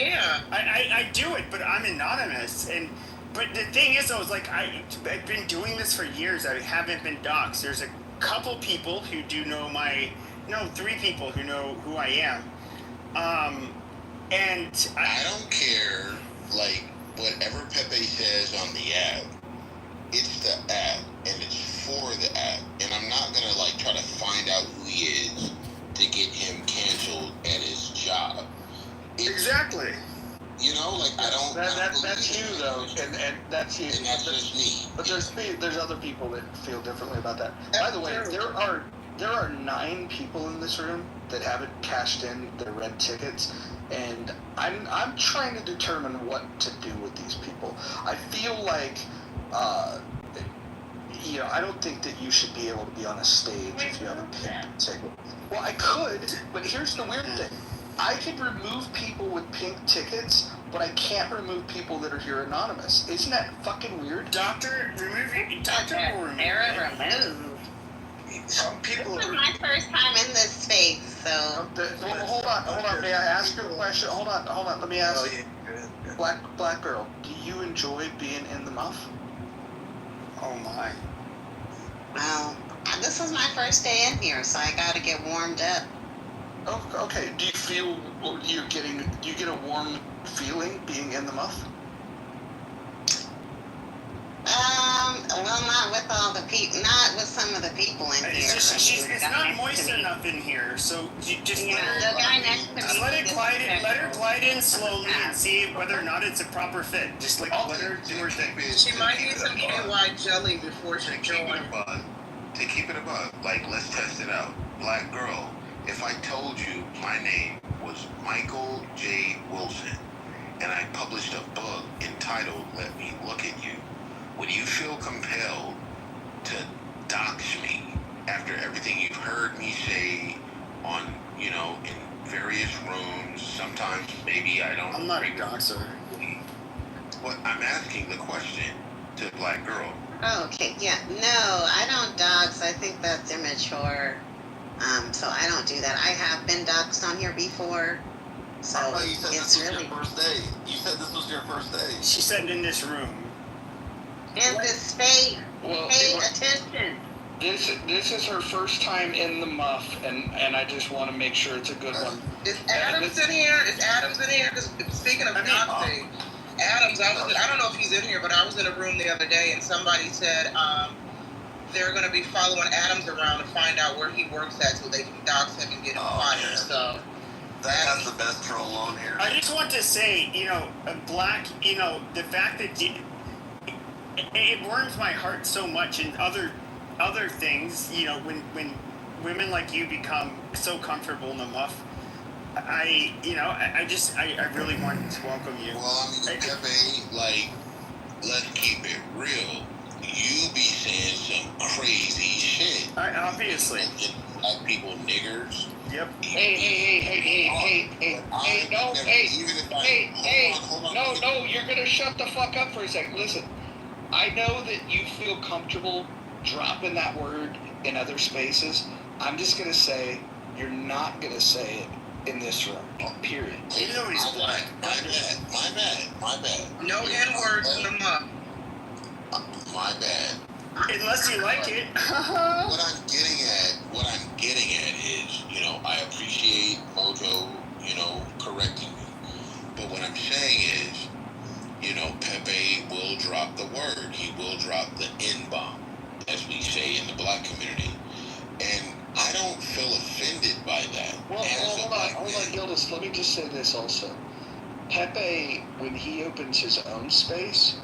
Yeah. I do it, but I'm anonymous. But the thing is, though, is like I've been doing this for years. I haven't been doxxed. There's a couple people who do know three people who know who I am. And I don't care, like, whatever Pepe says on the app, it's the app, and it's for the app. And I'm not gonna, like, try to find out who he is to get him canceled at his job. Exactly. You know, like, I don't... That's you, though, and that's you. And that's just me. But there's other people that feel differently about that. By the way, there are 9 people in this room that haven't cashed in their red tickets, and I'm trying to determine what to do with these people. I feel like, I don't think that you should be able to be on a stage if you have a pink ticket. Well, I could, but here's the weird thing. I could remove people with pink tickets, but I can't remove people that are here anonymous. Isn't that fucking weird? Doctor will remove Removed. Some people This is my first time in this space, so... Hold on. May I ask you a question? Hold on. Let me ask you. Good. Black girl, do you enjoy being in the muff? Oh my. Well, this is my first day in here, so I gotta get warmed up. Oh, okay. Do you feel you get a warm feeling being in the muff? Well, not with all the people, not with some of the people in here. It's not moist enough in here, so you just the guy next to me. let her glide in slowly and see whether or not it's a proper fit. Just like let her do her thing. She might need some KY jelly before she joins. To keep it above, like, let's test it out. Black girl, if I told you my name was Michael J. Wilson, and I published a book entitled Let Me Look at You, would you feel compelled to dox me after everything you've heard me say on, in various rooms? Sometimes maybe I don't... I'm not a doxer. Well, I'm asking the question to Black girl. Okay, yeah. No, I don't dox. I think that's immature. So I don't do that. I have been doxed on here before. So you said it's this was really... your first day. You said this was your first day. She said in this room. In this space, pay attention. This is her first time in the muff, and I just want to make sure it's a good one. Is Adams in here? Because speaking of doxing, Adams, I don't know if he's in here, but I was in a room the other day, and somebody said they're going to be following Adams around to find out where he works at so they can dox him and get him fired. Yeah. So that's the best troll on here. I just want to say, Black, the fact that it warms my heart so much, and other things, when women like you become so comfortable in the muff, I really want to welcome you. Well, Pepe, like, let's keep it real. You be saying some crazy shit. Obviously. Black people niggers. Yep. No, you're gonna shut the fuck up for a second. Listen, I know that you feel comfortable dropping that word in other spaces. I'm just gonna say you're not gonna say it in this room. Period. Even though he's black. My bad. no N-words in the muff. My bad. Unless you like it. What I'm getting at is, I appreciate Mojo, correcting me. But what I'm saying is, Pepe will drop the word. He will drop the N-bomb, as we say in the black community. And I don't feel offended by that. Well, hold on, Gildas. Let me just say this also. Pepe, when he opens his own space,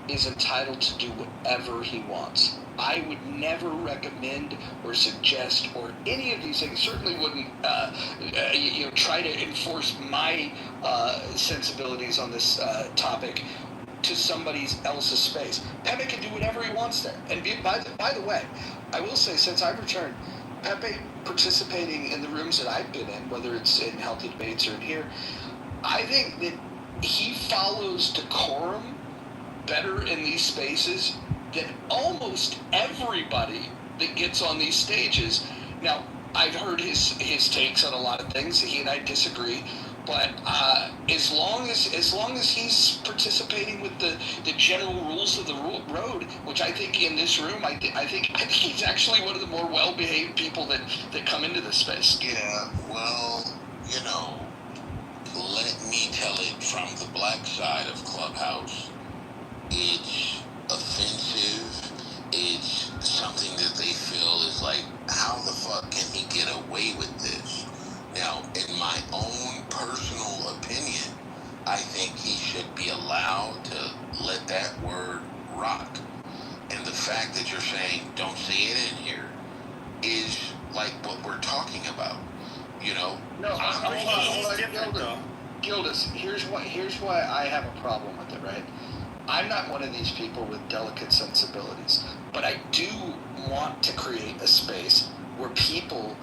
is entitled to do whatever he wants. I would never recommend or suggest or any of these things. Certainly wouldn't try to enforce my sensibilities on this topic to somebody else's space. Pepe can do whatever he wants there. And by the way, I will say, since I've returned, Pepe participating in the rooms that I've been in, whether it's in Healthy Debates or in here, I think that he follows decorum better in these spaces than almost everybody that gets on these stages. Now, I've heard his takes on a lot of things. He and I disagree, But as long as he's participating with the general rules of the road, which I think in this room, I think he's actually one of the more well-behaved people that come into this space. Yeah, well, you know, let me tell it from the black side of Clubhouse. It's offensive. It's something that they feel is like, how the fuck can he get away with this? Now, in my own personal opinion, I think he should be allowed to let that word rock. And the fact that you're saying don't say it in here is like what we're talking about. You know? No, hold on, Gildas. Here's why I have a problem with it, right? I'm not one of these people with delicate sensibilities, but I do want to create a space where people,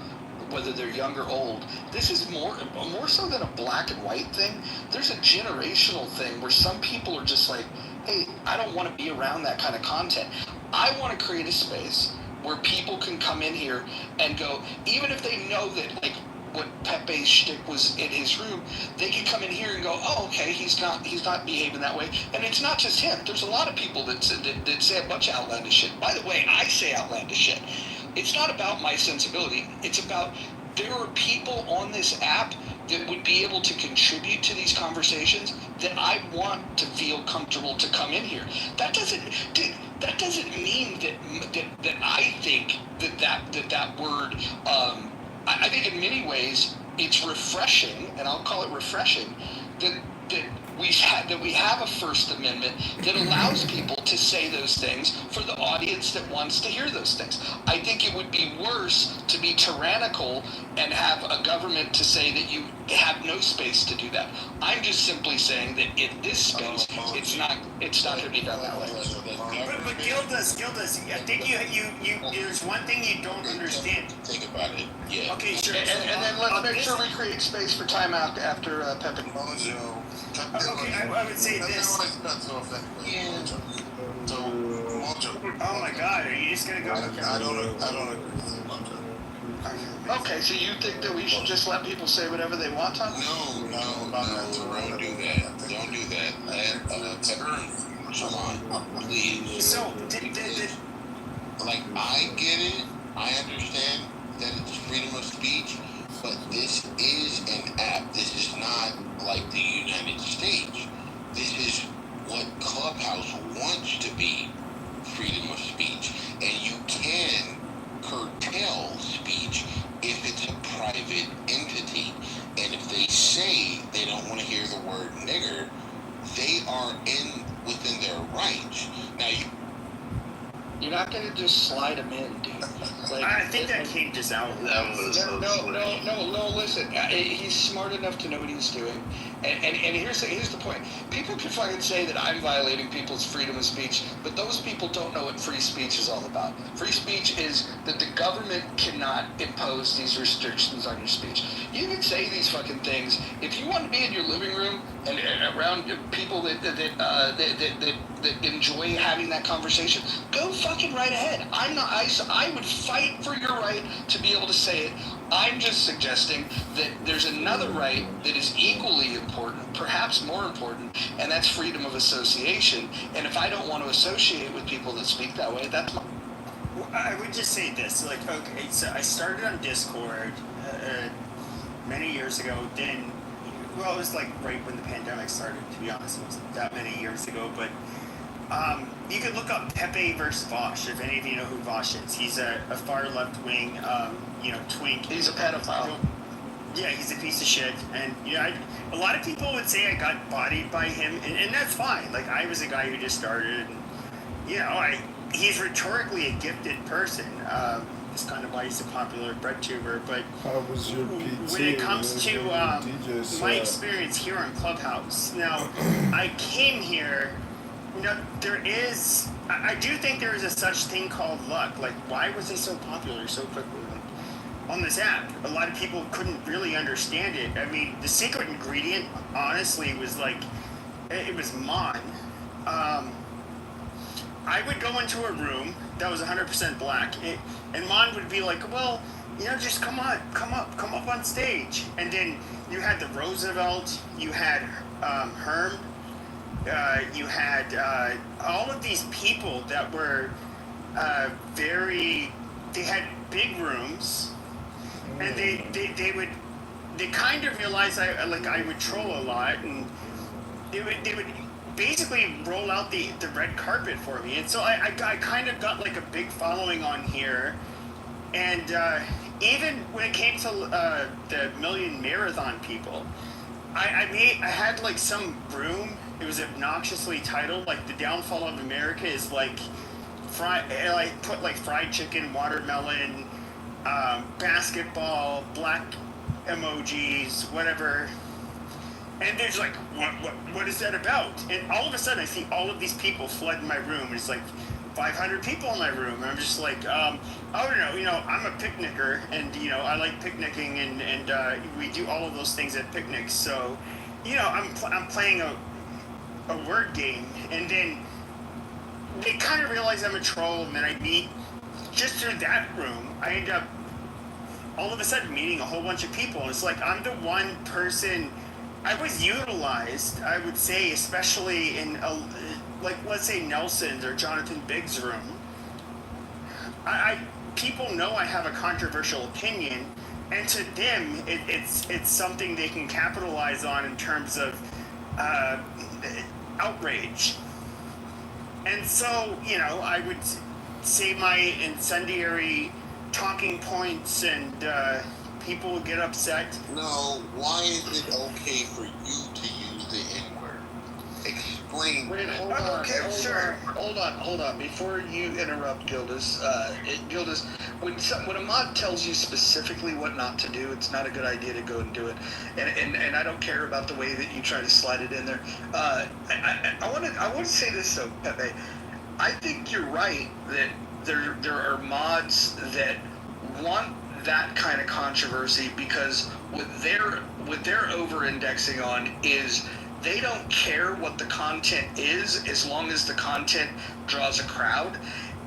whether they're young or old, this is more so than a black and white thing. There's a generational thing where some people are just like, hey, I don't want to be around that kind of content. I want to create a space where people can come in here and go, even if they know that, like, what Pepe's shtick was in his room, they can come in here and go, oh, okay, he's not behaving that way. And it's not just him. There's a lot of people that say a bunch of outlandish shit. By the way, I say outlandish shit. It's not about my sensibility. It's about there are people on this app that would be able to contribute to these conversations that I want to feel comfortable to come in here. That doesn't mean that I think that word. I think in many ways it's refreshing, and I'll call it refreshing, that we have a First Amendment that allows people to say those things for the audience that wants to hear those things. I think it would be worse to be tyrannical and have a government to say that you have no space to do that. I'm just simply saying that in this space, it's not going to be done that way. But Gildas, I think you there's one thing you don't understand. Think about it. Yeah. Okay, sure. And then let's make sure we create space for timeout after Pepe. Mojo. Okay, I would say this. So, Mojo. Oh my God, are you just gonna go? I don't agree with Mojo. Okay, so you think that we should just let people say whatever they want, Tom? No, don't do that. Don't do that. Come on, please. So, Like, I get it. I understand that it's freedom of speech, but this is an app. This is not like the United States. This is what Clubhouse wants to be, freedom of speech. And you can curtail speech if it's a private entity. And if they say they don't want to hear the word nigger, they are within their rights. Now, you're not going to just slide them in, dude. Like, I think that came just out. No, listen. He's smart enough to know what he's doing. And here's the point. People can fucking say that I'm violating people's freedom of speech, but those people don't know what free speech is all about. Free speech is that the government cannot impose these restrictions on your speech. You can say these fucking things. If you want to be in your living room and around people that enjoy having that conversation, go fucking right ahead. I would fight for your right to be able to say it. I'm just suggesting that there's another right that is equally important, perhaps more important, and that's freedom of association. And if I don't want to associate with people that speak that way, that's my... I would just say this, like, okay, so I started on Discord many years ago. Then, well, it was like right when the pandemic started, to be honest. It wasn't that many years ago, but you could look up Pepe versus Vosh, if any of you know who Vosh is. He's a far left-wing, twink. He's a pedophile. Yeah, he's a piece of shit. And, a lot of people would say I got bodied by him, and that's fine. Like, I was a guy who just started, and, he's rhetorically a gifted person. That's kind of why he's a popular bread tuber. But how was your PT? When it comes to my experience here on Clubhouse, now, I came here... I do think there is a such thing called luck. Like, why was he so popular so quickly on this app? A lot of people couldn't really understand it. I mean, the secret ingredient, honestly, was it was Mon. I would go into a room that was 100% black, and Mon would be like, well, just come up on stage. And then You had the Roosevelt, you had Herm, you had all of these people that were they had big rooms, and they kind of realized I would troll a lot, and they would basically roll out the red carpet for me, and so I kind of got like a big following on here, and even when it came to the Million Marathon people, I had like some room. It was obnoxiously titled like "The Downfall of America" is like I put like fried chicken, watermelon, basketball, black emojis, whatever. And there's like, what is that about? And all of a sudden, I see all of these people flood my room. It's like 500 people in my room. And I'm just like, I don't know. I'm a picnicker, and I like picnicking, and we do all of those things at picnics. So, I'm playing a word game, and then they kind of realize I'm a troll, and then I meet just through that room. I end up all of a sudden meeting a whole bunch of people. And it's like I'm the one person. I was utilized, I would say, especially in let's say Nelson's or Jonathan Biggs' room. People know I have a controversial opinion, and to them, it's something they can capitalize on in terms of outrage. And so, I would say my incendiary talking points, and people would get upset. No, why is it okay for you to use the N-word? Explain. Wait, hold on. Before you interrupt, Gildas, when a mod tells you specifically what not to do, it's not a good idea to go and do it. And I don't care about the way that you try to slide it in there. I want to say this though, Pepe. I think you're right that there are mods that want that kind of controversy, because what they're over-indexing on is they don't care what the content is as long as the content draws a crowd.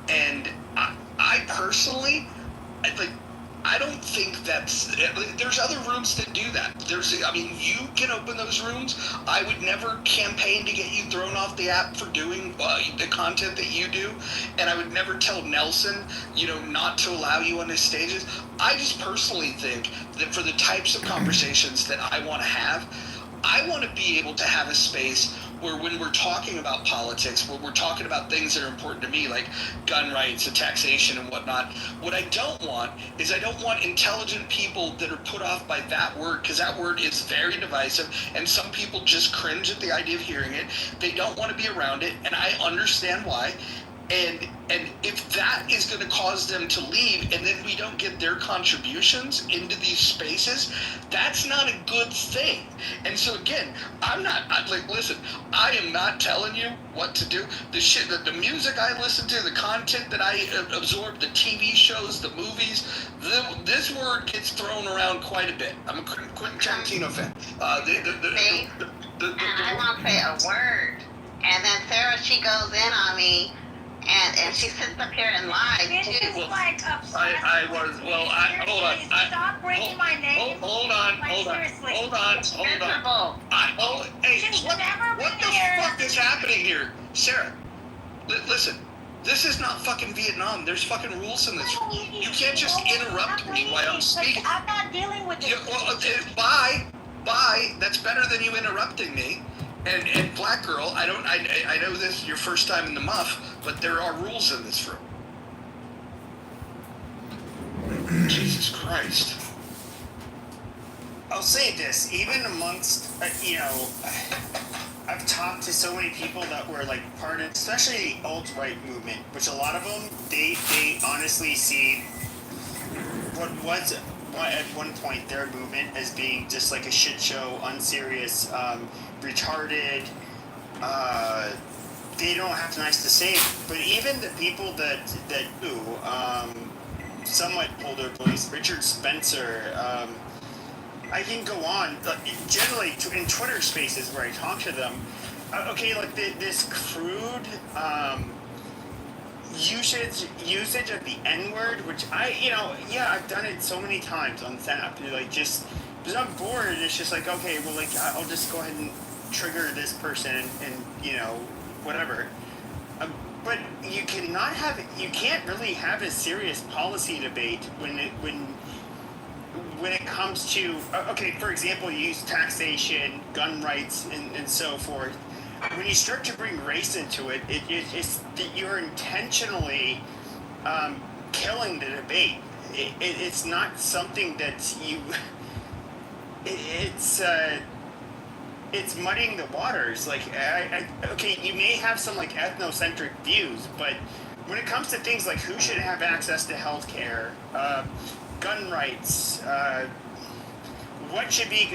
And I personally, I don't think that's. There's other rooms that do that. You can open those rooms. I would never campaign to get you thrown off the app for doing the content that you do, and I would never tell Nelson, not to allow you on his stages. I just personally think that for the types of conversations that I want to have, I want to be able to have a space where when we're talking about politics, where we're talking about things that are important to me, like gun rights and taxation and whatnot, what I don't want is I don't want intelligent people that are put off by that word, because that word is very divisive, and some people just cringe at the idea of hearing it. They don't want to be around it, and I understand why. And if that is going to cause them to leave, and then we don't get their contributions into these spaces, that's not a good thing. And so again, listen, I am not telling you what to do. The music I listen to, the content that I absorb, the TV shows, the movies, this word gets thrown around quite a bit. I'm a Quentin Tarantino fan. And I won't say a word, and then Sarah, she goes in on me. And she sits up here and lies too. This is like a stop bringing my name. Hold on. What the fuck is happening here? Sarah, listen, this is not fucking Vietnam. There's fucking rules in this. You can't just interrupt me while I'm speaking. I'm not dealing with this. Bye. That's better than you interrupting me. And Black Girl, I know this is your first time in the muff, but there are rules in this room. Jesus Christ. I'll say this, even amongst, I've talked to so many people that were like part of, especially the alt-right movement, which a lot of them, they honestly see what was at one point their movement as being just like a shit show, unserious, retarded. They don't have nice to say, but even the people that do somewhat older police, Richard Spencer, I can go on. Generally, in Twitter spaces where I talk to them, this crude usage of the N-word, which I've done it so many times on Snap. Just Because I'm bored, and it's just like, okay, well, like, I'll just go ahead and trigger this person and you know, whatever. But you can't really have a serious policy debate when it comes to, okay, for example, you use taxation, gun rights, and so forth. When you start to bring race into it, it's that you're intentionally killing the debate. It's not something that you. It's muddying the waters. Like, okay, you may have some like ethnocentric views, but when it comes to things like who should have access to health care, gun rights, what should be,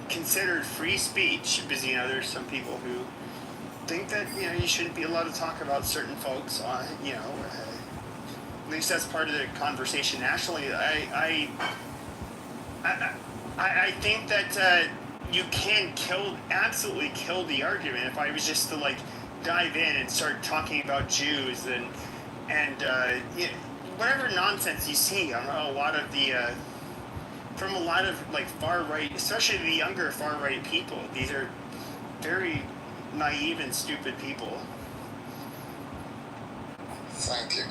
considered free speech, because, there's some people who think that, you shouldn't be allowed to talk about certain folks on, at least that's part of the conversation nationally. I think that you can absolutely kill the argument if I was just to like dive in and start talking about Jews and whatever nonsense you see on a lot of the from a lot of like far right, especially the younger far right people. These are very naive and stupid people. Thank you.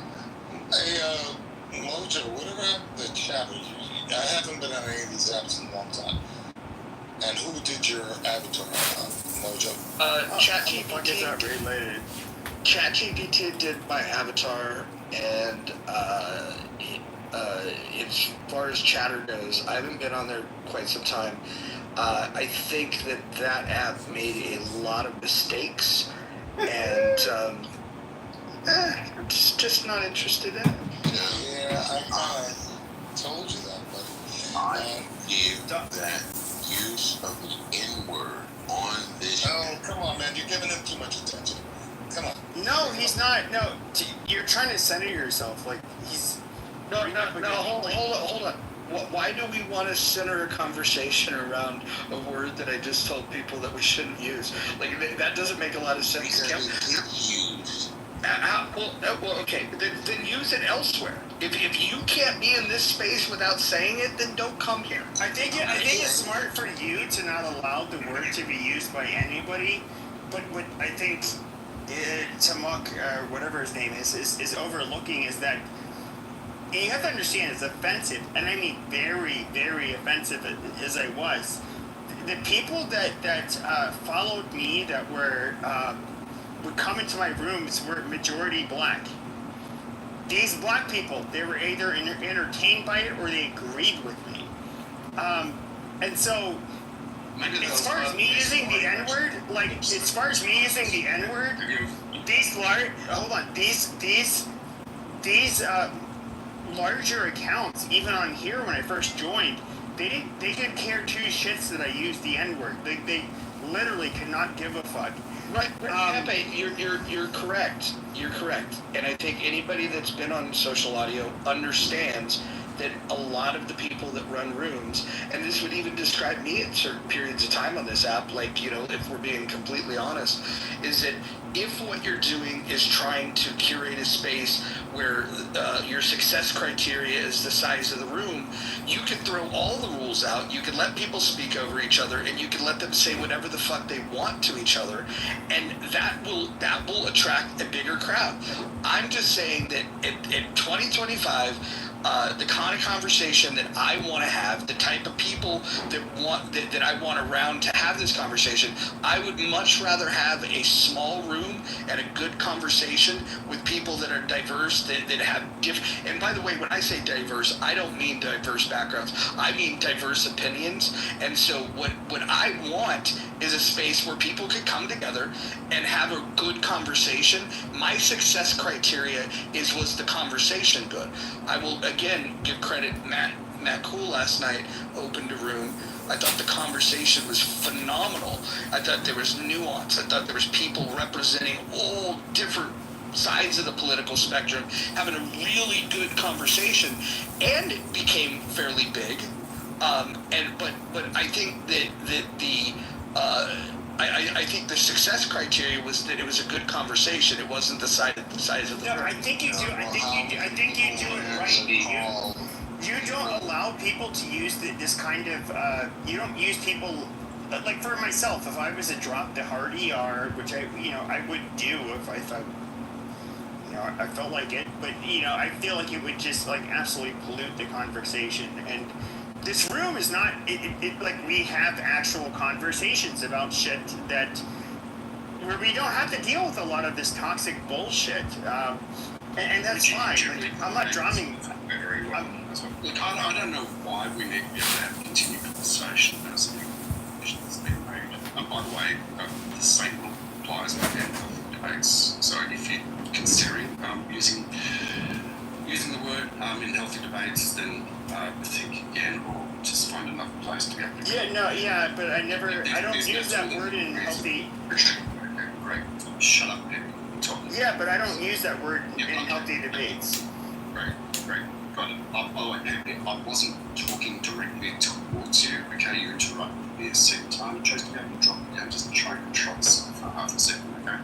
Hey, Mojo, what about the chatter? I haven't been on any of these apps in a long time. And who did your avatar, Mojo? ChatGPT did my avatar, and as far as chatter goes, I haven't been on there quite some time. I think that app made a lot of mistakes, and I'm just not interested in it. Yeah, I told you that, but Give that use of the N-word on this. Oh, come on, man. You're giving him too much attention. Come on. No, he's not. No, you're trying to center yourself. Like, he's... No, hold on. Why do we want to center a conversation around a word that I just told people that we shouldn't use? Like, that doesn't make a lot of sense. Because it gets used. Well, okay, then use it elsewhere. If you can't be in this space without saying it, then don't come here. I think it's smart for you to not allow the word to be used by anybody, but what I think Tamuk, or whatever his name is overlooking is that you have to understand it's offensive, and I mean very, very offensive as I was. The people that followed me that were would come into my rooms were majority black. These black people, they were either entertained by it or they agreed with me. And so, as far as me using the N-word, these larger accounts, even on here when I first joined, they could care two shits that I used the N-word. They literally could not give a fuck. Right, Pepe, you're correct. You're correct. And I think anybody that's been on social audio understands that a lot of the people that run rooms, and this would even describe me at certain periods of time on this app, like, if we're being completely honest, is that if what you're doing is trying to curate a space where your success criteria is the size of the room, you can throw all the rules out, you can let people speak over each other, and you can let them say whatever the fuck they want to each other, and that will attract a bigger crowd. I'm just saying that in 2025, the kind of conversation that I want to have, the type of people that I want around to have this conversation, I would much rather have a small room and a good conversation with people that are diverse, that have different. And by the way, when I say diverse, I don't mean diverse backgrounds. I mean diverse opinions. And so what I want is a space where people could come together and have a good conversation. My success criteria was the conversation good? I will again give credit. Matt Cool last night opened a room. I thought the conversation was phenomenal. I thought there was nuance. I thought there was people representing all different sides of the political spectrum having a really good conversation, and it became fairly big. But I think that the I think the success criteria was that it was a good conversation. It wasn't the size of the. No, I think you do. I think you do it right. you don't allow people to use this kind of, you don't use people, like for myself, if I was a drop to hard ER, which I would do if I thought, I felt like it, but, I feel like it would just, like, absolutely pollute the conversation, and this room is not, like, we have actual conversations about shit where we don't have to deal with a lot of this toxic bullshit, and that's fine. I'm not drumming. Very well. Look, I don't know why we need to be able to have continued conversation as the decision has been made. And by the way, the same rule applies with health debates. So if you're considering using the word in healthy debates, then think again, or just find another place to be able to. But I don't use that word in healthy. Okay, great. Shut up, Nick. Yeah, but I don't use that word in healthy debates. Great. Got it. By the way, Pepe, I wasn't talking directly towards you. Okay, you interrupted me a second time. I chose to be able to drop it down just to try and control myself for half a second, okay?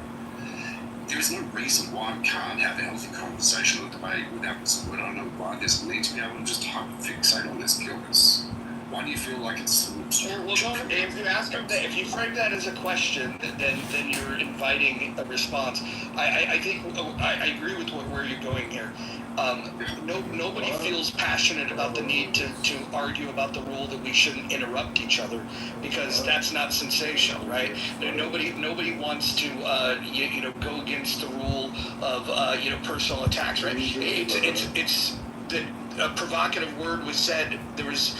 There is no reason why we can't have a healthy conversation or debate without this word. I don't know why there's a need to be able to just hyperfixate on this, Gildas. Why do you feel like it's well, if you ask him that, if you frame that as a question, then you're inviting a response. I think I agree with where you're going here. Nobody feels passionate about the need to argue about the rule that we shouldn't interrupt each other, because that's not sensational, right? Nobody wants to go against the rule of personal attacks, right? It's that a provocative word was said. There was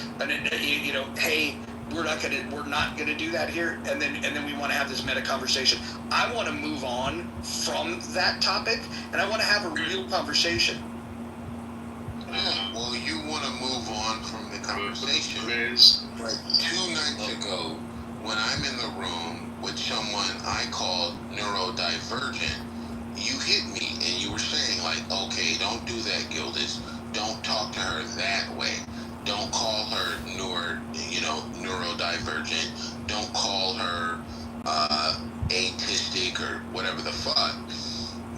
hey, we're not gonna do that here, and then we want to have this meta conversation. I want to move on from that topic, and I want to have a real conversation. Well, you want to move on from the conversation. Like 2 nights ago, when I'm in the room with someone I called neurodivergent, you hit me and you were saying, like, okay, don't do that, Gildas. Don't talk to her that way. Don't call her neurodivergent. Don't call her autistic or whatever the fuck.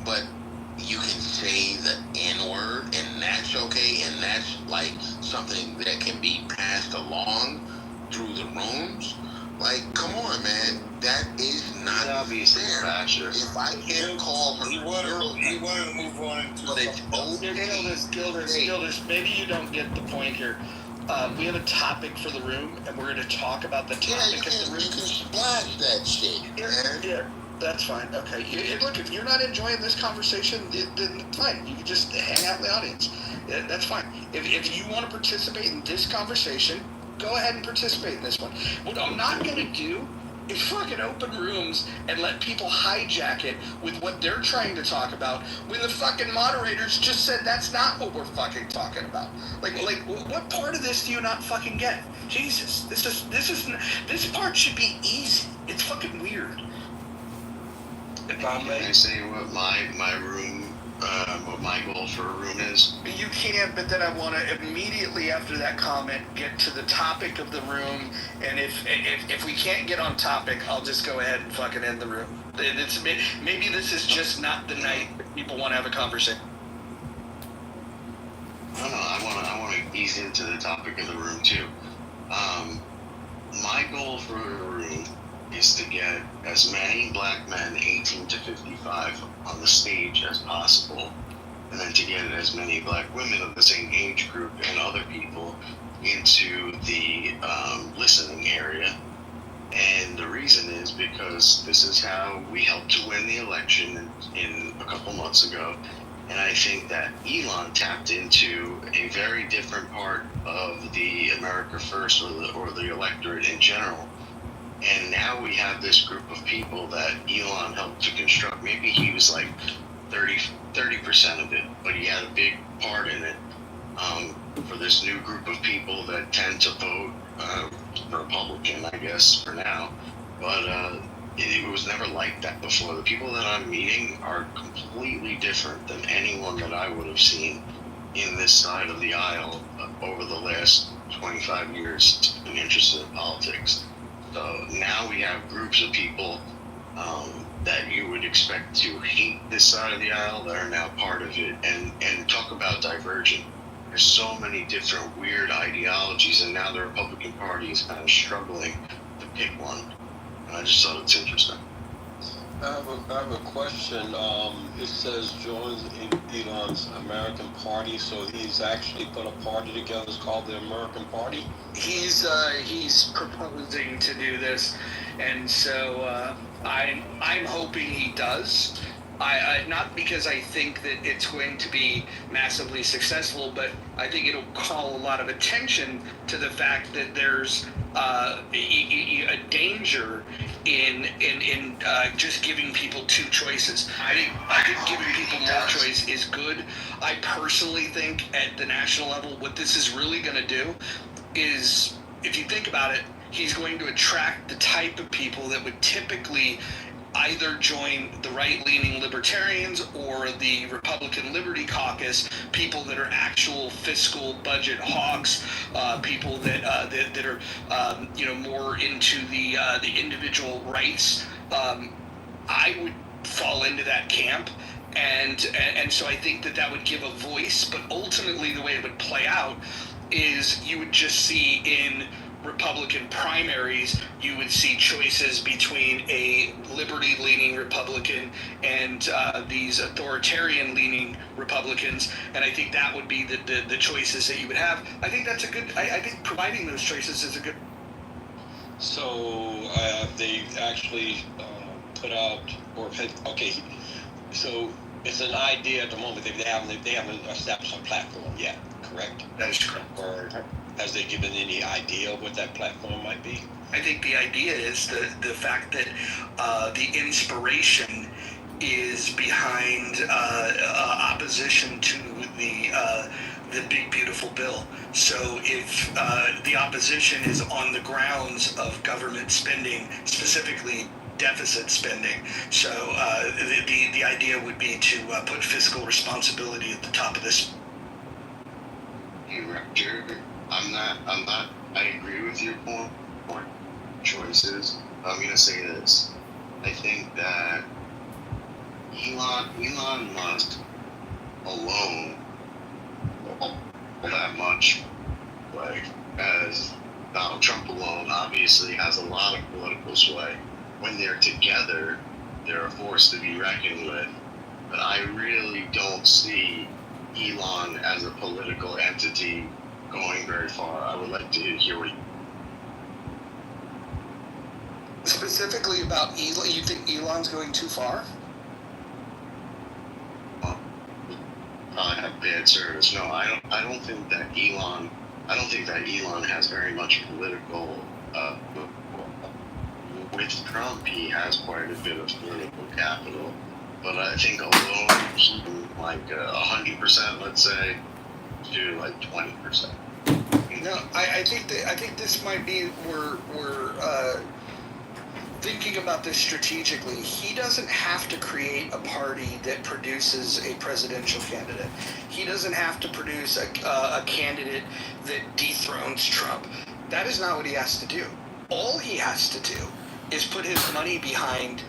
But you can say the N-word, and that's okay, and that's like something that can be passed along through the rooms. Like, come on, man, that is not obviously fair. If I can't call her, he wanted to move on into something else. Gildas, maybe you don't get the point here. We have a topic for the room, and we're going to talk about the topic of the room. You can splash that shit, man. Yeah. That's fine. Okay. Look, if you're not enjoying this conversation, then fine. You can just hang out in the audience. That's fine. If you want to participate in this conversation, go ahead and participate in this one. What I'm not going to do is fucking open rooms and let people hijack it with what they're trying to talk about when the fucking moderators just said that's not what we're fucking talking about. Like, what part of this do you not fucking get? Jesus, this part should be easy. It's fucking weird. Can I say what my room, what my goal for a room is? You can, but then I want to immediately after that comment get to the topic of the room, and if we can't get on topic, I'll just go ahead and fucking end the room. Maybe this is just not the night that people want to have a conversation. No, I want to ease into the topic of the room too. My goal for a room is to get as many black men 18 to 55 on the stage as possible, and then to get as many black women of the same age group and other people into the listening area. And the reason is because this is how we helped to win the election in a couple months ago. And I think that Elon tapped into a very different part of the America First or the electorate in general. And now we have this group of people that Elon helped to construct. Maybe he was like 30% of it, but he had a big part in it for this new group of people that tend to vote Republican, I guess, for now. But it was never like that before. The people that I'm meeting are completely different than anyone that I would have seen in this side of the aisle over the last 25 years been interested in politics. So now we have groups of people that you would expect to hate this side of the aisle that are now part of it, and talk about divergent. there's so many different weird ideologies, and now the Republican Party is kind of struggling to pick one. And I just thought it's interesting. I have a question. It says joins Elon's American Party, so he's actually put a party together. It's called the American Party. He's proposing to do this, and so I'm hoping he does. I not because I think that it's going to be massively successful, but I think it'll call a lot of attention to the fact that there's a danger in just giving people two choices. I think giving people more choice is good. I personally think at the national level, what this is really going to do is, if you think about it, he's going to attract the type of people that would typically either join the right-leaning libertarians or the Republican Liberty Caucus, people that are actual fiscal budget hawks, people that are more into the individual rights. I would fall into that camp, and so I think that would give a voice. But ultimately, the way it would play out is you would just see in Republican primaries, you would see choices between a liberty-leaning Republican and these authoritarian-leaning Republicans, and I think that would be the choices that you would have. I think that's a good. I think providing those choices is a good. So they actually put out, so it's an idea at the moment. They haven't established a platform yet, correct? That is correct. Or has they given any idea of what that platform might be? I think the idea is the fact that the inspiration is behind opposition to the big beautiful bill. So if the opposition is on the grounds of government spending, specifically deficit spending, so the idea would be to put fiscal responsibility at the top of this. Jared, I agree with your point. Choices. I'm gonna say this. I think that Elon Musk alone, that much, like, as Donald Trump alone, obviously has a lot of political sway. When they're together, they're a force to be reckoned with. But I really don't see Elon as a political entity going very far. I would like to hear what Specifically about Elon, you think Elon's going too far? I have bad service. No, I don't think that Elon. I don't think that Elon has very much political. With Trump, he has quite a bit of political capital, but I think alone he like 100%, let's say, to like 20%. No, I think this might be we're thinking about this strategically. He doesn't have to create a party that produces a presidential candidate. He doesn't have to produce a candidate that dethrones Trump. That is not what he has to do. All he has to do is put his money behind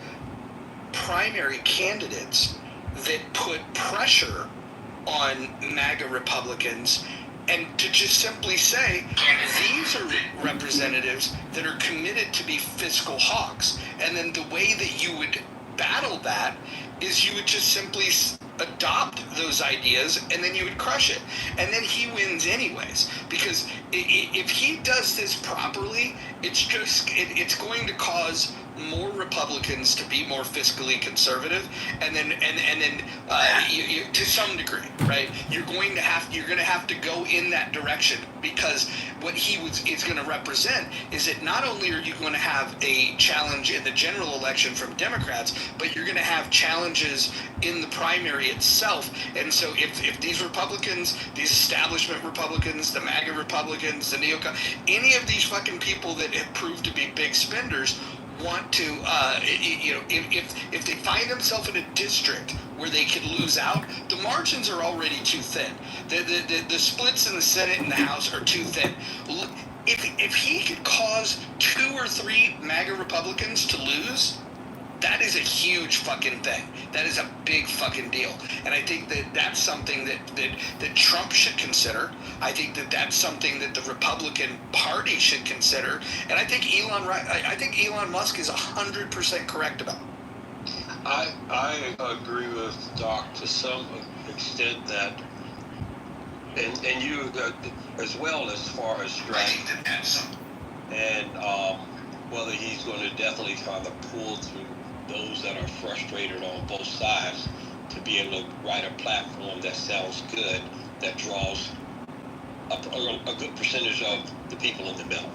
primary candidates that put pressure on MAGA Republicans, and to just simply say, these are representatives that are committed to be fiscal hawks. And then the way that you would battle that is you would just simply adopt those ideas, and then you would crush it. And then he wins anyways. Because if he does this properly, it's going to cause more Republicans to be more fiscally conservative, and then you, to some degree, right? You're going to have to go in that direction, because what is going to represent is that not only are you going to have a challenge in the general election from Democrats, but you're going to have challenges in the primary itself. And so if these Republicans, these establishment Republicans, the MAGA Republicans, the neocon, any of these fucking people that have proved to be big spenders want to, if they find themselves in a district where they could lose out, the margins are already too thin. The splits in the Senate and the House are too thin. If he could cause 2 or 3 MAGA Republicans to lose, That is a huge fucking thing. That is a big fucking deal. And I think that that's something that Trump should consider. I think that that's something that the Republican Party should consider. And I think Elon Musk is 100% correct about it. I agree with Doc to some extent that, and you as well, as far as strategy, and whether he's going to definitely try to pull through those that are frustrated on both sides to be able to write a platform that sounds good, that draws a good percentage of the people in the middle.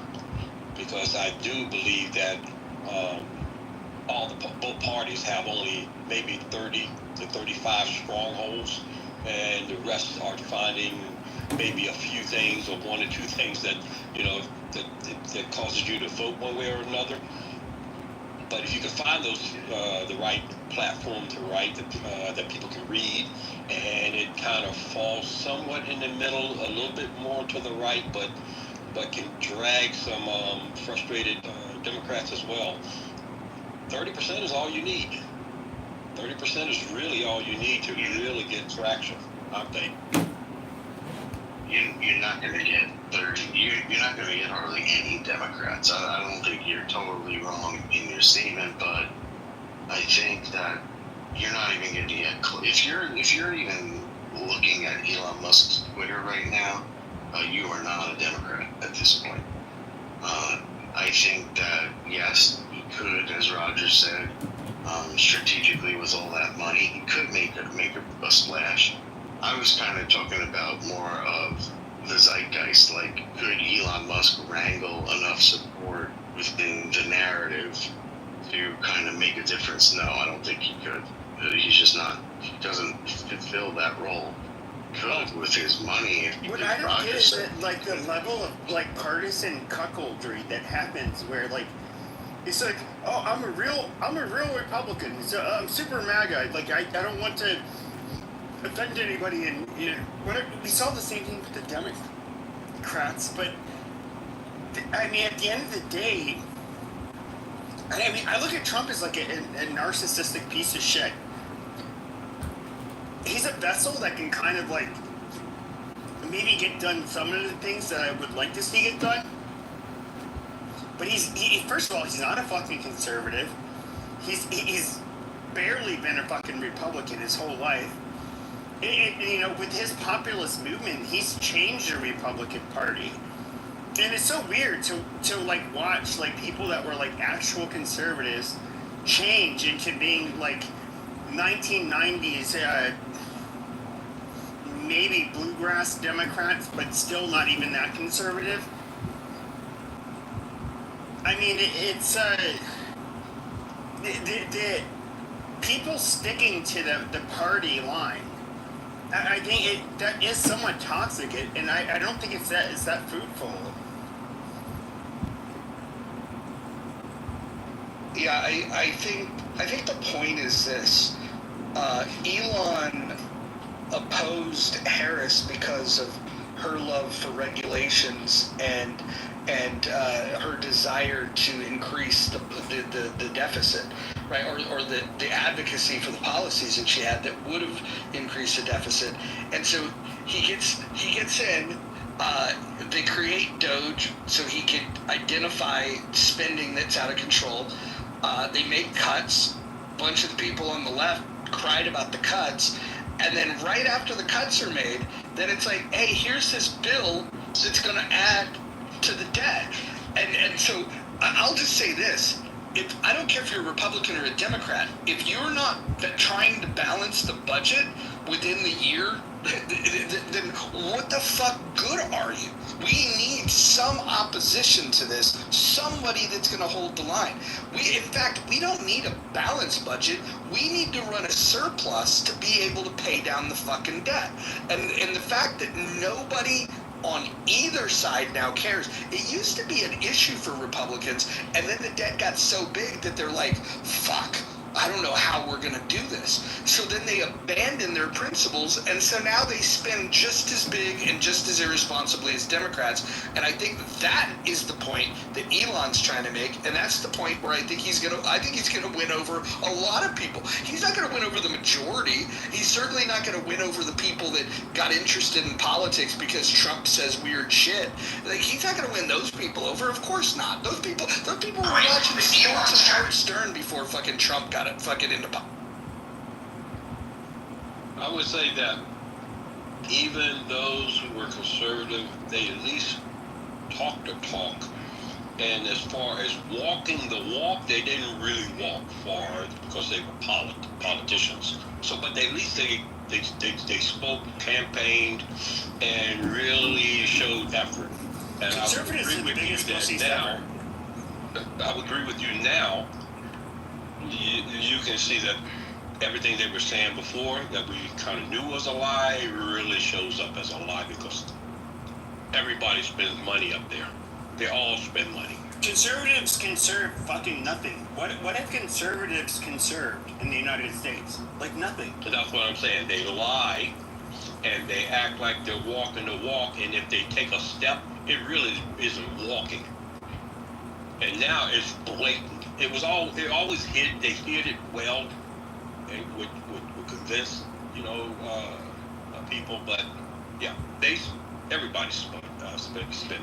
Because I do believe that both parties have only maybe 30 to 35 strongholds, and the rest are finding maybe a few things or one or two things that that causes you to vote one way or another. But if you can find those the right platform to write that people can read, and it kind of falls somewhat in the middle, a little bit more to the right, but can drag some frustrated Democrats as well. 30% is all you need. 30% is really all you need to really get traction, I think. You're not going to get 30. You're not going to get hardly any Democrats. I don't think you're totally wrong in your statement, but I think that you're not even going to get if you're even looking at Elon Musk's Twitter right now, you are not a Democrat at this point. I think that yes, he could, as Roger said, strategically with all that money, he could make a splash. I was kind of talking about more of the zeitgeist, like could Elon Musk wrangle enough support within the narrative to kind of make a difference? No, I don't think he could. He's just not. He doesn't fulfill that role. Could with his money. What I don't get is that, like, the level of like partisan cuckoldry that happens, where like it's like, oh, I'm a real Republican. So I'm super MAGA. Like I don't want to offend anybody, and whatever. We saw the same thing with the Democrats, but I mean, at the end of the day, I mean, I look at Trump as like a narcissistic piece of shit. He's a vessel that can kind of like maybe get done some of the things that I would like to see get done. But he first of all, he's not a fucking conservative. He's barely been a fucking Republican his whole life. With his populist movement, he's changed the Republican Party. And it's so weird to like watch like people that were like actual conservatives change into being like 1990s maybe bluegrass Democrats, but still not even that conservative. I mean, it's the people sticking to the party line. I think that is somewhat toxic, and I don't think it's that fruitful. Yeah, I think the point is this: Elon opposed Harris because of her love for regulations and her desire to increase the deficit, right? Or the advocacy for the policies that she had that would have increased the deficit. And so he gets in. They create Doge so he could identify spending that's out of control. They make cuts. A bunch of the people on the left cried about the cuts. And then right after the cuts are made, then it's like, hey, here's this bill that's going to add to the debt. And so I'll just say this. I don't care if you're a Republican or a Democrat, if you're not trying to balance the budget within the year, then what the fuck good are you? We need some opposition to this, somebody that's going to hold the line. In fact, we don't need a balanced budget. We need to run a surplus to be able to pay down the fucking debt. And the fact that nobody on either side now cares. It used to be an issue for Republicans, and then the debt got so big that they're like, fuck, I don't know how we're we're going to do this. So then they abandon their principles, and so now they spend just as big and just as irresponsibly as Democrats. And I think that is the point that Elon's trying to make, and that's the point where I think he's going to win over a lot of people. He's not going to win over the majority. He's certainly not going to win over the people that got interested in politics because Trump says weird shit. Like, he's not going to win those people over. Of course not. Those people were watching Sports and Howard Stern before fucking Trump got it fucking into politics. I would say that even those who were conservative, they at least talked the talk. And as far as walking the walk, they didn't really walk far because they were politicians. So, but at least they spoke, campaigned, and really showed effort. And Conservatives are the biggest pussies ever. I would agree with you now. You can see that everything they were saying before that we kind of knew was a lie really shows up as a lie because everybody spends money up there. They all spend money. Conservatives conserve fucking nothing. What have conservatives conserved in the United States? Like nothing. So that's what I'm saying. They lie and they act like they're walking the walk, and if they take a step, it really isn't walking. And now it's blatant. They always hid. They hid it well, and would convince people. But yeah, everybody spend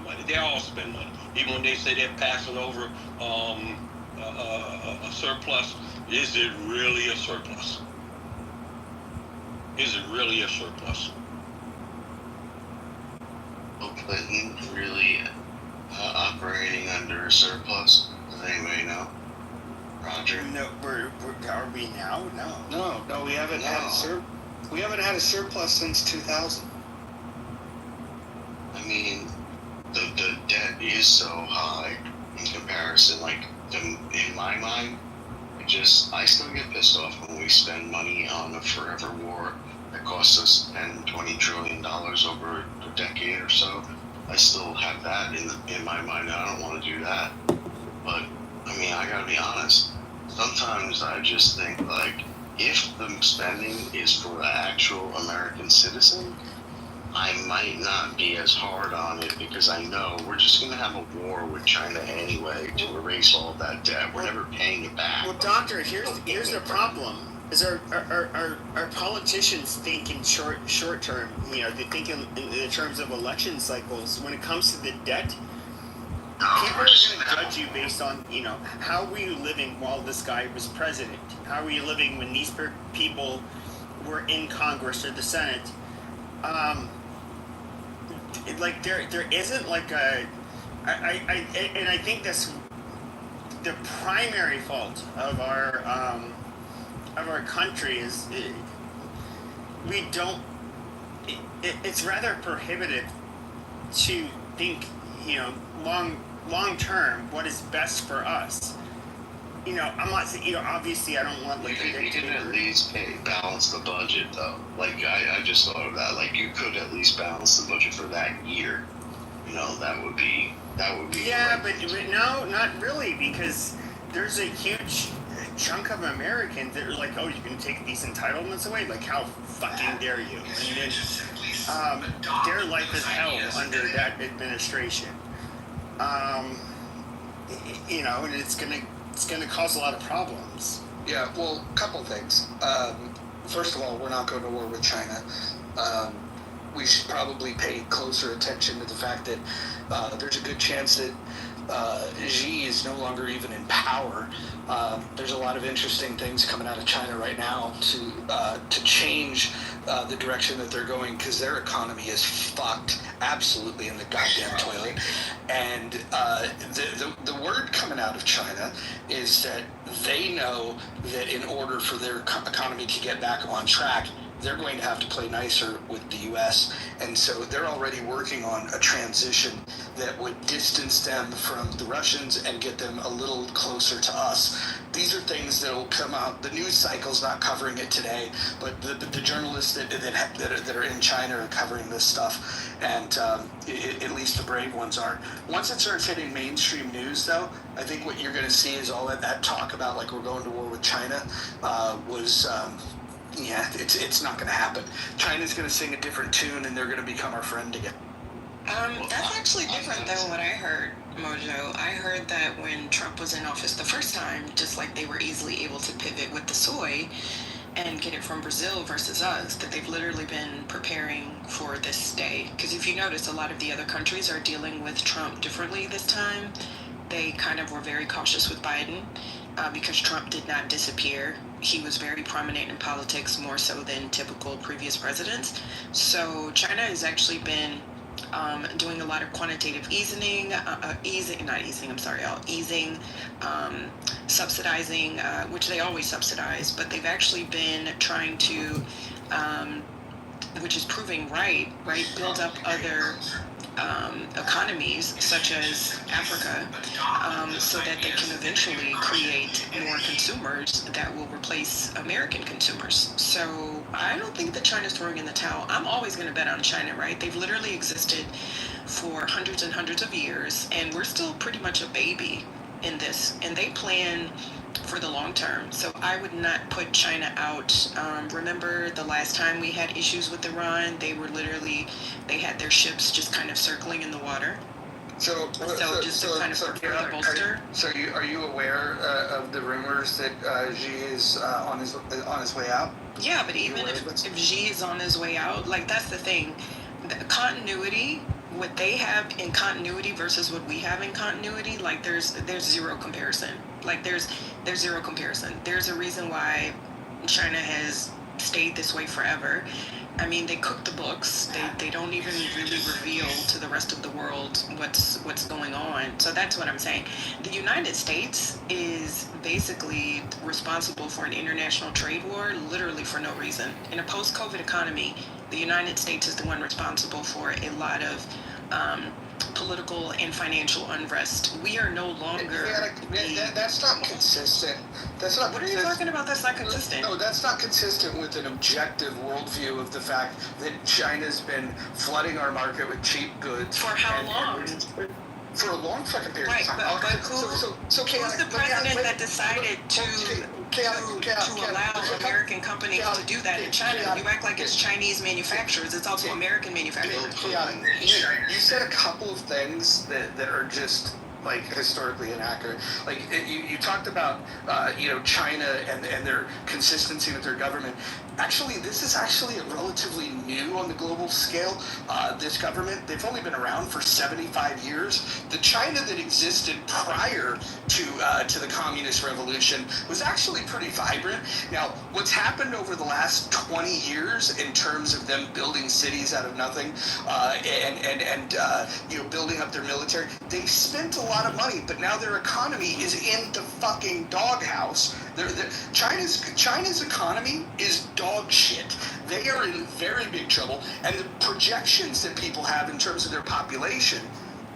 money. They all spend money. Even when they say they're passing over a surplus, is it really a surplus? Is it really a surplus? Bill Clinton really operating under a surplus? Does anybody know? Roger? No, are we now? No. No, we haven't had a surplus since 2000. I mean, the debt is so high in comparison. Like, in my mind, I still get pissed off when we spend money on a forever war that costs us $10-20 trillion over a decade or so. I still have that in my mind. I don't want to do that. But I mean, I gotta be honest. Sometimes I just think, like, if the spending is for the actual American citizen, I might not be as hard on it because I know we're just going to have a war with China anyway to erase all of that debt. We're never paying it back. Well, Doctor, here's the problem: is our politicians think in short term. They think in the terms of election cycles. When it comes to the debt, people are going to judge you based on how were you living while this guy was president? How were you living when these people were in Congress or the Senate? There isn't like and I think that's the primary fault of our country is we don't. It's rather prohibitive to think long term what is best for us. I'm not saying, obviously I don't want You can at least balance the budget though. Like I just thought of that. Like you could at least balance the budget for that year. That would be. Yeah, but no, not really, because there's a huge chunk of Americans that are like, oh, you can take these entitlements away. Like, how fucking dare you? And then their life is hell under that administration. And it's gonna cause a lot of problems. Yeah, well, a couple things. First of all, we're not going to war with China. We should probably pay closer attention to the fact that there's a good chance that Xi is no longer even in power. There's a lot of interesting things coming out of China right now to change the direction that they're going, because their economy is fucked absolutely in the goddamn toilet. And the word coming out of China is that they know that in order for their economy to get back on track, they're going to have to play nicer with the U.S. And so they're already working on a transition that would distance them from the Russians and get them a little closer to us. These are things that will come out. The news cycle's not covering it today, but the journalists that are in China are covering this stuff, and at least the brave ones are. Once it starts hitting mainstream news, though, I think what you're going to see is all that talk about, like, we're going to war with China, it's not going to happen. China's going to sing a different tune, and they're going to become our friend again. That's actually different than what I heard, Mojo. I heard that when Trump was in office the first time, just like they were easily able to pivot with the soy and get it from Brazil versus us, that they've literally been preparing for this day. Because if you notice, a lot of the other countries are dealing with Trump differently this time. They kind of were very cautious with Biden because Trump did not disappear. He was very prominent in politics, more so than typical previous presidents. So China has actually been doing a lot of quantitative easing, subsidizing, which they always subsidize, but they've actually been trying to, which is proving right, build up other economies such as Africa, so that they can eventually create more consumers that will replace American consumers. So I don't think that China's throwing in the towel. I'm always going to bet on China, right? They've literally existed for hundreds and hundreds of years, and we're still pretty much a baby in this, and they plan for the long term. So I would not put China out. Remember the last time we had issues with Iran, they had their ships just kind of circling in the water. So just to kind of prepare the bolster. Are you aware of the rumors that Xi is on his way out? Yeah, but even if Xi is on his way out, like, that's the thing. The continuity, what they have in continuity versus what we have in continuity, like, there's zero comparison. Like, there's zero comparison. There's a reason why China has stayed this way forever. I mean, they cook the books. They don't even really reveal to the rest of the world what's going on. So that's what I'm saying. The United States is basically responsible for an international trade war, literally for no reason. In a post-COVID economy, the United States is the one responsible for a lot of political and financial unrest. We are no longer. That's not consistent. That's not. What are you talking about? That's not consistent. No, that's not consistent with an objective worldview of the fact that China's been flooding our market with cheap goods. For how long? For a long fucking period of time. But who's the president that decided to allow American companies to do that in China? You act like it's Chinese manufacturers. It's also American manufacturers. You said a couple of things that are just, like, historically inaccurate. Like, you talked about China and their consistency with their government. Actually, this is actually relatively new on the global scale. This government, they've only been around for 75 years. The China that existed prior to the Communist Revolution was actually pretty vibrant. Now, what's happened over the last 20 years in terms of them building cities out of nothing and building up their military, they've spent a lot of money, but now their economy is in the fucking doghouse. China's economy is dog shit. They are in very big trouble, and the projections that people have in terms of their population,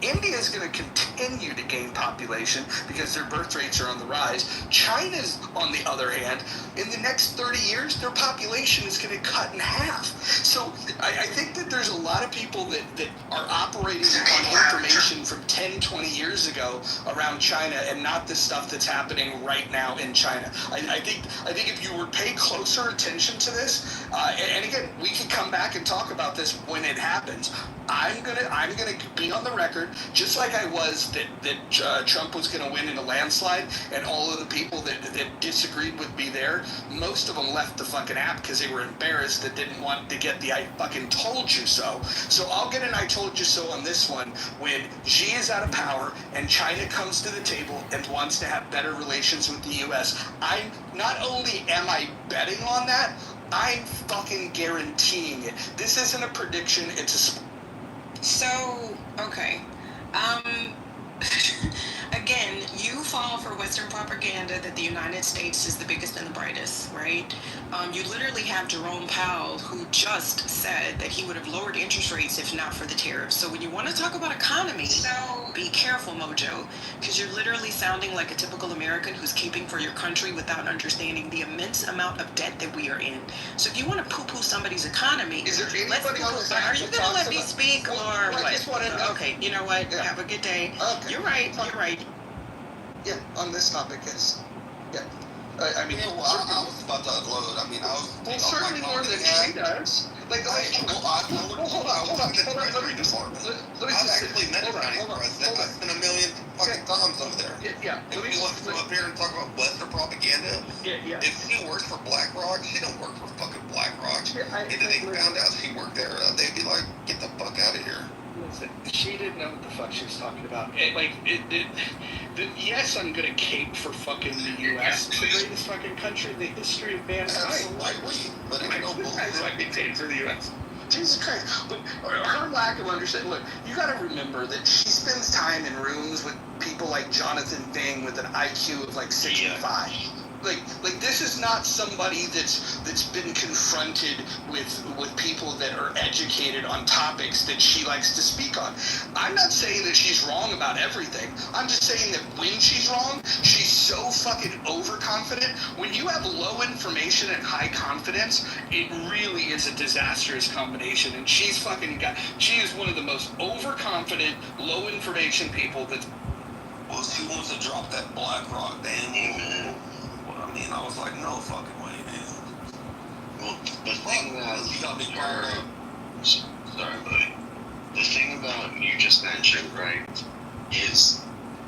India is going to continue to gain population because their birth rates are on the rise. China's, on the other hand, in the next 30 years, their population is going to cut in half. So I think that there's a lot of people that are operating on information from 10, 20 years ago around China and not the stuff that's happening right now in China. I think if you would pay closer attention to this, and again, we can come back and talk about this when it happens. I'm gonna be on the record, just like I was that Trump was gonna win in a landslide, and all of the people that disagreed with me there, most of them left the fucking app because they were embarrassed, that didn't want to get the "I fucking told you so." So I'll get an "I told you so" on this one when Xi is out of power and China comes to the table and wants to have better relations with the U.S. Not only am I betting on that, I'm fucking guaranteeing it. This isn't a prediction, it's a... So, okay. Again, you fall for Western propaganda that the United States is the biggest and the brightest, right? You literally have Jerome Powell, who just said that he would have lowered interest rates if not for the tariffs. So when you want to talk about economy, be careful, Mojo, because you're literally sounding like a typical American who's caping for your country without understanding the immense amount of debt that we are in. So if you want to poo-poo somebody's economy, Is there let's anybody on this poo-poo. Are app you that going to talks let me about- speak or Well, I what? just wanna- Okay, you know what? Yeah. Have a good day. Okay. You're right. You're right. Yeah, on this topic, yes. Yeah. I mean, Yeah, well, I was about to upload. I mean, I was. well, certainly more than she does. Like, Hold on. Let me just. I've actually met the county president. I've been a million fucking times over there. Yeah. If we want to come up here and talk about Western propaganda, Yeah. if she works for BlackRock, she don't work for fucking BlackRock. Yeah, And if they found out she worked there, they'd be like, get the fuck out of here. Listen, she didn't know what the fuck she was talking about. Yes, I'm gonna cape for fucking the U.S. It's the greatest fucking country in the history of mankind. Absolutely. But it's no bullshit. fucking cape for the U.S. Jesus Christ. Look, her lack of understanding. Look, you gotta remember that she spends time in rooms with people like Jonathan Bing with an IQ of like 65. Like this is not somebody that's been confronted with people that are educated on topics that she likes to speak on. I'm not saying that she's wrong about everything. I'm just saying that when she's wrong, she's so fucking overconfident. When you have low information and high confidence, it really is a disastrous combination. And she is one of the most overconfident, low information people that's. Well, she wants to drop that BlackRock damn. I mean, I was like, no fucking way, man. Well, the thing that you got me fired up. Sorry, buddy. The thing about you just mentioned, right, is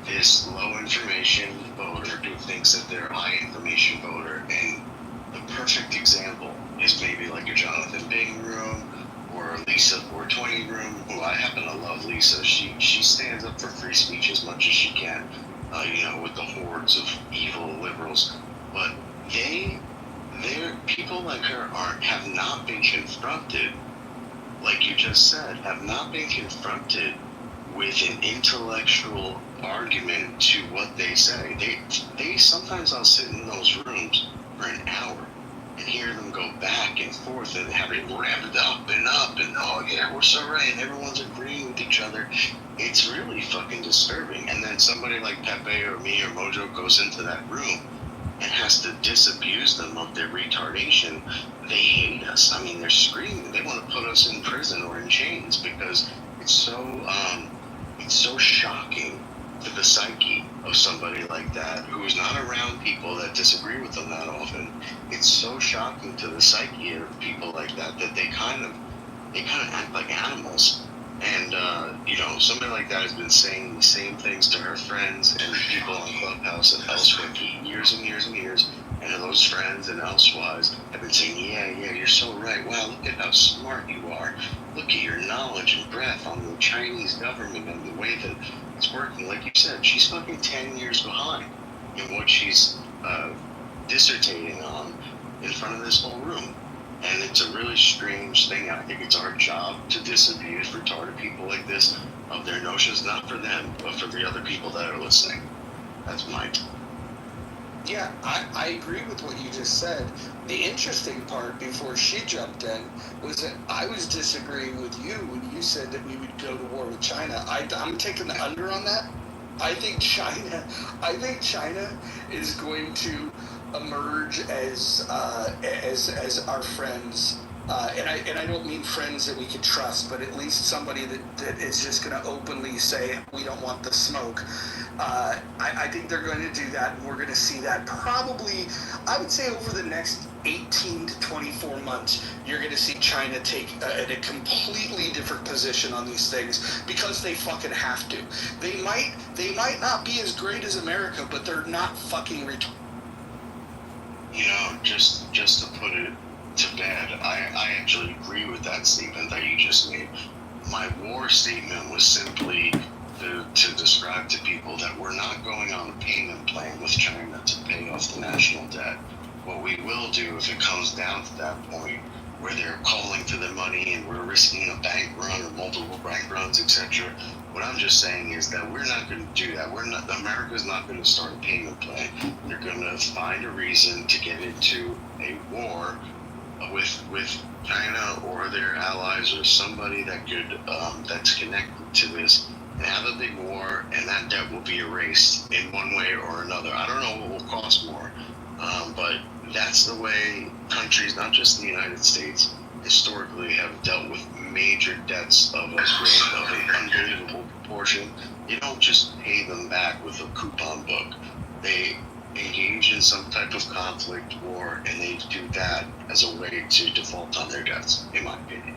this low information voter who thinks that they're a high information voter, and the perfect example is maybe like a Jonathan Bing room or a Lisa 420 room, who I happen to love Lisa. She stands up for free speech as much as she can, with the hordes of evil liberals. But people like her have not been confronted, like you just said, have not been confronted with an intellectual argument to what they say. They sometimes I'll sit in those rooms for an hour and hear them go back and forth and have it ramped up and oh yeah, we're so right, and everyone's agreeing with each other. It's really fucking disturbing. And then somebody like Pepe or me or Mojo goes into that room and has to disabuse them of their retardation. They hate us. I mean, they're screaming. They want to put us in prison or in chains because it's so shocking to the psyche of somebody like that who's not around people that disagree with them that often. It's so shocking to the psyche of people like that they kind of act like animals. And, somebody like that has been saying the same things to her friends and people on Clubhouse and elsewhere for years and years and years. And those friends and elsewise have been saying, yeah, you're so right. Wow, look at how smart you are. Look at your knowledge and breadth on the Chinese government and the way that it's working. Like you said, she's fucking 10 years behind in what she's dissertating on in front of this whole room. And it's a really strange thing. I think it's our job to disabuse retarded people like this of their notions, not for them, but for the other people that are listening. That's mine. Yeah, I agree with what you just said. The interesting part before she jumped in was that I was disagreeing with you when you said that we would go to war with China. I'm taking the under on that. I think China is going to emerge as our friends, and I don't mean friends that we can trust, but at least somebody that is just going to openly say we don't want the smoke. I think they're going to do that, and we're going to see that probably, I would say, over the next 18 to 24 months, you're going to see China take a completely different position on these things because they fucking have to. They might not be as great as America, but they're not fucking retarded. Just to put it to bed, I actually agree with that statement that you just made. My war statement was simply to describe to people that we're not going on a payment plan with China to pay off the national debt. What we will do if it comes down to that point where they're calling to the money and we're risking a bank run or multiple bank runs, etc. What I'm just saying is that we're not going to do that. America's not going to start a payment plan. They're going to find a reason to get into a war war with China or their allies or somebody that could that's connected to this, and have a big war, and that debt will be erased in one way or another. I don't know what will cost more, but that's the way countries, not just the United States, historically have dealt with major debts of an unbelievable proportion. You don't just pay them back with a coupon book. They engage in some type of conflict, war, and they do that as a way to default on their debts, in my opinion.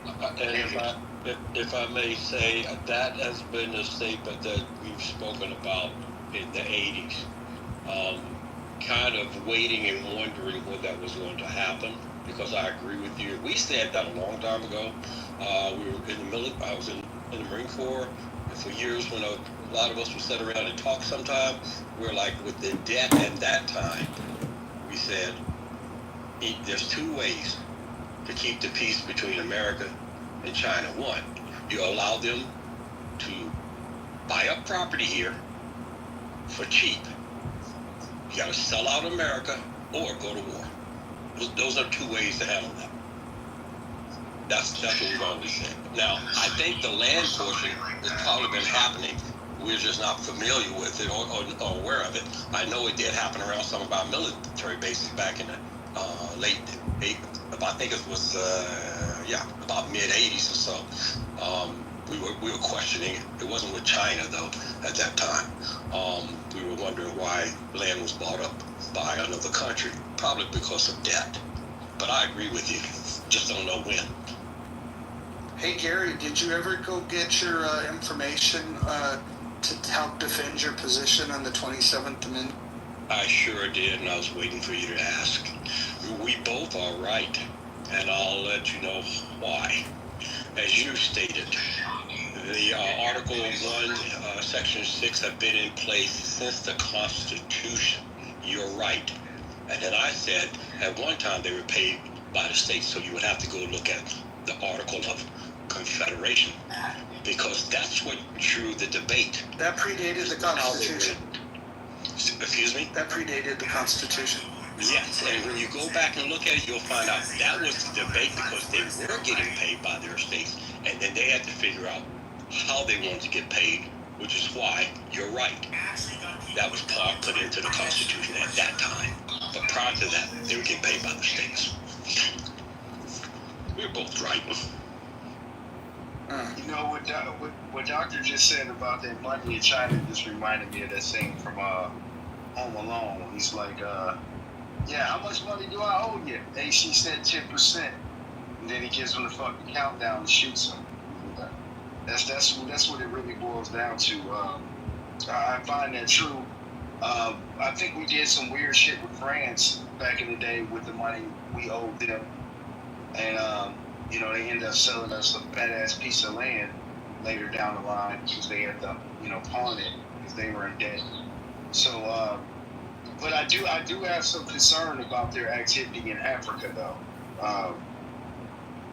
And if I may say, that has been a statement that we've spoken about in the 80s. Kind of waiting and wondering when that was going to happen, because I agree with you. We said that a long time ago. We were in the military. I was in the Marine Corps, and for years, when a lot of us would sit around and talk sometime, we're like, with the debt at that time, we said, there's two ways to keep the peace between America and China. One, you allow them to buy up property here for cheap. You got to sell out America or go to war. Those are two ways to handle that. That's what we've always said. Now, I think the land portion has probably been happening. We're just not familiar with it or aware of it. I know it did happen around some of our military bases back in the late 80s. I think it was about mid 80s or so. We were questioning it. It wasn't with China though at that time. We were wondering why land was bought up by another country, probably because of debt. But I agree with you. Just don't know when. Hey Gary, did you ever go get your information to help defend your position on the 27th Amendment? I sure did, and I was waiting for you to ask. We both are right, and I'll let you know why. As you stated, the Article 1, Section 6 have been in place since the Constitution. You're right. And then I said, at one time they were paid by the states, so you would have to go look at the Article of Confederation, because that's what drew the debate. That predated the Constitution. Excuse me? That predated the Constitution. Yes, and when you go back and look at it, you'll find out that was the debate, because they were getting paid by their states, and then they had to figure out how they wanted to get paid, which is why you're right. That was put into the Constitution at that time. But prior to that, they were getting paid by the states. We're both right. You know what Doctor just said about that money in China just reminded me of that scene from Home Alone. He's like, yeah, how much money do I owe you? And she said 10%. And then he gives him the fucking countdown and shoots him. That's what it really boils down to. I find that true. I think we did some weird shit with France back in the day with the money we owed them. And, they ended up selling us a badass piece of land later down the line, because they had to, pawn it because they were in debt. So, but I do have some concern about their activity in Africa, though.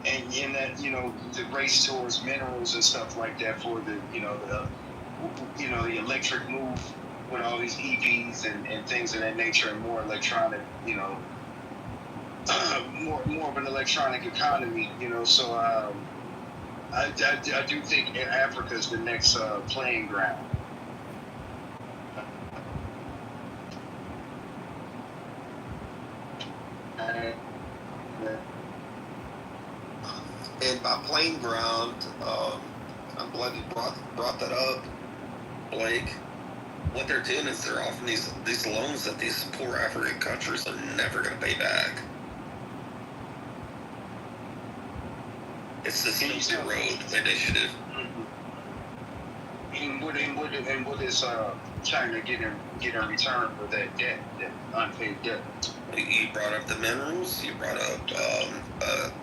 And in that, the race towards minerals and stuff like that for the, the electric move with all these EVs and things of that nature, and more electronic, more of an electronic economy, So I do think Africa is the next playing ground. And by playing ground, I'm glad you brought that up, Blake. What they're doing is they're offering these loans that these poor African countries are never going to pay back. It's the Silk Road Initiative. And what is China getting in return for that debt, that unpaid debt? You brought up the minerals. You brought up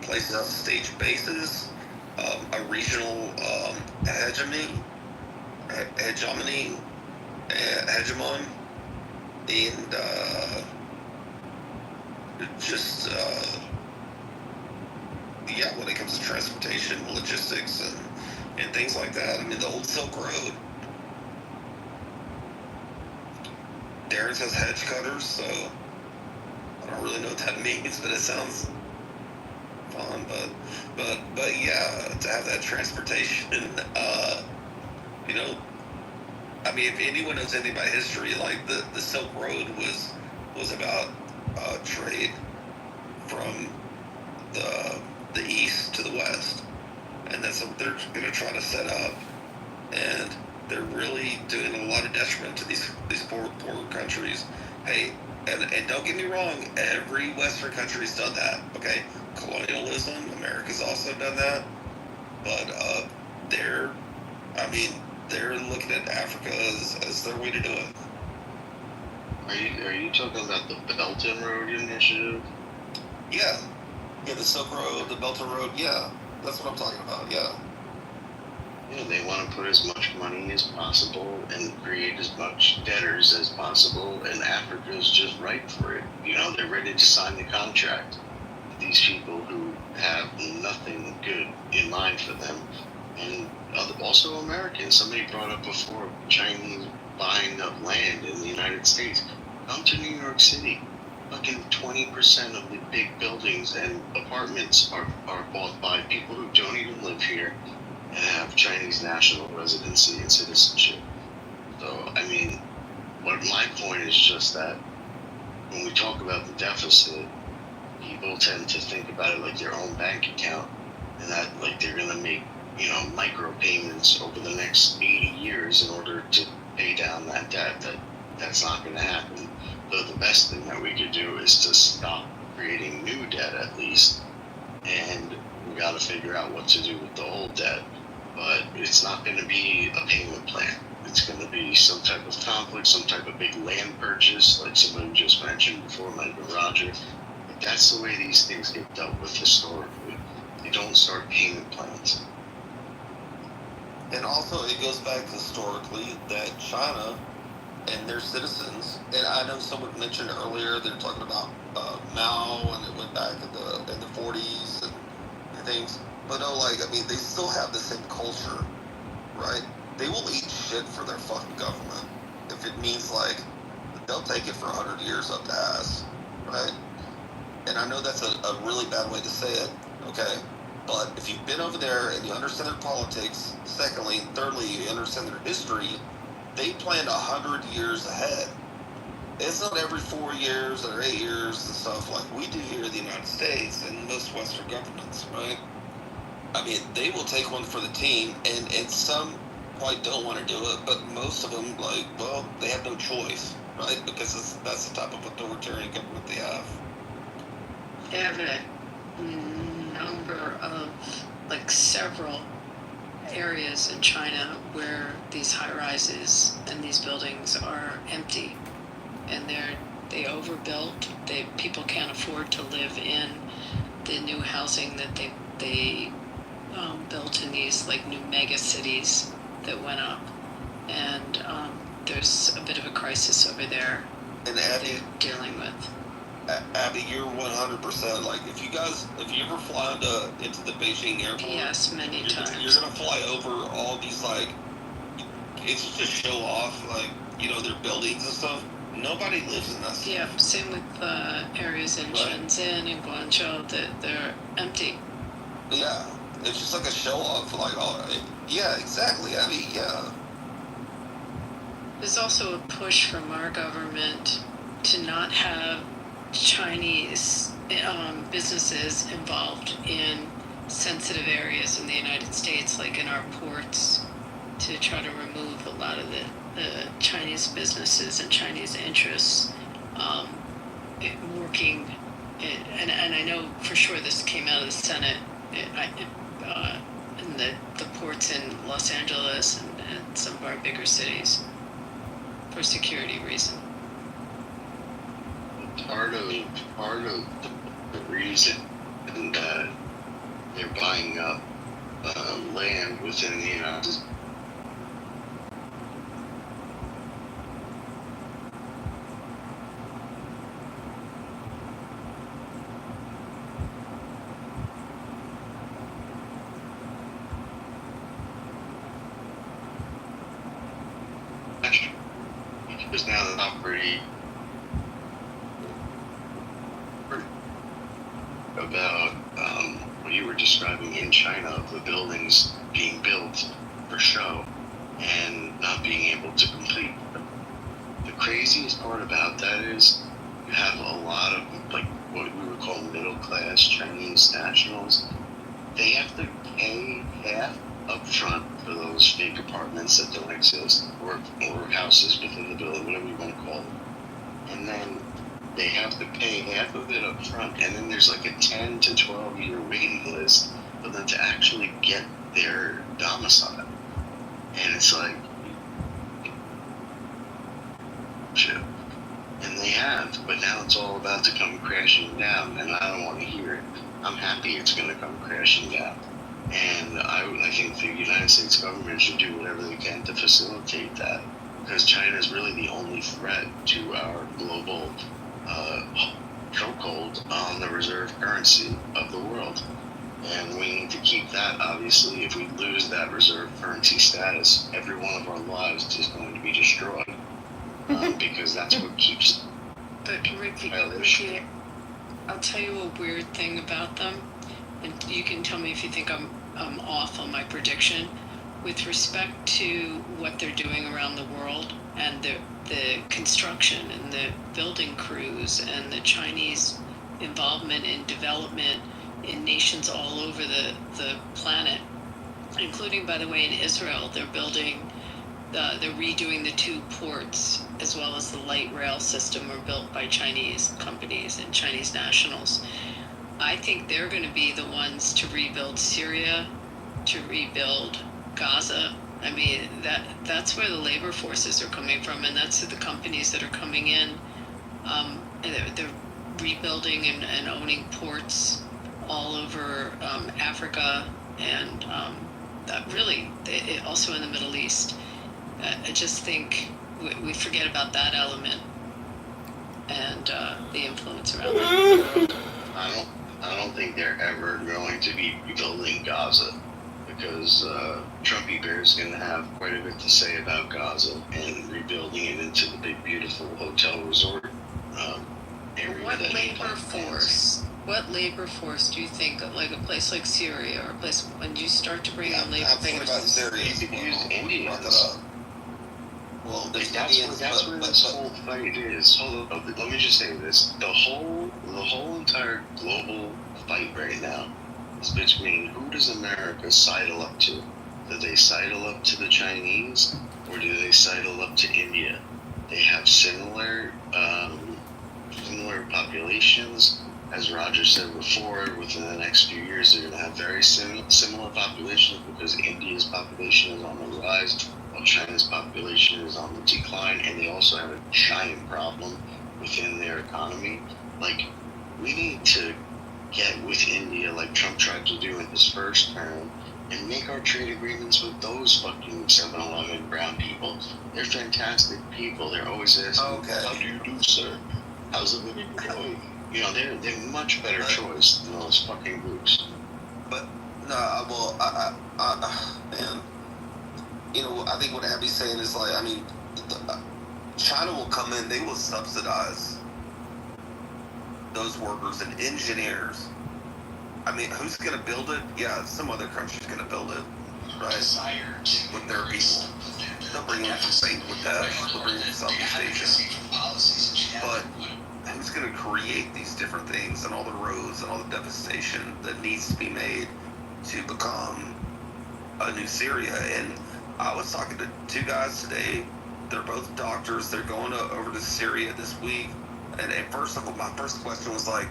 places to stage bases, a regional hegemony, and just when it comes to transportation, logistics, and things like that. I mean, the old Silk Road. Darren says hedge cutters, so I don't really know what that means, but it sounds fun, but yeah, to have that transportation, you know, I mean, if anyone knows anything about history, like the Silk Road was about trade from the east to the west, and that's what they're going to try to set up, and they're really doing a lot of detriment to these poor countries. Hey, and don't get me wrong, every Western country's done that. Okay, colonialism, America's also done that, but they're looking at Africa as their way to do it. Are you talking about the Belt and Road Initiative? Yeah, the Silk Road, the Belt and Road. Yeah, that's what I'm talking about. Yeah. Yeah, they want to put as much money as possible and create as much debtors as possible, and Africa is just ripe for it. You know, they're ready to sign the contract. These people who have nothing good in mind for them, and also Americans. Somebody brought up before, Chinese buying up land in the United States. Come to New York City. Fucking 20% of the big buildings and apartments are bought by people who don't even live here and have Chinese national residency and citizenship. So, I mean, what my point is just that when we talk about the deficit, people tend to think about it like their own bank account, and that like they're gonna make, you know, micro payments over the next 80 years in order to pay down that debt. That's not gonna happen. So the best thing that we could do is to stop creating new debt at least, and we gotta figure out what to do with the old debt. But it's not going to be a payment plan. It's going to be some type of conflict, some type of big land purchase, like somebody just mentioned before, might have been Roger. That's the way these things get dealt with historically. You don't start payment plans. And also, it goes back historically that China and their citizens, and I know someone mentioned earlier, they're talking about Mao, and it went back in the 40s and things. But no, like, I mean, they still have the same culture, right? They will eat shit for their fucking government if it means, like, they'll take it for 100 years up the ass, right? And I know that's a really bad way to say it, okay? But if you've been over there and you understand their politics, secondly, and thirdly, you understand their history, they planned 100 years ahead. It's not every 4 years or 8 years and stuff like we do here in the United States and most Western governments, right? I mean, they will take one for the team, and some probably don't want to do it, but most of them, like, well, they have no choice, right? Because that's the type of authoritarian government they have. They have a number of, like, several areas in China where these high-rises and these buildings are empty, and they overbuilt. People can't afford to live in the new housing that they built in these like new mega cities that went up, and there's a bit of a crisis over there and that they're dealing with. Abby, you're 100%. Like, if you ever fly into the Beijing airport, yes, many times, you're gonna fly over all these, like, it's just show off, like, you know, their buildings and stuff. Nobody lives in that stuff. Yeah, same with areas in Shenzhen and Guangzhou that they're empty. Yeah, it's just like a show off, like, oh, yeah, exactly. I mean, yeah. There's also a push from our government to not have Chinese businesses involved in sensitive areas in the United States, like in our ports, to try to remove a lot of the Chinese businesses and Chinese interests working. And I know for sure this came out of the Senate. In the ports in Los Angeles and some of our bigger cities for security reasons. Part of the reason that they're buying up land within the United States. Because now they're not pretty about what you were describing in China, of the buildings being built for show and not being able to complete. The craziest part about that is you have a lot of, like, what we would call middle class Chinese nationals. They have to pay half up front for those fake apartments that don't exist, or houses within the building, whatever you want to call them. And then they have to pay half of it up front, and then there's like a 10 to 12 year waiting list for them to actually get their domicile. And it's like, shit. And they have, but now it's all about to come crashing down, and I don't want to hear it. I'm happy it's going to come crashing down. And I think the United States government should do whatever they can to facilitate that, because China is really the only threat to our global chokehold on the reserve currency of the world. And we need to keep that, obviously. If we lose that reserve currency status, every one of our lives is going to be destroyed, because that's what keeps. But Ricky, I'll tell you a weird thing about them, and you can tell me if you think I'm off on my prediction. With respect to what they're doing around the world, and the construction and the building crews and the Chinese involvement in development in nations all over the planet, including, by the way, in Israel, they're redoing the 2 ports, as well as the light rail system were built by Chinese companies and Chinese nationals. I think they're going to be the ones to rebuild Syria, to rebuild Gaza. I mean, that's where the labor forces are coming from, and that's the companies that are coming in. And they're rebuilding and owning ports all over Africa, and really also in the Middle East. I just think we forget about that element and the influence around the world. I don't think they're ever going to be rebuilding Gaza, because Trumpy Bear is going to have quite a bit to say about Gaza and rebuilding it into the big, beautiful hotel resort area. What labor force do you think, like a place like Syria, or a place when you start to bring in labor I'm thinking about forces? Syria. You could use Indians. Well, there's That's where this whole fight is. Let me just say this: the whole entire global fight right now is between who does America sidle up to? Do they sidle up to the Chinese, or do they sidle up to India? They have similar populations. As Roger said before, within the next few years, they're going to have very similar populations, because India's population is on the rise, while China's population is on the decline, and they also have a giant problem within their economy. Like, we need to get with India, like Trump tried to do in his first term, and make our trade agreements with those fucking 7-Eleven brown people. They're fantastic people. They're always asking, how do you do, sir? How's the living going? You know, they're much better choice than those fucking groups. But no, man, you know, I think what Abby's saying is, like, I mean, China will come in, they will subsidize those workers and engineers. I mean, who's going to build it? Yeah, some other country's going to build it, right? With their people. They'll bring in from Bangladesh, they'll bring in from Southeast Asia. But who's going to create these different things and all the roads and all the devastation that needs to be made to become a new Syria? And I was talking to 2 guys today. They're both doctors. They're going over to Syria this week. And at first, my first question was like,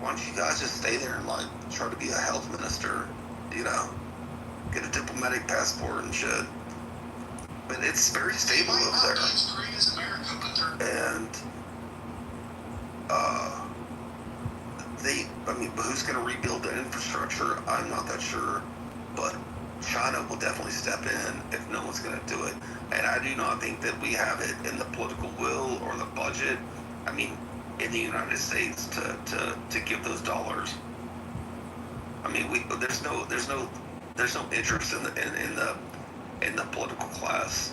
why don't you guys just stay there and, like, try to be a health minister, you know, get a diplomatic passport and shit. But it's very stable over there. And but who's going to rebuild the infrastructure? I'm not that sure. But China will definitely step in if no one's going to do it. And I do not think that we have it in the political will or the budget, I mean, in the United States to give those dollars. I mean, there's no interest in the political class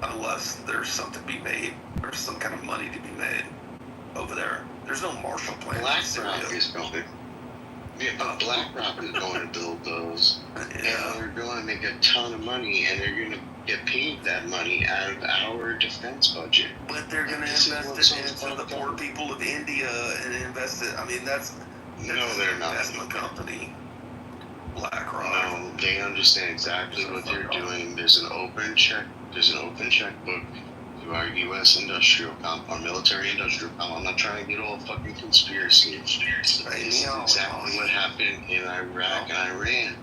unless there's something to be made or some kind of money to be made over there. There's no Marshall Plan. BlackRock is going. Yeah, BlackRock is going to build those, and they're going to make a ton of money, and they're going to get paid that money out of our defense budget. But they're going to invest it into the poor people of India and invest it. I mean, that's no, they're not. Investment company. BlackRock. No, they understand exactly what they're doing. There's an open checkbook to our U.S. our military industrial complex. I'm not trying to get all fucking conspiracy. This is exactly what happened in Iraq and Iran.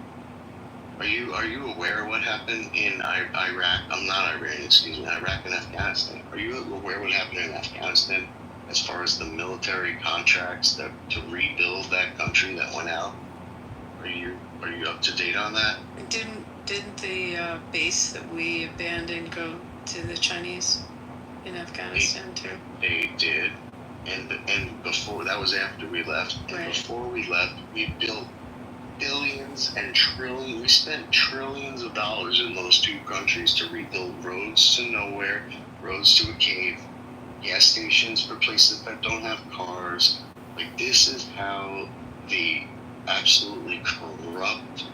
Are you aware of what happened in Iraq? I'm not Iran, excuse me. Iraq and Afghanistan. Are you aware what happened in Afghanistan as far as the military contracts to rebuild that country that went out? Are you up to date on that? Didn't the base that we abandoned go to the Chinese in Afghanistan too? They did, and before that was after we left. And right. Before we left, we built billions and trillions. We spent trillions of dollars in those two countries to rebuild roads to nowhere, roads to a cave, gas stations for places that don't have cars. Like, this is how the absolutely corrupt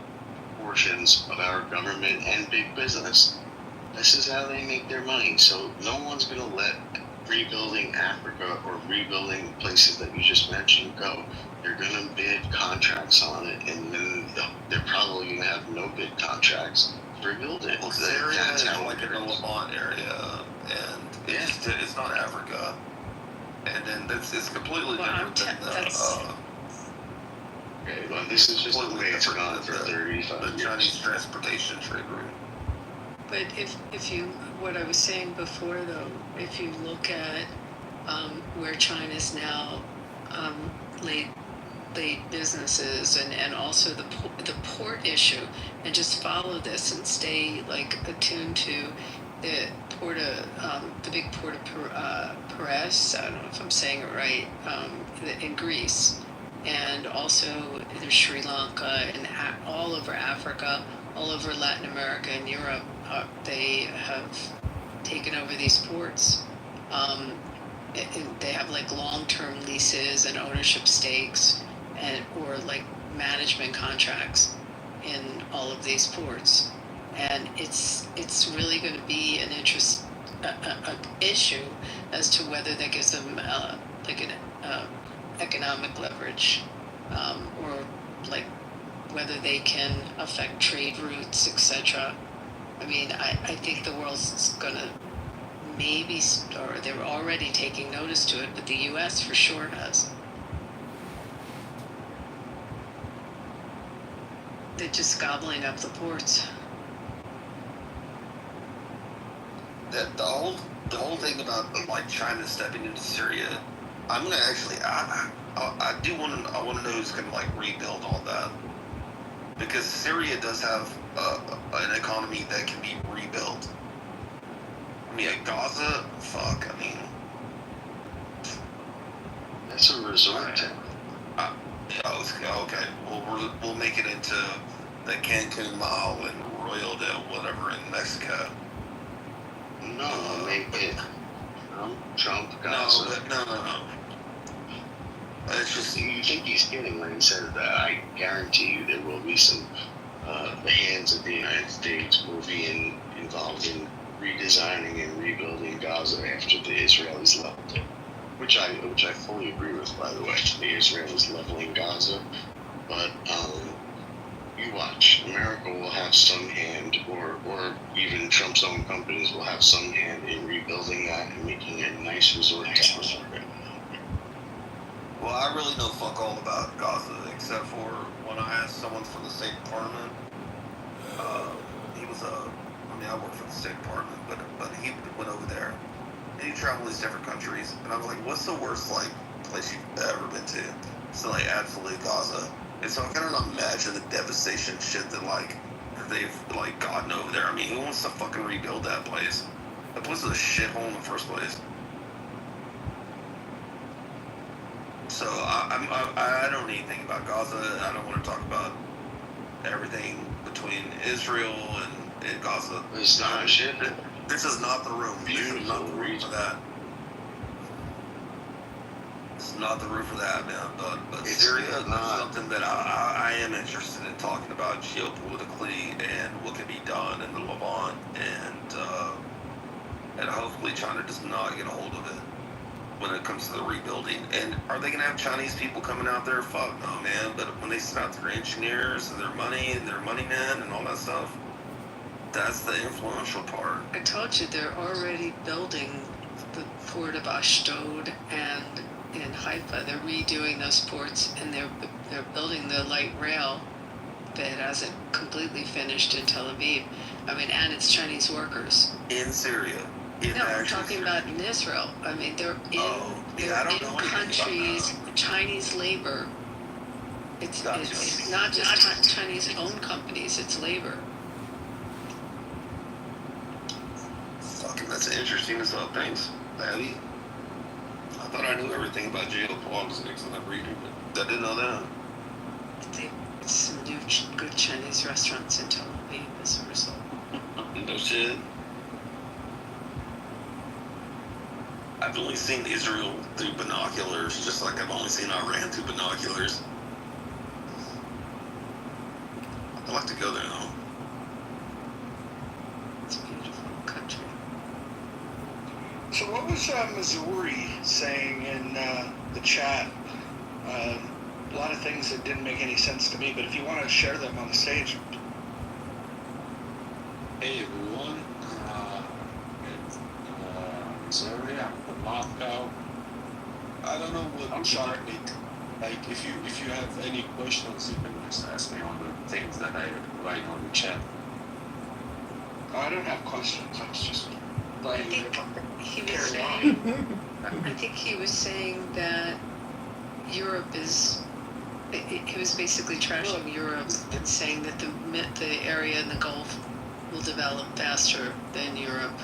portions of our government and big business, this is how they make their money. So no one's going to let rebuilding Africa or rebuilding places that you just mentioned go. They're going to bid contracts on it, and then they're probably going to have no bid contracts to rebuild it. Well, Syria is like in the Levant area, and it's not Africa. And then it's completely different than okay, well, this is just the way it's gone for 35 years. The Chinese transportation trade route. But if you, what I was saying before though, if you look at where China's now laid businesses and also the port issue, and just follow this and stay like attuned to the big port of Perez, I don't know if I'm saying it right, in Greece, and also there's Sri Lanka and all over Africa, all over Latin America and Europe. They have taken over these ports. They have like long-term leases and ownership stakes, or like management contracts in all of these ports, and it's really going to be an issue as to whether that gives them like an economic leverage, or like whether they can affect trade routes, etc. I mean, I think the world's gonna maybe, or they're already taking notice to it, but the U.S. for sure has. They're just gobbling up the ports. The whole thing about like China stepping into Syria, I'm gonna actually I want to know who's gonna like rebuild all that, because Syria does have an economy that can be rebuilt. I mean, Gaza, fuck. I mean, that's a resort town. Okay. Well, we'll make it into the Cancun Mall and Royal Del whatever in Mexico. No, make it Trump Gaza. No. It's just, you think he's kidding when he says that. I guarantee you there will be some, the hands of the United States will be involved in redesigning and rebuilding Gaza after the Israelis leveled it. Which I fully agree with, by the way. The Israelis leveling Gaza. But, you watch. America will have some hand, or even Trump's own companies will have some hand in rebuilding that and making it a nice resort town. Well, I really know fuck all about Gaza, except for when I asked someone from the State Department. He was I work for the State Department, but he went over there, and he traveled these different countries, and I was like, what's the worst like place you've ever been to? So like, absolutely Gaza. And so I kind of imagine the devastation shit that they've like gotten over there. I mean, who wants to fucking rebuild that place? That place was a shithole in the first place. So I don't know anything about Gaza. I don't want to talk about everything between Israel and Gaza. It's not shit. This is not the room. Beautiful. This is not the room for that. It's not the room for that, man. But Syria is something that I talking about geopolitically and what can be done in the Levant, and hopefully China does not get a hold of it when it comes to the rebuilding. And are they going to have Chinese people coming out there? Fuck no, man. But when they send out their engineers and their money and their money men and all that stuff, that's the influential part. I told you they're already building the port of Ashdod and in Haifa. They're redoing those ports, and they're building the light rail that hasn't completely finished in Tel Aviv. I mean, and it's Chinese workers. In Syria. No, we're talking about in Israel. I mean, they're in countries, Chinese labor. It's not just Chinese-owned companies, it's labor. Fucking, that's interesting as hell, thanks, Patty. I thought I knew everything about geopolitics and that reading, but I didn't know that. There's some new good Chinese restaurants in Tel Aviv as a result. No shit. I've only seen Israel through binoculars, just like I've only seen Iran through binoculars. I'd like to go there though. It's a beautiful country. So what was Missouri saying in the chat? A lot of things that didn't make any sense to me, but if you want to share them on the stage. Hey everyone, it's Missouri, I'm from Moscow. I don't know what I'm sorry. Like if you have any questions, you can just ask me on the things that I write on the chat. Oh, I don't have questions. I was just I think he was saying. I think he was saying that Europe is. He was basically trashing Europe and saying that the area in the Gulf will develop faster than Europe.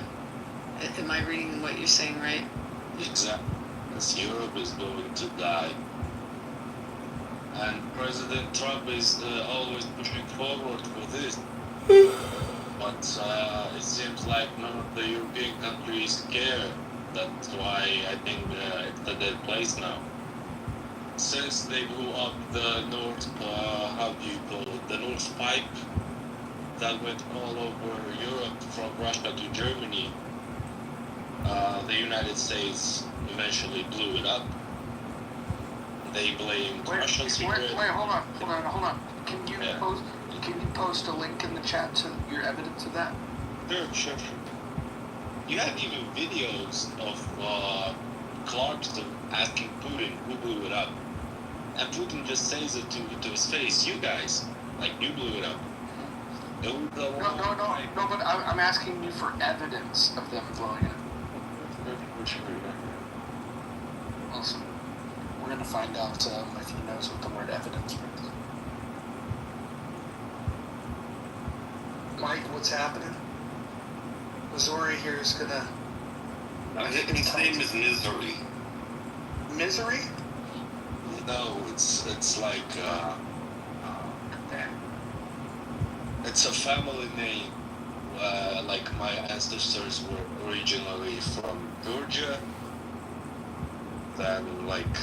Am I reading what you're saying right? Exactly. Because Europe is going to die. And President Trump is always pushing forward for this. But it seems like none of the European countries care. That's why I think it's a dead place now. Since they blew up the North, how do you call it, the North Pipe that went all over Europe from Russia to Germany, the United States eventually blew it up. They blamed Russian secret. Wait, hold on. Can you post a link in the chat to your evidence of that? Sure. You have even videos of Clarkston asking Putin who blew it up. And Putin just says it to his face, you guys, like you blew it up. No, but I'm asking you for evidence of them blowing it. Awesome. We're going to find out if he knows what the word evidence means. Mike, what's happening? Missouri here is going to... His name is Misery. Misery? No, it's like it's a family name. Like my ancestors were originally from Georgia. Then, like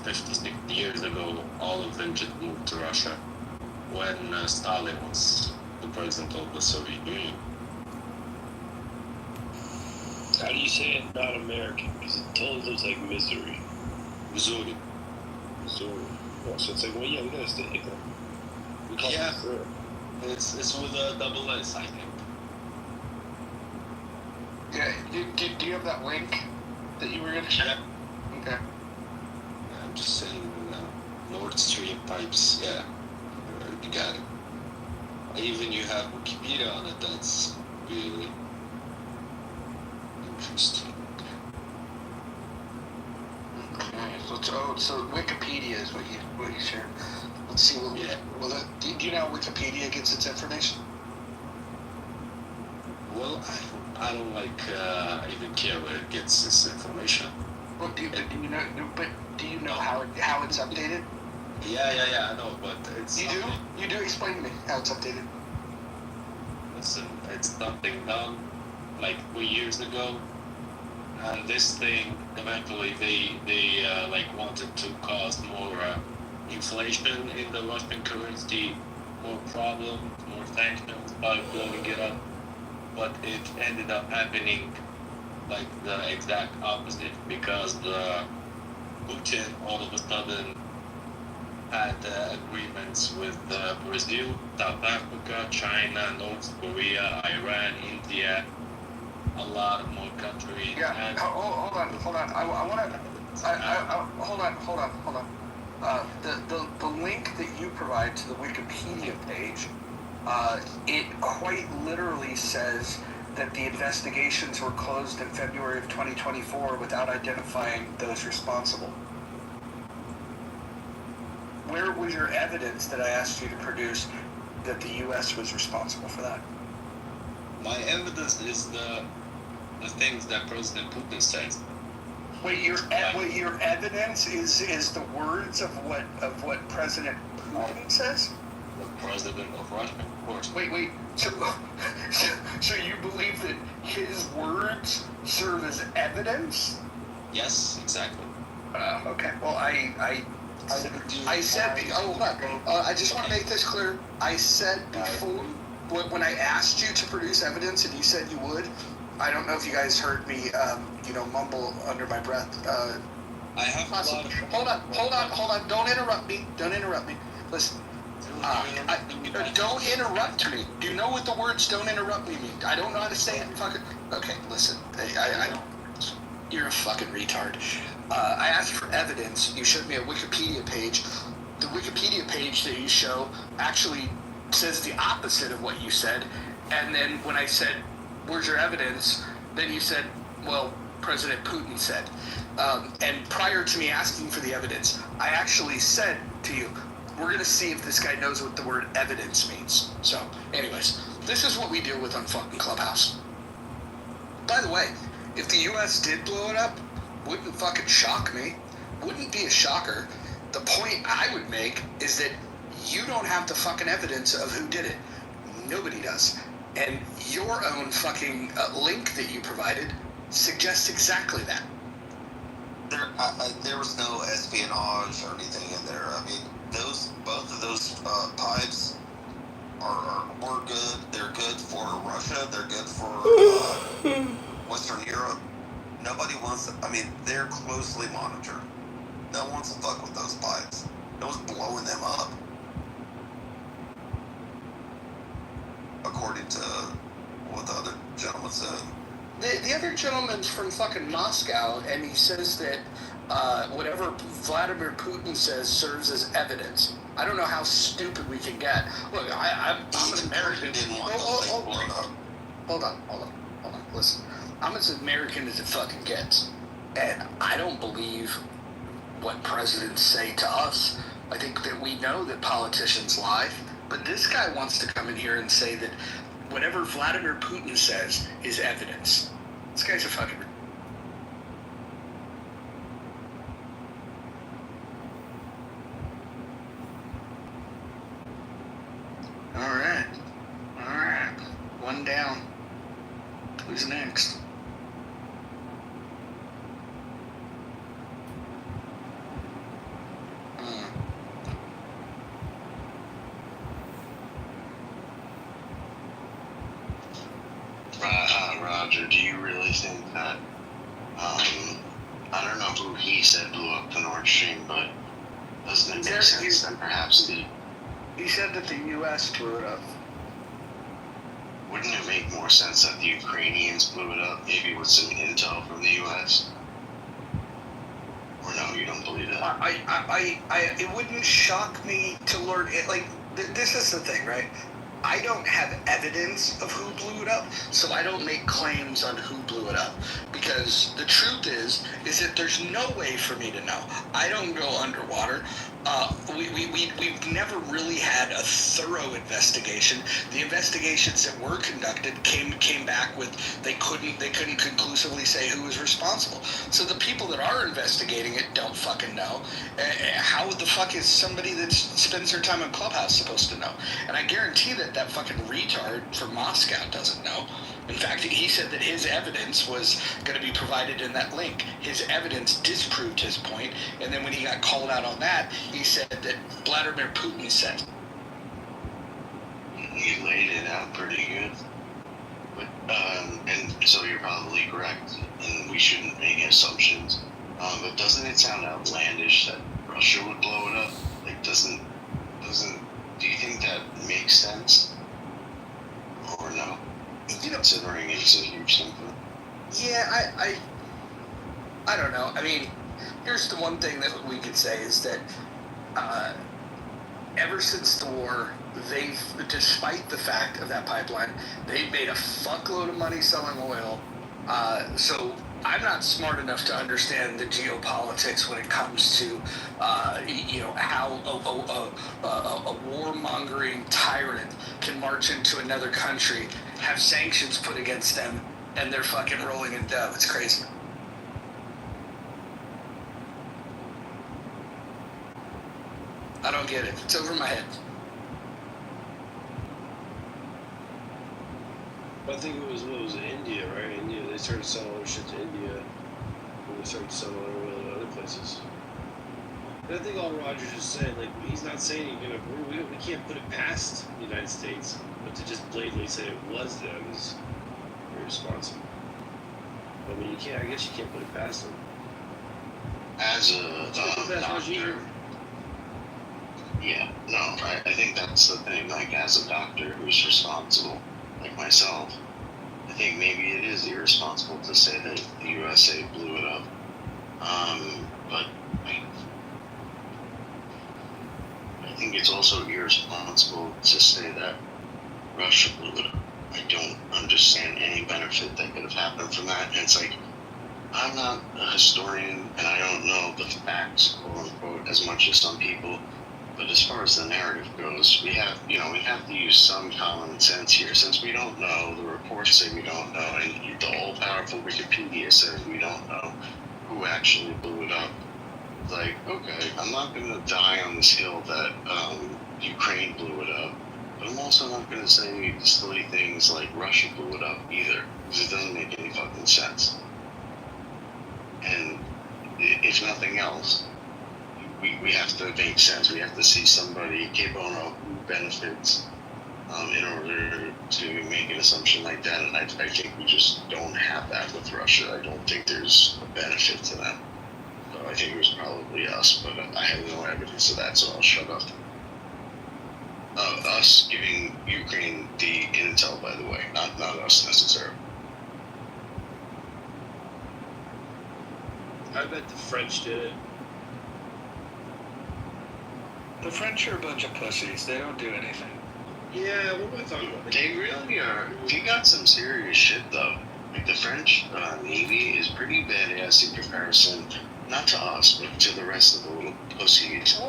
50, 60 years ago, all of them just moved to Russia when Stalin was the president of the Soviet Union. How do you say it not American? Because it totally looks like Missouri. Missouri. Oh, so it's like, well, yeah, we gotta stay there. We call Yeah. it Missouri. It's with a double S, I think. Yeah, do you have that link that you were going to share? Okay. I'm just saying, Nord Stream pipes, yeah, you got it. Even you have Wikipedia on it, that's really interesting. Okay, so Wikipedia is what you share. Let's see what. Yeah. Well, do you know how Wikipedia gets its information? Well, I don't even care where it gets this information. Well, do you know how it's updated? Yeah, I know, but it's You do? Explain to me how it's updated. Listen, it's something done like 3 years ago, and this thing eventually they wanted to cause more inflation in the Russian currency, more problems, more sanctions by blowing it up, but it ended up happening like the exact opposite because Putin all of a sudden had agreements with Brazil, South Africa, China, North Korea, Iran, India, a lot of more countries. Yeah. And Hold on. I want to. Hold on. The link that you provide to the Wikipedia page, it quite literally says that the investigations were closed in February of 2024 without identifying those responsible. Where was your evidence that I asked you to produce that the U.S. was responsible for that? my evidence is the things that President Putin says. Wait, your evidence is the words of what President Putin says? The president of Russia, of course. Wait. So you believe that his words serve as evidence? Yes, exactly. Okay. Well, I said. Hold on. I just want to make this clear. I said before when I asked you to produce evidence, and you said you would. I don't know if you guys heard me, mumble under my breath. I have a lot of... Hold on. Don't interrupt me. Listen. Don't interrupt me. Do you know what the words "don't interrupt me" mean? I don't know how to say it. Okay, listen. You're a fucking retard. I asked for evidence. You showed me a Wikipedia page. The Wikipedia page that you show actually says the opposite of what you said. And then when I said, "Where's your evidence?" then you said, "Well, President Putin said." And prior to me asking for the evidence, I actually said to you, we're going to see if this guy knows what the word evidence means. So, anyways, this is what we deal with on fucking Clubhouse. By the way, if the U.S. did blow it up, wouldn't fucking shock me. Wouldn't be a shocker. The point I would make is that you don't have the fucking evidence of who did it. Nobody does. And your own fucking link that you provided suggests exactly that. There was no espionage or anything in there. I mean, both of those pipes were good. They're good for Russia. They're good for Western Europe. Nobody wants. I mean, they're closely monitored. No one wants to fuck with those pipes. No one's blowing them up. According to what the other gentleman said. The other gentleman's from fucking Moscow, and he says that whatever Vladimir Putin says serves as evidence. I don't know how stupid we can get. Look, I'm an American. Hold on. Listen, I'm as American as it fucking gets, and I don't believe what presidents say to us. I think that we know that politicians lie, but this guy wants to come in here and say that whatever Vladimir Putin says is evidence. This guy's a fucking... All right. One down. Who's next? Roger, do you really think that, I don't know who he said blew up the Nord Stream, but doesn't it make sense that perhaps He said that the U.S. blew it up. Wouldn't it make more sense that the Ukrainians blew it up, maybe with some intel from the U.S.? Or no, you don't believe that? It wouldn't shock me to learn it. Like, this is the thing, right? I don't have evidence of who blew it up, so I don't make claims on who blew it up. Because the truth is that there's no way for me to know. I don't go underwater. We've never really had a thorough investigation. The investigations that were conducted came back with they couldn't conclusively say who was responsible. So the people that are investigating it don't fucking know. How the fuck is somebody that spends their time on Clubhouse supposed to know? And I guarantee that fucking retard from Moscow doesn't know. In fact, he said that his evidence was going to be provided in that link. His evidence disproved his point, and then when he got called out on that, he said that Vladimir Putin said. You laid it out pretty good. But, and so you're probably correct, and we shouldn't make assumptions. But doesn't it sound outlandish that Russia would blow it up? Like, do you think that makes sense? Or no? Considering it's a huge thing. Yeah, I don't know. I mean, here's the one thing that we could say is that ever since the war, they've, despite the fact of that pipeline, they've made a fuckload of money selling oil. So I'm not smart enough to understand the geopolitics when it comes to, how a warmongering tyrant can march into another country, have sanctions put against them, and they're fucking rolling in dough. It's crazy. I don't get it. It's over my head. I think it was India, right? India, they started selling their shit to India, and they started selling their oil to other places. And I think all Rogers is saying, like, he's not saying we can't put it past the United States, but to just blatantly say it was them is irresponsible. I mean, I guess you can't put it past them. As a doctor, yeah, no, I think that's the thing. Like, as a doctor who's responsible, like myself, I think maybe it is irresponsible to say that the USA blew it up. But I think it's also irresponsible to say that Russia blew it up. I don't understand any benefit that could have happened from that. And it's like, I'm not a historian and I don't know the facts, quote unquote, as much as some people. But as far as the narrative goes, we have to use some common sense here. Since we don't know, the reports say we don't know, and the all-powerful Wikipedia says we don't know who actually blew it up. Like, okay, I'm not going to die on this hill that Ukraine blew it up, but I'm also not going to say silly things like Russia blew it up either, because it doesn't make any fucking sense. And if nothing else, we have to make sense. We have to see somebody, que bono, who benefits in order to make an assumption like that. And I think we just don't have that with Russia. I don't think there's a benefit to that. So I think it was probably us, but I have no evidence of that, so I'll shut up. Us giving Ukraine the intel, by the way, not us necessarily. I bet the French did it. The French are a bunch of pussies. They don't do anything. Yeah, what am I talking about? They really are. They got some serious shit, though. Like, the French Navy is pretty badass in comparison, not to us, but to the rest of the little pussies.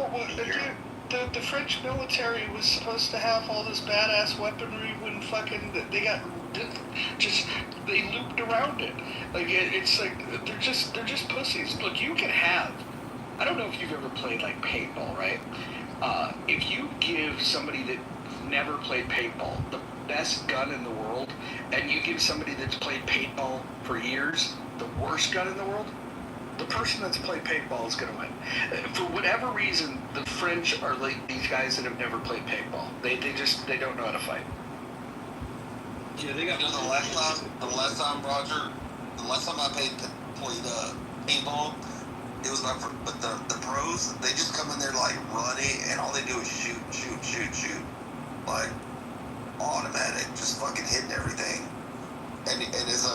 The French military was supposed to have all this badass weaponry when fucking they looped around it. Like, it's like they're just pussies. Look, you can have. I don't know if you've ever played like paintball, right? If you give somebody that never played paintball the best gun in the world, and you give somebody that's played paintball for years the worst gun in the world, the person that's played paintball is going to win. For whatever reason, the French are like these guys that have never played paintball. They don't know how to fight. Yeah, they got. You know, the last time Roger, the last time I played paintball, it was not for, but the pros, they just come in there like running, and all they do is shoot, like automatic, just fucking hitting everything. And as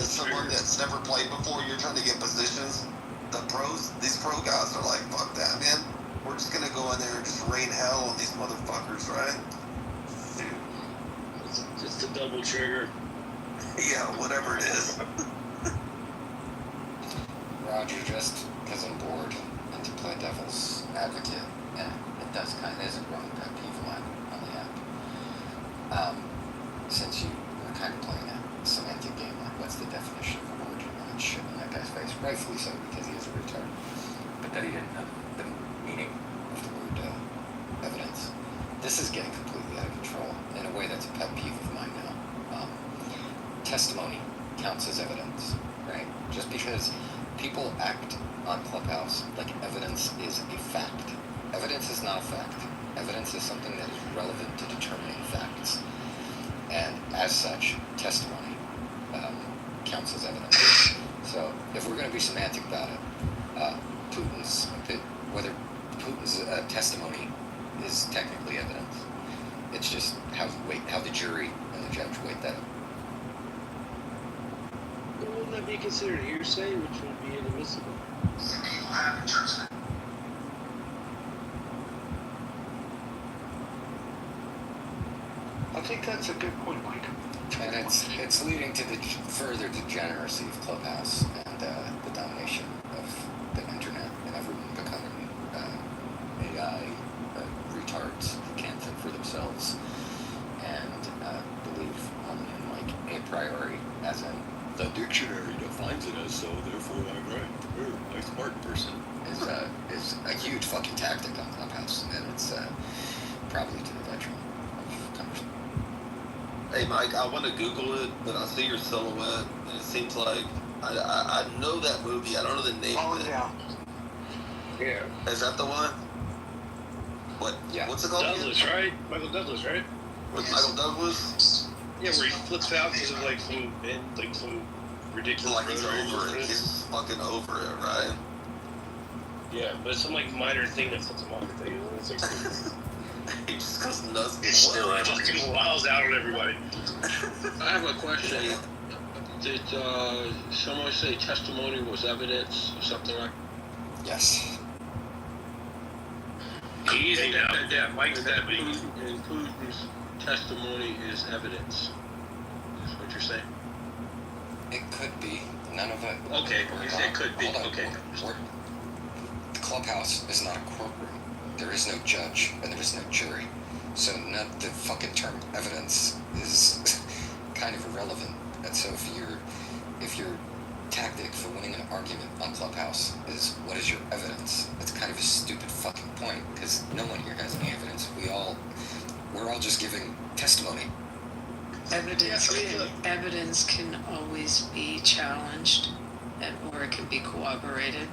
someone that's never played before, you're trying to get positions. The pros, these pro guys are like, fuck that, man. We're just gonna go in there and just rain hell on these motherfuckers, right? It's a double trigger. Yeah, whatever it is. Roger, just because I'm bored and to play devil's advocate, and it does is a growing pet peeve of mine on the app. Since you were kind of playing a semantic game, like what's the definition of origin and shit in that guy's face? Rightfully so, because he is a retard. But that he didn't know the meaning of the word evidence. This is getting completely out of control in a way that's a pet peeve of mine now. Testimony counts as evidence, right? Just because people act on Clubhouse like evidence is a fact. Evidence is not a fact. evidence is something that is relevant to determining facts. And as such, testimony counts as evidence. So if we're going to be semantic about it, whether Putin's testimony is technically evidence, it's just how the jury and the judge weight that. Wouldn't that be considered hearsay, which would be inadmissible? People have interpreted. I think that's a good point, Mike. And it's leading to the further degeneracy of Clubhouse and the domination of the internet and everyone becoming AI retards who can't think for themselves and believe only in like a priori, as in the dictionary defines it as so, therefore I'm right. I'm a smart person. Is a huge fucking tactic on Clubhouse, and it's probably to the detriment of Congressman. Hey Mike, I want to Google it, but I see your silhouette, and it seems like I know that movie. I don't know the name of it. Yeah. Is that the one? What? Yeah. What's it called? Douglas, right? Michael Douglas, right? With Michael Douglas? Yeah, where he flips out because of like some ridiculous. Like he's over it. He's fucking over it, right? Yeah, but it's some like minor thing that puts him off the thing. It's like, he just goes nuts. It's still fucking wiles out on everybody. I have a question. Did someone say testimony was evidence or something like that? Yes. Easy now. Yeah, Mike said Putin's testimony is evidence. Is what you're saying? It could be. None of it. Okay, you say it could be. Okay. The Clubhouse is not a courtroom. There is no judge and there is no jury. So the fucking term evidence is kind of irrelevant. And so if your tactic for winning an argument on Clubhouse is what is your evidence, it's kind of a stupid fucking point because no one here has any evidence. We're all just giving testimony. Evidence can always be challenged, or it can be corroborated.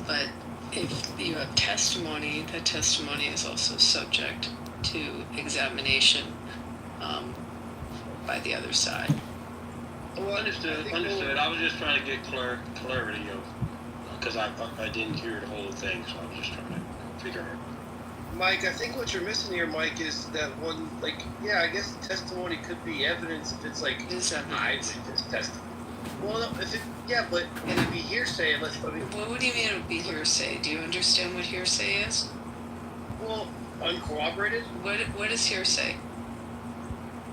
But if you have testimony, that testimony is also subject to examination by the other side. Well, understood. I was just trying to get clarity of, because I didn't hear the whole thing, so I was just trying to figure out. Mike, I think what you're missing here, Mike, is that one, like, yeah, I guess testimony could be evidence if it's like, eyewitness testimony. Well, no, but it'd be hearsay unless, Well, what do you mean it would be hearsay? Do you understand what hearsay is? Well, uncorroborated? What is hearsay?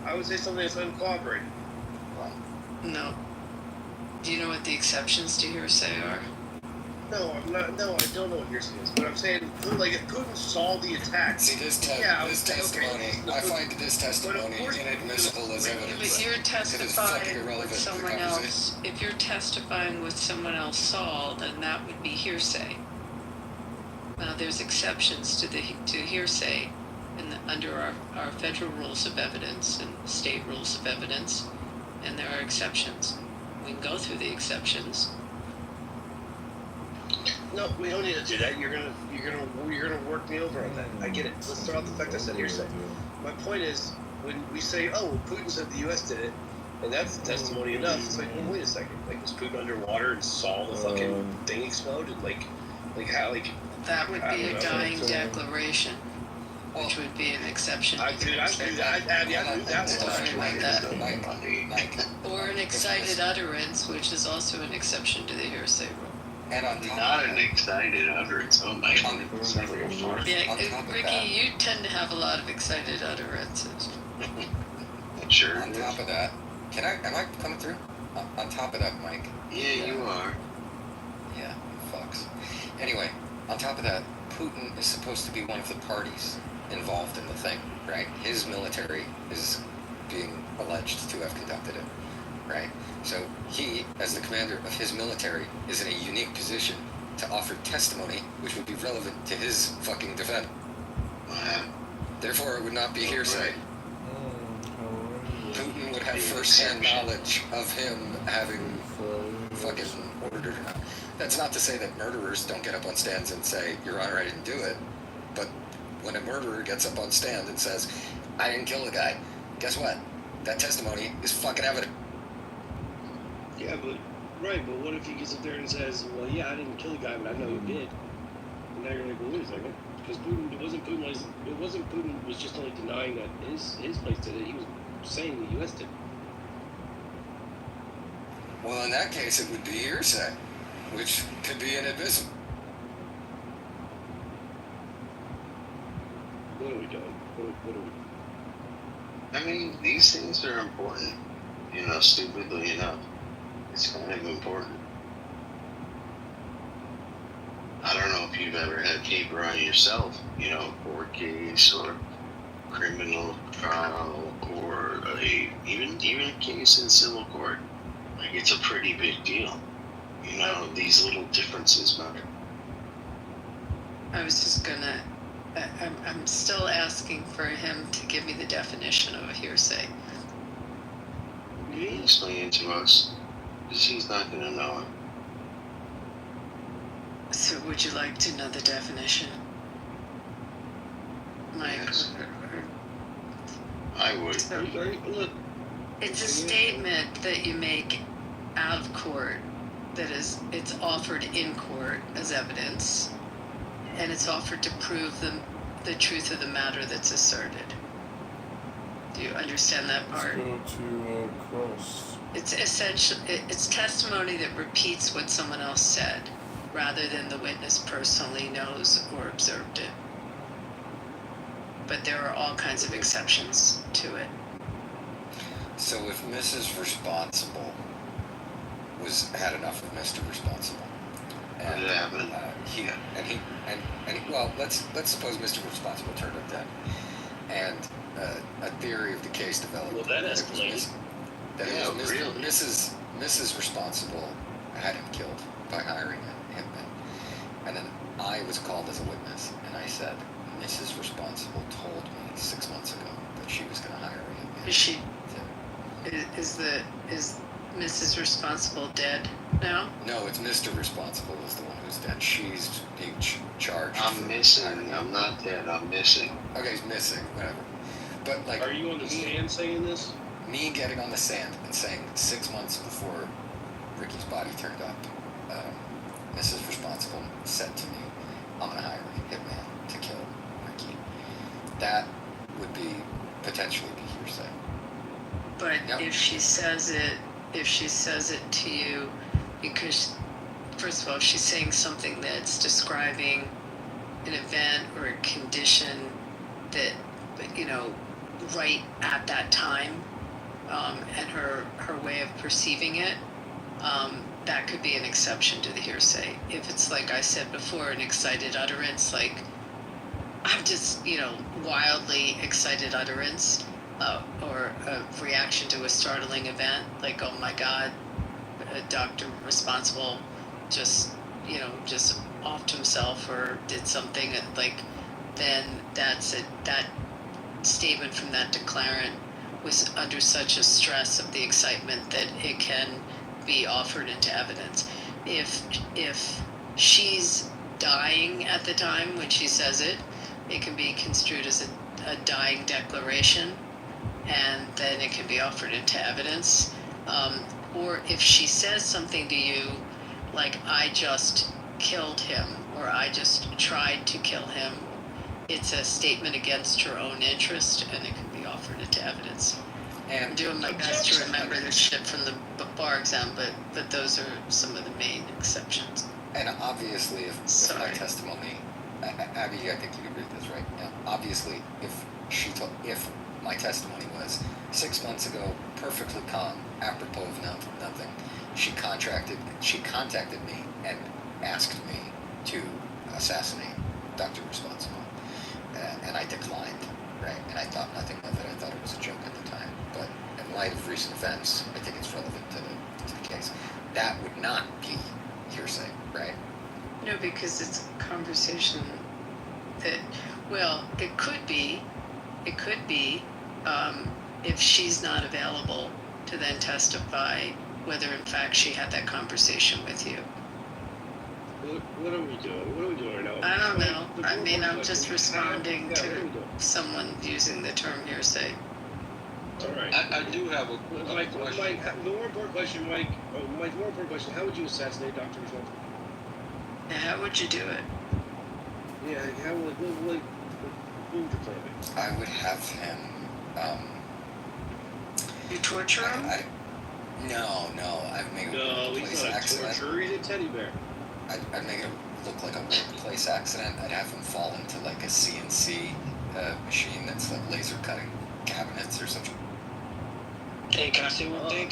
I would say something that's uncorroborated. No. Do you know what the exceptions to hearsay are? No, I don't know what hearsay is. But I'm saying, like, if Putin saw the attack... See, this testimony, I find this testimony inadmissible as evidence. But you're testifying with someone else. If you're testifying with someone else saw, then that would be hearsay. Now, there's exceptions to hearsay under our federal rules of evidence and state rules of evidence, and there are exceptions. We can go through the exceptions. No, we don't need to do that. You're gonna work me over on that. I get it. Let's throw out the fact I said hearsay. My point is, when we say, "Oh, Putin said the U.S. did it," and that's testimony enough, it's like, well, wait a second. Like, was Putin underwater and saw the fucking thing explode? And like how? Like that would be a dying declaration, which would be an exception. I do that. Or an excited utterance, which is also an exception to the hearsay rule. And not an excited utterance. Oh my God. Yeah, Ricky, you tend to have a lot of excited utterances. Sure. On top of that, am I coming through? On top of that, Mike. Yeah, you are. Yeah, fucks. Anyway, on top of that, Putin is supposed to be one of the parties involved in the thing, right? His military is being alleged to have conducted it, right? So he, as the commander of his military, is in a unique position to offer testimony which would be relevant to his fucking defense. Therefore, it would not be hearsay. Putin would have first-hand knowledge of him having fucking ordered it or not. That's not to say that murderers don't get up on stands and say, "Your Honor, I didn't do it," but when a murderer gets up on stand and says, I didn't kill the guy, guess what? That testimony is fucking evident. Yeah, but what if he gets up there and says, well, yeah, I didn't kill the guy, but I know you did. And now you're like, well, wait a second. Because Putin was just only denying that his place did it. He was saying the U.S. did it. Well, in that case, it would be hearsay, which could be inadmissible. What are we doing? What are we? I mean, these things are important. You know, stupidly enough, it's kind of important. I don't know if you've ever had paper on yourself, you know, court case or criminal trial or even a case in civil court. Like, it's a pretty big deal. You know, these little differences matter. I was just gonna. I'm still asking for him to give me the definition of a hearsay. You can explain it to us, because he's not going to know it. So would you like to know the definition? Mike? Yes. I would. So, it's a statement that you make out of court it's offered in court as evidence, and it's offered to prove the truth of the matter that's asserted. Do you understand that part? Let's go to Cross. It's it's testimony that repeats what someone else said, rather than the witness personally knows or observed it. But there are all kinds of exceptions to it. So if Mrs. Responsible had enough of Mr. Responsible, and well, let's suppose Mr. Responsible turned up dead, and a theory of the case developed. Well, that escalated. Mrs. Responsible had him killed by hiring a hitman, and then I was called as a witness, and I said, Mrs. Responsible told me 6 months ago that she was going to hire a hitman. Is she? Is Mrs. Responsible dead now? No, it's Mr. Responsible is the one who's dead. She's being charged. I'm missing. I'm not dead. I'm missing. Okay, he's missing. Whatever. But like, are you on the stand saying this? Me getting on the stand and saying 6 months before Ricky's body turned up, Mrs. Responsible said to me, "I'm gonna hire a hitman to kill Ricky." That would be potentially be hearsay. But if she says it to you, because first of all, she's saying something that's describing an event or a condition that, you know, right at that time, and her way of perceiving it, that could be an exception to the hearsay. If it's, like I said before, an excited utterance, like, I'm just, wildly excited utterance, or a reaction to a startling event, like, oh my God, a doctor responsible just offed himself or did something, like, then that statement from that declarant was under such a stress of the excitement that it can be offered into evidence. If she's dying at the time when she says it, it can be construed as a dying declaration, and then it can be offered into evidence. Or if she says something to you like, I just killed him, or I just tried to kill him, it's a statement against her own interest, and it can be offered into evidence. And I'm doing my best to remember this shit from the bar exam, but those are some of the main exceptions. And obviously, if my testimony, Abby, I think you can read this, right? Yeah. Obviously, if my testimony was 6 months ago, perfectly calm, apropos of nothing, she contacted me and asked me to assassinate Dr. Responsible, and I declined, right? And I thought nothing of it. I thought it was a joke at the time. But in light of recent events, I think it's relevant to the case. That would not be hearsay, right? No, because it's a conversation that, well, it could be, if she's not available to then testify whether in fact she had that conversation with you. What are we doing? What are we doing right now? I don't know. The I mean, I'm question. just responding Yeah, what are we to doing? someone using the term hearsay. All right. I do have a Mike, question. the more important question, Mike. Mike, more important question. How would you assassinate Dr. Trump? Yeah, how would you do it? Yeah, how would what would your plan be? I would have him. You torture him? No. I'd make a No, workplace he's not a accident. torturer. He's a teddy bear. I'd make it look like a workplace accident. I'd have him fall into like a CNC machine that's like laser cutting cabinets or something. Hey, can I say one thing?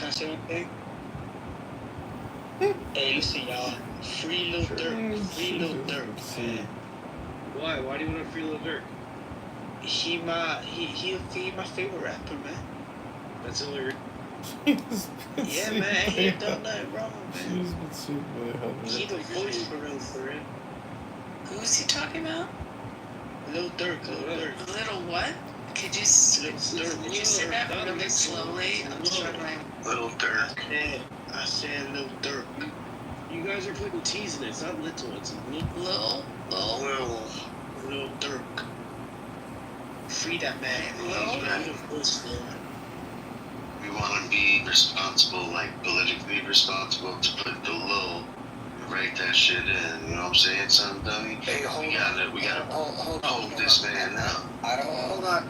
Hey, listen, y'all. Free Lil Durk. Free Lil Durk, man. Why? Why do you want to free Lil Durk? He my favorite rapper, man. That's the only reason. Yeah, man. He ain't done nothing wrong, man. He's been sued by hundreds. He the voice for real. Who's he talking about? Lil Durk. Little what? Could you say that really slowly? I'm struggling. Lil Durk. I said Lil Durk. You guys are putting T's in it. It's not little. It's Lil Durk. Free that man. We want to be responsible, like politically responsible, to put the Lil, write that shit in. You know what I'm saying, son, dummy? Hey, We gotta hold this man now. Hold on.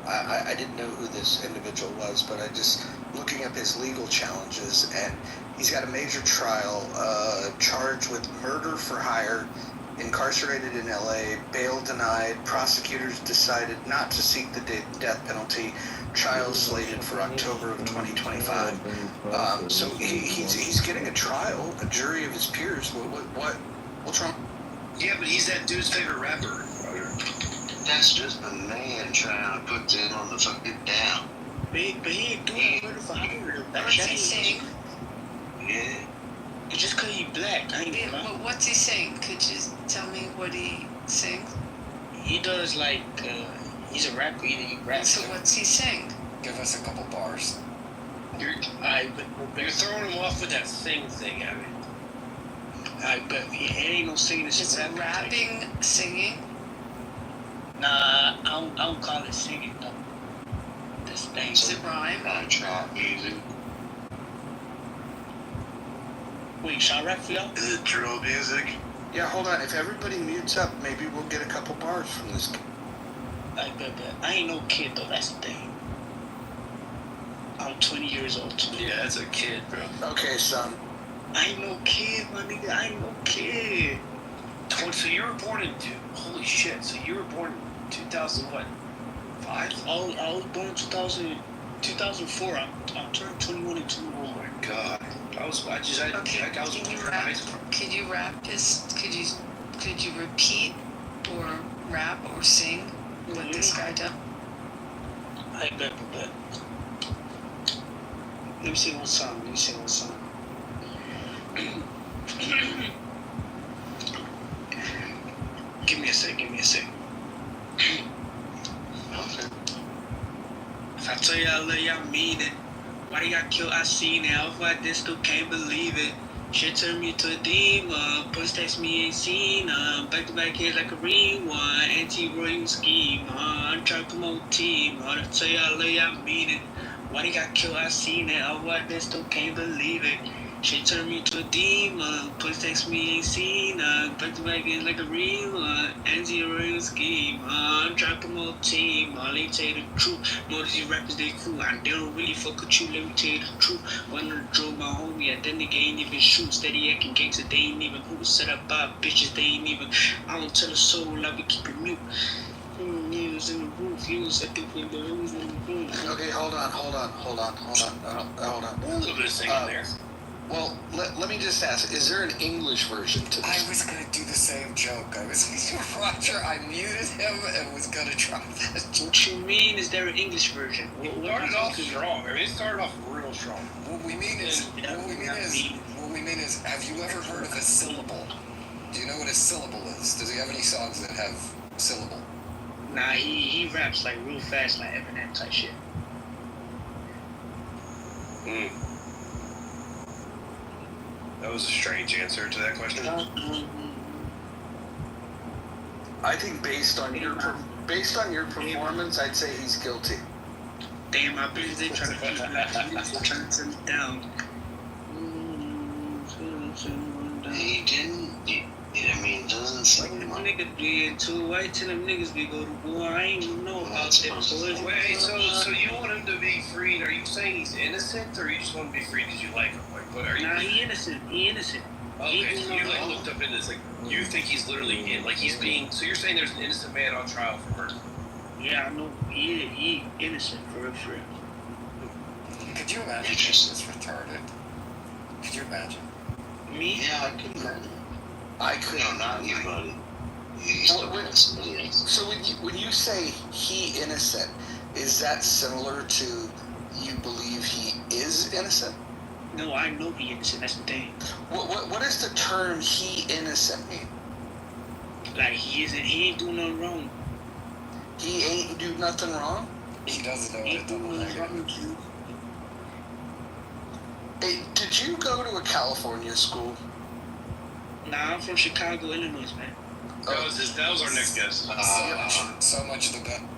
I didn't know who this individual was, but I just looking up his legal challenges, and he's got a major trial, charged with murder for hire, incarcerated in LA, bail denied, prosecutors decided not to seek the death penalty, trial slated for October of 2025. So he's getting a trial, a jury of his peers. What's wrong? Yeah, but he's that dude's favorite rapper. That's just a man trying to put them on the fucking down. But he ain't doing murder for hire. What's he sing? Yeah. Just cause he black, I ain't gonna lie. What's he sing? Could you tell me what he sings? He does like, he's a rapper, he raps. So what's he sing? Give us a couple bars. You're throwing him off with that sing thing, I mean. But it ain't no singing, it's rapping, singing? Nah, I don't call it singing, though. This thing. Does it rhyme? Trap music. Wait, shall I rap for y'all? Is it drill music? Yeah, hold on. If everybody mutes up, maybe we'll get a couple bars from this. I ain't no kid, though, that's the thing. I'm 20 years old, too. Yeah, that's a kid, bro. Okay, son. I ain't no kid, my nigga. I ain't no kid. So you were born in, holy shit, so you were born in 2000 what? 5? I was born in 2004. I turned 21 in 2. Oh my god. I was born in high school. Could you rap his? Could you repeat or rap or sing what this guy does? I bet. Let me sing one song. Give me a sec. If I tell you I love you, I mean it. Why they got killed, I seen it. Off like this, still can't believe it. Shit turned me to a demon. Push text me ain't seen back to back hit like a rewind. Anti-royal scheme. I'm trying to come on team. If I tell you I love you, I mean it. Why they got killed, I seen it. Off like this, still can't believe it. Shit turned me to a demon. Push text me ain't seen back to back hit like a rewind. Anti-royal scheme. I'm trying to come on team. Let me tell you the truth. Most of these rappers, they cool. I don't really fuck with you, let me tell you the truth. One of the drove my homie, and then nigga ain't even shoot. Steady acting gangster, they ain't even who set up by bitches, they ain't even. I don't tell a soul, I be keeping mute. News in the roof, use I think in the roof in the room. Okay, hold on. A little bit of singing there. Well, let me just ask, is there an English version to this? I was going to do the same joke. Roger, I muted him and was going to try that. What you mean, is there an English version? It started off strong. I mean, it started off real strong. What we mean is, have you ever heard of a syllable? Do you know what a syllable is? Does he have any songs that have syllable? Nah, he raps like real fast, like Eminem type shit. That was a strange answer to that question. I think based on your performance, I'd say he's guilty. Damn, I bet they trying to keep trying to turn me down. He didn't. I mean, it doesn't seem like. Niggas being too white to them niggas be go to war. I ain't even know about that. Wait, so you want him to be freed? Are you saying he's innocent, or you just want him to be freed because you like him? Like, what are you? Nah, he innocent. He innocent. Okay, so you like looked up into this, like you think he's literally in, like he's being. So you're saying there's an innocent man on trial for murder? Yeah, I know. He innocent for real. Could you imagine being this retarded? Could you imagine? Me? Yeah, I could imagine. I could. No, not you, buddy. So when you say he innocent, is that similar to you believe he is innocent? No, I know he innocent. That's the thing. What does the term "he innocent" mean? Like he ain't doing nothing wrong. He ain't do nothing wrong. He doesn't know what double negative. Hey, did you go to a California school? Nah, I'm from Chicago, Illinois, man. That was our next guest. So much the better.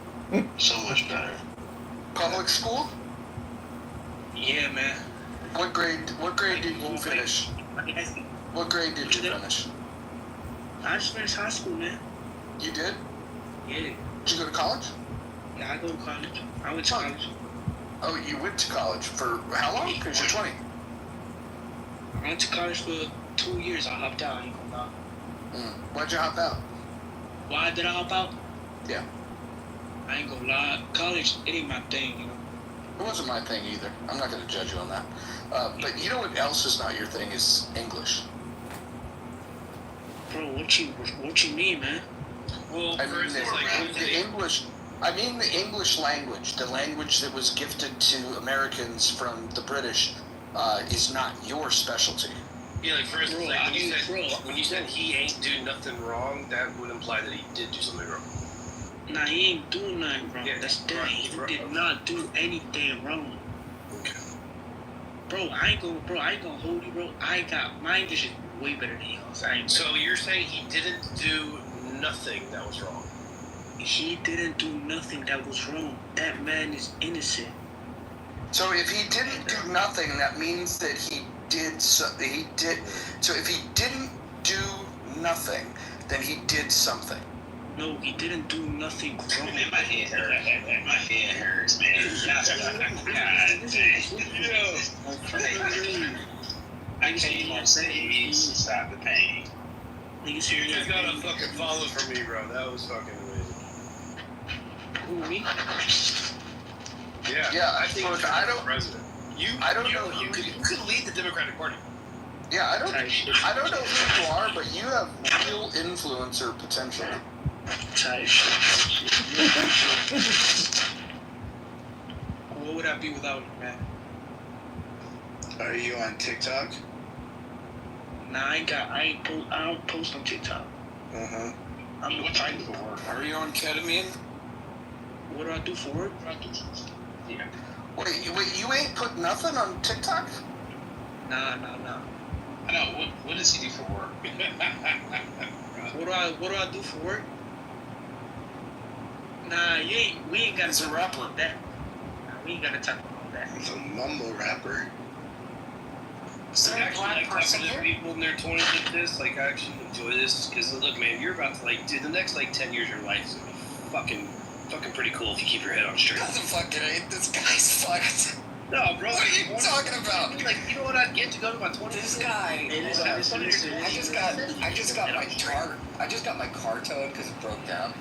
So much better. Public school? Yeah, man. What grade did you finish? What grade did you finish? I just finished high school, man. You did? Yeah. Did you go to college? Yeah, I go to college. I went to college. Oh, you went to college for how long? Because you're 20. I went to college for 2 years. I hopped out. I ain't gonna lie. Why'd you hop out? Why did I hop out? Yeah. I ain't gonna lie. College, it ain't my thing, you know. It wasn't my thing either. I'm not going to judge you on that. But you know what else is not your thing is English. Bro, what you mean, man? Well, I mean the English. I mean the English language, the language that was gifted to Americans from the British, is not your specialty. Yeah, like for instance, like when you said he ain't do nothing wrong, that would imply that he did do something wrong. Nah, he ain't doing nothing wrong. Yeah, that's the thing. He did not do anything wrong. Okay. Bro, I ain't gonna hold you, bro. My English is way better than yours. So you're saying he didn't do nothing that was wrong? He didn't do nothing that was wrong. That man is innocent. So if he didn't do nothing, that means that he did something. He did. So if he didn't do nothing, then he did something. No, he didn't do nothing wrong. Man, my head hurts. My head hurts, man. I can't even say he needs to stop the pain. You just got a fucking follow from me, bro. That was fucking amazing. Who, me? Yeah, I think I don't. President. I don't know. You could lead the Democratic Party. Yeah, I don't know who you are, but you have real influencer potential. What would I be without you, man? Are you on TikTok? Nah, I don't post on TikTok. I'm looking for work. Are you on ketamine? What do I do for work? Yeah. Wait, you ain't put nothing on TikTok? Nah. I know. What does he do for work? What do I do for work? Nah, we ain't gotta talk about that. Nah, we ain't gotta talk about that. He's a mumble rapper. So actually, like talking to people in their 20s like this, like I actually enjoy this because look, man, you're about to like, dude, the next like 10 years of your life is gonna be fucking pretty cool if you keep your head on straight. Doesn't fucking ain't. This guy's fucked. No, bro. What are you talking about? Like, you know what I'd get to go to my 20s? This guy. I just got my car towed because it broke down,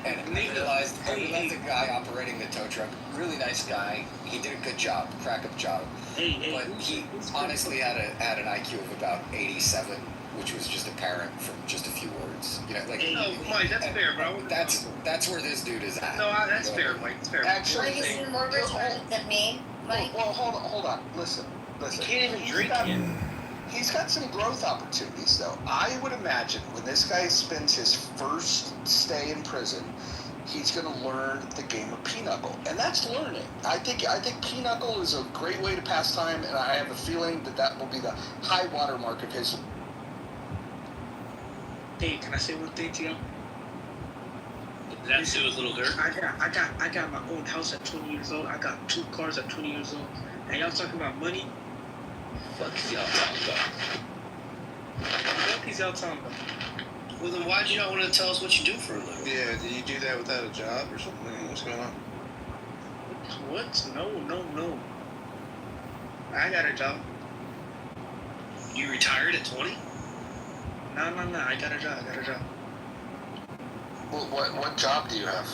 and I realized the guy operating the tow truck, really nice guy. He did a good job, crack-up job. But he honestly had an IQ of about 87, which was just apparent from just a few words. You know, like. No, Mike, that's fair, bro. That's where this dude is at. No, that's fair, Mike. It's fair. Actually, He's more retarded than me. Mike. Well, hold on. Listen. He can't even drink yet. He's got some growth opportunities, though. I would imagine when this guy spends his first stay in prison, he's going to learn the game of pinochle, and that's learning. I think pinochle is a great way to pass time, and I have a feeling that will be the high water mark of his. Hey, can I say one thing to y'all? That too was a little dirt. I got my own house at 20 years old. I got 2 cars at 20 years old. And y'all talking about money? Fuck is y'all talking about? What is y'all talking about? Well, then why'd you not want to tell us what you do for a living? Yeah, did you do that without a job or something? What's going on? What? No. I got a job. You retired at 20? No. I got a job. Well, what job do you have?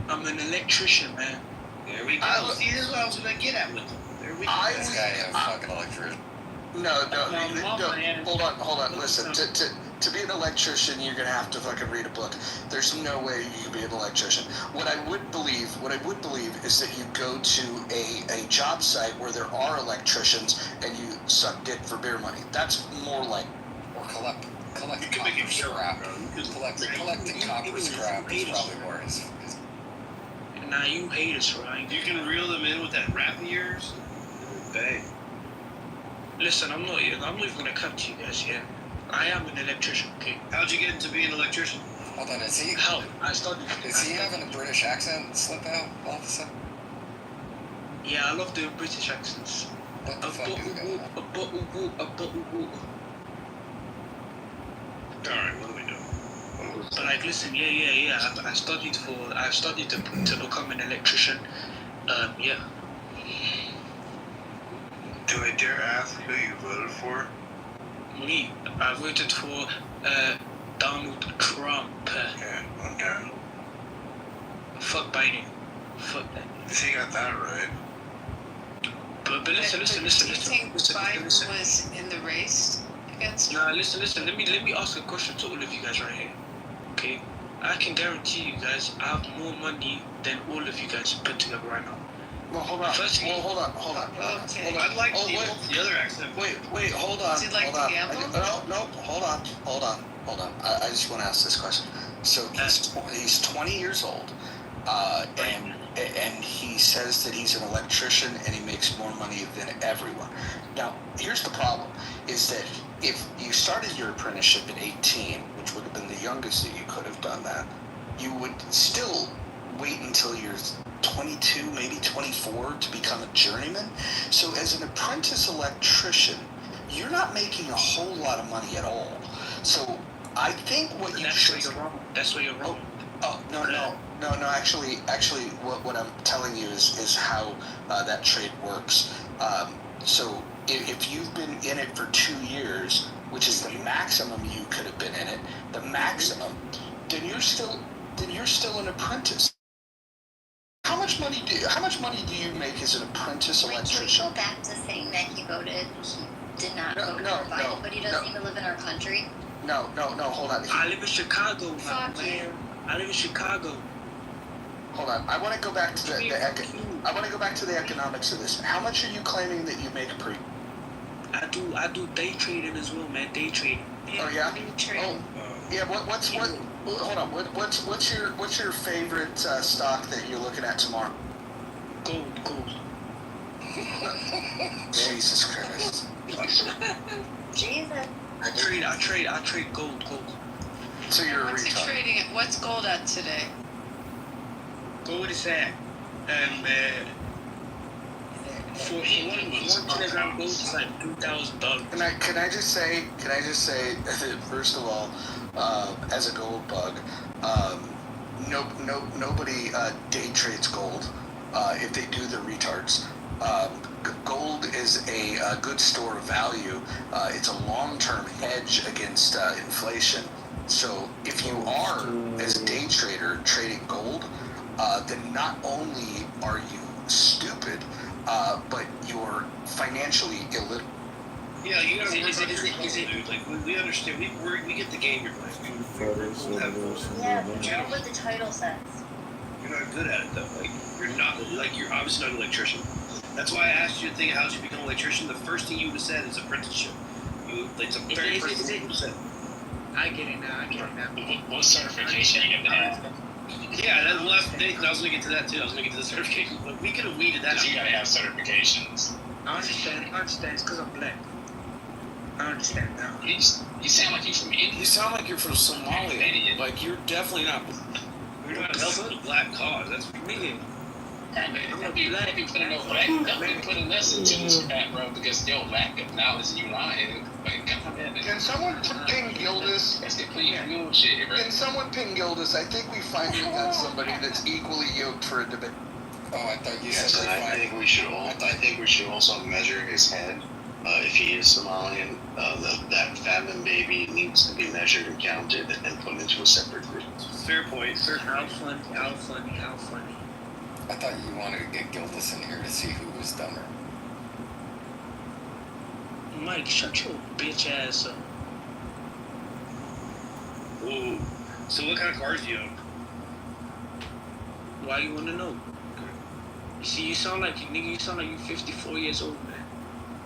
I'm an electrician, man. There we go. See, this is what I was going to get at with them. There we go. This guy is a fucking electrician. No. Hold on. Listen, to be an electrician, you're gonna have to fucking read a book. There's no way you can be an electrician. What I would believe is that you go to a job site where there are electricians and you suck dick for beer money. That's more like. Or collect copper scrap. Collecting copper scrap is probably more his. Nah, you hate us, right? You can reel them in with that rap of yours. Bang. Listen, I'm not even gonna cut to you guys, yeah? I am an electrician, okay? How'd you get into being an electrician? Hold on, is he having a British accent slip out all of a sudden? Yeah, I love doing British accents. What the fuck is going on? Alright, what are we doing? But like, listen, yeah. I studied to become an electrician. Yeah. Do I dare ask who you voted for? Me, I voted for Donald Trump. Yeah, okay. Fuck Biden. Fuck that. He got that right. But listen. Do you think Biden was in the race against? Nah, listen. Let me ask a question to all of you guys right here. Okay, I can guarantee you guys I have more money than all of you guys put together right now. Well, hold on. Firstly, hold on. Okay. I'd like to see the other accent. Wait, hold on. Does he like to gamble? No, hold on. I just want to ask this question. So he's 20 years old, and he says that he's an electrician and he makes more money than everyone. Now, here's the problem: is that if you started your apprenticeship at 18, which would have been the youngest that you could have done that, you would still wait until you're 22, maybe 24 to become a journeyman. So as an apprentice electrician, you're not making a whole lot of money at all. So I think what you should... That's where you're wrong. Oh, no. Actually, what I'm telling you is how that trade works. So if you've been in it for 2 years, which is the maximum you could have been in it, the maximum, then you're still an apprentice. How much money do you make as an apprentice electrician? Can we go back to saying that he did not vote for Biden, but he doesn't even live in our country? No, hold on. I live in Chicago, Fuck man. I live in Chicago. Hold on. I want to go back to the economics of this. How much are you claiming that you make per? I do day trading as well, man. Day trading. Oh yeah. Oh yeah. Hold on. What's your favorite stock that you're looking at tomorrow? Gold. Jesus Christ. Jesus. I trade gold. So you're What's a he retard. trading at? What's gold at today? Gold is at for 1 kilogram gold is like $2,000. Can I just say, first of all, as a gold bug, nobody day trades gold. If they do, they're retards. Gold is a good store of value. It's a long-term hedge against inflation. So if you are, as a day trader, trading gold, then not only are you stupid, but you're financially illiterate. Yeah, you gotta work on your goal, dude. Like, we understand. We get the game you're playing. Yeah, we know what the title says. You're not good at it, though. You're obviously not an electrician. That's why I asked you to think, how did you become an electrician? The first thing you would have said is apprenticeship. It's the very first thing you would have said. I get it now. What certification you have done? Yeah, that's the last thing. I was gonna get to that too. I was gonna get to the certification, but we could have weeded that out. You gotta have certifications. I understand. It's because I'm black. I understand now. You sound like you're from India. You sound like you're from Somalia. Like, you're definitely not. We're trying to help the black cause. That's Nigga. I've been putting this into this crap, bro, because your lack of knowledge and you lying. Can someone ping Gildas? That's complete bullshit, bro. Can someone ping Gildas? I think we finally got somebody that's equally yoked for a debate. Oh, I thought you Yes, said and I think we should also measure his head. If he is Somalian, that famine baby needs to be measured and counted and put into a separate group. fair point. How funny. I thought you wanted to get Gildas in here to see who was dumber. Mike, shut your bitch ass up. Whoa. So what kind of cars do you own? Why you wanna know? You see, you sound like you're 54 years old, man.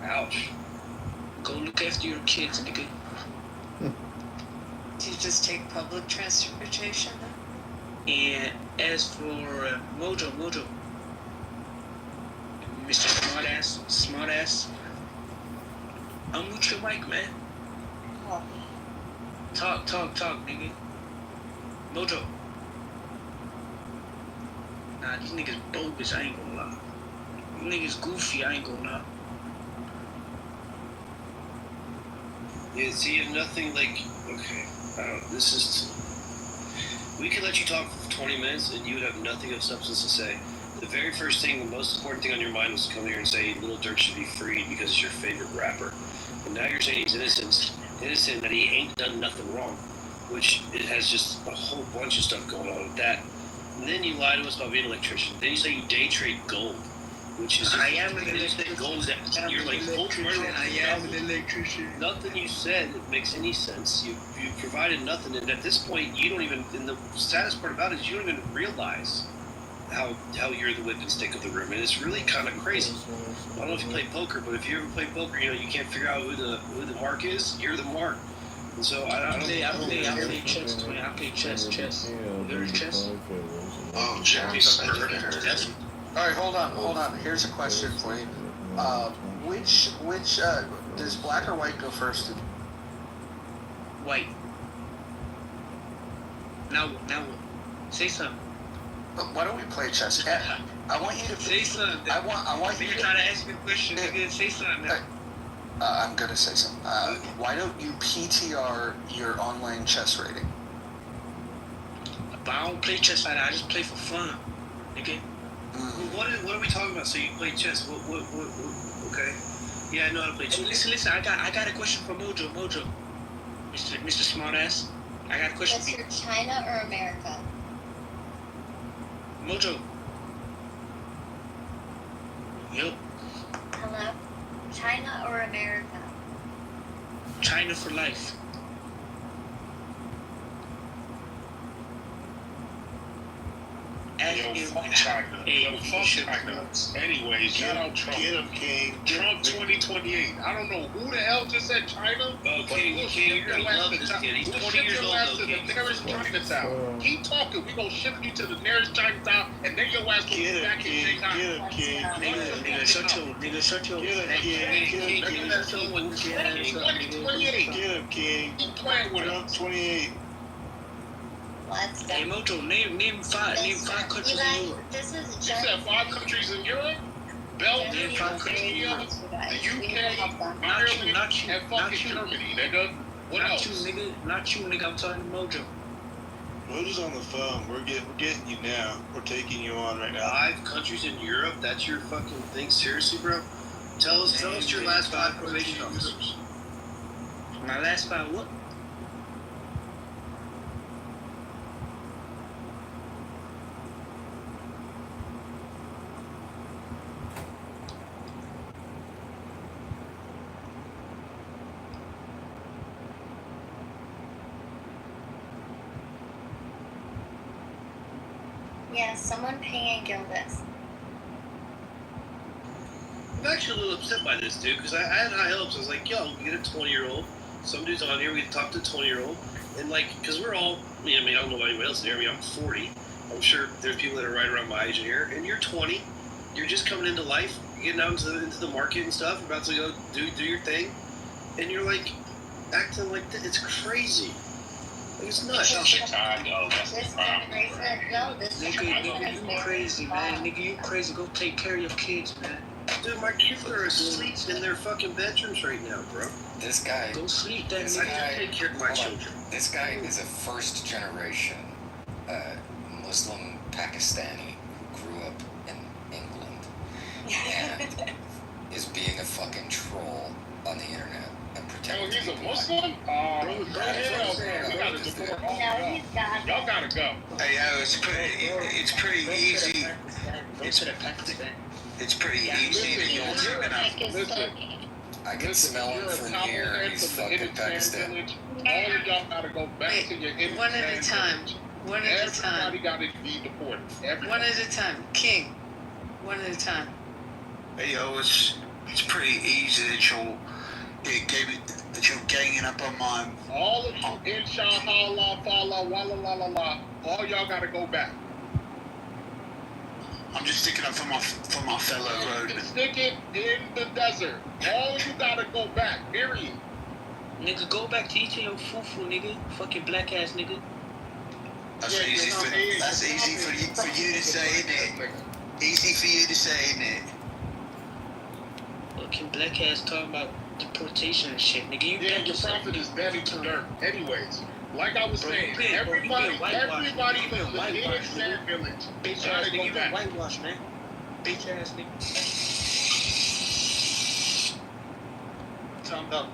Ouch. Go look after your kids, nigga. Do you just take public transportation then? And as for Mojo, Mr. Smartass, unmute your mic, man. Talk, nigga. Mojo. Nah, these niggas bogus, I ain't gonna lie. These niggas goofy, I ain't gonna lie. Yeah, see, if nothing like, okay, I don't know, this is, we could let you talk for 20 minutes and you would have nothing of substance to say. The very first thing, the most important thing on your mind was to come here and say Lil Durk should be freed because it's your favorite rapper. And now you're saying he's innocent, that he ain't done nothing wrong, which it has just a whole bunch of stuff going on with that. And then you lie to us about being an electrician. Then you say you day trade gold, which is I am an electrician. Gold is that you're like gold. I am an electrician. Nothing you said makes any sense. You provided nothing, and at this point, you don't even. And the saddest part about it is you don't even realize how you're the whip and stick of the room, and it's really kind of crazy. I don't know if you play poker, but if you ever play poker, you know you can't figure out who the mark is. You're the mark, and so I play chess. I play chess. You're chess. Oh, Jeremy Yes. All right, hold on. Here's a question for you. Which does black or white go first? White. Now what? Say something. Why don't we play chess? I want you to say something. I want you to try to ask me a question. Nigga, say something. I'm gonna say something. Why don't you PTR your online chess rating? But I don't play chess like that. I just play for fun, nigga. What are we talking about? So you play chess? What? Okay. Yeah, I know how to play chess. Listen. I got a question for Mojo. Mr. Smartass. I got a question for you. That's for China or America? Mojo. Yep. Hello? China or America? China for life. Fuck China. Fuck China. Anyways, shout out Trump. Get him, King. Trump 2028. I don't know who the hell just said China. Oh, King, you're gonna love this kid. He's 20 years old, though, to the King. nearest Chinatown. Keep talking. We gonna ship you to the nearest Chinatown, and then your ass will be back in Shanghai. Get him, King. Nigga, shut your. Get him, King. Get him, King. Keep playing with him. 28. Let's go. Hey Mojo, name five countries in Europe. This is You said 5 countries in Europe? Belgium, Australia, the UK, Ireland, and fucking Germany, nigga. What else? Not you, nigga. I'm talking to Mojo. Mojo's on the phone. We're getting you now. We're taking you on right now. 5 countries in Europe? That's your fucking thing? Seriously, bro? Tell us your last 5 probation officers. My last 5 what? Yeah, someone paying Gildas. I'm actually a little upset by this, dude, because I had high hopes. I was like, yo, we get a 20-year-old. Some dude's on here, we can talk to a 20-year-old. And, like, because we're all, I mean, I don't know about anybody else in here. I mean, I'm 40. I'm sure there's people that are right around my age here, and you're 20. You're just coming into life, getting out into the market and stuff, about to go do your thing, and you're like acting like that. It's crazy. Like, it's nuts. Chicago. That's the problem. Nigga, you crazy, man. Nigga, you crazy. Go take care of your kids, man. Dude, my kids are asleep in their fucking bedrooms right now, bro. This guy. Go sleep, then. I can take care of my children. This guy is a first generation Muslim Pakistani who grew up in England and is being a fucking troll on the internet and pretending to be a Muslim? Y'all gotta go. Hey, yo, it's pretty easy. It's pretty easy to you're gonna. I can smell him from here. He's fucking Pakistan. All of y'all gotta go back to your one at a time. One at a time. Everybody gotta be deported. One at a time. King. One at a time. Hey, yo, it's pretty easy that you're ganging up on my. All of you, inshallah, fala, walla, la, la, la. All y'all gotta go back. I'm just sticking up for my fellow roadmen. Stick it in the desert. All you gotta go back. Period. Nigga, go back to eating your fufu, nigga. Fucking black ass nigga. That's easy for you to say, isn't it? Easy for you to say, isn't it? Fucking black ass talking about deportation and shit, nigga. You your prophet is dead into dirt. Anyways, like I was saying, everybody in the Indian Sand Village. Bitch ass nigga, you been whitewashed, man. Bitch ass nigga. Talking about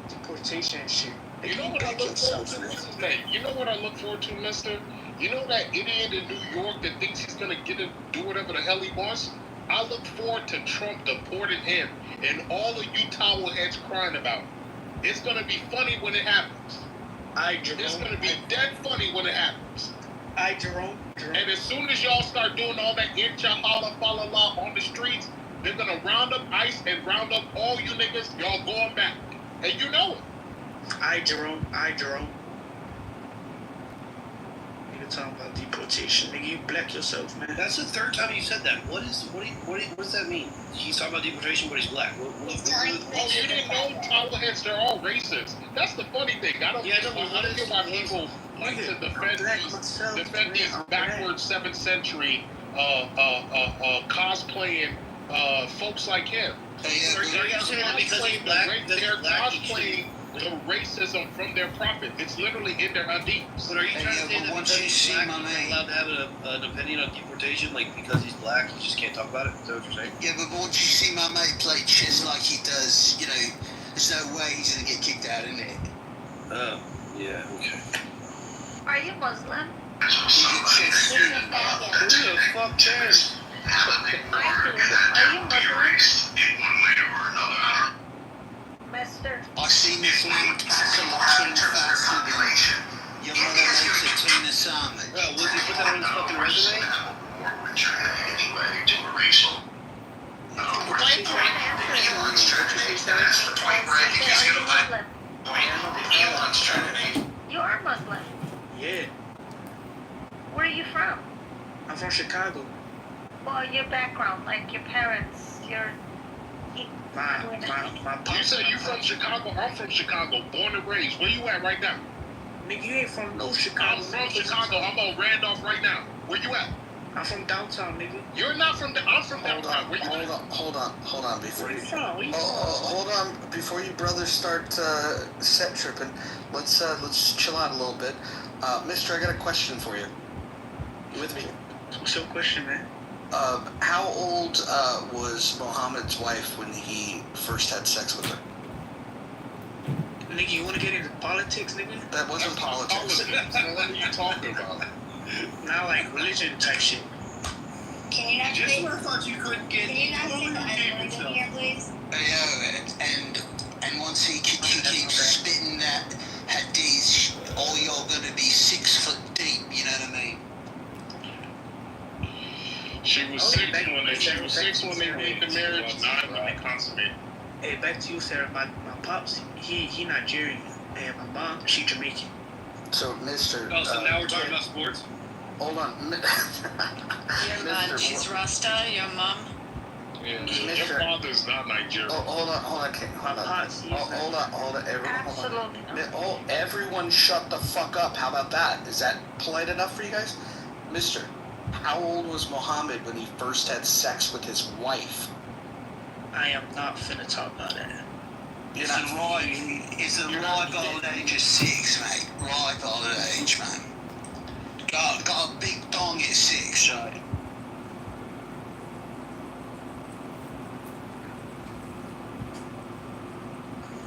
deportation and shit. You know what I look forward to? What's his name? You know what I look forward to, mister? You know that idiot in New York that thinks he's gonna get to do whatever the hell he wants? I look forward to Trump deporting him and all of you towel heads crying about it. It's gonna be funny when it happens. It's gonna be dead funny when it happens. Jerome. And as soon as y'all start doing all that inshallah falala on the streets, they're gonna round up ICE and round up all you niggas. Y'all going back, and you know it. Jerome. Nigga talking about deportation. Nigga, you black yourself, man. That's the third time you said that. What does that mean? He's talking about deportation, but he's black. You didn't know towel heads, they're all racist. That's the funny thing. I don't get why people like to defend these backwards 7th century cosplaying folks like him. They're cosplaying the racism from their prophet. It's literally in their hadiths. But are you trying to say that because he's black, he's not allowed to have an opinion on deportation? Like, because he's black, he just can't talk about it? Is that what you're saying? Yeah, but once you see my mate play chess like he does, you know, there's no way he's gonna get kicked out, isn't it? Oh, yeah, okay. Are you Muslim? He's a chess student. Who the fuck cares? Are you Muslim? Mister. I seen the flank selection faster than your mother makes a tuna salmon. Oh, will he put that on his fucking resume? You are Muslim. Yeah. Where are you from? I'm from Chicago. Well, your background, like your parents, My You said you from Chicago. I'm from Chicago, born and raised. Where you at right now? Nigga, you ain't from no Chicago. I'm from Chicago. I'm on Randolph right now. Where you at? I'm from downtown, nigga. You're not from I'm from downtown. Where you at? Hold on, before you. Where you Hold on, before you brothers start set tripping. Let's chill out a little bit. Mister, I got a question for you. You with me? What's your question, man? How old was Muhammad's wife when he first had sex with her? Nigga, you wanna get into politics, nigga? That wasn't politics. What are you talking about? Not like religion type shit. Can you not Just say? when I thought you couldn't get Can you not say the N-word in here, please? And once he keeps spitting that hadith, all y'all gonna be 6 foot deep. You know what I mean? She was six when they made the marriage, 9 when they consummated. Hey, back to you, Sarah. My pops, he Nigerian, and my mom, she Jamaican. So, Mister. Oh, so now we're talking about sports? Hold on. She's Rasta, your mom. Yeah, your father's not Nigerian. Hold on, everyone. Everyone shut the fuck up. How about that? Is that polite enough for you guys? Mister, how old was Muhammad when he first had sex with his wife? I am not finna talk about that. It's a ripe old age of 6, mate. Ripe old age, man. Got a big dong at 6. Right.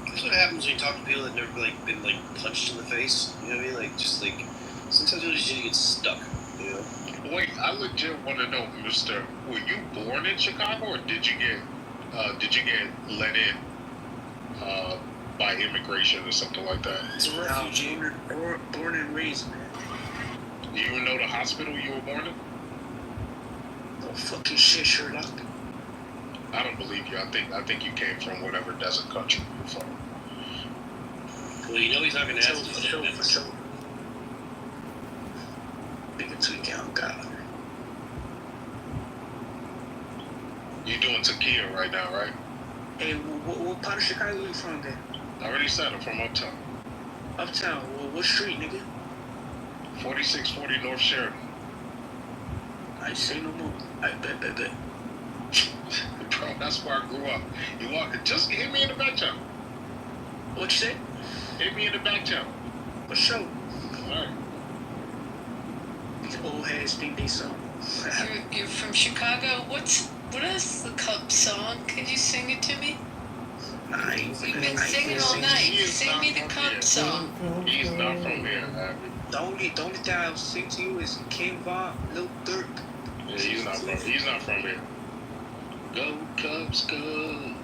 That's what happens when you talk to people that never been punched in the face. You know what I mean? Sometimes you just get stuck. You know. Wait, I legit want to know, Mister. Were you born in Chicago, or did you get let in by immigration or something like that? It's a refugee. Born and raised, man. Do you even know the hospital you were born in? No fucking shit, Sherlock. I don't believe you. I think you came from whatever desert country you're from. Well, you know he's not gonna ask you. For sure. Nigga tweak out, God. You doing tequila right now, right? Hey, what part of Chicago you from then? I already said I'm from Uptown. Uptown? What street, nigga? 4640 North Sheridan. I say no more. I bet. Bro, that's where I grew up. You walk, just hit me in the back channel. What you say? Hit me in the back channel. For sure. Alright. These old heads think they so. You're from Chicago. What is the Cubs song? Could you sing it to me? You've been singing all night. Sing me the Cubs song. He's not from here, Abby. The only thing I'll sing to you is King Von, Lil Durk. Yeah, he's not from here. Go Cubs, go.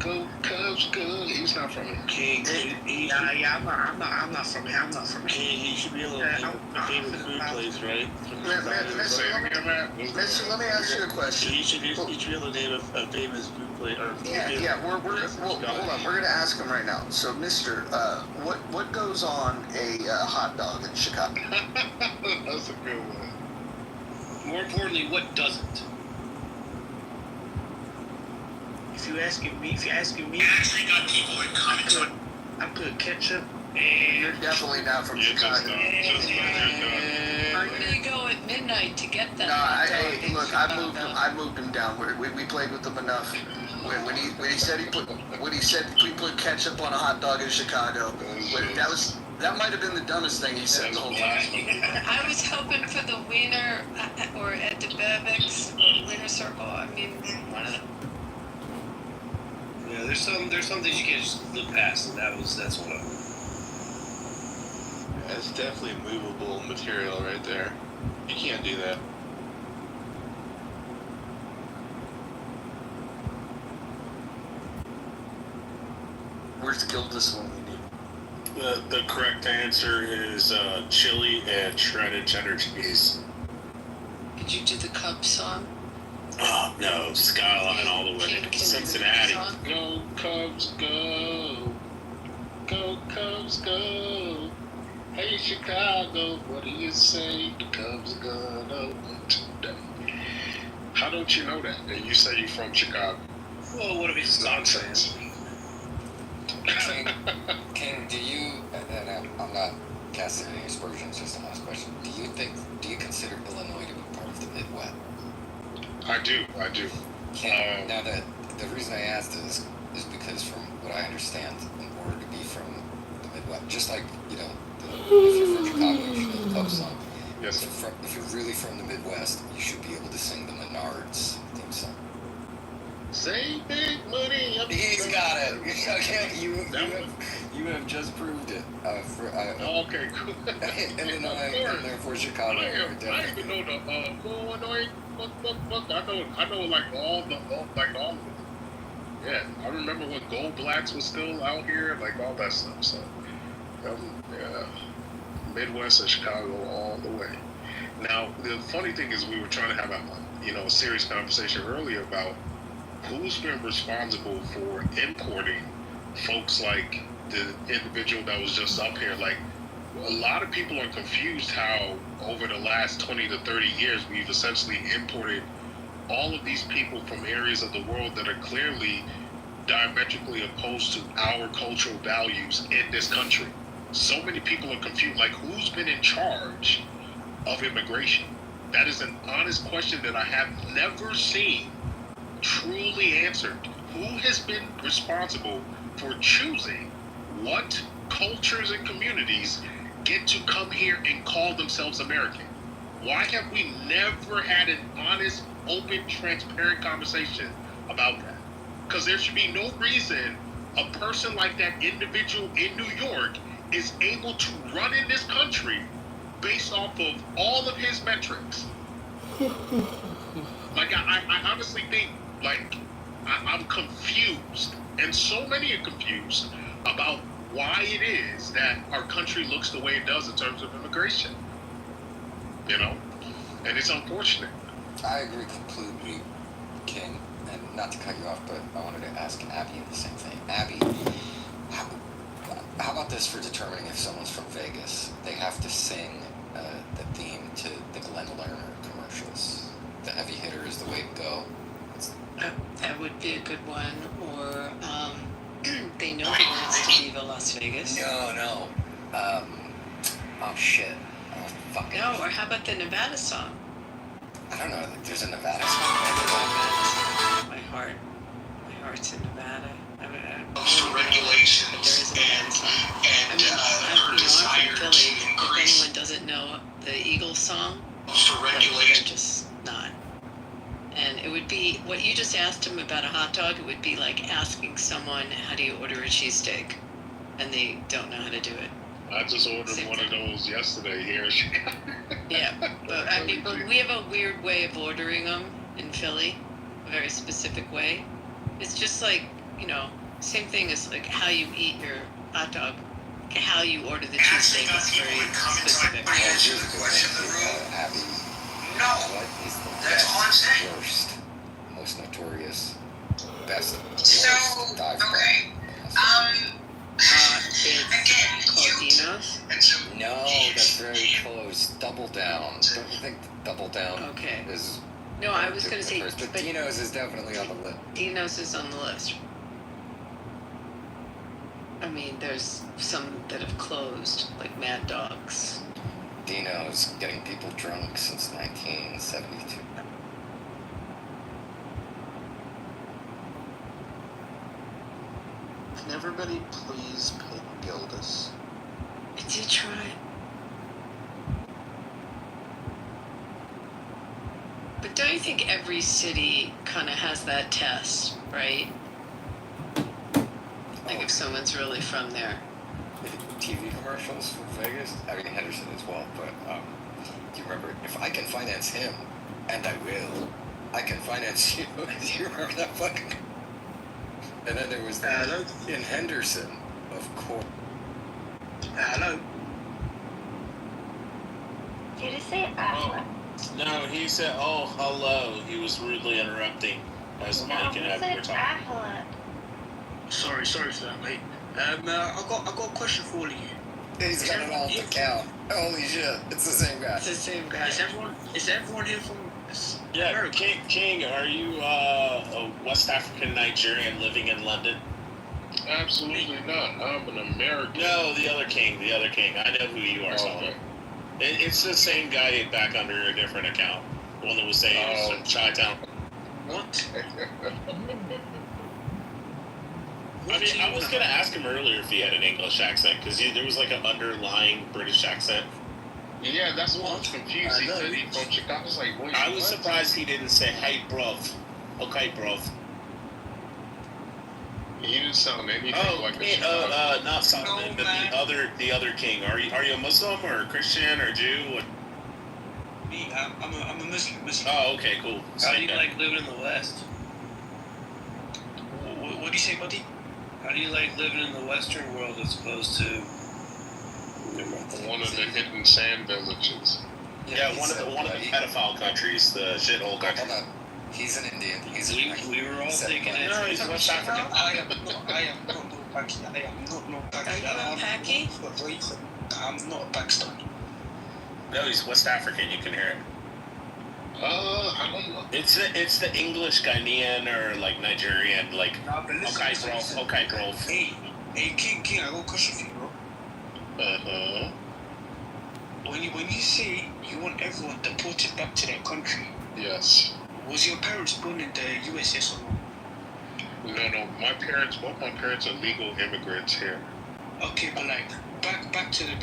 Go Cubs, go. He's not from here. King, I'm not from here. King, he should be able to name a famous food place, right? Mister, let me ask you a question. He should be able to name a famous food place. Or hold on. We're gonna ask him right now. So, Mister, what goes on a hot dog in Chicago? That's a good one. More importantly, what doesn't? If you're asking me, You actually got people in comments. I put ketchup. You're definitely not from Chicago. Where do you go at midnight to get that? No, I moved him down. We played with him enough. When he said we put ketchup on a hot dog in Chicago, that might have been the dumbest thing he said the whole time. I was hoping for the wiener or at the Bebek's or Winter Circle. I mean, one of them. Yeah, there's some things you can't just look past, and that's one of them. That's definitely movable material right there. You can't do that. Where's Gildas when we need? The correct answer is chili and shredded cheddar cheese. Did you do the Cubs song? Oh no, Skyline all the way to Cincinnati. Go Cubs, go. Go Cubs, go. Hey Chicago, what do you say? The Cubs gonna win today. How don't you know that? And you say you're from Chicago. Well, what if he's nonsense? King, do you, and I'm not casting any aspersions, just a last question, do you consider Illinois to be part of the Midwest? I do. Now, the reason I asked is because from what I understand, in order to be from the Midwest, just like, if you're from Chicago, you should know the Cubs song. Yes. If you're really from the Midwest, you should be able to sing the Menards theme song. Say big money. He's got it. You have just proved it. Okay, cool. Illinois, and therefore Chicago. I even know the Illinois. Fuck. I know like all of them. Yeah, I remember when Gold Blacks was still out here, like all that stuff. So, yeah, Midwest and Chicago all the way. Now, the funny thing is, we were trying to have a serious conversation earlier about who's been responsible for importing folks like the individual that was just up here, like a lot of people are confused how over the last 20 to 30 years we've essentially imported all of these people from areas of the world that are clearly diametrically opposed to our cultural values in this country. So many people are confused, like who's been in charge of immigration? That is an honest question that I have never seen truly answered. Who has been responsible for choosing what cultures and communities get to come here and call themselves American? Why have we never had an honest, open, transparent conversation about that? Because there should be no reason a person like that individual in New York is able to run in this country based off of all of his metrics. Like, I honestly think, like, I'm confused, and so many are confused about why it is that our country looks the way it does in terms of immigration. You know? And it's unfortunate. I agree completely, King. And not to cut you off, but I wanted to ask Abby the same thing. Abby, how about this for determining if someone's from Vegas? They have to sing the theme to the Glenn Lerner commercials. The heavy hitter is the way to go. That would be a good one. Or they know the words to Viva Las Vegas. No. Oh shit. Oh fucking. No, or how about the Nevada song? I don't know. There's a Nevada song. My heart's in Nevada. Regulations I'm from Philly. If anyone doesn't know the Eagles song, they're just not. And it would be what you just asked him about a hot dog. It would be like asking someone, "How do you order a cheesesteak?" and they don't know how to do it. I just ordered one of those yesterday here in Chicago. Yeah, but I mean, but we have a weird way of ordering them in Philly, a very specific way. It's just like, same thing as like how you eat your hot dog, how you order the cheesesteak is very specific. Abby, what is the worst, most notorious, best, worst dive bar? It's called Dino's. No, that's very close. Double Down. Don't you think Double Down is... No, I was going to say... But Dino's is definitely on the list. Dino's is on the list. I mean, there's some that have closed, like Mad Dogs. Dino's getting people drunk since 1972. Can everybody please pick Gildas? I did try. But don't you think every city kind of has that test, right? Like if someone's really from there. TV commercials from Vegas? I mean, Henderson as well, but do you remember, if I can finance him, and I will, I can finance you. Do you remember that fucking... And then there was that in Henderson, of course. Hello. Did you just say Affleck? No, he said, "Oh, hello." He was rudely interrupting as Mike and Abby were talking. Affleck. Sorry for that, mate. I got a question for all of you. He's got it all to count. Holy shit, it's the same guy. It's the same guy. Is everyone here from Yeah, King, are you a West African Nigerian living in London? Absolutely not. I'm an American. No, the other King. I know who you are, Solomon. It's the same guy back under a different account. The one that was saying it was from Chi-Town. What? I mean, I was going to ask him earlier if he had an English accent, because there was like an underlying British accent. Yeah, that's what I was confused. He said he's from Chicago. I was like, wait, I was surprised he didn't say, "Hey, bruv." Okay, bruv. He didn't sound anything like a Chicago. Not Solomon, but the other King. Are you a Muslim or a Christian or a Jew? What? Me, I'm a Muslim. Oh, okay, cool. How do you like living in the West? What do you say, buddy? How do you like living in the Western world as opposed to one of the hidden sand villages? Yeah, one of the pedophile countries, the shithole country. He's an Indian. We were all thinking it. No, he's West African. I am not Paki. I am not Paki. Are you a Paki? I'm not Pakistani. No, he's West African. You can hear it. I don't know. It's the English Ghanaian or like Nigerian, like okay, Grove. Hey, King, I got a question for you, bro. When you say you want everyone deported back to their country, Yes. was your parents born in the US, yes or no? No. Both my parents are legal immigrants here. Okay, but like back to. Did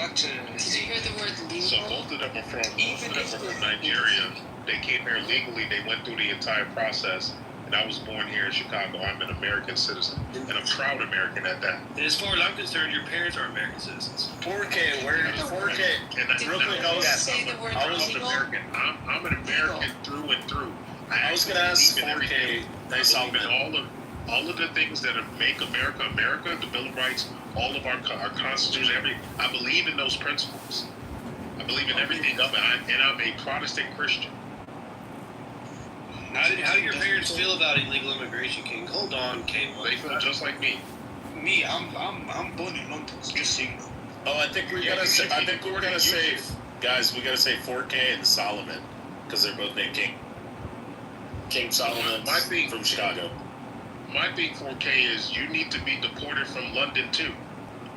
you hear the word legal? So both of them are from Nigeria. They came here legally. They went through the entire process. And I was born here in Chicago. I'm an American citizen, and a proud American at that. And as far as I'm concerned, your parents are American citizens. 4K, where 4K? And Real quick, American. I'm an American through and through. I was gonna ask 4K. Nice all of the things that make America America, the Bill of Rights, all of our Constitution, I believe in those principles. I believe in everything of it, and I'm a Protestant Christian. How do your parents feel about illegal immigration, King? Hold on, King. They feel just like me. Me, I'm born in London. Just so you know. Oh, I think we're gonna say, guys, we gotta say 4K and Solomon, because they're both named King. King Solomon from Chicago. My thing, 4K, is you need to be deported from London too.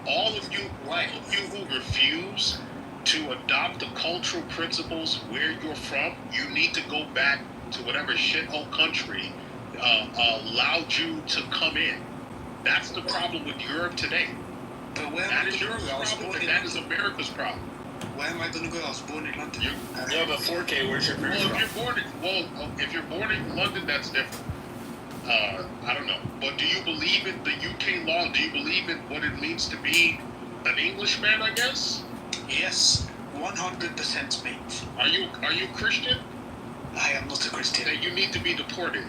All of you who refuse to adopt the cultural principles where you're from, you need to go back to whatever shithole country allowed you to come in. That's the problem with Europe today. But where that is Europe's problem, and that is America's problem. Where am I going to go? I was born in London. Yeah, but 4K, where's your parents from? If you're born in London, that's different. I don't know. But do you believe in the UK law? Do you believe in what it means to be an Englishman, I guess? Yes, 100% mate. Are you Christian? I am not a Christian. Then you need to be deported.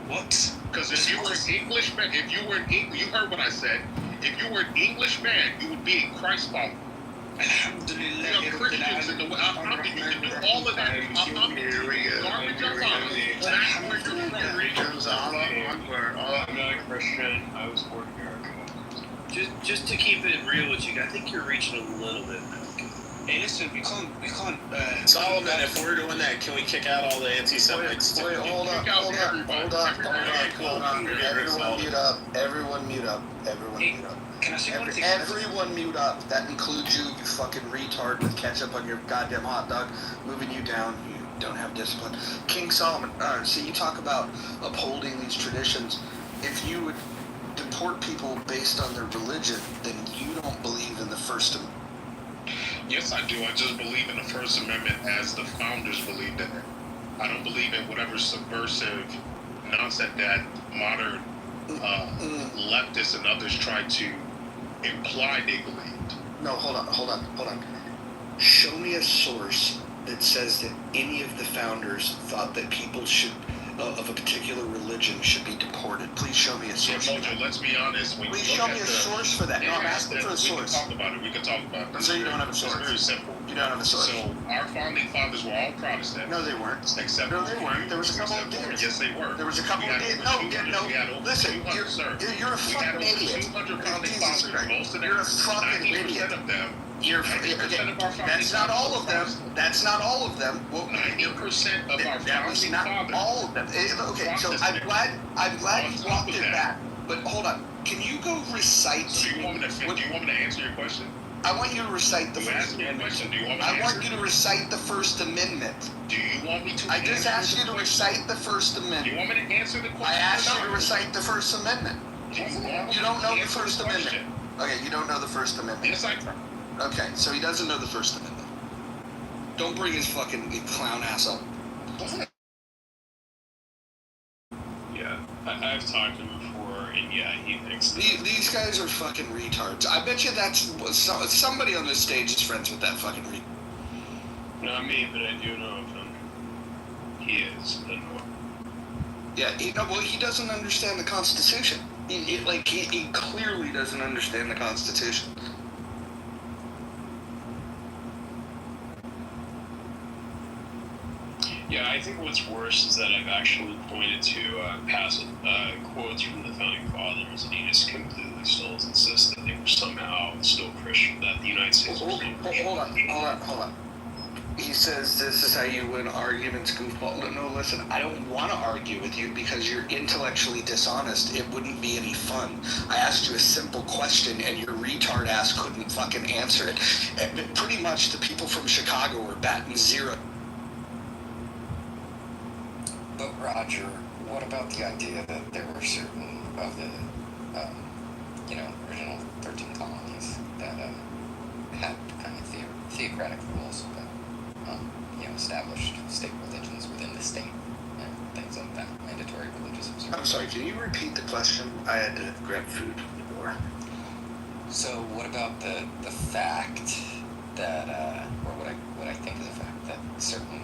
What? Because if you were an Englishman, you heard what I said. If you were an Englishman, you would be a Christ follower. Alhamdulillah. You know, Christians in the way. You can do all of that. I'm not a Christian. I was born in America. Just to keep it real with you, I think you're reaching a little bit now. Hey, listen, we can't. Solomon, if we're doing that, can we kick out all the anti-Semites? Wait, hold on. Everyone mute up. Can I say one thing? Everyone mute up. That includes you, you fucking retard with ketchup on your goddamn hot dog, moving you down. You don't have discipline. King Solomon, see, you talk about upholding these traditions. If you would deport people based on their religion, then you don't believe in the First Amendment. Yes, I do. I just believe in the First Amendment as the founders believed in it. I don't believe in whatever subversive nonsense that modern leftists and others try to imply they believed. No, hold on. Show me a source that says that any of the founders thought that people should, of a particular religion, should be deported. Please show me a source. Yeah, Mojo, let's be honest. Please show me a source for that. No, I'm asking for a source. We can talk about it. So you don't have a source. It's very simple. You don't have a source. So our founding fathers were all Protestant. No, they weren't. No, they weren't. There was a couple of dudes. Yes, they were. There was a couple of dudes. No. Listen, you're a fucking idiot. 200 founding fathers. Most of them, you're a fucking idiot. of them. That's not all of them. That's not all of them. Well, 90% of our that was not fathers. all of them. Okay, so I'm glad you walked it back. But hold on. Can you go recite? So do you want me to answer your question? I want you to recite the You First asked me a Amendment. question. Do you want me to I answer? want you to recite the First Amendment. Do you want me to? I just asked you to recite the First Do you Amendment. want me to answer the question? I asked or you to not? recite the First Amendment. Do you want You me don't to know the answer First question? Amendment. Okay, you don't know the First Amendment. Yes, I do. Okay, so he doesn't know the First Amendment. Don't bring his fucking clown ass up. Yeah, I've talked to him before, and yeah, he thinks These guys are fucking retards. I bet you that's somebody on this stage is friends with that fucking retard. Not me, but I do know of him. He is. Yeah, he doesn't understand the Constitution. He clearly doesn't understand the Constitution. Yeah, I think what's worse is that I've actually pointed to past quotes from the Founding Fathers, and he just completely he still insists that they were somehow still Christian, that the United States was still Christian. Hold on. He says this is how you win arguments, goofball. No, listen, I don't want to argue with you because you're intellectually dishonest. It wouldn't be any fun. I asked you a simple question and your retard ass couldn't fucking answer it. And pretty much the people from Chicago were batting zero. But Roger, what about the idea that there were certain of the, original 13 colonies that had kind of theocratic rules that, established state religions within the state and things like that, mandatory religious observances? I'm sorry, can you repeat the question? I had to grab food before. So what about the fact that, or what I think is a fact, that certain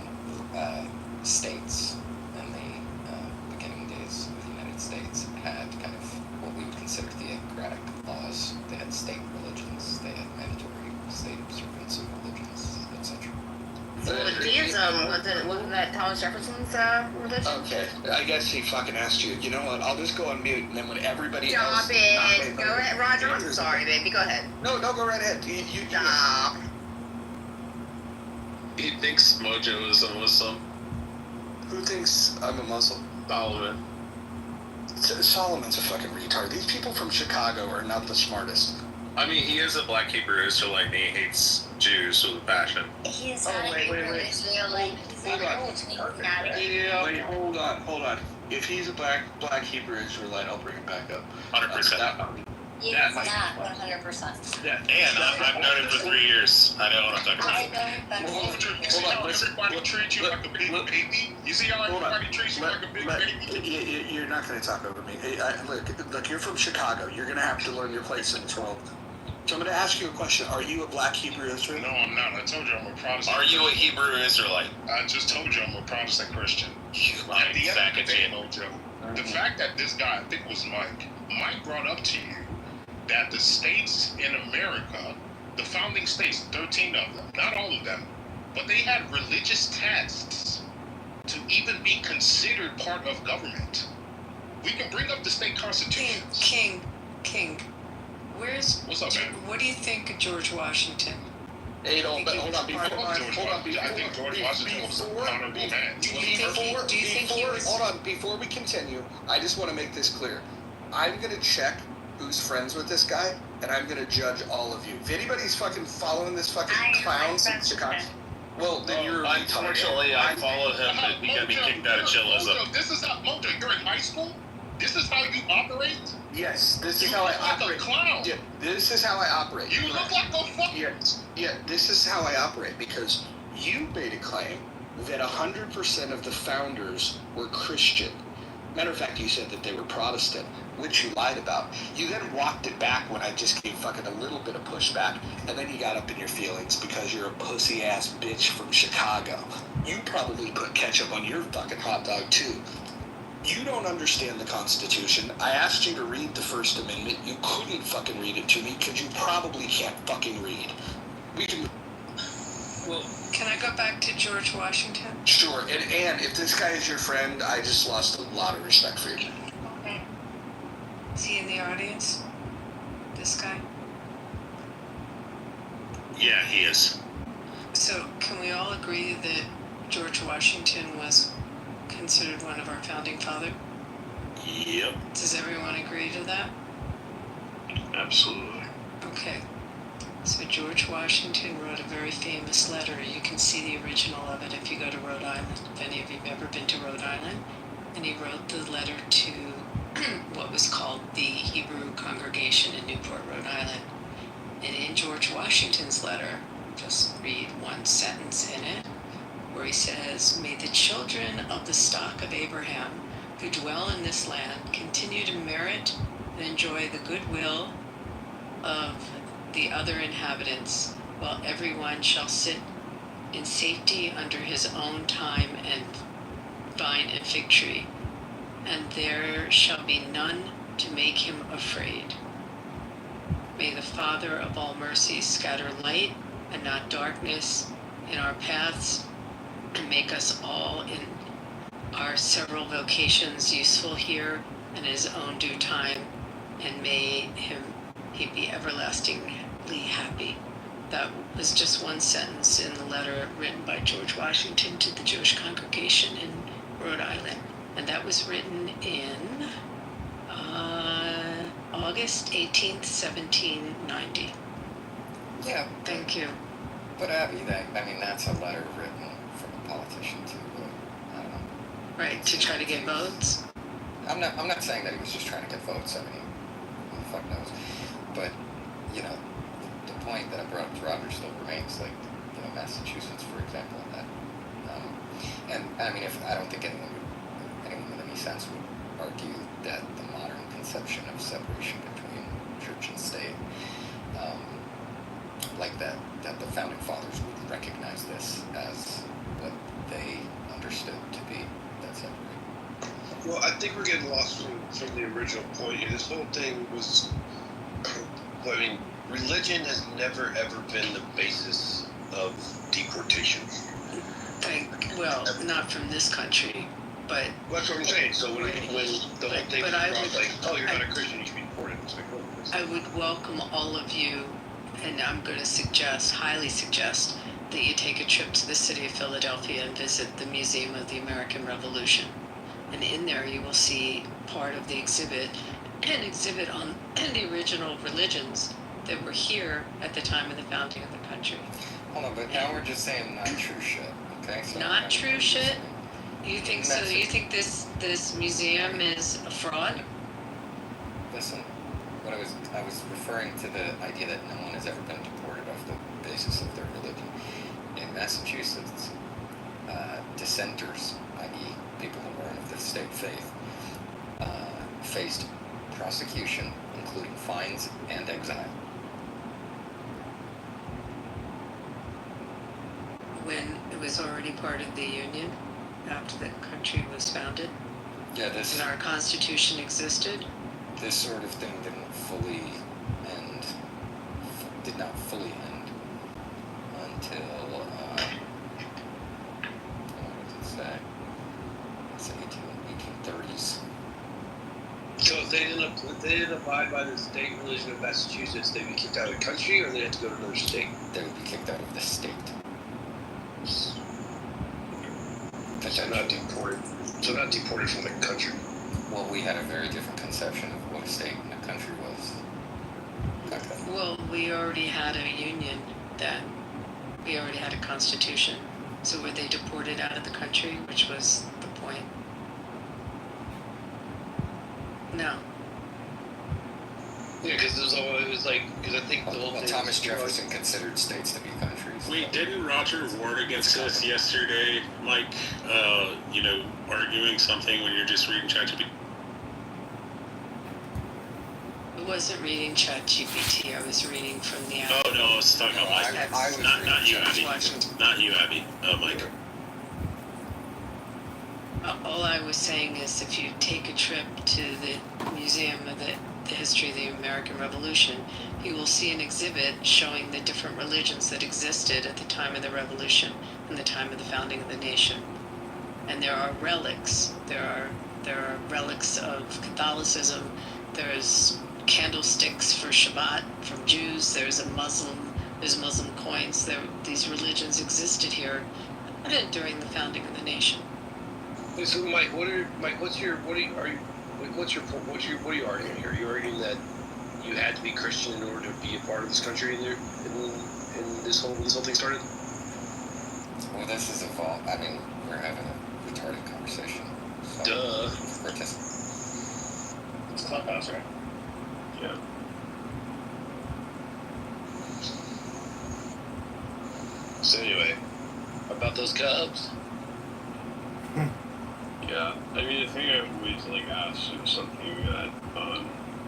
states in the beginning days of the United States had kind of what we would consider theocratic laws. They had state religions, they had mandatory state observance of religions, etc. Well, deism, wasn't that Thomas Jefferson's religion? Okay, I guess he fucking asked you. You know what? I'll just go on mute, and then when everybody else... Stop it. Go ahead, Roger. I'm sorry, baby. Go ahead. No, go right ahead. Stop. He thinks Mojo is a Muslim. Who thinks I'm a Muslim? Solomon. Solomon's a fucking retard. These people from Chicago are not the smartest. I mean, he is a black Hebrew Israelite and he hates Jews with a passion. He is not a Hebrew Israelite. Hold on. If he's a black Hebrew Israelite, I'll bring him back up. 100%. He is not 100%. And I've known him for 3 years. I know what I'm talking about. You see how everybody treats you like a big baby? You see how everybody treats you like a big baby? You're not going to talk over me. Look, you're from Chicago. You're going to have to learn your place in this world. So I'm going to ask you a question. Are you a black Hebrew Israelite? No, I'm not. I told you I'm a Protestant. Are you a Hebrew Israelite? I just told you I'm a Protestant Christian. At the end of the day, Mojo, the fact that this guy, I think was Mike brought up to you that the states in America, the founding states, 13 of them, not all of them, but they had religious tests to even be considered part of government. We can bring up the state constitutions. King. What's up, man? What do you think of George Washington? Hey, hold on. I think George Washington was an honorable man. Before we continue, I just want to make this clear. I'm going to check who's friends with this guy, and I'm going to judge all of you. If anybody's fucking following this fucking clown from Chicago, well, then you're unfortunately, I follow him, but he got me kicked out of Chillism. Mojo, this is how, Mojo, you're in high school? This is how you operate? Yes, this is how I operate. You look like a clown. Yeah, this is how I operate. You look like a fuck. Yeah, this is how I operate, because you made a claim that 100% of the founders were Christian. Matter of fact, you said that they were Protestant, which you lied about. You then walked it back when I just gave fucking a little bit of pushback, and then you got up in your feelings because you're a pussy-ass bitch from Chicago. You probably put ketchup on your fucking hot dog, too. You don't understand the Constitution. I asked you to read the First Amendment. You couldn't fucking read it to me because you probably can't fucking read. We can... Well, can I go back to George Washington? Sure, and if this guy is your friend, I just lost a lot of respect for you. Okay. Is he in the audience? This guy? Yeah, he is. So, can we all agree that George Washington was considered one of our founding fathers? Yep. Does everyone agree to that? Absolutely. Okay. So George Washington wrote a very famous letter. You can see the original of it if you go to Rhode Island, if any of you have ever been to Rhode Island. And he wrote the letter to what was called the Hebrew congregation in Newport, Rhode Island. And in George Washington's letter, just read one sentence in it, where he says, "May the children of the stock of Abraham who dwell in this land continue to merit and enjoy the goodwill of the other inhabitants, while everyone shall sit in safety under his own time and vine and fig tree, and there shall be none to make him afraid. May the Father of all mercies scatter light and not darkness in our paths, and make us all in our several vocations useful here in his own due time. and may he be everlastingly happy. That was just one sentence in the letter written by George Washington to the Jewish congregation in Rhode Island. And that was written in August 18th, 1790. Yeah. Thank you. But Abby, that's a letter written from a politician to, I don't know. Right, to try to get votes? I'm not saying that he was just trying to get votes. I mean, who the fuck knows? But, the point that I brought up to Roger still remains, like, Massachusetts, for example, and that. And I mean, I don't think anyone with any sense would argue that the modern conception of separation between church and state, like that the founding fathers would recognize this as what they understood to be that separation. Well, I think we're getting lost from the original point here. This whole thing was, I mean, religion has never ever been the basis of deportation. Well, not from this country, but... Well, that's what I'm saying. So when the whole thing was brought, like, oh, you're not a Christian, you should be deported. It's like, oh, I would welcome all of you, and I'm going to highly suggest, that you take a trip to the city of Philadelphia and visit the Museum of the American Revolution. And in there you will see part of the exhibit, an exhibit on the original religions that were here at the time of the founding of the country. Hold on, but now we're just saying not true shit, okay? So not true shit? You think so? You think this museum is a fraud? Listen, I was referring to the idea that no one has ever been deported off the basis of their religion. In Massachusetts, dissenters, i.e. people who weren't of the state faith, faced prosecution, including fines and exile. When it was already part of the Union, after the country was founded? Yeah, and our Constitution existed? This sort of thing did not fully end until, what does it say? It's 1830s. So if they didn't abide by the state religion of Massachusetts, they'd be kicked out of the country, or they'd have to go to another state? They would be kicked out of the state. So not deported from the country. Well, we had a very different conception of what a state and a country was. Okay. Well, we already had a union we already had a constitution. So were they deported out of the country, which was the point? No. Yeah, because I think the whole thing. Thomas Jefferson considered states to be countries. Wait, didn't Roger warn against this yesterday, Mike? Arguing something when you're just reading ChatGPT? I wasn't reading ChatGPT. I was reading from the app. Oh, no, I was talking about Mike. Not you, Abby. Not you, Abby. Mike. All I was saying is if you take a trip to the Museum of the History of the American Revolution, you will see an exhibit showing the different religions that existed at the time of the Revolution and the time of the founding of the nation. And there are relics. There are relics of Catholicism. There's candlesticks for Shabbat from Jews. There's Muslim coins. These religions existed here during the founding of the nation. So, Mike, what are you arguing here? Are you arguing that you had to be Christian in order to be a part of this country and this whole thing started? Well, this is evolved. I mean, we're having a retarded conversation. So duh. It's Clubhouse, right? Yeah. So anyway, about those Cubs. Yeah, I mean, the thing I always ask is something that I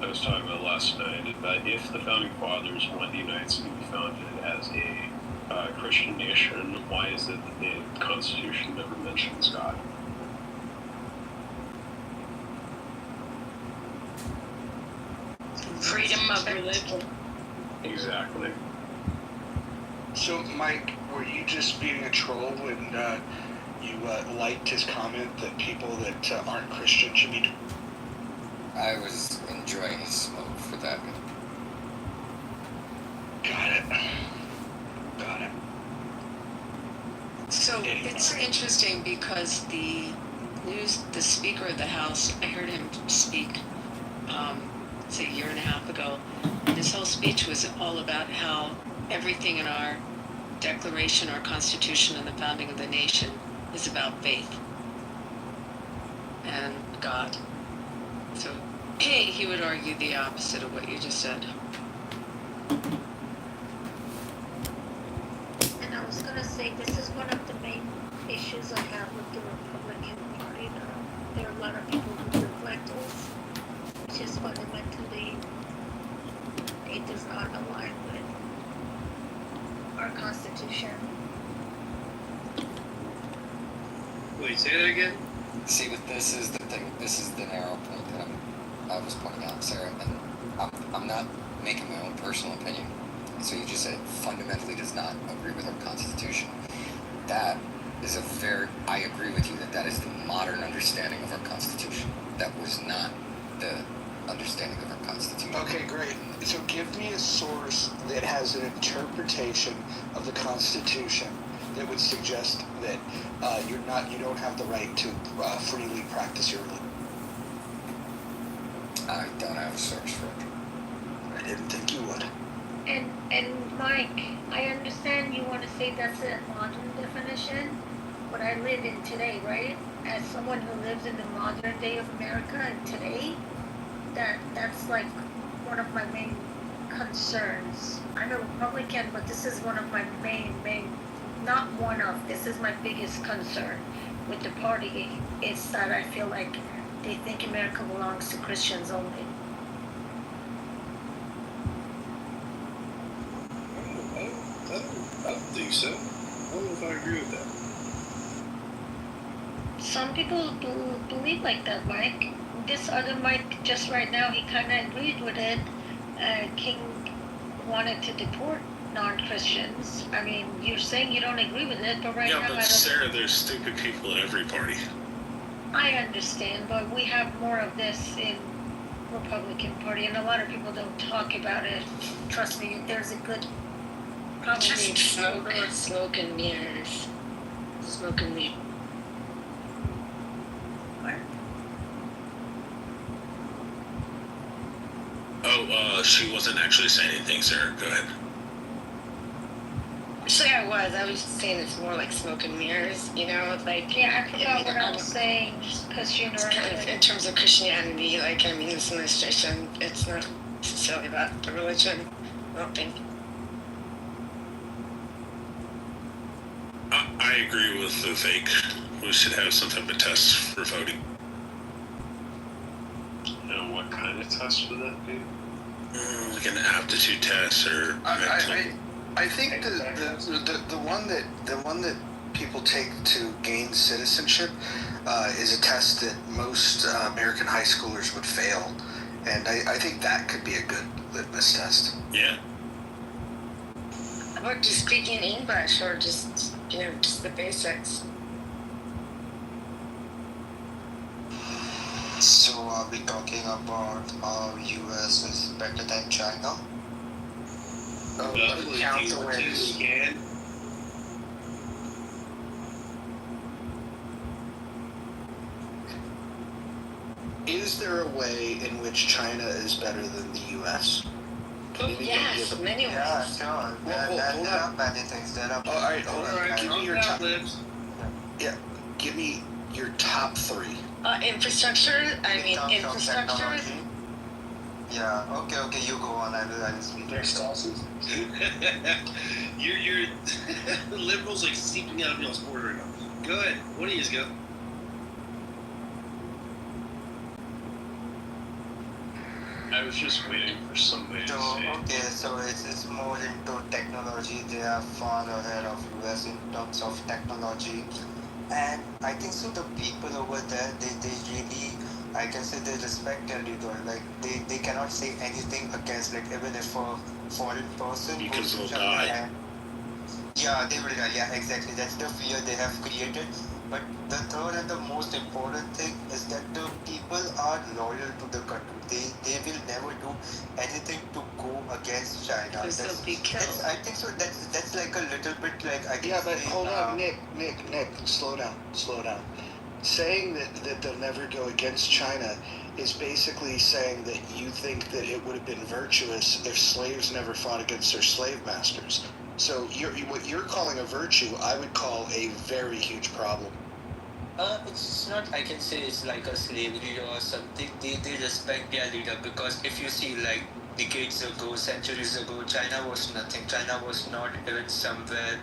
was talking about last night, is that if the founding fathers wanted the United States to be founded as a Christian nation, why is it that the Constitution never mentions God? Freedom of religion. Exactly. So, Mike, were you just being a troll when you liked his comment that people that aren't Christian should be... I was enjoying his smoke for that. Got it. So it's interesting because the Speaker of the House, I heard him speak, say a year and a half ago. His whole speech was all about how everything in our Declaration, our Constitution, and the founding of the nation is about faith and God. So he would argue the opposite of what you just said. And I was gonna say, this is one of the main issues I have with the Republican Party. There are a lot of people who reflect this, which is fundamentally, it does not align with our Constitution. Wait, say that again? See, but this is the thing. This is the narrow point that I was pointing out, Sarah. And I'm not making my own personal opinion. So you just said fundamentally does not agree with our Constitution. That is I agree with you that is the modern understanding of our Constitution. That was not the understanding of our Constitution. Okay, great. So give me a source that has an interpretation of the Constitution that would suggest that you don't have the right to freely practice your religion. I don't have a source for it. I didn't think you would. And Mike, I understand you want to say that's a modern definition, but I live in today, right? As someone who lives in the modern day of America and today, that's like one of my main concerns. I'm a Republican, but this is one of my main, this is my biggest concern with the party. It's that I feel like they think America belongs to Christians only. I don't think so. I don't know if I agree with that. Some people do believe like that, Mike. This other Mike, just right now, he kind of agreed with it. King wanted to deport non-Christians. I mean, you're saying you don't agree with it, but right now... Yeah, but Sarah, there's stupid people in every party. I understand, but we have more of this in Republican Party, and a lot of people don't talk about it. Trust me, there's a good... Probably just smoke and mirrors. Smoke and mirrors. What? Oh, she wasn't actually saying anything, Sarah. Go ahead. Actually, I was just saying it's more like smoke and mirrors, like... Yeah, I forgot what I was saying, because you know... Kind of in terms of Christianity, this administration, it's not necessarily about the religion, I don't think. I agree with the fake. We should have some type of test for voting. And what kind of test would that be? Like an aptitude test or mental. I think the one that people take to gain citizenship is a test that most American high schoolers would fail, and I think that could be a good litmus test. Yeah. Or just speaking English, or just the basics. So are we talking about how US is better than China? Is there a way in which China is better than the US? Yes, many ways. Yeah, sure. There are many things. All right, hold on. Give me your top. Yeah, give me your top three. Infrastructure. Infrastructure. Yeah. Okay. You go on. I will speak. You're the liberals like seeping out of y'all's border right now. Go ahead. What do you go? I was just waiting for somebody to say. Okay, so it's more into technology. They are far ahead of US in terms of technology. And I think so the people over there, they really, I can say they respect their leader. Like they cannot say anything against, like even if a foreign person because they'll die. Yeah, they will die. Yeah, exactly. That's the fear they have created. But the third and the most important thing is that the people are loyal to the country. They will never do anything to go against China. Because they'll be killed. I think so. That's like a little bit like I can Yeah, but say, hold on, Nick, slow down. Saying that they'll never go against China is basically saying that you think that it would have been virtuous if slaves never fought against their slave masters. So what you're calling a virtue, I would call a very huge problem. It's not, I can say it's like a slavery or something. They respect their leader, because if you see like decades ago, centuries ago, China was nothing. China was not even somewhere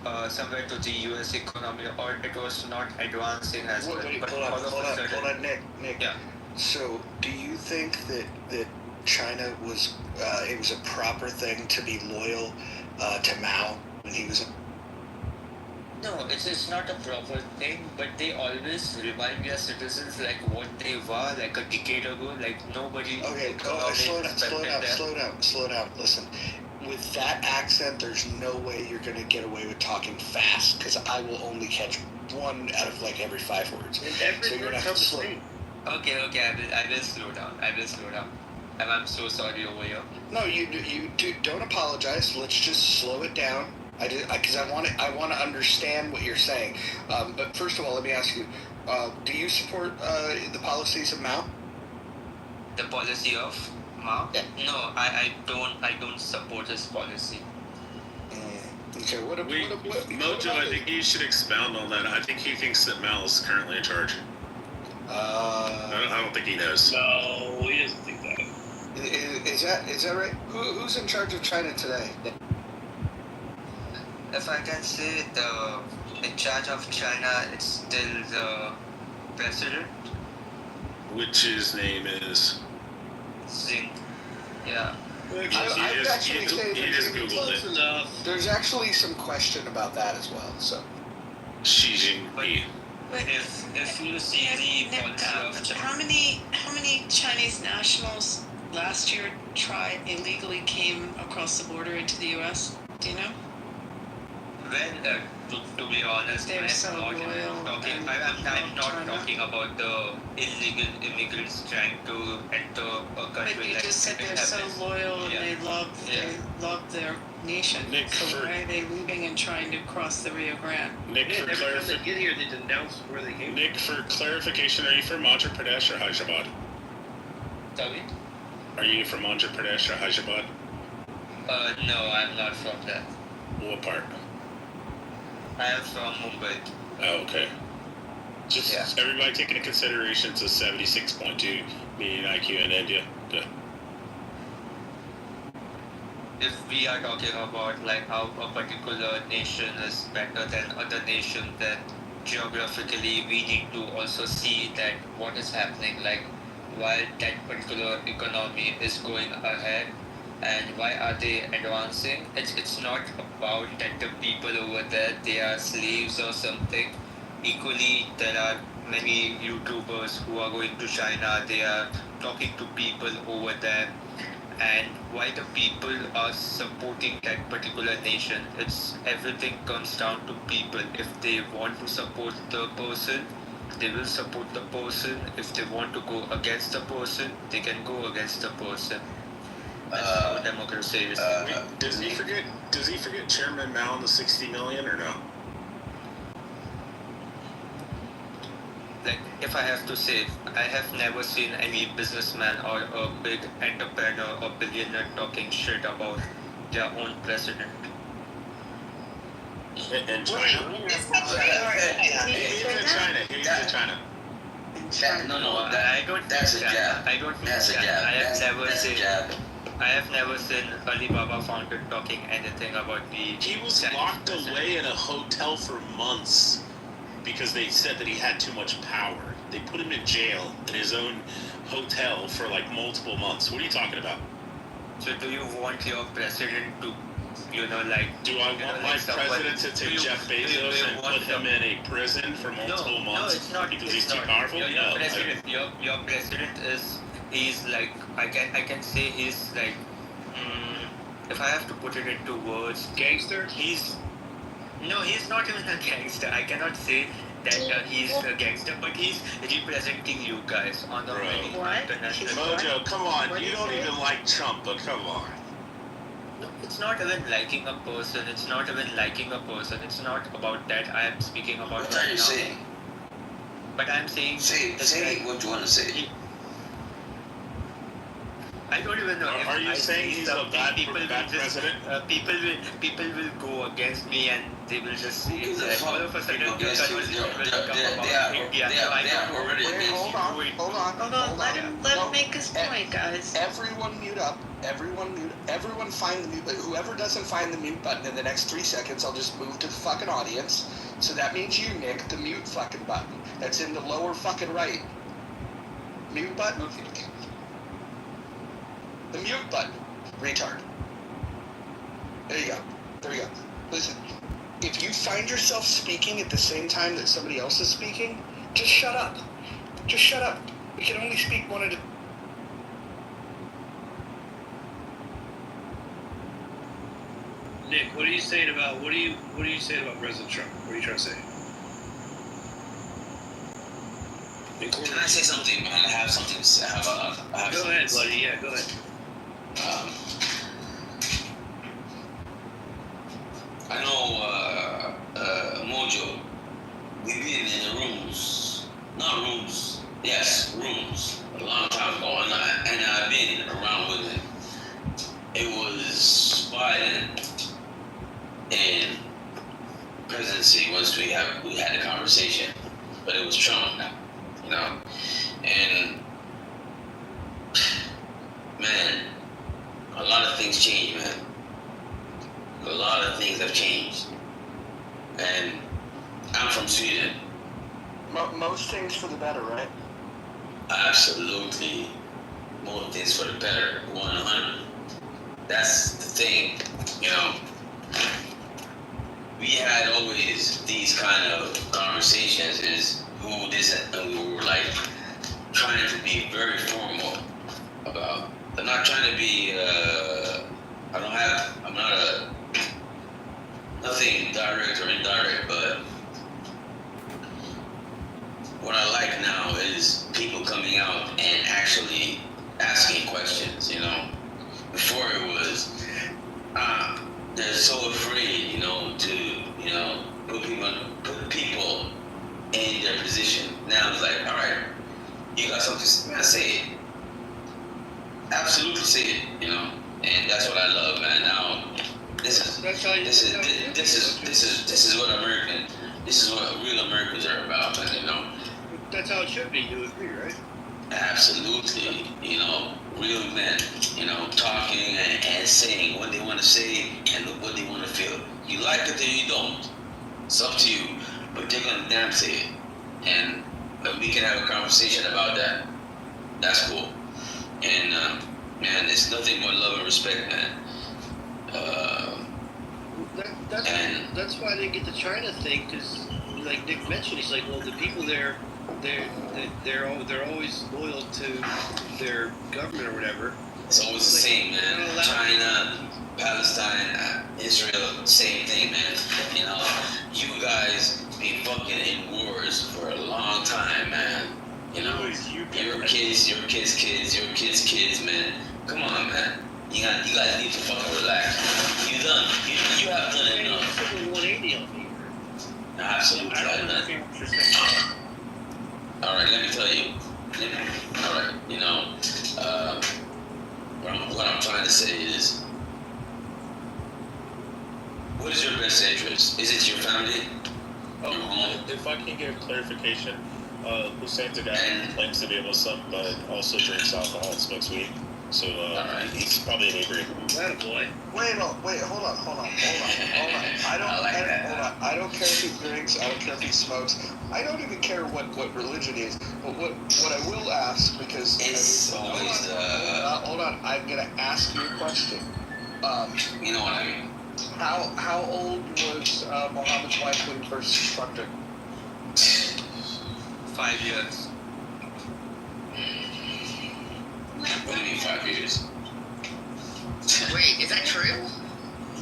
to the US economy, or it was not advancing as well. Wait, But hold on, Nick. Yeah. So do you think that China was, it was a proper thing to be loyal to Mao when he was... No, it's not a proper thing, but they always remind their citizens like what they were like a decade ago. Like nobody. Okay, slow down. Listen, with that accent, there's no way you're gonna get away with talking fast, because I will only catch one out of like every 5 words. So you're gonna have to slow. Okay, I will slow down. And I'm so sorry over here. No, you don't apologize. Let's just slow it down. Because I want to understand what you're saying. But first of all, let me ask you: do you support the policies of Mao? The policy of Mao? Yeah. No, I don't support his policy. Okay. Mojo, I think you should expound on that. I think he thinks that Mao is currently in charge. I don't think he knows. No, he doesn't think that. Is that right? Who's in charge of China today? If I can say, in charge of China, it's still the president. Which his name is? Xing. Yeah. He just Googled it. There's actually some question about that as well. So. Xi Jinping. If you see the policy of China. How many Chinese nationals last year illegally came across the border into the U.S.? Do you know? Well, to be honest, They're so loyal. I'm not talking about the illegal immigrants trying to enter a country. But you like just said they're so loyal and they love their nation. Nick, so why are they leaving and trying to cross the Rio Grande? Nick, Every time they get here, they denounce where they came. Nick, for clarification, are you from Andhra Pradesh or Hyderabad? Sorry? Are you from Andhra Pradesh or Hyderabad? No, I'm not from there. What part? I am from Mumbai. Oh, okay. Just everybody take into consideration it's a 76.2 median IQ in India. Good. If we are talking about like how a particular nation is better than other nation, then geographically we need to also see that what is happening, like while that particular economy is going ahead and why are they advancing. It's not about that the people over there they are slaves or something. Equally, there are many YouTubers who are going to China, they are talking to people over there, and why the people are supporting that particular nation. It's everything comes down to people. If they want to support the person, they will support the person. If they want to go against the person, they can go against the person. That's how democracy is. Does he forget Chairman Mao and the 60 million or no? Like, if I have to say, I have never seen any businessman or a big entrepreneur or billionaire talking shit about their own president. In China? He's in China. No, I don't think that. I don't think that. I have never seen Alibaba founder talking anything about the... He was locked away in a hotel for months because they said that he had too much power. They put him in jail in his own hotel for like multiple months. What are you talking about? So do you want your president to, like... Do I want my president to take Jeff Bezos and put him in a prison for multiple months? No, it's not. Because he's too powerful? Your president is... He's like... I can say he's like... if I have to put it into words... Gangster? He's... No, he's not even a gangster. I cannot say that he's a gangster, but he's representing you guys on a very international. Mojo, come on. You don't even like Trump, but come on. No, it's not even liking a person. It's not even liking a person. It's not about that. I am speaking about. What are you saying? But I'm saying. Say what you want to say. I don't even know. Are you saying he's a bad president? People will go against me and they will just say that all of a sudden the conversation will come about India. So I don't already hold on. Let him make his point, guys. Everyone mute up. Everyone find the mute button. Whoever doesn't find the mute button in the next 3 seconds, I'll just move to the fucking audience. So that means you, Nick, the mute fucking button. That's in the lower fucking right. Mute button? The mute button. Retard. There you go. Listen, if you find yourself speaking at the same time that somebody else is speaking, just shut up. We can only speak one at a time. Nick, what are you saying about President Trump? What are you trying to say? Can I say something, man? I have something to say. Go ahead, buddy. Yeah, go ahead. I know, Mojo, we've been in the rooms, a long time ago, and I've been around with him. It was Biden and presidency once we had a conversation, but it was Trump now, you know, and man, a lot of things changed, man. A lot of things have changed. And I'm from Sweden. Most things for the better, right? Absolutely. Most things for the better. 100. That's the thing, you know. We had always these kind of conversations is who this, and we were like trying to be very formal about. I'm not trying to be, I'm not nothing direct or indirect, but what I like now is people coming out and actually asking questions, you know. Before it was, they're so afraid, you know, to, you know, put people in their position. Now it's like, all right, you got something to say, man, say it. Absolutely say it, you know, and that's what I love, man. Now, this is what real Americans are about, man. You know. That's how it should be. You agree, right? Absolutely, you know, real men, you know, talking and saying what they want to say and what they want to feel. You like it or you don't. It's up to you, but they're gonna damn say it, and we can have a conversation about that. That's cool. And man, it's nothing but love and respect, man. That's why I didn't get the China thing, because like Nick mentioned, he's like, well, the people there, they're always loyal to their government or whatever. It's always the same, man. China, Palestine, Israel, same thing, man. You know, you guys be fucking in wars for a long time, man. You know, your kids, kids, man. Come on, man. You guys need to fucking relax. You have done enough. 180 on me. Absolutely. Alright, let me tell you. Alright, you know, what I'm trying to say is, what is your best interest? Is it your family? Your home? If I can get clarification, Hussein's a guy who claims to be a Muslim, but also drinks alcohol and smokes weed. So he's probably an inebriated. That boy. Wait, hold on. I don't care if he drinks. I don't care if he smokes. I don't even care what religion is. But what I will ask, because it's always hold on. I'm gonna ask you a question. You know what I mean? How old was Mohammed's wife when he first fucked her? 5 years. What do you mean 5 years? Wait, is that true?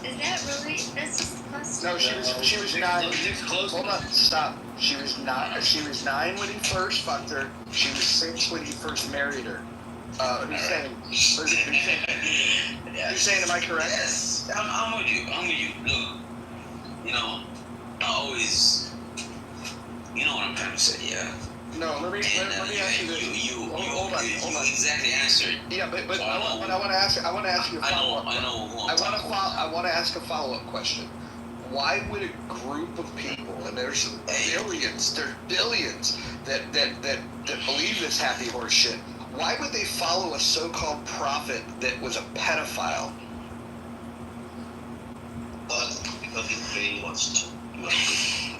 Is that really? That's just a question. No, she was 9. Nick's close. Hold on, stop. She was 9 when he first fucked her. She was 6 when he first married her. Hussein, am I correct? Yes, I'm with you. Look, you know, I always, you know what I'm trying to say, yeah. No, let me ask you this. Hold on. Exactly answered. Yeah, but I want to ask you a follow-up. I know who I'm talking about. I want to ask a follow-up question. Why would a group of people, and there's billions that believe this happy horse shit, why would they follow a so-called prophet that was a pedophile? Because he's brainwashed.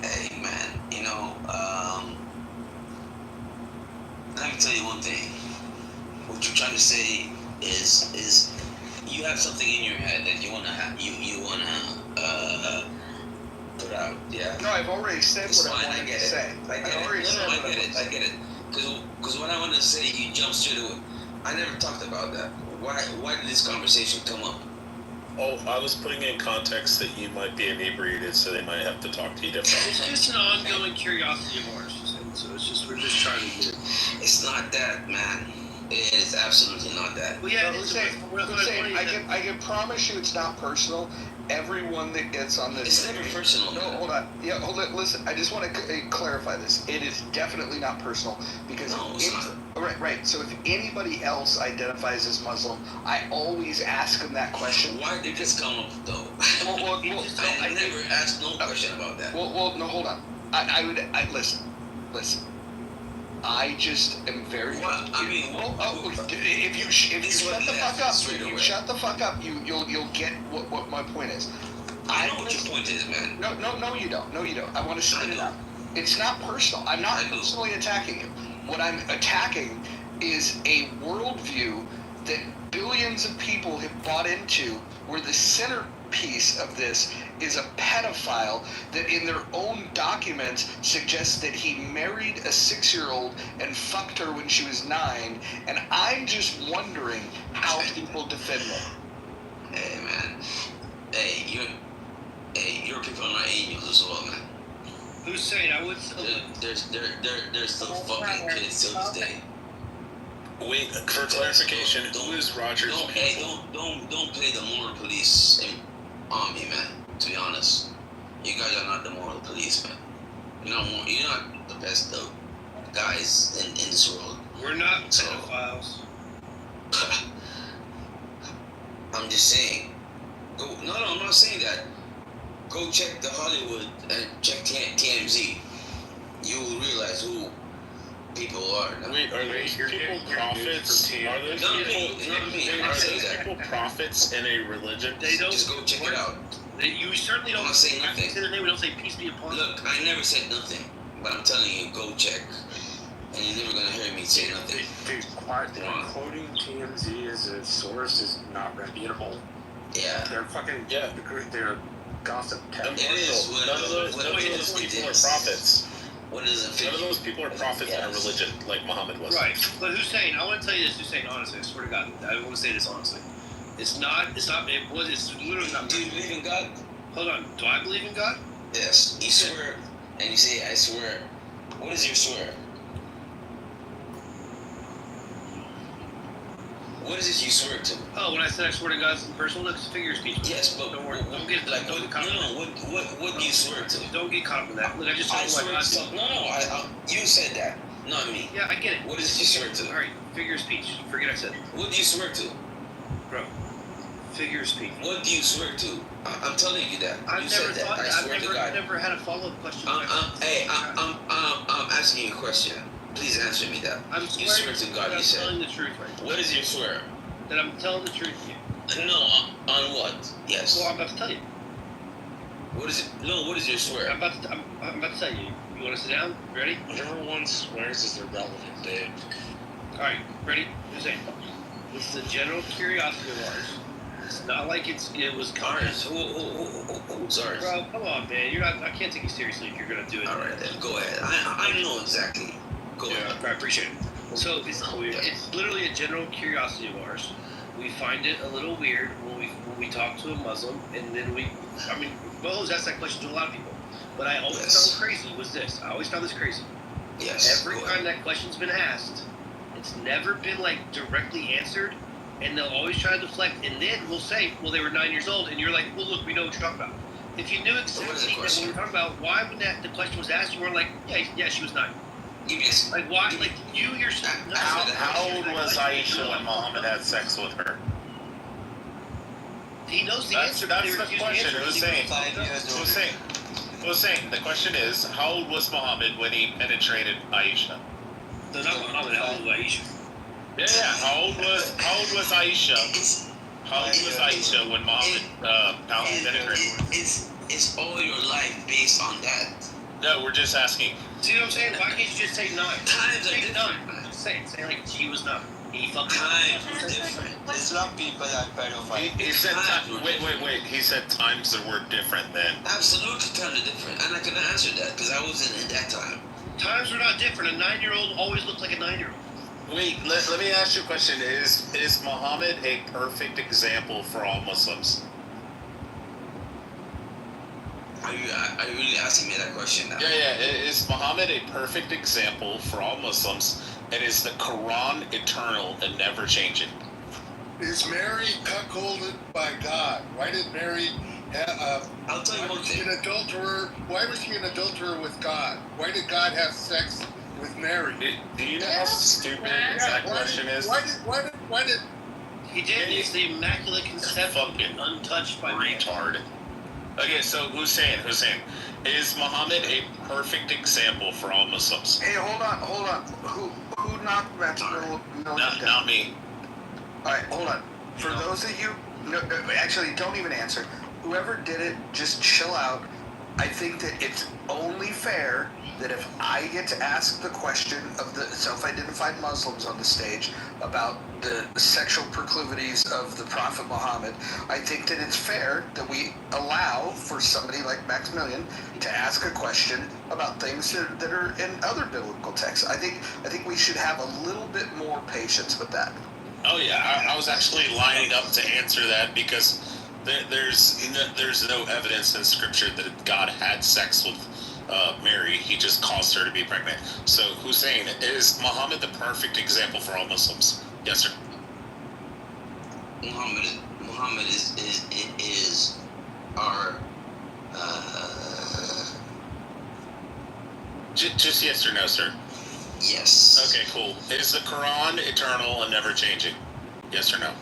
Hey, man, you know, let me tell you one thing. What you're trying to say is you have something in your head that you wanna put out. Yeah. No, I've already said what I wanted to say. I get it. Because what I want to say, you jump straight to it. I never talked about that. Why did this conversation come up? Oh, I was putting in context that you might be inebriated, so they might have to talk to you differently. It's just an ongoing curiosity of ours. So we're just trying to get it. It's not that, man. It is absolutely not that. Well, yeah, Hussein, I can promise you it's not personal. Everyone that gets on this... It's never personal. No, hold on. Yeah, hold it. Listen, I just want to clarify this. It is definitely not personal because... No, it's not. Right. So if anybody else identifies as Muslim, I always ask them that question. Why did this come up, though? I never asked no question about that. Well, no, hold on. Listen. I just am very... Well, I mean... if you shut the fuck up, you'll get what my point is. I know what your point is, man. No, you don't. I want to spit it out. It's not personal. I'm not personally attacking you. What I'm attacking is a worldview that billions of people have bought into, where the centerpiece of this is a pedophile that in their own documents suggests that he married a 6-year-old and fucked her when she was 9, and I'm just wondering how people defend them. Hey, man. Your people are not angels as well, man. Who's saying I would? They're still fucking kids till this day. Wait, for clarification, who is Roger's people? Don't play the moral police on me, man. To be honest, you guys are not the moral police, man. You're not the best of guys in this world. We're not pedophiles. I'm just saying. I'm not saying that. Go check the Hollywood and check TMZ. You will realize who people are. Wait, are those people prophets? Are those people prophets in a religion? They don't. Just go check it out. You certainly don't say nothing. We don't say peace be upon you. Look, I never said nothing, but I'm telling you, go check. And you're never gonna hear me say nothing. Quoting TMZ as a source is not reputable. Yeah. They're fucking... Yeah. They're gossip. None of those people are prophets. What is it? None of those people are prophets in a religion like Muhammad was. Right. But Hussein, I want to tell you this, Hussein, honestly. I swear to God. I want to say this honestly. It's literally not... Do you believe in God? Hold on. Do I believe in God? Yes. You swear, and you say, I swear. What is your swear? What is it you swear to? Oh, when I said I swear to God, it's personal, it's figure of speech. Yes, but don't worry. Don't get like what do you swear to? Don't get caught up in that. Look, I just I swear to something. No, you said that, not me. Yeah, I get it. What is it you swear to? All right, figure of speech. Forget I said it. What do you swear to? Bro, figure of speech. What do you swear to? I'm telling you that. I've never had a follow-up question. I'm asking you a question. Please answer me that. You swear to God, you said. I'm telling the truth right now. What is your swear? That I'm telling the truth to you. No, on what? Yes. Well, I'm about to tell you. What is it? No, what is your swear? I'm about to tell you. You want to sit down? Ready? Whatever one swears is irrelevant, dude. Alright, ready? Hussein. This is a general curiosity of ours. It's not like it was ours. Who's ours? Bro, come on, man. I can't take you seriously if you're gonna do it. Alright then, go ahead. I know exactly. Go ahead. I appreciate it. So it's literally a general curiosity of ours. We find it a little weird when when we talk to a Muslim, and then Bo's asked that question to a lot of people, but I always found crazy was this. I always found this crazy. Yes. Every time that question's been asked, it's never been like directly answered, and they'll always try to deflect, and then we'll say, well, they were 9 years old, and you're like, well, look, we know what you're talking about. If you knew exactly what we were talking about, why when the question was asked, you weren't like, yeah, she was 9. Like why? Like you yourself. How old was Aisha when Muhammad had sex with her? He knows the That's answer. the question. Hussein, the question is, how old was Muhammad when he penetrated Aisha? No, not Muhammad. How old was Aisha? Yeah. How old was Aisha? How old was Aisha when Muhammad penetrated? Is all your life based on that? No, we're just asking. See what I'm saying? Why can't you just say 9? Times are different. Just say it. Say like she was 9. He fucking times are different. Islam people are pedophiles. He said wait. He said times were different then. Absolutely, times are different, and I can answer that because I wasn't in that time. Times were not different. A 9-year-old always looked like a 9-year-old. Wait, let me ask you a question. Is Muhammad a perfect example for all Muslims? Are you really asking me that question now? Yeah. Is Muhammad a perfect example for all Muslims? And is the Quran eternal and never changing? Is Mary cuckolded by God? Why did Mary I'll tell you one thing. an adulterer? Why was she an adulterer with God? Why did God have sex with Mary? Do you know how stupid that question is? Why did he did? It's the Immaculate Conception, untouched by retard. Okay, so Hussein, is Muhammad a perfect example for all Muslims? Hey, hold on. Who knocked Max Million down? Not me. All right, hold on. For those of you, actually, don't even answer. Whoever did it, just chill out. I think that it's only fair that if I get to ask the question of the self-identified Muslims on the stage about the sexual proclivities of the Prophet Muhammad, I think that it's fair that we allow for somebody like Maximilian to ask a question about things that are in other biblical texts. I think we should have a little bit more patience with that. Oh yeah, I was actually lining up to answer that because there's no evidence in Scripture that God had sex with Mary. He just caused her to be pregnant. So Hussein, is Muhammad the perfect example for all Muslims? Yes, sir. Muhammad is our just yes or no, sir. Yes. Okay, cool. Is the Quran eternal and never changing? Yes or no?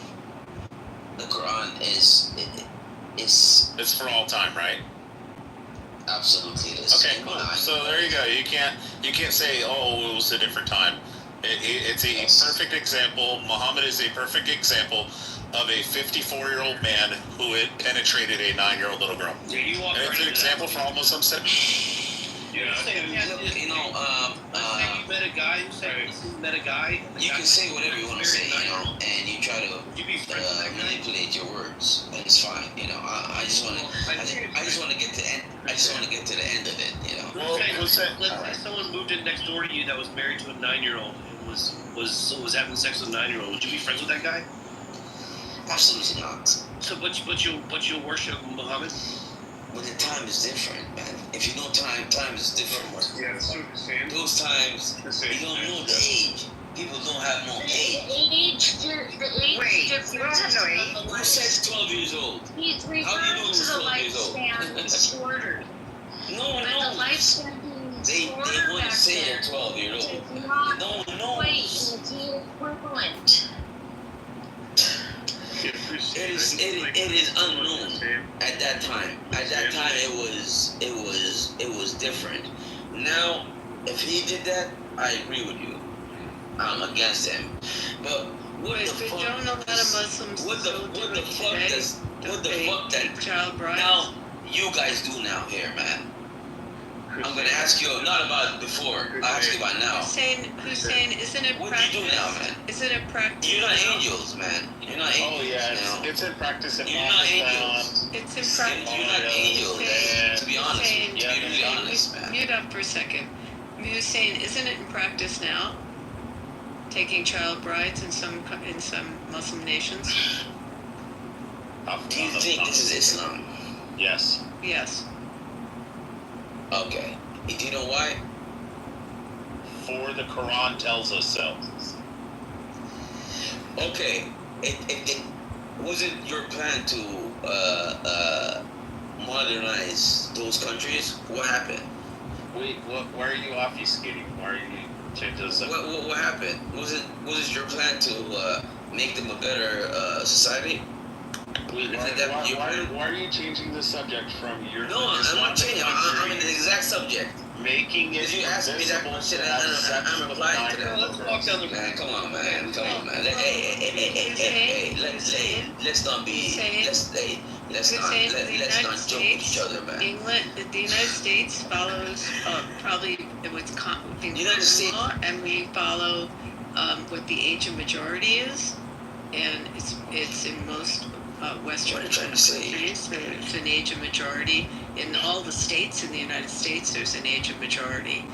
The Quran is it's for all time, right? Absolutely, it is. Okay, cool. So there you go. You can't say, oh, it was a different time. It's a perfect example. Muhammad is a perfect example of a 54-year-old man who had penetrated a 9-year-old little girl. Yeah, you walk and it's an example for all Muslims. You met a guy who said you met a guy. You can say whatever you want to say, and you try to manipulate your words, and it's fine. I just want to get to the end of it. Let's say someone moved in next door to you that was married to a 9-year-old and was having sex with a 9-year-old. Would you be friends with that guy? Absolutely not. So, but you'll worship Muhammad? But the time is different, man. If you know time is different. Yeah, that's what you're saying. Those times, you don't know the age. People don't have no age. The age difference. You don't have no age? Who says 12 years old? He's How do you referring know to who's the 12 years old? lifespan is shorter. No. The lifespan They shorter want to back say then. they're 12 years old. It's not No one quite knows. the equivalent. It is unknown at that time. At that time, it was different. Now, if he did that, I agree with you. I'm against him. But what the fuck? Don't a lot of Muslims What the fuck that child bride? now you guys do now here, man? I'm gonna ask you not about before. I'll ask you about now. Hussein, isn't it What practice? do you do now, man? Isn't it practice? You're not angels, man. You're not angels. Oh yeah, it's in practice in You're not angels. It's in practice. You're not angels, man. To be honest, Hussein, to be honest, man. Mute up for a second. Hussein, isn't it in practice now? Taking child brides in some Muslim nations. Do you think this is Islam? Yes. Yes. Okay. Do you know why? For the Quran tells us so. Okay. It was it your plan to modernize those countries? What happened? Wait, why are you obfuscating? Why are you changing the subject? What happened? Was it your plan to make them a better society? Wait, why are you changing the subject from your? No, I'm not changing. I'm in the exact subject. Making it. You asked me that question, and I'm replying to that. Let's walk down the Man, come on, man. Hey, let's not be. Let's not joke with each other, man. England, the United States follows probably what's the United States law, and we follow what the age of majority is, and it's in most Western countries. There's an age of majority in all the states in the United States. There's an age of majority.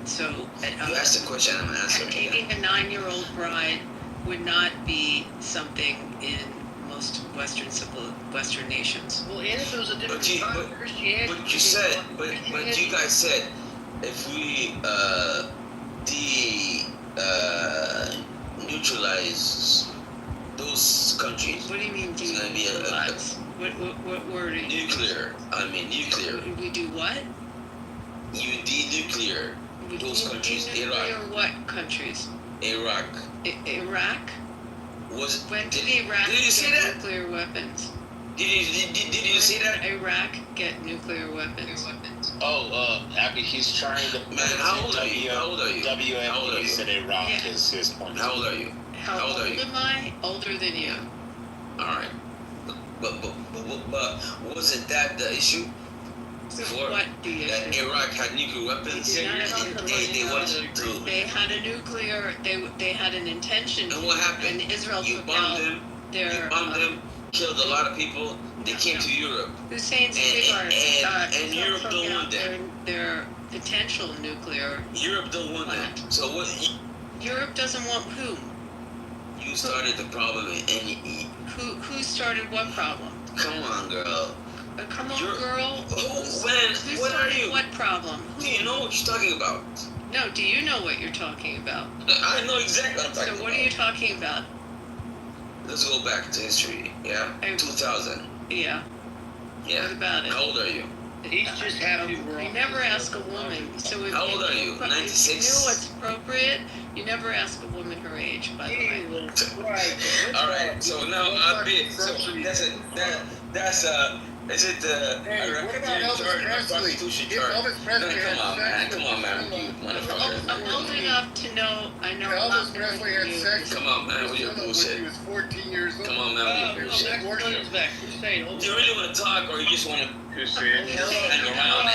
So you asked a question, I'm answering. Taking a 9-year-old bride would not be something in most Western nations. Well, and if it was a different time, Christianity. But you said, but you guys said, if we neutralize those countries. What do you mean neutralize? What word are you? Nuclear. I mean nuclear. We do what? You denuclear those countries. Iraq. What countries? Iraq. Iraq. When did Iraq get nuclear weapons? Did you see that? Iraq get nuclear weapons. Abby, he's trying to. Man, how old are you? WMD said Iraq is his point. How old are you? How old am I? Older than you. All right. But wasn't that the issue? Before what the issue? That Iraq had nuclear weapons. They wanted to. They had a nuclear. They had an intention. And what happened? And Israel you bombed them. You bombed them. Killed a lot of people. They came to Europe. Hussein's and Europe don't want them. Their potential nuclear. Europe don't want them. So what? Europe doesn't want whom? You started the problem, and who started what problem? Come on, girl. Come on, girl. Who what are you? What problem? Do you know what you're talking about? No. Do you know what you're talking about? I know exactly what I'm talking about. So what are you talking about? Let's go back to history. Yeah. 2000. Yeah. Yeah. What about it? How old are you? He's just happy we're You never ask a woman. So if how old are you? 96. If you knew what's appropriate, you never ask a woman her age. By the way. All right. So now I'll be. So that's is it the what about Elvis Presley? Elvis Presley come on, man. You motherfucker. I'm old enough to know. I know. Elvis Presley had sex. Come on, man. With your bullshit. He was 14 years old. Come on, man. With your bullshit. Do you really want to talk, or you just want to hang around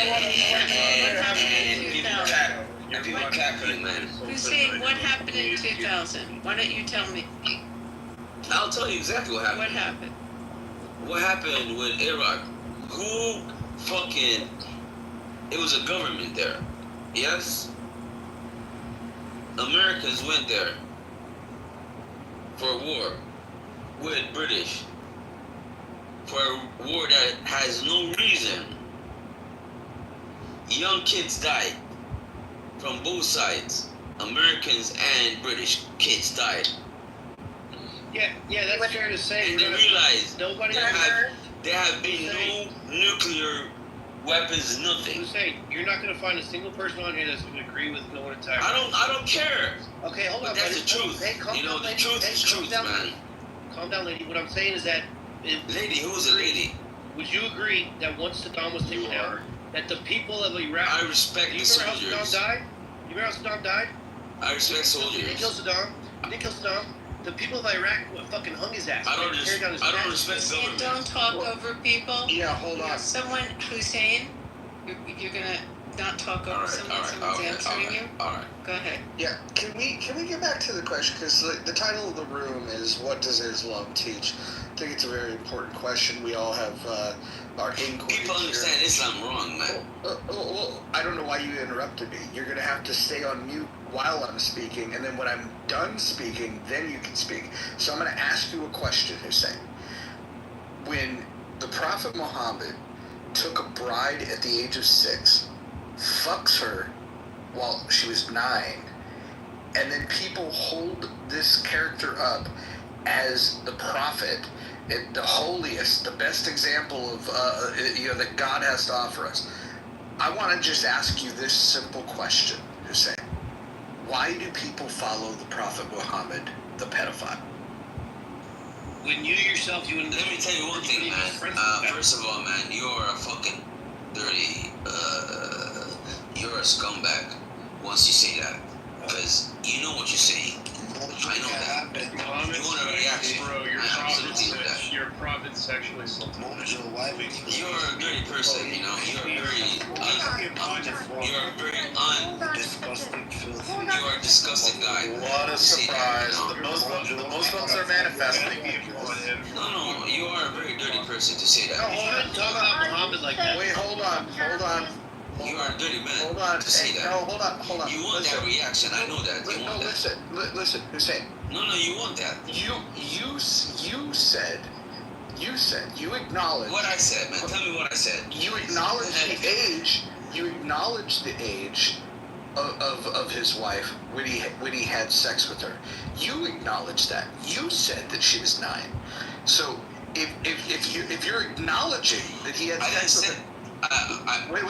and people cackling, man? Hussein, what happened in 2000? Why don't you tell me? I'll tell you exactly what happened. What happened? What happened with Iraq? Who fucking... It was a government there. Yes? Americans went there for a war with British. For a war that has no reason. Young kids died from both sides. Americans and British kids died. Yeah, that's fair to say. And they realized nobody there have been no nuclear weapons, nothing. Say you're not going to find a single person on here that's going to agree with no one attack. I don't care. Okay, hold on. That's the truth. Hey, you know, the truth is truth, man. Calm down, lady. What I'm saying is that. Lady, who's a lady? Would you agree that once Saddam was taken out, that the people of Iraq? I respect the soldiers. You remember how Saddam died? You remember how Saddam died? I respect soldiers. He didn't kill Saddam. He didn't kill Saddam. The people of Iraq fucking hung his ass. I don't respect government. Don't talk over people. Yeah, hold on. Someone, Hussein, you're gonna not talk over someone. Someone's answering you. All right. Go ahead. Yeah. Can we get back to the question, because the title of the room is "What Does Islam Teach?" I think it's a very important question. We all have our inquiry. People understand Islam wrong, man. Well, I don't know why you interrupted me. You're going to have to stay on mute while I'm speaking, and then when I'm done speaking, then you can speak. So I'm going to ask you a question, Hussein. when the Prophet Muhammad took a bride at the age of 6, fucks her while she was 9, and then people hold this character up as the prophet, the holiest, the best example of that God has to offer us. I want to just ask you this simple question, Hussein. Why do people follow the Prophet Muhammad, the pedophile? When you yourself, let me tell you one thing, man. First of all, man, you're a fucking dirty, you're a scumbag once you say that. Because you know what you're saying. I know that. You want a reaction. Bro, your prophet sexually assaulted. You're a dirty person, you know. You're a very disgusting, filthy. You are a disgusting guy. What a surprise. The Muslims are manifesting. No, you are a very dirty person to say that. No, hold on. Talk about Muhammad like that. Wait, hold on. You are a dirty man. Hold on. To say that. No, hold on. You want that reaction. I know that. You want that. Listen, Hussein. No, you want that. You said, you acknowledge. What I said, man. Tell me what I said. You acknowledge the age. You acknowledge the age of his wife when he had sex with her. You acknowledge that. You said that she was 9. So if you're acknowledging that he had sex with her. Wait.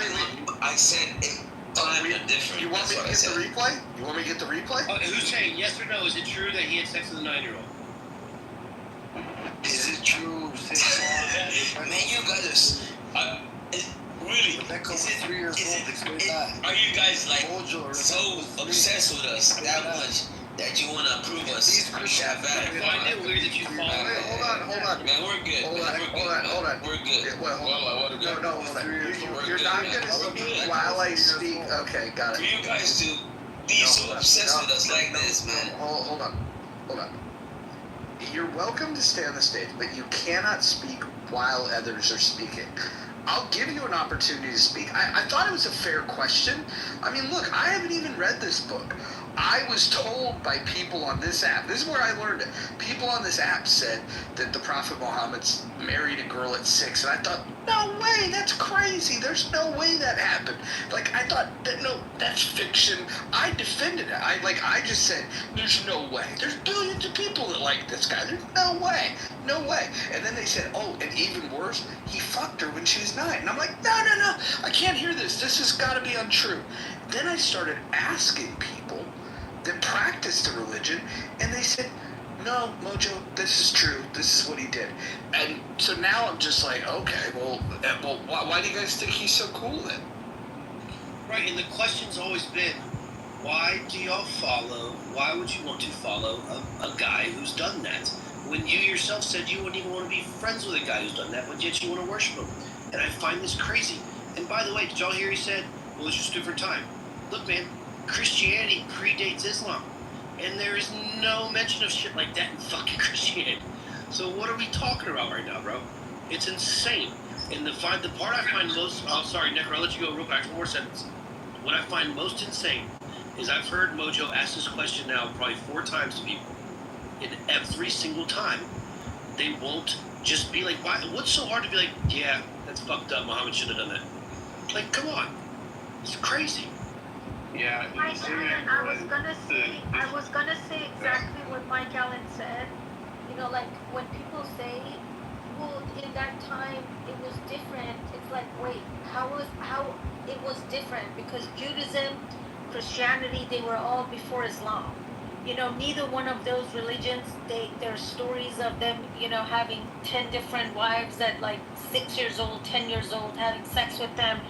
I said different. You want me to get the replay? You want me to get the replay? Who's saying yes or no? Is it true that he had sex with a 9-year-old? Is it true? Man, you guys really? Are you guys like so obsessed with us that much that you want to prove us that bad? I find it weird that you follow. Hold on. Man, we're good. Hold on. We're good. No, hold on. You're not going to speak while I speak. Okay, got it. For you guys to be so obsessed with us like this, man. Hold on. You're welcome to stay on the stage, but you cannot speak while others are speaking. I'll give you an opportunity to speak. I thought it was a fair question. I mean, look, I haven't even read this book. I was told by people on this app, this is where I learned it. People on this app said that the Prophet Muhammad's married a girl at 6, and I thought, no way, that's crazy. There's no way that happened. Like, I thought, no, that's fiction. I defended it. I just said, there's no way. There's billions of people that like this guy. There's no way. And then they said, oh, and even worse, he fucked her when she was 9. And I'm like, no, I can't hear this. This has got to be untrue. Then I started asking people that practiced the religion, and they said, no, Mojo, this is true. This is what he did. And so now I'm just like, okay, well, why do you guys think he's so cool then? Right, and the question's always been, why would you want to follow a guy who's done that? When you yourself said you wouldn't even want to be friends with a guy who's done that, but yet you want to worship him. And I find this crazy. And by the way, did y'all hear he said, well, it's just a different time. Look, man, Christianity predates Islam. And there is no mention of shit like that in fucking Christianity. So what are we talking about right now, bro? It's insane. And the part I find most... Oh, sorry, Necro, I'll let you go real quick. 1 more sentence. What I find most insane is I've heard Mojo ask this question now probably 4 times to people. And every single time, they won't just be like, why? What's so hard to be like, yeah, that's fucked up. Muhammad should have done that. Like, come on. It's crazy. Yeah. Mike Allen, I was gonna say exactly what Mike Allen said. You know, like when people say, well, in that time it was different. It's like, wait, how it was different? Because Judaism, Christianity, they were all before Islam. You know, neither one of those religions, there are stories of them, you know, having 10 different wives at like 6 years old, 10 years old, having sex with them.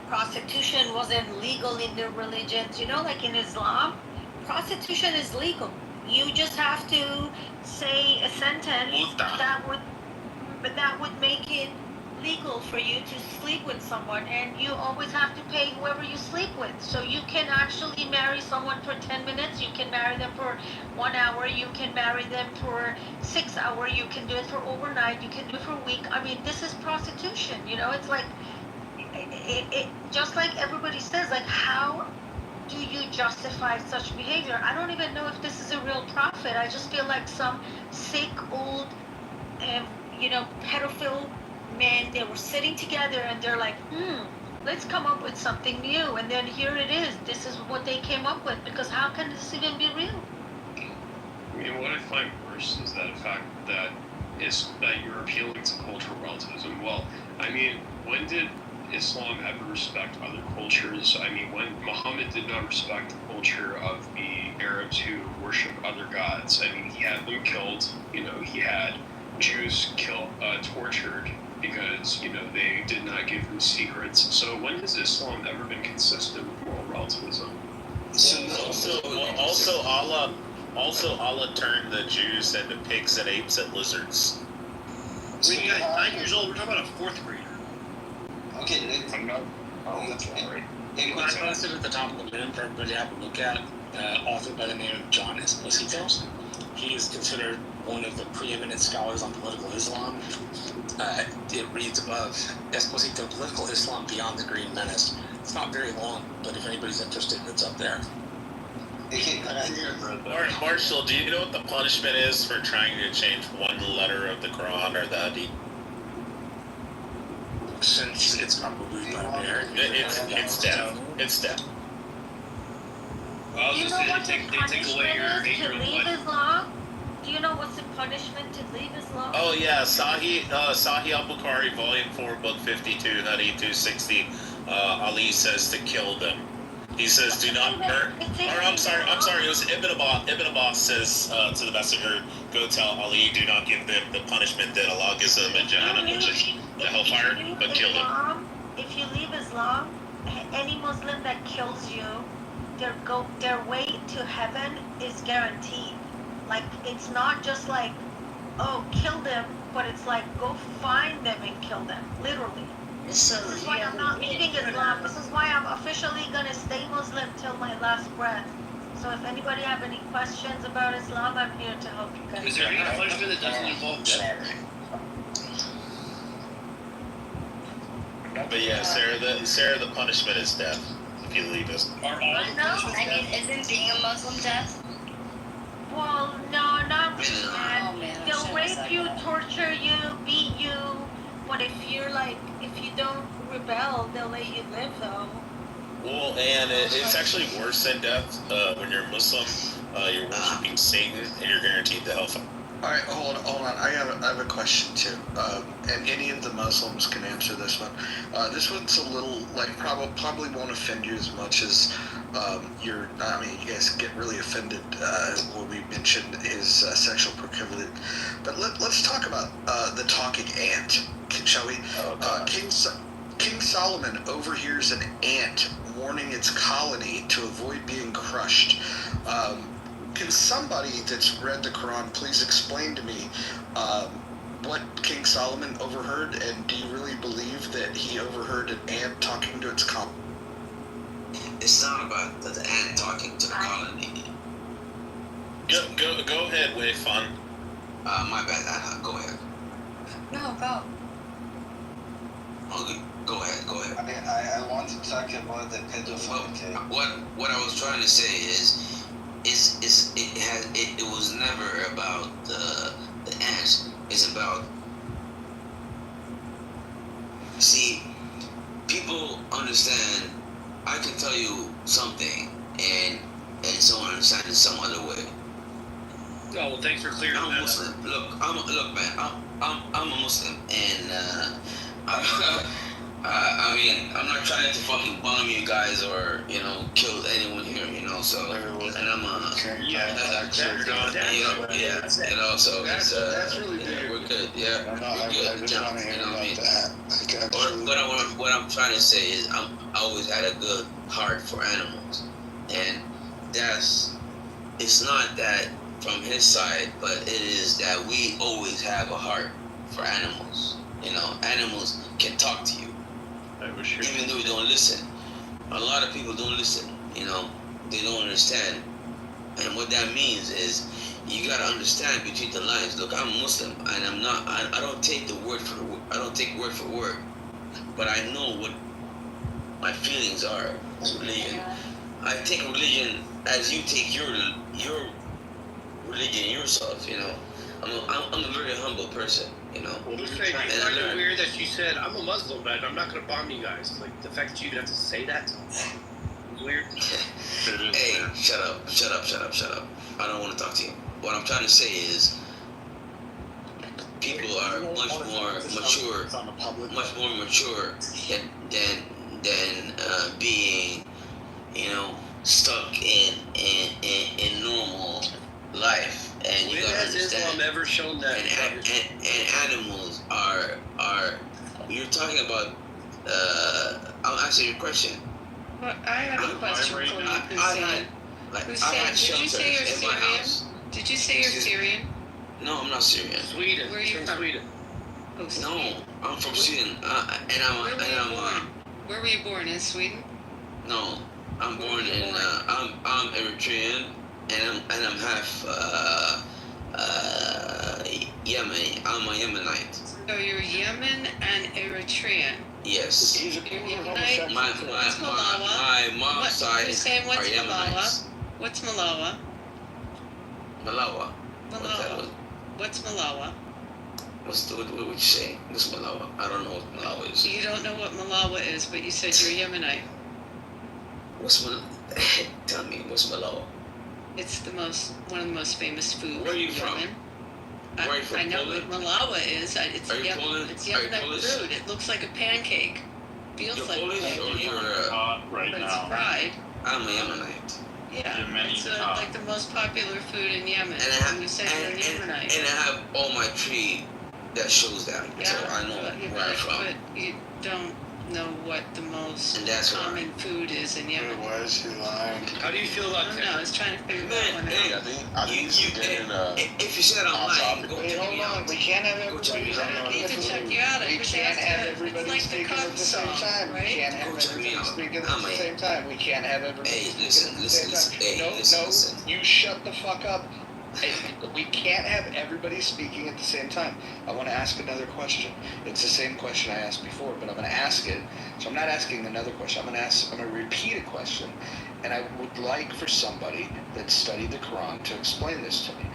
Prostitution wasn't legal in their religions. You know, like in Islam, prostitution is legal. You just have to say a sentence that would make it legal for you to sleep with someone, and you always have to pay whoever you sleep with. So you can actually marry someone for 10 minutes, you can marry them for 1 hour, you can marry them for 6 hours, you can do it for overnight, you can do it for a week. I mean, this is prostitution, you know. It's like, it just like everybody says, like, how do you justify such behavior? I don't even know if this is a real prophet. I just feel like some sick old pedophile men. They were sitting together and they're like, let's come up with something new. And then here it is. This is what they came up with. Because how can this even be real? I mean, what I find worse is that fact that you're appealing to cultural relativism. Well, I mean, when did Islam ever respect other cultures? I mean, when Muhammad did not respect the culture of the Arabs who worship other gods. I mean, he had them killed. He had Jews tortured because they did not give them secrets. So when has Islam ever been consistent with moral relativism? Also, Allah turned the Jews into pigs and apes and lizards. Wait, you guys, 9 years old. We're talking about a 4th grader. Okay, Nick. That's right. When I posted at the top of the moon for everybody to have a look at, author by the name of John Esposito. He is considered one of the preeminent scholars on political Islam. It reads above Esposito, Political Islam Beyond the Green Menace. It's not very long, but if anybody's interested, it's up there. Marshall, do you know what the punishment is for trying to change one letter of the Quran or the Hadith? Since it's probably barbaric. It's death. It's death. Well, Do you know what the punishment is to leave Islam? Do you know what's the punishment to leave Islam? Oh yeah, Sahih al-Bukhari, Volume 4, Book 52, Hadith 260. Ali says to kill them. He says, "Do not burn." Or I'm sorry. It was Ibn Abbas says to the messenger, "Go tell Ali, do not give them the punishment that Allah gives them in Jahannam, which is the hellfire, but kill them." If you leave Islam, any Muslim that kills you, their way to heaven is guaranteed. Like, it's not just like, oh, kill them, but it's like, go find them and kill them, literally. This is why I'm not leaving Islam. This is why I'm officially gonna stay Muslim till my last breath. So if anybody have any questions about Islam, I'm here to help you guys. Is there any punishment that doesn't involve death? But yeah, Sarah, the punishment is death if you leave us. Isn't being a Muslim death? Well, no, not really, man. They'll rape you, torture you, beat you. But if you don't rebel, they'll let you live, though. Well, and it's actually worse than death. When you're Muslim, you're worshiping Satan, and you're guaranteed the hellfire. All right, hold on. I have a question too, and any of the Muslims can answer this one. This one's a little probably won't offend you as much as you guys get really offended when we mention his sexual proclivity. But let's talk about the talking ant, shall we? King Solomon overhears an ant warning its colony to avoid being crushed. Can somebody that's read the Quran please explain to me what King Solomon overheard, and do you really believe that he overheard an ant talking to its colony? It's not about the ant talking to the colony. Go ahead, Wei Fun. My bad, go ahead. No, go. Okay, go ahead. I mean, I want to talk about the pedophile. What I was trying to say is it was never about the ants. It's about, see, people understand. I can tell you something and someone understands it some other way. Oh, well, thanks for clearing I'm that Muslim. up. Look, man. I'm a Muslim, and I mean, I'm not trying to fucking bomb you guys or kill anyone here, So, and I'm so it's that's really big. we're good, yeah. I really want to hear about that. What I'm trying to say is I always had a good heart for animals, and it's not that from his side, but it is that we always have a heart for animals. Animals can talk to you, even though you don't listen. A lot of people don't listen. They don't understand, and what that means is you gotta understand between the lines. Look, I'm Muslim, and I'm not. I don't take word for word, but I know what my feelings are. Religion. I take religion as you take your religion yourself. I'm a very humble person. You know. Well, it's kind of weird that you said I'm a Muslim, but I'm not going to bomb you guys. Like the fact that you even have to say that is weird. Hey, shut up! I don't want to talk to you. What I'm trying to say is, people are much more mature than being, you know, stuck in normal life. And you gotta understand. Islam ever shown that? And animals are. You're talking about. I'll answer your question. Well, I have a question for you, Hussein. Hussein, did you say you're Syrian? Did you say you're Syrian? No, I'm not Syrian. Sweden. Where are you from? Sweden. Oh, No, I'm from Sweden. Where were you born? In Sweden? No, I'm born in. I'm Eritrean, and I'm half Yemeni. I'm a Yemenite. So you're Yemen and Eritrean. Yes. You're Yemenite. My mom's side are Yemenites. What's Malawa? Malawa. What's Malawa? What would you say? What's Malawa? I don't know what Malawa is. You don't know what Malawa is, but you said you're Yemenite. Tell me, what's Malawa? It's one of the most famous foods. Where are you from? Where are you from? I know what Malawa is. It's Yemenite food. It looks like a pancake. Feels like Polish a pancake. Right but now. it's fried. I'm a Yemenite. Yeah, it's like the most popular food in Yemen. And you said you're Yemenite. And I have all my tree that shows that, yeah, so I know where I'm from. But you don't know what the most common food is in Yemen. Why is he lying? How do you feel about that? I don't know. I was trying to figure that one out. If you said I'm lying, go check me out. We can't have everybody. I need to check you out. We can't have everybody speaking at the same time. We can't have everybody speaking at the same time. We can't have everybody speaking at the same time. No, you shut the fuck up. We can't have everybody speaking at the same time. I want to ask another question. It's the same question I asked before, but I'm going to ask it. So I'm not asking another question. I'm going to repeat a question, and I would like for somebody that studied the Quran to explain this to me.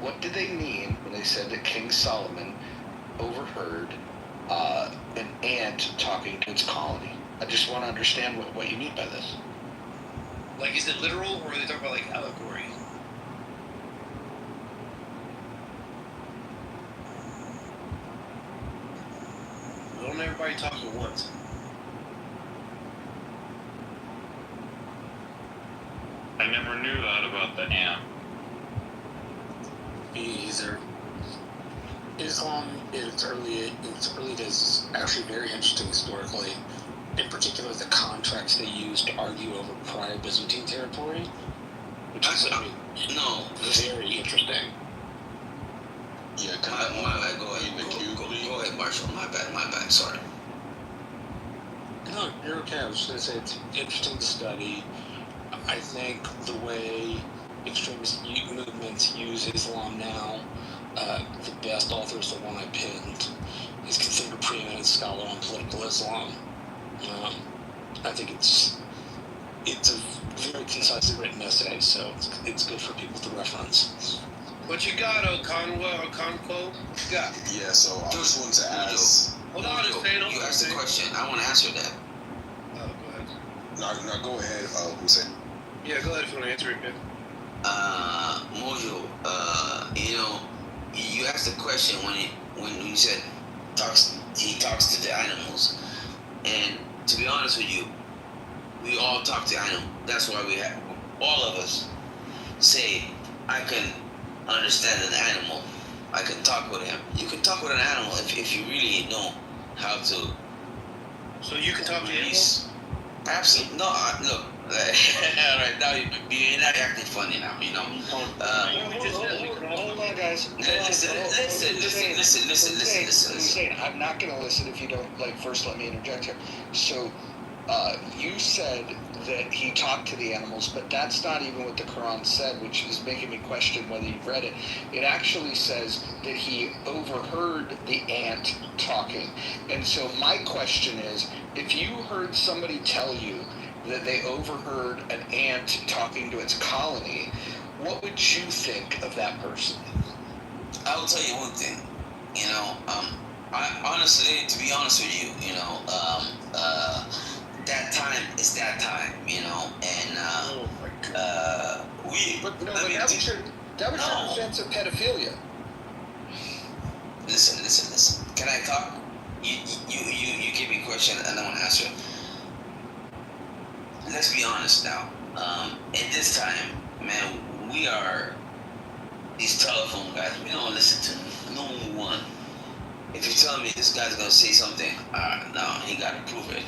What did they mean when they said that King Solomon overheard an ant talking to its colony? I just want to understand what you mean by this. Like, is it literal, or are they talking about like allegory? Don't everybody talk at once. I never knew that about the ant. Me either. Islam in its early days is actually very interesting historically. In particular, the contracts they used to argue over prior Byzantine territory, which is very interesting. Yeah, go ahead, Marshall. My bad, sorry. No, you're okay. I was just going to say it's interesting to study. I think the way extremist movements use Islam now, the best author is the one I pinned. He's considered a preeminent scholar on political Islam. I think it's a very concisely written essay, so it's good for people to reference. What you got, Okonkwo? Yeah, so I just wanted to ask. Hold on, Hussein. You asked the question. I want to answer that. Oh, go ahead. No, go ahead, Hussein. Yeah, go ahead if you want to answer it, man. Mojo, you asked the question when you said he talks to the animals, and to be honest with you, we all talk to animals. That's why we have all of us say, I can understand an animal. I can talk with him. You can talk with an animal if you really know how to. So you can talk to animals? Absolutely. No, look. Right now you're not acting funny now. Hold on, guys. Listen. I'm not going to listen if you don't first let me interject here. So, you said that he talked to the animals, but that's not even what the Quran said, which is making me question whether you've read it. It actually says that he overheard the ant talking. And so my question is, if you heard somebody tell you that they overheard an ant talking to its colony, what would you think of that person? I will tell you one thing. You know, I honestly, to be honest with you, you know, that time is that time, you know, and that was your defense of pedophilia. Listen. Can I talk? You give me a question and I want to answer. Let's be honest now. At this time, man, we are these telephone guys. We don't listen to no one. If you tell me this guy's gonna say something, no, he gotta prove it.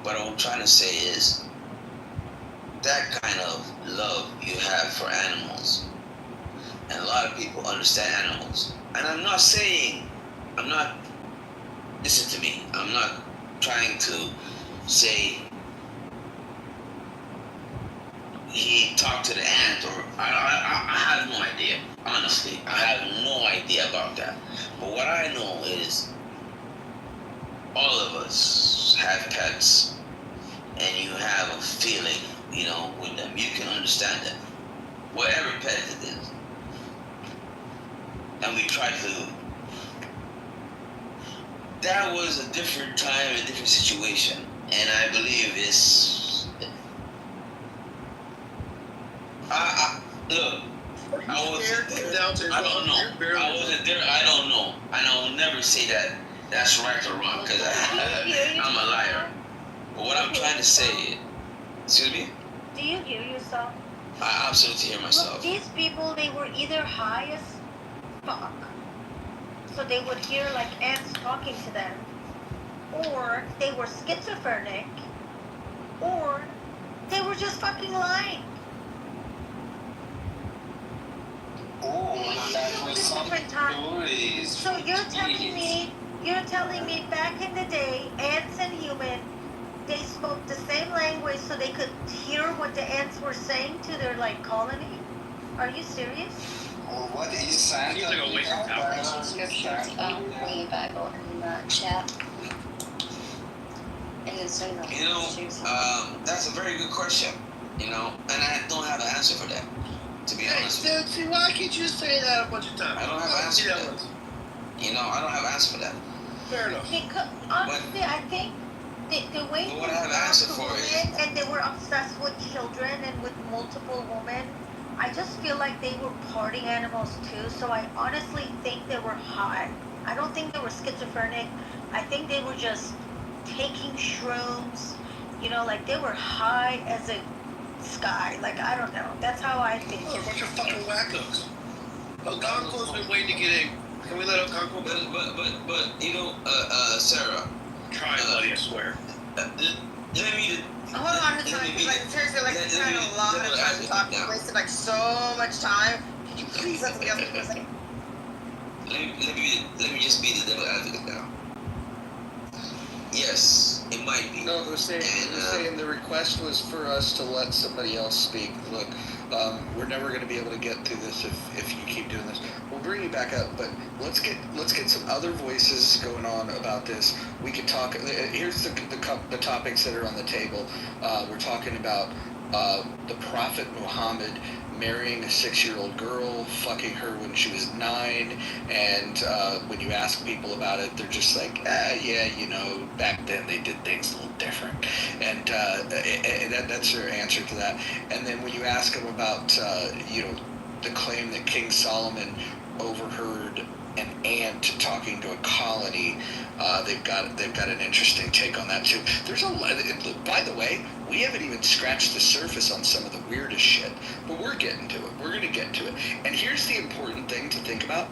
But what I'm trying to say is that kind of love you have for animals, and a lot of people understand animals. And I'm not, listen to me, I'm not trying to say he talked to the ant, or I have no idea. Honestly, I have no idea about that. But what I know is all of us have pets, and you have a feeling, you know, with them. You can understand them, whatever pet it is. And we try to. That was a different time, a different situation, and I believe it's. Look, I wasn't there. I don't know, and I will never say that that's right or wrong because I'm a liar. But what I'm trying to say, excuse me. Do you hear yourself? I absolutely hear myself. Look, these people, they were either high as fuck, so they would hear like ants talking to them, or they were schizophrenic, or they were just fucking lying. Different time. So you're telling me back in the day, ants and human, they spoke the same language so they could hear what the ants were saying to their like colony? Are you serious? What is Santa? Scriptures, read your Bible in the chat. And then say that. You know, that's a very good question. You know, and I don't have an answer for that. To be honest. Dude, see, why can't you say that a bunch of times? I don't have an answer for that. You know, I don't have an answer for that. Fair enough. Because honestly, I think the way what I have an answer for is, and they were obsessed with children and with multiple women, I just feel like they were party animals too. So I honestly think they were high. I don't think they were schizophrenic. I think they were just taking shrooms. You know, like they were high as a sky. Like, I don't know. That's how I think. Oh, a bunch of fucking wackos. Algonquin's been waiting to get in. Can we let Algonquin go? But you know, Sarah. Try, buddy, I swear. Let me. Hold on a second. Like, seriously, like, you're trying a lot of time to talk. You wasted, like, so much time. Could you please let somebody else do a second? Let me just be the devil advocate now. Yes, it might be. No, they're saying the request was for us to let somebody else speak. Look, we're never going to be able to get through this if you keep doing this. We'll bring you back up, but let's get some other voices going on about this. We could talk. Here's the topics that are on the table. We're talking about the Prophet Muhammad marrying a 6-year-old girl, fucking her when she was 9, and when you ask people about it, they're just like, yeah, you know, back then they did things a little different, and that's their answer to that. And then when you ask them about, you know, the claim that King Solomon overheard an ant talking to a colony, they've got an interesting take on that too. There's by the way, we haven't even scratched the surface on some of the weirdest shit, but we're getting to it. We're going to get to it. And here's the important thing to think about.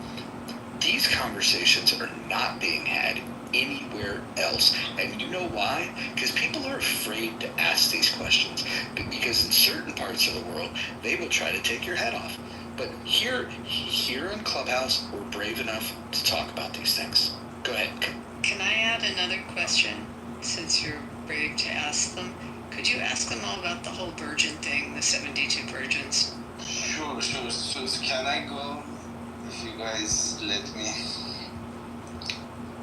These conversations are not being had anywhere else. And you know why? Because people are afraid to ask these questions. Because in certain parts of the world, they will try to take your head off. But here in Clubhouse, we're brave enough to talk about these things. Go ahead. Can I add another question, since you're brave to ask them? Could you ask them all about the whole virgin thing, the 72 virgins? Sure. So can I go, if you guys let me?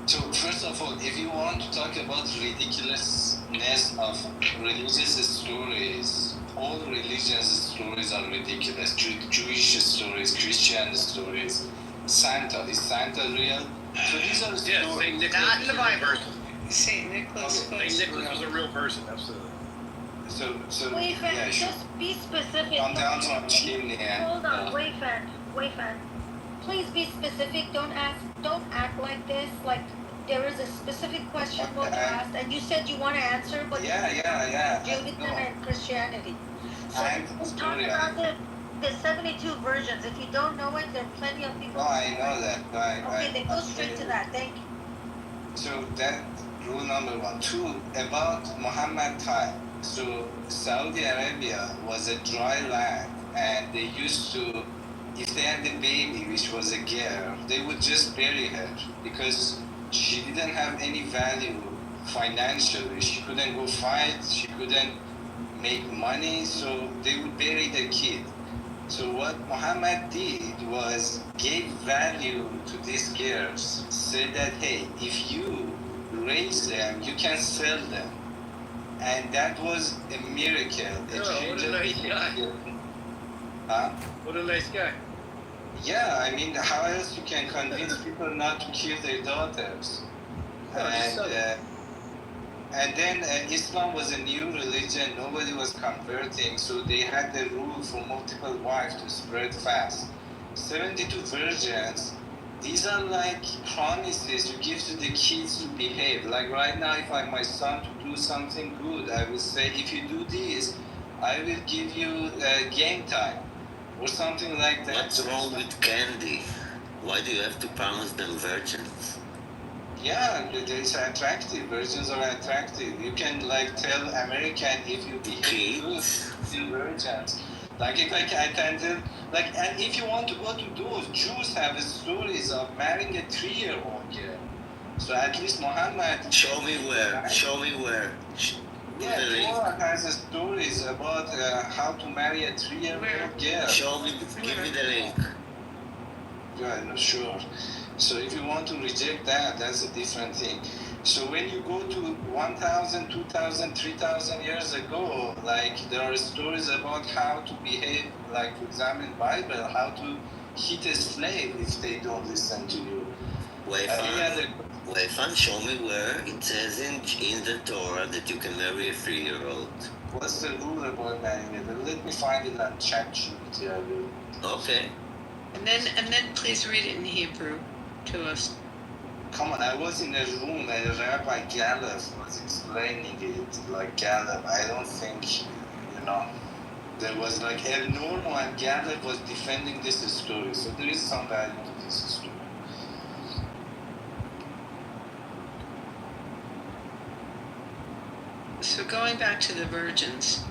So first of all, if you want to talk about ridiculousness of religious stories, all religious stories are ridiculous. Jewish stories, Christian stories. Santa, is Santa real? So these are the Saint Nicholas. Not in the Bible. Saint Nicholas. Saint Nicholas was a real person, absolutely. So Wait, Fan, yeah, sure. just be specific. Come down to a chimney and Hold on, wait, Fan. Please be specific. Don't act like this. Like there is a specific question what you asked, and you said you want to answer, but yeah. Judaism and Christianity. So I'm let's talk about the 72 versions. If you don't know it, there are plenty of people. No, I know that. Okay, then go straight to that. Thank you. So that rule number 1. 2, about Muhammad time. So Saudi Arabia was a dry land, and they used to, if they had a baby, which was a girl, they would just bury her because she didn't have any value financially. She couldn't go fight, she couldn't make money, so they would bury the kid. So what Muhammad did was gave value to these girls, said that, hey, if you raise them, you can sell them. And that was a miracle. What a nice guy. Huh? What a nice guy. Yeah, I mean, how else you can convince people not to kill their daughters? And then Islam was a new religion, nobody was converting, so they had the rule for multiple wives to spread fast. 72 virgins, these are like promises you give to the kids to behave. Like right now, if I want my son to do something good, I will say, if you do this, I will give you game time or something like that. What's wrong with candy? Why do you have to promise them virgins? Yeah, it's attractive. Virgins are attractive. You can like tell American if you behave good, still virgins. Like if I can tell, like, and if you want to go to those, Jews have stories of marrying a 3-year-old girl. So at least Muhammad. Show me where. Yeah, Torah has stories about how to marry a 3-year-old girl. Show me. Give me the link. Yeah, no, sure. So if you want to reject that, that's a different thing. So when you go to 1,000, 2,000, 3,000 years ago, like there are stories about how to behave, like for example in Bible, how to hit a slave if they don't listen to you. Weifan, show me where it says in the Torah that you can marry a 3-year-old. What's the rule about marrying it? Let me find it on ChatGPT. Okay. And then please read it in Hebrew to us. Come on, I was in a room and Rabbi Gallup was explaining it, like Gallup. I don't think, there was like abnormal and Gallup was defending this story. So there is some value to this story. So going back to the virgins.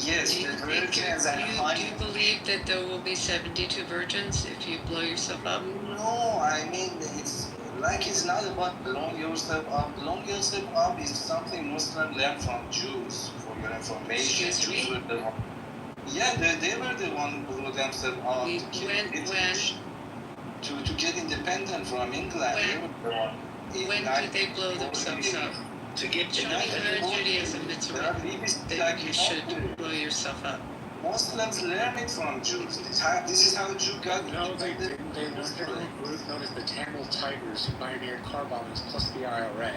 Yes, the virgins and honey. Do you believe that there will be 72 virgins if you blow yourself up? No, I mean, it's not about blowing yourself up. Blowing yourself up is something Muslims learn from Jews, for your information. Jews were the one. Yeah, they were the one who blew themselves up to get independent from England. When did they blow themselves up? To get Show me where in Judaism it's written that you should blow yourself up. Muslims learn it from Jews. This is how Jew got. No, they learned it from a group known as the Tamil Tigers who pioneered car bombings plus the IRA.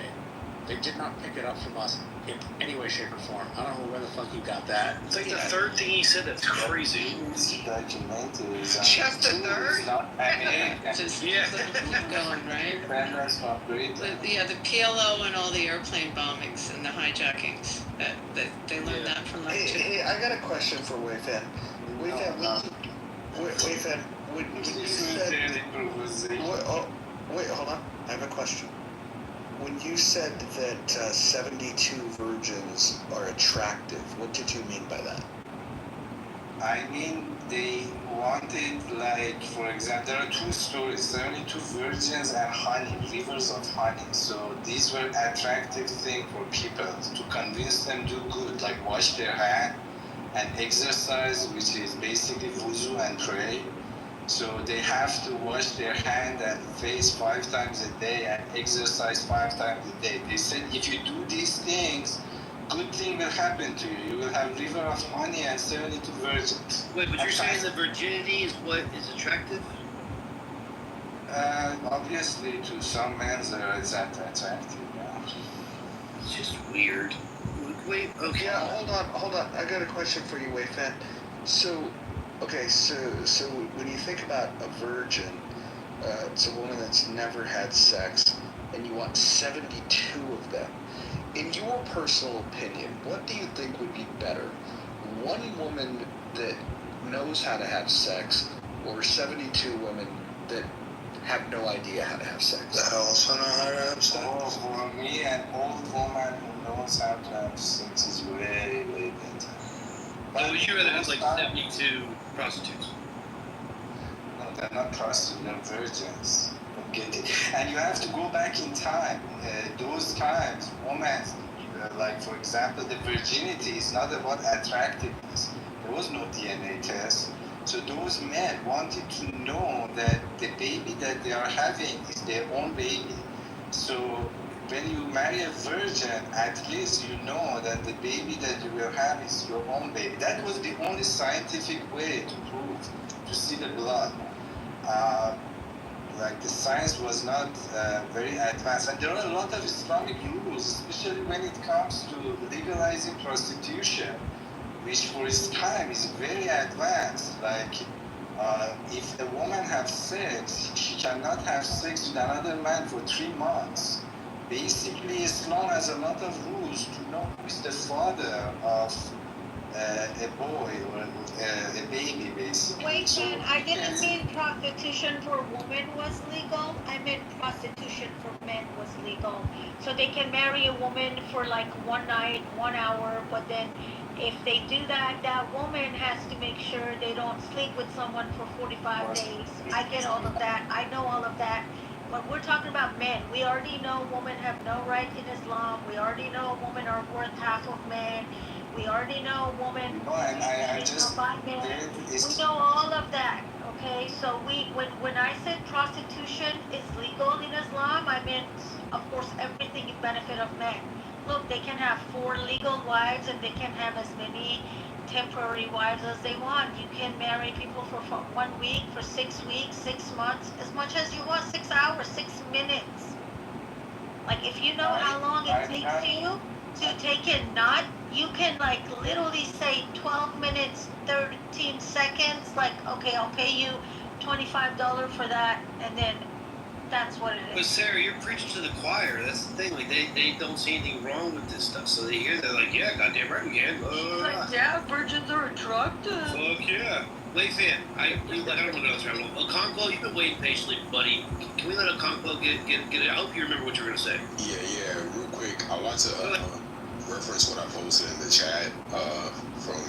They did not pick it up from us in any way, shape, or form. I don't know where the fuck you got that. It's like the third thing he said that's crazy. Just the third? Just keep going, right? The PLO and all the airplane bombings and the hijackings. That they learned that from like Hey, I got a question for Weifan. Weifan, when you said... Wait, hold on. I have a question. When you said that 72 virgins are attractive, what did you mean by that? I mean, they wanted, like, for example, there are two stories, 72 virgins and honey, rivers of honey. So these were attractive things for people to convince them to do good, like wash their hand and exercise, which is basically wuzu and pray. So they have to wash their hand and face 5 times a day and exercise 5 times a day. They said if you do these things, good thing will happen to you. You will have river of honey and 72 virgins. Wait, but you're saying that virginity is what is attractive? Obviously, to some men, it's attractive. Yeah. It's just weird. Wait, okay. Yeah, hold on. I got a question for you, Wei Fen. So, okay, so when you think about a virgin, it's a woman that's never had sex, and you want 72 of them. In your personal opinion, what do you think would be better? One woman that knows how to have sex, or 72 women that have no idea how to have sex? That also know how to have sex? Oh, for me, an old woman who knows how to have sex is very, very better. But would you rather have like 72 prostitutes? No, they're not prostitutes, they're virgins. Get it? And you have to go back in time. Those times, women, like for example, the virginity is not about attractiveness. There was no DNA test. So those men wanted to know that the baby that they are having is their own baby. So when you marry a virgin, at least you know that the baby that you will have is your own baby. That was the only scientific way to prove, to see the blood. Like the science was not very advanced. And there are a lot of Islamic rules, especially when it comes to legalizing prostitution, which for its time is very advanced. Like if a woman has sex, she cannot have sex with another man for 3 months. Basically, Islam has a lot of rules to know who is the father of a boy or a baby, basically. Wait, so I didn't mean prostitution for women was legal. I meant prostitution for men was legal. So they can marry a woman for like one night, 1 hour, but then if they do that, that woman has to make sure they don't sleep with someone for 45 days. I get all of that. I know all of that. But we're talking about men. We already know women have no right in Islam. We already know women are worth half of men. We already know a woman by men. We know all of that, okay? So when I said prostitution is legal in Islam, I meant, of course, everything in benefit of men. Look, they can have 4 legal wives and they can have as many temporary wives as they want. You can marry people for 1 week, for 6 weeks, 6 months, as much as you want, 6 hours, 6 minutes. Like if you know how long it takes you to take a nut, you can like literally say 12 minutes, 13 seconds, like, okay, I'll pay you $25 for that, and then that's what it is. But Sarah, you're preaching to the choir. That's the thing. Like they don't see anything wrong with this stuff. So they hear, they're like, yeah, goddamn right we can. Like, yeah, virgins are attractive. Fuck yeah. Wait, fan. I don't want to go down travel. Okonkwo, you've been waiting patiently, buddy. Can we let Okonkwo get it? I hope you remember what you were gonna say. Yeah. Real quick, I want to reference what I posted in the chat from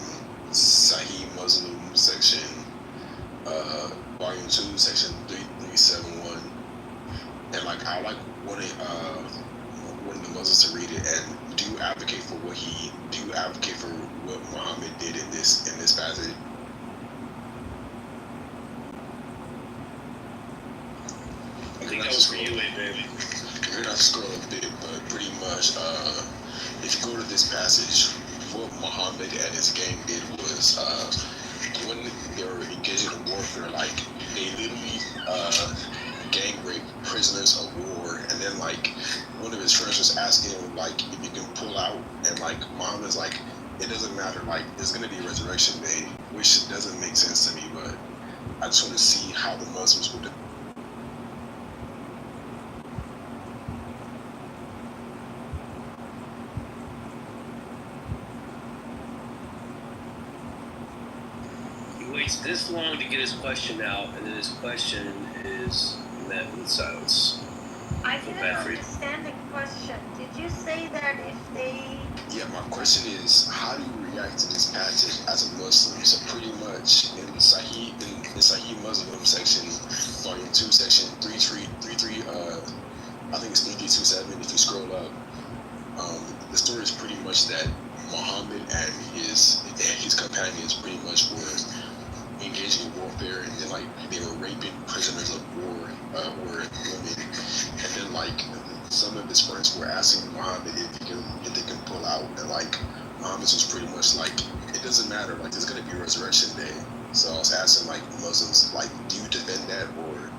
Sahih Muslim section, volume 2, section 3371, and like I like one of the Muslims to read it. And do you advocate for what Muhammad did in this passage? I think that was for you, baby. We're not scroll a bit, but pretty much, if you go to this passage, what Muhammad and his gang did was, when they were engaging in warfare, like, they literally gang rape prisoners of war, and then, like, one of his friends was asking him, like, if he can pull out, and, like, Muhammad's like, it doesn't matter, like, there's gonna be a resurrection day, which doesn't make sense to me, but I just want to see how the Muslims would. Waits this long to get his question out, and then his question is met with silence. I didn't understand the question. Did you say that if they... Yeah, my question is, how do you react to this passage as a Muslim? So pretty much in the Sahih Muslim section, volume 2, section 33, I think it's 3327 if you scroll up. The story is pretty much that Muhammad and his companions pretty much were engaging in warfare, and then like they were raping prisoners of war or women, and then like some of his friends were asking Muhammad if they can pull out, and like Muhammad was pretty much like, it doesn't matter, like there's gonna be a resurrection day. So I was asking like Muslims, like, do you defend that, or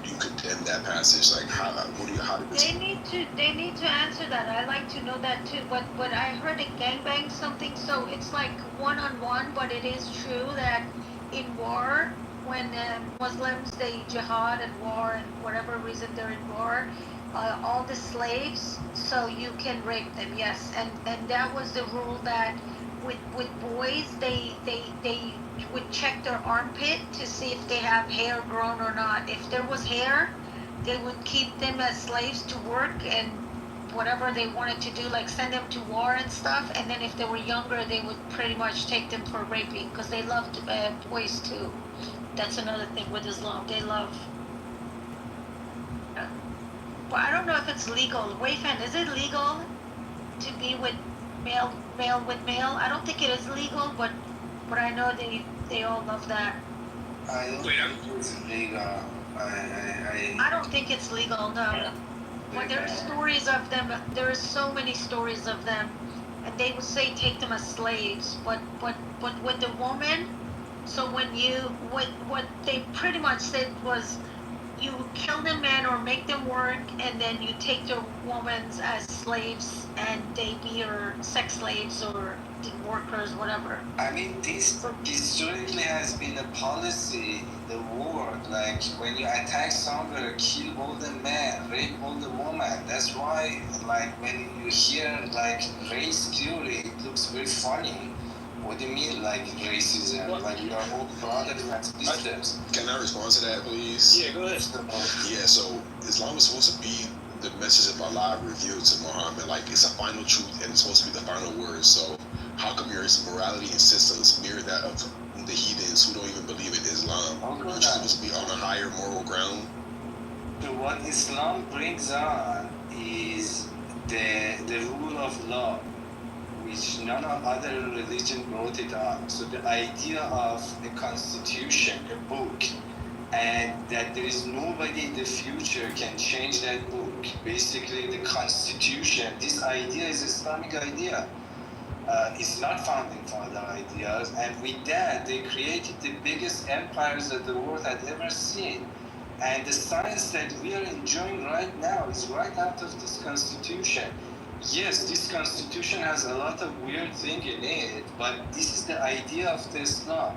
do you passage? Like, how did this? They need to answer that. I like to know that too. But I heard a gangbang something, so it's like one-on-one. But it is true that in war, when Muslims they jihad and war and whatever reason they're in war, all the slaves, so you can rape them. Yes, and that was the rule that with boys they would check their armpit to see if they have hair grown or not. If there was hair, they would keep them as slaves to work and whatever they wanted to do, like send them to war and stuff. And then if they were younger, they would pretty much take them for raping because they loved boys too. That's another thing with Islam. They love. Well, I don't know if it's legal. Wayfan, is it legal to be with male with male? I don't think it is legal, but I know they all love that. I don't think it's legal. I don't think it's legal, no. When there are stories of them, there are so many stories of them, and they would say take them as slaves, but with the woman, so what they pretty much said was you kill the men or make them work, and then you take the women as slaves, and they be your sex slaves or workers, whatever. I mean, this historically has been a policy in the world. Like, when you attack somewhere, kill all the men, rape all the women. That's why, like, when you hear, like, race theory, it looks very funny. What do you mean, like, racism? What? Like, you are all brothers and sisters. Can I respond to that, please? Yeah, go ahead. Yeah, so Islam is supposed to be the message of Allah revealed to Muhammad. Like, it's a final truth and it's supposed to be the final word. So how come your morality and systems mirror that of the heathens who don't even believe in Islam, which is supposed to be on a higher moral ground? So what Islam brings on is the rule of law, which none of other religion brought it on. So the idea of a constitution, a book, and that there is nobody in the future can change that book. Basically, the constitution, this idea is Islamic idea. It's not founding father ideas, and with that, they created the biggest empires that the world had ever seen. And the science that we are enjoying right now is right out of this constitution. Yes, this constitution has a lot of weird things in it, but this is the idea of the Islam.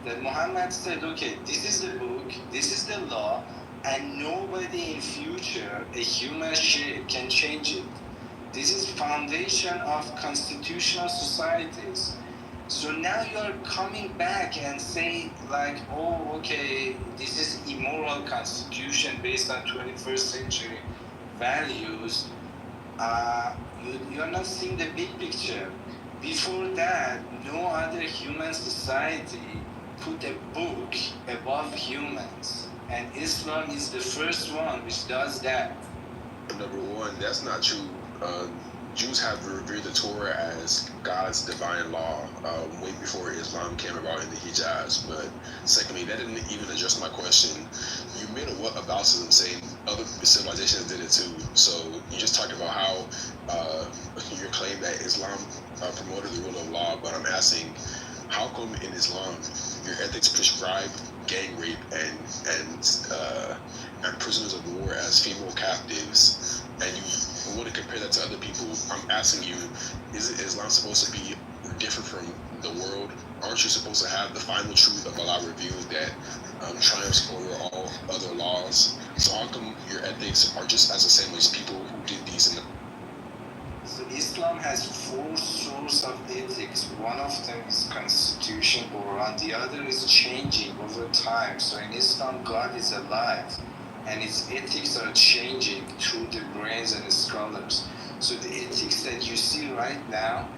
That Muhammad said, okay, this is the book, this is the law, and nobody in future, a human shape, can change it. This is foundation of constitutional societies. So now you are coming back and saying like, oh, okay, this is immoral constitution based on 21st century values. You're not seeing the big picture. Before that, no other human society put a book above humans. And Islam is the first one which does that. Number one, that's not true. Jews have revered the Torah as God's divine law way before Islam came about in the Hijaz. But secondly, that didn't even address my question. You made a what aboutism saying other civilizations did it too. So you just talked about how your claim that Islam promoted the rule of law, but I'm asking, how come in Islam your ethics prescribe gang rape and prisoners of war as female captives, and you want to compare that to other people? I'm asking you, is Islam supposed to be different from the world? Aren't you supposed to have the final truth of Allah revealed that triumphs over all other laws? So how come your ethics are just as the same as people who did these in the... So Islam has 4 sources of ethics. One of them is constitution, Quran. The other is changing over time. So in Islam, God is alive, and its ethics are changing through the brains and the scholars. So the ethics that you see right now,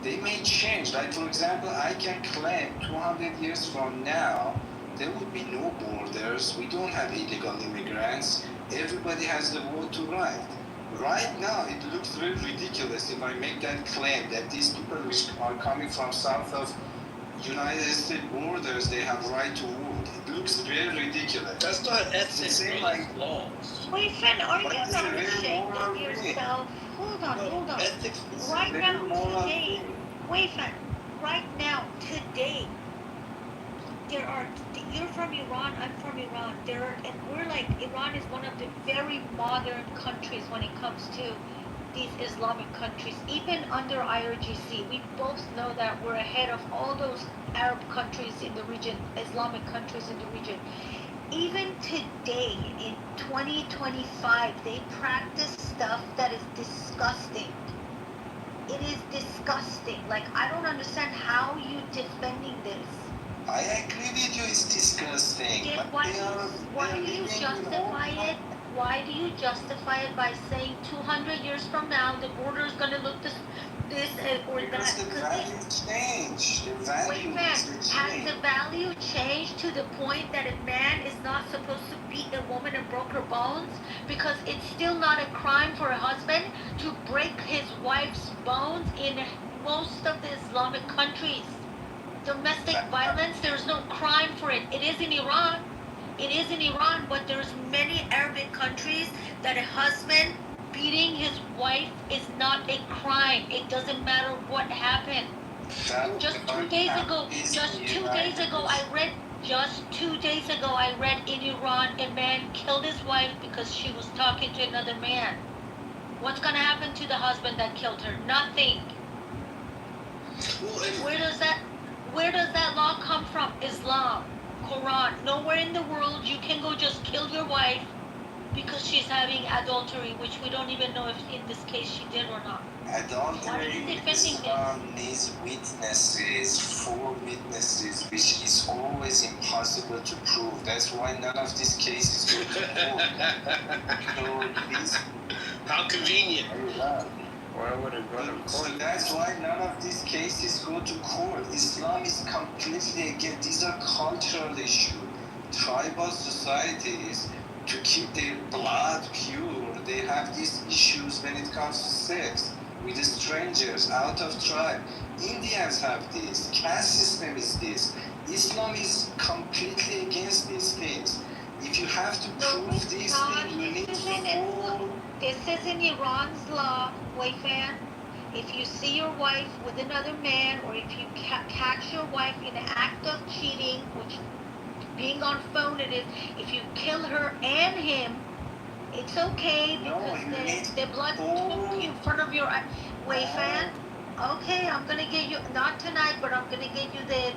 they may change. Like, for example, I can claim 200 years from now, there would be no borders. We don't have illegal immigrants. Everybody has the vote to write. Right now, it looks very ridiculous if I make that claim that these people which are coming from south of United States borders, they have right to vote. It looks very ridiculous. That's not ethics, like laws. Wait, Finn, are you not ashamed of yourself? Hold on. Ethics is right now, today, wait, Finn, right now, today, there are, you're from Iran, I'm from Iran. And we're like, Iran is one of the very modern countries when it comes to these Islamic countries. Even under IRGC, we both know that we're ahead of all those Arab countries in the region, Islamic countries in the region. Even today, in 2025, they practice stuff that is disgusting. It is disgusting. Like, I don't understand how you defending this. I agree with you, it's disgusting. Yet why do you justify it? Why do you justify it by saying 200 years from now the border is going to look this or that? Because the value changed. The value has the value changed to the point that a man is not supposed to beat a woman and broke her bones? Because it's still not a crime for a husband to break his wife's bones in most of the Islamic countries. Domestic violence, there's no crime for it. It is in Iran. It is in Iran, but there's many Arabic countries that a husband beating his wife is not a crime. It doesn't matter what happened. Just 2 days ago, I read in Iran, a man killed his wife because she was talking to another man. What's gonna happen to the husband that killed her? Nothing. Where does that law come from? Islam, Quran. Nowhere in the world you can go just kill your wife because she's having adultery, which we don't even know if in this case she did or not. Adultery, Islam needs witnesses, 4 witnesses, which is always impossible to prove. That's why none of these cases go to court. How convenient. Why would it go to court? So that's why none of these cases go to court. Islam is completely against. These are cultural issues. Tribal societies, to keep their blood pure, they have these issues when it comes to sex with the strangers out of tribe. Indians have this. Caste system is this. Islam is completely against these things. If you have to prove these things, you need to. This is in Iran's law, Wayfan. If you see your wife with another man, or if you catch your wife in an act of cheating, which being on phone it is, if you kill her and him, it's okay because the blood took you in front of your Wayfan. Okay, I'm gonna get you, not tonight, but I'm gonna get you the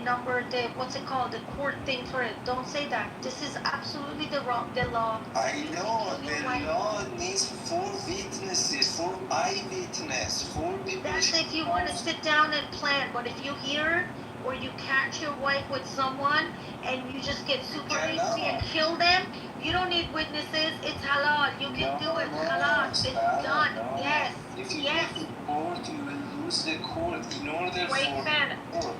number, what's it called, the court thing for it. Don't say that. This is absolutely the law. I know, the law needs 4 witnesses, 4 eyewitnesses, 4 people. That's if you want to sit down and plan, but if you hear or you catch your wife with someone and you just get super hasty and kill them, you don't need witnesses. It's halal. You can do it. Halal. It's done. Yes. If you go to court, you will lose the court. In order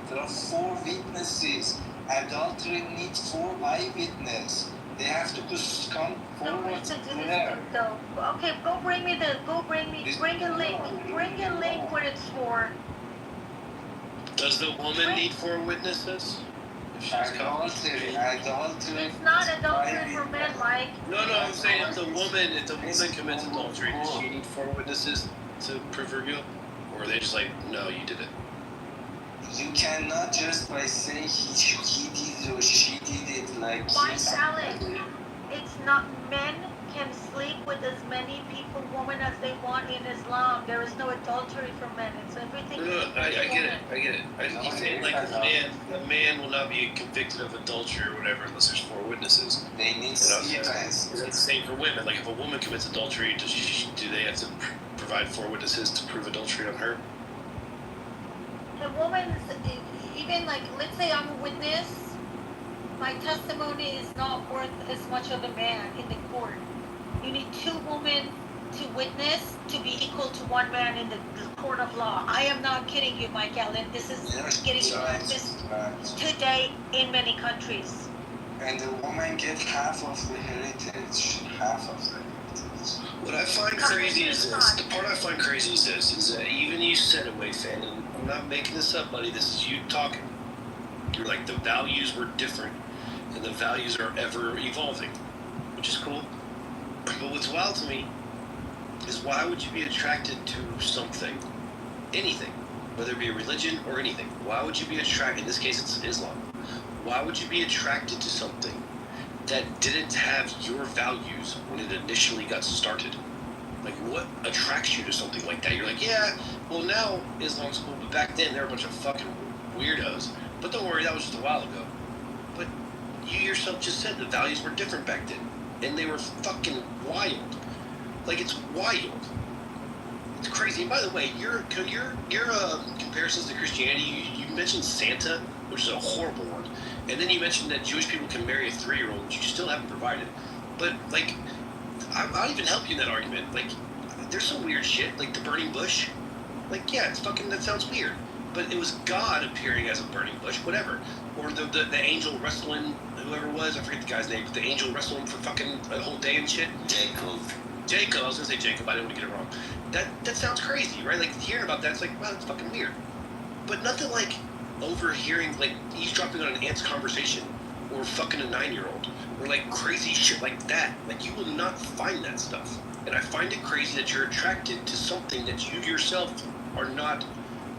there are 4 witnesses. Adultery needs 4 eyewitnesses. They have to come forward to there. Okay, bring a link what it's for. Does the woman need 4 witnesses? Adultery. It's not adultery for men, Mike. No, I'm saying if the woman commits adultery, does she need 4 witnesses to prove her guilt? Or are they just like, no, you did it? You cannot just by saying he did it or she did it like this. Alex, it's not, men can sleep with as many people, women, as they want in Islam. There is no adultery for men. It's everything. I get it. I'm saying like a man will not be convicted of adultery or whatever unless there's 4 witnesses. They need evidence. It's the same for women. Like if a woman commits adultery, do they have to provide 4 witnesses to prove adultery on her? The woman's, even like, let's say I'm a witness, my testimony is not worth as much of a man in the court. You need 2 women to witness to be equal to 1 man in the court of law. I am not kidding you, Mike Allen. This is getting practiced today in many countries. And the woman gets half of the heritage. What I find crazy is this. The part I find crazy is this, is that even you said it, Wayfan, and I'm not making this up, buddy, this is you talking. You're like, the values were different, and the values are ever evolving, which is cool. But what's wild to me is why would you be attracted to something, anything, whether it be a religion or anything. Why would you be attracted? In this case, it's Islam. Why would you be attracted to something that didn't have your values when it initially got started? Like, what attracts you to something like that? You're like, yeah, well, now Islam's cool, but back then they were a bunch of fucking weirdos. But don't worry, that was just a while ago. But you yourself just said the values were different back then, and they were fucking wild. Like, it's wild. It's crazy. And by the way, your comparisons to Christianity, you mentioned Santa, which is a horrible one, and then you mentioned that Jewish people can marry a 3-year-old, which you still haven't provided. But, like, I'll even help you in that argument. Like, there's some weird shit, like the burning bush. Like, yeah, it's fucking, that sounds weird. But it was God appearing as a burning bush, whatever. Or the angel wrestling, whoever it was, I forget the guy's name, but the angel wrestling for fucking a whole day and shit. Jacob, I was gonna say Jacob, I didn't want to get it wrong. That sounds crazy, right? Like, hearing about that, it's like, wow, that's fucking weird. But nothing like overhearing, like, eavesdropping on an ant's conversation, or fucking a 9-year-old. Or like crazy shit like that. Like, you will not find that stuff. And I find it crazy that you're attracted to something that you yourself are not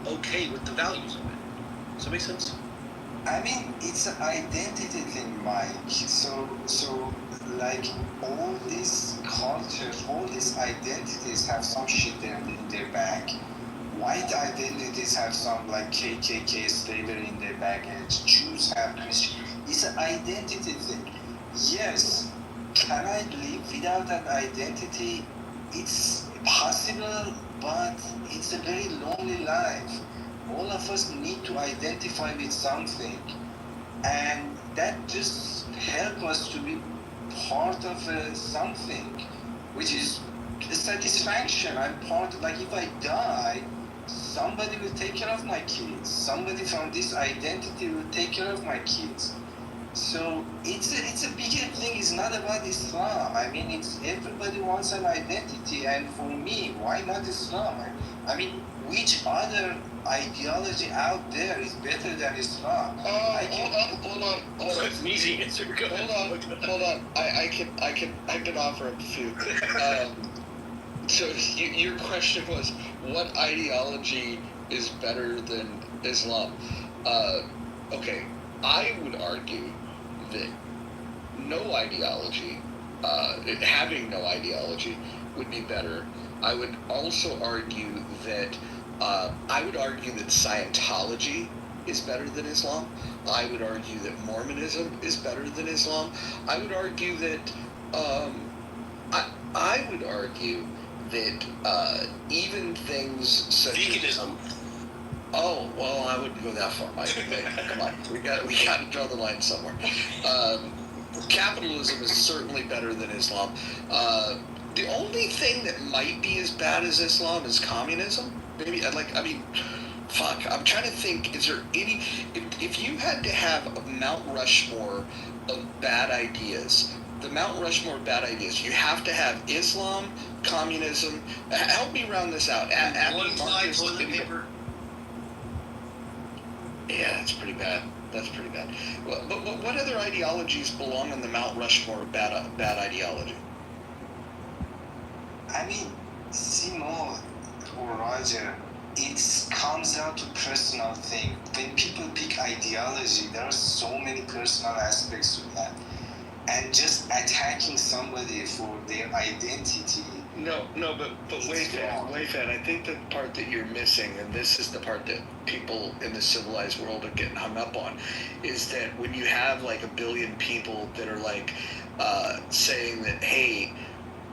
okay with the values of it. Does that make sense? I mean, it's an identity thing, Mike. So like, all these cultures, all these identities have some shit in their back. White identities have some, like, KKK slavery in their baggage. Jews have Christian. It's an identity thing. Yes, can I live without an identity? It's possible, but it's a very lonely life. All of us need to identify with something, and that just helps us to be part of something, which is a satisfaction. I'm part of, like, if I die, somebody will take care of my kids. Somebody from this identity will take care of my kids. So it's a bigger thing. It's not about Islam. I mean, it's everybody wants an identity, and for me, why not Islam? I mean, which other ideology out there is better than Islam? Hold on. It's an easy answer. Go ahead. Hold on. I can offer a few. So your question was, what ideology is better than Islam? Okay, I would argue that no ideology, having no ideology, would be better. I would also argue that Scientology is better than Islam. I would argue that Mormonism is better than Islam. I would argue that I would argue that even things such veganism. Oh, well, I wouldn't go that far, Mike. Come on, we got to draw the line somewhere. Capitalism is certainly better than Islam. The only thing that might be as bad as Islam is communism. Maybe, fuck. I'm trying to think. Is there any? If you had to have a Mount Rushmore of bad ideas, the Mount Rushmore of bad ideas, you have to have Islam, communism. Help me round this out. One-ply toilet paper. Yeah, that's pretty bad. But what other ideologies belong on the Mount Rushmore of bad ideology? I mean, Simone or Roger, it comes down to personal thing. When people pick ideology, there are so many personal aspects to that. And just attacking somebody for their identity. No, but wait, Fat. I think the part that you're missing, and this is the part that people in the civilized world are getting hung up on, is that when you have like 1 billion people that are like saying that, hey,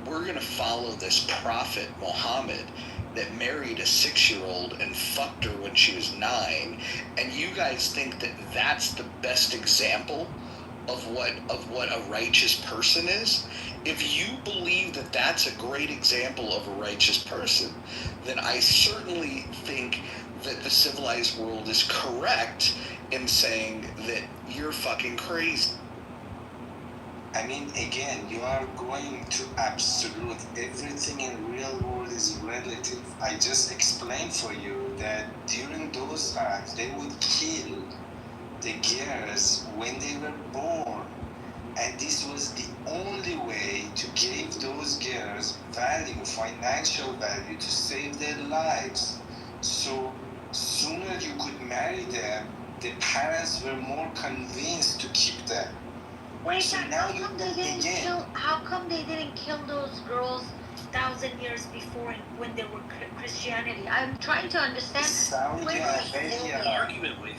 we're going to follow this prophet Muhammad that married a 6-year-old and fucked her when she was 9, and you guys think that that's the best example of what a righteous person is. If you believe that that's a great example of a righteous person, then I certainly think that the civilized world is correct in saying that you're fucking crazy. I mean, again, you are going to absolute. Everything in real world is relative. I just explained for you that during those times, they would kill the girls when they were born. And this was the only way to give those girls value, financial value, to save their lives. So sooner you could marry them, the parents were more convinced to keep them. Wait, So now how come they didn't kill? How come they didn't kill those girls 1,000 years before when they were Christianity? I'm trying to understand. Saudi Arabia argument with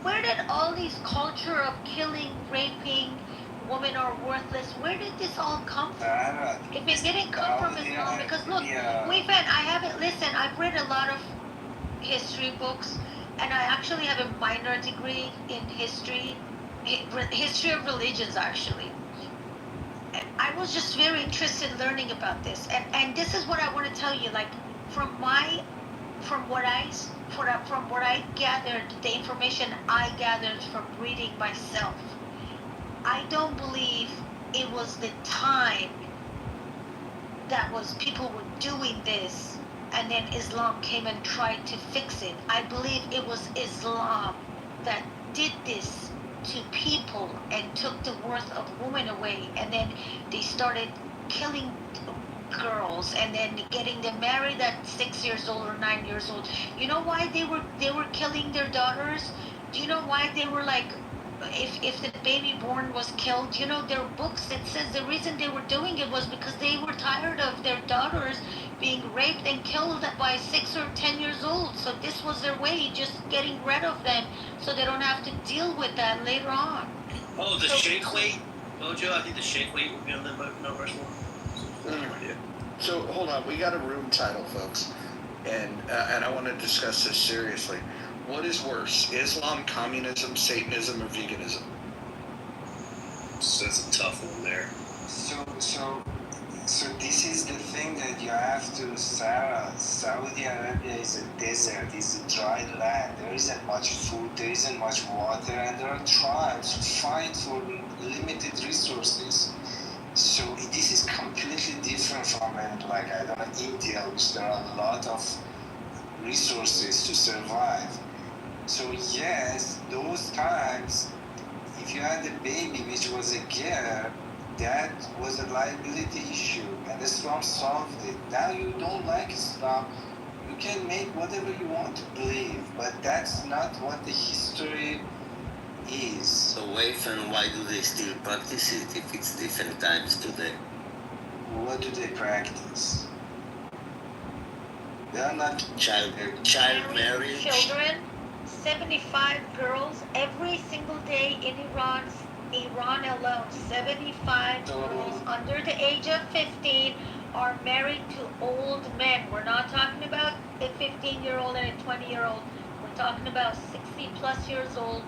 where did all these culture of killing, raping, women are worthless? Where did this all come from? If it didn't come from Islam, because look, Weifan, I haven't listened. I've read a lot of history books, and I actually have a minor degree in history of religions actually. And I was just very interested in learning about this, and this is what I want to tell you. Like from what I gathered, the information I gathered from reading myself, I don't believe it was the time that was people were doing this and then Islam came and tried to fix it. I believe it was Islam that did this to people and took the worth of women away, and then they started killing girls and then getting them married at 6 years old or 9 years old. You know why they were killing their daughters? Do you know why they were like, if the baby born was killed, you know, their books, it says the reason they were doing it was because they were tired of their daughters being raped and killed by 6 or 10 years old. So this was their way, just getting rid of them so they don't have to deal with that later on. Oh, the shake weight, Mojo? I think the shake weight would be on the Mount Rushmore. So hold on, we got a room title, folks, and I want to discuss this seriously. What is worse, Islam, communism, Satanism, or veganism? So that's a tough one there. So this is the thing that you have to, Sarah. Saudi Arabia is a desert, it's a dry land. There isn't much food, there isn't much water, and there are tribes who fight for limited resources. So this is completely different from like, I don't know, India, which there are a lot of resources to survive. So yes, those times, if you had a baby which was a girl, that was a liability issue, and Islam solved it. Now you don't like Islam, you can make whatever you want to believe, but that's not what the history is. So Weifan, why do they still practice it if it's different times today? What do they practice? They are not child marriage. Children, 75 girls every single day in Iran alone. 75 girls under the age of 15 are married to old men. We're not talking about a 15-year-old and a 20-year-old. We're talking about 60 plus years old,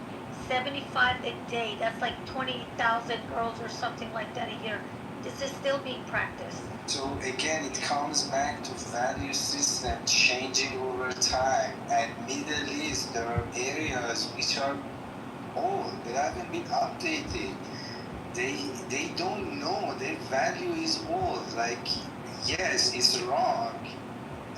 75 a day. That's like 20,000 girls or something like that a year. This is still being practiced. So again, it comes back to value system changing over time. And Middle East, there are areas which are old. They haven't been updated. They don't know. Their value is old. Like, yes, it's wrong.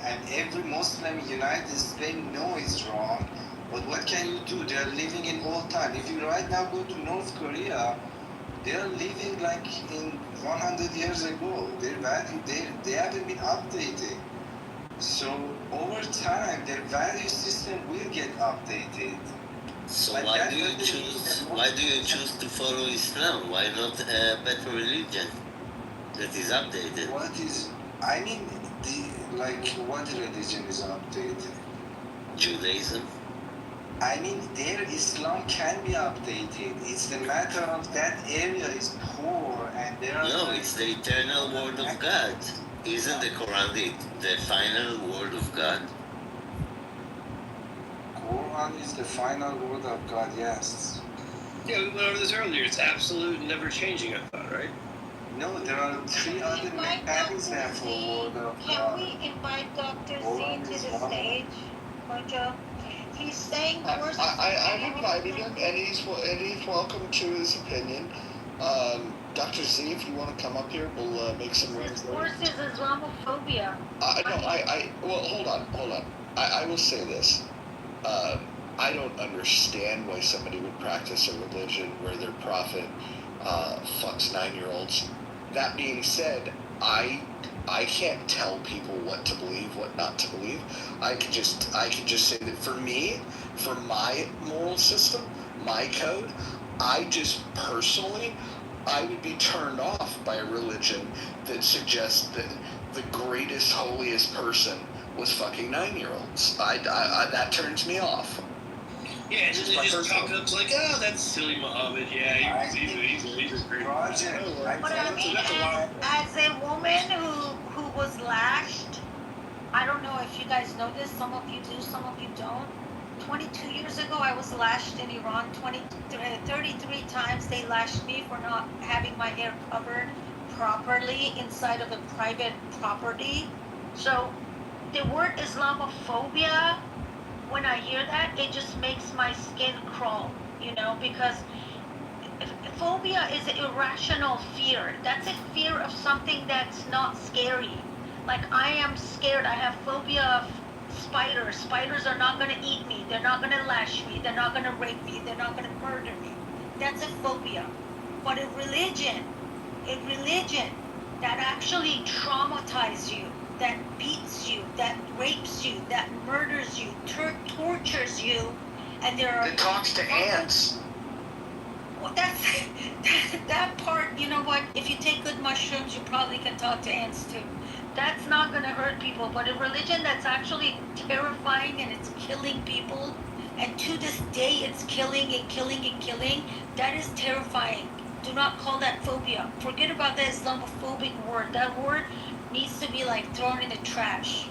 And every Muslim in the United States knows it's wrong. But what can you do? They're living in old time. If you right now go to North Korea, they're living like in 100 years ago. Their value, they haven't been updated. So over time, their value system will get updated. So why do you choose to follow Islam? Why not a better religion that is updated? What religion is updated? Judaism. I mean, their Islam can be updated. It's the matter of that area is poor and there are... No, it's the eternal word of God. Isn't the Quran the final word of God? Quran is the final word of God, yes. Yeah, we went over this earlier. It's absolute and never changing, I thought, right? No, there are 3 other mechanisms for word of God. Can we invite Dr. Z to the stage, Mojo? He's saying worse. I've invited him, and he's welcome to his opinion. Dr. Z, if you want to come up here, we'll make some room for you. Worse is Islamophobia. Well, hold on. I will say this. I don't understand why somebody would practice a religion where their prophet fucks 9-year-olds. That being said, I I can't tell people what to believe, what not to believe. I can just say that for me, for my moral system, my code, I just personally, I would be turned off by a religion that suggests that the greatest, holiest person was fucking 9-year-olds. That turns me off. Yeah, and then they just chalk it up to like, oh, that's silly Muhammad. Yeah, he's a great person. But I mean, as a woman who was lashed, I don't know if you guys know this. Some of you do, some of you don't. 22 years ago, I was lashed in Iran 33 times. They lashed me for not having my hair covered properly inside of a private property. So the word Islamophobia, when I hear that, it just makes my skin crawl, because phobia is an irrational fear. That's a fear of something that's not scary. Like, I am scared. I have phobia of spiders. Spiders are not going to eat me. They're not going to lash me. They're not going to rape me. They're not going to murder me. That's a phobia. But a religion that actually traumatizes you, that beats you, that rapes you, that murders you, tortures you, and there are... It talks to ants. Well, that part, you know what? If you take good mushrooms, you probably can talk to ants too. That's not going to hurt people. But a religion that's actually terrifying and it's killing people, and to this day it's killing and killing and killing, that is terrifying. Do not call that phobia. Forget about the Islamophobic word. That word needs to be thrown in the trash.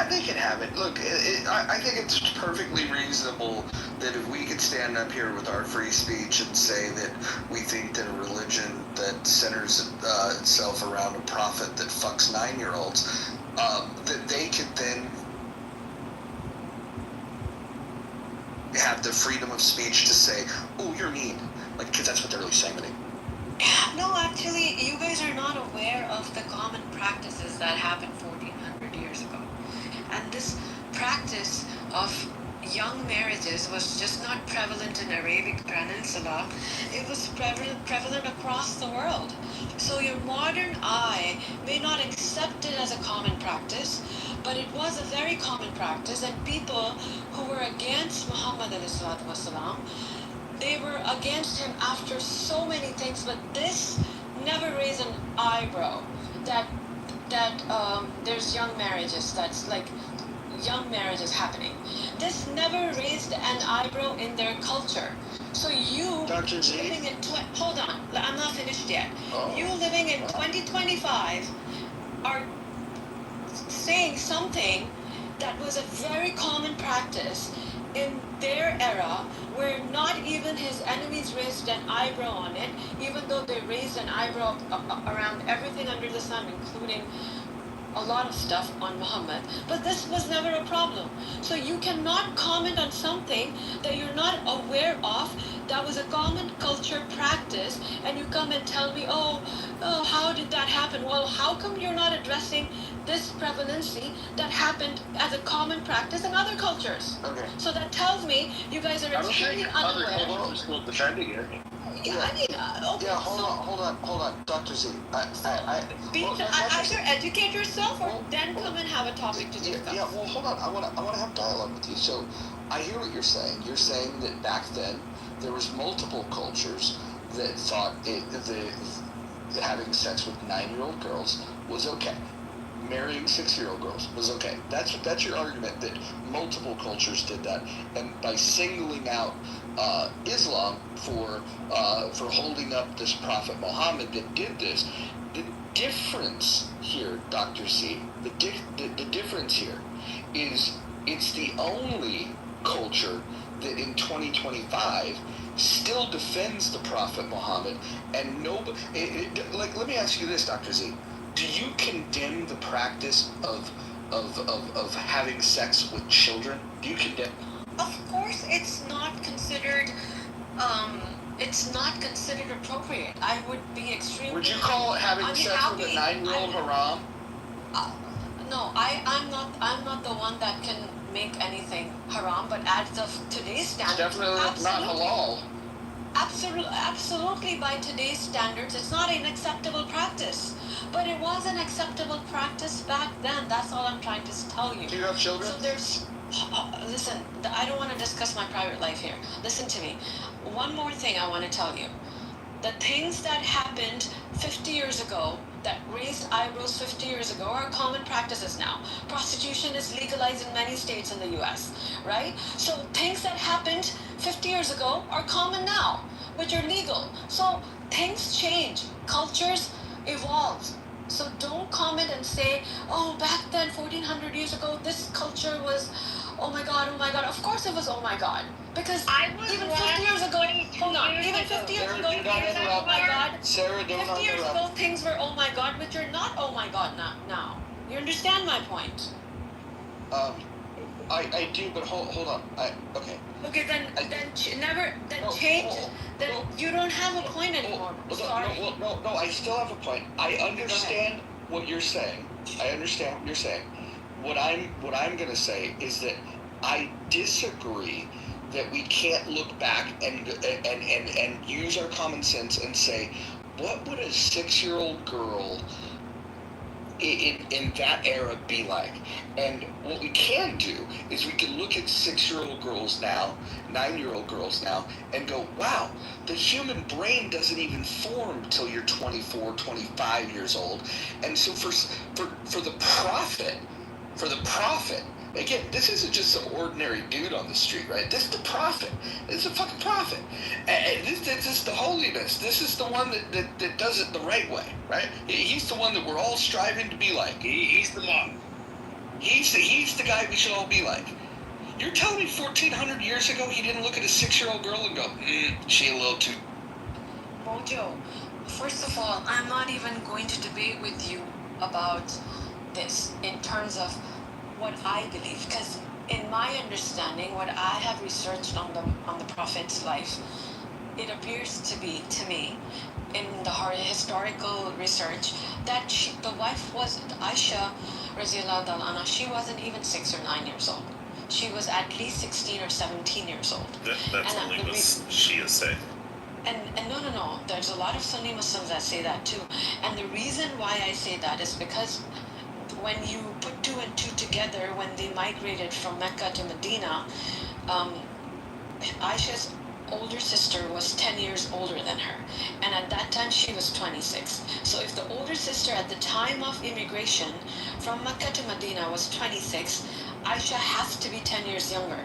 They can have it. Look, I think it's perfectly reasonable that if we could stand up here with our free speech and say that we think that a religion that centers itself around a prophet that fucks 9-year-olds, that they could then have the freedom of speech to say, oh, you're mean. Because that's what they're really saying to me. No, actually, you guys are not aware of the common practices that happened 1400 years ago. And this practice of young marriages was just not prevalent in Arabic Peninsula. It was prevalent across the world. So your modern eye may not accept it as a common practice, but it was a very common practice, and people who were against Muhammad ﷺ, they were against him after so many things, but this never raised an eyebrow that there's young marriages, that's young marriages happening. This never raised an eyebrow in their culture. So you living in hold on, I'm not finished yet. You living in 2025 are saying something that was a very common practice in their era, where not even his enemies raised an eyebrow on it, even though they raised an eyebrow around everything under the sun, including a lot of stuff on Muhammad. But this was never a problem. So you cannot comment on something that you're not aware of, that was a common culture practice, and you come and tell me, oh, how did that happen? Well, how come you're not addressing this prevalency that happened as a common practice in other cultures? Okay. So that tells me you guys are extremely unaware. Other cultures still defending it. Yeah, I mean, okay. Yeah, hold on, Dr. Z. Either educate yourself or then come and have a topic to discuss. Yeah, well, hold on. I want to have dialogue with you. So, I hear what you're saying. You're saying that back then there was multiple cultures that thought that having sex with 9-year-old girls was okay. Marrying 6-year-old girls was okay. That's your argument, that multiple cultures did that, and by singling out Islam for holding up this Prophet Muhammad that did this, the difference here, Dr. C, the difference here is it's the only culture that in 2025 still defends the Prophet Muhammad, and nobody. Let me ask you this, Dr. Z. Do you condemn the practice of having sex with children? Do you condemn? Of course, it's not considered. It's not considered appropriate. I would be extremely. Would you call having sex with a 9-year-old haram? No, I'm not the one that can make anything haram. But as of today's standards, it's definitely not halal. Absolutely, by today's standards, it's not an acceptable practice. But it was an acceptable practice back then. That's all I'm trying to tell you. Do you have children? So there's... listen, I don't want to discuss my private life here. Listen to me. One more thing I want to tell you. The things that happened 50 years ago, that raised eyebrows 50 years ago, are common practices now. Prostitution is legalized in many states in the US, right? So things that happened 50 years ago are common now, which are legal. So things change. Cultures evolve. So don't comment and say, oh, back then, 1400 years ago, this culture was, oh my God, oh my God. Of course it was oh my God. Because even 50 years ago, hold on, even 50 years ago, oh my God. Sarah, don't 50 years ago, things were oh my God, which are not oh my God now. You understand my point? I do, but hold on. Okay. Okay, then change. You don't have a point anymore. Sorry. No, I still have a point. I understand what you're saying. What I'm gonna say is that I disagree that we can't look back and use our common sense and say, what would a 6-year-old girl in that era be like? And what we can do is we can look at 6-year-old girls now, 9-year-old girls now, and go, wow, the human brain doesn't even form till you're 24, 25 years old. And so for the prophet, again, this isn't just some ordinary dude on the street, right? This is the prophet. This is a fucking prophet. And this is the holiness. This is the one that does it the right way, right? He's the one that we're all striving to be like. He's the model. He's the guy we should all be like. You're telling me 1400 years ago he didn't look at a 6-year-old girl and go, she a little too... Mojo, first of all, I'm not even going to debate with you about this in terms of what I believe, because in my understanding, what I have researched on the Prophet's life, it appears to be, to me, in the historical research, that the wife was Aisha, Raziallahu anha. She wasn't even 6 or 9 years old. She was at least 16 or 17 years old. That's only what Shia say. And no. There's a lot of Sunni Muslims that say that too. And the reason why I say that is because when you put 2 and 2 together, when they migrated from Mecca to Medina, Aisha's older sister was 10 years older than her. And at that time, she was 26. So if the older sister at the time of immigration from Mecca to Medina was 26, Aisha has to be 10 years younger.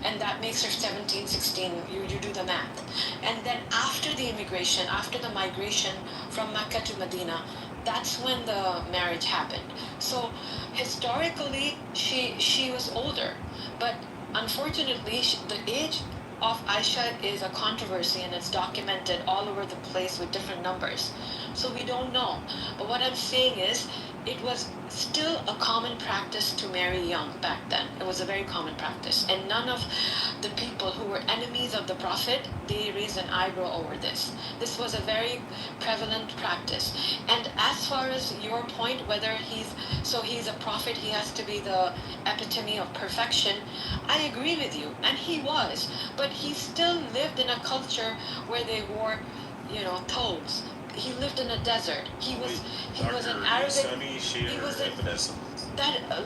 And that makes her 17, 16. You do the math. And then after the immigration, after the migration from Mecca to Medina, that's when the marriage happened. So historically, she was older. But unfortunately, the age of Aisha is a controversy, and it's documented all over the place with different numbers. So we don't know. But what I'm saying is, it was still a common practice to marry young back then. It was a very common practice. And none of the people who were enemies of the Prophet, they raised an eyebrow over this. This was a very prevalent practice. And as far as your point, whether he's a prophet, he has to be the epitome of perfection, I agree with you. And he was. But he still lived in a culture where they wore, togas. He lived in a desert. He was an Arabic. Sunni, Shia, or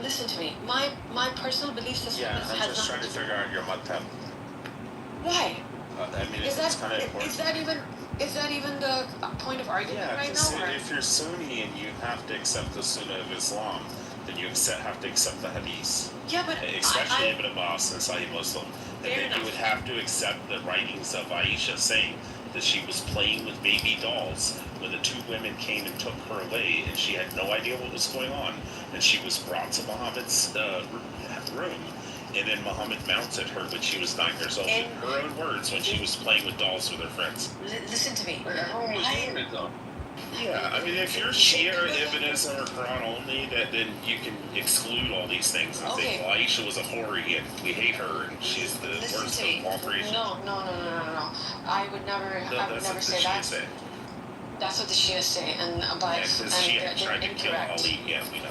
listen to me. My personal belief system I'm just trying to figure out your madhab. Why? It's kind of important. Is that even the point of argument right now? Yeah, if you're Sunni and you have to accept the Sunnah of Islam, then you have to accept the Hadith. Yeah, but especially Ibn Abbas and Sahih Muslim. And then you would have to accept the writings of Aisha saying that she was playing with baby dolls when the 2 women came and took her away, and she had no idea what was going on, and she was brought to Muhammad's room, and then Muhammad mounted her when she was 9 years old. In her own words, when she was playing with dolls with her friends. Listen to me. Yeah, if you're Shia or Ibn or Quran only, then you can exclude all these things and think, well, Aisha was a Hori and we hate her and she's the worst of all creation. No. I would never say that. Say. That's what the Shia say, and Shia tried to kill Ali. Yeah, we know.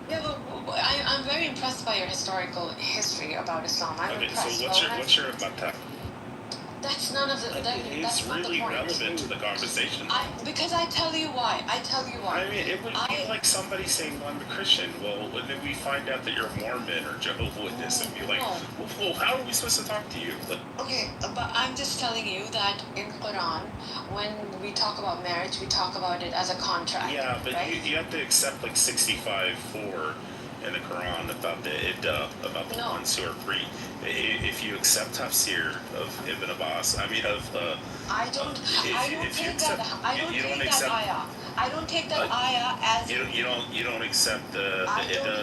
Yeah, but I'm very impressed by your historical history about Islam. I'm impressed. So what's your madhab? That's none of the. That's not really the point. relevant to the conversation. Because I tell you why. I mean, it would be like somebody saying, well, I'm a Christian. Well, and then we find out that you're Mormon or Jehovah's Witness, and be like, well, how are we supposed to talk to you? Like, okay, but I'm just telling you that in Quran, when we talk about marriage, we talk about it as a contract. yeah, but right? you have to accept like 65:4 in the Quran about the ones who are free. If you accept tafsir of Ibn Abbas, I don't take that ayah. I don't take that ayah as you don't accept the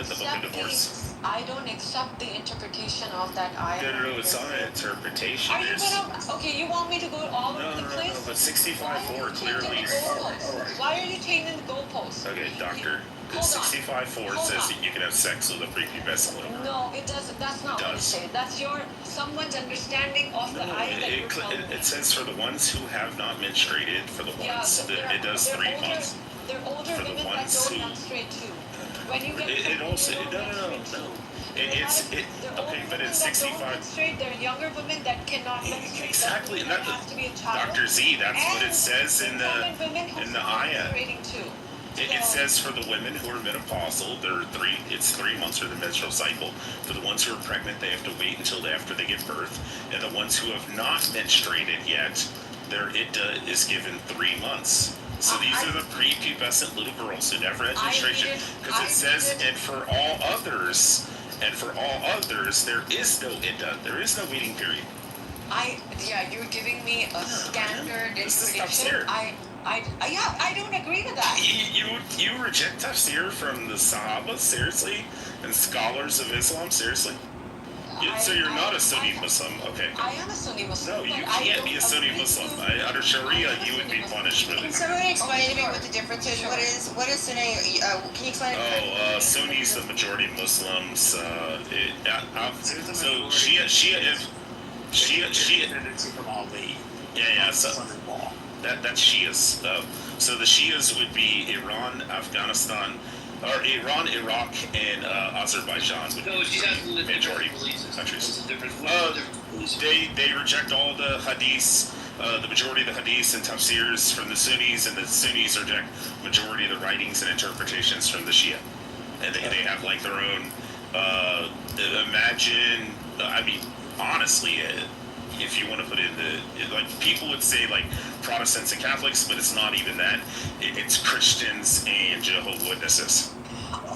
book of divorce. I don't accept the interpretation of that ayah. No, it's not an interpretation. Are you okay, you want me to go all over the place? No, but 65:4 clearly. Why are you changing the goalposts? Okay, doctor. 65:4 says that you can have sex with a prepubescent little girl. No, it doesn't. That's not what it says. That's someone's understanding of the ayah that you're telling me. It says for the ones who have not menstruated, for the ones it does 3 months. They're older for the women ones that don't who menstruate too. When you get it also no. Okay, but it's 65. They're younger women that cannot menstruate. Exactly, and that has to be a child. Dr. Z, that's what it says in the ayah. Too. It says for the women who are menopausal, it's 3 months for the menstrual cycle. For the ones who are pregnant, they have to wait until after they give birth. And the ones who have not menstruated yet, their iddah is given 3 months. So these are the prepubescent little girls who never had menstruation. Because it says, and for all others, there is no iddah. There is no waiting period. You're giving me a standard interpretation. I don't agree with that. You reject tafsir from the Sahaba, seriously? And scholars of Islam, seriously? So you're not a Sunni Muslim, okay. I am a Sunni Muslim. No, you can't be a Sunni Muslim. Under Sharia, you would be punished for Can this. somebody explain to me what the difference is? What is Sunni? Can you explain it? Sunnis, the majority of Muslims. So Shia. Yeah. So that's Shias. So the Shias would be Iran, Afghanistan, or Iran, Iraq, and Azerbaijan would be the majority countries. They reject all the hadiths, the majority of the hadiths and tafsirs from the Sunnis, and the Sunnis reject majority of the writings and interpretations from the Shia. And they have like their own. Honestly, if you want to put it in people would say like Protestants and Catholics, but it's not even that. It's Christians and Jehovah's Witnesses.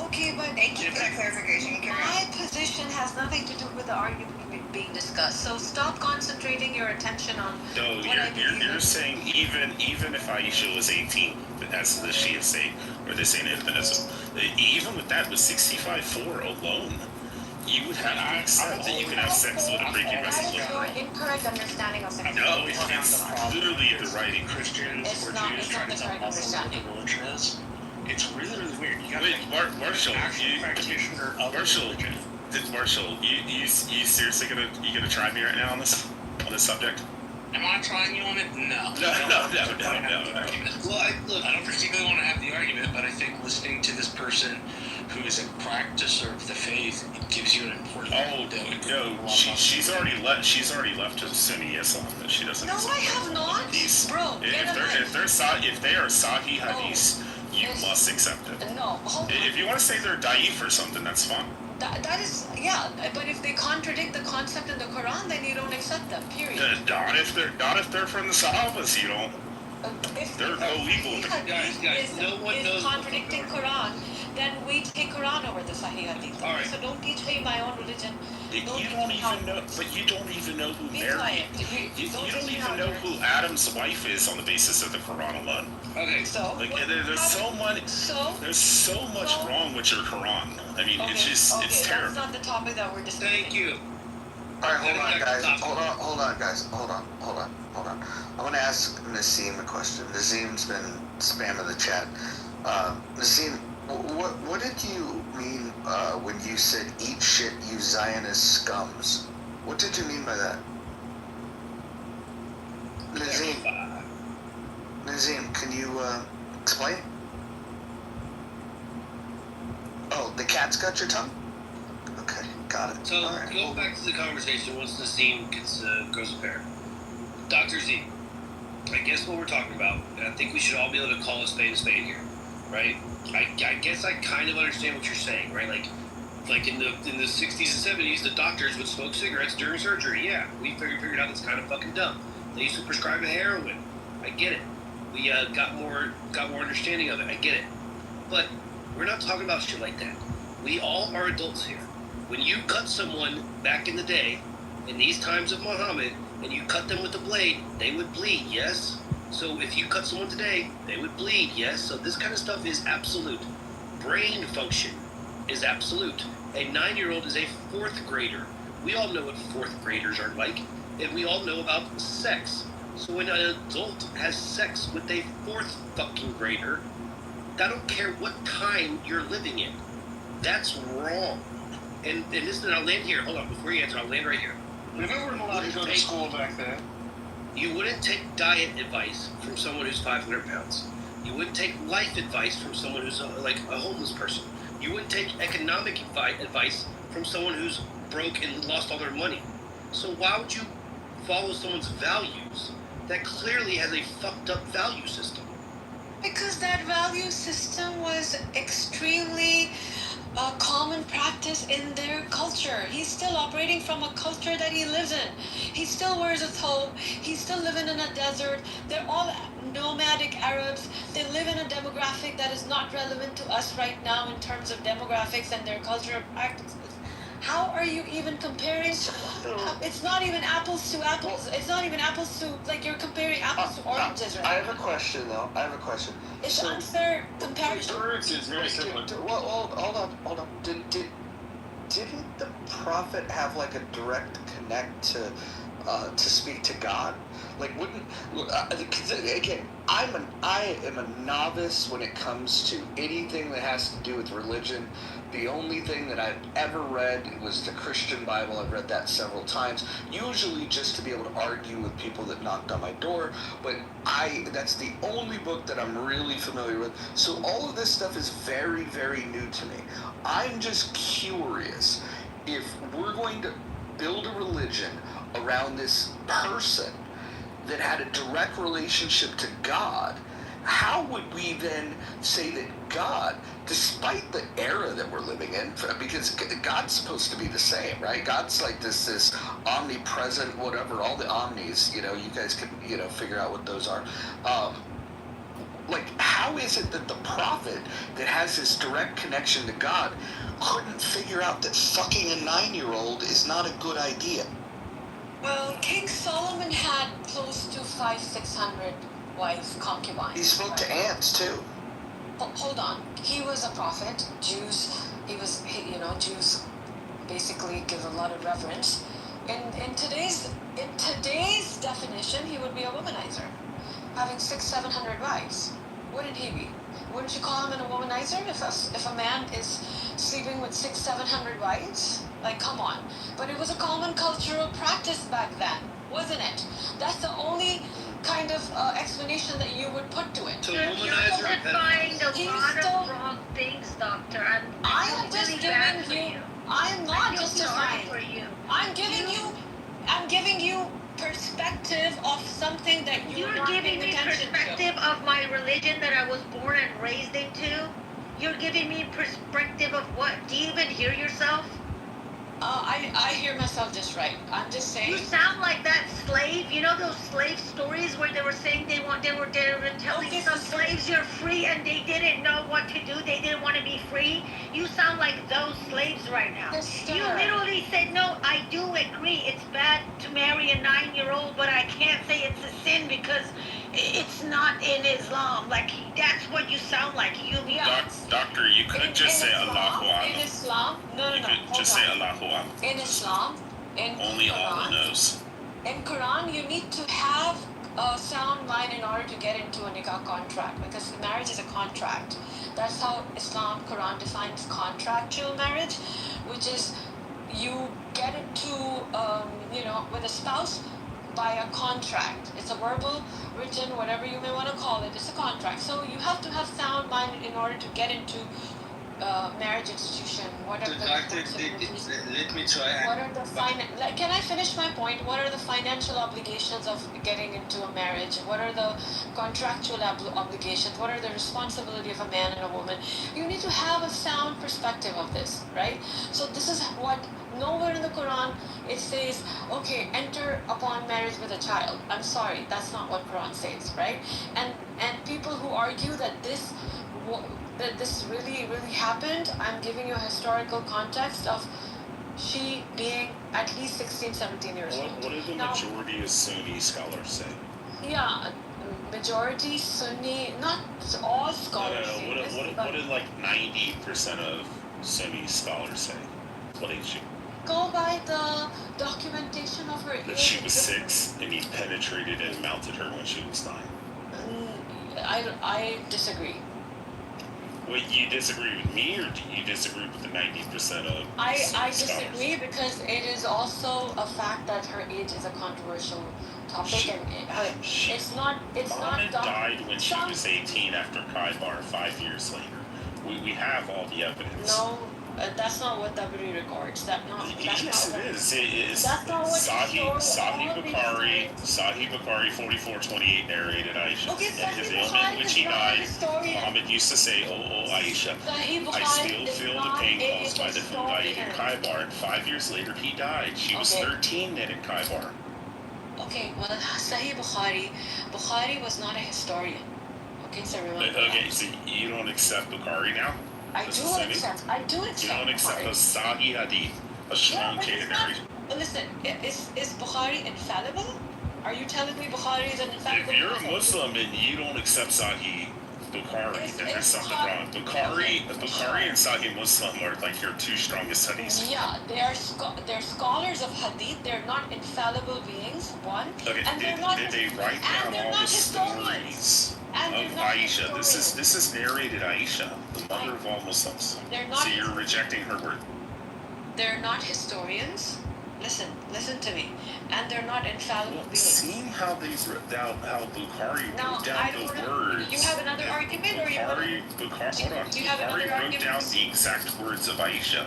Okay, but thank you for that clarification. My position has nothing to do with the argument being discussed. So stop concentrating your attention on. No, you're saying even if Aisha was 18, as the Shias say, or they say in Ibnism, even with that, with 65:4 alone, you would have to accept that you can have sex with a prepubescent little girl. That is your incorrect understanding of sex. No, it's literally the writing. Christians or Jews trying to tell us what the religion is. It's really, really weird. You gotta Marshall, you seriously gonna try me right now on this subject? Am I trying you on it? No. No. Well, I don't particularly want to have the argument, but I think listening to this person who is a practicer of the faith gives you an important. No, she's already left. She's already left to Sunni Islam. She doesn't. No, I have not, bro. If they are Sahih hadiths, you must accept it. No, hold on. If you want to say they're da'if or something, that's fine. That is, but if they contradict the concept in the Quran, then you don't accept them, period. Not if they're from the Sahabas, you don't. They're illegal. Guys, no one knows. Contradicting Quran, then we take Quran over the Sahih Hadith. Right. So don't teach me my own religion. You don't even know who Mary. You don't even know who Adam's wife is on the basis of the Quran alone. Okay. So there's so much wrong with your Quran. I mean, it's terrible. That's not the topic that we're discussing. Thank you. Alright, hold on, guys. Hold on, guys. Hold on. I want to ask Nassim a question. Nassim's been spamming the chat. Nassim, what did you mean when you said "eat shit, you Zionist scums"? What did you mean by that? Nazim, can you explain? Oh, the cat's got your tongue? Okay, got it. So, go back to the conversation once the scene goes a pair. Dr. Z, I guess what we're talking about, and I think we should all be able to call a spade here, right? I guess I kind of understand what you're saying, right? Like in the 60s and 70s, the doctors would smoke cigarettes during surgery. Yeah, we figured out that's kind of fucking dumb. They used to prescribe a heroin. I get it. We got more understanding of it. I get it. But we're not talking about shit like that. We all are adults here. When you cut someone back in the day, in these times of Muhammad, and you cut them with a blade, they would bleed, yes? So if you cut someone today, they would bleed, yes? So this kind of stuff is absolute. Brain function is absolute. A 9-year-old is a 4th grader. We all know what 4th graders are like, and we all know about sex. So when an adult has sex with a 4th fucking grader, I don't care what time you're living in. That's wrong. And listen, I'll land here. Hold on, before you answer, I'll land right here. We weren't allowed to go to school back then. You wouldn't take diet advice from someone who's 500 pounds. You wouldn't take life advice from someone who's like a homeless person. You wouldn't take economic advice from someone who's broke and lost all their money. So why would you follow someone's values that clearly has a fucked up value system? Because that value system was extremely common practice in their culture. He's still operating from a culture that he lives in. He still wears a thobe. He's still living in a desert. They're all nomadic Arabs. They live in a demographic that is not relevant to us right now in terms of demographics and their cultural practices. How are you even comparing? It's not even apples to apples. It's not even apples to, like, you're comparing apples to oranges, right? I have a question, though. It's unfair comparison. It's very similar. Well, hold on. Didn't the prophet have like a direct connect to speak to God? Like, again, I am a novice when it comes to anything that has to do with religion. The only thing that I've ever read was the Christian Bible. I've read that several times, usually just to be able to argue with people that knocked on my door. But that's the only book that I'm really familiar with. So all of this stuff is very, very new to me. I'm just curious if we're going to build a religion around this person that had a direct relationship to God, how would we then say that God, despite the era that we're living in, because God's supposed to be the same, right? God's like this omnipresent, whatever, all the omnis, you guys can, figure out what those are. Like, how is it that the prophet that has this direct connection to God couldn't figure out that fucking a 9-year-old is not a good idea? Well, King Solomon had close to 500-600 wives, concubines. He spoke to ants too. Hold on. He was a prophet. Jews basically give a lot of reverence. In today's definition, he would be a womanizer, having 600-700 wives. Wouldn't he be? Wouldn't you call him a womanizer if a man is sleeping with 600-700 wives? Like, come on. But it was a common cultural practice back then, wasn't it? That's the only kind of explanation that you would put to it. So You're justifying a lot of wrong things, Doctor. I'm just giving you. I'm not justifying. For you. I'm giving you perspective of something that you're not giving paying me attention perspective to. of my religion that I was born and raised into. You're giving me perspective of what? Do you even hear yourself? I hear myself just right. I'm just saying. You sound like that slave. You know those slave stories where they were saying they were telling some slaves you're free and they didn't know what to do. They didn't want to be free. You sound like those slaves right now. You literally said, no, I do agree. It's bad to marry a 9-year-old, but I can't say it's a sin because it's not in Islam. Like, that's what you sound like. Doctor, you could just say Allahu Akbar. In Islam, no. Just say Allahu Akbar. In Islam, only Allah knows. In Quran, you need to have a sound mind in order to get into a nikah contract, because marriage is a contract. That's how Islam, Quran defines contractual marriage, which is you get into, with a spouse by a contract. It's a verbal, written, whatever you may want to call it. It's a contract. So you have to have sound mind in order to get into marriage institution? What are the Doctor, responsibilities? let me try. What are the can I finish my point? What are the financial obligations of getting into a marriage? What are the contractual obligations? What are the responsibility of a man and a woman? You need to have a sound perspective of this, right? So this is what nowhere in the Quran it says, okay, enter upon marriage with a child. I'm sorry, that's not what Quran says, right? And people who argue that this really happened, I'm giving you a historical context of she being at least 16, 17 years old. What do the majority of Sunni scholars say? Yeah, majority Sunni, not all scholars. What did like 90% of Sunni scholars say? What did you? Go by the documentation of her age. That she was 6 and he penetrated and mounted her when she was 9. I disagree. Wait, you disagree with me, or do you disagree with the 90% of I disagree because it is also a fact that her age is a controversial topic, and it's not. Muhammad died when she was 18 after Khaybar 5 years later. We have all the evidence. No, that's not what Tabari records. That's yes, it is. It's that's not what Sahih Bukhari 44:28 narrated Aisha. Okay, in his ailment which he died, Muhammad used to say, oh Aisha, I still feel the pain caused by the food I ate in Khaybar. And 5 years later he died. She was 13 then in Khaybar. Okay, well, Sahih Bukhari was not a historian. Okay, so remember okay, so you don't accept Bukhari now? I do accept. You don't accept a Sahih Hadith, a strong narration. Listen, is Bukhari infallible? Are you telling me Bukhari is an infallible? If you're a Muslim and you don't accept Sahih Bukhari, then there's something wrong. Bukhari and Sahih Muslim are like your two strongest hadiths. Yeah, they're scholars of hadith. They're not infallible beings. One. Okay, and did they write down all the stories of Aisha? This is narrated Aisha, the mother of all Muslims. So you're rejecting her word. They're not historians. Listen to me. And they're not infallible beings. Seeing how they wrote down, how Bukhari wrote down the words. You have another argument, or Bukhari wrote down the exact words of Aisha.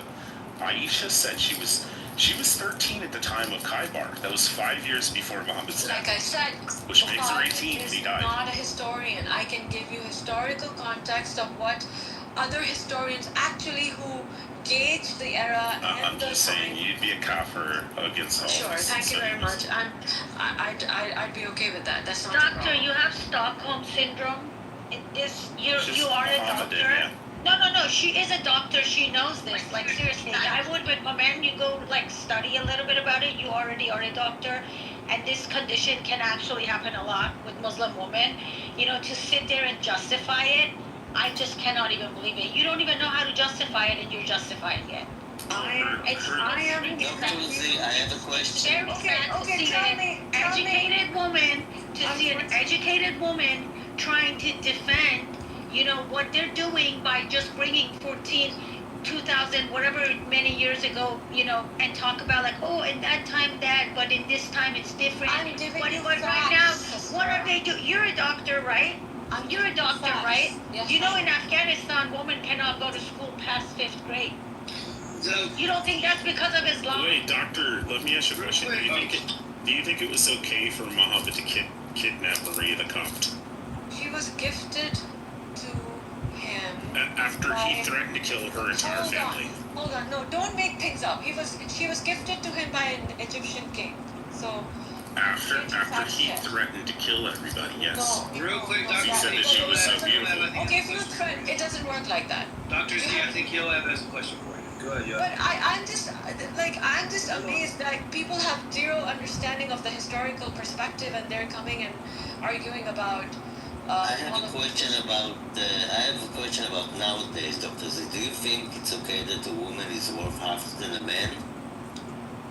Aisha said she was 13 at the time of Khaybar. That was 5 years before Muhammad's death. Like I said, which makes her 18 when he died. Not a historian. I can give you historical context of what other historians actually who gauge the era. I'm just saying you'd be a kafir against all. Sure, thank you very much. I'd be okay with that. That's not Doctor, you have Stockholm syndrome. You are a doctor. Yeah. No. She is a doctor. She knows this. Like seriously, I would recommend you go like study a little bit about it. You already are a doctor, and this condition can actually happen a lot with Muslim women. To sit there and justify it, I just cannot even believe it. You don't even know how to justify it, and you're justifying it. I have a question. Very sad to see an educated woman trying to defend, what they're doing by just bringing 2000, whatever many years ago, and talk about like, oh, in that time that, but in this time it's different. But right now, what are they doing? You're a doctor, right? You're a doctor, right? Yes, in Afghanistan, women cannot go to school past 5th grade. You don't think that's because of Islam? Wait, doctor, let me ask you a question. Do you think it was okay for Muhammad to kidnap Maria the Copt? She was gifted to him. After he threatened to kill her entire family. Hold on, no, don't make things up. She was gifted to him by an Egyptian king. So. After he threatened to kill everybody, yes. No. Real quick, Dr. He said that she was so beautiful. Okay, if you threaten, it doesn't work like that. Dr. Z, I think he'll have a question for you. Go ahead, yeah. But I'm just amazed that people have zero understanding of the historical perspective, and they're coming and arguing about. I have a question about nowadays, Dr. Z. Do you think it's okay that a woman is worth half than a man?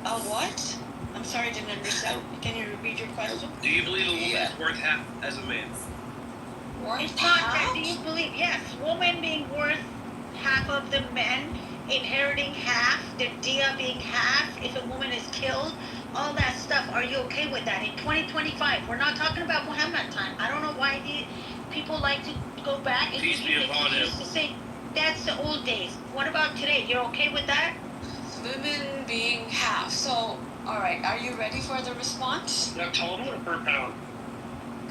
A what? I'm sorry, I didn't understand. Can you repeat your question? Do you believe a woman is worth half as a man? Worth half? Do you believe, yes, woman being worth half of the men, inheriting half, their dia being half, if a woman is killed, all that stuff. Are you okay with that? In 2025, we're not talking about Muhammad time. I don't know why people like to go back and Peace be upon him. that's the old days. What about today? You're okay with that? Women being half. So, all right, are you ready for the response? Yeah, total or per pound?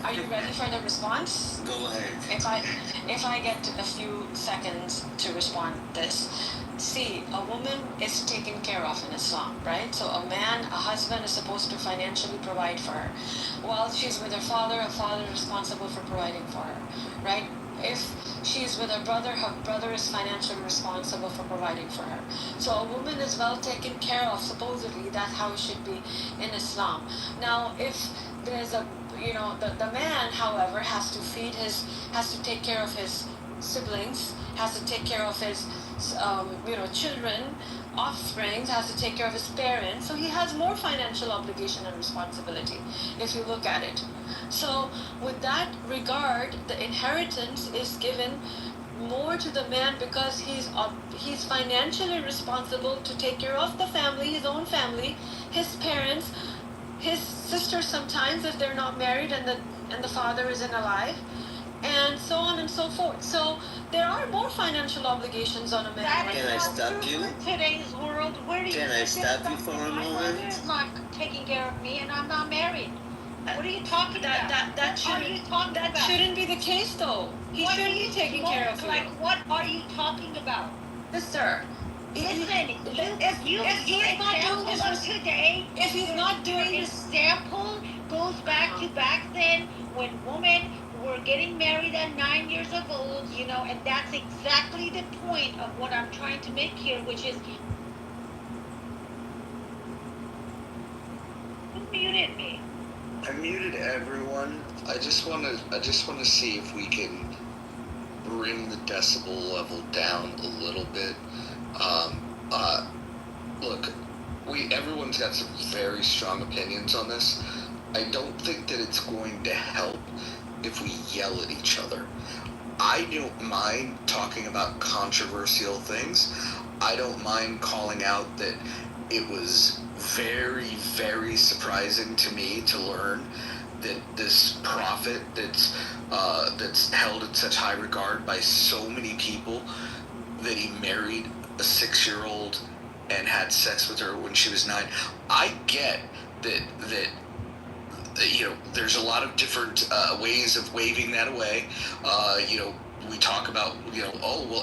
Are you ready for the response? Go ahead. If I get a few seconds to respond to this. See, a woman is taken care of in Islam, right? So a husband is supposed to financially provide for her. While she's with her father is responsible for providing for her, right? If she's with her brother is financially responsible for providing for her. So a woman is well taken care of, supposedly. That's how it should be in Islam. Now, if there's the man, however, has to take care of his siblings, has to take care of his children, offspring, has to take care of his parents, so he has more financial obligation and responsibility, if you look at it. So with that regard, the inheritance is given more to the man because he's financially responsible to take care of the family, his own family, his parents, his sisters sometimes if they're not married and the father isn't alive, and so on and so forth. So there are more financial obligations on a man. Can I stop you? In today's world, where do you Can I stop you for a my moment? mother is not taking care of me and I'm not married. What are you talking about? That shouldn't be the case, though. He shouldn't be taking care of you. Like, what are you talking about? Sister, listen, if he's not doing this today, if he's not doing this this, example goes back to back then when women were getting married at 9 years of old, and that's exactly the point of what I'm trying to make here, which is who muted me? I muted everyone. I just want to see if we can bring the decibel level down a little bit. Look, everyone's got some very strong opinions on this. I don't think that it's going to help if we yell at each other. I don't mind talking about controversial things. I don't mind calling out that it was very, very surprising to me to learn that this prophet that's held in such high regard by so many people, that he married a 6-year-old and had sex with her when she was 9. I get that there's a lot of different ways of waving that away. We talk about,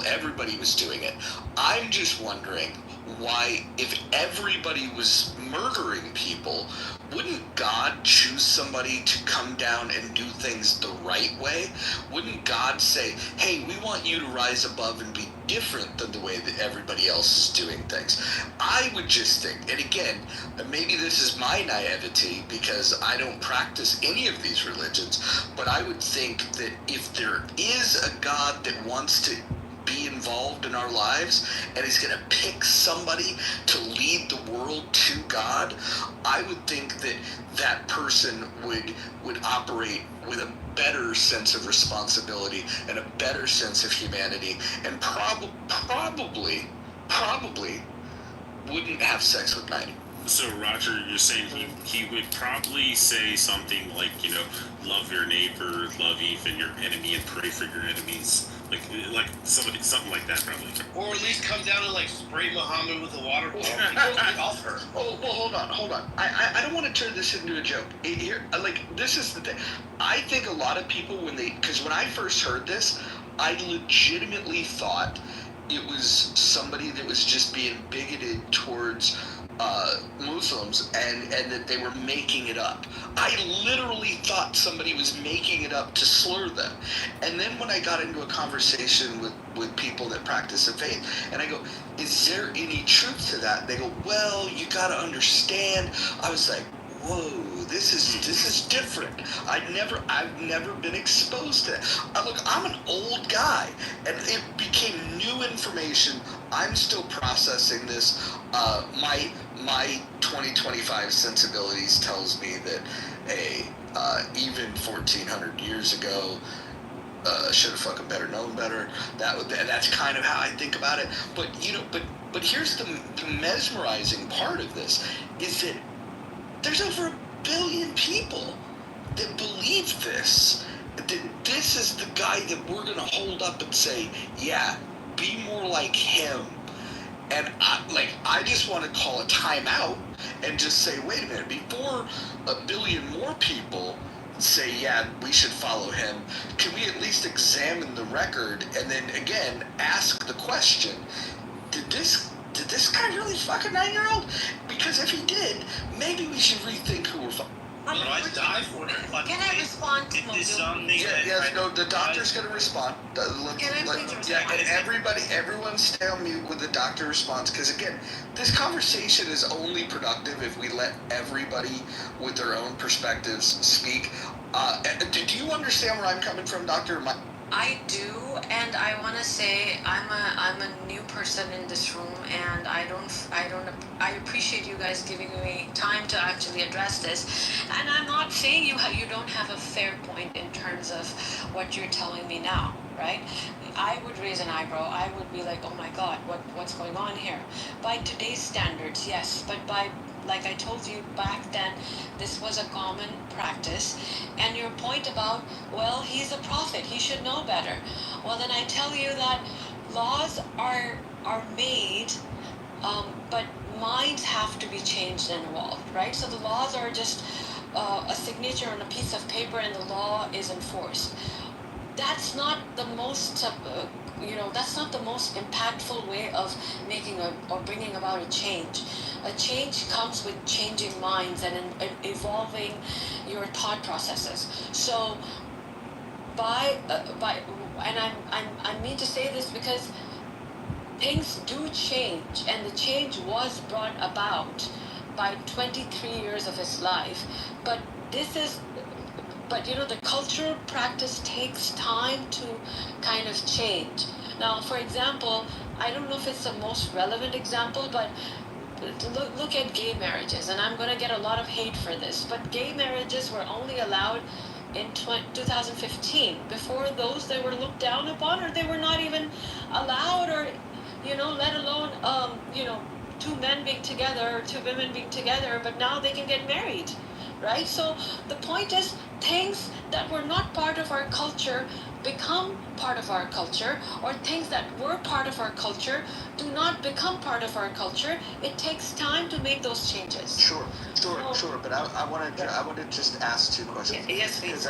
everybody was doing it. I'm just wondering why, if everybody was murdering people, wouldn't God choose somebody to come down and do things the right way? Wouldn't God say, hey, we want you to rise above and be different than the way that everybody else is doing things? I would just think, and again, maybe this is my naivety because I don't practice any of these religions, but I would think that if there is a God that wants to be involved in our lives and is going to pick somebody to lead the world to God, I would think that that person would operate with a better sense of responsibility and a better sense of humanity, and probably wouldn't have sex with 90. So Roger, you're saying he would probably say something like, love your neighbor, love even your enemy, and pray for your enemies, like something like that, probably. Or at least come down and spray Muhammad with a water bottle and off her. Oh, well, hold on. I don't want to turn this into a joke. This is the thing. I think a lot of people because when I first heard this, I legitimately thought it was somebody that was just being bigoted towards Muslims and that they were making it up. I literally thought somebody was making it up to slur them. And then when I got into a conversation with people that practice the faith, and I go, is there any truth to that? They go, well, you got to understand. I was like, whoa, this is different. I've never been exposed to that. Look, I'm an old guy, and it became new information. I'm still processing this. My 2025 sensibilities tells me that, even 1400 years ago, should have fucking better known better. That's kind of how I think about it. But here's the mesmerizing part of this is that there's over 1 billion people that believe this. That this is the guy that we're going to hold up and say, yeah, be more like him. And I just want to call a timeout and just say, wait a minute, before a billion more people say, yeah, we should follow him, can we at least examine the record and then again ask the question, did this guy really fuck a 9-year-old? Because if he did, maybe we should rethink who we're fucking. Well, I die for it. But Can I respond to it is something the doctor's going to respond. Can I please respond? Yeah, and everyone stay on mute when the doctor responds, because again, this conversation is only productive if we let everybody with their own perspectives speak. Do you understand where I'm coming from, Doctor? I do, and I want to say I'm a new person in this room, and I appreciate you guys giving me time to actually address this. And I'm not saying you don't have a fair point in terms of what you're telling me now, right? I would raise an eyebrow. I would be like, oh my God, what's going on here? By today's standards, yes, but by, like I told you back then, this was a common practice. And your point about, well, he's a prophet, he should know better. Well, then I tell you that laws are made, but minds have to be changed and evolved, right? So the laws are just a signature on a piece of paper and the law is enforced. That's not the most that's not the most impactful way of making or bringing about a change. A change comes with changing minds and evolving your thought processes. So and I mean to say this because things do change, and the change was brought about by 23 years of his life. But the cultural practice takes time to kind of change. Now, for example, I don't know if it's the most relevant example, but look at gay marriages, and I'm going to get a lot of hate for this, but gay marriages were only allowed in 2015. Before those, they were looked down upon, or they were not even allowed, or, let alone, two men being together or two women being together, but now they can get married. Right? So the point is, things that were not part of our culture become part of our culture, or things that were part of our culture do not become part of our culture. It takes time to make those changes. Sure. But I want to just ask two questions. Yes, please.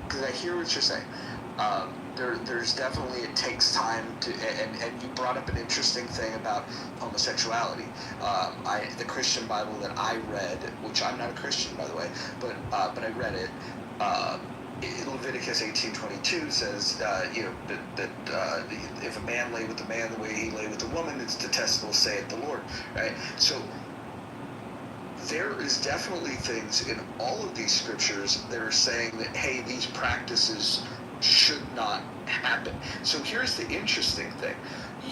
Because I hear what you're saying. There's definitely, it takes time to, and you brought up an interesting thing about homosexuality. The Christian Bible that I read, which I'm not a Christian, by the way, but I read it. Leviticus 18:22 says, that if a man lay with a man the way he lay with a woman, it's detestable, saith the Lord. Right? So there is definitely things in all of these scriptures that are saying that, hey, these practices should not happen. So here's the interesting thing.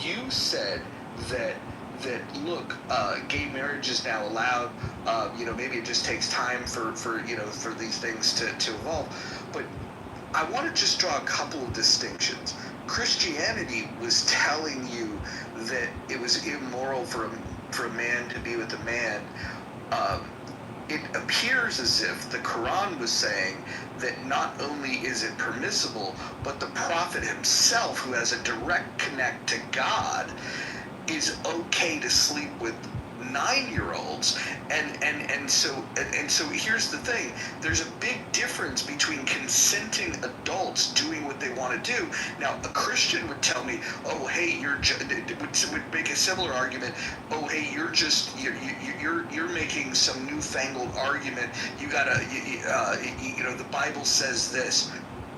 You said that look, gay marriage is now allowed. Maybe it just takes time for these things to evolve. But I want to just draw a couple of distinctions. Christianity was telling you that it was immoral for a man to be with a man. It appears as if the Quran was saying that not only is it permissible, but the Prophet himself, who has a direct connect to God, is okay to sleep with 9-year-olds, and so here's the thing. There's a big difference between consenting adults doing what they want to do. Now, a Christian would tell me, oh, hey, would make a similar argument. Oh, hey, you're making some newfangled argument. You gotta, the Bible says this.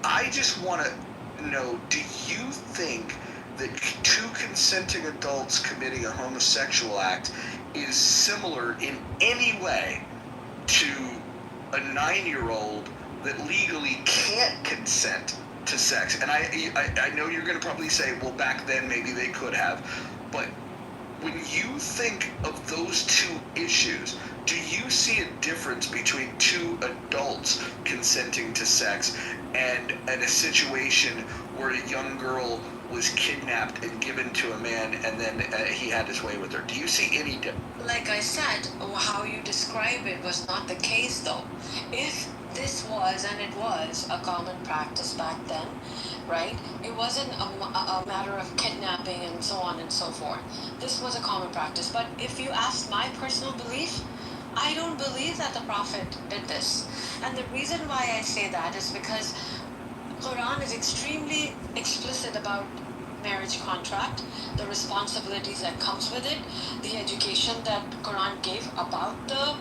I just want to know, do you think that two consenting adults committing a homosexual act is similar in any way to a 9-year-old that legally can't consent to sex? And I know you're going to probably say, well, back then maybe they could have, but when you think of those two issues, do you see a difference between two adults consenting to sex and a situation where a young girl was kidnapped and given to a man and then he had his way with her? Do you see any difference? Like I said, how you describe it was not the case, though. If this was, and it was, a common practice back then, right? It wasn't a matter of kidnapping and so on and so forth. This was a common practice. But if you ask my personal belief, I don't believe that the Prophet did this. And the reason why I say that is because Quran is extremely explicit about marriage contract, the responsibilities that comes with it, the education that Quran gave about the,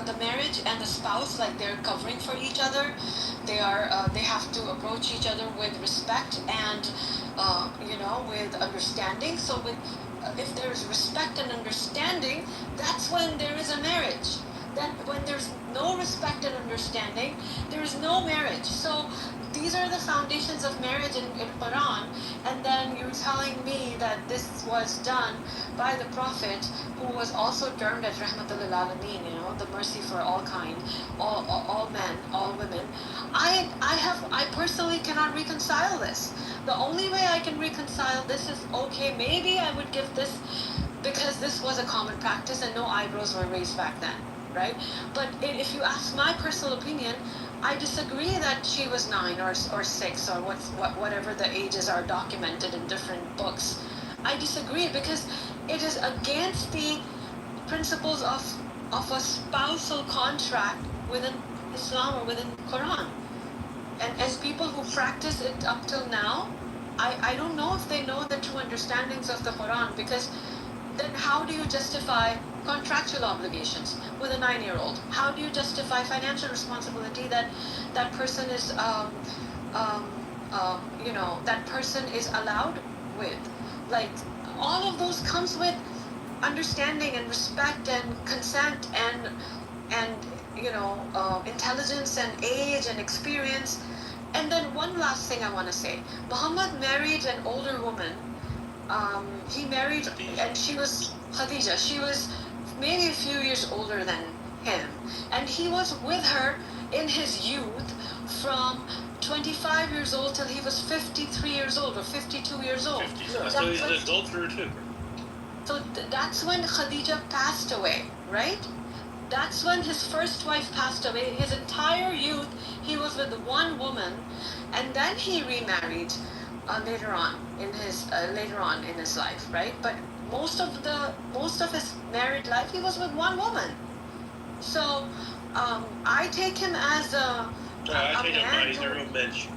the marriage and the spouse, like they're covering for each other. They have to approach each other with respect and, with understanding. So if there is respect and understanding, that's when there is a marriage. Then when there's no respect and understanding, there is no marriage. So these are the foundations of marriage in Quran, and then you're telling me that this was done by the Prophet, who was also termed as Rahmatul lil Alameen, the mercy for all kind, all men, all women. I personally cannot reconcile this. The only way I can reconcile this is, okay, maybe I would give this because this was a common practice and no eyebrows were raised back then, right? But if you ask my personal opinion, I disagree that she was 9 or 6 or whatever the ages are documented in different books. I disagree because it is against the principles of a spousal contract within Islam or within Quran. And people who practice it up till now, I don't know if they know the true understandings of the Quran, because then how do you justify contractual obligations with a 9-year-old? How do you justify financial responsibility that person is, that person is allowed with? Like, all of those comes with understanding and respect and consent and intelligence and age and experience. And then one last thing I want to say. Muhammad married an older woman. He married, and she was Khadija. She was maybe a few years older than him. And he was with her in his youth from 25 years old till he was 53 years old or 52 years old. No, so he's an adulterer too. So that's when Khadija passed away, right? That's when his first wife passed away. His entire youth, he was with one woman, and then he remarried later on in his life, right? But most of his married life, he was with one woman. So I take him as a man. He's a real bitch.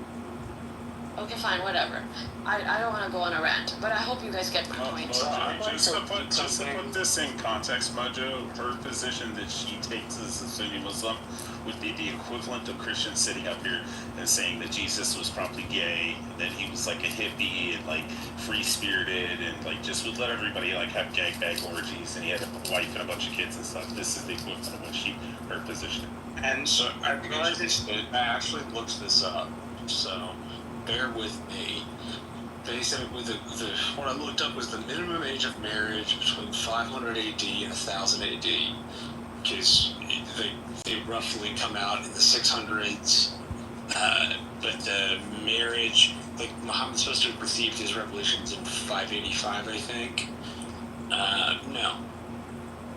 Okay, fine, whatever. I don't want to go on a rant, but I hope you guys get my point. Just to put this in context, Mojo, her position that she takes as a Sunni Muslim would be the equivalent of Christians sitting up here and saying that Jesus was probably gay, and that he was like a hippie and like free-spirited and like just would let everybody like have gangbang orgies, and he had a wife and a bunch of kids and stuff. This is the equivalent of what her position. And so I actually looked this up, so bear with me. They said what I looked up was the minimum age of marriage between 500 AD and 1000 AD, because they roughly come out in the 600s. But the marriage, like Muhammad's supposed to have received his revelations in 585, I think. No.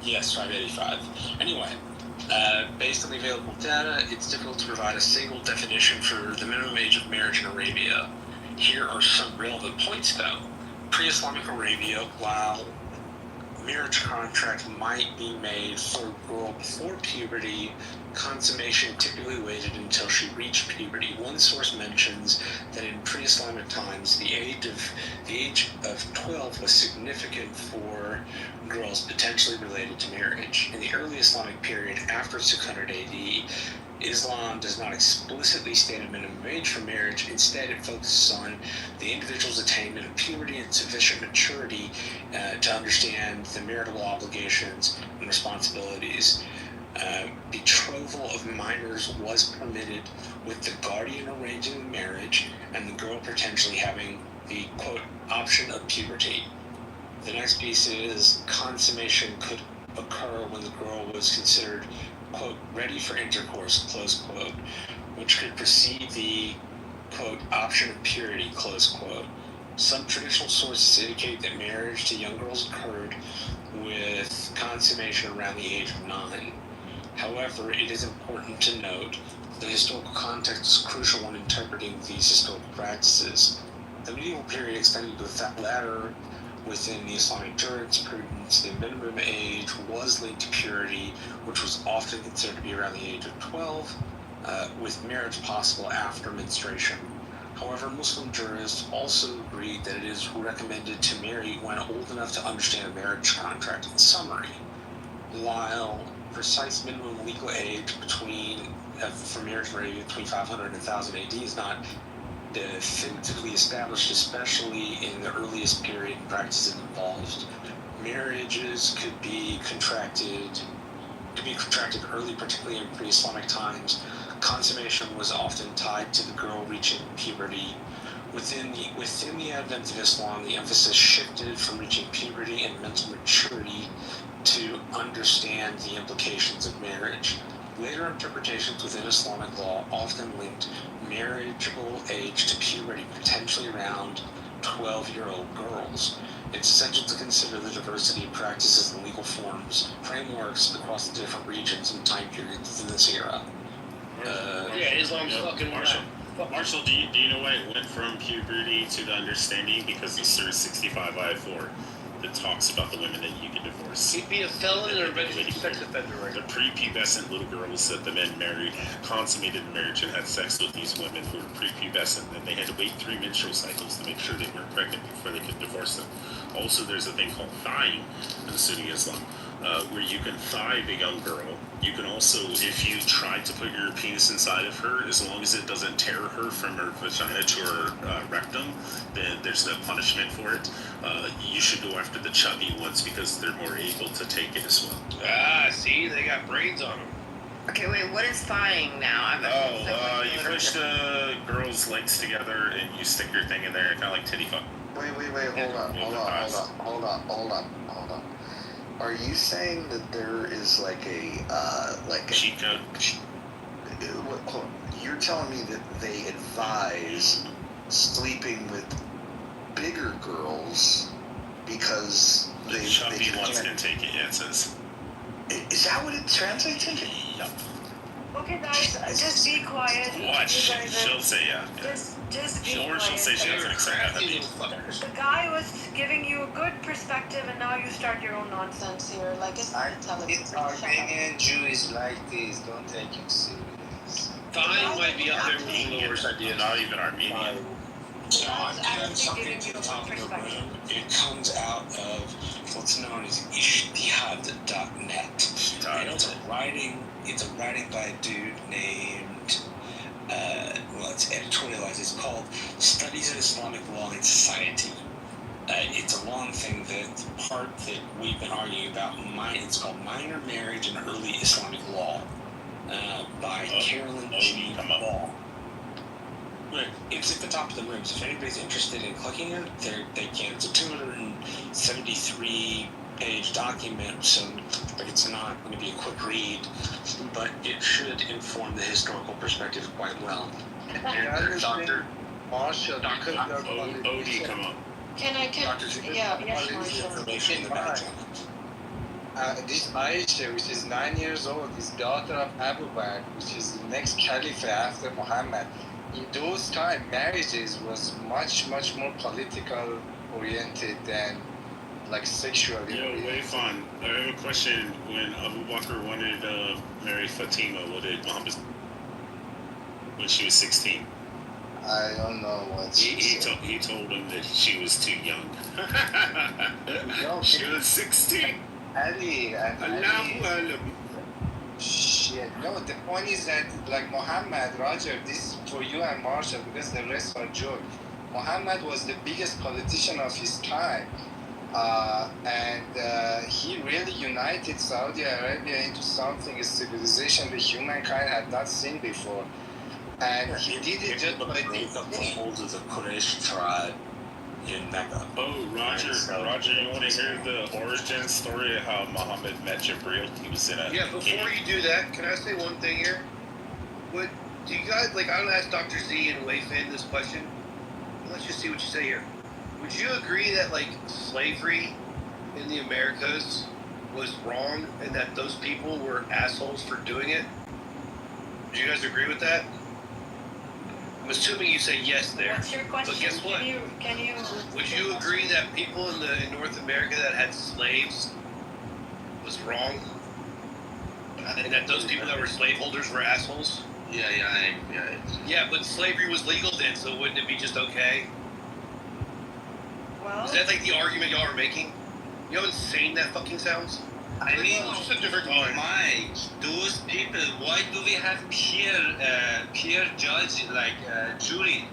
Yes, 585. Anyway. Based on the available data, it's difficult to provide a single definition for the minimum age of marriage in Arabia. Here are some relevant points, though. Pre-Islamic Arabia, while marriage contract might be made for a girl before puberty, consummation typically waited until she reached puberty. One source mentions that in pre-Islamic times, the age of 12 was significant for girls potentially related to marriage. In the early Islamic period after 600 AD, Islam does not explicitly state a minimum age for marriage. Instead, it focuses on the individual's attainment of puberty and sufficient maturity to understand the marital obligations and responsibilities. Betrothal of minors was permitted, with the guardian arranging the marriage and the girl potentially having the, quote, option of puberty. The next piece is consummation could occur when the girl was considered, quote, ready for intercourse, close quote, which could precede the, quote, option of purity, close quote. Some traditional sources indicate that marriage to young girls occurred with consummation around the age of 9. However, it is important to note the historical context is crucial when interpreting these historical practices. The medieval period extended to the latter within the Islamic jurisprudence. The minimum age was linked to purity, which was often considered to be around the age of 12, with marriage possible after menstruation. However, Muslim jurists also agreed that it is recommended to marry when old enough to understand a marriage contract. In summary, while precise minimum legal age for marriage between 500 and 1000 AD is not definitively established, especially in the earliest period and practices involved. Marriages could be contracted early, particularly in pre-Islamic times. Consummation was often tied to the girl reaching puberty. Within the advent of Islam, the emphasis shifted from reaching puberty and mental maturity to understand the implications of marriage. Later interpretations within Islamic law often linked marriageable age to puberty, potentially around 12-year-old girls. It's essential to consider the diversity of practices and legal frameworks across the different regions and time periods in this era. Islam's fucking Marshall, do you know why it went from puberty to the understanding? Because of Surah 65 ayah 4 that talks about the women that you can divorce. He'd be a felon or a registered sex offender, right? The prepubescent little girls that the men married, consummated marriage, and had sex with these women who were prepubescent, and they had to wait 3 menstrual cycles to make sure they weren't pregnant before they could divorce them. Also, there's a thing called thigh in Sunni Islam, where you can thigh a young girl. You can also, if you try to put your penis inside of her, as long as it doesn't tear her from her vagina to her rectum, then there's no punishment for it. You should go after the chubby ones because they're more able to take it as well. See, they got brains on them. Okay, wait, what is thawing now? You push the girl's legs together and you stick your thing in there, kind of like titty fuck. Wait, hold on. Are you saying that there is like a cheat code? You're telling me that they advise sleeping with bigger girls because the chubby ones can take it, yeah, it says. Is that what it translates into? Yep. Okay, guys, just be quiet. Watch, she'll say yeah. Just be quiet. Or she'll say she doesn't accept that. The guy was giving you a good perspective, and now you start your own nonsense here. Like, it's not television. Armenian Jew is like this. Don't take him serious. Thine might be up there with the worst idea. Not even Armenian. So I'm doing something to the top of the room. It comes out of what's known as ishtihad.net. It's a writing by a dude named, it's editorialized. It's called Studies of Islamic Law and Society. It's a long thing. The part that we've been arguing about, it's called Minor Marriage in Early Islamic Law by Carolyn G. Ball. It's at the top of the room, so if anybody's interested in clicking it, they can. It's a 273-page document, so it's not going to be a quick read, but it should inform the historical perspective quite well. And Dr. Marshall, Odie, come on. Yes, Marshall. Information in the back channel. This Aisha, which is 9 years old, is daughter of Abu Bakr, which is the next caliph after Muhammad. In those times, marriages was much more political oriented than like sexually oriented. Wait, fun. I have a question. When Abu Bakr wanted to marry Fatima, what did Muhammad when she was 16? I don't know what he told him that she was too young. She was 16. Ali. Shit. No, the point is that, like Muhammad, Roger, this is for you and Marshall because the rest are joke. Muhammad was the biggest politician of his time. And he really united Saudi Arabia into something, a civilization that humankind had not seen before. And he did it just by the holds of the Quraysh tribe in Mecca. Oh, Roger, you want to hear the origin story of how Muhammad met Jibreel? He was in a before you do that, can I say one thing here? What do you guys like? I'm gonna ask Dr. Z and Wei Fin this question. Let's just see what you say here. Would you agree that like slavery in the Americas was wrong and that those people were assholes for doing it? Do you guys agree with that? I'm assuming you say yes there. What's your question? But guess what? Can you Would you agree that people in North America that had slaves was wrong? And that those people that were slaveholders were assholes? Yeah, but slavery was legal then, so wouldn't it be just okay? Well, is that like the argument y'all are making? You know how insane that fucking sounds? I mean, it's just a different time. Mike, those people, why do we have peer judge, like jury?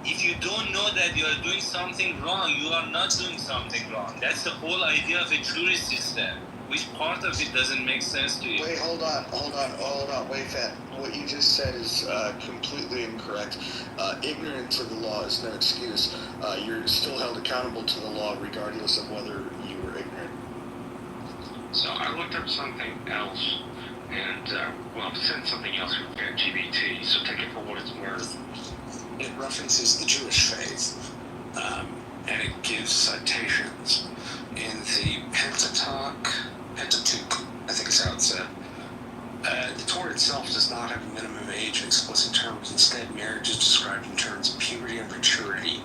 If you don't know that you are doing something wrong, you are not doing something wrong. That's the whole idea of a jury system. Which part of it doesn't make sense to you? Wait, hold on. Wait, Fat. What you just said is completely incorrect. Ignorance of the law is no excuse. You're still held accountable to the law regardless of whether you were ignorant. So I looked up something else, and said something else with LGBT, so take it for what it's worth. It references the Jewish faith, and it gives citations in the Pentateuch, I think is how it's said. The Torah itself does not have a minimum age in explicit terms. Instead, marriage is described in terms of puberty and maturity.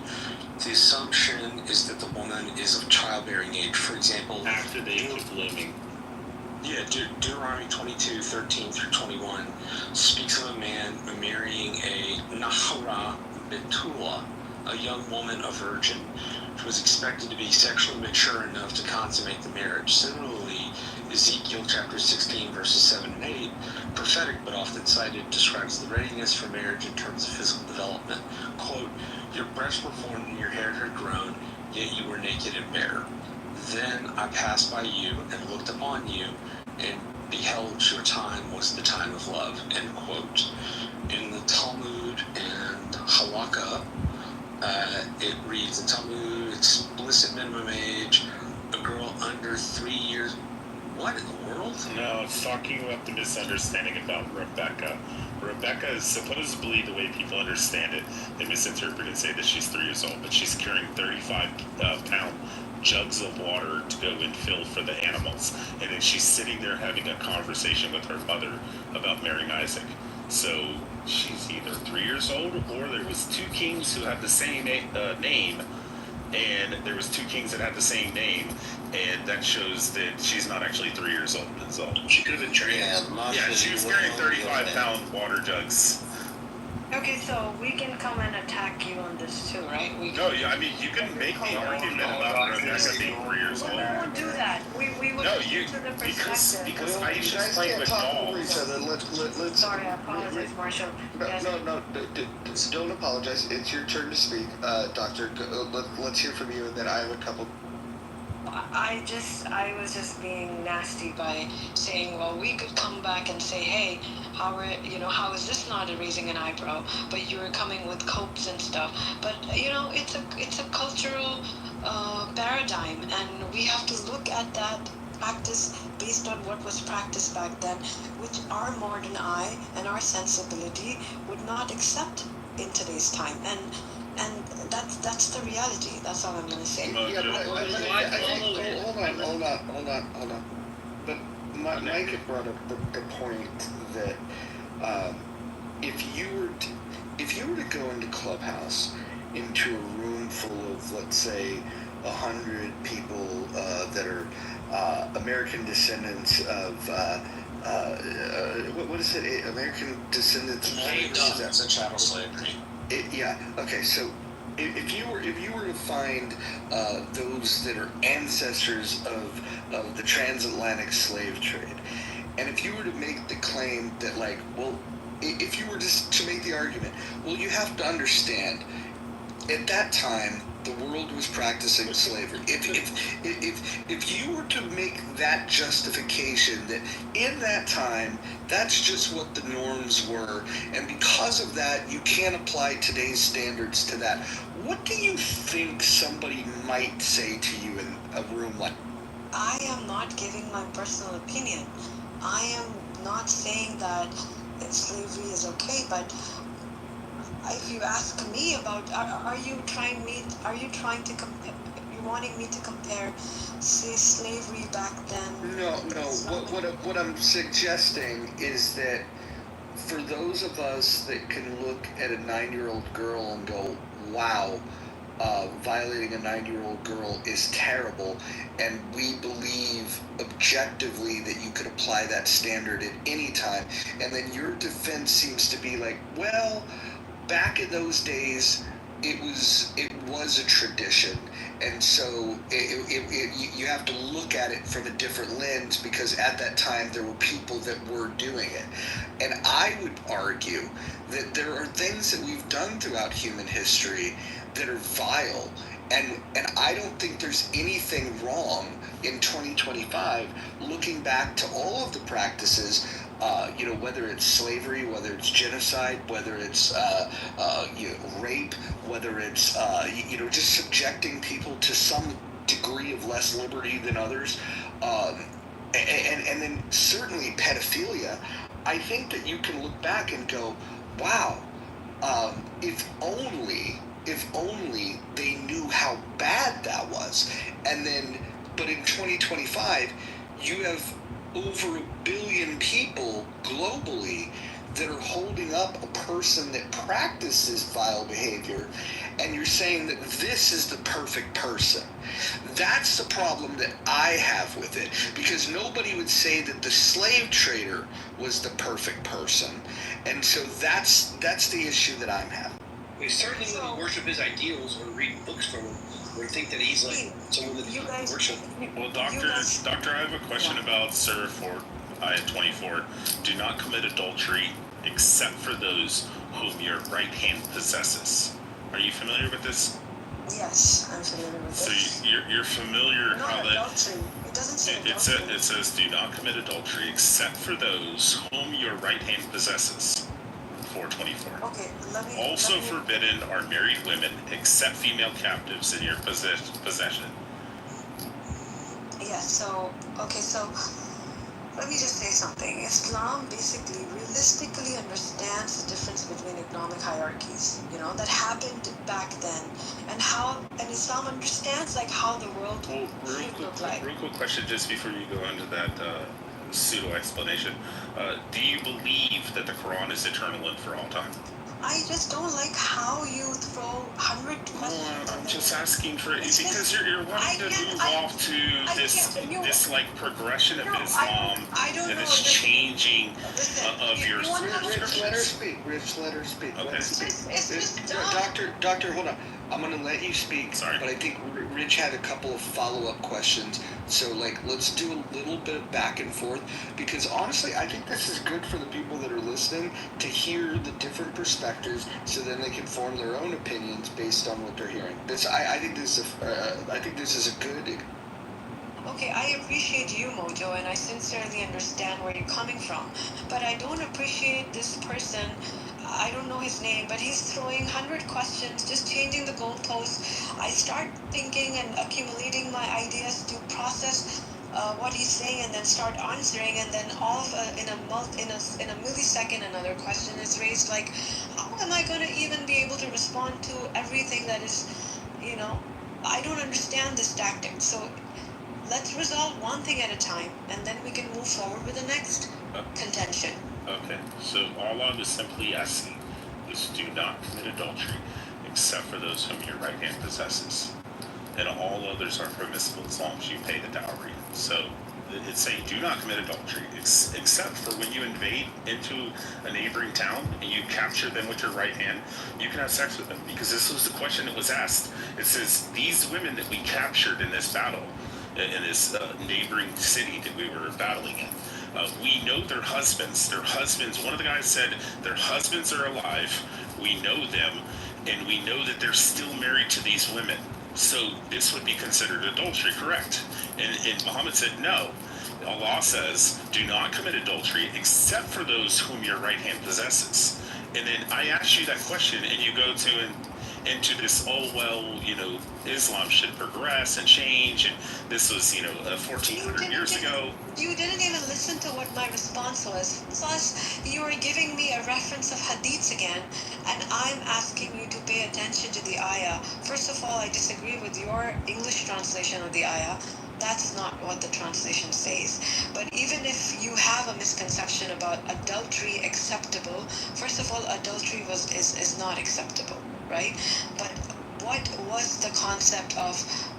The assumption is that the woman is of childbearing age. For example, after the age of blooming. Yeah, Deuteronomy 22:13-21 speaks of a man marrying a Nahara Betula, a young woman, a virgin, who was expected to be sexually mature enough to consummate the marriage. Similarly, Ezekiel chapter 16, verses 7 and 8, prophetic but often cited, describes the readiness for marriage in terms of physical development. Quote, "Your breasts were formed and your hair had grown, yet you were naked and bare. Then I passed by you and looked upon you, and beheld your time was the time of love." End quote. In the Talmud and Halakha, it reads in Talmud, explicit minimum age, a girl under 3 years. What in the world? No, it's talking about the misunderstanding about Rebecca. Rebecca is supposedly, the way people understand it, they misinterpret and say that she's 3 years old, but she's carrying 35-pound jugs of water to go and fill for the animals. And then she's sitting there having a conversation with her mother about marrying Isaac. So she's either 3 years old, or there was two kings who had the same name, and there was two kings that had the same name, and that shows that she's not actually 3 years old. She could have been trained. Yeah, she was carrying 35-pound water jugs. Okay, so we can come and attack you on this too, right? No, I mean, you can make the argument about Rebecca being 3 years old. We won't do that. We would No, to the perspective. because Aisha's playing with dolls. Let's Sorry, I apologize, Marshall. Yes. No, don't apologize. It's your turn to speak, Doctor. Let's hear from you, and then I have a couple. I was just being nasty by saying, well, we could come back and say, hey, how is this not raising an eyebrow? But you were coming with copes and stuff. But it's a cultural paradigm, and we have to look at that practice based on what was practiced back then, which our modern eye and our sensibility would not accept in today's time. And that's the reality. That's all I'm going to say. Hold on. But Mike had brought up the point that if you were to go into Clubhouse, into a room full of, let's say, 100 people that are American descendants of what is it? American descendants of That's a chattel slavery. Yeah. Okay. So, if you were to find those that are ancestors of the transatlantic slave trade, and if you were to make the claim that, like, well, if you were just to make the argument, well, you have to understand, at that time, the world was practicing slavery. If you were to make that justification that in that time, that's just what the norms were, and because of that, you can't apply today's standards to that, what do you think somebody might say to you in a room like that? I am not giving my personal opinion. I am not saying that slavery is okay, but if you ask me about, are you trying to compare? wanting me to compare, say, slavery back then. No. What I'm suggesting is that for those of us that can look at a 9-year-old girl and go, wow, violating a 9-year-old girl is terrible, and we believe objectively that you could apply that standard at any time, and then your defense seems to be like, well, back in those days, it was a tradition, and so you have to look at it from a different lens, because at that time there were people that were doing it. And I would argue that there are things that we've done throughout human history that are vile, and I don't think there's anything wrong in 2025 looking back to all of the practices, whether it's slavery, whether it's genocide, whether it's rape, whether it's just subjecting people to some degree of less liberty than others, and then certainly pedophilia. I think that you can look back and go, wow, if only they knew how bad that was. And then, but in 2025, you have over 1 billion people globally that are holding up a person that practices vile behavior, and you're saying that this is the perfect person. That's the problem that I have with it, because nobody would say that the slave trader was the perfect person, and so that's the issue that I'm having. We certainly wouldn't worship his ideals or read books from him or think that he's like someone that you worship. Well, Doctor, I have a question about Sarah 4, ayat 24. Do not commit adultery except for those whom your right hand possesses. Are you familiar with this? Yes, I'm familiar with this. So you're familiar Not how adultery. It doesn't say adultery. It says do not commit adultery except for those whom your right hand possesses. 424. Okay, also forbidden are married women except female captives in your possession. Yeah, so let me just say something. Islam basically realistically understands the difference between economic hierarchies, that happened back then, and Islam understands how the world should look like. Real quick question just before you go into that pseudo explanation. Do you believe that the Quran is eternal and for all time? I just don't like how you throw 100 questions. I'm just asking for it because you're wanting to move off to this progression of Islam that is changing of your. Rich, let her speak. Okay. Doctor, hold on. I'm going to let you speak. Sorry. But I think Rich had a couple of follow-up questions. So, let's do a little bit of back and forth. Because, honestly, I think this is good for the people that are listening to hear the different perspectives so then they can form their own opinions based on what they're hearing. I think this is a good... Okay, I appreciate you, Mojo, and I sincerely understand where you're coming from. But I don't appreciate this person. I don't know his name, but he's throwing 100 questions, just changing the goalposts. I start thinking and accumulating my ideas to process what he's saying, and then start answering, and then in a millisecond another question is raised. How am I going to even be able to respond to everything that is, I don't understand this tactic. So let's resolve one thing at a time, and then we can move forward with the next contention. Okay, so all I was simply asking is do not commit adultery except for those whom your right hand possesses. And all others are permissible as long as you pay the dowry. So it's saying do not commit adultery except for when you invade into a neighboring town and you capture them with your right hand, you can have sex with them. Because this was the question that was asked. It says these women that we captured in this battle, in this neighboring city that we were battling in, we know their husbands. One of the guys said their husbands are alive. We know them, and we know that they're still married to these women. So this would be considered adultery, correct? And Muhammad said no. Allah says, do not commit adultery except for those whom your right hand possesses. And then I asked you that question, and you go to, into this, Islam should progress and change, and this was, 1,400 years ago. You didn't even listen to what my response was. Plus, you are giving me a reference of hadiths again, and I'm asking you to pay attention to the ayah. First of all, I disagree with your English translation of the ayah. That's not what the translation says. But even if you have a misconception about adultery acceptable, first of all, adultery is not acceptable, right? But what was the concept of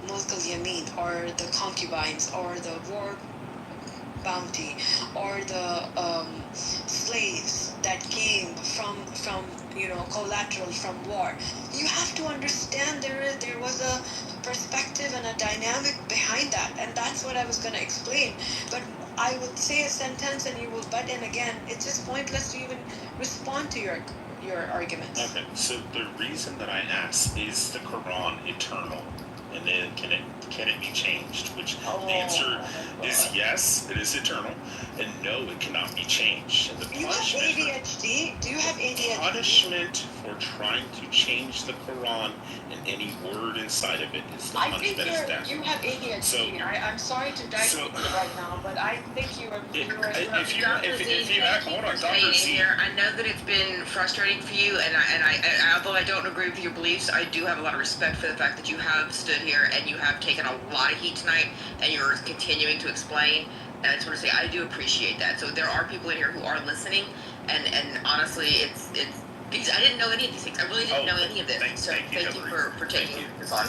mulk al-yamin, or the concubines, or the war bounty, or the slaves that came from collateral from war? You have to understand there was a perspective and a dynamic behind that, and that's what I was going to explain. But I would say a sentence and you will butt in again. It's just pointless to even respond to your arguments. Okay, so the reason that I asked, is the Quran eternal? And then can it be changed? Which the answer is yes, it is eternal, and no, it cannot be changed. And the Do you have ADHD? Do you have ADHD? Punishment for trying to change the Quran and any word inside of it is the punishment is death. You have ADHD. So, I'm sorry to dive into it right now, but I think you are. Hold on, Dr. Z. I know that it's been frustrating for you, and I although I don't agree with your beliefs, I do have a lot of respect for the fact that you have stood here and you have taken a lot of heat tonight, and you're continuing to explain. And I just want to say I do appreciate that. So there are people in here who are listening, and honestly, it's I didn't know any of these things. I really didn't know any of this. Thank you for taking this on.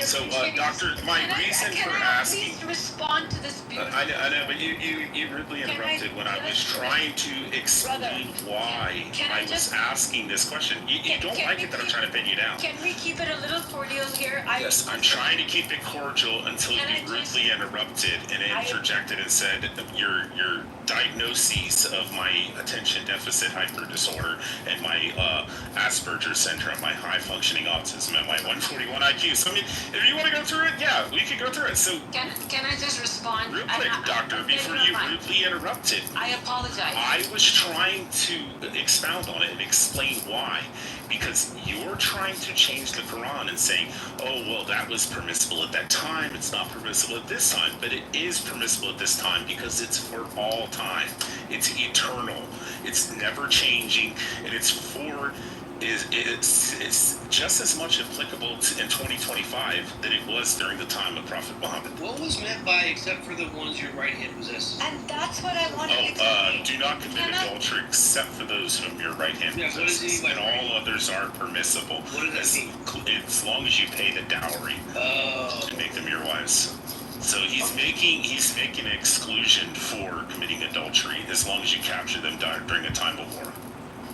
So, Doctor, my reason for asking. Please respond to this beautiful. I know, but you rudely interrupted when I was trying to explain why I was asking this question. You don't like it that I'm trying to pin you down. Can we keep it a little cordial here? Yes, I'm trying to keep it cordial until you rudely interrupted and interjected and said your diagnoses of my attention deficit hyper disorder and my Asperger's syndrome, my high functioning autism, and my 141 IQ. So I mean, if you want to go through it, yeah, we could go through it. So can I just respond? Real quick, Doctor, before you rudely interrupted. I apologize. I was trying to expound on it and explain why. Because you're trying to change the Quran and saying, oh, well, that was permissible at that time. It's not permissible at this time. But it is permissible at this time because it's for all time. It's eternal. It's never changing. And it's just as much applicable in 2025 than it was during the time of Prophet Muhammad. What was meant by except for the ones your right hand possesses? And that's what I wanted to do not commit adultery except for those whom your right hand possesses, and all others are permissible. What does that mean? As long as you pay the dowry and make them your wives. So he's making an exclusion for committing adultery as long as you capture them during a time of war.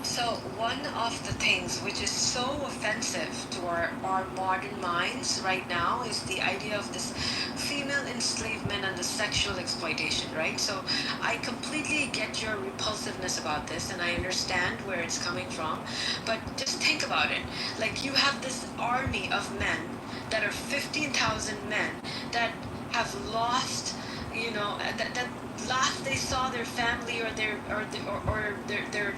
So one of the things which is so offensive to our modern minds right now is the idea of this female enslavement and the sexual exploitation, right? So I completely get your repulsiveness about this, and I understand where it's coming from, but just think about it. Like, you have this army of men that are 15,000 men that have lost, that last they saw their family or their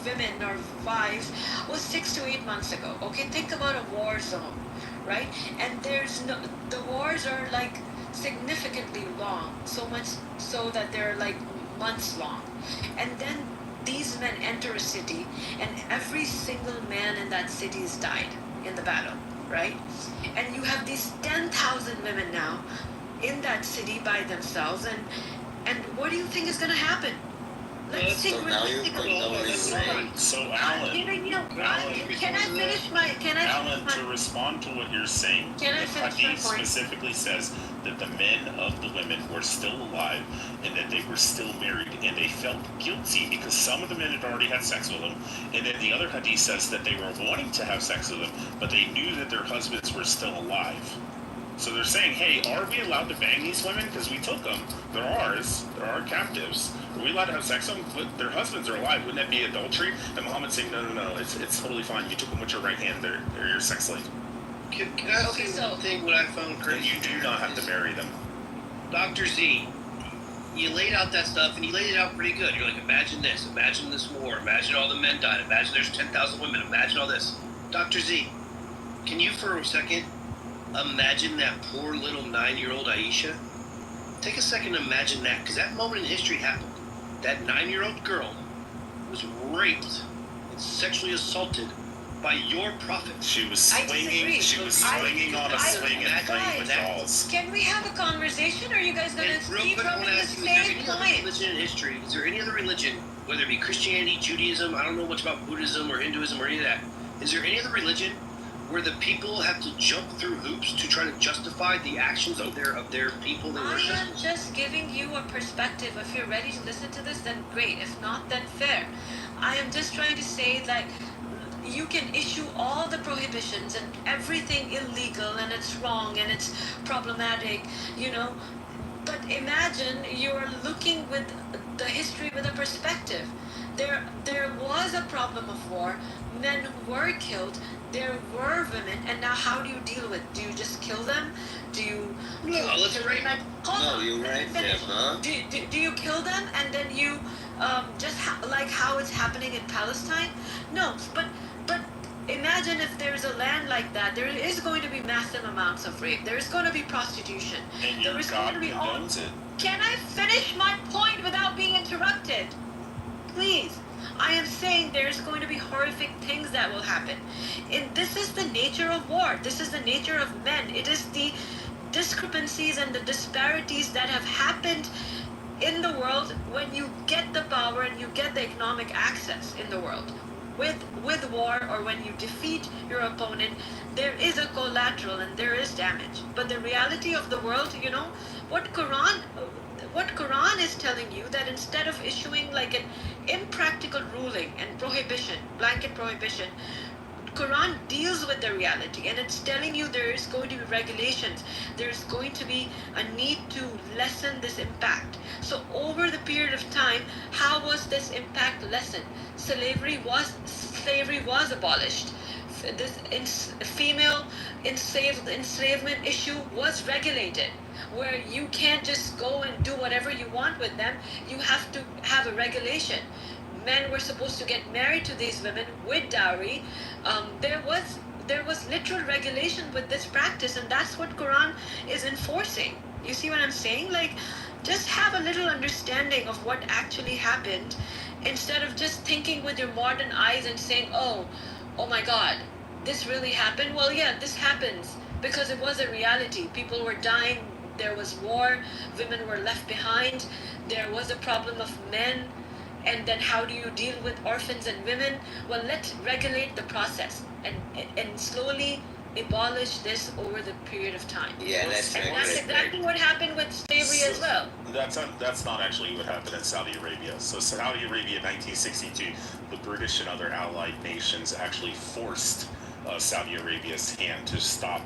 women or wives was 6 to 8 months ago. Okay, think about a war zone, right? And the wars are like significantly long, so much so that they're like months long. And then these men enter a city, and every single man in that city has died in the battle, right? And you have these 10,000 women now in that city by themselves, and what do you think is going to happen? Let's think realistically. So, Alan, Alan, to respond to what you're saying, the Hadith specifically says that the men of the women were still alive and that they were still married, and they felt guilty because some of the men had already had sex with them, and then the other Hadith says that they were wanting to have sex with them, but they knew that their husbands were still alive. So they're saying, hey, are we allowed to bang these women? Because we took them. They're ours. They're our captives. Are we allowed to have sex with them? But their husbands are alive. Wouldn't that be adultery? And Muhammad's saying, no. It's totally fine. You took them with your right hand. They're your sex slave. Can I say one thing what I found crazy? And you do not have to marry them. Dr. Z, you laid out that stuff, and you laid it out pretty good. You're like, imagine this war. Imagine all the men died. Imagine there's 10,000 women. Imagine all this. Dr. Z, Can you for a second imagine that poor little 9-year-old Aisha? Take a second to imagine that, because that moment in history happened. That 9-year-old girl was raped and sexually assaulted by your prophet. She was swinging. She was swinging on a swing and playing with dolls. Can we have a conversation, or are you guys gonna keep rubbing the same point? Religion in history? Is there any other religion, whether it be Christianity, Judaism, I don't know much about Buddhism or Hinduism or any of that. Is there any other religion where the people have to jump through hoops to try to justify the actions of their people they worship? I am just giving you a perspective. If you're ready to listen to this, then great. If not, then fair. I am just trying to say that you can issue all the prohibitions and everything illegal and it's wrong and it's problematic, you know. But imagine you're looking with the history with a perspective. There was a problem of war. Men were killed. There were women, and now how do you deal with? Do you just kill them? Do you? No, let's rape. No, you rape them, huh? Do you kill them and then you just like how it's happening in Palestine? No, but imagine if there's a land like that, there is going to be massive amounts of rape. There is going to be prostitution. And your God condones it. Can I finish my point without being interrupted? Please. I am saying there's going to be horrific things that will happen. And this is the nature of war. This is the nature of men. It is the discrepancies and the disparities that have happened in the world when you get the power and you get the economic access in the world. With war, or when you defeat your opponent, there is a collateral and there is damage. But the reality of the world, you know, what Quran is telling you, that instead of issuing like an impractical ruling and prohibition, blanket prohibition, Quran deals with the reality, and it's telling you there is going to be regulations. There's going to be a need to lessen this impact. So over the period of time, how was this impact lessened? Slavery was abolished. This female enslavement issue was regulated, where you can't just go and do whatever you want with them. You have to have a regulation. Men were supposed to get married to these women with dowry. There was literal regulation with this practice, and that's what Quran is enforcing. You see what I'm saying? Like, just have a little understanding of what actually happened, instead of just thinking with your modern eyes and saying, oh my God, this really happened. Well, yeah, this happens because it was a reality. People were dying. There was war. Women were left behind. There was a problem of men. And then how do you deal with orphans and women? Well, let's regulate the process and slowly abolish this over the period of time. Yeah, that's exactly what happened with slavery as well. That's not actually what happened in Saudi Arabia. So Saudi Arabia in 1962, the British and other allied nations actually forced Saudi Arabia's hand to stop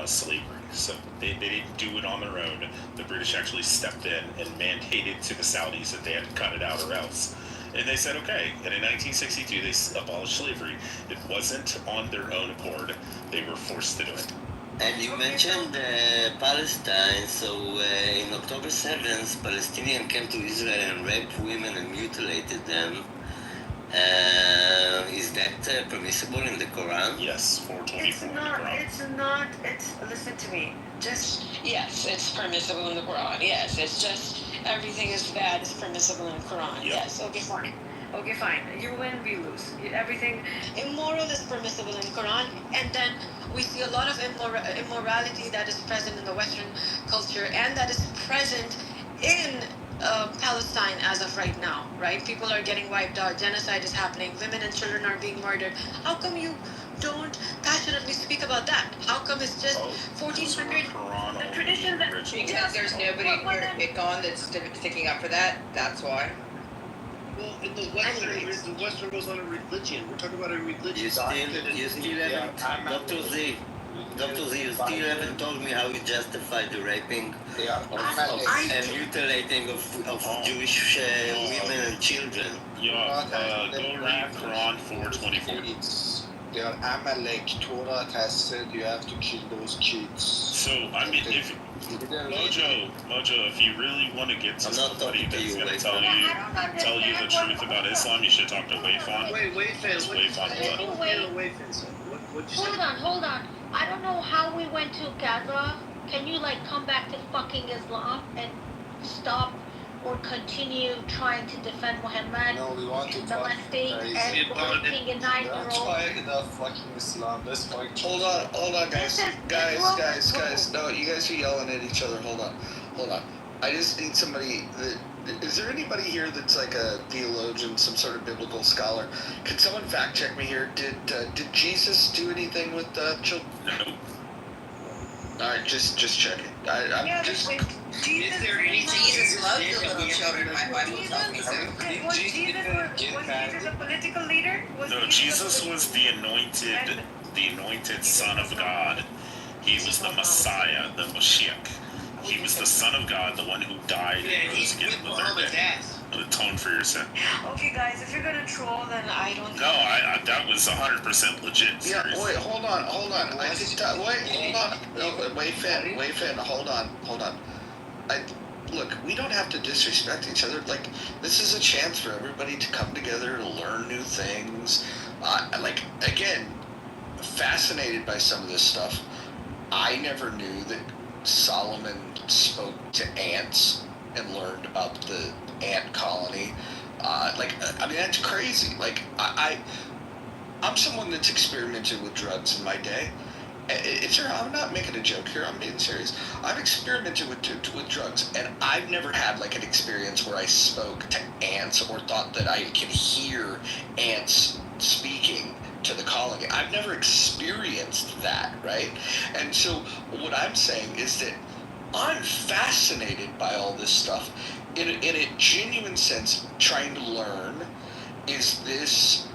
slavery. So they didn't do it on their own. The British actually stepped in and mandated to the Saudis that they had to cut it out or else. And they said, okay. And in 1962, they abolished slavery. It wasn't on their own accord. They were forced to do it. And you mentioned Palestine. So in October 7th, Palestinians came to Israel and raped women and mutilated them. Is that permissible in the Quran? Yes, 424 in the Quran. It's not. Listen to me. Yes, it's permissible in the Quran. Yes, it's just everything is bad is permissible in the Quran. Yep. Yes, okay, fine. Okay, fine. You win, we lose. Everything immoral is permissible in the Quran, and then we see a lot of immorality that is present in the Western culture, and that is present in Palestine as of right now, right? People are getting wiped out. Genocide is happening. Women and children are being murdered. How come you don't passionately speak about that? How come it's just 1400? The tradition that because there's nobody near Bitcoin that's sticking up for that. That's why. Well, in the Western goes on a religion. We're talking about a religion. You still haven't, Dr. Z, you still haven't told me how you justify the raping and mutilating of Jewish women and children. Yeah, go read Quran 424. They are Amalek. Torah has said you have to kill those kids. So, I mean, if Mojo, if you really want to get to somebody that's going to tell you the truth about Islam, you should talk to Wayfan. Wait, Wayfan, Hold on. I don't know how we went to Gaza. Can you like come back to fucking Islam and stop or continue trying to defend Muhammad? No, we want to molesting and molesting a 9-year-old. Trying enough fucking Islam. Let's fucking. Hold on, guys. No, you guys are yelling at each other. Hold on. I just need somebody that. Is there anybody here that's like a theologian, some sort of biblical scholar? Could someone fact check me here? Did Jesus do anything with children? No. All right, just check it. I'm just. Is there anything Jesus loved the little children? My Bible tells me so. Was Jesus a political leader? No, Jesus was the anointed Son of God. He was the Messiah, the Mashiach. He was the Son of God, the one who died and rose again in the third day. To atone for your sin. Okay, guys, if you're gonna troll, then I don't. No, that was 100% legit. Yeah, wait, hold on. I think hold on. No, wait, Fan, hold on. Look, we don't have to disrespect each other. Like, this is a chance for everybody to come together to learn new things. Again, fascinated by some of this stuff. I never knew that Solomon spoke to ants and learned about the ant colony. That's crazy. I'm someone that's experimented with drugs in my day. I'm not making a joke here. I'm being serious. I've experimented with drugs, and I've never had like an experience where I spoke to ants or thought that I could hear ants speaking to the colony. I've never experienced that, right? And so what I'm saying is that I'm fascinated by all this stuff in a genuine sense, trying to learn, is this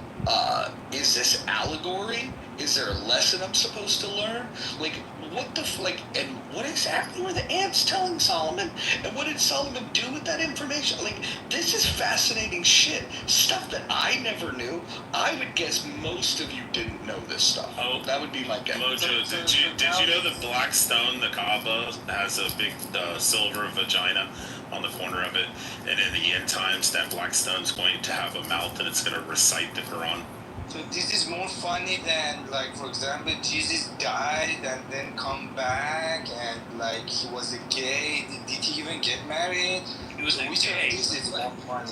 allegory? Is there a lesson I'm supposed to learn? And what exactly were the ants telling Solomon? And what did Solomon do with that information? This is fascinating shit. Stuff that I never knew. I would guess most of you didn't know this stuff. Oh, that would be my guess. Mojo, did you know the black stone, the Kaaba, has a big silver vagina on the corner of it? And in the end times, that black stone's going to have a mouth and it's going to recite the Quran. So this is more funny than, for example, Jesus died and then come back and, he was a gay. Did he even get married? He was which of these is more funny?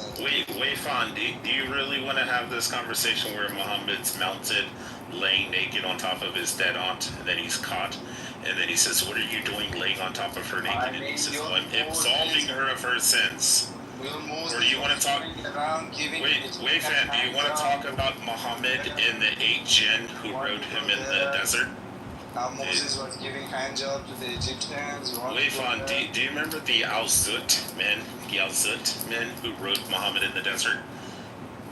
Wait, Fawn, do you really want to have this conversation where Muhammad's mounted, laying naked on top of his dead aunt, and then he's caught, and then he says, "What are you doing laying on top of her naked?" And he says, "Well, I'm absolving her of her sins." Or do you want to talk? Wait, Fan, do you want to talk about Muhammad and the 8 jinn who rode him in the desert? How Moses was giving handjob to the Egyptians. Wait, Fan, do you remember the Al-Zut men? The Al-Zut men who rode Muhammad in the desert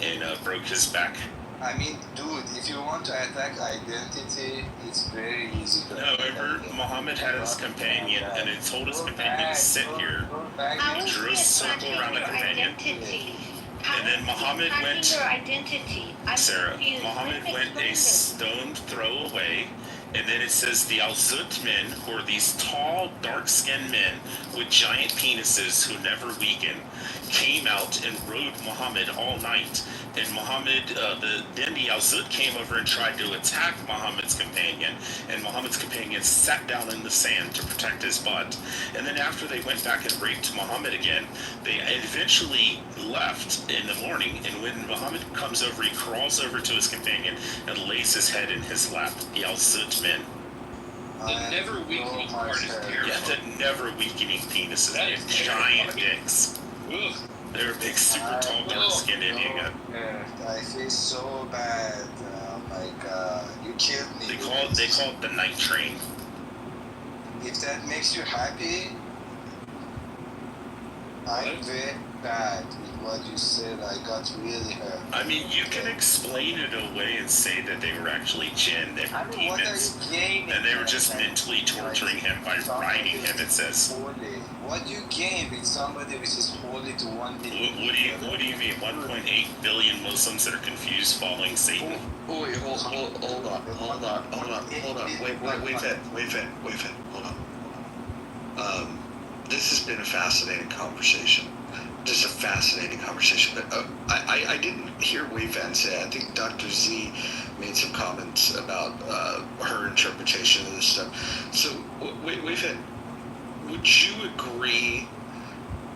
and broke his back? I mean, dude, if you want to attack identity, it's very easy. No, remember, Muhammad had his companion, and he told his companion to sit here. He drew a circle around the companion. And then Muhammad went... Sarah, Muhammad went a stone's throw away, and then it says the Al-Zut men, who are these tall, dark-skinned men with giant penises who never weaken, came out and rode Muhammad all night. And Muhammad, then the Al-Zut came over and tried to attack Muhammad's companion, and Muhammad's companion sat down in the sand to protect his butt. And then after they went back and raped Muhammad again, they eventually left in the morning, and when Muhammad comes over, he crawls over to his companion and lays his head in his lap, the Al-Zut men. The never weakening part is terrible. Yeah, the never weakening penises. They have giant dicks. Ugh. They're a big, super tall, dark-skinned Indian guy. I feel so bad. Oh my god, you killed me. They call it the night train. If that makes you happy, I'm very bad with what you said. I got really hurt. I mean, you can explain it away and say that they were actually jinn, they were demons, and they were just mentally torturing him by riding him, it says. Holy. What do you gain with somebody which is holy to 1 billion? What do you mean? 1.8 billion Muslims that are confused following Satan? Oh, wait, hold on. Wait, hold on. This has been a fascinating conversation. Just a fascinating conversation. But I didn't hear Wei Fan say, I think Dr. Z made some comments about her interpretation of this stuff. So, Wei Fan, would you agree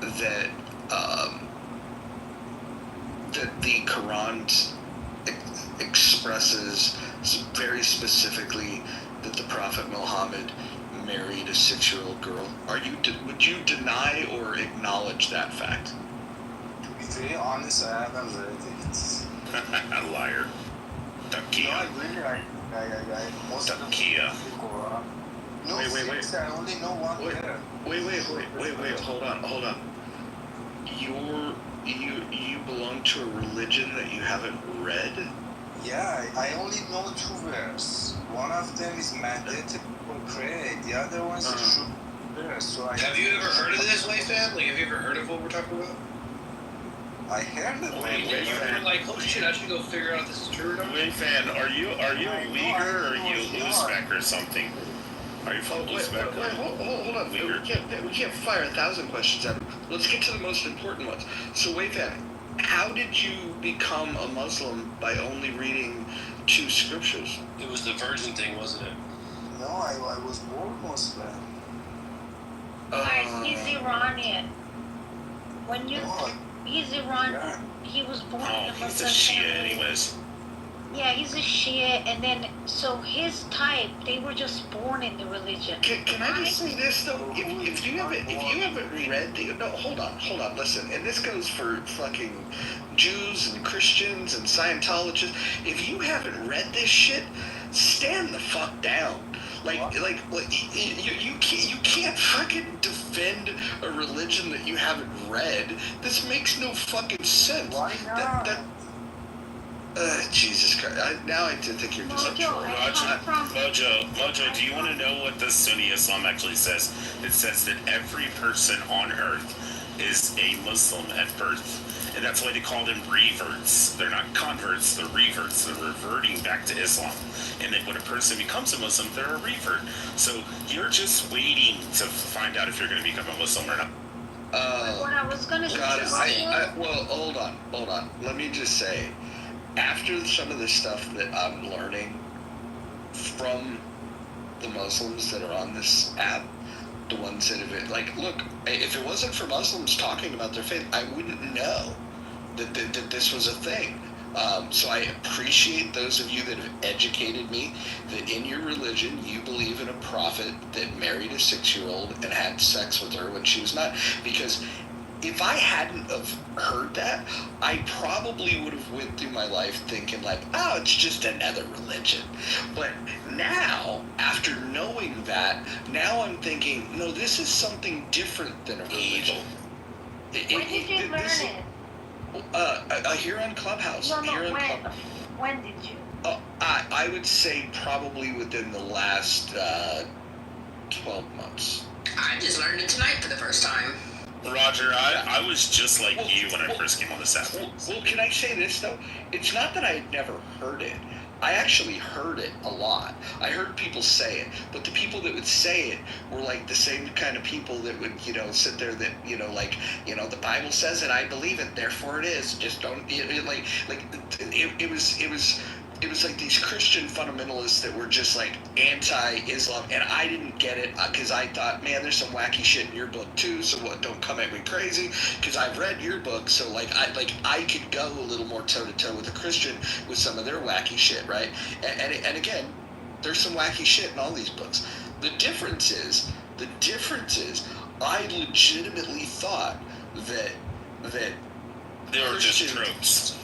that that the Quran expresses very specifically that the Prophet Muhammad married a 6-year-old girl? Would you deny or acknowledge that fact? To be very honest, I haven't read it. Liar. Takia. Takia. No, wait. I only know one there. Wait, hold on. You belong to a religion that you haven't read? Yeah, I only know 2 verses. One of them is mandated for prayer, the other one is a true verse. So have you ever heard of this, Wei Fan? Like, have you ever heard of what we're talking about? I heard it. You were like, oh shit, I should go figure out if this is true or not. Wei Fan, are you a Uyghur or are you Uzbek or something? Are you from Uzbek? Hold on. We can't fire 1,000 questions at him. Let's get to the most important ones. So, Wei Fan, how did you become a Muslim by only reading 2 scriptures? It was the virgin thing, wasn't it? No, I was born Muslim. Guys, he's Iranian. When you... He's Iranian. He was born in a Muslim he's a Shia anyways. Yeah, he's a Shia, and then, so his type, they were just born in the religion. Can I just say this, though? If you haven't read the... No, hold on, listen. And this goes for fucking Jews and Christians and Scientologists. If you haven't read this shit, stand the fuck down. You can't fucking defend a religion that you haven't read. This makes no fucking sense. Why not? Jesus Christ. Now I think you're just a troll. Mojo, do you want to know what the Sunni Islam actually says? It says that every person on earth is a Muslim at birth. And that's why they call them reverts. They're not converts, they're reverts. They're reverting back to Islam. And then when a person becomes a Muslim, they're a revert. So you're just waiting to find out if you're going to become a Muslim or not. What I was going to say... Well, hold on. Let me just say, after some of the stuff that I'm learning from the Muslims that are on this app, the ones that have, like, look, if it wasn't for Muslims talking about their faith, I wouldn't know that this was a thing. So I appreciate those of you that have educated me that in your religion you believe in a prophet that married a 6-year-old and had sex with her when she was not. Because if I hadn't have heard that, I probably would have went through my life thinking like, oh, it's just another religion. But now, after knowing that, now I'm thinking, no, this is something different than a religion. When did you learn it? Here on Clubhouse. When did you? I would say probably within the last 12 months. I just learned it tonight for the first time. Roger, I was just like you when I first came on this app. Well, can I say this, though? It's not that I had never heard it. I actually heard it a lot. I heard people say it, but the people that would say it were like the same kind of people that would, sit there that, the Bible says it, I believe it, therefore it is. Just don't, it was like these Christian fundamentalists that were just like anti-Islam, and I didn't get it because I thought, man, there's some wacky shit in your book too, so what, don't come at me crazy, because I've read your book, so I could go a little more toe-to-toe with a Christian with some of their wacky shit, right? And again, there's some wacky shit in all these books. The difference is I legitimately thought that they were just tropes.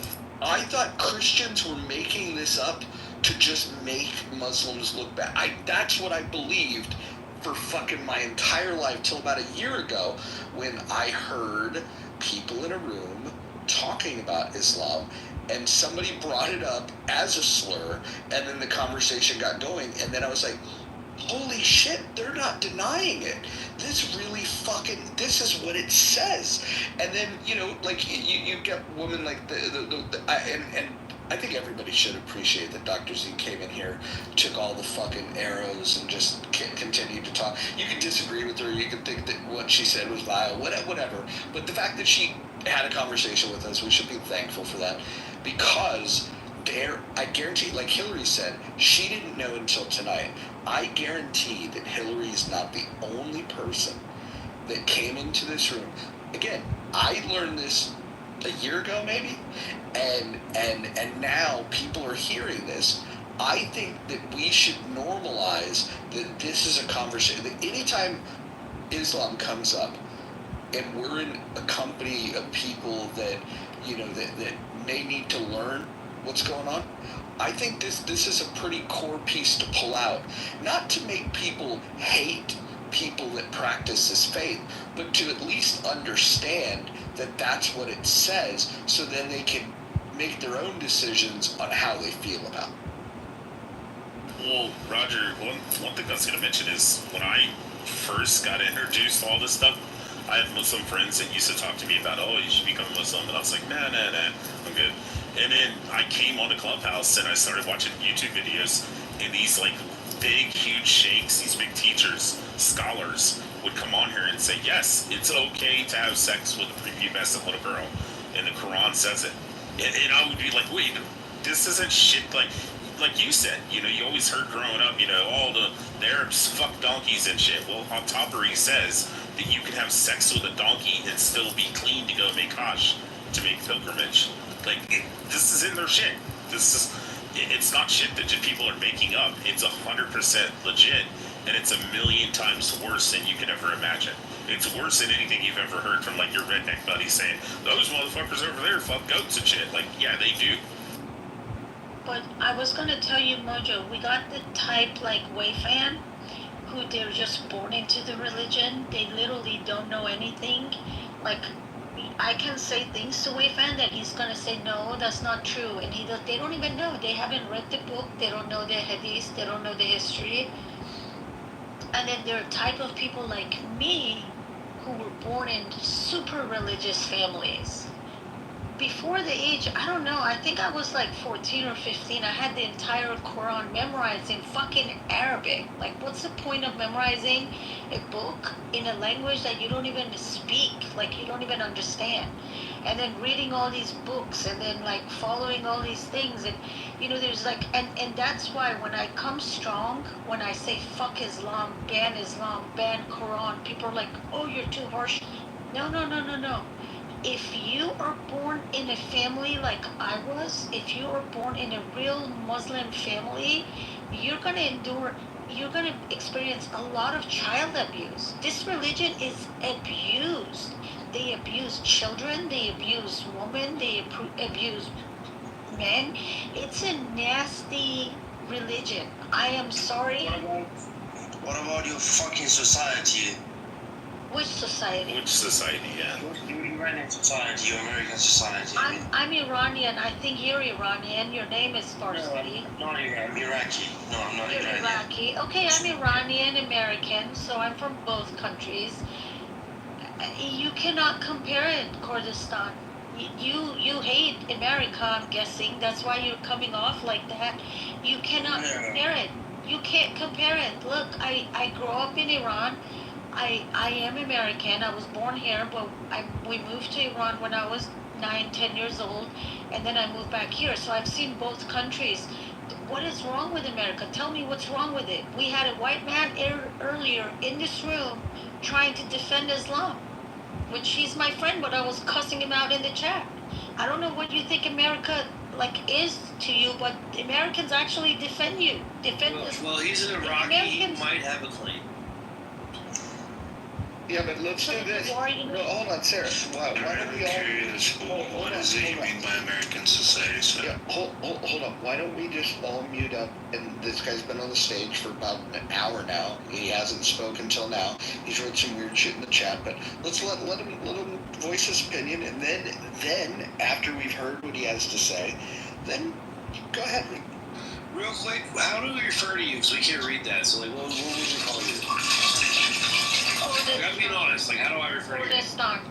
I thought Christians were making this up to just make Muslims look bad. That's what I believed for fucking my entire life till about a year ago when I heard people in a room talking about Islam and somebody brought it up as a slur and then the conversation got going and then I was like, holy shit, they're not denying it. This really fucking, this is what it says. And then, you know, like, you get women like and I think everybody should appreciate that Dr. Z came in here, took all the fucking arrows and just continued to talk. You can disagree with her, you can think that what she said was vile, whatever. But the fact that she had a conversation with us, we should be thankful for that. Because I guarantee, like Hillary said, she didn't know until tonight. I guarantee that Hillary is not the only person that came into this room. Again, I learned this a year ago maybe, and now people are hearing this. I think that we should normalize that this is a conversation, that anytime Islam comes up and we're in a company of people that, you know, that may need to learn what's going on, I think this is a pretty core piece to pull out. Not to make people hate people that practice this faith, but to at least understand that that's what it says, so then they can make their own decisions on how they feel about it. Well, Roger, one thing I was going to mention is when I first got introduced to all this stuff, I had Muslim friends that used to talk to me about, oh, you should become Muslim, and I was like, nah, I'm good. And then I came on to Clubhouse and I started watching YouTube videos, and these like big, huge sheikhs, these big teachers, scholars would come on here and say, yes, it's okay to have sex with a prepubescent little girl, and the Quran says it. And I would be like, wait, this isn't shit like you said. You know, you always heard growing up, you know, all the Arabs fuck donkeys and shit. Well, Tabari says that you can have sex with a donkey and still be clean to go make Hajj, to make pilgrimage. Like, this is in their shit. It's not shit that people are making up. It's 100% legit, and it's 1,000,000 times worse than you could ever imagine. It's worse than anything you've ever heard from, like, your redneck buddies saying, those motherfuckers over there fuck goats and shit. Like, yeah, they do. But I was gonna tell you, Mojo, we got the type like Wayfan, who they're just born into the religion. They literally don't know anything. Like, I can say things to Wayfan that he's gonna say, no, that's not true. And they don't even know. They haven't read the book. They don't know the hadith. They don't know the history. And then there are type of people like me who were born in super religious families. Before the age, I don't know, I think I was like 14 or 15. I had the entire Quran memorized in fucking Arabic. Like, what's the point of memorizing a book in a language that you don't even speak, like you don't even understand? And then reading all these books and then like following all these things, and you know, there's like, and that's why when I come strong, when I say fuck Islam, ban Quran, people are like, oh, you're too harsh. No. If you are born in a family like I was, if you are born in a real Muslim family, you're going to experience a lot of child abuse. This religion is abused. They abuse children, they abuse women, they abuse men. It's a nasty religion. I am sorry. What about your fucking society? Which society? Which society, yeah. Your Iranian society, your American society. I'm Iranian. I think you're Iranian. Your name is Farsi. No, I'm Iraqi. No, I'm not You're Iranian. Iraqi. Okay, I'm Iranian American, so I'm from both countries. You cannot compare it, Kurdistan. You hate America, I'm guessing. That's why you're coming off like that. You cannot compare it. You can't compare it. Look, I grew up in Iran. I am American. I was born here, but we moved to Iran when I was 9-10 years old, and then I moved back here. So I've seen both countries. What is wrong with America? Tell me what's wrong with it. We had a white man earlier in this room trying to defend Islam, which he's my friend, but I was cussing him out in the chat. I don't know what you think America is to you, but Americans actually defend you. Well, he's an Iraqi. He might have a claim. Yeah, but let's do this. No, hold on, Sarah. Why don't we all... What does he mean by American society, sir? Yeah, hold on. Why don't we just all mute up? And this guy's been on the stage for about an hour now. He hasn't spoken till now. He's wrote some weird shit in the chat, but let's let him voice his opinion, and then after we've heard what he has to say, then go ahead. Real quick, how do we refer to you? Because we can't read that. So, like, what would we call you? I gotta be honest. Like, how do I refer to you?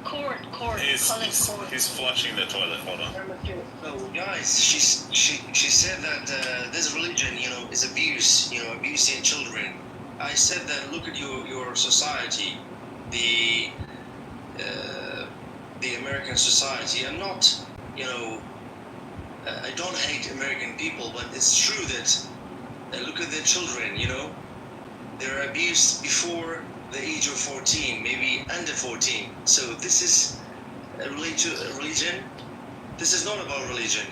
Court. He's flushing the toilet. Hold on. No, guys, she said that this religion, is abuse, abusing children. I said that look at your society, the American society. I'm not, I don't hate American people, but it's true that look at their children, they're abused before the age of 14, maybe under 14. So this is a religion. This is not about religion,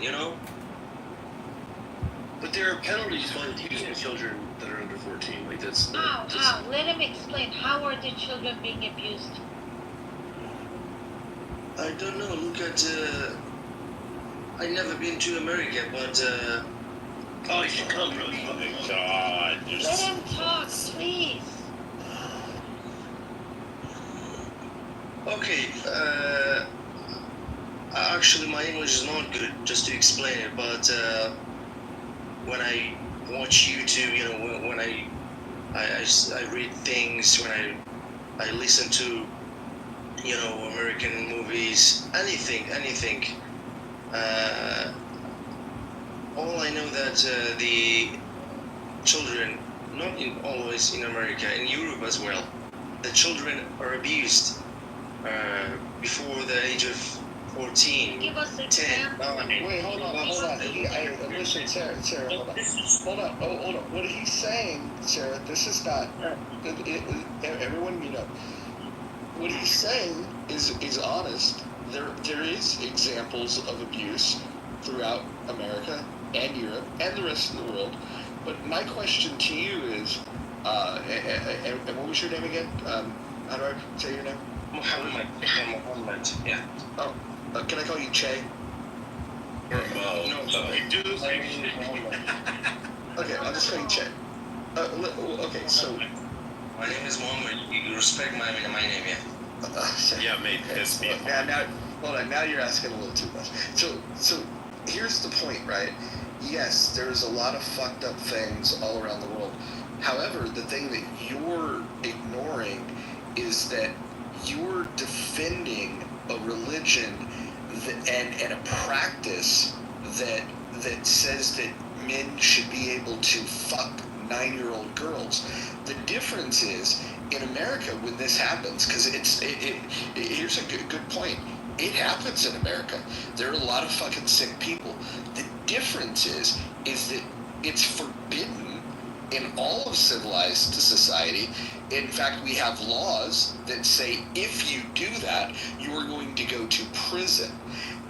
But there are penalties for abusing children that are under 14. Like that's. How? Let him explain. How are the children being abused? I don't know. Look at. I never been to America, but. Oh, you should come, bro. Oh my God! Let him talk, please. Okay. Actually, my English is not good. Just to explain it, but when I watch YouTube, when I read things, when I listen to, American movies, anything. All I know that the children, not always in America, in Europe as well, the children are abused before the age of 14, Give us 10. Wait, hold on. Listen, Sarah, hold on. Hold on. What he's saying, Sarah, this is not... everyone mute up. What he's saying is honest. There is examples of abuse throughout America and Europe and the rest of the world. But my question to you is, and what was your name again? How do I say your name? Muhammad, yeah. Oh, can I call you Che? No, I do. Okay, I'll just call you Che. Okay, so... My name is Muhammad. You respect my name, yeah? Yeah, mate, piss me off. Now, hold on, now you're asking a little too much. So here's the point, right? Yes, there's a lot of fucked up things all around the world. However, the thing that you're ignoring is that you're defending a religion and a practice that says that men should be able to fuck 9-year-old girls. The difference is, in America, when this happens, because here's a good point. It happens in America. There are a lot of fucking sick people. The difference is that it's forbidden in all of civilized society. In fact, we have laws that say if you do that, you are going to go to prison.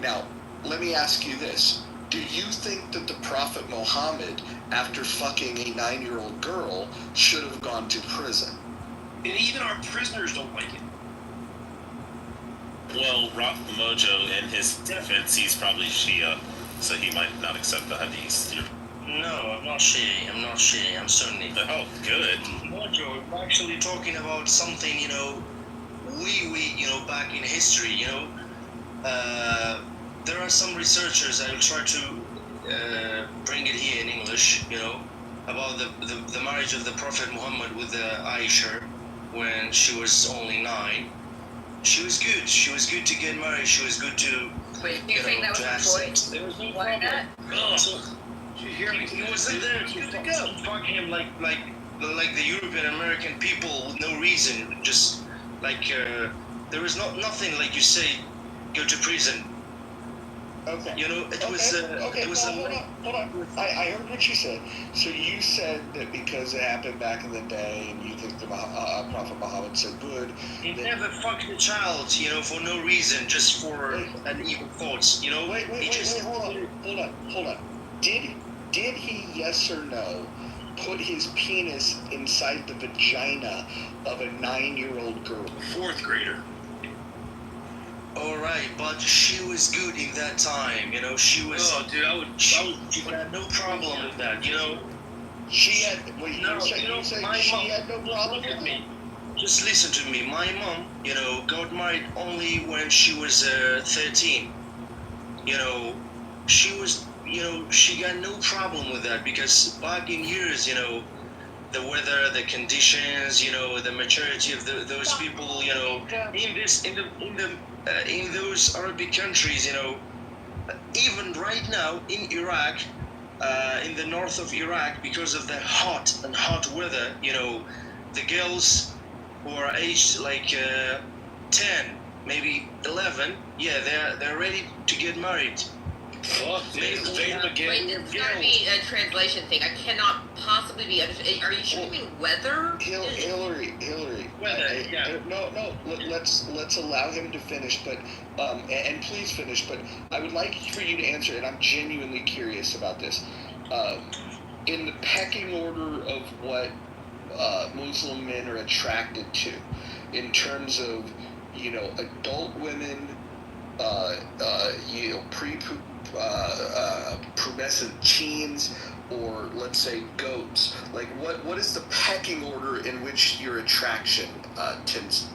Now, let me ask you this. Do you think that the Prophet Muhammad, after fucking a 9-year-old girl, should have gone to prison? And even our prisoners don't like it. Well, Rock the Mojo, in his defense, he's probably Shia, so he might not accept the hadith. No, I'm not Shia. I'm Sunni. Oh, good. Mojo, we're actually talking about something, we back in history, there are some researchers, I will try to bring it here in English, about the marriage of the Prophet Muhammad with Aisha when she was only 9. She was good. She was good to get married. She was good to. Wait, do you think that was a choice? There was no Why not? He wasn't there. He was fucking him like the European American people with no reason. Just there was nothing like you say, go to prison. Okay. It was. Hold on. I heard what you said. So you said that because it happened back in the day, and you think the Prophet Muhammad said good. He never fucked a child, for no reason, just for an evil thoughts. Wait. Hold on. did he, yes or no, put his penis inside the vagina of a 9-year-old girl? 4th grader. Alright, but she was good in that time, you know, she was... Oh, dude, she had no problem with that, you know? She had... Wait, no, you say my she mom, had no problem with me. Just listen to me. My mom, you know, got married only when she was 13. You know, she was, you know, she got no problem with that because back in years, you know, the weather, the conditions, you know, the maturity of those people, you know, in those Arabic countries, you know, even right now in Iraq, in the north of Iraq, because of the hot weather, you know, the girls who are aged like 10, maybe 11, yeah, they're ready to get married. Fuck, dude. Wait, it's gotta be a translation thing. I cannot possibly be understanding. Are you showing me weather? Hillary. Weather, No. Let's allow him to finish, but and please finish. But I would like for you to answer, and I'm genuinely curious about this. In the pecking order of what Muslim men are attracted to, in terms of, you know, adult women, you know, pubescent teens, or let's say goats. Like, what is the pecking order in which your attraction tends?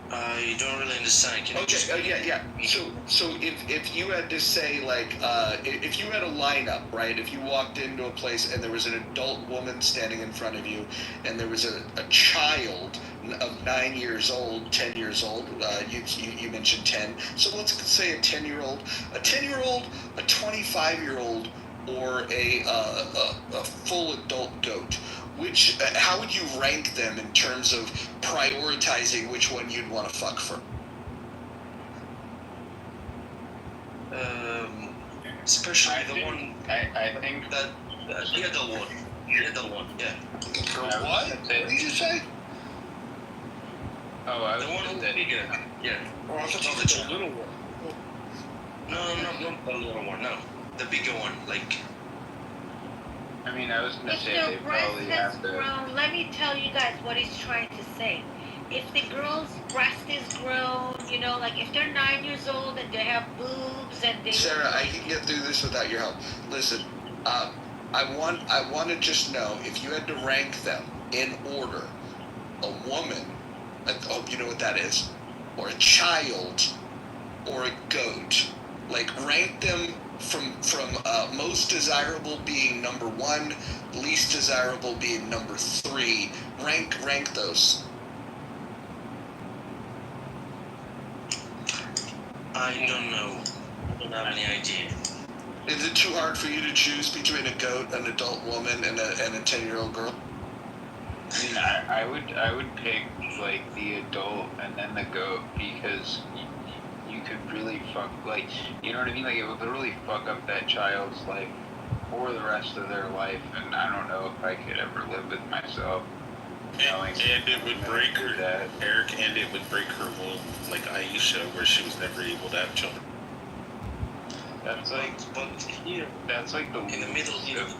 I don't really understand. Can you just... yeah. So if you had to say, like, if you had a lineup, right? If you walked into a place and there was an adult woman standing in front of you, and there was a child of 9 years old, 10 years old, you mentioned 10. So let's say a 10-year-old, a 25-year-old, or a full adult goat. Which, how would you rank them in terms of prioritizing which one you'd want to fuck for? Especially the one... I think that... the adult one. The adult one, yeah. What? What did you say? Oh, I was the one that. Bigger. Yeah. Oh, I thought it was the little one. No, not the little one, no. The bigger one, like... I mean, I was gonna If say their they breast probably has have to. grown, let me tell you guys what he's trying to say. If the girl's breast is grown, you know, like if they're 9 years old and they have boobs and they... Sarah, I can get through this without your help. Listen, I want to just know, if you had to rank them in order, a woman, I hope you know what that is, or a child, or a goat, like rank them from most desirable being number 1, least desirable being number 3. Rank those. I don't know. I don't have any idea. Is it too hard for you to choose between a goat, an adult woman, and a 10-year-old girl? I mean, I would pick like the adult and then the goat, because you could really fuck, like, you know what I mean? Like, it would literally fuck up that child's life for the rest of their life, and I don't know if I could ever live with myself. And it would break her, Eric, and it would break her womb, like Aisha, where she was never able to have children. That's like, that's like the in the middle.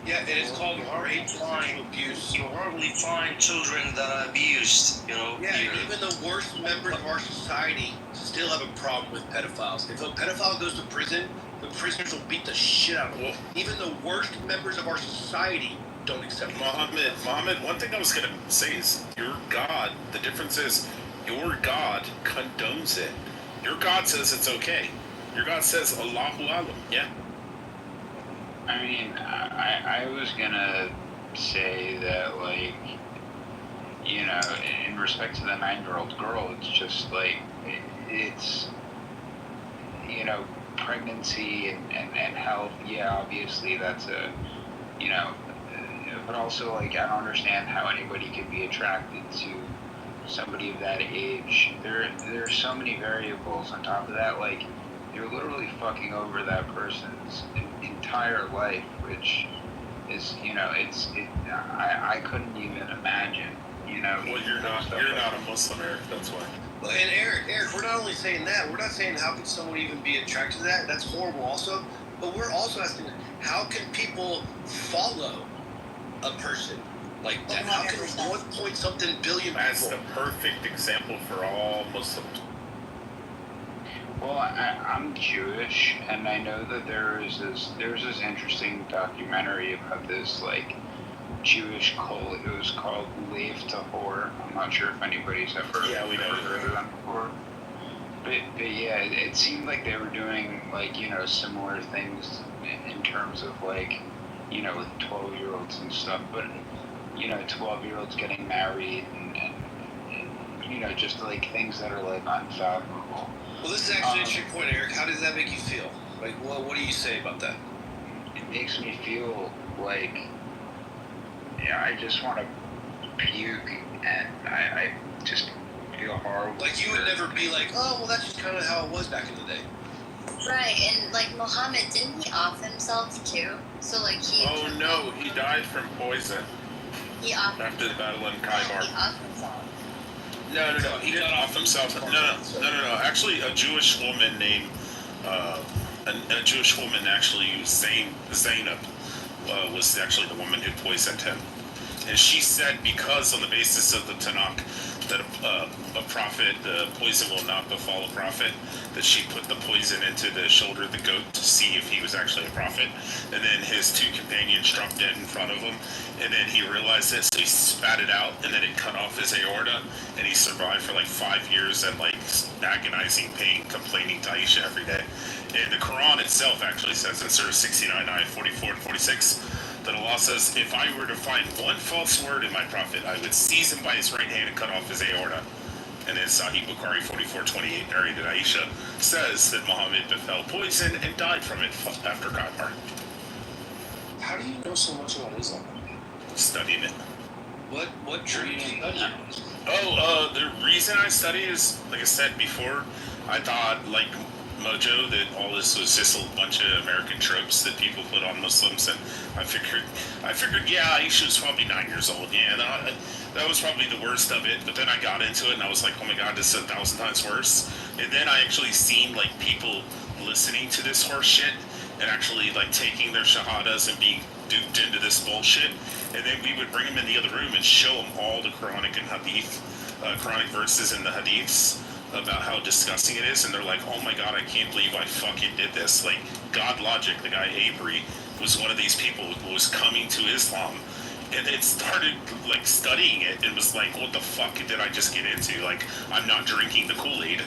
Yeah, and it's called rape sexual abuse. You hardly find children that are abused, you know. Yeah, and even the worst members of our society still have a problem with pedophiles. If a pedophile goes to prison, the prisoners will beat the shit out of them. Even the worst members of our society don't accept it. Mohammed, one thing I was going to say is, your God, the difference is, your God condones it. Your God says it's okay. Your God says, Allahu Alam, yeah. I mean, I was gonna say that, like, you know, in respect to the 9-year-old girl, it's just like, it's, you know, pregnancy and health, yeah, obviously that's a, you know, but also, like, I don't understand how anybody could be attracted to somebody of that age. There are so many variables on top of that, like, you're literally fucking over that person's entire life, which is, you know, I couldn't even imagine, you know. Well, you're not a Muslim, Eric, that's why. And Eric, we're not only saying that. We're not saying how could someone even be attracted to that. That's horrible, also. But we're also asking, how can people follow a person like that? How can 1 point something billion people? That's the perfect example for all Muslims. Well, I'm Jewish, and I know that there's this interesting documentary about this like Jewish cult. It was called Lev Tahor. I'm not sure if anybody's ever heard of them before. But yeah, it seemed like they were doing like, you know, similar things in terms of like, you know, with 12-year-olds and stuff. But you know, 12-year-olds getting married and you know, just like things that are like unfathomable. Well, this is actually an interesting point, Eric. How does that make you feel? Like, well, what do you say about that? It makes me feel like, yeah, I just want to puke, and I just feel horrible. Like, you would never be like, oh, well, that's just kind of how it was back in the day. Right, and like Muhammad, didn't he off himself too? So like he. Oh no, he died from poison. He off. After the battle in Kitover. He off himself. No, he didn't off himself. No. Actually, a Jewish woman named a Jewish woman actually, Zainab, was actually the woman who poisoned him, and she said because on the basis of the Tanakh that a prophet, the poison will not befall a prophet, that she put the poison into the shoulder of the goat to see if he was actually a prophet, and then his two companions dropped dead in front of him, and then he realized it, so he spat it out, and then it cut off his aorta, and he survived for like 5 years in like agonizing pain, complaining to Aisha every day. And the Quran itself actually says in Surah 69, ayah 44 and 46, that Allah says, if I were to find one false word in my prophet, I would seize him by his right hand and cut off his aorta. And then Sahih Bukhari 44:28, narrated Aisha, says that Muhammad befell poison and died from it after Kitover. How do you know so much about Islam? Studying it. What drew you to study it? Oh, the reason I study is, like I said before, I thought, like Mojo, that all this was just a bunch of American tropes that people put on Muslims, and I figured, yeah, Aisha was probably 9 years old. Yeah, that was probably the worst of it. But then I got into it, and I was like, oh my God, this is 1,000 times worse. And then I actually seen like people listening to this horse shit and actually like taking their shahadas and being duped into this bullshit. And then we would bring them in the other room and show them all the Quranic and Hadith, Quranic verses in the Hadiths, about how disgusting it is, and they're like, oh my God, I can't believe I fucking did this. Like, God Logic, the guy Avery, was one of these people who was coming to Islam, and it started like studying it and was like, what the fuck did I just get into? Like, I'm not drinking the Kool-Aid,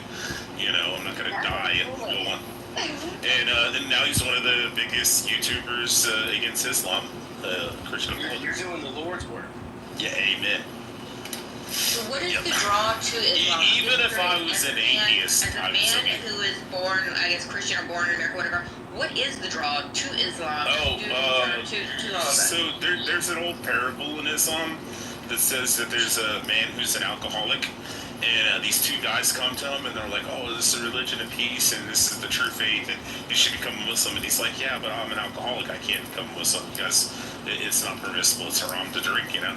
you know, I'm not gonna die and go on. And now he's one of the biggest YouTubers against Islam, Christian. You're doing the Lord's work. Yeah, amen. So what is the draw to Islam? Even if I was an atheist, as a man who is born, I guess Christian or born in America, whatever, what is the draw to Islam? To all of that? So there's an old parable in Islam that says that there's a man who's an alcoholic, and these two guys come to him, and they're like, oh, this is a religion of peace, and this is the true faith, and you should become a Muslim. And he's like, yeah, but I'm an alcoholic, I can't become a Muslim because it's not permissible, it's haram to drink, you know?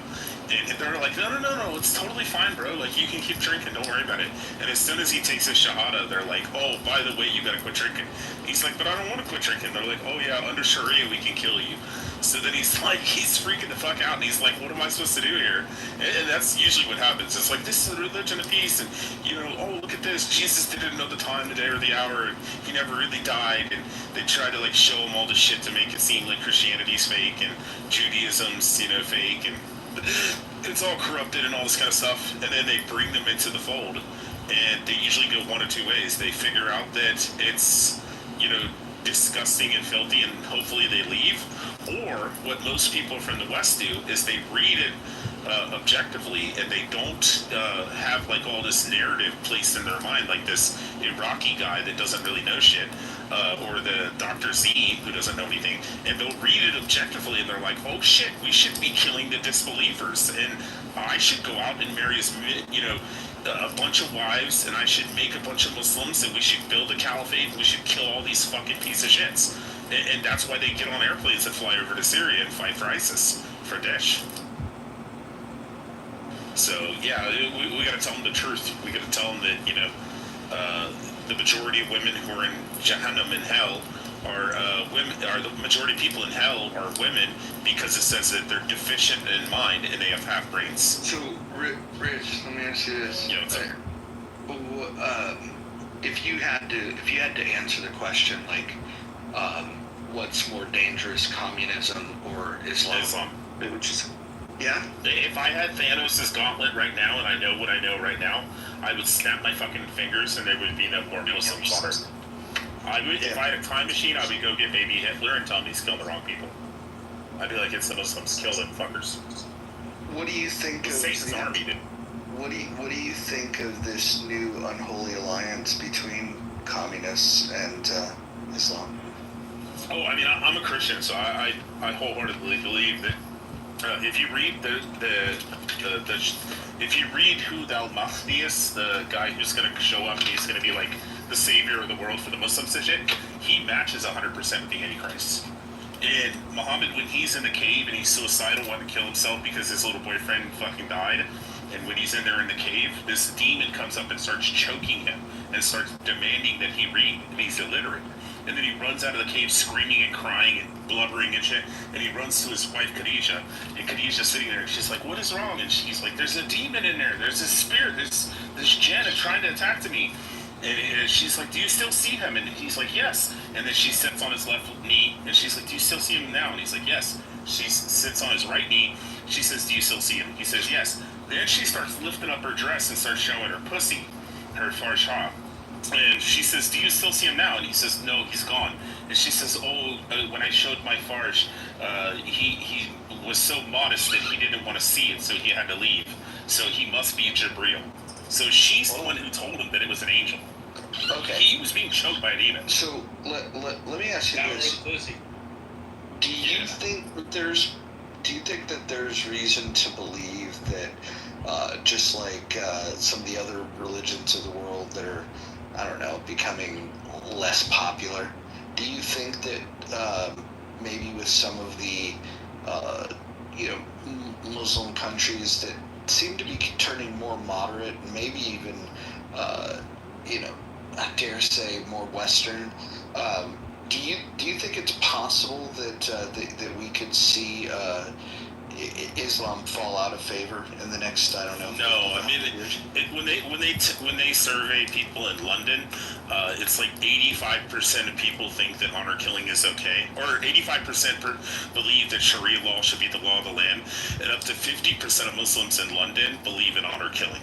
And they're like, no, it's totally fine, bro. Like, you can keep drinking, don't worry about it. And as soon as he takes his shahada, they're like, oh, by the way, you gotta quit drinking. He's like, but I don't want to quit drinking. They're like, oh yeah, under Sharia, we can kill you. So then he's freaking the fuck out, and he's like, what am I supposed to do here? And that's usually what happens. It's like, this is a religion of peace, and, you know, oh, look at this. Jesus didn't know the time, the day, or the hour, and he never really died. And they try to, like, show him all this shit to make it seem like Christianity's fake, and Judaism's, you know, fake, and it's all corrupted and all this kind of stuff. And then they bring them into the fold, and they usually go one of two ways. They figure out that it's, you know, disgusting and filthy, and hopefully they leave. Or what most people from the West do is they read it objectively, and they don't have like all this narrative placed in their mind, like this Iraqi guy that doesn't really know shit, or the Dr. Z who doesn't know anything, and they'll read it objectively, and they're like, oh shit, we should be killing the disbelievers, and I should go out and marry a bunch of wives, and I should make a bunch of Muslims, and we should build a caliphate, and we should kill all these fucking piece of shits. And that's why they get on airplanes and fly over to Syria and fight for ISIS, for Daesh. So yeah, we got to tell them the truth. We got to tell them that, you know, the majority of women who are in Jahannam in hell are women. Are the majority of people in hell are women, because it says that they're deficient in mind and they have half brains. So, Rich, let me ask you this. You know, if you had to answer the question, like, what's more dangerous, communism or Islam? Islam. It would just, yeah. If I had Thanos' gauntlet right now, and I know what I know right now, I would snap my fucking fingers, and there would be no more Muslims on Earth. I would, if I had a time machine, I would go get baby Hitler and tell him he's killing the wrong people. I'd be like, it's the Muslims, kill them fuckers. What do you think of Satan's army, dude? What do you think of this new unholy alliance between communists and Islam? Oh, I mean, I'm a Christian, so I wholeheartedly believe that if you read if you read who the Al-Mahdi is, the guy who's going to show up and he's going to be like the savior of the world for the Muslims and shit, he matches 100% with the Antichrist. And Muhammad, when he's in the cave and he's suicidal, wanting to kill himself because his little boyfriend fucking died, and when he's in there in the cave, this demon comes up and starts choking him and starts demanding that he read, and he's illiterate. And then he runs out of the cave screaming and crying and blubbering and shit, and he runs to his wife Khadijah, and Khadijah's sitting there and she's like, what is wrong? And she's like, there's a demon in there, there's a spirit, this Jinn trying to attack me. And she's like, do you still see him? And he's like, yes. And then she sits on his left knee, and she's like, do you still see him now? And he's like, yes. She sits on his right knee. She says, do you still see him? He says, yes. Then she starts lifting up her dress and starts showing her pussy, her farshah. And she says, do you still see him now? And he says, no, he's gone. And she says, when I showed my farsh, he was so modest that he didn't want to see it, so he had to leave. So he must be Jibreel. So she's the one who told him that it was an angel. Okay. He was being choked by a demon. So let me ask you this: Do you think that there's reason to believe that just like some of the other religions of the world that are, I don't know, becoming less popular, do you think that maybe with some of the Muslim countries that seem to be turning more moderate and maybe even I dare say more Western, do you think it's possible that we could see Islam fall out of favor in the next, I don't know? No, I mean, when they survey people in London, it's like 85% of people think that honor killing is okay, or 85% believe that Sharia law should be the law of the land, and up to 50% of Muslims in London believe in honor killing.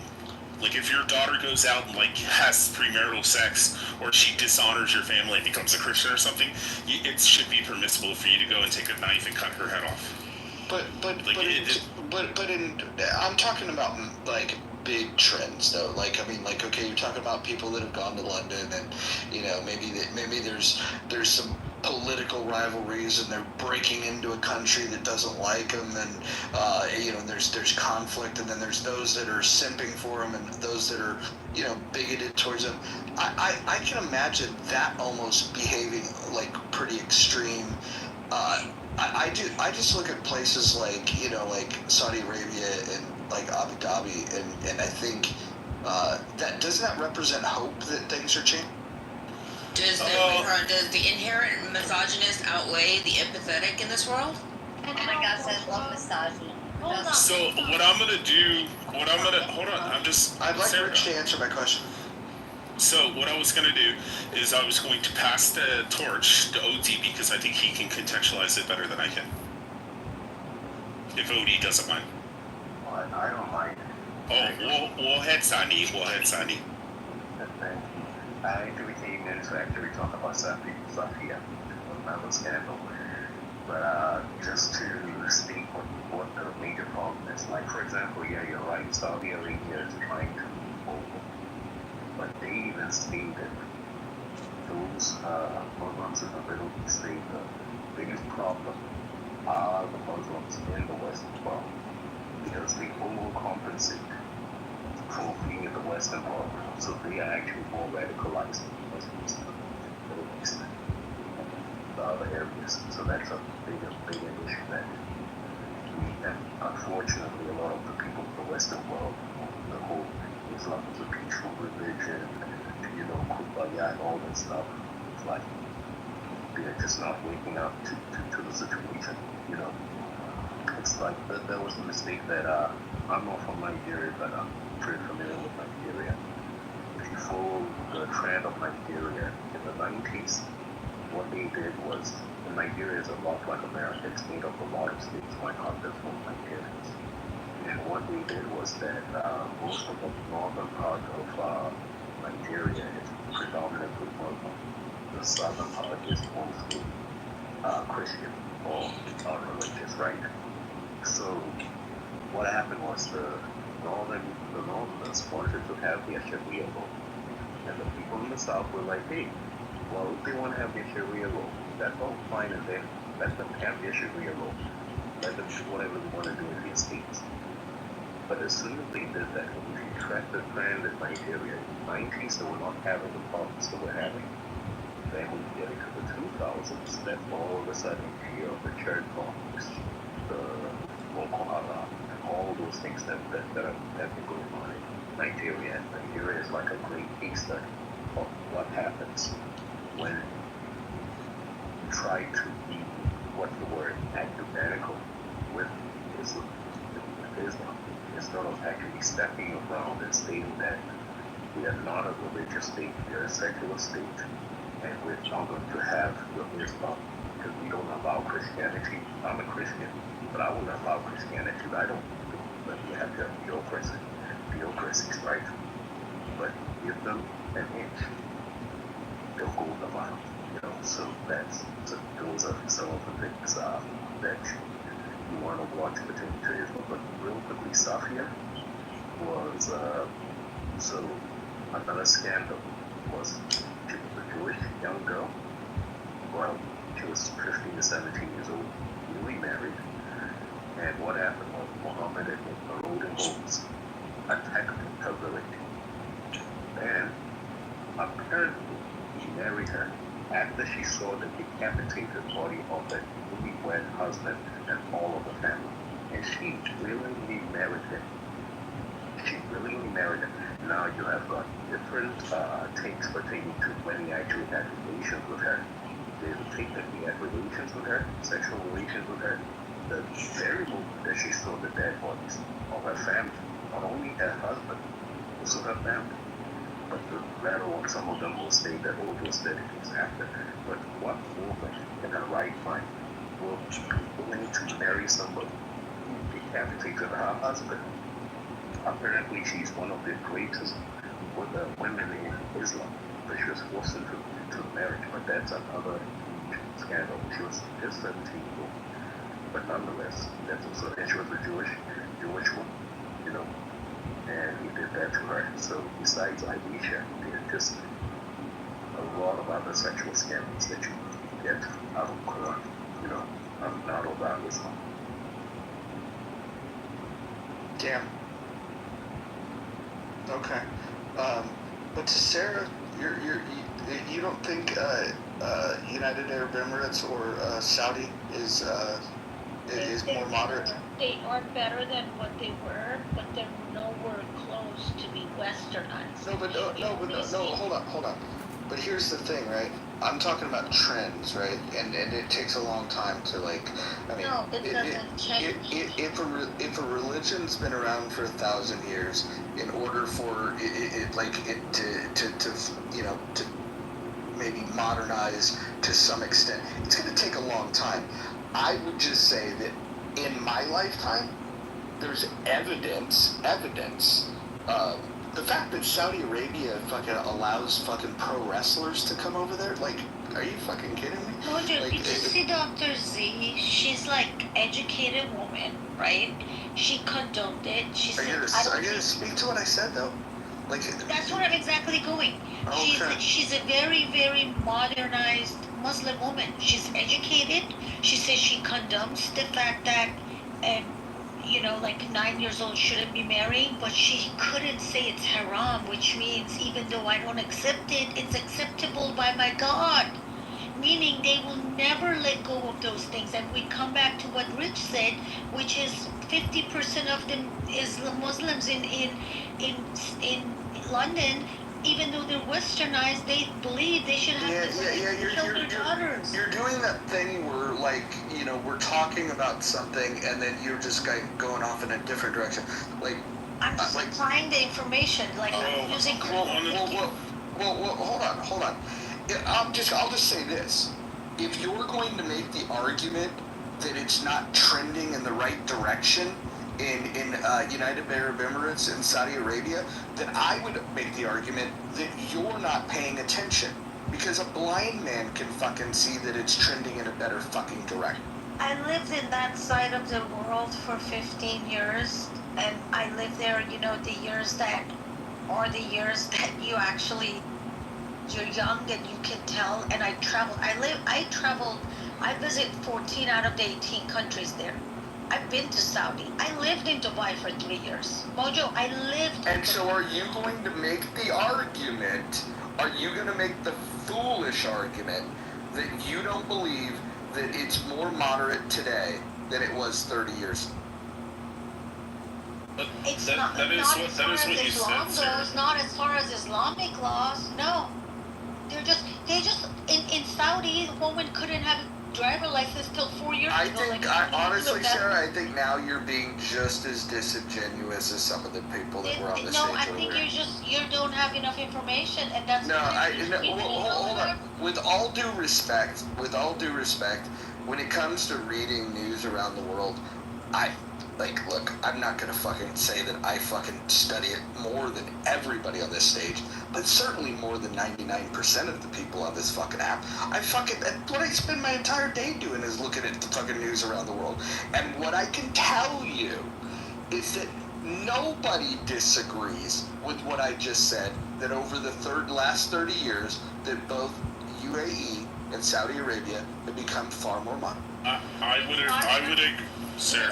Like, if your daughter goes out and, like, has premarital sex, or she dishonors your family and becomes a Christian or something, it should be permissible for you to go and take a knife and cut her head off. I'm talking about, like, big trends, though. Like, I mean, like, okay, you're talking about people that have gone to London, and, you know, maybe there's some political rivalries, and they're breaking into a country that doesn't like them, and there's conflict, and then there's those that are simping for them, and those that are bigoted towards them. I can imagine that almost behaving like pretty extreme. I just look at places like like Saudi Arabia and like Abu Dhabi, and I think that doesn't that represent hope that things are changing. Does the inherent misogynist outweigh the empathetic in this world? Oh my gosh, I love misogyny. So what I'm gonna do, hold on, I'd like Rich to answer my question. So what I was gonna do is I was going to pass the torch to OD, because I think he can contextualize it better than I can. If OD doesn't mind. I don't mind. Oh, we'll head Sani. I think we came in to actually talk about something another scandal. But just to state what the major problem is. Like, for example, yeah, you're right, Saudi Arabia is trying to move over. But they even state that those Muslims in the Middle East, the biggest problem are the Muslims in the Western world. Because they overcompensate for being in the Western world. So they are actually more radicalized than the Muslims in the Middle East and the other areas. So that's a bigger issue that And unfortunately, a lot of the people in the Western world, the whole Islam is a peaceful religion, kumbaya and all that stuff, it's like they're just not waking up to the situation, It's like there was a mistake that I'm not from Nigeria, but I'm pretty familiar with Nigeria. If you follow the trend of Nigeria in the 90s, what they did was, Nigeria is a lot like America. It's made up of a lot of states, like hundreds of Nigerians. And what they did was that most of the northern part of Nigeria is predominantly Muslim. The southern part is mostly Christian or religious, right? So what happened was the Northerners wanted to have their Sharia law, and the people in the South were like, hey, well, if they want to have their Sharia law, that's all fine and then let them have their Sharia law. Let them do whatever they want to do in their states. But as soon as they did that, if you track the trend in Nigeria, in the 90s, they were not having the problems they were having. Then when you get into the 2000s, that's all of a sudden you hear of the church bombs, the Boko Haram, and all those things that have been going on in Nigeria. And Nigeria is like a great case study of what happens when you try to be, what's the word, ecumenical with Islam. Instead of actually stepping around and stating that we are not a religious state, we are a secular state, and we're not going to have your Islam because we don't allow Christianity. I'm a Christian, but I wouldn't allow Christianity. I don't but you have to have theocracies, right? But give them an inch, they'll go the mile. So those are some of the things that you want to watch pertaining to Israel. But real quickly, Safia was so another scandal was she was a Jewish young girl. Well, she was 15 to 17 years old, newly married. And what happened was Muhammad and Golden Homes attacked her village. And apparently he married her after she saw the decapitated body of her newlywed husband and all of the family. And she willingly married him. Now you have got different takes pertaining to when he actually had relations with her. There's a take that he had relations with her, sexual relations with her, the very moment that she saw the dead bodies of her family, not only her husband, also her family. But later on, some of them will say that, oh, it was 30 days after. But what woman in her right mind will be willing to marry somebody who decapitated her husband? Apparently, she's one of the greatest women in Islam, but she was forced into marriage. But that's another scandal. She was just 17 years old. But nonetheless, that's also, and she was a Jewish woman, and he did that to her. So besides Aisha, there are just a lot of other sexual scandals that you get out of Quran, out of that Islam. Damn. Okay. But to Sarah, you don't think United Arab Emirates or Saudi is more moderate? They are better than what they were, but they're nowhere close to be westernized. Hold on. But here's the thing, right? I'm talking about trends, right? And it takes a long time to it doesn't change. If a religion's been around for 1,000 years, in order for it to maybe modernize to some extent, it's going to take a long time. I would just say that in my lifetime, there's evidence the fact that Saudi Arabia fucking allows fucking pro wrestlers to come over there, are you fucking kidding me? No, dude, did you see Dr. Z? She's educated woman, right? She condoned it. She said, are you gonna speak to what I said though? That's where I'm exactly going. Okay. She's a very, very modernized Muslim woman. She's educated. She says she condemns the fact that 9 years old shouldn't be marrying, but she couldn't say it's haram, which means even though I don't accept it, it's acceptable by my God. Meaning they will never let go of those things, and we come back to what Rich said, which is 50% of the Muslims in London, even though they're westernized, they believe they should have the right to kill their daughters. You're doing that thing where, like, you know, we're talking about something and then you're just going off in a different direction. Like, I'm just applying the information. Like, I'm using. Well, hold on. I'll just say this: if you're going to make the argument that it's not trending in the right direction in United Arab Emirates and Saudi Arabia, then I would make the argument that you're not paying attention, because a blind man can fucking see that it's trending in a better fucking direction. I lived in that side of the world for 15 years, and I lived there, you know, the years that you actually, you're young and you can tell, and I traveled. I visited 14 out of the 18 countries there. I've been to Saudi. I lived in Dubai for 3 years. Mojo, I lived. And so are you going to make the argument, are you going to make the foolish argument that you don't believe that it's more moderate today than it was 30 years? It's not as far as Islam goes, not as far as Islamic laws, no. They just in Saudi, the woman couldn't have a driver license till 4 years ago. Honestly, Sarah, I think now you're being just as disingenuous as some of the people that were on the stage earlier. No, I think you don't have enough information, and that's hold on. With all due respect, when it comes to reading news around the world, look, I'm not gonna fucking say that I fucking study it more than everybody on this stage, but certainly more than 99% of the people on this fucking app. What I spend my entire day doing is looking at the fucking news around the world. And what I can tell you is that nobody disagrees with what I just said, that over the last 30 years, that both UAE and Saudi Arabia have become far more modern. I would agree. Sarah,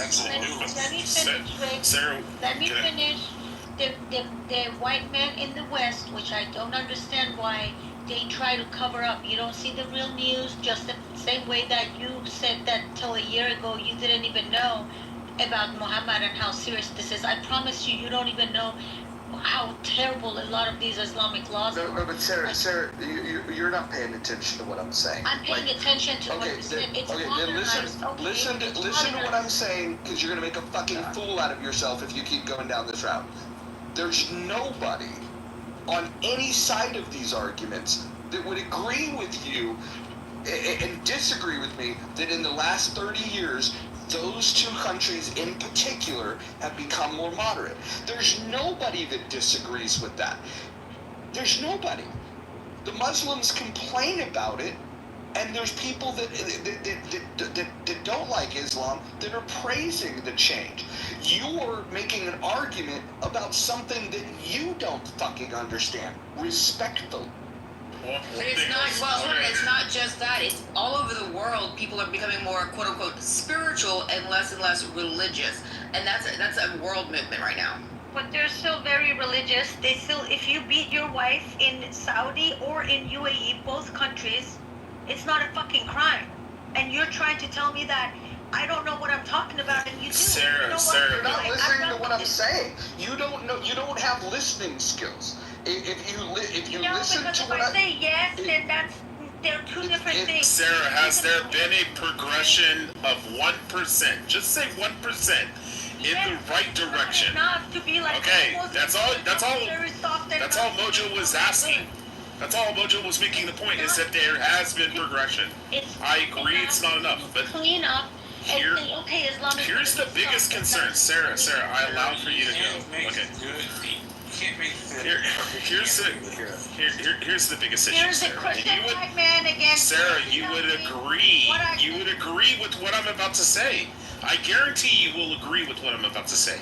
let me finish. The white man in the West, which I don't understand why they try to cover up. You don't see the real news, just the same way that you said that till a year ago you didn't even know about Muhammad and how serious this is. I promise you don't even know how terrible a lot of these Islamic laws are. No, but Sarah, you're not paying attention to what I'm saying. I'm paying attention to what you said. It's listen to what I'm saying, because you're going to make a fucking fool out of yourself if you keep going down this route. There's nobody on any side of these arguments that would agree with you and disagree with me that in the last 30 years, those two countries in particular have become more moderate. There's nobody that disagrees with that. There's nobody. The Muslims complain about it, and there's people that don't like Islam that are praising the change. You're making an argument about something that you don't fucking understand, respectfully. But it's not just that. It's all over the world. People are becoming more "quote unquote" spiritual and less religious, and that's a world movement right now. But they're still very religious. They still, if you beat your wife in Saudi or in UAE, both countries, it's not a fucking crime. And you're trying to tell me that I don't know what I'm talking about, and you do. Sarah, you're not listening to what I'm saying. You don't know. You don't have listening skills. If you listen to what I say yes, then they're two different things. Sarah, has there been a progression of 1%? Just say 1% in the right direction. Enough to be like, okay, that's all Mojo was asking. That's all Mojo was making the point, is that there has been progression. I agree it's not enough, but clean up. Here's the biggest concern. Sarah, I allowed for you to go. Okay. Here's the biggest issue, Sarah. You would agree with what I'm about to say. I guarantee you will agree with what I'm about to say.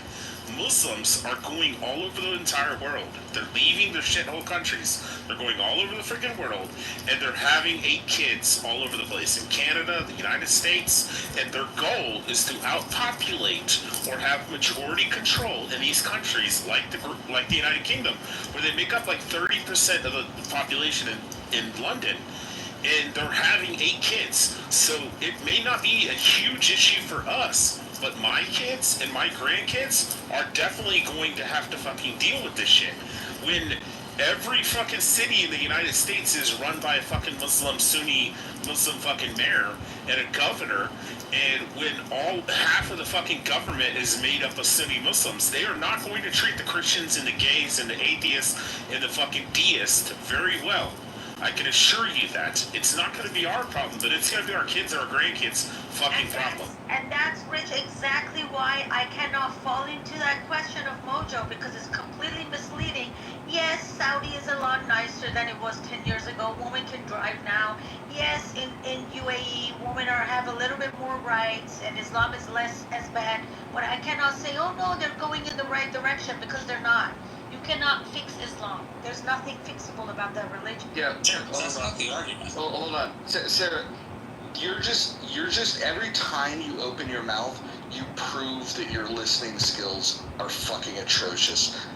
Muslims are going all over the entire world. They're leaving their shithole countries. They're going all over the freaking world, and they're having 8 kids all over the place in Canada, the United States, and their goal is to outpopulate or have majority control in these countries like the United Kingdom, where they make up like 30% of the population in London. and they're having 8 kids. So it may not be a huge issue for us, but my kids and my grandkids are definitely going to have to fucking deal with this shit. When every fucking city in the United States is run by a fucking Sunni Muslim fucking mayor and a governor, and when half of the fucking government is made up of Sunni Muslims, they are not going to treat the Christians and the gays and the atheists and the fucking deists very well. I can assure you that. It's not going to be our problem, but it's going to be our kids or our grandkids' fucking problem. And that's, Rich, exactly why I cannot fall into that question of Mojo, because it's completely misleading. Yes, Saudi is a lot nicer than it was 10 years ago. Women can drive now. Yes, in UAE, women have a little bit more rights, and Islam is less as bad. But I cannot say, oh no, they're going in the right direction, because they're not. You cannot fix Islam. There's nothing fixable about that religion. Yeah, that's not the argument. Hold on, Sarah. You're just every time you open your mouth, you prove that your listening skills are fucking atrocious.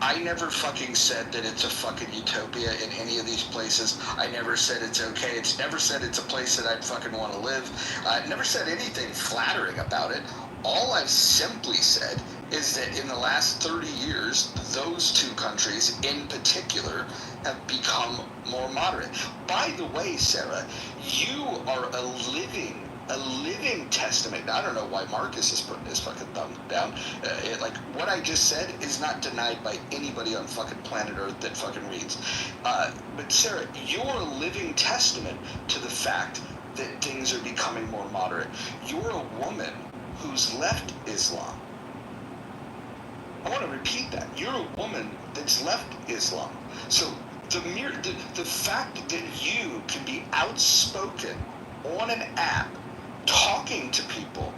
I never fucking said that it's a fucking utopia in any of these places. I never said it's okay. It's never said it's a place that I'd fucking want to live. I never said anything flattering about it. All I've simply said is that in the last 30 years, those two countries in particular have become more moderate. By the way, Sarah, you are a living testament. I don't know why Marcus is putting his fucking thumb down. Like, what I just said is not denied by anybody on fucking planet Earth that fucking reads. But Sarah, you're a living testament to the fact that things are becoming more moderate. You're a woman who's left Islam. I want to repeat that. You're a woman that's left Islam. So the fact that you can be outspoken on an app, talking to people,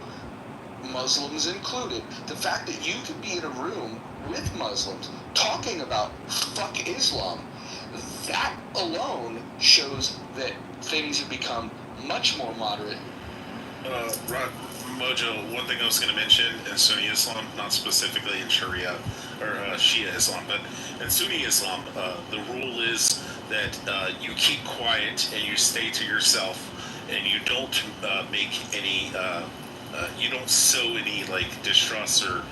Muslims included, the fact that you can be in a room with Muslims talking about fuck Islam, that alone shows that things have become much more moderate. Mojo, one thing I was going to mention in Sunni Islam, not specifically in Sharia or Shia Islam, but in Sunni Islam, the rule is that you keep quiet and you stay to yourself, and you don't make any, you don't sow any like distrust or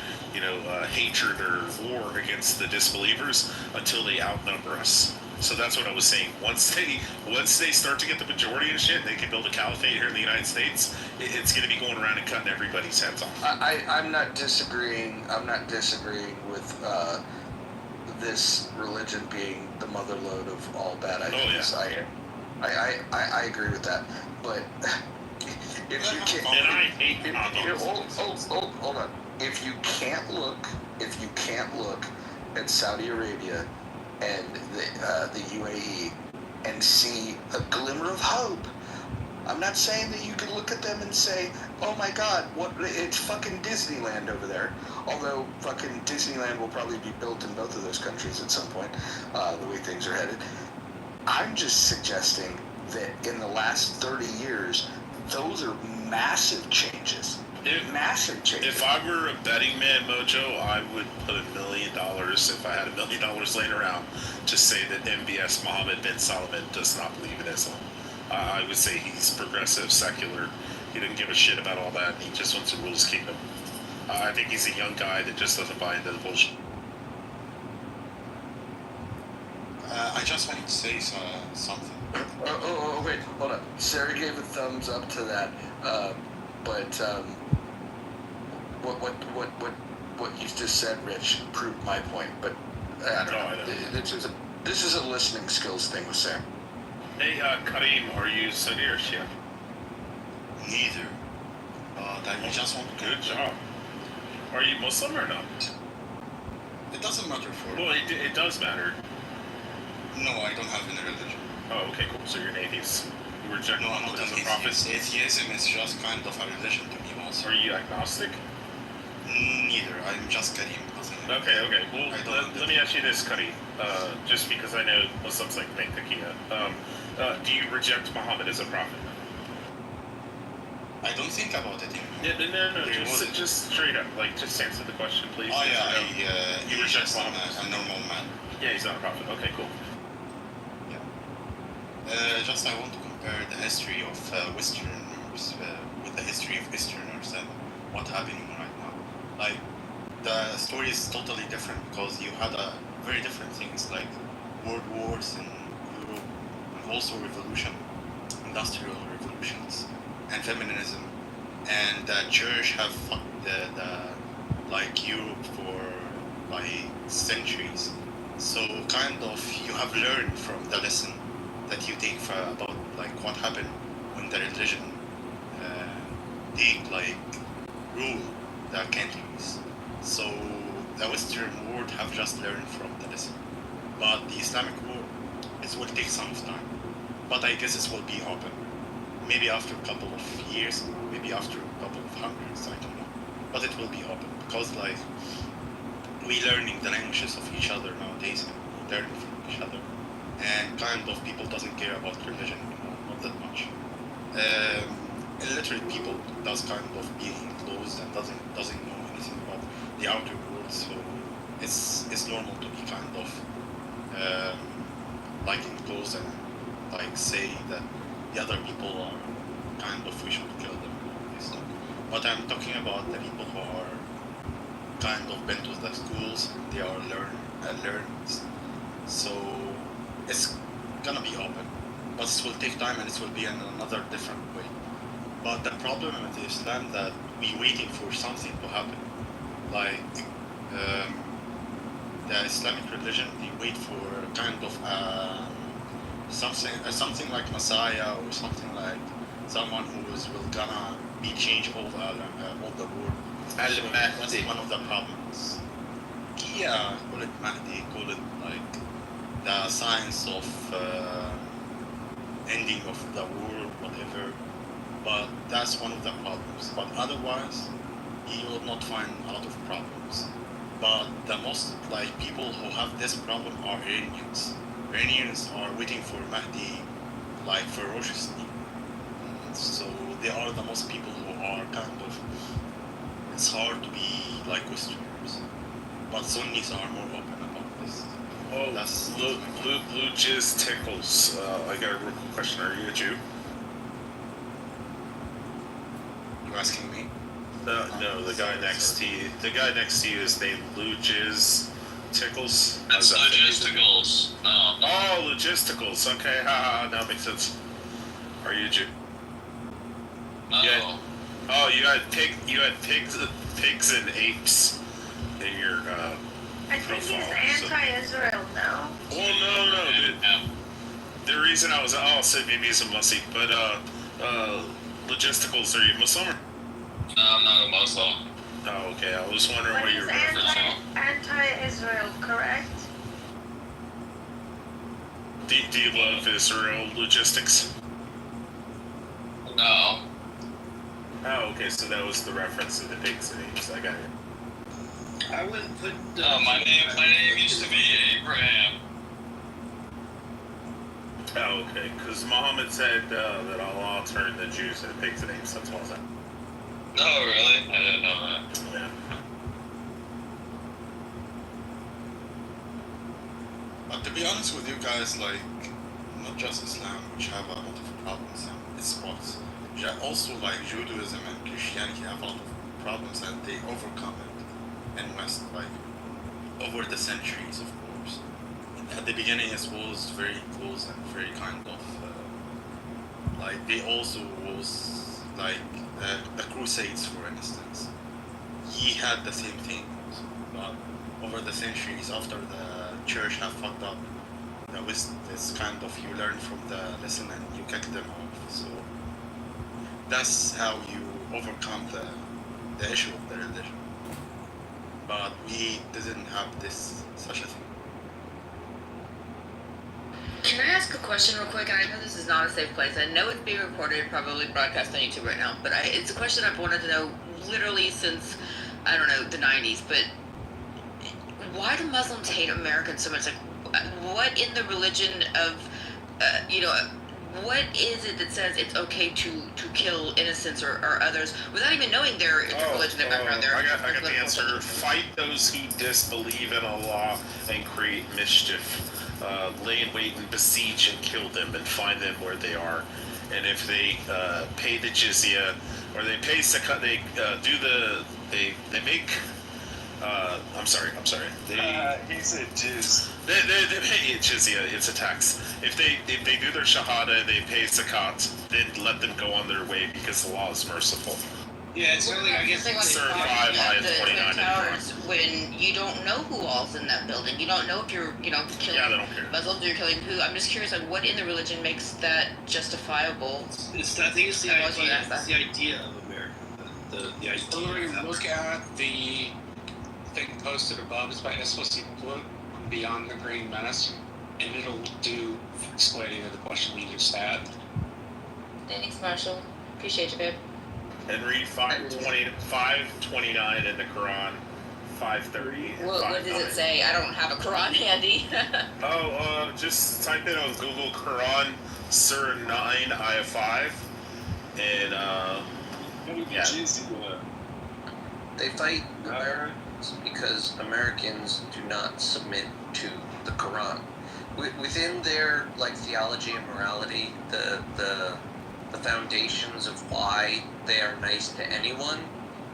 hatred or war against the disbelievers until they outnumber us. So that's what I was saying. Once they start to get the majority of shit, they can build a caliphate here in the United States. It's going to be going around and cutting everybody's heads off. I'm not disagreeing. I'm not disagreeing with this religion being the motherlode of all bad ideas. Oh, yeah. I agree with that. But if you can't, and I hate hold on. If you can't look at Saudi Arabia and the UAE and see a glimmer of hope, I'm not saying that you can look at them and say, oh my god, it's fucking Disneyland over there. Although fucking Disneyland will probably be built in both of those countries at some point, the way things are headed. I'm just suggesting that in the last 30 years, those are massive changes. Massive changes. If I were a betting man, Mojo, I would put $1 million, if I had $1 million laying around, to say that MBS Mohammed bin Salman does not believe in Islam. I would say he's progressive, secular. He didn't give a shit about all that. He just wants to rule his kingdom. I think he's a young guy that just doesn't buy into the bullshit. I just wanted to say something. Oh, wait, hold on. Sarah gave a thumbs up to that, but what you just said, Rich, proved my point. But I don't know. This is a listening skills thing with Sam. Hey, Karim, are you Sunni or Shia? Neither. I just want to. Good job. Are you Muslim or not? It doesn't matter for me. Well, it does matter. No, I don't have any religion. Oh, okay, cool. So you're an atheist. You reject Muhammad as a prophet? Atheism is just kind of a religion to me also. Are you agnostic? Neither. I'm just Karim. Okay. Well, let me ask you this, Karim. Just because I know Muslims like make taqiya. Do you reject Muhammad as a prophet? I don't think about it. No. Just straight up. Like, just answer the question, please. Oh, yeah. You reject Muhammad. A normal man. Yeah, he's not a prophet. Okay, cool. Yeah. Just I want to compare the history of Westerners with the history of Easterners and what's happening right now. Like, the story is totally different because you had very different things like world wars in Europe and also revolution, industrial revolutions, and feminism, and the church have fucked like Europe for like centuries. So kind of you have learned from the lesson that you take about like what happened when the religion take like rule the countries. So the Western world have just learned from the lesson, but the Islamic world, it will take some time. But I guess it will be open. Maybe after a couple of years, maybe after a couple of hundreds, I don't know. But it will be open because like we learning the languages of each other nowadays, and we learning from each other, and kind of people doesn't care about religion anymore, not that much. Illiterate people does kind of being closed and doesn't know anything about the outer world, so it's normal to be kind of like enclosed and like say that the other people are kind of we should kill them. But I'm talking about the people who are kind of been to the schools, they are learned. So it's gonna be open, but it will take time and it will be in another different way. But the problem with Islam that we waiting for something to happen, like the Islamic religion, they wait for kind of something like Messiah or something like someone who will gonna be change all the world. So that's one of the problems. Yeah, call it Mahdi, call it like the science of ending of the world, whatever. But that's one of the problems. But otherwise, you will not find a lot of problems. But the most like people who have this problem are Iranians. Iranians are waiting for Mahdi like ferociously. So they are the most people who are kind of, it's hard to be like Westerners. But Sunnis are more open about this. Oh, that's Blue Jizz Tickles. I got a real quick question. Are you a Jew? You asking me? No, the guy next to you. The guy next to you is named Blue Jizz Tickles. That's Logisticals. Oh, Logisticals. Okay, haha, that makes sense. Are you a Jew? No. You had pigs and apes in your I think he's profile. anti-Israel now. Well, no. The reason I was said maybe he's a Muslim, but Logisticals, are you Muslim? No, I'm not a Muslim. Oh, okay. I was wondering But what you he's were referencing. anti-Israel, correct? Do you love Israel logistics? No. Oh, okay. So that was the reference to the pigs and apes. I got it. I wouldn't put. My name used to be Abraham. Oh, okay. Because Muhammad said that Allah turned the Jews into pigs and apes. That's what I was at. Oh, really? I didn't know that. Yeah. But to be honest with you guys, like, not just Islam, which have a lot of problems and spots. Also, like, Judaism and Christianity have a lot of problems and they overcome it in West, like, over the centuries, of course. At the beginning, it was very close and very kind of, like, they also was, like, the Crusades, for instance. He had the same thing, but over the centuries, after the church have fucked up, the West is kind of, you learn from the lesson and you kick them off. So that's how you overcome the issue of the religion. But we didn't have such a thing. Can I ask a question real quick? And I know this is not a safe place. I know it's being recorded, probably broadcast on YouTube right now. But it's a question I've wanted to know literally since, I don't know, the 90s. But why do Muslims hate Americans so much? Like, what in the religion of, what is it that says it's okay to kill innocents or others without even knowing their religion, their background, their I got the answer. Fight those who disbelieve in Allah and create mischief. Lay in wait and besiege and kill them and find them where they are. and if they pay the jizya, or they pay zakat, they make. I'm sorry. He said jizz. They pay jizya. It's a tax. If they do their shahada and they pay zakat, then let them go on their way because the law is merciful. Yeah, it's really, I guess, Surah 5, ayah 29. Towers, when you don't know who all's in that building, you don't know if you're, killing they don't care. Muslims or you're killing who. I'm just curious, what in the religion makes that justifiable? I think it's the idea. It's the idea of America. The idea. Hillary, look at the thing posted above. It's by SOC Beyond the Green Menace, and it'll do explaining of the question we just had. Thanks, Marshall. Appreciate you, babe. And read 529 in the Quran, 530. What does it say? I don't have a Quran handy. Just type in on Google Quran, Surah 9, ayah 5, and yeah. They fight Americans because Americans do not submit to the Quran. Within their theology and morality, the foundations of why they are nice to anyone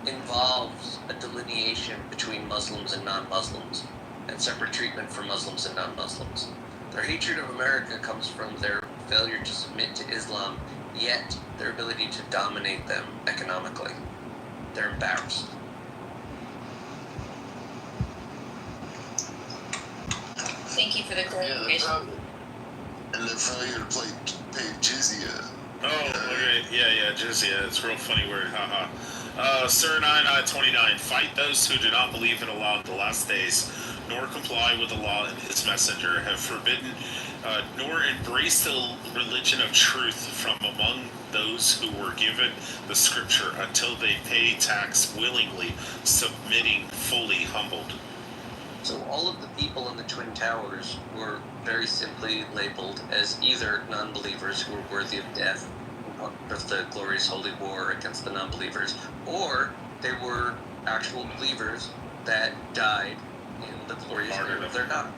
involves a delineation between Muslims and non-Muslims, and separate treatment for Muslims and non-Muslims. Their hatred of America comes from their failure to submit to Islam, yet their ability to dominate them economically. They're embarrassed. Thank you for the clarification. And their failure to pay jizya. Oh, okay. Yeah, jizya. It's a real funny word. Haha. Surah 9, ayah 29. Fight those who do not believe in Allah in the last days, nor comply with Allah and His Messenger, have forbidden, nor embrace the religion of truth from among those who were given the scripture until they pay tax willingly, submitting fully humbled. So all of the people in the Twin Towers were very simply labeled as either non-believers who were worthy of death of the glorious holy war against the non-believers, or they were actual believers that died in the glorious name of their God.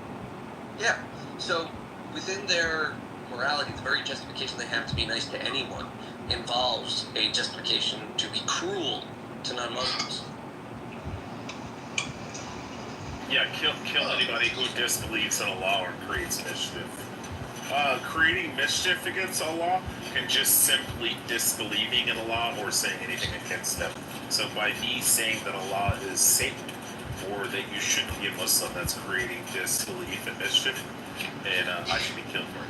Yeah. So within their morality, the very justification they have to be nice to anyone involves a justification to be cruel to non-Muslims. Yeah, kill anybody who disbelieves in Allah or creates mischief. Creating mischief against Allah can just simply disbelieving in Allah or saying anything against Him. So by me saying that Allah is Satan, or that you shouldn't be a Muslim, that's creating disbelief and mischief, and I should be killed for it.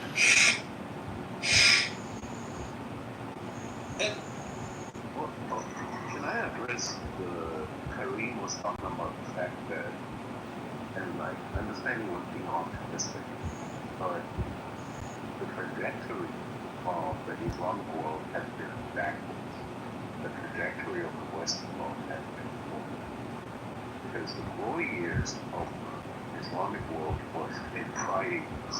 Can I address Kareem was talking about the fact that, and understanding was being optimistic, but the trajectory of the Islamic world has been backwards. The trajectory of the Western world has been forward. Because the glory years of the Islamic world was in prior years,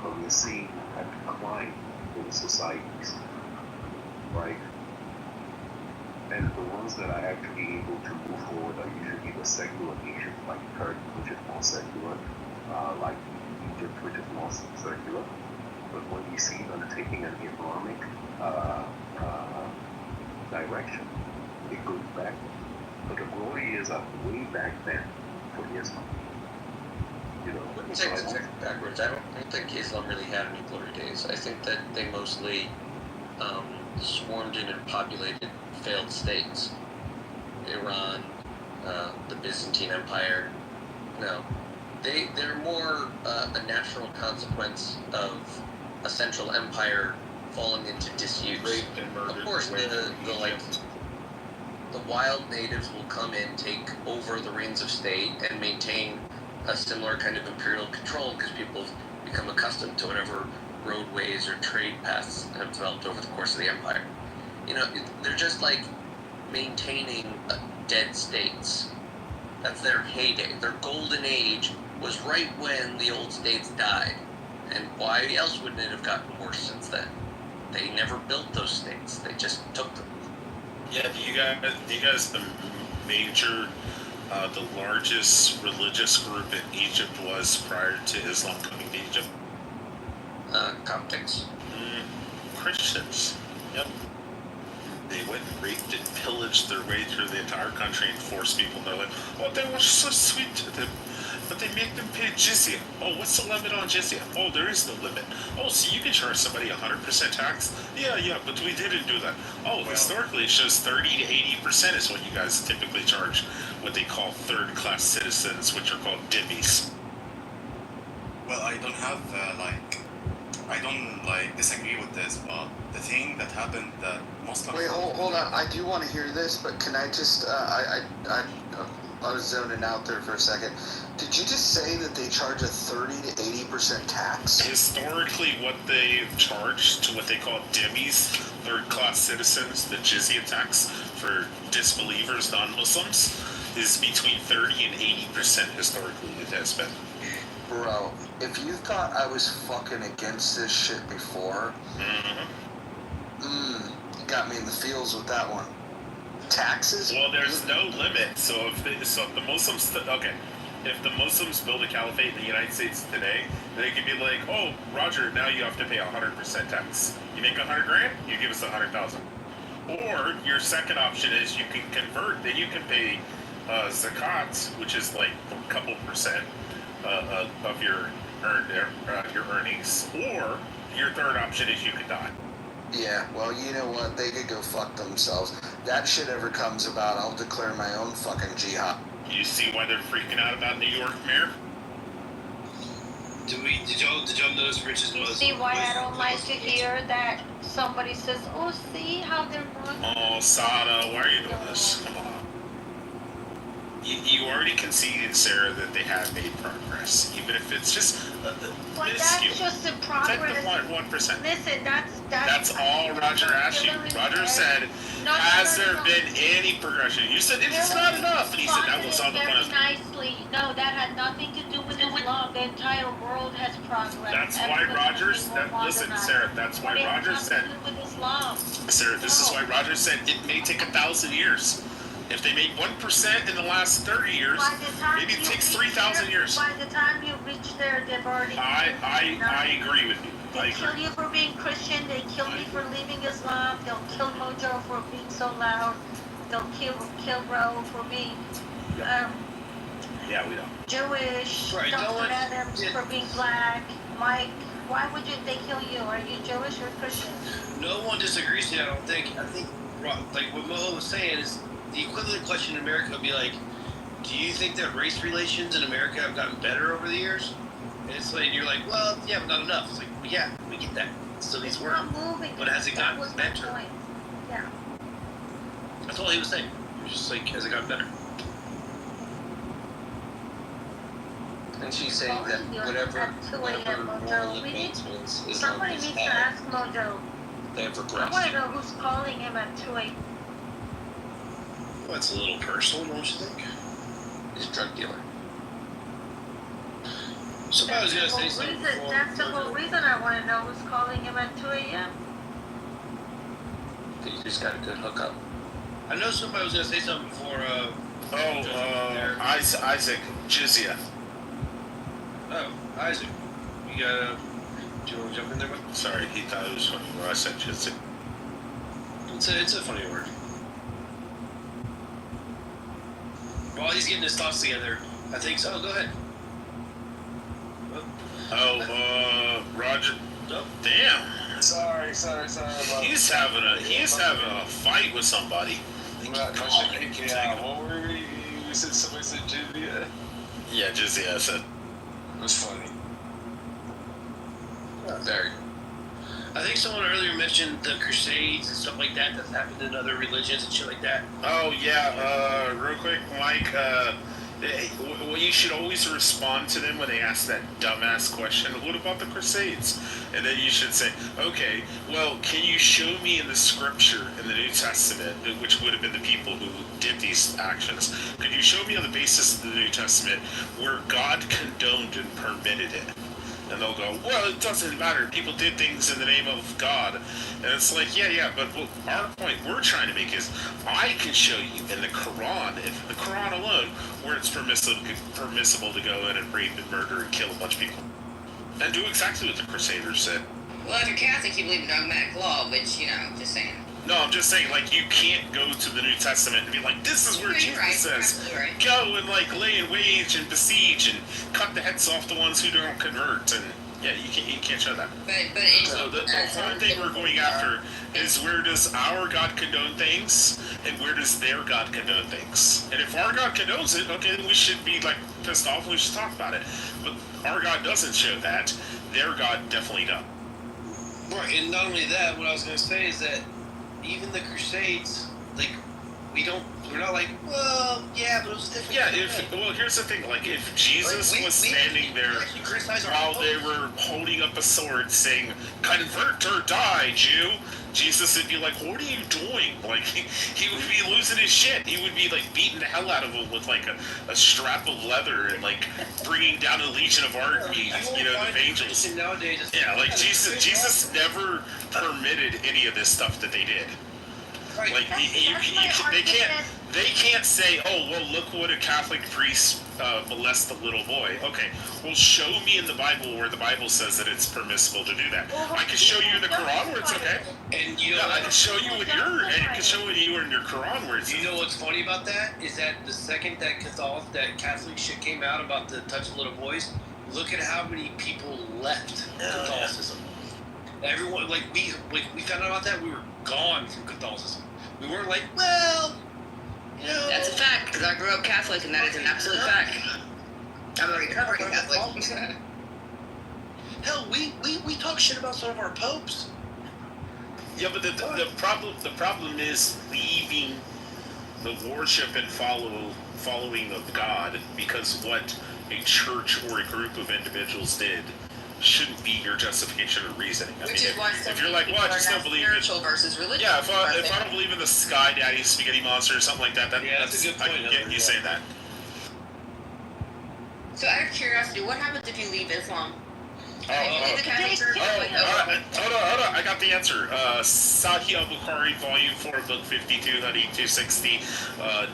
but we're seeing a decline in societies, right? And the ones that are actually able to move forward are usually the secular nations, like Turkey, which is more secular, like Egypt, which is more secular. But when you see them taking an Islamic direction, it goes backwards. But the glory years are way back then for Islam. I wouldn't say it's backwards. I don't think Islam really had any glory days. I think that they mostly swarmed in and populated failed states. Iran, the Byzantine Empire. No. They're more a natural consequence of a central empire falling into disuse. Of course, the wild natives will come in, take over the reins of state, and maintain a similar kind of imperial control because people have become accustomed to whatever roadways or trade paths have developed over the course of the empire. They're just like maintaining dead states. That's their heyday. Their golden age was right when the old states died. And why else wouldn't it have gotten worse since then? They never built those states. They just took them. Yeah, do you guys the major, the largest religious group in Egypt was prior to Islam coming to Egypt? Coptics. Christians. Yep. They went and raped and pillaged their way through the entire country and forced people. They're like, oh, they were so sweet to them, but they make them pay jizya. Oh, what's the limit on jizya? Oh, there is no limit. Oh, so you can charge somebody 100% tax? Yeah, but we didn't do that. Oh, historically it shows 30 to 80% is what you guys typically charge what they call third-class citizens, which are called dhimmis. Well, I don't have I don't disagree with this, but the thing that happened that Muslims. Wait, hold on. I do want to hear this, but can I just? I was zoning out there for a second. Did you just say that they charge a 30 to 80% tax? Historically, what they've charged to what they call dhimmis, third-class citizens, the jizya tax for disbelievers, non-Muslims, is between 30 and 80% historically. It has been. Bro, if you thought I was fucking against this shit before, you got me in the feels with that one. Taxes? Well, there's no limit. So if the Muslims, if the Muslims build a caliphate in the United States today, they could be like, oh, Roger, now you have to pay 100% tax. You make $100,000, you give us 100,000. Or your second option is you can convert. Then you can pay zakat, which is like a couple percent of your earnings, or your third option is you could die. Yeah, well, you know what? They could go fuck themselves. That shit ever comes about, I'll declare my own fucking jihad. You see why they're freaking out about New York, Mayor? Did y'all notice Rich's You see why I don't like to hear that somebody says, oh, see how they're wrong? Oh, Sada, why are you doing this? Come on. You already conceded, Sarah, that they have made progress, even if it's just But minuscule. that's just the progress. 1%. Listen, That's all Roger asked you. Roger said, has there been any progression? You said it's not enough, and he said that was on the point. Nicely. No, that had nothing to do with Islam. The entire world has progress. That's why Rogers. Listen, Sarah. That's why Roger said. Sarah, this is why Roger said it may take 1,000 years. If they made 1% in the last 30 years, maybe it takes 3,000 years. By the time you reach there, they've already. I agree with you. They kill you for being Christian. They kill me for leaving Islam. They'll kill Mojo for being so loud. They'll kill Ro for being. Yeah, we don't. Jewish. Right, Dr. no one- Adams for being black. Mike, why would they kill you? Are you Jewish or Christian? No one disagrees with you, I don't think. I think, like what Moho was saying is the equivalent question in America would be like, do you think that race relations in America have gotten better over the years? And it's like, you're like, well, yeah, but not enough. It's like, well, yeah, we get that. It still needs work. Not moving. But has it gotten That was better? my point. Yeah. That's all he was saying. It was just like, has it gotten better? And she's saying that whatever moral advancements Islam Somebody has needs to had, ask Mojo. they have I want to progressed. know who's calling him at 2 a.m. Well, that's a little personal, don't you think? He's a drug dealer. Somebody was going to say something before. That's the whole reason I want to know who's calling him at 2 a.m. You just got a good hookup. I know somebody was going to say something before. Isaac Jizya. Oh, Isaac. You got. Do you want to jump in there? Bud? Sorry, he thought it was funny when I said Jizya. It's a funny word. While he's getting his thoughts together, I think so. Go ahead. Roger. Oh, damn. Sorry. He's having a fight with somebody. Yeah, what were we? We said somebody said Jizya. Yeah, Jizya. I said. It was funny. Very. I think someone earlier mentioned the Crusades and stuff like that that's happened in other religions and shit like that. Oh yeah. Real quick, Mike. Well, you should always respond to them when they ask that dumbass question. What about the Crusades? And then you should say, okay, well, can you show me in the scripture in the New Testament, which would have been the people who did these actions, could you show me on the basis of the New Testament where God condoned and permitted it? And they'll go, well, it doesn't matter. People did things in the name of God. And it's like, yeah, but our point we're trying to make is I can show you in the Quran, the Quran alone, where it's permissible to go in and rape and murder and kill a bunch of people. And do exactly what the Crusaders said. Well, if you're Catholic, you believe in dogmatic law, which, just saying. No, I'm just saying, like, you can't go to the New Testament and be like, this is where Jesus says, go and, like, lay in wage and besiege and cut the heads off the ones who don't convert. And, yeah, you can't show that. So the whole thing we're going after is, where does our God condone things and where does their God condone things? And if our God condones it, okay, then we should be, like, pissed off and we should talk about it. But our God doesn't show that. Their God definitely does. Right, and not only that, what I was going to say is that even the Crusades, like, we're not like, well, yeah, but it was different. Yeah, well, here's the thing, like, if Jesus was standing there while they were holding up a sword saying, convert or die, Jew, Jesus would be like, what are you doing? Like, he would be losing his shit. He would be, like, beating the hell out of him with, like, a strap of leather and, like, bringing down a legion of armies, the angels. Yeah, like, Jesus never permitted any of this stuff that they did. Right. Like, they can't say, oh, well, look what a Catholic priest molest a little boy. Okay, well, show me in the Bible where the Bible says that it's permissible to do that. I can show you in the Quran where it's okay. And I can show you in your Quran where it's. You know what's funny about that is that the second that Catholic shit came out about the touch of little boys, look at how many people left Catholicism. Everyone, we found out about that, we were gone from Catholicism. We weren't like, well, That's a fact, because I grew up Catholic, and that is an absolute fact. I'm a recovering Catholic. Hell, we talk shit about some of our popes. Yeah, but the problem is leaving the worship and following of God, because what a church or a group of individuals did shouldn't be your justification or reasoning. Which is why if you're like, well, I just don't believe in spiritual versus religious. Yeah, if I don't believe in the Sky Daddy Spaghetti Monster or something like that, that's a good point. I can get you saying that. So out of curiosity, what happens if you leave Islam? Hold on, I got the answer. Sahih al-Bukhari, volume 4, book 52, hadith 260,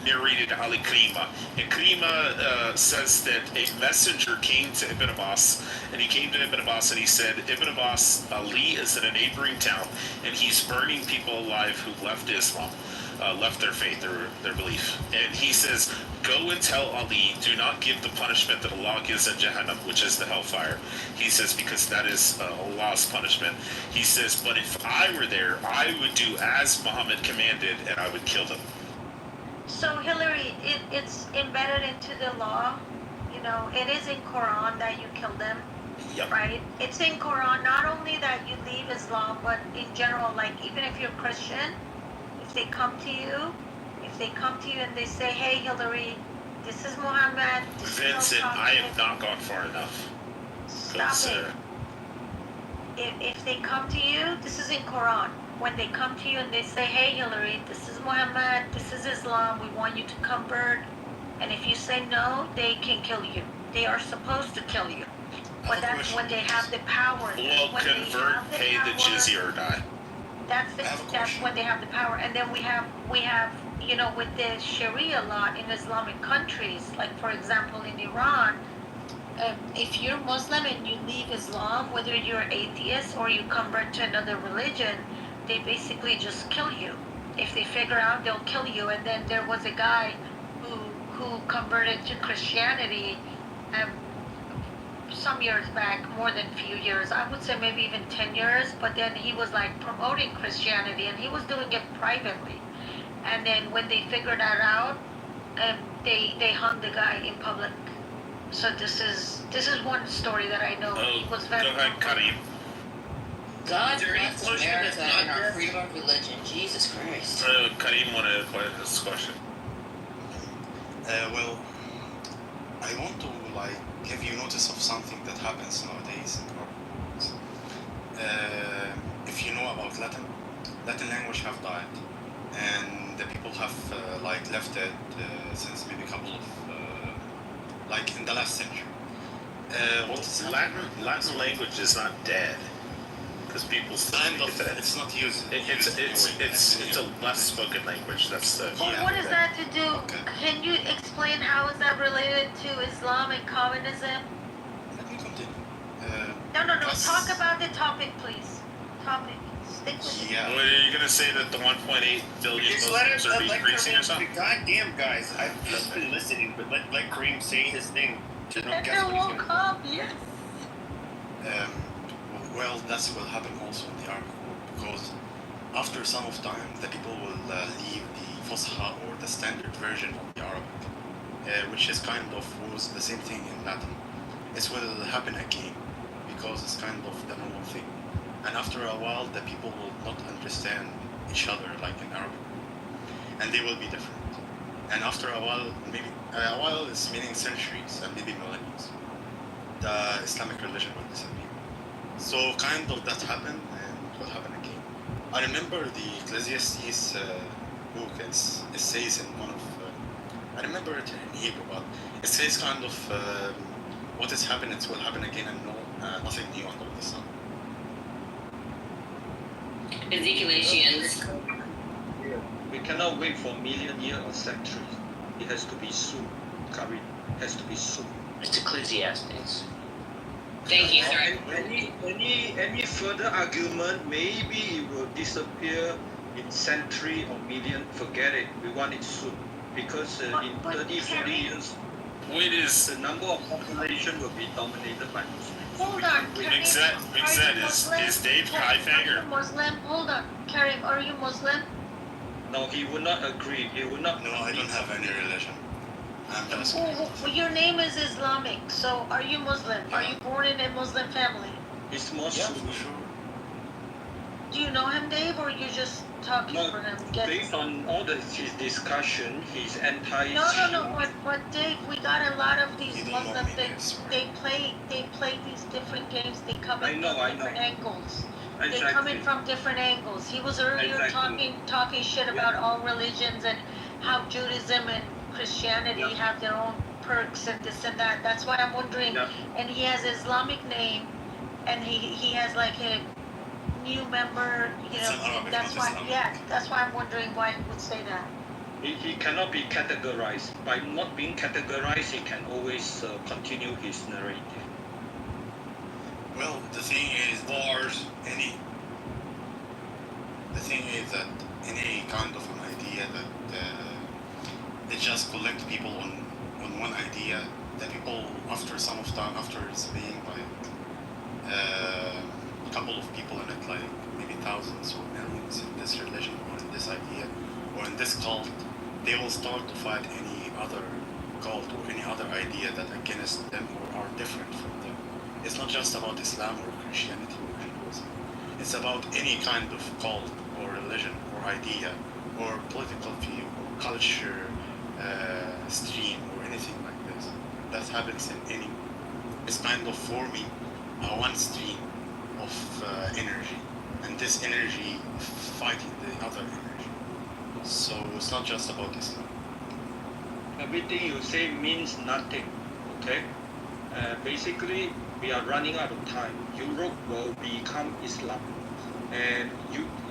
narrated Ali Krima. And Krima says that a messenger came to Ibn Abbas, and he came to Ibn Abbas and he said, Ibn Abbas, Ali is in a neighboring town, and he's burning people alive who left Islam. Left their faith, their belief. And he says, go and tell Ali, do not give the punishment that Allah gives in Jahannam, which is the hellfire. He says, because that is Allah's punishment. He says, but if I were there, I would do as Muhammad commanded, and I would kill them. So, Hillary, it's embedded into the law. It is in Quran that you kill them. Yep. Right? It's in Quran, not only that you leave Islam, but in general, like, even if you're Christian, they come to you and they say, hey, Hillary, this is Muhammad. Vincent, I have not gone far enough. Stop it. If they come to you, this is in Quran. When they come to you and they say, hey, Hillary, this is Muhammad, this is Islam, we want you to convert. And if you say no, they can kill you. They are supposed to kill you. But that's when they have the power. Well, convert, pay the jizya or die. That's when they have the power. And then we have with the Sharia law in Islamic countries, like for example in Iran, if you're Muslim and you leave Islam, whether you're atheist or you convert to another religion, they basically just kill you. If they figure out, they'll kill you. And then there was a guy who converted to Christianity some years back, more than a few years, I would say maybe even 10 years, but then he was like promoting Christianity and he was doing it privately. And then when they figured that out, they hung the guy in public. So this is one story that I know. He was very God bless America and our freedom of religion. Jesus Christ. Karim wanted to ask this question. Well, I want to give you notice of something that happens nowadays in our world. If you know about Latin language have died, and the people have left it since maybe a couple of in the last century. Latin language is not dead, because people still speak it. It's not used. It's a less spoken language. That's the. What is that to do? Okay. Can you explain how is that related to Islam and communism? Let me continue. No. Talk about the topic, please. topic. Stick with it. Yeah. What, are you gonna say that the 1.8 billion Just let Muslims it, are let decreasing or Kareem, something? goddamn guys, I've just been listening, but let Kareem say his thing. Just don't guess what he's woke gonna up, yes. Well, that's what happened also in the Arab War, because after some of time, the people will leave the Fusha or the standard version of the Arabic, which is kind of was the same thing in Latin. It will happen again, because it's kind of the normal thing. And after a while, the people will not understand each other like in Arabic, and they will be different. And after a while, maybe a while is meaning centuries and maybe millennia, the Islamic religion will disappear. So kind of that happened and it will happen again. I remember the Ecclesiastes book. It says in one of I remember it in Hebrew, but it says kind of what is happening, it will happen again, and nothing new under the sun. Ezekielatians. We cannot wait for million years or centuries. It has to be soon. Karim, it has to be soon. It's Ecclesiastes. Thank you, sir. Any further argument, maybe it will disappear in century or million. Forget it. We want it soon. Because in 30, 40 years, the number of population will be dominated by Muslims. Hold on, Big Zed, is Dave Kaifang? Are you Muslim? Hold on, Karim, are you Muslim? No, he would not agree. He would not. No, I don't have any religion. Well, your name is Islamic, so are you Muslim? Are you born in a Muslim family? He's Muslim. Yeah, for sure. Do you know him, Dave, or you just talking for him? Based on all his discussion, he's anti. No. But Dave, we got a lot of these Muslim things. They play these different games. They come in from different angles. They come in from different angles. He was earlier talking shit about all religions and how Judaism and Christianity have their own perks and this and that. That's why I'm wondering. And he has Islamic name, and he has like a new member. You know, that's why. Yeah, that's why I'm wondering why he would say that. He cannot be categorized. By not being categorized, he can always continue his narrative. Well, the thing is, the thing is that any kind of an idea that they just collect people on one idea, the people after some of time, after it's being like a couple of people in it, like maybe thousands or millions in this religion or in this idea or in this cult, they will start to fight any other cult or any other idea that against them or are different from them. It's not just about Islam or Christianity or Judaism. It's about any kind of cult or religion or idea or political view or culture stream or anything like this. That happens in any. It's kind of forming one stream of energy, and this energy fighting the other energy. So it's not just about Islam. Everything you say means nothing, okay? Basically, we are running out of time. Europe will become Islam, and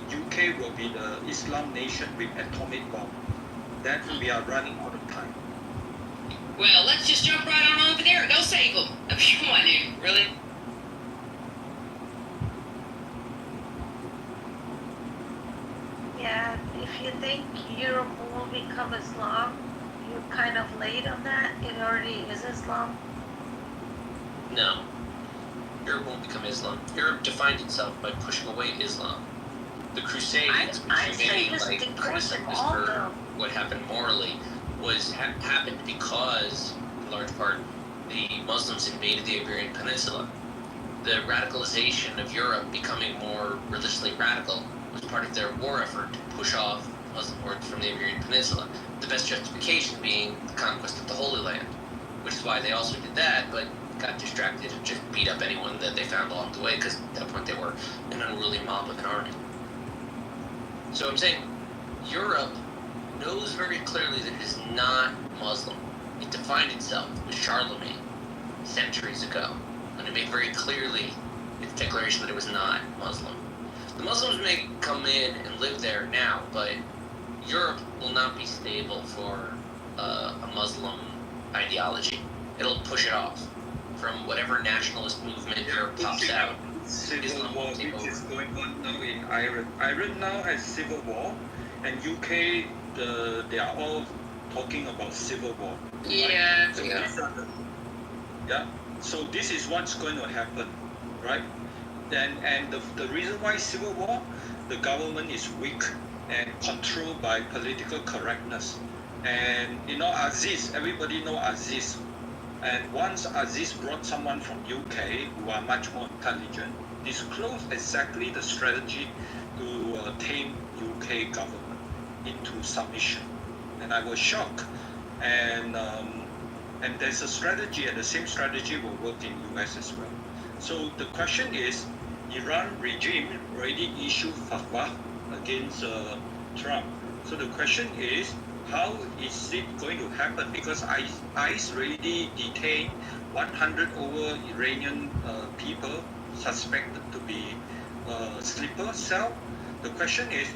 UK will be the Islam nation with atomic bomb. Then we are running out of time. Well, let's just jump right on over there and go save them. Come on, dude. Really? Yeah, if you think Europe will become Islam, you're kind of late on that. It already is Islam. No. Europe won't become Islam. Europe defined itself by pushing away Islam. The Crusades, which you may like criticize for what happened morally, happened because, in large part, the Muslims invaded the Iberian Peninsula. The radicalization of Europe becoming more religiously radical was part of their war effort to push off Muslim hordes from the Iberian Peninsula. The best justification being the conquest of the Holy Land, which is why they also did that, but got distracted and just beat up anyone that they found along the way, because at that point they were an unruly mob with an army. So I'm saying Europe knows very clearly that it is not Muslim. It defined itself with Charlemagne centuries ago, and it made very clearly its declaration that it was not Muslim. The Muslims may come in and live there now, but Europe will not be stable for a Muslim ideology. It'll push it off from whatever nationalist movement Europe pops out. civil war which is going on now in Ireland. Ireland now has civil war, and UK, they are all talking about civil war. Yeah, right? So yeah. Yeah. So this is what's going to happen, right? And the reason why civil war, the government is weak and controlled by political correctness. And Aziz, everybody know Aziz. And once Aziz brought someone from UK who are much more intelligent, disclosed exactly the strategy to tame UK government into submission. And I was shocked. And there's a strategy, and the same strategy will work in US as well. So the question is, Iran regime already issued fatwa against Trump. So the question is, how is it going to happen? Because ICE already detained 100 over Iranian people suspected to be sleeper cell. The question is,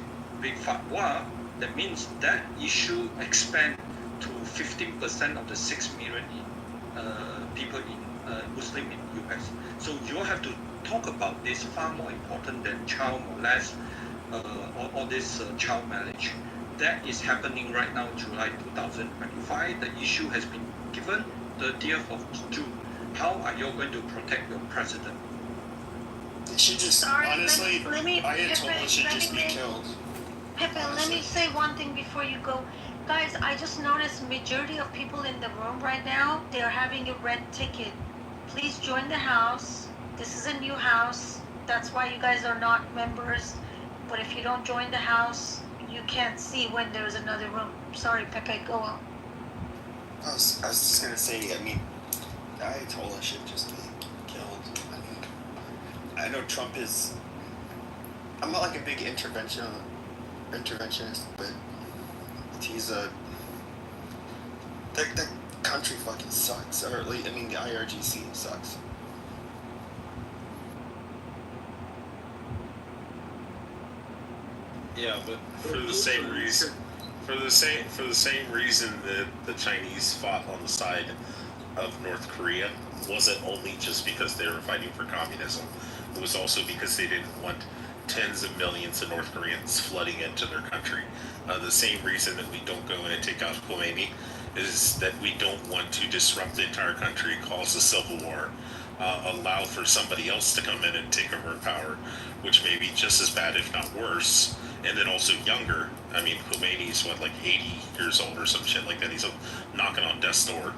with fatwa, that means that issue expand to 15% of the 6 million people in Muslim in US. So you have to talk about this far more important than child molest or this child marriage. That is happening right now, July 2025. The issue has been given 30th of June. How are you going to protect your president? They should just, honestly, Ayatollah should just be killed. Pepe, let me say one thing before you go. Guys, I just noticed majority of people in the room right now, they're having a red ticket. Please join the house. This is a new house. That's why you guys are not members. But if you don't join the house, you can't see when there's another room. Sorry, Pepe, go on. I was just gonna say, I mean, Ayatollah should just be killed. I think. I know Trump is. I'm not like a big interventionist, but he's a. That country fucking sucks. Or at least, I mean, the IRGC sucks. Yeah, but for the same reason, that the Chinese fought on the side of North Korea wasn't only just because they were fighting for communism. It was also because they didn't want tens of millions of North Koreans flooding into their country. The same reason that we don't go in and take out Khomeini is that we don't want to disrupt the entire country, cause a civil war, allow for somebody else to come in and take over power, which may be just as bad, if not worse. And then also younger. I mean, Khomeini's like 80 years old or some shit like that. He's knocking on death's door.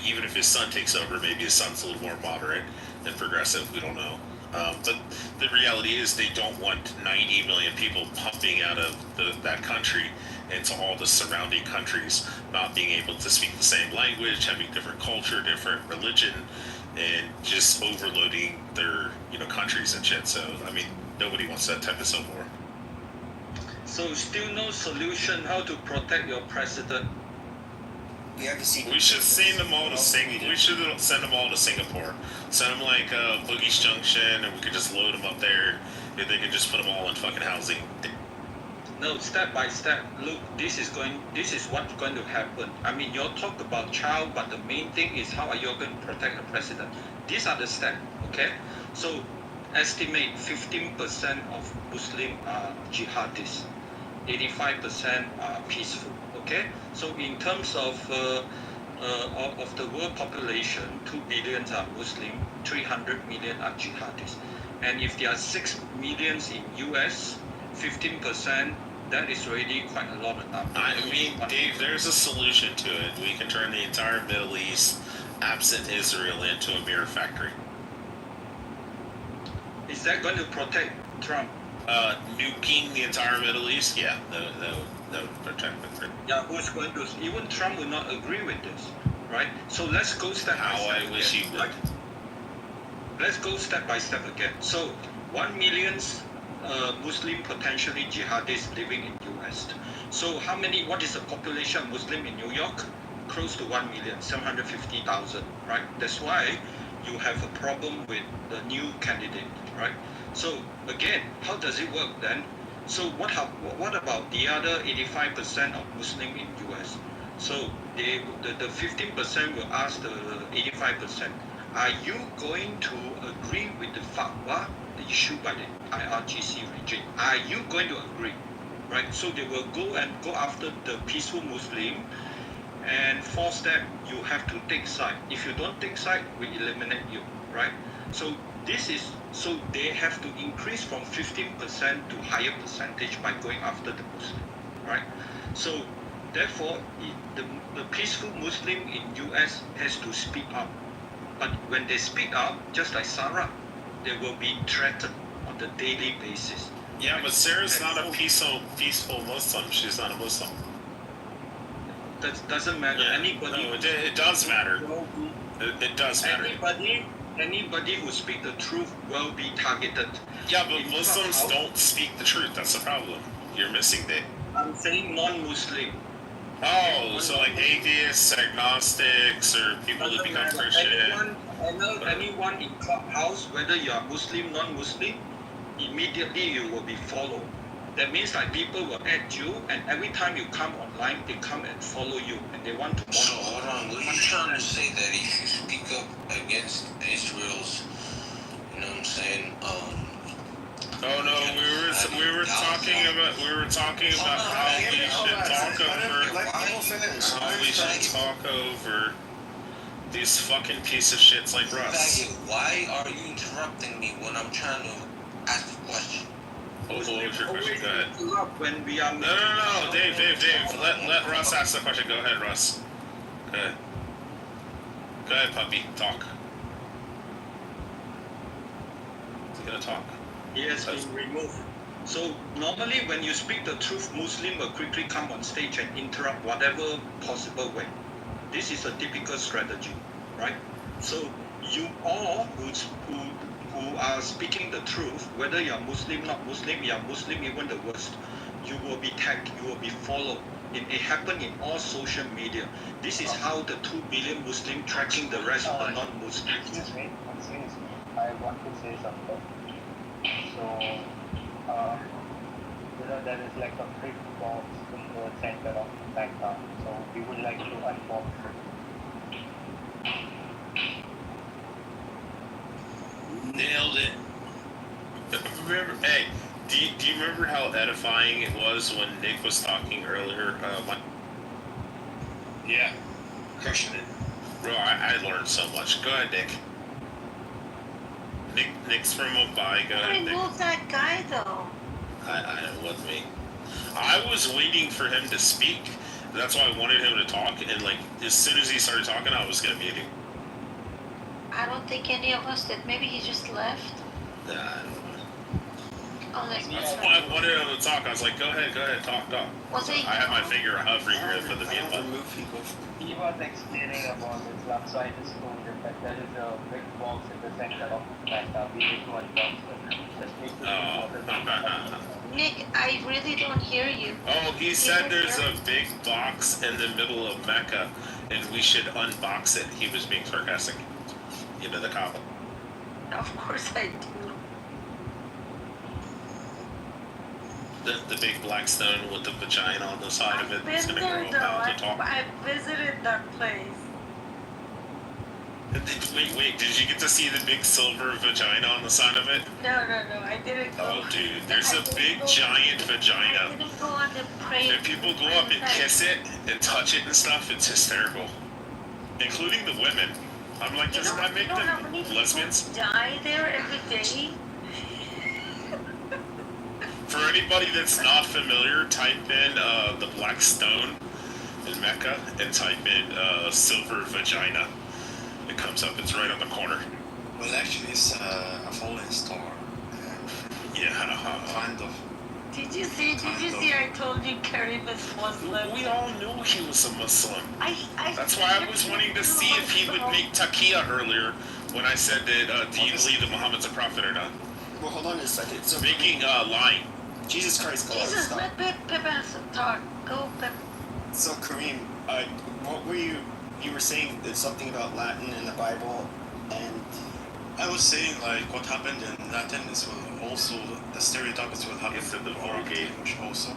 Even if his son takes over, maybe his son's a little more moderate and progressive. We don't know. But the reality is they don't want 90 million people pumping out of that country into all the surrounding countries, not being able to speak the same language, having different culture, different religion, and just overloading their countries and shit. So, I mean, nobody wants that type of civil war. So still no solution how to protect your president. We should send them all to Singapore. We should send them all to Singapore. Send them like Boogie's Junction, and we could just load them up there. And they can just put them all in fucking housing. No, step by step. Look, this is what's going to happen. I mean, you'll talk about child, but the main thing is how are you going to protect the president? These are the steps, okay? So, estimate 15% of Muslim are jihadists. 85% are peaceful. Okay, so in terms of the world population, 2 billion are Muslim, 300 million are jihadists, and if there are 6 millions in US, 15%, that is already quite a lot of numbers. I mean, Dave, there's a solution to it. We can turn the entire Middle East, absent Israel, into a mirror factory. Is that going to protect Trump? Nuking the entire Middle East? Yeah, that would protect them. Yeah, who's going to? Even Trump will not agree with this, right? So let's go step by step. How I wish he would. Let's go step by step again. So 1 million Muslim potentially jihadists living in US. So how many? What is the population of Muslim in New York? Close to 1 million, 750,000, right? That's why you have a problem with the new candidate, right? So again, how does it work then? So what about the other 85% of Muslim in US? So the 15% will ask the 85%, are you going to agree with the fatwa issued by the IRGC regime? Are you going to agree? Right? So they will go after the peaceful Muslim and force them, you have to take side. If you don't take side, we eliminate you, right? So they have to increase from 15% to higher percentage by going after the Muslim, right? So therefore, the peaceful Muslim in US has to speak up. But when they speak up, just like Sarah, they will be threatened on the daily basis. Yeah, but Sarah's not a peaceful Muslim. She's not a Muslim. That doesn't matter. Yeah. Anybody. No, it does matter. It does matter. Anybody who speaks the truth will be targeted. Yeah, but Muslims don't speak the truth. That's the problem. You're missing it. I'm saying non-Muslim. Oh, so like atheists, agnostics, or people who become Christian. Anyone in clubhouse, whether you are Muslim, non-Muslim, immediately you will be followed. That means like people will add you, and every time you come online, they come and follow you, and they want to monitor. So hold on, were you trying to say that if you speak up against Israel's, you know what I'm saying? Oh no, we were talking about how we should talk over these fucking piece of shits like Russ. Why are you interrupting me when I'm trying to ask a question? What was your question? Go ahead. When we are No, Dave. Let Russ ask the question. Go ahead, Russ. Go ahead, puppy. Talk. He's gonna talk. He has been removed. So normally when you speak the truth, Muslim will quickly come on stage and interrupt whatever possible way. This is a typical strategy, right? So you all who are speaking the truth, whether you are Muslim, not Muslim, you are Muslim, even the worst, you will be tagged, you will be followed. It happened in all social media. This is how the 2 billion Muslim tracking the rest of the non-Muslims. Excuse me. I want to say something. So, there is like a big box in the center of the background. So we would like to unbox it. Nailed it. Remember, hey, do you remember how edifying it was when Nick was talking earlier? Yeah, crushing it. Bro, I learned so much. Go ahead, Nick. Nick's from Mumbai. Go ahead, Nick. Remove that guy, though. I know, with me. I was waiting for him to speak. That's why I wanted him to talk. And like, as soon as he started talking, I was gonna mute him. I don't think any of us did. Maybe he just left. Nah, I don't know. Unless That's why I wanted him to talk. I was like, go ahead, talk. Was he? I had my finger hovering here for the mute button. He was explaining about Islam, so I just told him that there is a big box in the center of the background. We need to unbox it. Just need to Nick, I really don't hear you. Oh, he said there's a big box in the middle of Mecca, and we should unbox it. He was being sarcastic. You know, the cop. Of course I do. The big black stone with the vagina on the side of it that's going to grow up out to talk. I visited that place. Wait, did you get to see the big silver vagina on the side of it? No, I didn't go. Oh, dude, there's a big giant vagina. I didn't go on the parade. And people go up and kiss it and touch it and stuff. It's hysterical. Including the women. I'm like, doesn't that make them lesbians? Die there every day? For anybody that's not familiar, type in the black stone in Mecca and type in silver vagina. It comes up. It's right on the corner. Well, actually, it's a fallen star. Yeah. Kind of. Did you see? I told you Karim is Muslim. We all knew he was a Muslim. That's why I was wanting to see if he would make taqiyya earlier when I said that, do you believe that Muhammad's a prophet or not? Well, hold on a second. So making lying. Jesus Christ, Jesus, let Pep talk. Go, Pep. So Kareem, what were you were saying something about Latin in the Bible, and I was saying like what happened in Latin is also the stereotype is what happened in the Vulgate also.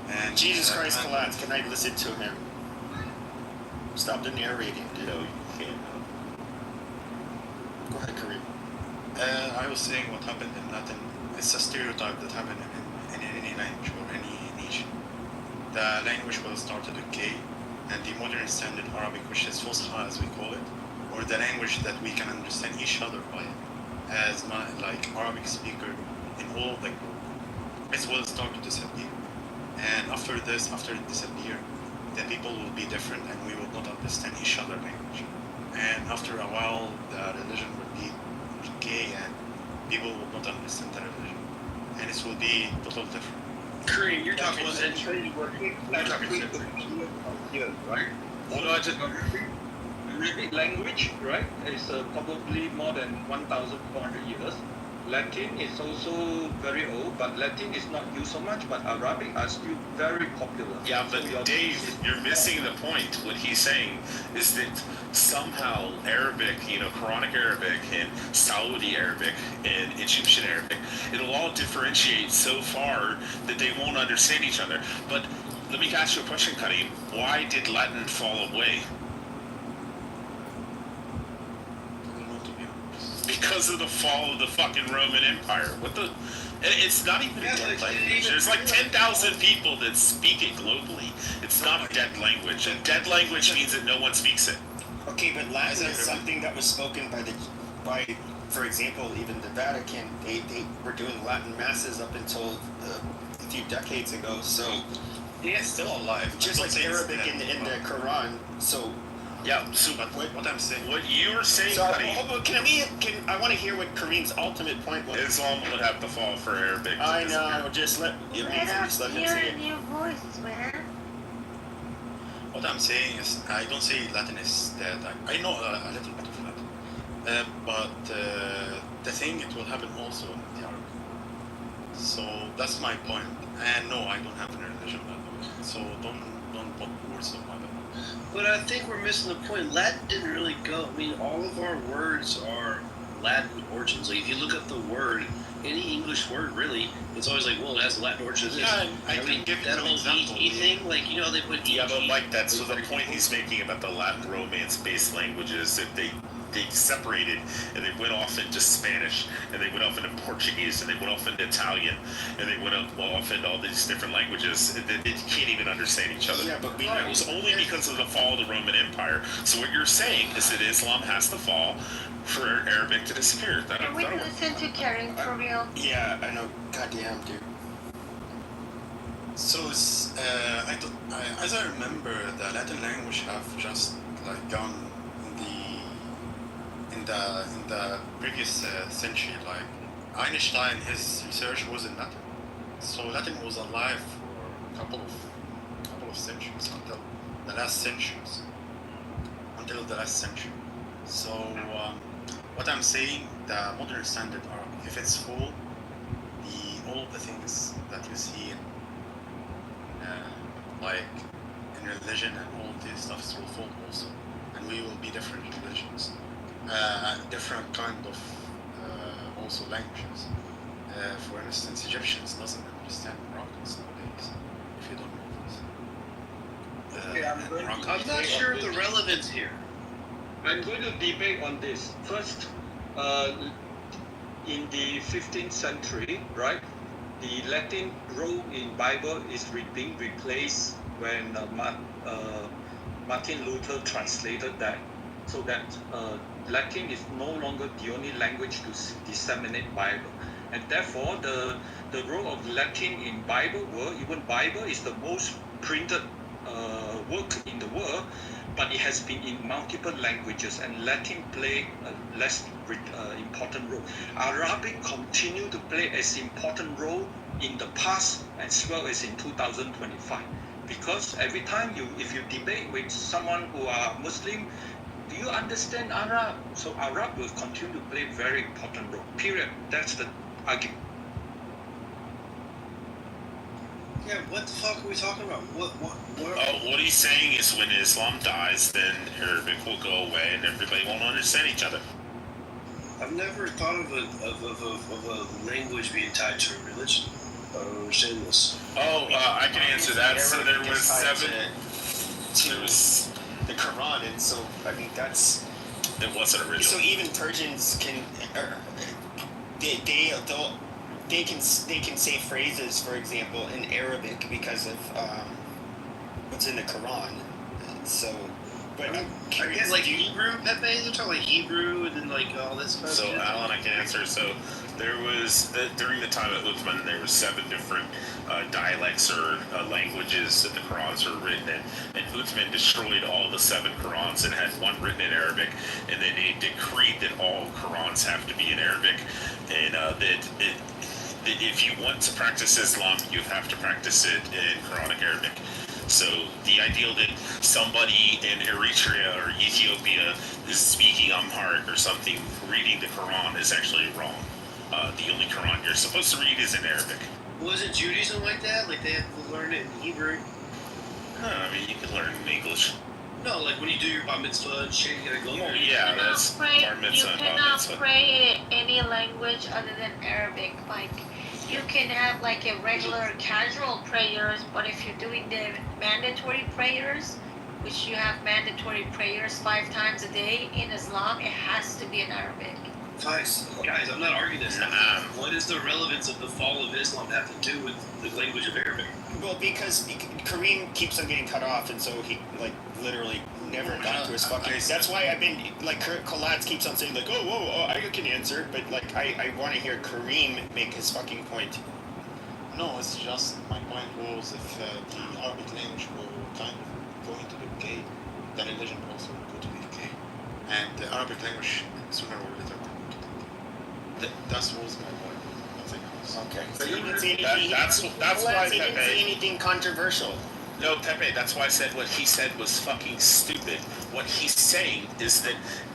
And Jesus Christ, Kalat, can I listen to him? Stop the narrating, dude. No, you can't. Go ahead, Kareem. I was saying what happened in Latin. It's a stereotype that happened in any language or any nation. The language was started with K, and the modern standard Arabic, which is Fusha as we call it, or the language that we can understand each other by, as like Arabic speaker in all the group, it will start to disappear. And after it disappear, the people will be different, and we will not understand each other language. And after a while, the religion will be gay, and people will not understand the religion, and it will be totally different. Korean, you're talking century, right? Arabic language, right, is probably more than 1,400 years. Latin is also very old, but Latin is not used so much, but Arabic are still very popular. Yeah, but Dave, you're missing the point. What he's saying is that somehow Arabic, Quranic Arabic and Saudi Arabic and Egyptian Arabic, it'll all differentiate so far that they won't understand each other. But let me ask you a question, Karim. Why did Latin fall away? Because of the fall of the fucking Roman Empire. What the? It's not even a dead language. There's like 10,000 people that speak it globally. It's not a dead language. A dead language means that no one speaks it. Okay, but Latin is something that was spoken by, for example, even the Vatican. They were doing Latin masses up until a few decades ago. So it's still alive. Just like Arabic in the Quran. So. Yeah, so what I'm saying, what you're saying, so, I want to hear what Kareem's ultimate point was. Islam would have to fall for Arabic. I know, just let him say it. Your voice, man. What I'm saying is, I don't say Latin is dead. I know a little bit of Latin, but the thing, it will happen also in the Arabic. So that's my point. And no, I don't have a religion, by the way. So don't put words on my mouth. But I think we're missing the point. Latin didn't really go. I mean, all of our words are Latin origins. Like, if you look up the word, any English word, really, it's always like, well, it has Latin origins. Yeah, I can give that you an whole example. thing, like, they put Yeah, but like that's so the point he's making about the Latin Romance-based languages, that they separated and they went off into Spanish, and they went off into Portuguese, and they went off into Italian, and they went off into all these different languages that they can't even understand each other. Yeah, but it was only because of the fall of the Roman Empire. So what you're saying is that Islam has to fall for Arabic to disappear. Can we listen to Karen for real? Yeah, I know. Goddamn, dude. So it's, as I remember, the Latin language have just like gone in the previous century. Like Einstein, his research was in Latin, so Latin was alive for a couple of centuries until the last century. So what I'm saying, the modern standard Arabic, if it's full, all the things that you see in like in religion and all these stuffs will fall also, and we will be different religions, different kind of also languages. For instance, Egyptians doesn't understand Moroccans nowadays. If you don't know this, I'm not sure of the relevance here. I'm going to debate on this. First, in the 15th century, right, the Latin role in Bible is being replaced when Martin Luther translated that, so that Latin is no longer the only language to disseminate Bible, and therefore the role of Latin in Bible world, even Bible is the most printed work in the world, but it has been in multiple languages, and Latin play a less important role. Arabic continue to play as important role in the past as well as in 2025, because every time if you debate with someone who are Muslim, do you understand Arab? So Arab will continue to play very important role. Period. That's the argument. Yeah, what the fuck are we talking about? What he's saying is when Islam dies, then Arabic will go away and everybody won't understand each other. I've never thought of a language being tied to a religion. I don't understand this. I can answer that. So there was to the Quran, and so I mean that's It wasn't original. So even Persians can, they can say phrases, for example, in Arabic because of what's in the Quran. So, but I guess like Hebrew, Pepe. They're talking like Hebrew and then like all this stuff. So Alan, I can answer. So there was during the time of Uthman, there were 7 different dialects or languages that the Qurans were written in, and Uthman destroyed all the 7 Qurans and had one written in Arabic, and then he decreed that all Qurans have to be in Arabic, and that if you want to practice Islam, you have to practice it in Quranic Arabic. So the ideal that somebody in Eritrea or Ethiopia is speaking Amharic or something, reading the Quran is actually wrong. The only Quran you're supposed to read is in Arabic. Wasn't Judaism like that? Like they have to learn it in Hebrew? I mean, you can learn in English. No, like when you do your bar mitzvah and shit, you gotta go there. Yeah, that's bar mitzvah. You cannot pray in any language other than Arabic. Like, you can have like a regular casual prayers, but if you're doing the mandatory prayers, which you have mandatory prayers 5 times a day in Islam, it has to be in Arabic. Guys, I'm not arguing this. What is the relevance of the fall of Islam have to do with the language of Arabic? Well, because Kareem keeps on getting cut off, and so he like literally never got to his fucking. That's why I've been like Kolatz keeps on saying like, I can answer, but like I want to hear Kareem make his fucking point. No, it's just my point was if the Arabic language will kind of go into the decay, the religion will also go to the decay, and the Arabic language sooner or later. That was my point. Nothing else. Okay. So you didn't say anything. That's why he didn't say anything controversial. No, Pepe, that's why I said what he said was fucking stupid. What he's saying is that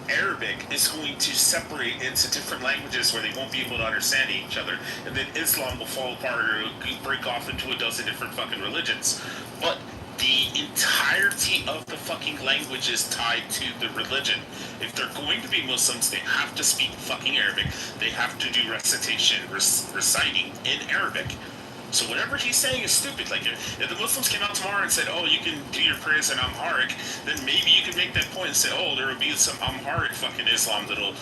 Arabic is going to separate into different languages where they won't be able to understand each other, and then Islam will fall apart or break off into a dozen different fucking religions. But the entirety of the fucking language is tied to the religion. If they're going to be Muslims, they have to speak fucking Arabic. They have to do recitation, reciting in Arabic. So whatever he's saying is stupid. Like, if the Muslims came out tomorrow and said, you can do your prayers in Amharic, then maybe you could make that point and say, there will be some Amharic fucking Islam that'll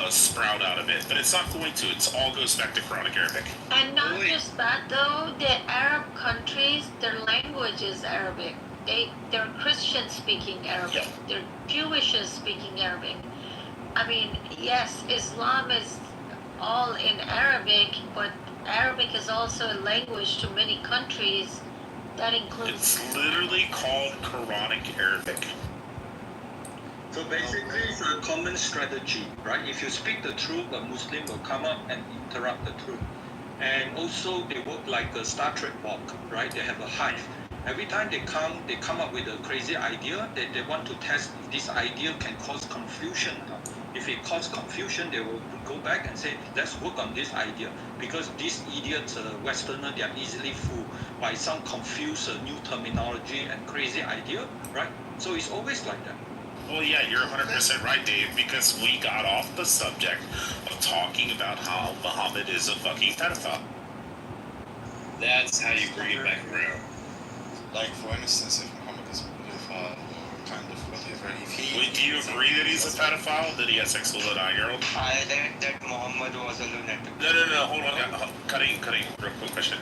sprout out of it. But it's not going to. It all goes back to Quranic Arabic. And not just that, though. The Arab countries, their language is Arabic. They're Christians speaking Arabic. They're Jewish speaking Arabic. I mean, yes, Islam is all in Arabic, but Arabic is also a language to many countries. That includes. It's literally called Quranic Arabic. So basically, it's a common strategy, right? If you speak the truth, a Muslim will come up and interrupt the truth. And also, they work like a Star Trek walk, right? They have a hive. Every time they come up with a crazy idea. They want to test if this idea can cause confusion. If it causes confusion, they will go back and say, let's work on this idea. Because these idiots, Westerner, they are easily fooled by some confused new terminology and crazy idea, right? So it's always like that. Well, yeah, you're 100% right, Dave, because we got off the subject of talking about how Muhammad is a fucking pedophile. That's how you bring it back around. Like, for instance, if Muhammad is a pedophile or kind of whatever, if he... Do you agree that he's a pedophile, that he has sex with a 9-year-old? I read that Muhammad was a lunatic. No, hold on. Cutting, real quick question.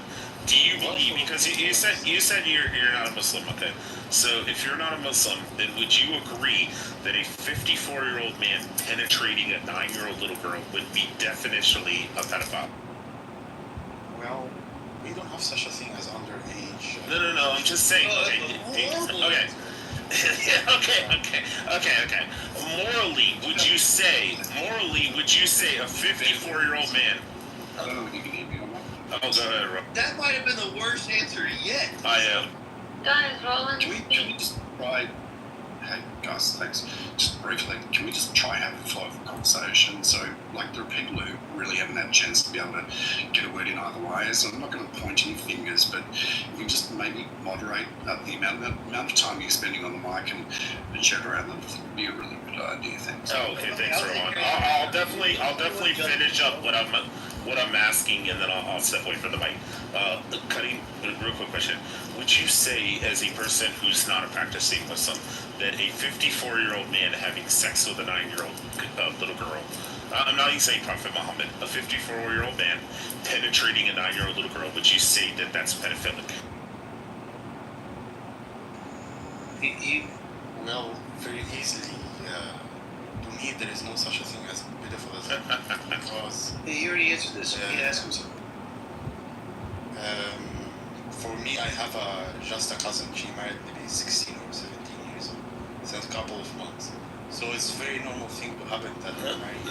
Do you believe, because you said you're not a Muslim, okay? So if you're not a Muslim, then would you agree that a 54-year-old man penetrating a 9-year-old little girl would be definitionally a pedophile? Well, we don't have such a thing as underage. No, I'm just saying, okay. Okay. Morally, would you say a 54-year-old man? I don't know if you can hear me or not. Oh, go ahead, Rob. That might have been the worst answer yet. I am. Guys, Roland. Can we just try? Hey, guys, thanks. Just briefly, can we just try and have a flow of conversation? So, like, there are people who really haven't had a chance to be able to get a word in either way. So I'm not going to point any fingers, but if you just maybe moderate the amount of time you're spending on the mic and chat around them, would be a really good idea. Thanks. Oh, okay, thanks, Roland. I'll definitely finish up what I'm what I'm asking, and then I'll step away from the mic. Cutting, real quick question. Would you say, as a person who's not a practicing Muslim, that a 54-year-old man having sex with a 9-year-old little girl, I'm not even saying Prophet Muhammad, a 54-year-old man penetrating a 9-year-old little girl, would you say that that's pedophilic? Well, very easily. To me, there is no such a thing as pedophilism because he already answered this. He asked himself. For me, I have just a cousin. She married maybe 16 or 17 years old since a couple of months. So it's a very normal thing to happen that they're married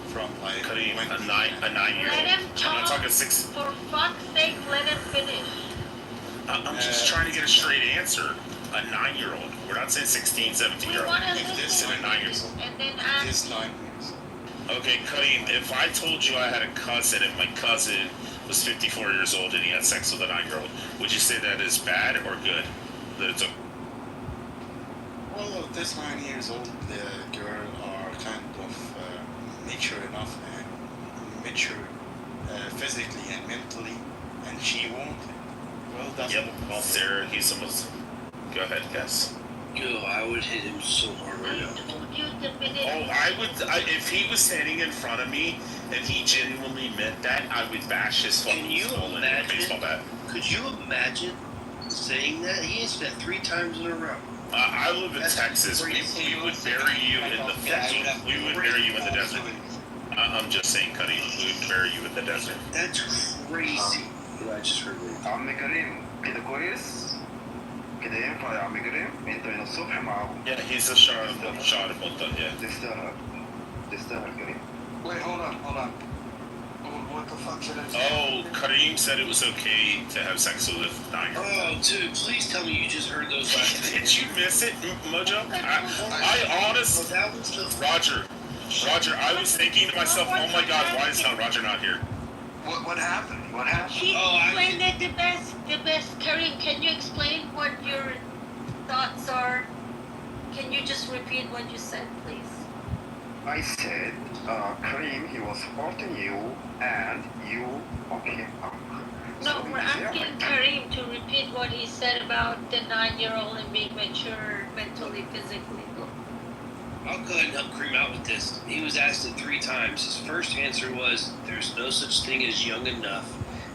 from like a 9-year-old. Let him talk. I'm not talking 6. For fuck's sake, let him finish. I'm just trying to get a straight answer. A 9-year-old. We're not saying 16, 17-year-old. If this is a 9-year-old. And then ask. This 9 years. Okay, Kareem, if I told you I had a cousin and my cousin was 54 years old and he had sex with a 9-year-old, would you say that is bad or good? That it's a... Well, this 9 years old girl are kind of mature enough and mature physically and mentally, and she won't. Well, that's well, Sarah, he's a Muslim. Go ahead, guess. Yo, I would hit him so hard right now. If he was standing in front of me and he genuinely meant that, I would bash his fucking skull into a baseball bat. Could you imagine saying that? He answered that 3 times in a row. I live in Texas. We would bury you in the We would bury you in the desert. I'm just saying, Cuddy, we would bury you in the desert. That's crazy. What I just heard. Yeah, he's a shot of yeah. Wait, hold on. What the fuck should I say? Oh, Kareem said it was okay to have sex with a 9-year-old. Oh, dude, please tell me you just heard those last things. Did you miss it, Mojo? I honestly... Roger, I was thinking to myself, oh my god, why is Roger not here? What happened? What happened? He explained it the best. Kareem, can you explain what your thoughts are? Can you just repeat what you said, please? I said, Kareem, he was hurting you, and you okay. No, we're asking Kareem to repeat what he said about the 9-year-old and being mature mentally, physically. I'll go ahead and help Kareem out with this. He was asked it 3 times. His first answer was, there's no such thing as young enough.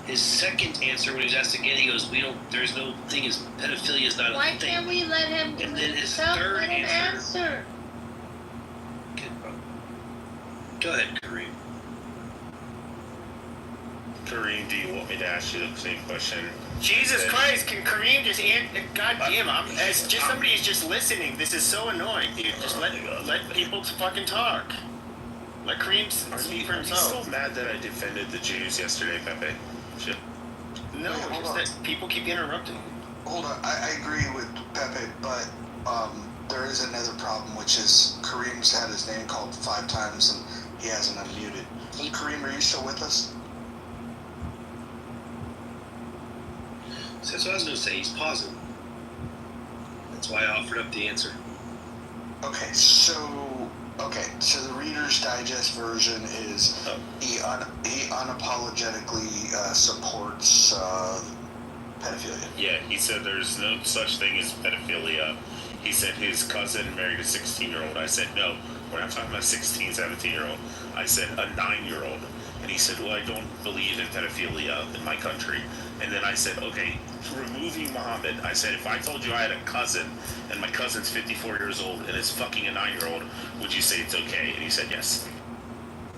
His second answer, when he was asked again, he goes, there's no thing as pedophilia is not a thing. Why can't we let him do and then his himself? third Let him answer. Go ahead, Kareem. Kareem, do you want me to ask you the same question? Jesus Christ, can Kareem just answer? God damn, as just somebody who's just listening, this is so annoying, dude. Just let people fucking talk. Let Kareem speak for himself. Are you still mad that I defended the Jews yesterday, Pepe? Shit. No, just that people keep interrupting. Hold on, I agree with Pepe, but there is another problem, which is Kareem's had his name called 5 times and he hasn't unmuted. Kareem, are you still with us? So that's what I was going to say. He's pausing. That's why I offered up the answer. Okay, so the Reader's Digest version is he unapologetically supports pedophilia. Yeah, he said there's no such thing as pedophilia. He said his cousin married a 16-year-old. I said, no, we're not talking about a 16, 17-year-old. I said a 9-year-old. And he said, well, I don't believe in pedophilia in my country. And then I said, okay, removing Muhammad, I said, if I told you I had a cousin and my cousin's 54 years old and is fucking a 9-year-old, would you say it's okay? And he said yes.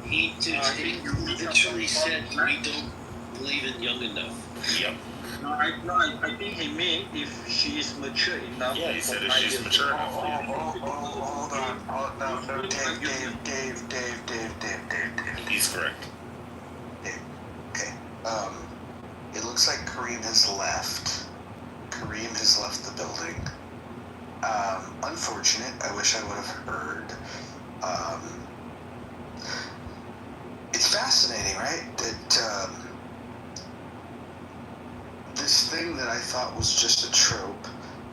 He literally said we don't believe in young enough. Yep. No, I think he meant if she is mature enough. Yeah, he said if she's mature enough. Hold on. No, Dave. He's correct. Okay. It looks like Kareem has left. Kareem has left the building. Unfortunate. I wish I would have heard. It's fascinating, right? That this thing that I thought was just a trope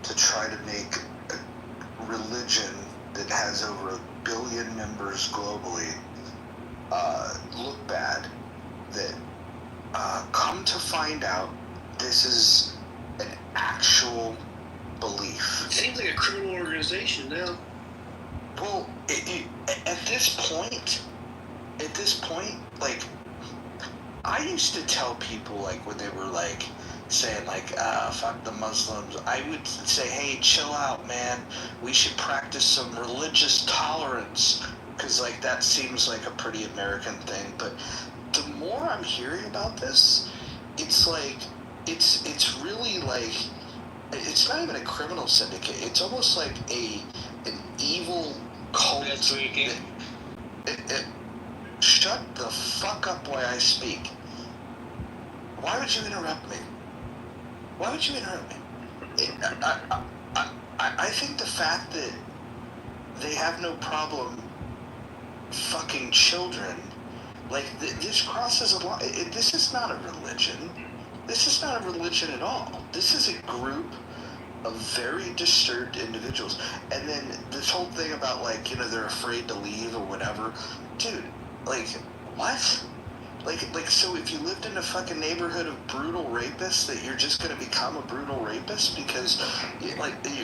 to try to make a religion that has over 1 billion members globally look bad that come to find out this is an actual belief. It seems like a criminal organization now. Well, at this point, like, I used to tell people, like, when they were, like, saying, like, fuck the Muslims, I would say, hey, chill out, man. We should practice some religious tolerance, because, like, that seems like a pretty American thing. But the more I'm hearing about this, it's like, it's really like, it's not even a criminal syndicate. It's almost like an evil cult. Shut the fuck up while I speak. Why would you interrupt me? Why would you interrupt me? I think the fact that they have no problem fucking children, like, this crosses a line. This is not a religion. This is not a religion at all. This is a group of very disturbed individuals. And then this whole thing about, like, you know, they're afraid to leave or whatever. Dude, like, what? Like, so if you lived in a fucking neighborhood of brutal rapists, that you're just gonna become a brutal rapist because,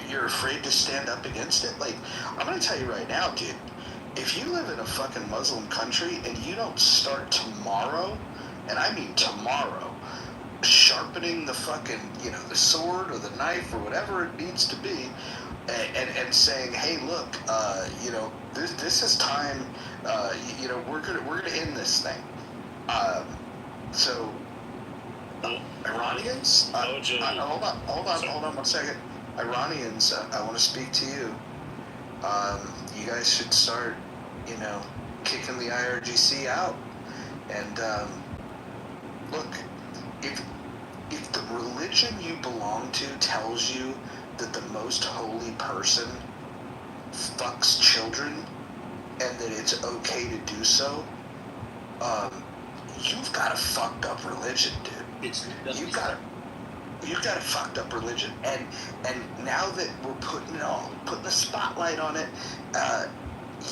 you're afraid to stand up against it? Like, I'm gonna tell you right now, dude, if you live in a fucking Muslim country and you don't start tomorrow, and I mean tomorrow, sharpening the fucking, you know, the sword or the knife or whatever it needs to be, and saying, hey, look, you know, this is time, you know, we're gonna end this thing. So, Iranians, hold on 1 second. Iranians, I want to speak to you. You guys should start, you know, kicking the IRGC out. And look, if the religion you belong to tells you that the most holy person fucks children and that it's okay to do so, you've got a fucked up religion, dude. You've got a fucked up religion, and now that we're putting the spotlight on it,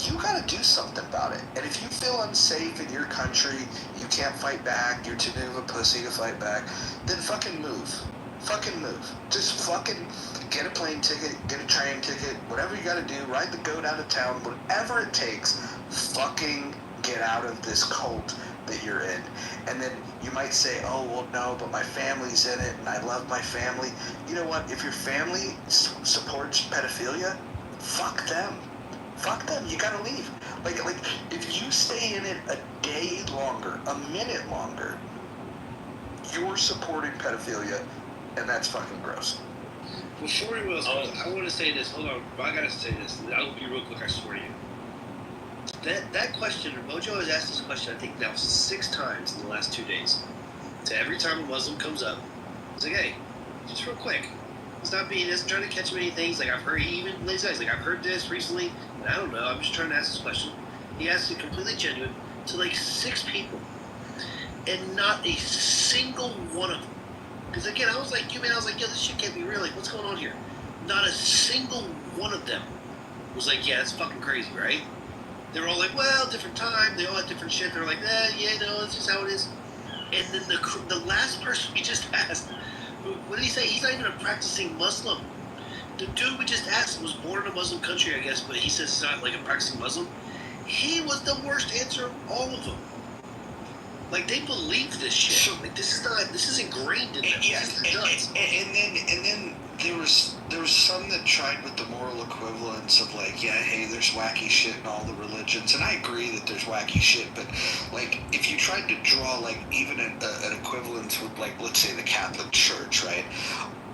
you got to do something about it. And if you feel unsafe in your country, you can't fight back, you're too big of a pussy to fight back, then fucking move. Fucking move. Just fucking get a plane ticket, get a train ticket, whatever you got to do. Ride the goat out of town, whatever it takes. Fucking get out of this cult that you're in. And then you might say, oh, well, no, but my family's in it and I love my family. You know what? If your family supports pedophilia, fuck them. Fuck them. You gotta leave. Like, if you stay in it a day longer, a minute longer, you're supporting pedophilia, and that's fucking gross. Before we move on, I want to say this. Hold on. I gotta say this. I'll be real quick, I swear to you. That question, Mojo has asked this question, I think now 6 times in the last 2 days. So every time a Muslim comes up, he's like, hey, just real quick. He's trying to catch many things. Like, I've heard, he even says, like, I've heard this recently, and I don't know, I'm just trying to ask this question. He asked it completely genuine to, like, 6 people. And not a single one of them. Because, again, I was like, yo, this shit can't be real. Like, what's going on here? Not a single one of them was like, yeah, it's fucking crazy, right? They were all like, well, different time. They all had different shit. They were like, yeah, no, that's just how it is. And then the last person we just asked, what did he say? He's not even a practicing Muslim. The dude we just asked was born in a Muslim country, I guess, but he says he's not like a practicing Muslim. He was the worst answer of all of them. Like, they believe this shit. Like, this is ingrained in them. Yeah, and then there was some that tried with the moral equivalence of, like, yeah, hey, there's wacky shit in all the religions, and I agree that there's wacky shit, but, like, if you tried to draw, like, even an equivalence with, like, let's say the Catholic Church, right?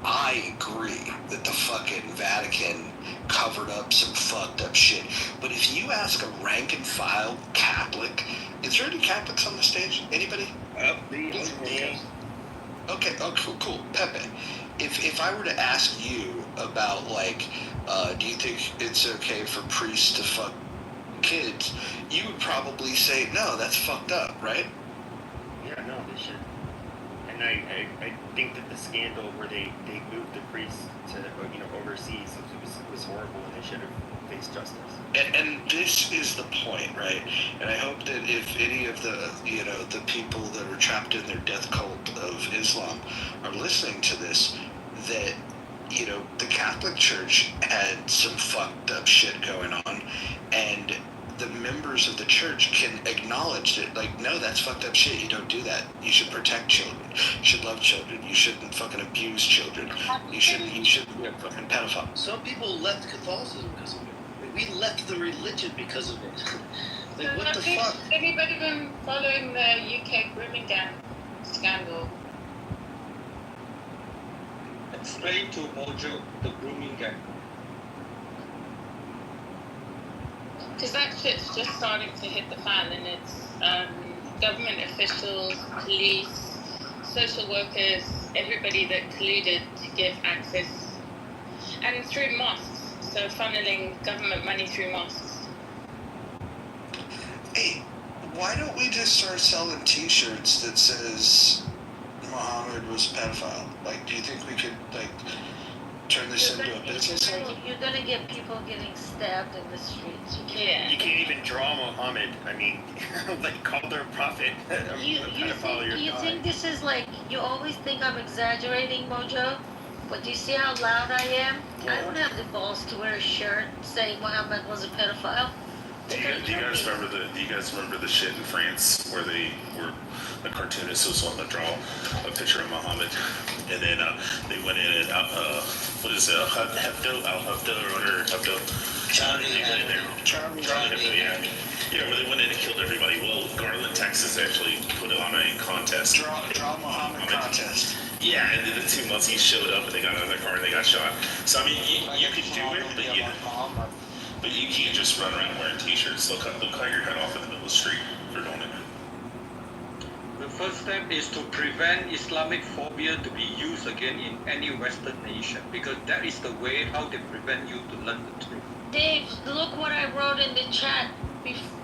I agree that the fucking Vatican covered up some fucked up shit, but if you ask a rank and file Catholic, is there any Catholics on the stage? Anybody? Okay, oh, cool. Pepe, if I were to ask you about, like, do you think it's okay for priests to fuck kids, you would probably say, no, that's fucked up, right? Yeah, no, they should. And I think that the scandal where they moved the priests to, you know, overseas was horrible, and they should have face justice. And this is the point, right? And I hope that if any of the, the people that are trapped in their death cult of Islam are listening to this, that, the Catholic Church had some fucked up shit going on, and the members of the church can acknowledge that, like, no, that's fucked up shit. You don't do that. You should protect children. You should love children. You shouldn't fucking abuse children. You shouldn't be a fucking pedophile. Some people left Catholicism because of it. We left the religion because of it. Like, what the fuck? Anybody been following the UK grooming gang scandal? Explain to Mojo the grooming gang. Because that shit's just starting to hit the fan, and it's government officials, police, social workers, everybody that colluded to give access, and through mosques. So funneling government money through mosques. Hey, why don't we just start selling T-shirts that says Muhammad was a pedophile? Like, do you think we could, like, turn this into a business? You're gonna get people getting stabbed in the streets. You can't even draw Muhammad. I mean, like, call their prophet You think this is like, you always think I'm exaggerating, Mojo? But do you see how loud I am? I don't have the balls to wear a shirt saying Muhammad was a pedophile. Do you guys remember the shit in France where the cartoonist was wanting to draw a picture of Muhammad, and then they went in and what is it, Hebdo, Charlie, where they went in and killed everybody. Well, Garland, Texas actually put it on a contest. Draw Muhammad contest. Yeah, and then the 2 Muslims showed up and they got out of their car and they got shot. So I mean, you could do it, but you can't just run around wearing T-shirts. They'll cut your head off in the middle of the street for doing it. The first step is to prevent Islamic phobia to be used again in any Western nation, because that is the way how they prevent you to learn the truth. Dave, look what I wrote in the chat.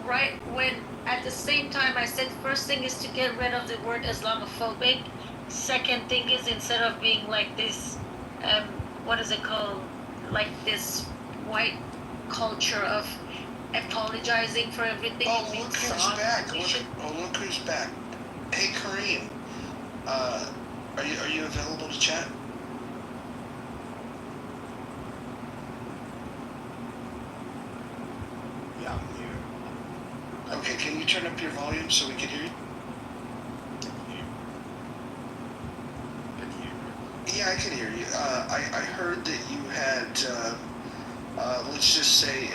Right when, at the same time, I said first thing is to get rid of the word Islamophobic. Second thing is, instead of being like this, what is it called? Like this white culture of apologizing for everything. Oh, look who's back. Look who's back. Hey, Kareem. Are you available to chat? Yeah, I'm here. Okay, can you turn up your volume so we can hear you? Yeah, I can hear you. I heard that you had, let's just say,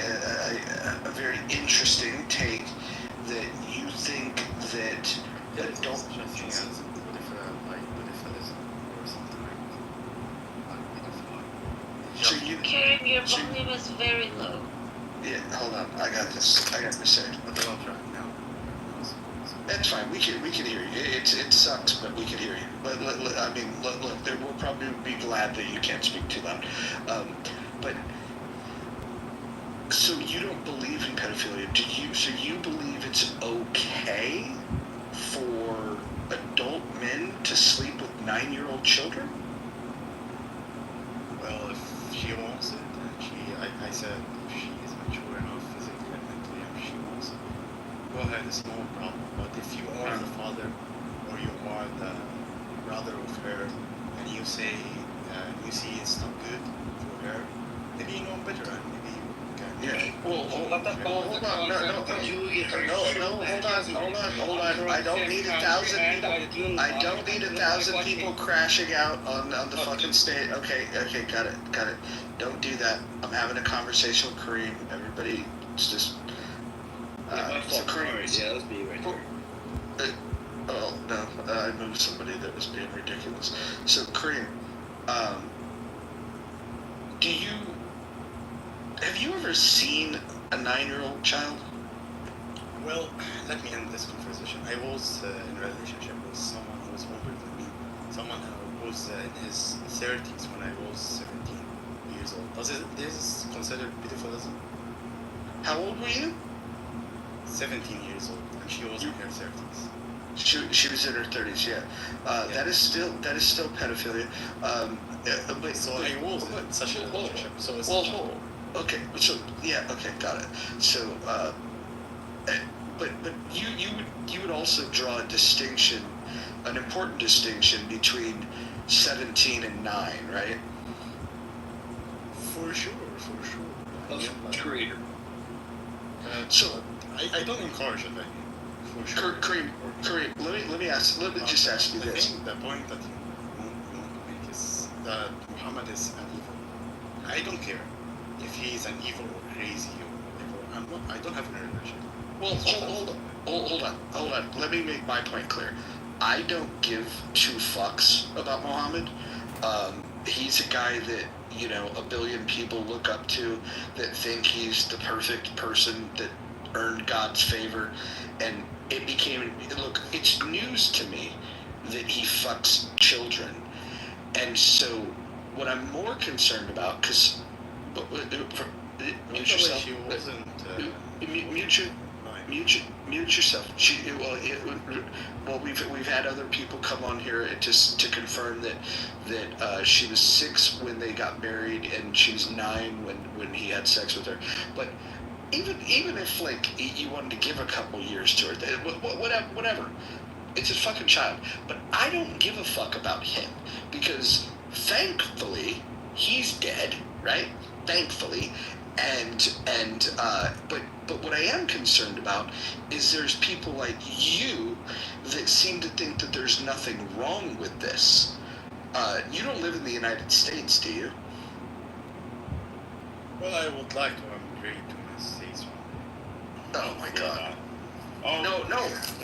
a very interesting take that you think that adult... Karim, your volume is very low. Yeah, hold on. I got this saved. That's fine. We can hear you. It sucks, but we can hear you. But look, we'll probably be glad that you can't speak too loud. But so you don't believe in pedophilia? So you believe it's okay for adult men to sleep with 9-year-old children? Well, if she wants it, and I said if she is mature enough physically and mentally, and she wants it, go ahead, it's no problem. But if you are the father or you are the brother of her, and you say you see it's not good for her, maybe you know better, and maybe you can. Yeah. Well, hold on. Hold on. I don't need 1,000 people. I don't need 1,000 people crashing out on the fucking stage. Okay, got it. Don't do that. I'm having a conversation with Kareem. Everybody, it's just. So Kareem. Yeah, let's be right there. Oh no, I moved somebody that was being ridiculous. So Kareem, have you ever seen a 9-year-old child? Well, let me end this conversation. I was in a relationship with someone who was older than me. Someone who was in his 30s when I was 17 years old. Is this considered pedophilism? How old were you? 17 years old, and she was in her 30s. She was in her 30s, yeah. That is still pedophilia. So I was in such a relationship. So it's Okay, so yeah, okay, got it. So, but you would also draw a distinction, an important distinction between 17 and 9, right? For sure. Creator. So I don't encourage it. For sure. Kareem, let me just ask you I this. think the point that you want to make is that Muhammad is an evil. I don't care if he is an evil or crazy or whatever. I don't have a religion. Well, hold on. Let me make my point clear. I don't give two fucks about Muhammad. He's a guy that, a billion people look up to, that think he's the perfect person that earned God's favor. And it's news to me that he fucks children. And so what I'm more concerned about, because mute yourself. Mute yourself. We've had other people come on here to confirm that she was 6 when they got married and she was 9 when he had sex with her. But even if you wanted to give a couple years to her, whatever, it's his fucking child. But I don't give a fuck about him because thankfully he's dead, right? Thankfully. But what I am concerned about is there's people like you that seem to think that there's nothing wrong with this. You don't live in the United States, do you? Well, I would like to immigrate to the United States. Oh my God. No.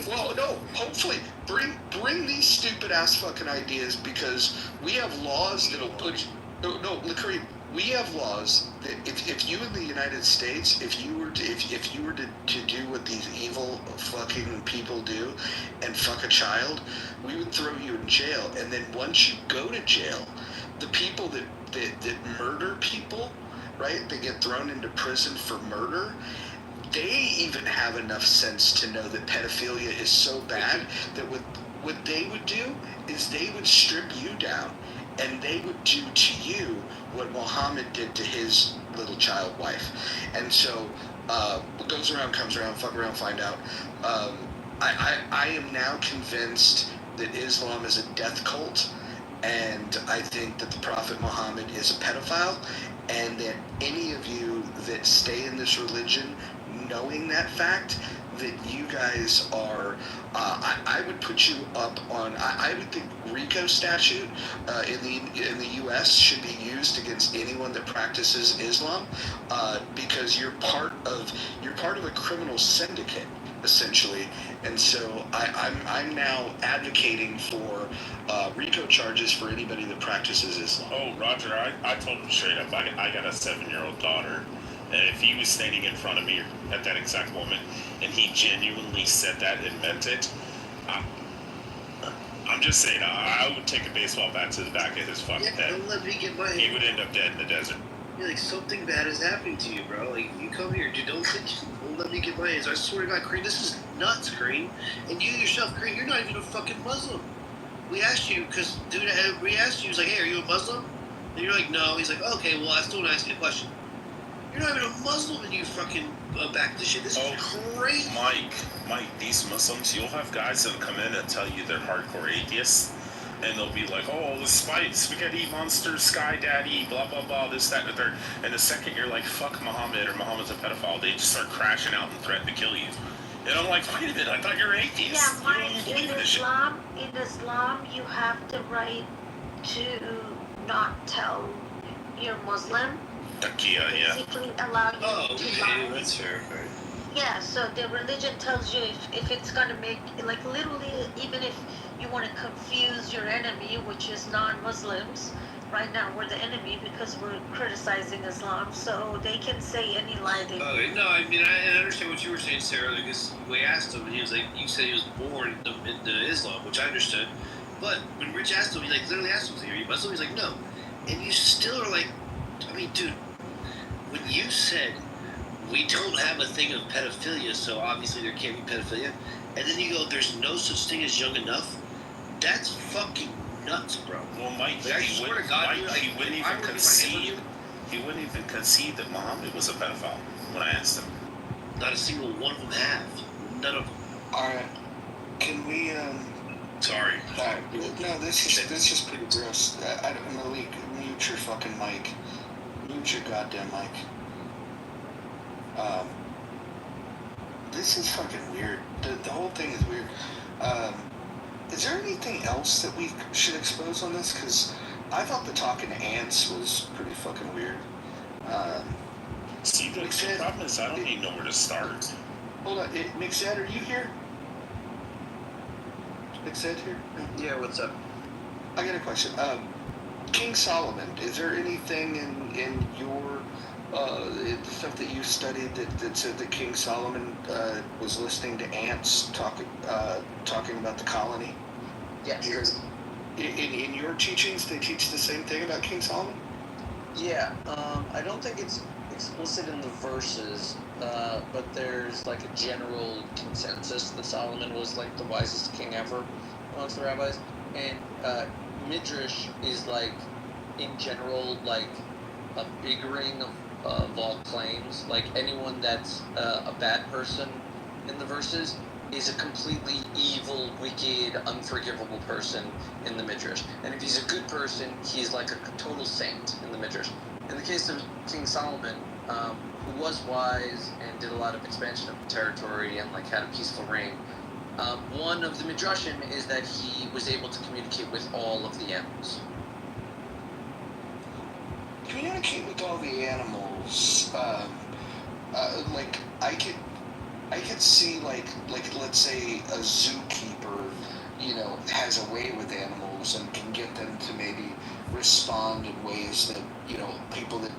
Well, no. Hopefully, bring these stupid ass fucking ideas because we have laws that'll put. No, Kareem. We have laws that if you in the United States, if you were to do what these evil fucking people do and fuck a child, we would throw you in jail. And then once you go to jail, the people that murder people, right? They get thrown into prison for murder. They even have enough sense to know that pedophilia is so bad that what they would do is they would strip you down and they would do to you what Muhammad did to his little child wife. And so what goes around comes around, fuck around, find out. I am now convinced that Islam is a death cult, and I think that the Prophet Muhammad is a pedophile, and that any of you that stay in this religion knowing that fact, that you guys are, I would put you up on, I would think RICO statute in the U.S. should be used against anyone that practices Islam, because you're part of a criminal syndicate, essentially. And so I'm now advocating for RICO charges for anybody that practices Islam. Oh, Roger, I told him straight up, I got a 7-year-old daughter. And if he was standing in front of me at that exact moment, and he genuinely said that and meant it, I'm just saying, I would take a baseball bat to the back of his fucking head. Don't let me get my... He would end up dead in the desert. Yeah, like, something bad is happening to you, bro. Like, you come here, dude, don't let me get my hands. I swear to God, Kareem, this is nuts, Kareem. And you yourself, Kareem, you're not even a fucking Muslim. We asked you, because, dude, we asked you, he was like, hey, are you a Muslim? And you're like, no. He's like, okay, well, I still want to ask you a question. You're not even a Muslim and you fucking back this shit. This is crazy. Mike, these Muslims, you'll have guys that'll come in and tell you they're hardcore atheists, and they'll be like, oh, the spaghetti monster, sky daddy, blah, blah, blah, this, that, and the third. And the second you're like, fuck Muhammad, or Muhammad's a pedophile, they just start crashing out and threaten to kill you. And I'm like, wait a minute, I thought you were atheist. Yeah, Mike, in Islam, you have the right to not tell you're Muslim. Basically allow you to lie. That's fair. Yeah, so the religion tells you if it's going to make, like literally, even if you want to confuse your enemy, which is non-Muslims, right now we're the enemy because we're criticizing Islam, so they can say any lie they want. No, I mean, I understand what you were saying, Sarah, because we asked him, and he was like, you said he was born into Islam, which I understood, but when Rich asked him, he like literally asked him, are you Muslim? He's like, no. And you still are like, I mean, dude, when you said we don't have a thing of pedophilia, so obviously there can't be pedophilia, and then you go, there's no such thing as young enough, that's fucking nuts, bro. Well, Mike, like, I swear to God, he wouldn't even concede. He wouldn't even concede that Muhammad was a pedophile when I asked him. Not a single one of them have. None of them. Alright. Can we, Sorry. Alright. No, this is pretty gross. Malik, mute your fucking mic. Mute your goddamn mic. This is fucking weird. The whole thing is weird. Is there anything else that we should expose on this? Because I thought the talking to ants was pretty fucking weird. See, the problem is I don't even know where to start. Hold on, Mixed, are you here? Mixed here? Yeah, what's up? I got a question. King Solomon, is there anything in your the stuff that you studied that said that King Solomon was listening to ants talking about the colony? Yes. In your teachings, they teach the same thing about King Solomon? Yeah, I don't think it's explicit in the verses, but there's like a general consensus that Solomon was like the wisest king ever amongst the rabbis. And Midrash is like, in general, like a biggering of all claims. Like anyone that's a bad person in the verses is a completely evil, wicked, unforgivable person in the Midrash. And if he's a good person, he's like a total saint in the Midrash. In the case of King Solomon, who was wise and did a lot of expansion of the territory and like had a peaceful reign, one of the Midrashim is that he was able to communicate with all of the animals. Communicate with all the animals. Like I could see like let's say a zookeeper, has a way with animals and can get them to maybe respond in ways that people that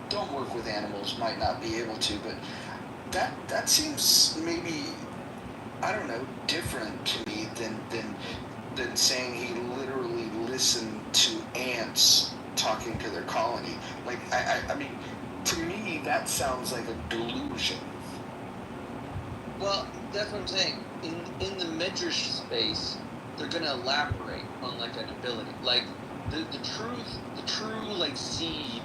don't work with animals might not be able to. But that seems maybe, I don't know, different to me than saying he literally listened to ants talking to their colony. Like I mean, to me that sounds like a delusion. Well, that's what I'm saying. In the Midrash space, they're gonna elaborate on like an ability. Like the true like seed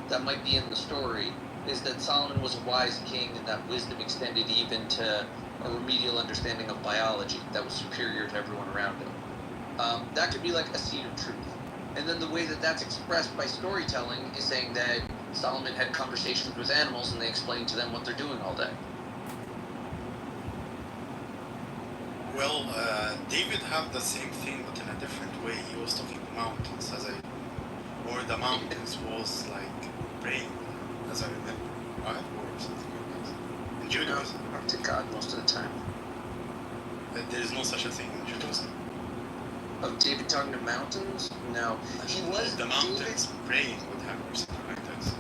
that might be in the story is that Solomon was a wise king and that wisdom extended even to a remedial understanding of biology that was superior to everyone around him. That could be like a seed of truth. And then the way that that's expressed by storytelling is saying that Solomon had conversations with animals and they explained to them what they're doing all day. Well, David had the same thing, but in a different way. He was talking to mountains, or the mountains was like praying, as I remember, right? Or something like that. In Judaism, to God most of the time. There is no such a thing in Judaism. Of David talking to mountains? No. He was the mountains praying with him or something like that.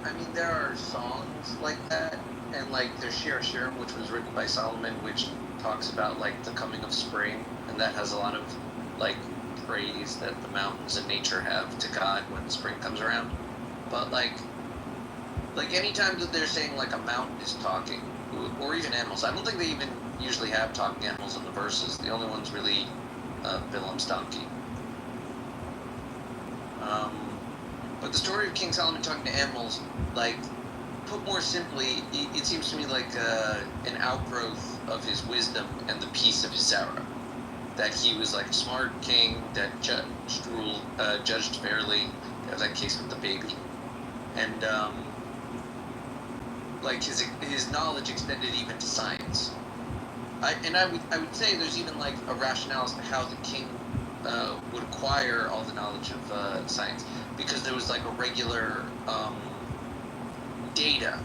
I mean, there are songs like that, and like there's Shir Hashirim, which was written by Solomon, which talks about like the coming of spring, and that has a lot of like praise that the mountains and nature have to God when spring comes around. But like anytime that they're saying like a mountain is talking, or even animals, I don't think they even usually have talking animals in the verses. The only one's really Bilam's donkey. But the story of King Solomon talking to animals, like, put more simply, it seems to me like an outgrowth of his wisdom and the peace of his Sarah. That he was like a smart king that judged fairly. There was that case with the baby, and like his knowledge extended even to science. I would say there's even like a rationale as to how the king would acquire all the knowledge of science, because there was like a regular data.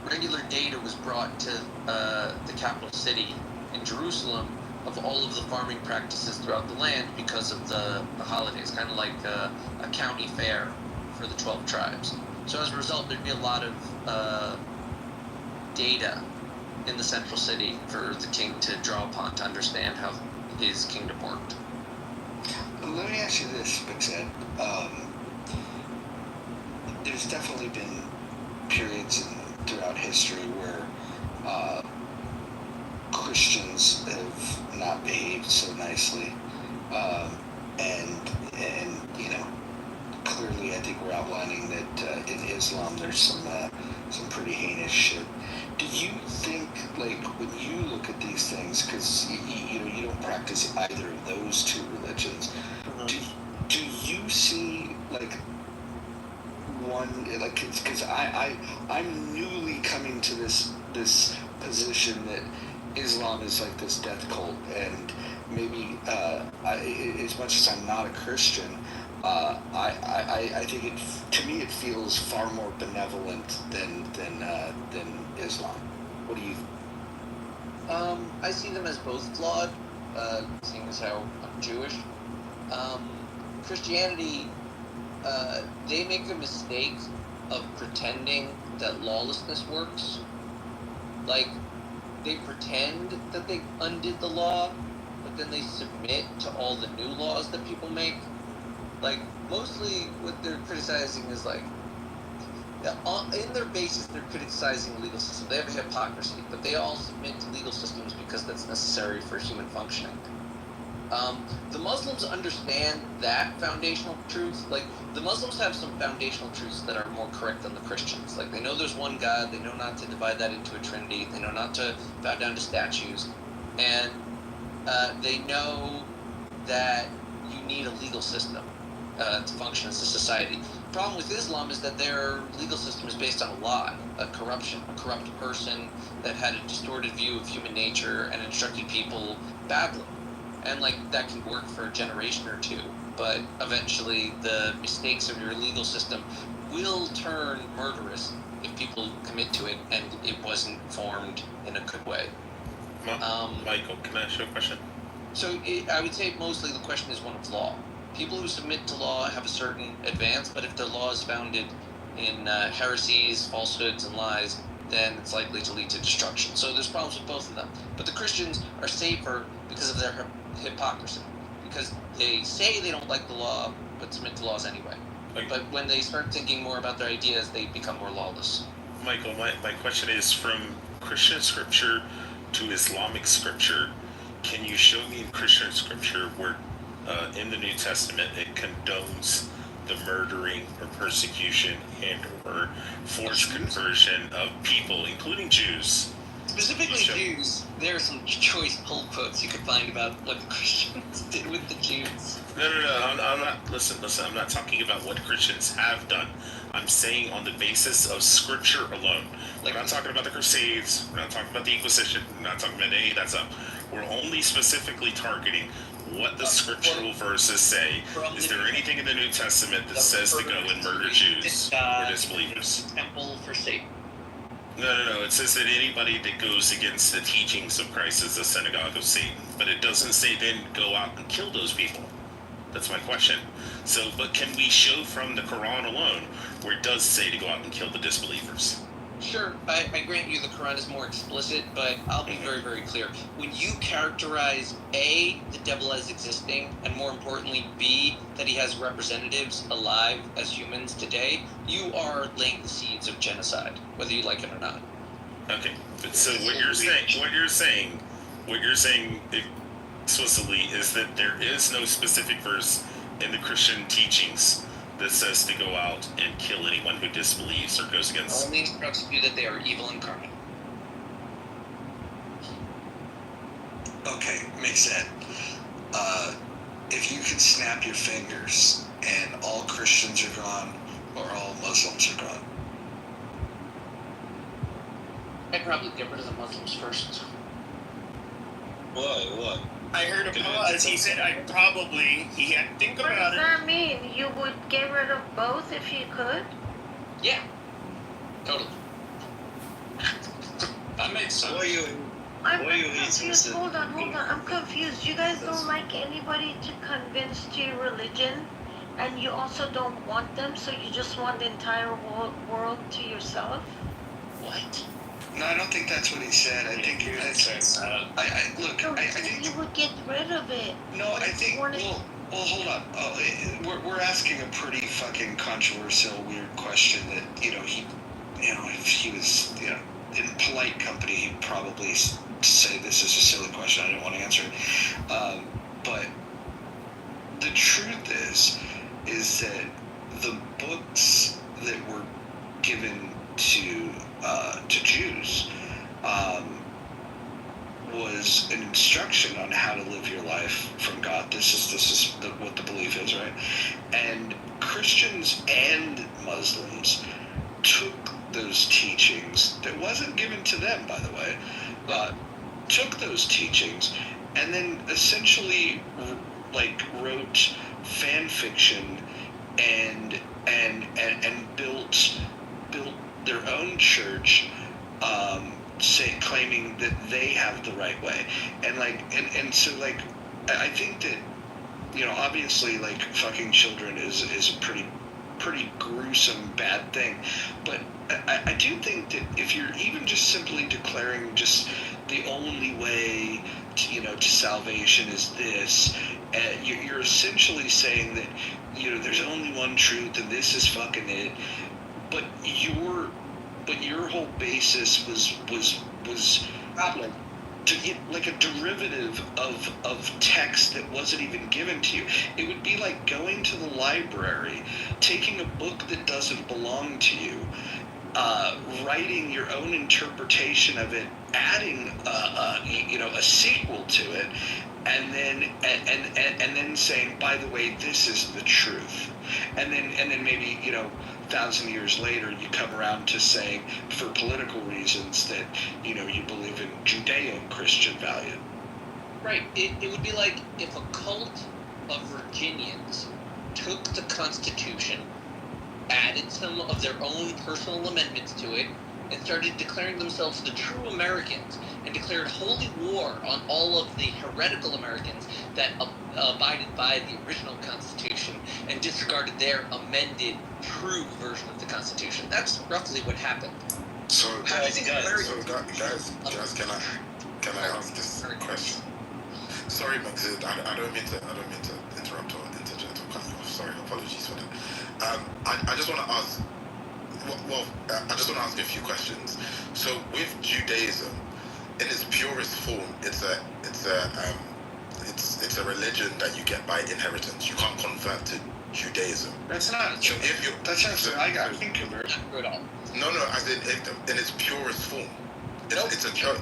Regular data was brought to the capital city in Jerusalem of all of the farming practices throughout the land because of the holidays, kind of like a county fair for the 12 tribes. So as a result, there'd be a lot of data in the central city for the king to draw upon to understand how his kingdom worked. Let me ask you this, Bixed. There's definitely been periods throughout history where Christians have not behaved so nicely, and clearly, I think we're outlining that in Islam there's some pretty heinous shit. Do you think, like, when you look at these things, because you know you don't practice either of those two religions, do you see like one, like, because I'm newly coming to this position that Islam is like this death cult, and maybe as much as I'm not a Christian, I think to me it feels far more benevolent than Islam. What do you think? I see them as both flawed, seeing as how I'm Jewish. Christianity, they make the mistake of pretending that lawlessness works. Like, they pretend that they undid the law, but then they submit to all the new laws that people make. Like, mostly what they're criticizing is like, in their basis, they're criticizing legal systems. They have a hypocrisy, but they all submit to legal systems because that's necessary for human functioning. The Muslims understand that foundational truth. Like, the Muslims have some foundational truths that are more correct than the Christians. Like, they know there's one God, they know not to divide that into a trinity, they know not to bow down to statues, and they know that you need a legal system to function as a society. The problem with Islam is that their legal system is based on a lie, a corruption, a corrupt person that had a distorted view of human nature and instructed people badly. And, like, that can work for a generation or two, but eventually the mistakes of your legal system will turn murderous if people commit to it and it wasn't formed in a good way. Michael, can I ask you a question? So I would say mostly the question is one of law. People who submit to law have a certain advance, but if the law is founded in heresies, falsehoods, and lies, then it's likely to lead to destruction. So there's problems with both of them. But the Christians are safer because of their hypocrisy. Because they say they don't like the law, but submit to laws anyway. But when they start thinking more about their ideas, they become more lawless. Michael, my question is, from Christian scripture to Islamic scripture, can you show me in Christian scripture where in the New Testament it condones the murdering or persecution and or forced conversion of people, including Jews? Specifically Jews, there are some choice pull quotes you could find about what the Christians did with the Jews. No, I'm not, listen, I'm not talking about what Christians have done. I'm saying on the basis of scripture alone. We're not talking about the Crusades, we're not talking about the Inquisition, we're not talking about any of that stuff. We're only specifically targeting what the scriptural verses say. Is there anything in the New Testament that says to go and murder Jews or disbelievers? Temple for Satan. No. It says that anybody that goes against the teachings of Christ is a synagogue of Satan. But it doesn't say then go out and kill those people. That's my question. So, but can we show from the Quran alone where it does say to go out and kill the disbelievers? Sure, I grant you the Quran is more explicit, but I'll be very, very clear. When you characterize A, the devil as existing, and more importantly, B, that he has representatives alive as humans today, you are laying the seeds of genocide, whether you like it or not. Okay, so what you're saying explicitly is that there is no specific verse in the Christian teachings that says to go out and kill anyone who disbelieves or goes against. Only instructs you that they are evil incarnate. Okay, makes sense. If you could snap your fingers and all Christians are gone or all Muslims are gone. I'd probably get rid of the Muslims first. Why? What? I heard a pause. He said I'd probably. He had to think about it. What does that mean? You would get rid of both if you could? Yeah. Totally. That makes sense. I'm confused. Hold on. I'm confused. You guys don't like anybody to convince to your religion, and you also don't want them, so you just want the entire world to yourself? What? No, I don't think that's what he said. I think that's. I think you would get rid of it. No, I think. Well, hold on. We're asking a pretty fucking controversial, weird question that if he was in polite company, he'd probably say this is a silly question. I don't want to answer it. But the truth is that the books that were given to Jews was an instruction on how to live your life from God. This is what the belief is, right? And Christians and Muslims took those teachings that wasn't given to them, by the way, took those teachings and then essentially wrote fan fiction and built their own church, claiming that they have the right way, and so I think that, you know, obviously fucking children is a pretty gruesome bad thing, but I do think that if you're even just simply declaring just the only way to salvation is this, you're essentially saying that, you know, there's only one truth and this is fucking it, but your whole basis was like a derivative of text that wasn't even given to you. It would be like going to the library, taking a book that doesn't belong to you, writing your own interpretation of it, adding a sequel to it, and then saying, by the way, this is the truth, and then maybe 1,000 years later you come around to saying, for political reasons, that you believe in Judeo-Christian value. Right. It would be like if a cult of Virginians took the Constitution, added some of their own personal amendments to it, and started declaring themselves the true Americans, and declared holy war on all of the heretical Americans that abided by the original Constitution and disregarded their amended, true version of the Constitution. That's roughly what happened. So guys, can I ask this question? Sorry, Max, I don't mean to interrupt or interject or cut you off. Sorry, apologies for that. I just want to ask. Well, I just want to ask you a few questions. So, with Judaism, in its purest form, it's a religion that you get by inheritance. You can't convert to Judaism. That's not true. That's not true. I think convert. Not true at all. No, as in its purest form. It's a church.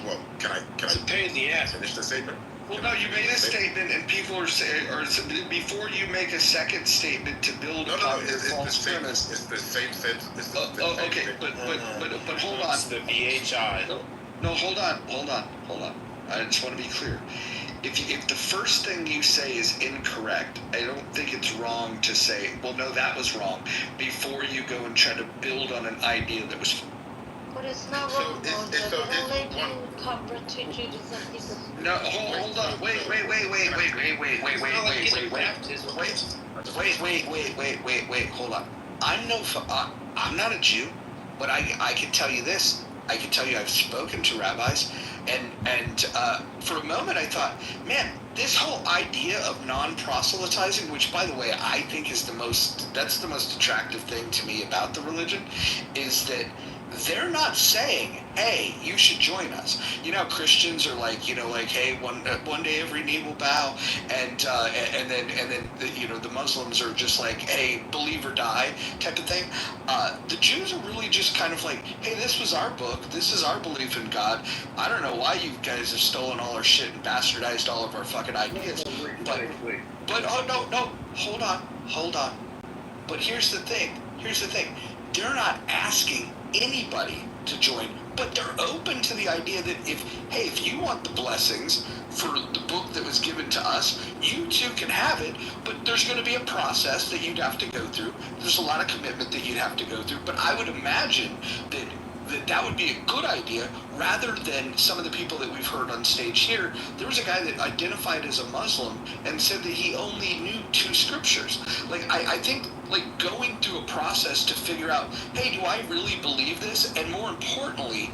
Well, can I It's a pain in the ass. finish the statement? Well, no, you made a statement, and people are saying, or before you make a second statement to build upon your false premise. It's the same sense. Okay, but hold on. It's the VHI. No, hold on. I just want to be clear. If the first thing you say is incorrect, I don't think it's wrong to say, well, no, that was wrong, before you go and try to build on an idea that was. But it's not wrong, Moses. Don't let you convert to Judaism because... No, hold on. Wait. Hold on. I'm not a Jew, but I can tell you this. I can tell you I've spoken to rabbis, and for a moment I thought, man, this whole idea of non-proselytizing, which, by the way, I think is the most attractive thing to me about the religion, is that they're not saying, hey, you should join us. You know, Christians are like, hey, one day every knee will bow, and then the Muslims are just like, hey, believe or die type of thing. The Jews are really just kind of like, hey, this was our book, this is our belief in God. I don't know why you guys have stolen all our shit and bastardized all of our fucking ideas. But oh no, hold on. But here's the thing. They're not asking anybody to join, but they're open to the idea that if you want the blessings for the book that was given to us, you too can have it, but there's going to be a process that you'd have to go through. There's a lot of commitment that you'd have to go through, but I would imagine that would be a good idea, rather than some of the people that we've heard on stage here. There was a guy that identified as a Muslim and said that he only knew 2 scriptures. I think going through a process to figure out, hey, do I really believe this? And more importantly,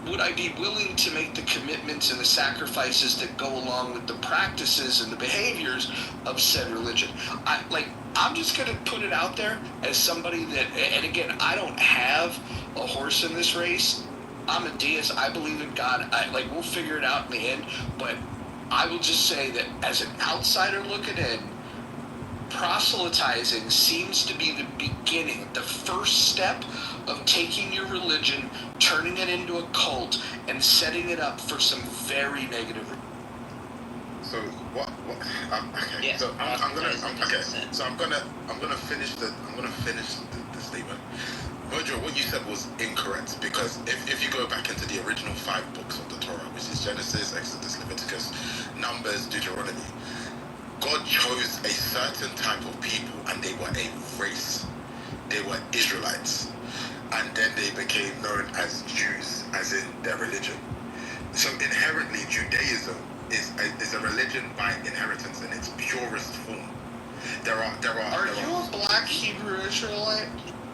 would I be willing to make the commitments and the sacrifices that go along with the practices and the behaviors of said religion? I'm just going to put it out there as somebody that, and again, I don't have a horse in this race. I'm a deist. I believe in God. We'll figure it out in the end. But I will just say that as an outsider looking in, proselytizing seems to be the beginning, the first step of taking your religion, turning it into a cult, and setting it up for some very negative. So what? Okay. Yes, so I'm gonna finish the statement. Mojo, what you said was incorrect, because if you go back into the original 5 books of the Torah, which is Genesis, Exodus, Leviticus, Numbers, Deuteronomy, God chose a certain type of people, and they were a race. They were Israelites, and then they became known as Jews, as in their religion. So inherently, Judaism is a religion by inheritance in its purest form. Are you a black Hebrew Israelite?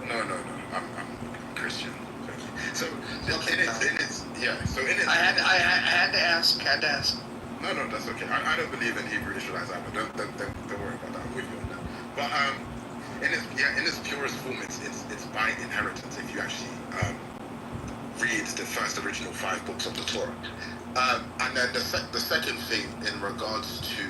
No. I'm Christian. Thank you. So okay, So in it, I had to ask. No, that's okay. I don't believe in Hebrew Israelites either. Don't worry about that. I'm with you on that. But in its purest form, it's by inheritance. If you actually read the first original 5 books of the Torah. And then the second thing in regards to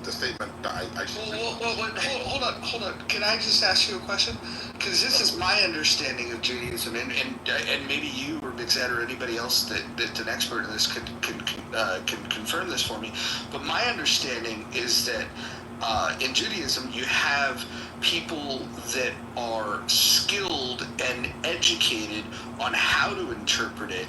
the statement that I just... Hold on. Can I just ask you a question? Because this is my understanding of Judaism, and maybe you or Big Zed or anybody else that's an expert in this can confirm this for me. But my understanding is that in Judaism, you have people that are skilled and educated on how to interpret it,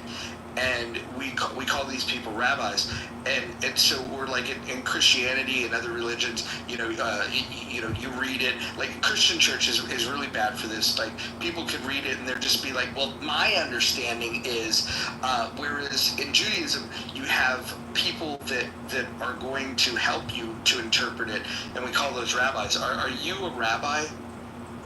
and we call these people rabbis, and so we're like in Christianity and other religions, you read it, like Christian church is really bad for this. Like people could read it and they're just be like, well, my understanding is, whereas in Judaism you have people that are going to help you to interpret it, and we call those rabbis. Are you a rabbi?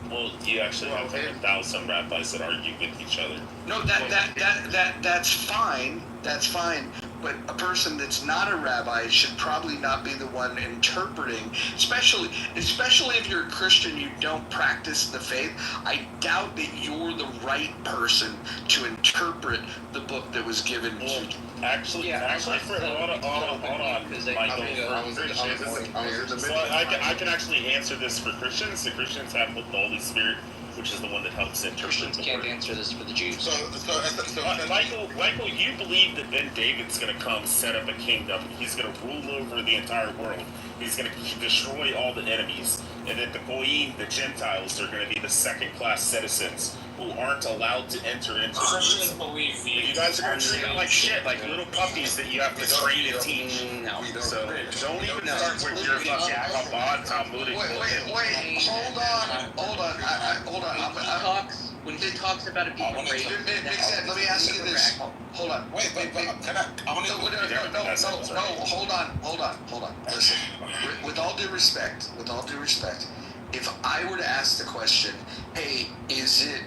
Well, you actually have like 1,000 rabbis that argue with each other. No, that's fine. That's fine. But a person that's not a rabbi should probably not be the one interpreting, especially if you're a Christian, you don't practice the faith. I doubt that you're the right person to interpret the book that was given to you. Actually, hold on, Michael. So I can actually answer this for Christians. The Christians have the Holy Spirit, which is the one that helps interpret. Christians can't answer this for the Jews. So Michael, you believe that then David's going to come, set up a kingdom. He's going to rule over the entire world. He's going to destroy all the enemies, and that the Goyim, the Gentiles, are going to be the second-class citizens who aren't allowed to enter into Christians believe you guys are going to treat them like shit, like little puppies that you have to train and teach. So don't even start with your fucking Chabad, Talmudic. Wait, hold on. When he talks about it being a race, let me ask you this. Hold on. Wait. Can I want to... No, hold on. Listen, with all due respect, if I were to ask the question, hey, is it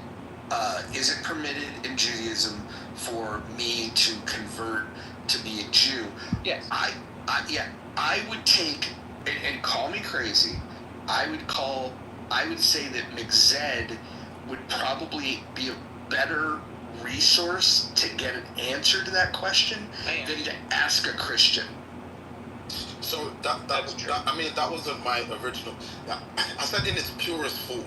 permitted in Judaism for me to convert to be a Jew? Yes. I would take, and call me crazy, I would say that McZed would probably be a better resource to get an answer to that question than to ask a Christian. So that wasn't my original. I said in its purest form.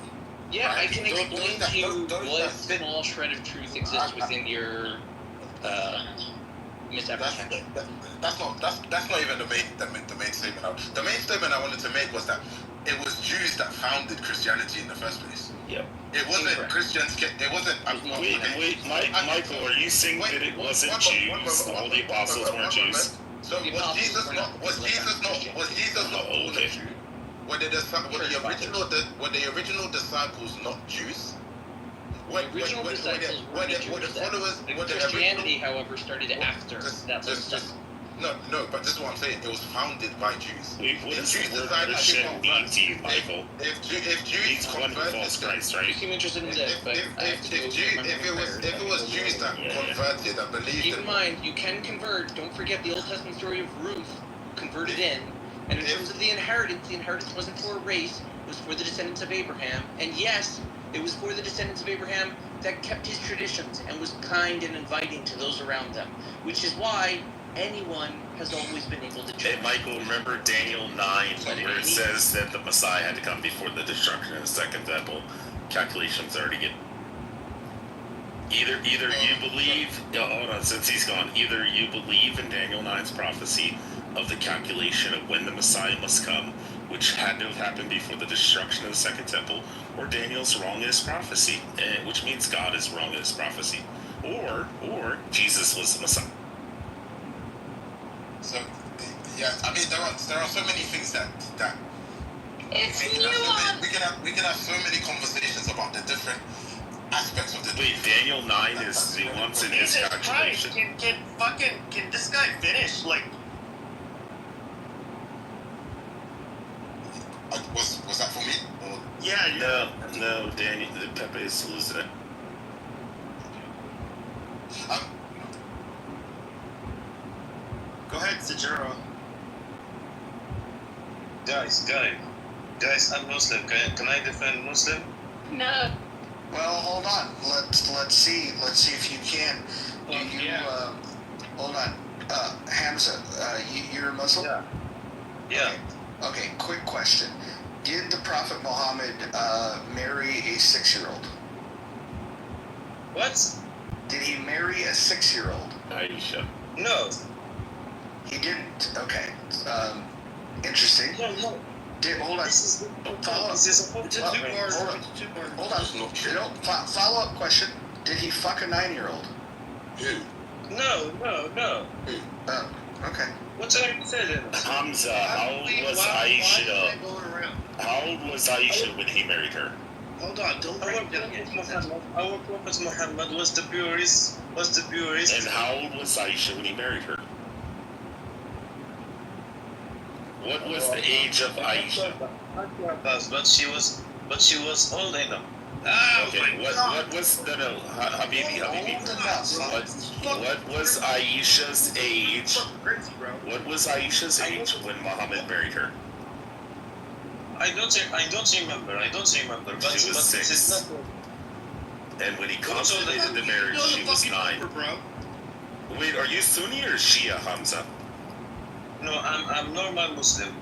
Yeah, right? I can explain to you what small shred of truth exists within your misapprehension. That's not even the main statement. The main statement I wanted to make was that it was Jews that founded Christianity in the first place. Yep. It wasn't Incorrect. Christians. It wasn't. Michael, are you saying that it wasn't Jews? All the apostles weren't Jews. So was Jesus not? Okay. Were the original disciples not Jews? The original disciples were Jews. Christianity, however, started after. No, but this is what I'm saying. It was founded by Jews. What does the word Christian mean to you, Michael? If Jews converted, Christ, right? You seem interested in this, but if it was Jews that converted and believed. Keep in mind, you can convert. Don't forget the Old Testament story of Ruth converted in. And in terms of the inheritance wasn't for a race. It was for the descendants of Abraham. And yes, it was for the descendants of Abraham that kept his traditions and was kind and inviting to those around them. Which is why anyone has always been able to judge. Hey, Michael, remember Daniel 9, where it says that the Messiah had to come before the destruction of the second temple? Calculations already get. Either you believe, hold on, since he's gone, either you believe in Daniel 9's prophecy of the calculation of when the Messiah must come, which had to have happened before the destruction of the second temple, or Daniel's wrong in his prophecy, which means God is wrong in his prophecy, or Jesus was the Messiah. So, yeah, I mean, there are so many things that It's we can have so many conversations about the different aspects of the. Wait, Daniel 9 is nuance in his Jesus calculation. Christ, can this guy finish? Like, was that for me? Or? Yeah. No, Daniel, Pepe is losing it. Go ahead, Sajuro. Guys, I'm Muslim. Can I defend Muslim? No. Well, hold on. Let's see if you can. Hold on. Hamza, you're a Muslim? Yeah. Okay, quick question. Did the Prophet Muhammad marry a 6-year-old? What? Did he marry a 6-year-old? Aisha. No. He didn't. Okay. Interesting. No. Hold on. Hold on. Follow up question. Did he fuck a 9-year-old? No. Oh, okay. What are you saying? Hamza, how old was Aisha? How old was Aisha when he married her? Hold on, don't break it down yet. Our Prophet Muhammad was the purest. And how old was Aisha when he married her? What was the age of Aisha? But she was old enough. Okay, what was Habibi? What was Aisha's age? What was Aisha's age when Muhammad married her? I don't remember. But She was 6. And when he consummated the marriage, she was 9. Wait, are you Sunni or Shia, Hamza? No, I'm normal Muslim.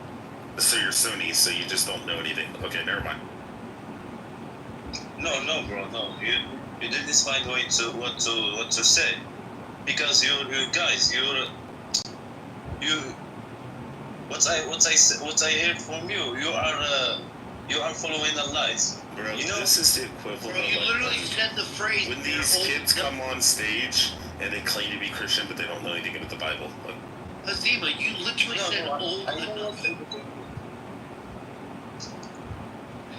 So you're Sunni, so you just don't know anything. Okay, never mind. No, bro, no. You didn't find what to say, because you guys, what I heard from you, you are following the lies. Bro, you know, this is the equivalent of you literally said the phrase. When these kids come on stage and they claim to be Christian, but they don't know anything about the Bible. Like, Azima, you literally said old enough.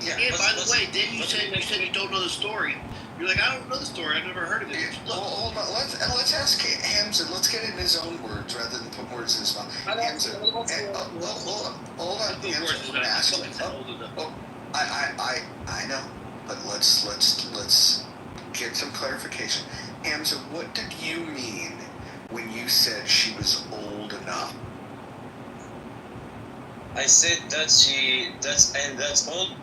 Yeah, and by the way, then you said you don't know the story. You're like, I don't know the story. I've never heard of it. Well, hold on. Let's ask Hamza. Let's get in his own words rather than put words in his mouth. Hamza, hold on. Hamza, I'm gonna ask him. I know, but let's get some clarification. Hamza, what did you mean when you said she was old enough? I said that's old.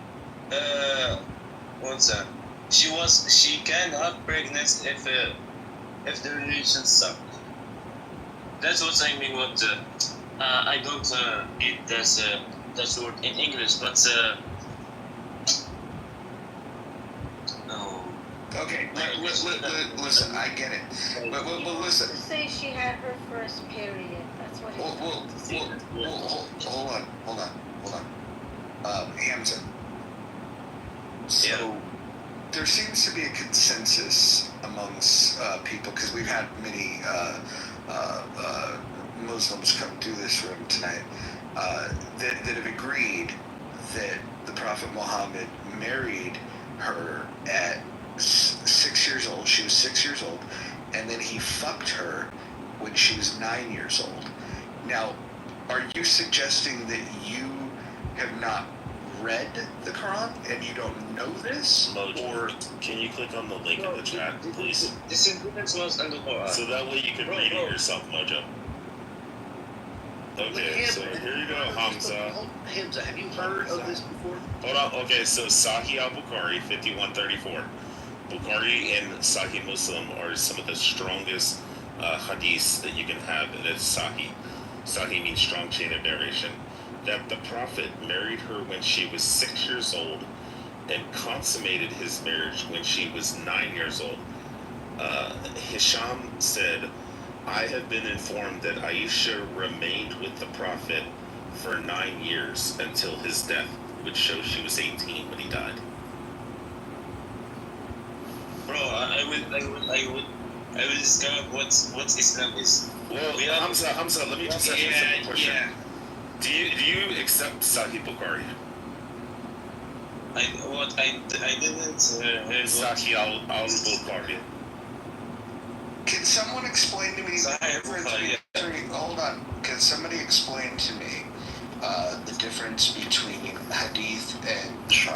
What's that? She can have pregnant if the religion sucks. That's what I mean. What I don't eat that word in English, but no. Okay, listen, I get it. But listen. To say she had her first period. That's what it Hold on. Hamza. So, there seems to be a consensus amongst people, because we've had many Muslims come to this room tonight, that have agreed that the Prophet Muhammad married her at 6 years old. She was 6 years old, and then he fucked her when she was 9 years old. Now, are you suggesting that you have not read the Quran and you don't know this? Or can you click on the link in the chat, please? This sentence was in the Quran. So that way you can read it yourself, Mojo. Okay, so here you go, Hamza. Hamza, have you heard of this before? Hold on. Okay, so Sahih al-Bukhari 5134. Bukhari and Sahih Muslim are some of the strongest hadith that you can have, and it's Sahih. Sahih means strong chain of narration. That the Prophet married her when she was 6 years old and consummated his marriage when she was 9 years old. Hisham said, I have been informed that Aisha remained with the Prophet for 9 years until his death, which shows she was 18 when he died. Bro, I will discover what Islam is. Well, Hamza, let me just ask you a simple question. Yeah. Do you accept Sahih Bukhari? I didn't hear Sahih al-Bukhari. Can someone explain to me the difference between, hold on, can somebody explain to me the difference between hadith and so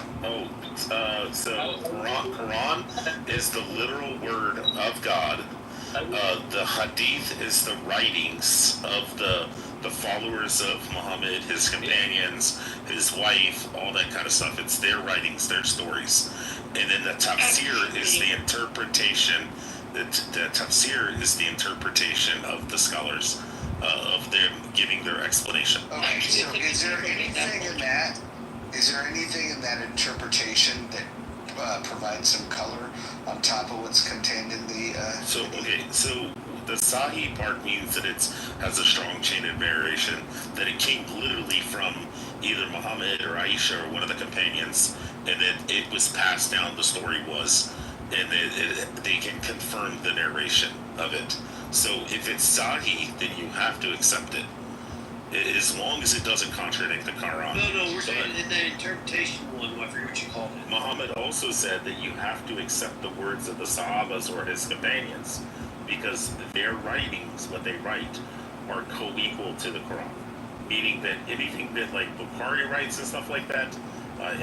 Quran is the literal word of God. The hadith is the writings of the followers of Muhammad, his companions, his wife, all that kind of stuff. It's their writings, their stories. And then the tafsir is the interpretation. The tafsir is the interpretation of the scholars, of them giving their explanation. Okay, so is there anything in that? Is there anything in that interpretation that provides some color on top of what's contained in the? So the Sahih part means that it has a strong chain of narration, that it came literally from either Muhammad or Aisha or one of the companions, and that it was passed down. The story was. And they can confirm the narration of it. So if it's Sahih, then you have to accept it, as long as it doesn't contradict the Quran. No, we're saying in the interpretation one, I forget what you called it. Muhammad also said that you have to accept the words of the Sahabas or his companions, because their writings, what they write, are co-equal to the Quran. Meaning that anything that like Bukhari writes and stuff like that,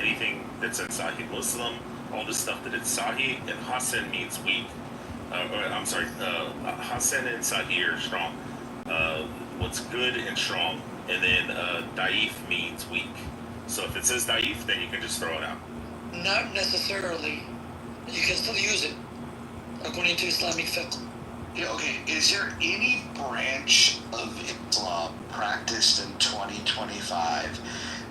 anything that's in Sahih Muslim, all the stuff that it's Sahih, and Hasan means weak. Hasan and Sahih are strong. What's good and strong, and then Da'if means weak. So if it says Da'if, then you can just throw it out. Not necessarily. You can still use it, according to Islamic fiqh. Yeah, okay, is there any branch of Islam practiced in 2025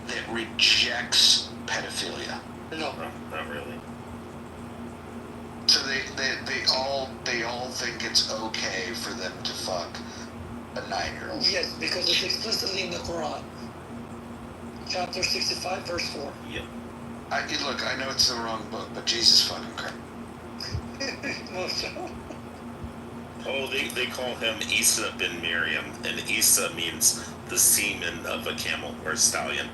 that rejects pedophilia? No. Not really. So they all think it's okay for them to fuck a 9-year-old. Yes, because it's explicitly in the Quran. Chapter 65, verse 4. Yep. Look, I know it's the wrong book, but Jesus fucking Christ. Oh, they call him Isa bin Miriam, and Isa means the semen of a camel or a stallion.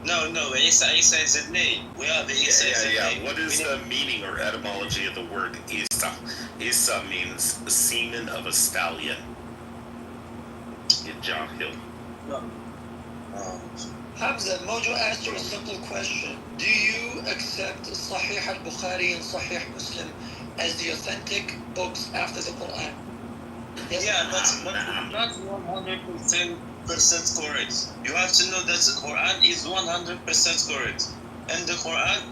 No, Isa is a name. We are the Isa is a name. What is the meaning or etymology of the word Isa? Isa means the semen of a stallion. Jahil. Hamza, Mojo asked you a simple question. Do you accept Sahih al-Bukhari and Sahih Muslim as the authentic books after the Quran? Yes. Yeah, that's not 100% correct. You have to know that the Quran is 100% correct. And the Quran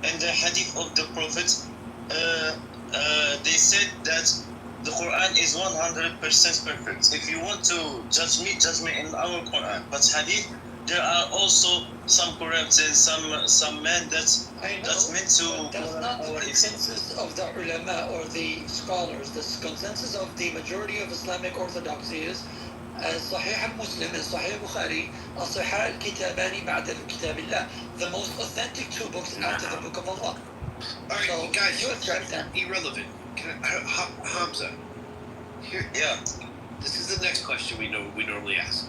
and the Hadith of the Prophet, they said that the Quran is 100% perfect. If you want to judge me in our Quran. But Hadith, there are also some corrupts and some men that's meant to. That's not the consensus of the ulama or the scholars. The consensus of the majority of Islamic orthodoxy is Sahih al-Muslim and Sahih al-Bukhari, Sahih al-Kitabani ba'da al-Kitabillah, the most authentic two books after the Book of Allah. Alright, so guys, you accept that. Irrelevant. Hamza. Here. Yeah. This is the next question we normally ask.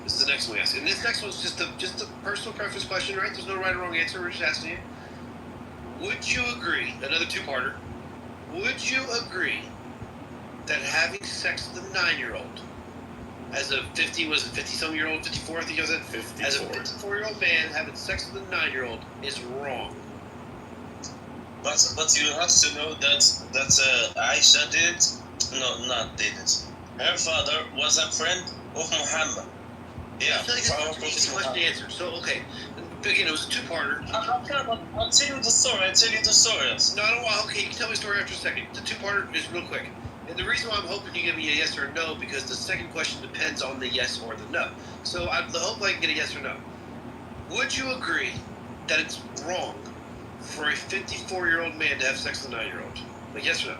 This is the next one we ask. And this next one's just a personal preference question, right? There's no right or wrong answer. We're just asking you. Would you agree, another two-parter, would you agree that having sex with a 9-year-old, as a 50-some-year-old, 54, I think you said? 54. As a 54-year-old man having sex with a 9-year-old is wrong? But you have to know that Aisha didn't. Her father was a friend of Muhammad. Yeah, I feel like it's an easy question to answer. So, okay. Again, it was a two-parter. I'll tell you the story. No, okay, you can tell me the story after a second. The two-parter is real quick. And the reason why I'm hoping you give me a yes or a no, because the second question depends on the yes or the no. So I hope I can get a yes or no. Would you agree that it's wrong for a 54-year-old man to have sex with a 9-year-old? Like, yes or no?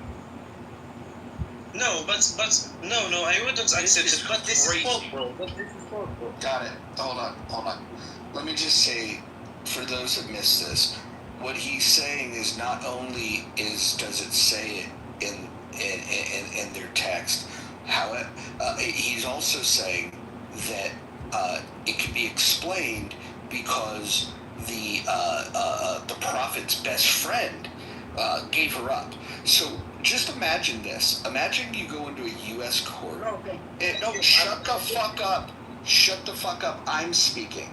No, but no, I wouldn't accept it. But this is possible. Got it. Hold on. Let me just say, for those that missed this, what he's saying is not only does it say it in their text, however, he's also saying that it can be explained because the prophet's best friend gave her up. So just imagine this. Imagine you go into a U.S. court. No, shut the fuck up. Shut the fuck up. I'm speaking.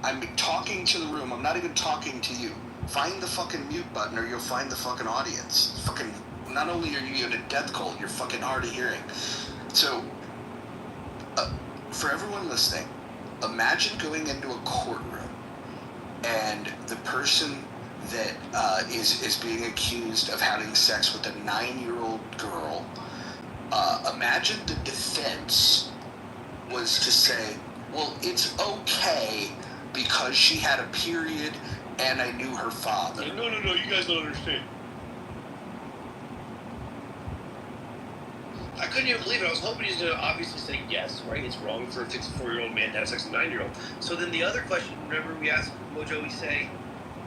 I'm talking to the room. I'm not even talking to you. Find the fucking mute button or you'll find the fucking audience. Fucking, not only are you in a death cult, you're fucking hard of hearing. So, for everyone listening, imagine going into a courtroom and the person that is being accused of having sex with a 9-year-old girl, imagine the defense was to say, well, it's okay because she had a period and I knew her father. No, you guys don't understand. I couldn't even believe it. I was hoping he's going to obviously say yes, right? It's wrong for a 54-year-old man to have sex with a 9-year-old. So then the other question, remember we asked Mojo, we say,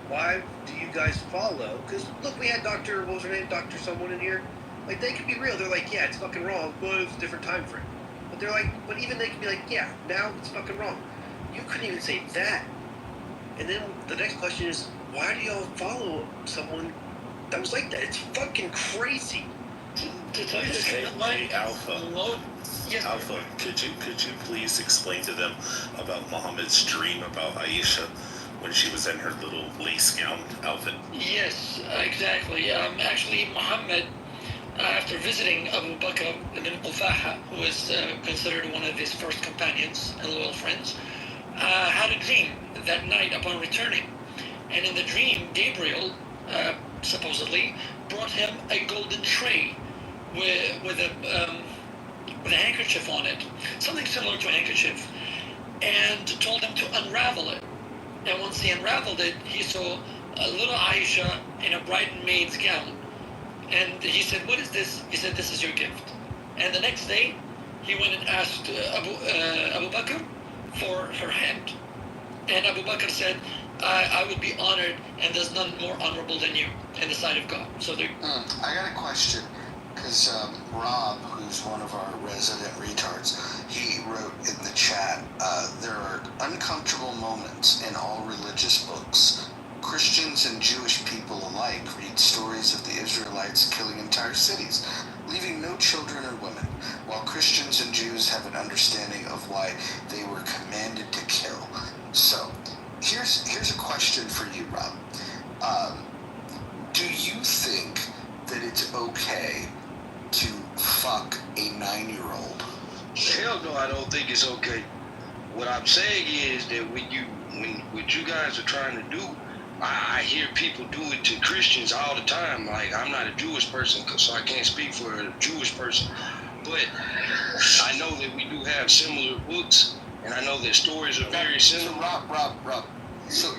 why do you guys follow? Because, look, we had Dr. What was her name? Dr. someone in here. Like, they could be real. They're like, yeah, it's fucking wrong, but it's a different time frame. But they're like, but even they could be like, yeah, now it's fucking wrong. You couldn't even say that. And then the next question is, why do y'all follow someone that was like that? It's fucking crazy. Hey, Alpha. Yes. Alpha, could you please explain to them about Muhammad's dream about Aisha when she was in her little lace gown outfit? Yes, exactly. Actually, Muhammad, after visiting Abu Bakr ibn Qufaha, who is considered one of his first companions and loyal friends, had a dream that night upon returning. And in the dream, Gabriel, supposedly, brought him a golden tray with a handkerchief on it, something similar to a handkerchief, and told him to unravel it. And once he unraveled it, he saw a little Aisha in a bridesmaid's gown. And he said, what is this? He said, this is your gift. And the next day, he went and asked Abu Bakr for her hand. And Abu Bakr said, I would be honored, and there's none more honorable than you in the sight of God. So I got a question, because Rob, who's one of our resident retards, he wrote in the chat, there are uncomfortable moments in all religious books. Christians and Jewish people alike read stories of the Israelites killing entire cities, leaving no children or women, while Christians and Jews have an understanding of why they were commanded to kill. So, here's a question for you, Rob. Do you think that it's okay to fuck a 9-year-old? Hell no, I don't think it's okay. What I'm saying is that when what you guys are trying to do, I hear people do it to Christians all the time. Like, I'm not a Jewish person, so I can't speak for a Jewish person. But I know that we do have similar books, and I know that stories are very similar. So, Rob. So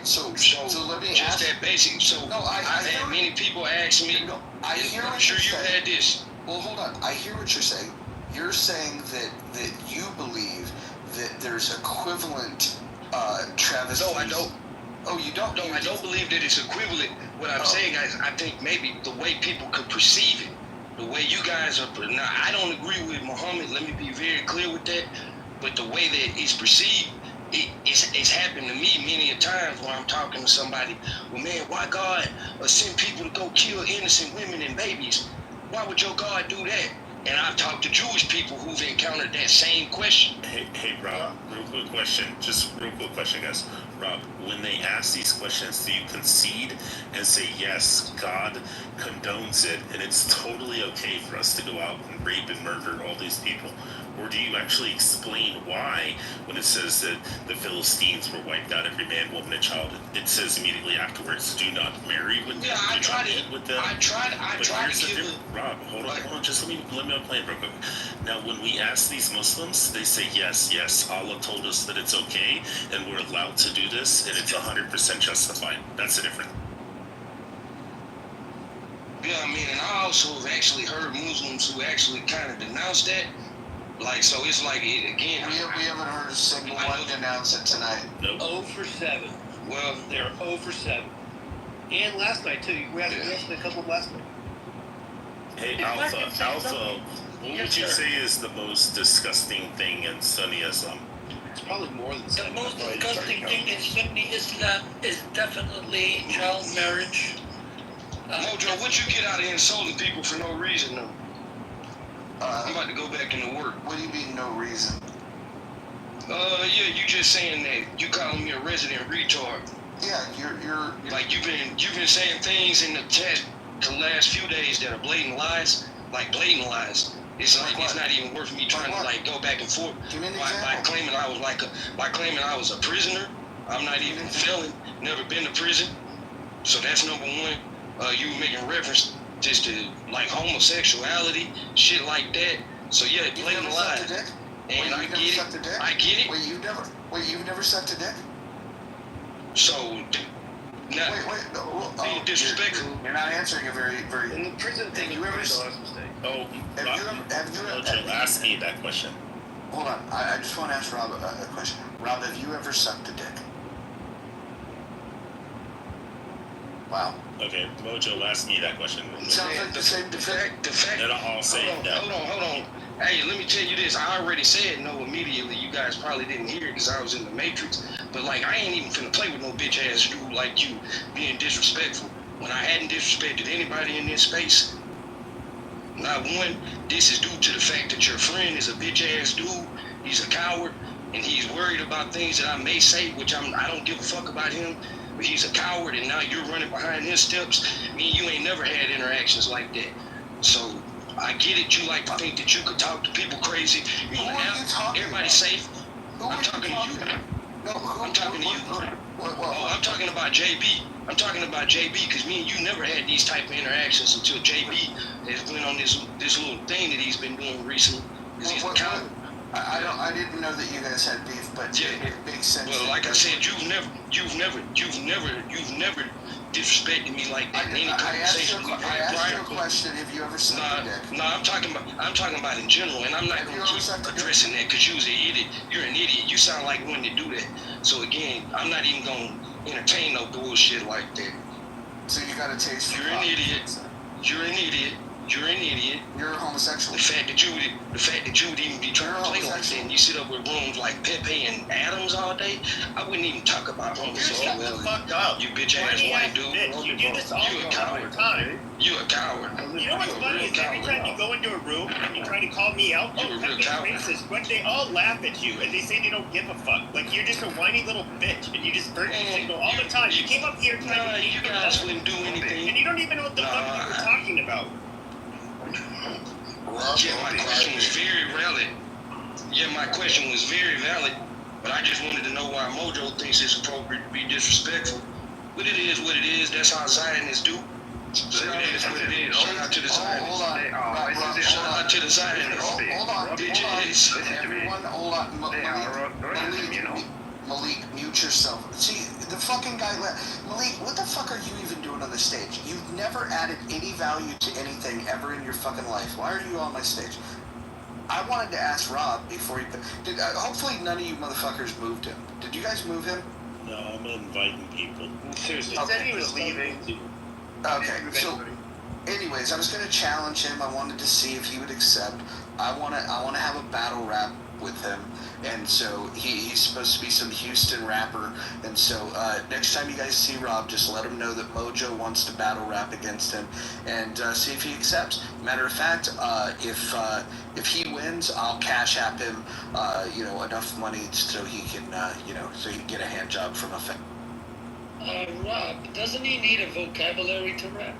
let me just ask that basic. So no, I've had many people ask me. No, I hear I'm what sure you're you've saying. had this. Well, hold on. I hear what you're saying. You're saying that you believe that there's equivalent travesties. No, I don't. Oh, you don't? No, I don't believe that it's equivalent. What I'm saying is, I think maybe the way people could perceive it, the way you guys are. Now, I don't agree with Muhammad. Let me be very clear with that. But the way that it's perceived, it's happened to me many a times when I'm talking to somebody. Well, man, why God send people to go kill innocent women and babies? Why would your God do that? And I've talked to Jewish people who've encountered that same question. Hey, Rob, real quick question, guys. Rob, when they ask these questions, do you concede and say, yes, God condones it, and it's totally okay for us to go out and rape and murder all these people? Or do you actually explain why, when it says that the Philistines were wiped out, every man, woman, and child, it says immediately afterwards, do not marry with them, I tried to to give Rob, hold on, just let me play it real quick. Now, when we ask these Muslims, they say, yes, Allah told us that it's okay, and we're allowed to do this, and it's 100% justified. That's the difference. Yeah, I mean, and I also have actually heard Muslims who actually kind of denounce that. Like, so it's like, again... We haven't heard a single one denounce it tonight. Nope. 0 for 7. Well... They're 0 for 7. And last night, too. We had a couple of last night. Hey, Alpha, what would you say is the most disgusting thing in Sunni Islam? It's probably more than the most disgusting thing in Sunni Islam is definitely child marriage. Mojo, what you get out of insulting people for no reason, though? I'm about to go back into work. What do you mean, no reason? Yeah, you just saying that you calling me a resident retard. Yeah, you're like you've been saying things in the chat the last few days that are blatant lies, like blatant lies. It's like it's not even worth me trying to like go back and forth by claiming I was a prisoner. I'm not even a felon, never been to prison. So that's number one. You were making reference just to like homosexuality, shit like that. So yeah, blatant lies. And I get it. Wait, you've never sucked a dick? So, now, being disrespectful. You're not answering a very. In the prison thing, you ever? Oh, have you ask me that question? Hold on, I just want to ask Rob a question. Rob, have you ever sucked a dick? Wow. Okay, Mojo, ask me that question. Sounds like the same fact. Then I'll say no. Hold on. Hey, let me tell you this. I already said no immediately. You guys probably didn't hear it because I was in the Matrix. But like, I ain't even finna play with no bitch ass dude like you being disrespectful. When I hadn't disrespected anybody in this space. Not one. This is due to the fact that your friend is a bitch ass dude. He's a coward, and he's worried about things that I may say, which I don't give a fuck about him. But he's a coward, and now you're running behind his steps. Me and you ain't never had interactions like that. So I get it. You like to think that you could talk to people crazy. Everybody's safe. I'm talking to you. I'm talking to you. Oh, I'm talking about JB. I'm talking about JB because me and you never had these type of interactions until JB has went on this little thing that he's been doing recently. Because he's a coward. I didn't know that you guys had beef, but yeah, it makes sense. Well, like I said, you've never disrespected me like that in any conversation we've had prior. I asked you a question. Have you ever seen a dick? No, I'm talking about in general, and I'm not going to keep addressing that because you're an idiot. You're an idiot. You sound like one to do that. So again, I'm not even going to entertain no bullshit like that. So you got a taste for You're an idiot. You're an idiot. You're an idiot. You're a homosexual. The fact that you would even be trying to play like that, and you sit up with rooms like Pepe and Adams all day, I wouldn't even talk about homosexuality. Shut the fuck up. You bitch ass white dude. Bitch. You do this all the time. You a coward. You know what's funny is every time you go into a room and you try to call me out, oh, Pepe's racist, but they all laugh at you and they say they don't give a fuck. Like you're just a whiny little bitch and you just virtue signal all the time. You came up here trying to you guys wouldn't do anything. And you don't even know what the fuck you were talking about. Yeah, my question was very valid. But I just wanted to know why Mojo thinks it's appropriate to be disrespectful. But it is what it is. That's how Zionists do. So it is what it is. Shout out to the Zionists. Shout out to the Zionists. Hold on. Everyone, hold on. Malik, mute yourself. See, the fucking guy Malik, what the fuck are you even doing on the stage? You've never added any value to anything ever in your fucking life. Why are you on my stage? I wanted to ask Rob before he... hopefully none of you motherfuckers moved him. Did you guys move him? No, I'm inviting people. Seriously. He said he was leaving. Okay, so... Anyways, I was going to challenge him. I wanted to see if he would accept. I want to have a battle rap with him, and so he's supposed to be some Houston rapper. And so next time you guys see Rob, just let him know that Mojo wants to battle rap against him, and see if he accepts. Matter of fact, if he wins, I'll cash app him, enough money so he can, so he can get a hand job from a fan. Rob, doesn't he need a vocabulary to rap?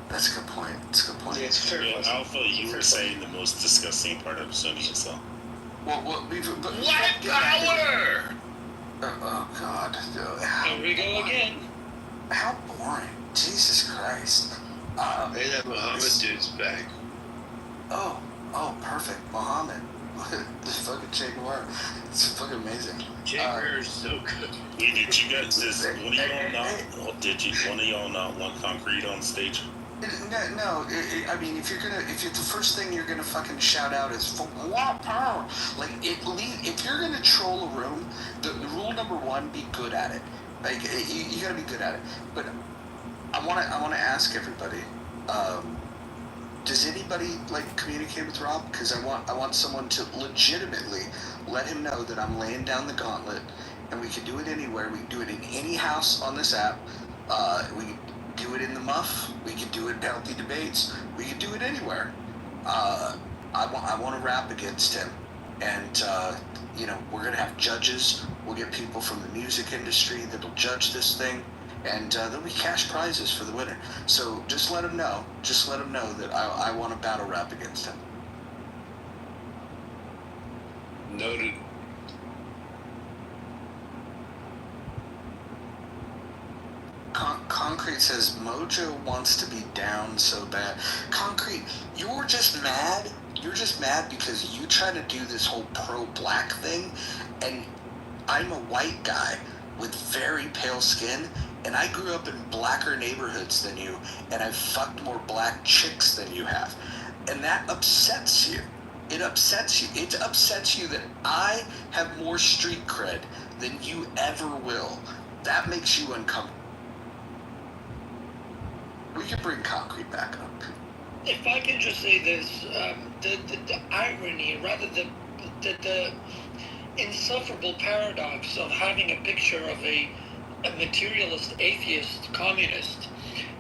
That's a good point. It's a good point. Yeah, it's fair. Yeah, Alpha, you were saying the most disgusting part of Sony, so. White power! Oh God. Here we go again. How boring. Jesus Christ. Hey, that Muhammad dude's back. Oh, perfect. Muhammad. This fucking Che Guevara. It's fucking amazing. Che Guevara is so good. Did you guys, one of y'all not want Concrete on stage? No. I mean, if the first thing you're gonna fucking shout out is "What power?" Like, if you're gonna troll a room, the rule number one: be good at it. Like, you gotta be good at it. But I wanna ask everybody. Does anybody communicate with Rob? Because I want someone to legitimately let him know that I'm laying down the gauntlet, and we can do it anywhere. We can do it in any house on this app. We can do it in the Muff. We can do it in Healthy Debates. We can do it anywhere. I want to rap against him, and we're gonna have judges. We'll get people from the music industry that'll judge this thing. And there'll be cash prizes for the winner. So just let him know. Just let him know that I want to battle rap against him. Noted. Concrete says Mojo wants to be down so bad. Concrete, you're just mad. You're just mad because you try to do this whole pro-black thing, and I'm a white guy with very pale skin, and I grew up in blacker neighborhoods than you, and I've fucked more black chicks than you have. And that upsets you. It upsets you. It upsets you that I have more street cred than you ever will. That makes you uncomfortable. We can bring Concrete back up. If I can just say this, the irony, rather the insufferable paradox of having a picture of a materialist, atheist, communist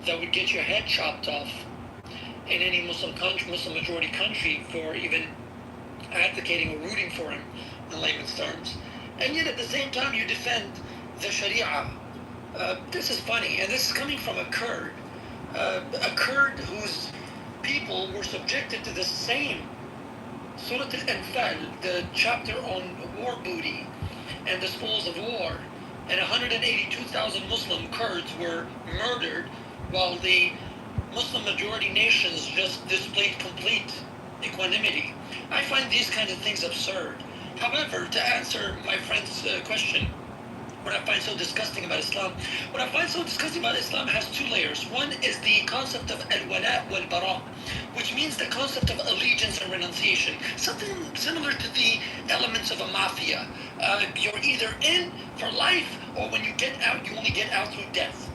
that would get your head chopped off in any Muslim majority country for even advocating or rooting for him, in layman's terms. And yet at the same time you defend the Sharia. This is funny, and this is coming from a Kurd whose people were subjected to the same Surah Al-Anfal, the chapter on war booty and the spoils of war. And 182,000 Muslim Kurds were murdered while the Muslim majority nations just displayed complete equanimity. I find these kinds of things absurd. However, to answer my friend's question, what I find so disgusting about Islam has two layers. One is the concept of al-wala wal-bara, which means the concept of allegiance and renunciation, something similar to the elements of a mafia. You're either in for life, or when you get out, you only get out through death.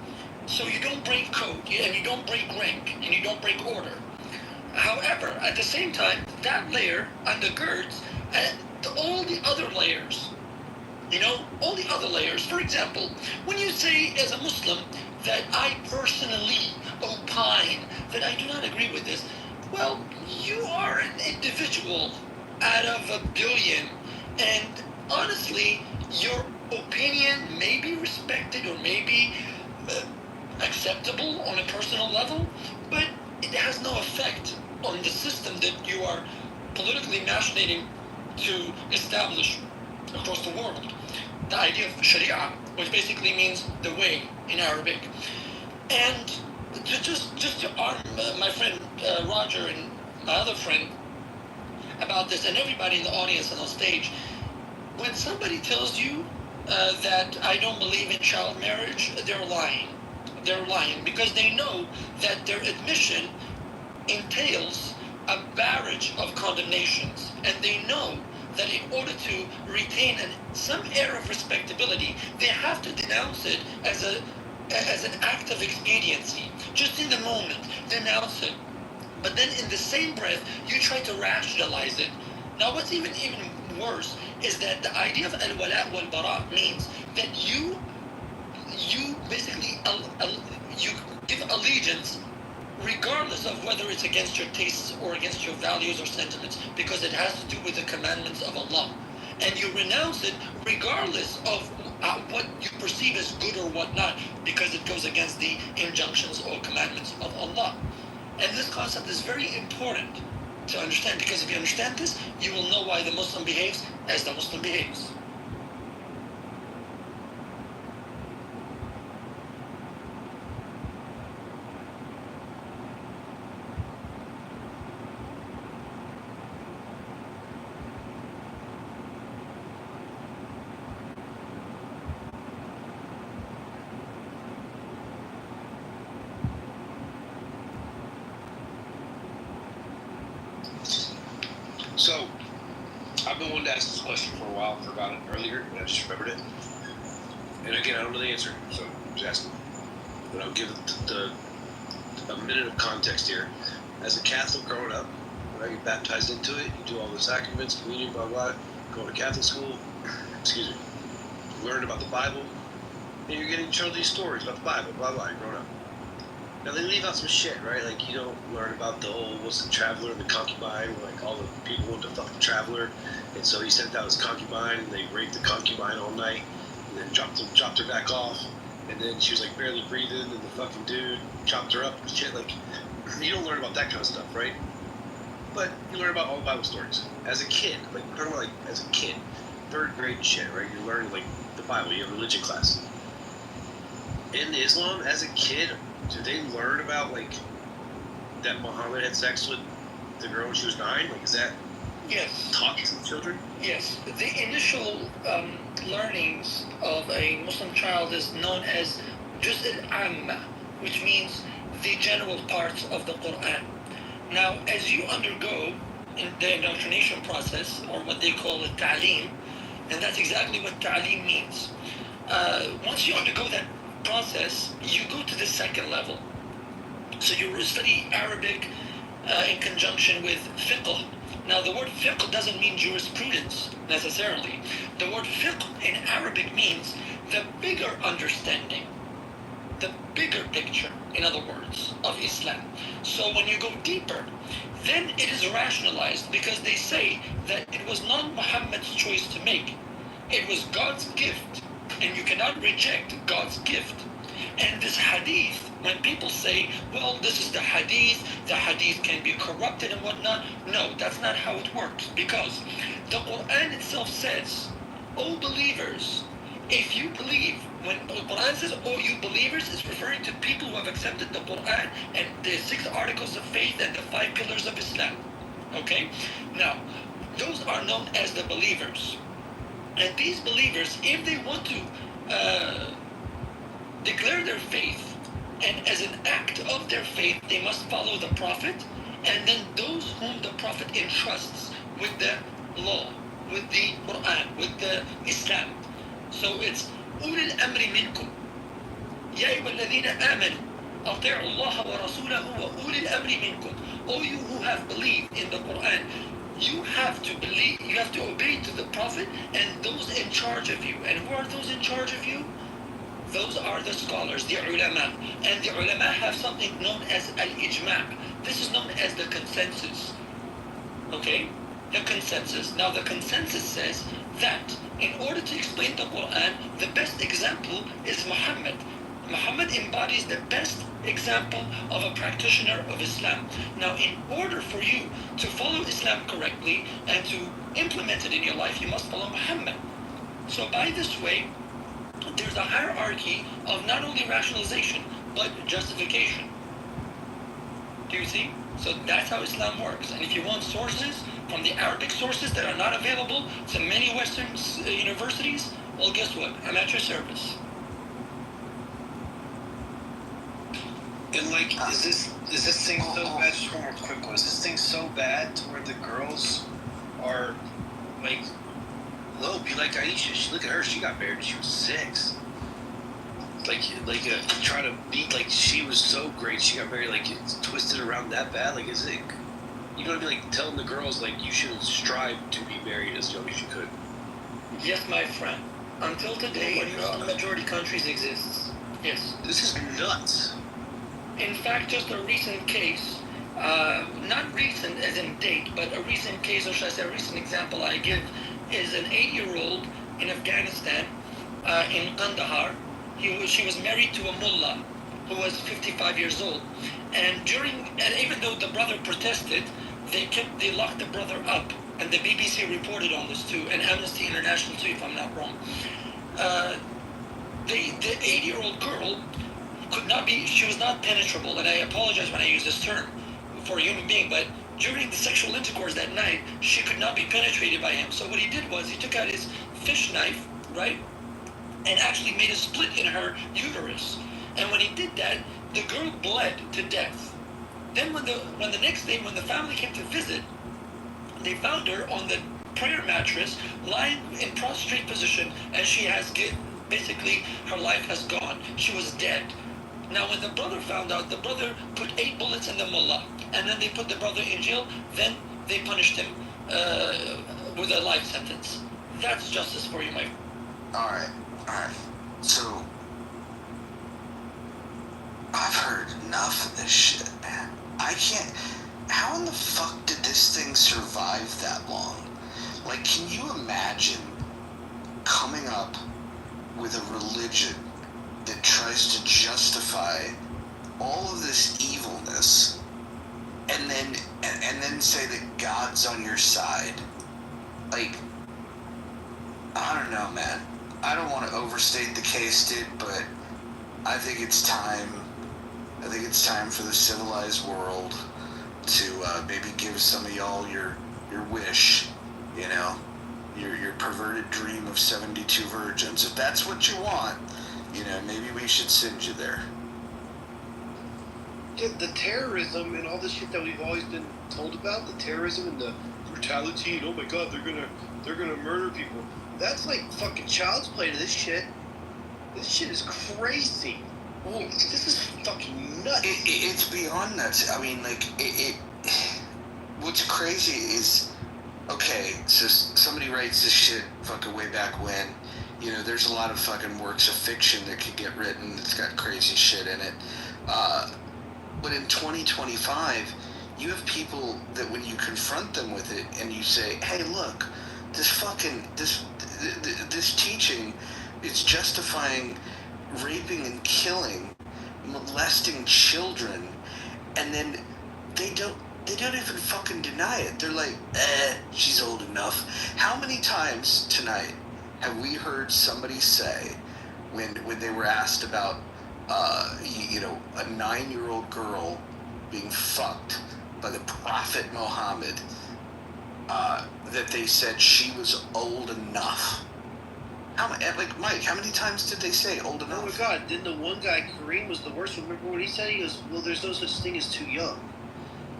So you don't break code, and you don't break rank, and you don't break order. However, at the same time, that layer undergirds all the other layers. All the other layers. For example, when you say as a Muslim that I personally opine that I do not agree with this, well, you are an individual out of a billion, and honestly, your opinion may be respected or may be acceptable on a personal level, but it has no effect on the system that you are politically machinating to establish across the world. The idea of Sharia, which basically means the way in Arabic. And just to arm my friend Roger and my other friend about this, and everybody in the audience and on stage, when somebody tells you that I don't believe in child marriage, they're lying. They're lying because they know that their admission entails a barrage of condemnations, and they know that in order to retain some air of respectability, they have to denounce it as an act of expediency. Just in the moment, denounce it. but then in the same breath, you try to rationalize it. Now, what's even worse is that the idea of al-wala wal-bara means that you basically you give allegiance regardless of whether it's against your tastes or against your values or sentiments, because it has to do with the commandments of Allah. And you renounce it regardless of what you perceive as good or whatnot, because it goes against the injunctions or commandments of Allah. And this concept is very important to understand, because if you understand this, you will know why the Muslim behaves as the Muslim behaves. So, I've been wanting to ask this question for a while, forgot it earlier, and I just remembered it. And again, I don't know the answer, so I'm just asking. But I'll give a minute of context here. As a Catholic growing up, when I get baptized into it, you do all the sacraments, communion, blah, blah, going to Catholic school, learn about the Bible, and you're getting shown these stories about the Bible, blah, blah, you're growing up. Now, they leave out some shit, right? Like, you don't learn about the whole, what's the traveler and the concubine, where, like, all the people want to fuck the traveler, and so he sent out his concubine, and they raped the concubine all night, and then dropped her back off, and then she was, like, barely breathing, and the fucking dude chopped her up and shit. Like, you don't learn about that kind of stuff, right? But you learn about all the Bible stories. As a kid, like, we're talking about, like, as a kid, 3rd grade and shit, right? You're learning, like, the Bible, you have religion class. In Islam, as a kid, do they learn about, like, that Muhammad had sex with the girl when she was 9? Like, is that taught to children? Yes. The initial learnings of a Muslim child is known as Juz al-Amma, which means the general parts of the Quran. Now, as you undergo in the indoctrination process, or what they call it ta'aleem, and that's exactly what ta'aleem means. Once you undergo that process, you go to the second level. So you study Arabic in conjunction with fiqh. Now, the word fiqh doesn't mean jurisprudence necessarily. The word fiqh in Arabic means the bigger understanding, the bigger picture, in other words, of Islam. So when you go deeper, then it is rationalized, because they say that it was not Muhammad's choice to make. It was God's gift, and you cannot reject God's gift. And this hadith, when people say, well, this is the hadith can be corrupted and whatnot, no, that's not how it works, because the Quran itself says, O believers, if you believe, when the Quran says, oh, you believers, it's referring to people who have accepted the Quran and the 6 articles of faith and the 5 pillars of Islam. Okay? Now, those are known as the believers. And these believers, if they want to declare their faith, and as an act of their faith, they must follow the Prophet, and then those whom the Prophet entrusts with the law, with the Quran, with the Islam. So it's أولي الأمر منكم يا أيها الذين آمنوا أطيعوا الله ورسوله وأولي الأمر منكم. All you who have believed in the Quran, you have to believe, you have to obey to the Prophet and those in charge of you. And who are those in charge of you? Those are the scholars, the ulama. And the ulama have something known as al-ijma'. This is known as the consensus. Okay? The consensus. Now the consensus says that in order to explain the Quran, the best example is Muhammad. Muhammad embodies the best example of a practitioner of Islam. Now, in order for you to follow Islam correctly and to implement it in your life, you must follow Muhammad. So by this way, there's a hierarchy of not only rationalization, but justification. Do you see? So that's how Islam works. And if you want sources from the Arabic sources that are not available to many Western universities, well, guess what? I'm at your service. And like, is this thing so bad? Just one more quick one. Is this thing so bad to where the girls are like, "Low, be like Aisha. Look at her. She got married when she was 6. Like trying to beat, like, she was so great. She got married, like, it's twisted around. around that bad? Like, is it, you know what I mean? Like, telling the girls, like, you should strive to be married as young as you could. Yes, my friend. Until today, in Muslim majority countries exists. Yes. This is nuts. In fact, just a recent case, not recent as in date, but a recent case, or should I say a recent example I give, is an 8-year-old in Afghanistan, in Kandahar. She was married to a mullah who was 55 years old. And even though the brother protested, they locked the brother up. And the BBC reported on this too, and Amnesty International too, if I'm not wrong. The 8-year-old girl she was not penetrable, and I apologize when I use this term for a human being, but during the sexual intercourse that night, she could not be penetrated by him. So what he did was he took out his fish knife, right, and actually made a split in her uterus. And when he did that, the girl bled to death. Then when the next day, when the family came to visit, they found her on the prayer mattress, lying in prostrate position, and she has basically, her life has gone. She was dead. Now, when the brother found out, the brother put 8 bullets in the mullah, and then they put the brother in jail. Then they punished him with a life sentence. That's justice for you, my friend. All right. So, I've heard enough of this shit, man. I can't. How in the fuck did this thing survive that long? Like, can you imagine coming up with a religion that tries to justify all of this evilness and then say that God's on your side? Like, I don't know, man. I don't want to overstate the case, dude, but I think it's time. I think it's time for the civilized world to maybe give some of y'all your wish, you know, your perverted dream of 72 virgins. If that's what you want, you know, maybe we should send you there. The terrorism and all this shit that we've always been told about, the terrorism and the brutality, and oh my god, they're gonna murder people. That's like fucking child's play to this shit. This shit is crazy. Oh, this is fucking nuts. It's beyond nuts. I mean, like, what's crazy is, okay, so somebody writes this shit fucking way back when. You know, there's a lot of fucking works of fiction that could get written that's got crazy shit in it. But in 2025, you have people that when you confront them with it and you say, hey, look, this teaching is justifying raping and killing, molesting children, and then they don't even fucking deny it. They're like, she's old enough. How many times tonight have we heard somebody say, when they were asked about you know, a 9-year-old girl being fucked by the Prophet Muhammad, that they said she was old enough? Like, Mike, how many times did they say old enough? Oh my god, then the one guy, Kareem, was the worst. Remember what he said? He goes, well, there's no such thing as too young.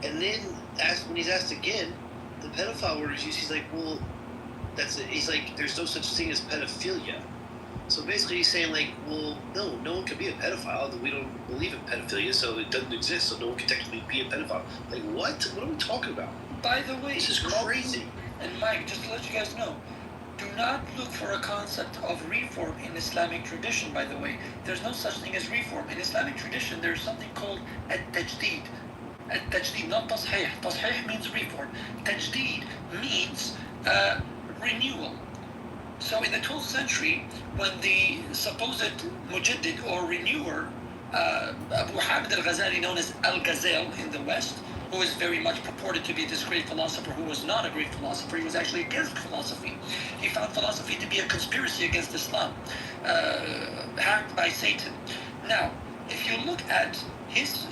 And then, when he's asked again, the pedophile word is used, he's like, well, that's it. He's like, there's no such thing as pedophilia. So basically he's saying, like, well, no one can be a pedophile, that we don't believe in pedophilia, so it doesn't exist, so no one can technically be a pedophile. Like, what? What are we talking about? By the way, this is crazy. And Mike, just to let you guys know, do not look for a concept of reform in Islamic tradition, by the way. There's no such thing as reform. In Islamic tradition, there's something called at-tajdeed. At-tajdeed, not tasheeh. Tasheeh means reform. Tajdeed means renewal. So in the 12th century, when the supposed mujaddid or renewer, Abu Hamid al-Ghazali, known as Al-Ghazal in the West, who is very much purported to be this great philosopher who was not a great philosopher, he was actually against philosophy. He found philosophy to be a conspiracy against Islam, hacked by Satan. Now, if you look at his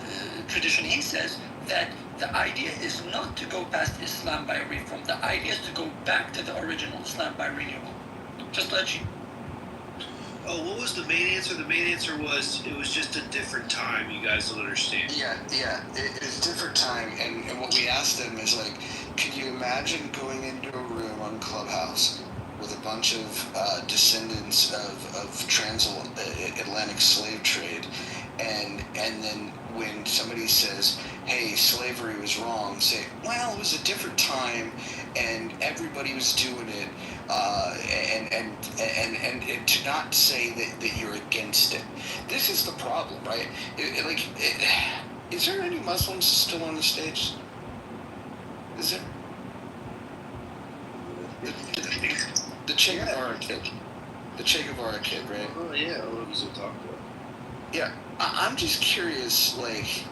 tradition, he says that the idea is not to go past Islam by reform. The idea is to go back to the original Islam by renewal. Just let you. Oh, what was the main answer? The main answer was, it was just a different time. You guys don't understand. Yeah, it's different time, and what we asked them is, like, can you imagine going into a room on Clubhouse with a bunch of descendants of transatlantic slave trade, and then when somebody says, hey, slave slavery was wrong, say, well, it was a different time, and everybody was doing it, and to not say that you're against it. This is the problem, right? Is there any Muslims still on the stage? Is there? The Che Guevara kid. The Che Guevara kid, right? Oh, yeah, I love to talk about. Yeah, I'm just curious, like,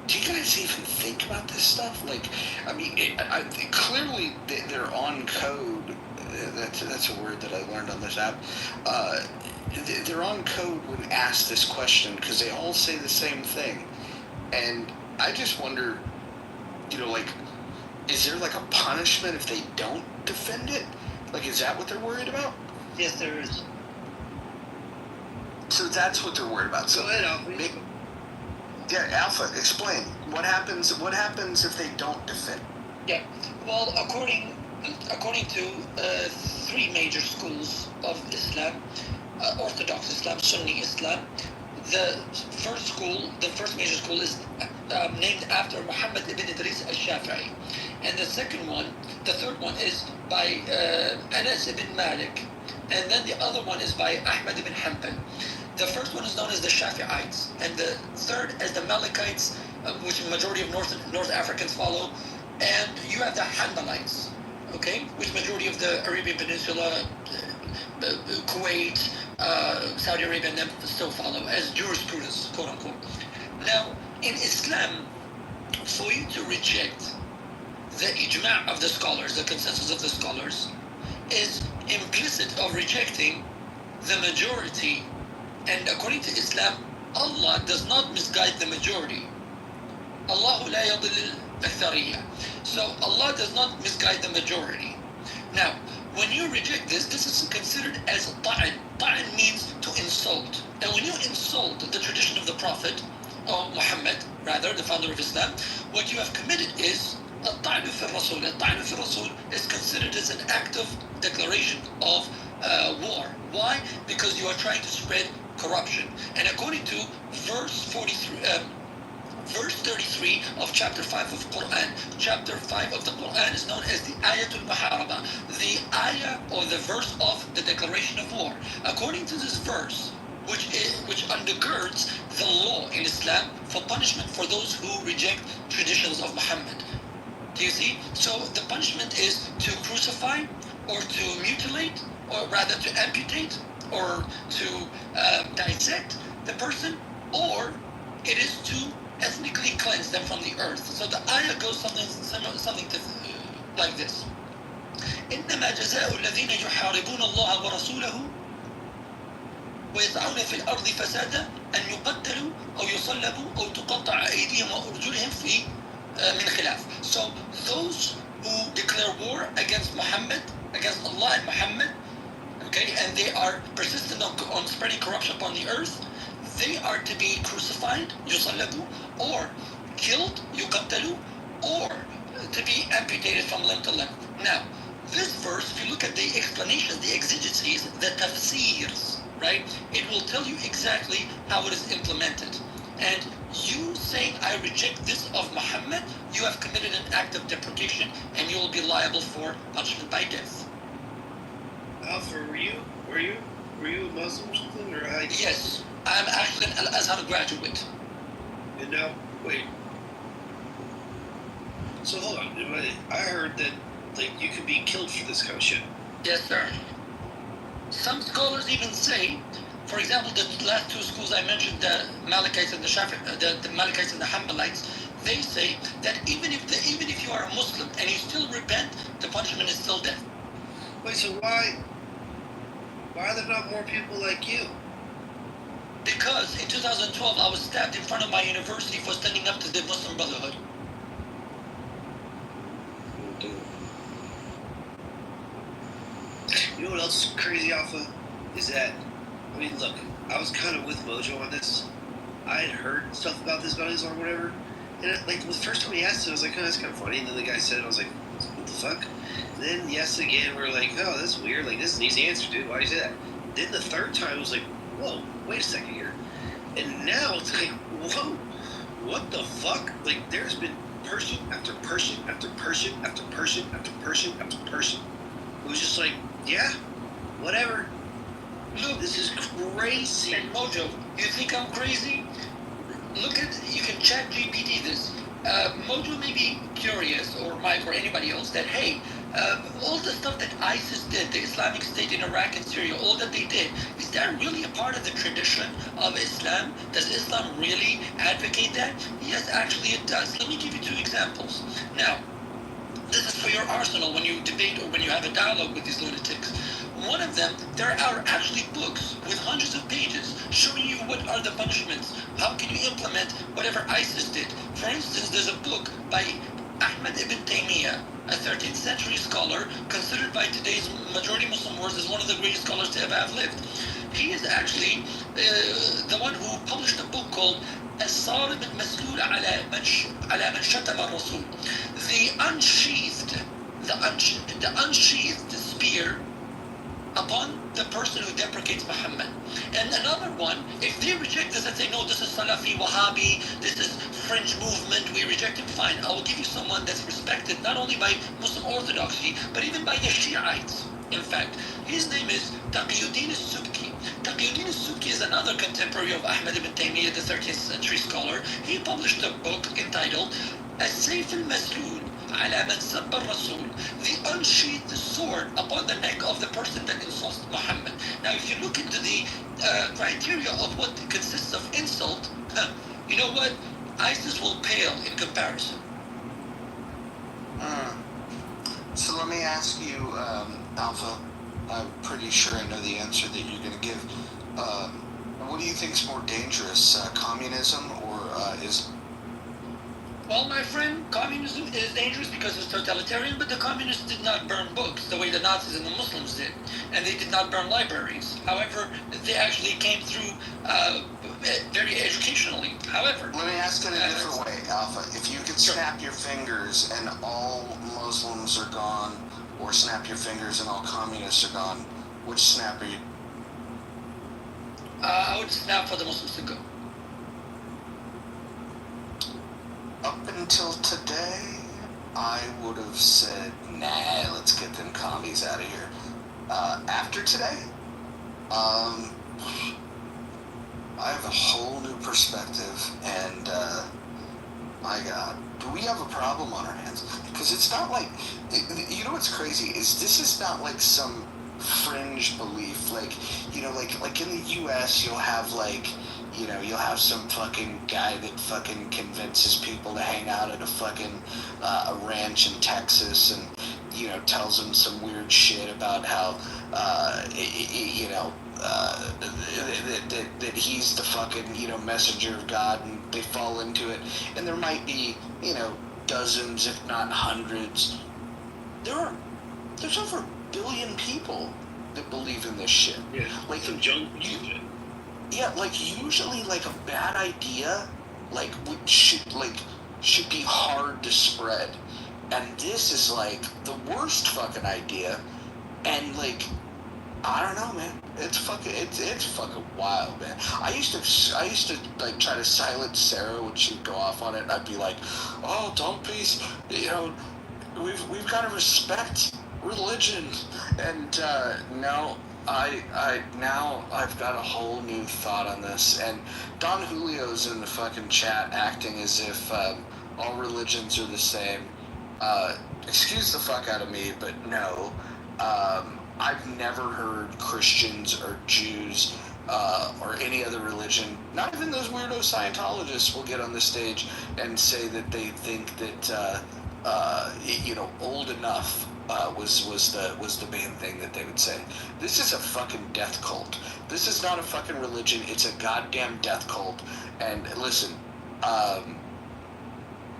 do you guys even think about this stuff? Like, I mean, clearly they're on code. That's a word that I learned on this app. They're on code when asked this question because they all say the same thing. And I just wonder, like, is there like a punishment if they don't defend it? Like, is that what they're worried about? Yes, there is. So that's what they're worried about. So, go ahead, Alpha. Yeah, Alpha, explain. What happens if they don't defend? Yeah. Well, according to three major schools of Islam, Orthodox Islam, Sunni Islam, the first major school is named after Muhammad ibn Idris al-Shafi'i. And the third one is by Anas ibn Malik. And then the other one is by Ahmad ibn Hanbal. The first one is known as the Shafi'ites, and the third as the Malikites, which the majority of North Africans follow. And you have the Hanbalites, okay, which majority of the Arabian Peninsula, Kuwait, Saudi Arabia, and them still follow as jurisprudence, quote unquote. Now, in Islam, for you to reject the ijma' of the scholars, the consensus of the scholars, is implicit of rejecting the majority. And according to Islam, Allah does not misguide the majority. Allahu la yadil al-akthariyya. So Allah does not misguide the majority. Now, when you reject this is considered as ta'an. Ta'an means to insult. And when you insult the tradition of the Prophet, or Muhammad, rather, the founder of Islam, what you have committed is الطعن في الرسول. الطعن في الرسول is considered as an active declaration of war. Why? Because you are trying to spread corruption. And according to verse 33 of chapter 5 of Quran, chapter 5 of the Quran is known as the Ayatul Muharaba, the ayah or the verse of the declaration of war. According to this verse, which undergirds the law in Islam for punishment for those who reject traditions of Muhammad. Do you see? So the punishment is to crucify, or to mutilate, or rather to amputate, or to dissect the person, or it is to ethnically cleanse them from the earth. So the ayah goes something to, like this. إنما جزاء الذين يحاربون الله ورسوله ويسعون في الأرض فسادا أن يقتلوا أو يصلبوا أو تقطع أيديهم وأرجلهم في من خلاف. So those who declare war against Muhammad, against Allah and Muhammad, okay, and they are persistent on spreading corruption upon the earth, they are to be crucified, yusallabu, or killed, yuqattalu, or to be amputated from limb to limb. Now, this verse, if you look at the explanations, the exegeses, the tafsirs, right, it will tell you exactly how it is implemented. And you saying, I reject this of Muhammad, you have committed an act of deprecation, and you will be liable for punishment by death. Alpha, were you a Muslim or something, or Yes, I'm actually an Al-Azhar graduate. And now, wait. So hold on, I heard that you could be killed for this kind of shit. Yes, sir. Some scholars even say, for example, the last two schools I mentioned, the Malikites and the Malikites and the Hanbalites, they say that even if you are a Muslim and you still repent, the punishment is still death. Wait, so why are there not more people like you? Because in 2012 I was stabbed in front of my university for standing up to the Muslim Brotherhood. You know what else is crazy, Alpha? Is that, I mean, look, I was kind of with Mojo on this. I had heard stuff about this, about Islam or whatever. And the first time he asked it, I was like, oh, that's kind of funny. And then the guy said it, I was like, what the fuck? And then he asked it again, we were like, oh, that's weird. Like, this is an easy answer, dude. Why do you say that? Then the third time, I was like, whoa, wait a second here. And now it's like, whoa, what the fuck? Like, there's been Persian after Persian after Persian after Persian after Persian after Persian. It was just like, yeah, whatever. Look, this is crazy. And Mojo, you think I'm crazy? Look at, you can chat GPT this. Mojo may be curious, or Mike or anybody else, that hey, all the stuff that ISIS did, the Islamic State in Iraq and Syria, all that they did, is that really a part of the tradition of Islam? Does Islam really advocate that? Yes, actually it does. Let me give you 2 examples. Now, this is for your arsenal when you debate or when you have a dialogue with these lunatics. One of them, there are actually books with hundreds of pages showing you what are the punishments. How can you implement whatever ISIS did? For instance, there's a book by Ahmad ibn Taymiyyah, a 13th century scholar considered by today's majority Muslim world as one of the greatest scholars to ever have lived. He is actually the one who published a book called الصارم المسلول على من شتم الرسول. The unsheathed spear upon the person who deprecates Muhammad. And another one, if they reject this and say, no, this is Salafi, Wahhabi, this is fringe movement, we reject it, fine. I will give you someone that's respected not only by Muslim Orthodoxy, but even by the Shiites. In fact, his name is Taqiyuddin al-Subki. Taqiyuddin al-Subki is another contemporary of Ahmad ibn Taymiyyah, the 13th century scholar. He published a book entitled As-Sayf al-Maslul ala man sabba al-Rasul, the unsheathed sword upon the neck of the person that insults Muhammad. Now, if you look into the criteria of what consists of insult, you know what? ISIS will pale in comparison. So let me ask you, Alpha, I'm pretty sure I know the answer that you're going to give. What do you think is more dangerous, communism or Islam? Well, my friend, communism is dangerous because it's totalitarian, but the communists did not burn books the way the Nazis and the Muslims did, and they did not burn libraries. However, they actually came through very educationally. However... Let me ask it a different way, Alpha. If you could snap your fingers and all Muslims are gone, or snap your fingers and all communists are gone, which snap are you? I would snap for the Muslims to go. Up until today, I would have said, nah, let's get them commies out of here. After today, I have a whole new perspective, and my God, do we have a problem on our hands? Because it's not like, you know what's crazy is this is not like some fringe belief, like, you know, like in the U.S. you'll have like, you know, you'll have some fucking guy that fucking convinces people to hang out at a fucking a ranch in Texas and, you know, tells them some weird shit about how, you know, that he's the fucking, you know, messenger of God, and they fall into it. And there might be, you know, dozens, if not hundreds. There's over 1 billion people that believe in this shit. Yeah, like yeah, like usually like a bad idea like should be hard to spread. And this is like the worst fucking idea, and like I don't know, man. It's fucking wild, man. I used to like try to silence Sarah when she'd go off on it, and I'd be like, "Oh, don't be, you know, we've got to respect religion." And now I've got a whole new thought on this. And Don Julio's in the fucking chat acting as if all religions are the same. Excuse the fuck out of me, but no. I've never heard Christians or Jews or any other religion, not even those weirdo Scientologists, will get on the stage and say that they think that you know, old enough was the main thing that they would say. This is a fucking death cult. This is not a fucking religion. It's a goddamn death cult. And listen,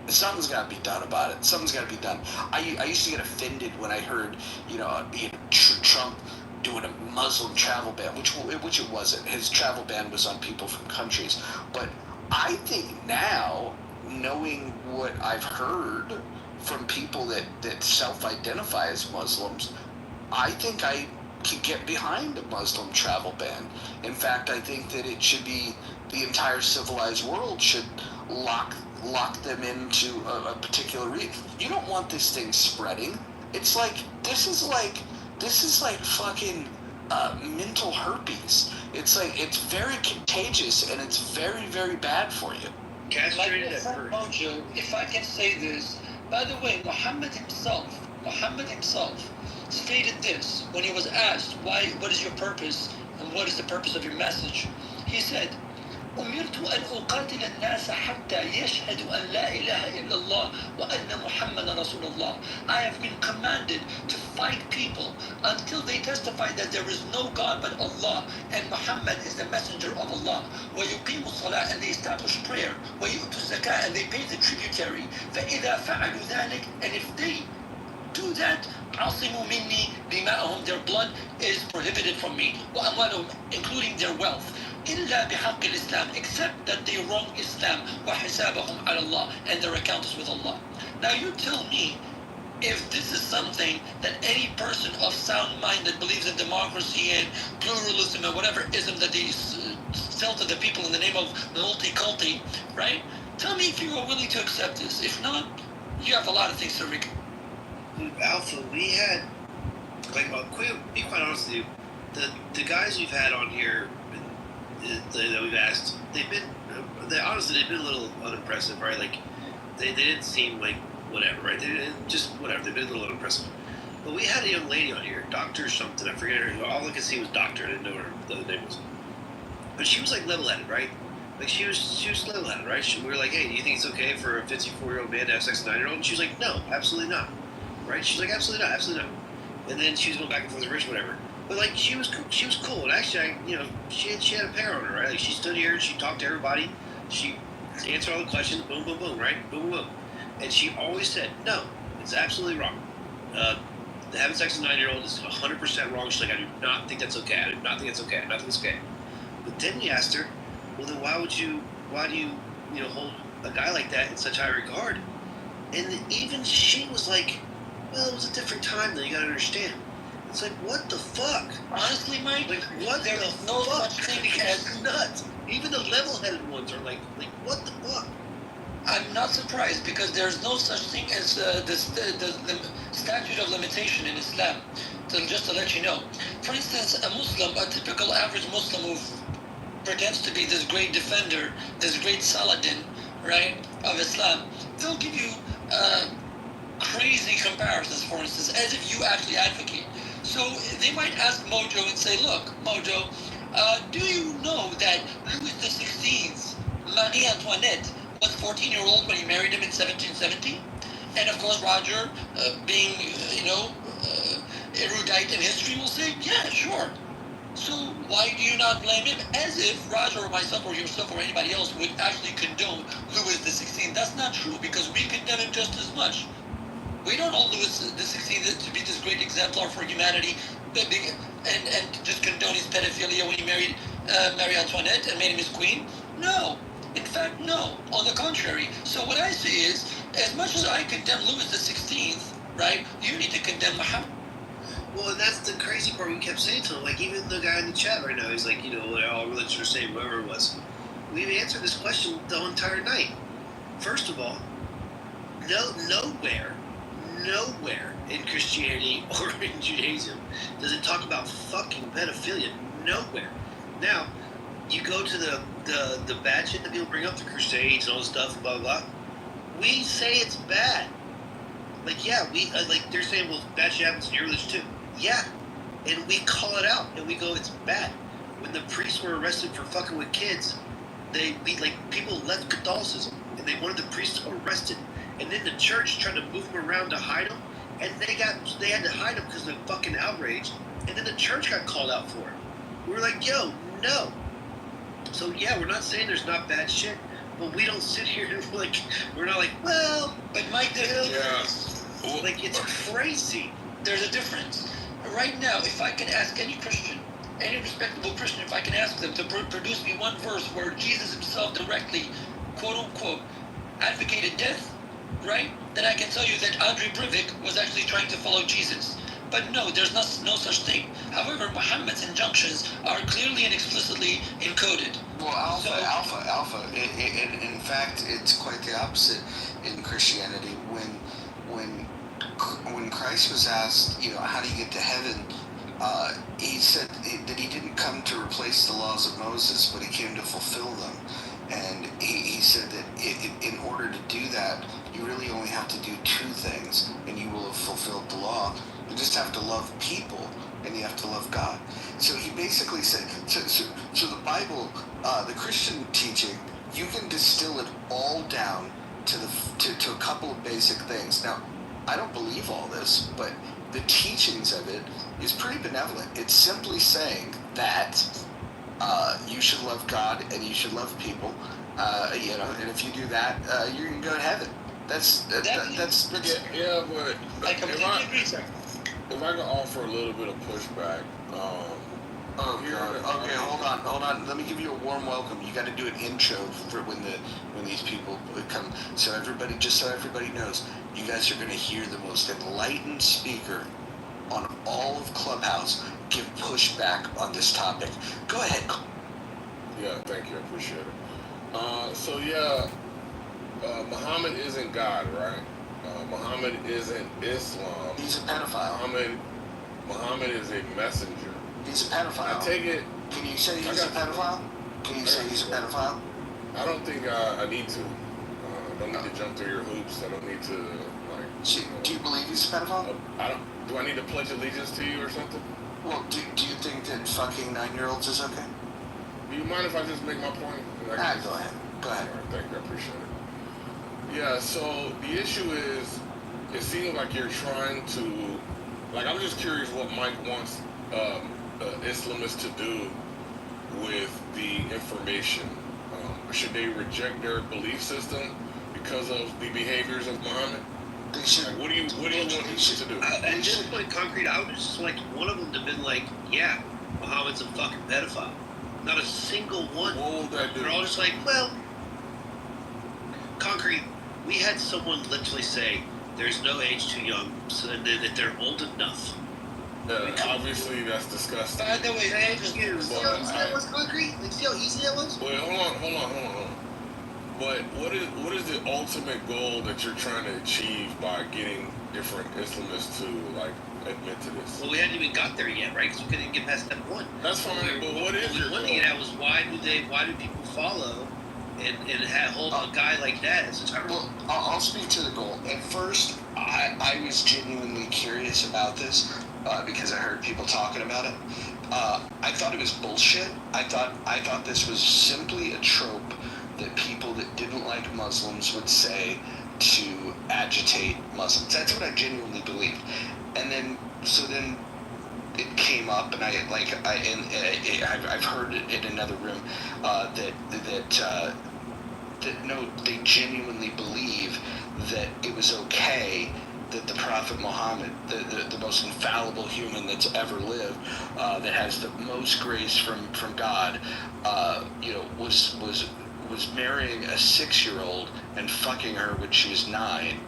something's got to be done about it. Something's got to be done. I used to get offended when I heard, you know, Trump doing a Muslim travel ban, which it wasn't. His travel ban was on people from countries. But I think now, knowing what I've heard from people that self-identify as Muslims, I think I can get behind a Muslim travel ban. In fact, I think that it should be, the entire civilized world should lock them into a particular you don't want this thing spreading. It's like this is like fucking mental herpes. It's like it's very contagious and it's very, very bad for you. Castrated at birth. Mojo, if I can say this, by the way, Muhammad himself stated this when he was asked, what is your purpose and what is the purpose of your message? He said, أمرت أن أقاتل الناس حتى يشهدوا أن لا إله إلا الله وأن محمد رسول الله. I have been commanded to fight people until they testify that there is no God but Allah and Muhammad is the messenger of Allah. ويقيموا الصلاة, and they establish prayer. ويؤتوا الزكاة, and they pay the tributary. فإذا فعلوا ذلك, and if they do that, عصموا مني دماءهم, their blood is prohibited from me. وأموالهم, including their wealth. إلا بحق الإسلام, except that they wrong Islam. وحسابهم على الله, and their account is with Allah. Now you tell me, if this is something that any person of sound mind that believes in democracy and pluralism and whatever ism that they sell to the people in the name of multi-culti, right? Tell me if you are willing to accept this. If not, you have a lot of things to read. Alpha, we had, like, I'll be quite honest with you, the guys we've had on here that we've asked, they've been a little unimpressive, right? Like, they didn't seem like whatever, right? They didn't, just whatever, they've been a little unimpressive. But we had a young lady on here, Doctor something, I forget her, all I could see was Doctor, I didn't know what the other name was. But she was like level-headed, right? Like, she was level-headed, right? We were like, hey, do you think it's okay for a 54-year-old man to have sex with a 9-year-old? And she was like, no, absolutely not. Right? She's like, absolutely not. And then she was going back and forth with Rich, whatever. But like, she was cool. And actually, she had a pair on her, right? Like, she stood here and she talked to everybody. She answered all the questions. Boom, boom, boom. Right? Boom, boom, boom. And she always said, no, it's absolutely wrong. Having sex with a 9-year-old is 100% wrong. She's like, I do not think that's okay. I do not think it's okay. I do not think it's okay. But then we asked her, well, then why do you hold a guy like that in such high regard? And even she was like, well, it was a different time, though. You gotta understand. It's like, what the fuck? Honestly, Mike, like, what there is no such thing as nuts. Even the level-headed ones are like, what the fuck? I'm not surprised because there's no such thing as the statute of limitation in Islam. Just to let you know, for instance, a typical average Muslim who pretends to be this great defender, this great Saladin, right, of Islam, they'll give you crazy comparisons, for instance, as if you actually advocate. So they might ask Mojo and say, look, Mojo, do you know that Louis XVI, Marie Antoinette, was 14-year-old when he married him in 1770? And of course, Roger, being, erudite in history, will say, yeah, sure. So why do you not blame him? As if Roger or myself or yourself or anybody else would actually condone Louis XVI. That's not true, because we condemn him just as much. We don't hold Louis XVI to be this great exemplar for humanity and just condone his pedophilia when he married Marie Antoinette and made him his queen. No. In fact, no. On the contrary. So what I say is, as much as I condemn Louis XVI, right, you need to condemn Muhammad. Well, and that's the crazy part we kept saying to him. Like, even the guy in the chat right now, he's like, all religions are the same, whatever it was. We've answered this question the entire night. First of all, nowhere in Christianity or in Judaism does it talk about fucking pedophilia. Nowhere. Now, you go to the bad shit that people bring up, the Crusades and all this stuff, blah, blah, blah. We say it's bad. Like, yeah, they're saying, well, bad shit happens in your religion too. Yeah. And we call it out, and we go, it's bad. When the priests were arrested for fucking with kids, people left Catholicism, and they wanted the priests arrested. And then the church tried to move them around to hide them, and they had to hide them because of the fucking outrage. And then the church got called out for it. We were like, yo, no. So yeah, we're not saying there's not bad shit, but we don't sit here and we're not like, well, but Mike, it's crazy. There's a difference. Right now, if I can ask any Christian, any respectable Christian, if I can ask them to produce me one verse where Jesus himself directly, quote unquote, advocated death, right? Then I can tell you that Andrei Breivik was actually trying to follow Jesus. But no, there's no such thing. However, Muhammad's injunctions are clearly and explicitly encoded. Well, Alpha. In fact, it's quite the opposite in Christianity. When Christ was asked, how do you get to heaven? He said that he didn't come to replace the laws of Moses, but he came to fulfill them. And he said that in order to do that, you really only have to do two things, and you will have fulfilled the law. You just have to love people, and you have to love God. So he basically said, so the Bible, the Christian teaching, you can distill it all down to a couple of basic things. Now, I don't believe all this, but the teachings of it is pretty benevolent. It's simply saying that you should love God and you should love people, and if you do that, you're gonna go to heaven. That's yeah, but I completely agree, sir. If I can offer a little bit of pushback, Okay, hold on. Let me give you a warm welcome. You got to do an intro for when these people come. So everybody knows, you guys are going to hear the most enlightened speaker on all of Clubhouse give pushback on this topic. Go ahead. Yeah, thank you. I appreciate it. Muhammad isn't God, right? Muhammad isn't Islam. He's a pedophile. Muhammad is a messenger. He's a pedophile. I take it. Can you say he's a pedophile? Can you say he's a pedophile? I don't think I need to. I don't need to jump through your hoops. I don't need to Do you believe he's a pedophile? Do I need to pledge allegiance to you or something? Well, do you think that fucking 9-year-olds is okay? Do you mind if I just make my point? Go ahead. All right, thank you. I appreciate it. Yeah. So the issue is, it seems like you're trying to. I'm just curious what Mike wants Islamists to do with the information. Should they reject their belief system because of the behaviors of Muhammad? They should. What do you want them to do? At this point, concrete, I would just like one of them to have been like, yeah, Muhammad's a fucking pedophile. Not a single one. What would that do? They're all just like, well, concrete. We had someone literally say, "There's no age too young," so that they're old enough. Obviously, that's disgusting. By the way, see how easy that was, concrete? See how easy that was? Wait, hold on. But what is the ultimate goal that you're trying to achieve by getting different Islamists to admit to this? Well, we hadn't even got there yet, right? Because we couldn't get past step one. That's fine, but what is your goal? Looking at was why do people follow and hold a guy like that as a target? Well, I'll speak to the goal. At first, I was genuinely curious about this because I heard people talking about it. I thought it was bullshit. I thought this was simply a trope that people that didn't like Muslims would say to agitate Muslims. That's what I genuinely believed. And then it came up, and I've heard it in another room that no, they genuinely believe that it was okay that the Prophet Muhammad, the most infallible human that's ever lived, that has the most grace from God, was marrying a 6-year-old and fucking her when she was 9,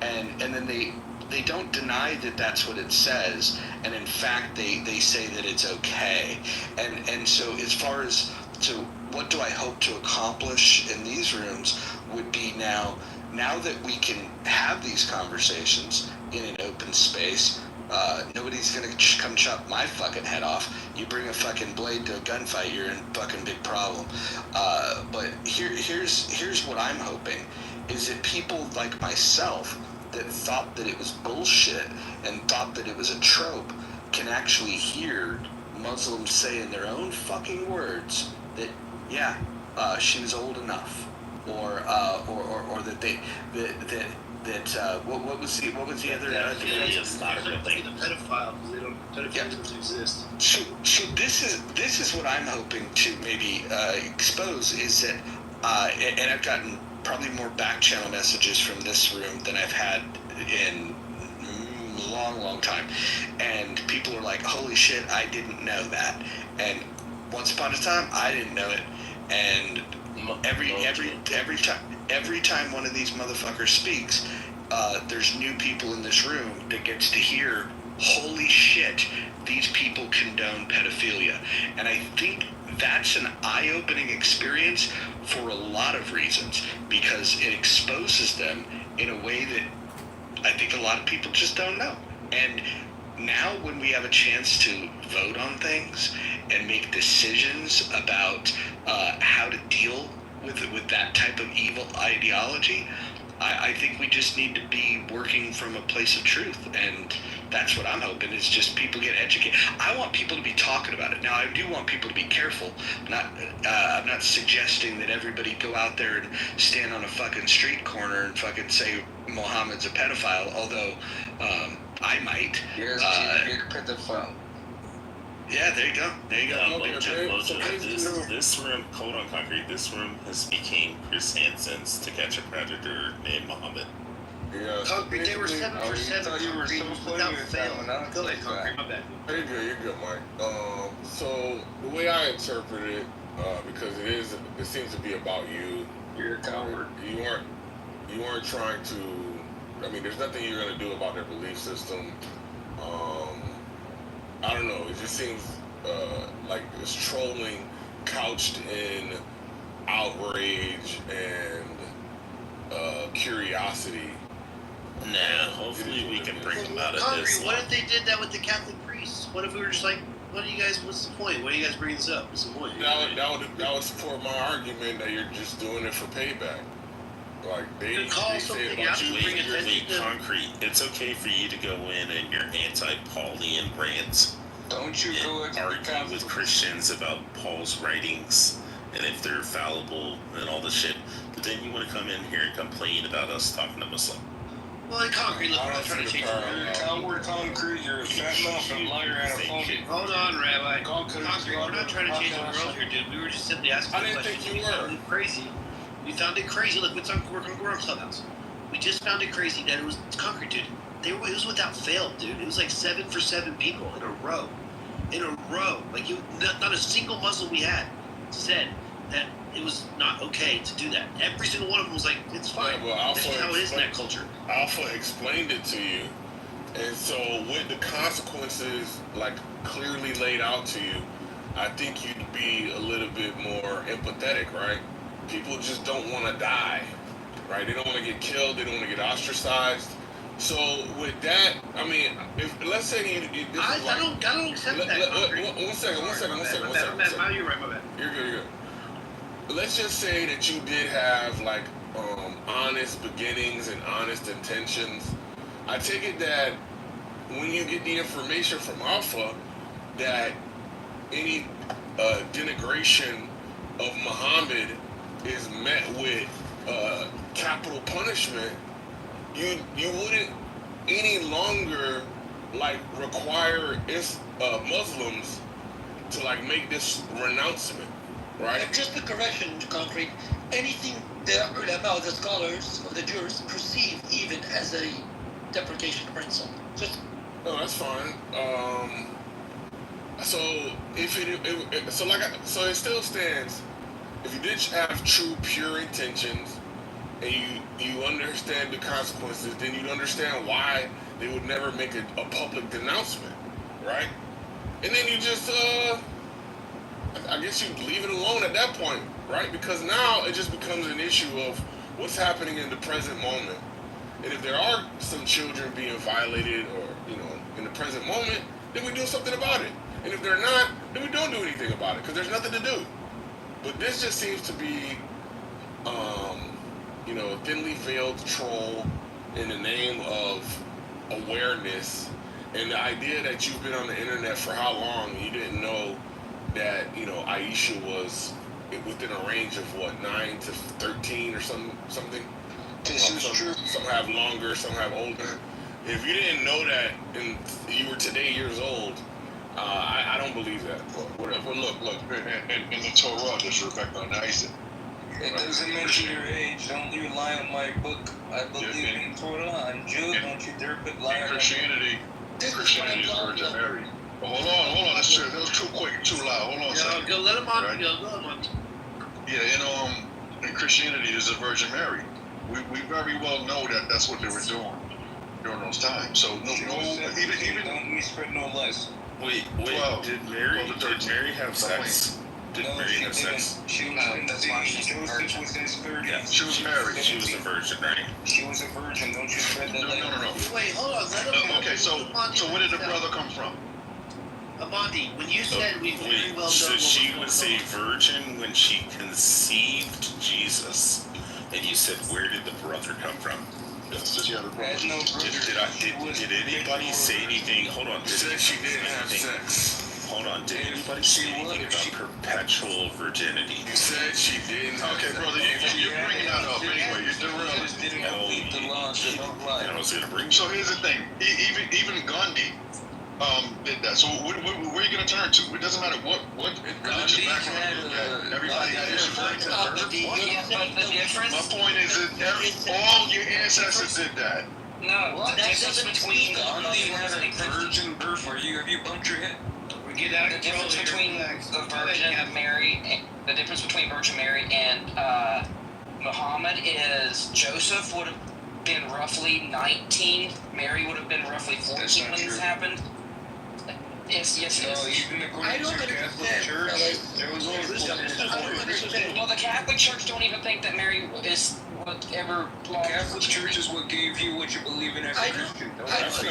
and then they don't deny that that's what it says, and in fact they say that it's okay, and so as far as to what do I hope to accomplish in these rooms would be now that we can have these conversations in an open space. Nobody's gonna come chop my fucking head off. You bring a fucking blade to a gunfight, you're in fucking big problem. But here's what I'm hoping, is that people like myself that thought that it was bullshit and thought that it was a trope can actually hear Muslims say in their own fucking words that, yeah, she was old enough, or that what was the other? It's not a real thing. The pedophile, pedophiles don't exist. So this is what I'm hoping to maybe expose, is that, and I've gotten probably more back channel messages from this room than I've had in a long time, and people are like, holy shit, I didn't know that, and once upon a time I didn't know it, and every time one of these motherfuckers speaks, there's new people in this room that gets to hear holy shit, these people condone pedophilia. And I think that's an eye-opening experience for a lot of reasons, because it exposes them in a way that I think a lot of people just don't know. And now when we have a chance to vote on things and make decisions about how to deal with that type of evil ideology, I think we just need to be working from a place of truth, and that's what I'm hoping, is just people get educated. I want people to be talking about it. Now, I do want people to be careful. I'm not suggesting that everybody go out there and stand on a fucking street corner and fucking say Muhammad's a pedophile, although I might. Yes, he's a big pedophile. Yeah, there you go. There you go. This room, hold on, Concrete. This room has became Chris Hansen's To Catch a Predator named Muhammad. Yeah. Concrete, they were 7 for 7 you were so without funny fail. Go ahead, Concrete. My bad. You're good, Mike. So the way I interpret it, because it seems to be about you. You're a coward. You aren't trying to. I mean, there's nothing you're gonna do about their belief system. I don't know. It just seems like it's trolling couched in outrage and curiosity. Nah, hopefully we can bring them out of Concrete, this. what if they did that with the Catholic priests? What if we were just like, what do you guys, what's the point? Why do you guys bring this up? What's the point? That would support my argument that you're just doing it for payback. Like they say about you, Concrete. It's okay for you to go in and your anti-Paulian rants. Don't you go and argue with Christians about Paul's writings and if they're fallible and all this shit. But then you want to come in here and complain about us talking to Muslim. Well, in Concrete, look, we're not trying to change the world. Coward, Concrete, you're a fat mouth and liar and a phony. Hold on, Rabbi. Concrete, we're not trying to change the world here, dude. We were just simply asking I didn't think you were. Crazy. We found it crazy. Look, we're on Clubhouse. We just found it crazy that it was Concrete, dude. It was without fail, dude. It was like 7 for 7 people in a row. Like, not a single Muslim we had said that it was not okay to do that. Every single one of them was like, it's fine. Yeah, well, That's how it is in that culture. Alpha explained it to you, and so with the consequences like clearly laid out to you, I think you'd be a little bit more empathetic, right? People just don't want to die, right? They don't want to get killed. They don't want to get ostracized. So with that, I mean, let's say I don't accept that. One second. You're right, my bad. You're good. Let's just say that you did have like honest beginnings and honest intentions. I take it that when you get the information from Alpha that any denigration of Muhammad is met with capital punishment, you wouldn't any longer like require Muslims to like make this renouncement, right? Just a correction, Concrete. Anything the ulama or the scholars or the jurists perceive even as a deprecation or insult. No, that's fine. So so it still stands. If you did have true, pure intentions, and you understand the consequences, then you'd understand why they would never make a public denouncement, right? And then you just, I guess you leave it alone at that point, right? Because now it just becomes an issue of what's happening in the present moment. And if there are some children being violated or, in the present moment, then we do something about it. And if they're not, then we don't do anything about it because there's nothing to do. But this just seems to be, a thinly veiled troll in the name of awareness. And the idea that you've been on the internet for how long, you didn't know that, Aisha was within a range of 9 to 13 or something. This is true. Some have longer, some have older. If you didn't know that and you were today years old, I don't believe that. Whatever. Look. In the Torah, there's Rebecca and Isaac. It doesn't mention your age. Don't you lie on my book. I believe in Torah. I'm Jew. Don't you dare put lie on Christianity is Virgin Mary. Well, hold on. That was too quick and too loud. Hold on a second. Go let him on. Right? Go let him on. Yeah, in Christianity, there's a Virgin Mary. We very well know that that's what they were doing. during those times. So even don't we spread no lies. Wait, did Mary have sex? Did Mary have sex? She was in the Joseph was in his 30s. Yeah, she was married. She was a virgin, right? She was a virgin. Don't you spread that lie. No. Wait, hold on. Let him. Okay, so where did the brother come from? Amandi, when you said we very well know so what she was was a virgin when she conceived Jesus, and you said, where did the brother come from? She had a brother. Did anybody say anything? Hold on. Said she didn't have sex. Hold on. Did anybody say anything about perpetual virginity? You said she didn't. Okay, brother, you're bringing that up anyway. You're derailing. I was gonna bring. So here's the thing. Even Gandhi did that. So where are you gonna turn to? It doesn't matter what religion background you look at. Everybody had My point is that all your ancestors did that. No, the difference between Gandhi had a virgin birth. Have you bumped your head? the difference between the Virgin Mary, the difference between Virgin Mary and Muhammad is Joseph would have been roughly 19, Mary would have been roughly 14 when this happened. Yes. I don't understand. Well, the Catholic Church don't even think that Mary is whatever. Catholic Church is what gave you what you believe in as a Christian. That's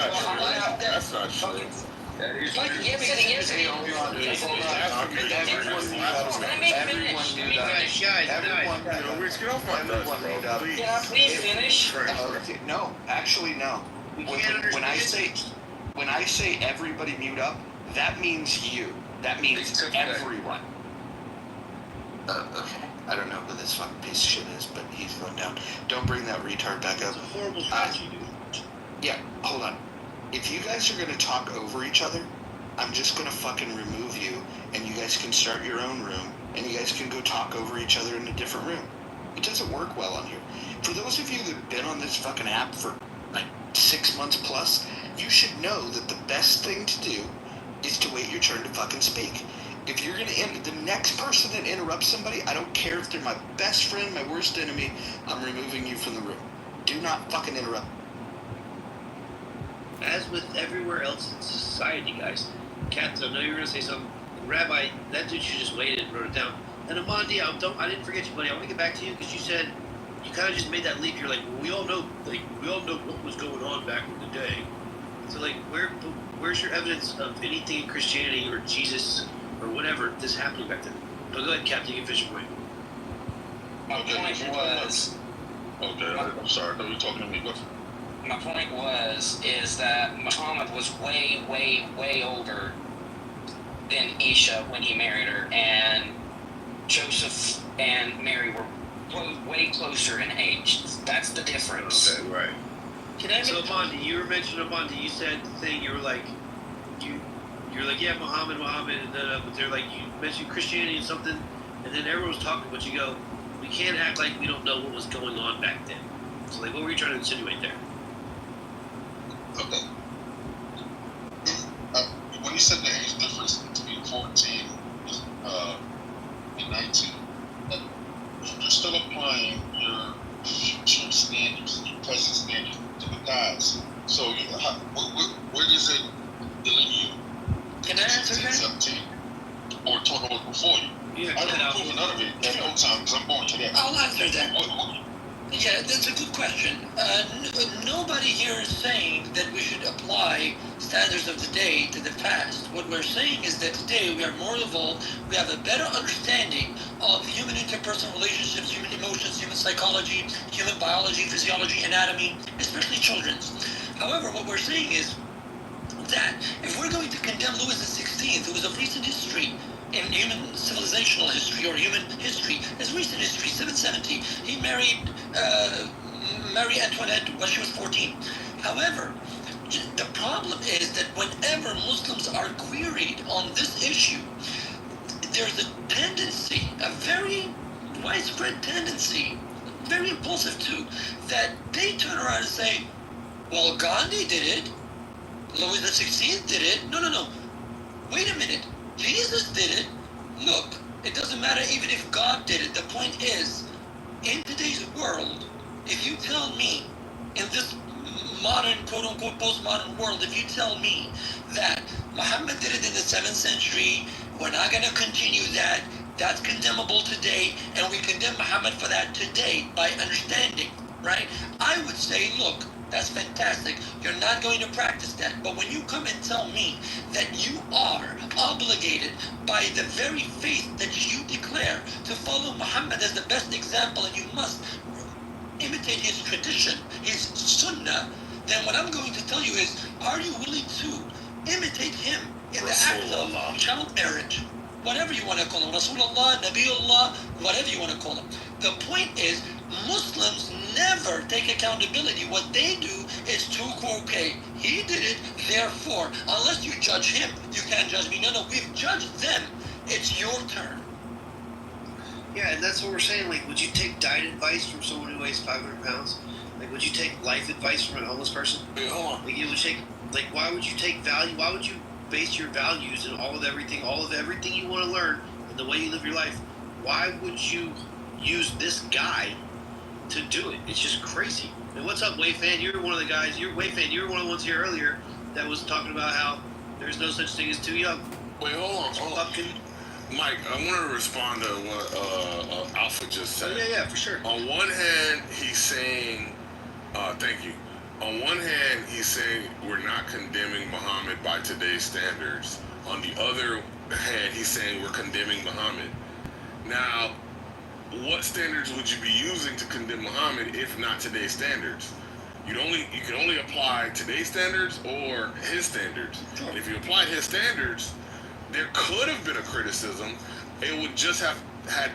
not true. That is true. Can I please finish? No, actually no. When I say everybody mute up, that means you. That means everyone. Okay. I don't know who this fucking piece of shit is, but he's going down. Don't bring that retard back up. It's a horrible thing you do. Yeah, hold on. If you guys are gonna talk over each other, I'm just gonna fucking remove you, and you guys can start your own room, and you guys can go talk over each other in a different room. It doesn't work well on here. For those of you that have been on this fucking app for like 6 months plus, you should know that the best thing to do is to wait your turn to fucking speak. If you're gonna end the next person that interrupts somebody, I don't care if they're my best friend, my worst enemy, I'm removing you from the room. Do not fucking interrupt. As with everywhere else in society, guys. Captain, I know you were gonna say something. Rabbi, that dude should just waited and wrote it down. And Amandi, I didn't forget you, buddy. I want to get back to you because you said you kind of just made that leap. You're like, well, we all know what was going on back in the day. So like, where's your evidence of anything in Christianity or Jesus or whatever this happening back then? So go ahead, Captain. You can finish your point. My point was. Okay, I'm sorry. I thought you were talking to me. My point is that Muhammad was way, way, way older than Isha when he married her, and Joseph and Mary were way closer in age. That's the difference. Okay, right. So Amandi, you were mentioning Amandi. You said the thing. You were like, you're like, yeah, Muhammad, and then but they're like, you mentioned Christianity and something, and then everyone was talking, but you go, we can't act like we don't know what was going on back then. So like, what were you trying to insinuate there? Okay. When you said the age difference between 14 and 19, you're still applying your future standards, your present standards to the guys. So where does it delineate? Can I answer 16, that? 17, or talk about before you? Yeah, I don't approve none of it at no time because I'm born today. I'll answer that. Yeah, that's a good question. Nobody here is saying that we should apply standards of today to the past. What we're saying is that today we are more evolved, we have a better understanding of human interpersonal relationships, human emotions, human psychology, human biology, physiology, anatomy, especially children's. However, what we're saying is that if we're going to condemn Louis XVI, who was of recent history, in human civilizational history or human history, as recent history, 770, he married Marie Antoinette when she was 14. However, the problem is that whenever Muslims are queried on this issue, there's a tendency, a very widespread tendency, very impulsive too, that they turn around and say, well, Gandhi did it, Louis XVI did it. No. Wait a minute. Jesus did it. Look, it doesn't matter even if God did it. The point is, in today's world, if you tell me in this modern, quote-unquote, postmodern world, if you tell me that Muhammad did it in the 7th century, we're not going to continue that, that's condemnable today, and we condemn Muhammad for that today by understanding, right? I would say, look, that's fantastic. You're not going to practice that. But when you come and tell me that you are obligated by the very faith that you declare to follow Muhammad as the best example, and you must imitate his tradition, his sunnah, then what I'm going to tell you is, are you willing to imitate him in the act of child marriage? Whatever you want to call him, Rasulullah, Nabiullah, whatever you want to call him. The point is, Muslims never take accountability. What they do is to, okay, he did it, therefore, unless you judge him, you can't judge me. No, we've judged them. It's your turn. Yeah, and that's what we're saying. Like, would you take diet advice from someone who weighs 500 pounds? Like, would you take life advice from a homeless person? Wait, hold on. Like, you would take, like, why would you take value? Why would you base your values and all of everything you want to learn and the way you live your life? Why would you use this guy to do it? It's just crazy. And what's up, Wayfan? You're one of the guys. Wayfan. You were one of the ones here earlier that was talking about how there's no such thing as too young. Wait, hold on. Mike, I want to respond to what Alpha just said. Oh, yeah, for sure. On one hand, he's saying, thank you. On one hand, he's saying we're not condemning Muhammad by today's standards. On the other hand, he's saying we're condemning Muhammad. Now, what standards would you be using to condemn Muhammad if not today's standards? You can only apply today's standards or his standards. And if you applied his standards, there could have been a criticism. It would just have had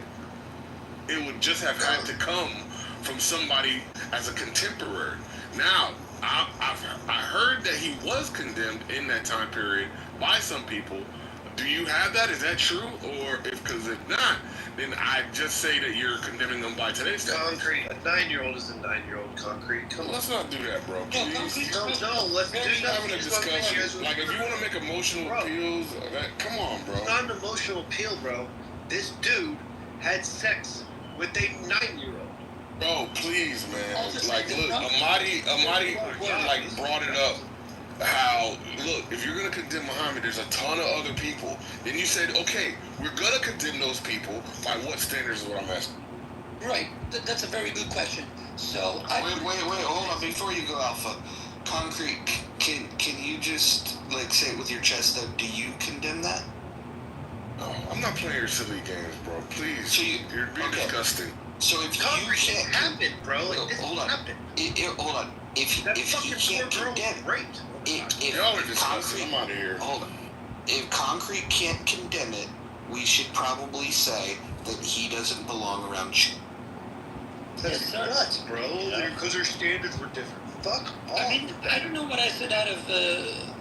to come from somebody as a contemporary. Now, I heard that he was condemned in that time period by some people. Do you have that? Is that true? Or because if not, then I just say that you're condemning them by today's standards. Concrete. A 9-year-old is a 9-year-old. Concrete. Come on. Let's not do that, bro. Please. No. Let's do having a discussion. Like, if you want to make emotional appeals, come on, bro. It's not an emotional appeal, bro. This dude had sex with a 9-year-old. Bro, please, man. Like, look, Amadi, like, brought it up. How, look, if you're going to condemn Muhammad, there's a ton of other people. Then you said, okay, we're going to condemn those people by what standards is what I'm asking. Right. That's a very good question. So, Wait, hold on. Before you go, Alpha, Concrete, can you just, like, say it with your chest, though, do you condemn that? No, I'm not playing your silly games, bro. Please. So you're being disgusting. So if Concrete you can't happened, bro. Like, this hold on. happened. Hold on. If you can't condemn, if y'all are disgusting. Concrete, I'm out of here. Hold on. If Concrete can't condemn it, we should probably say that he doesn't belong around you. That's nuts, bro. Because their standards were different. Fuck off. I mean, I don't know what I said out of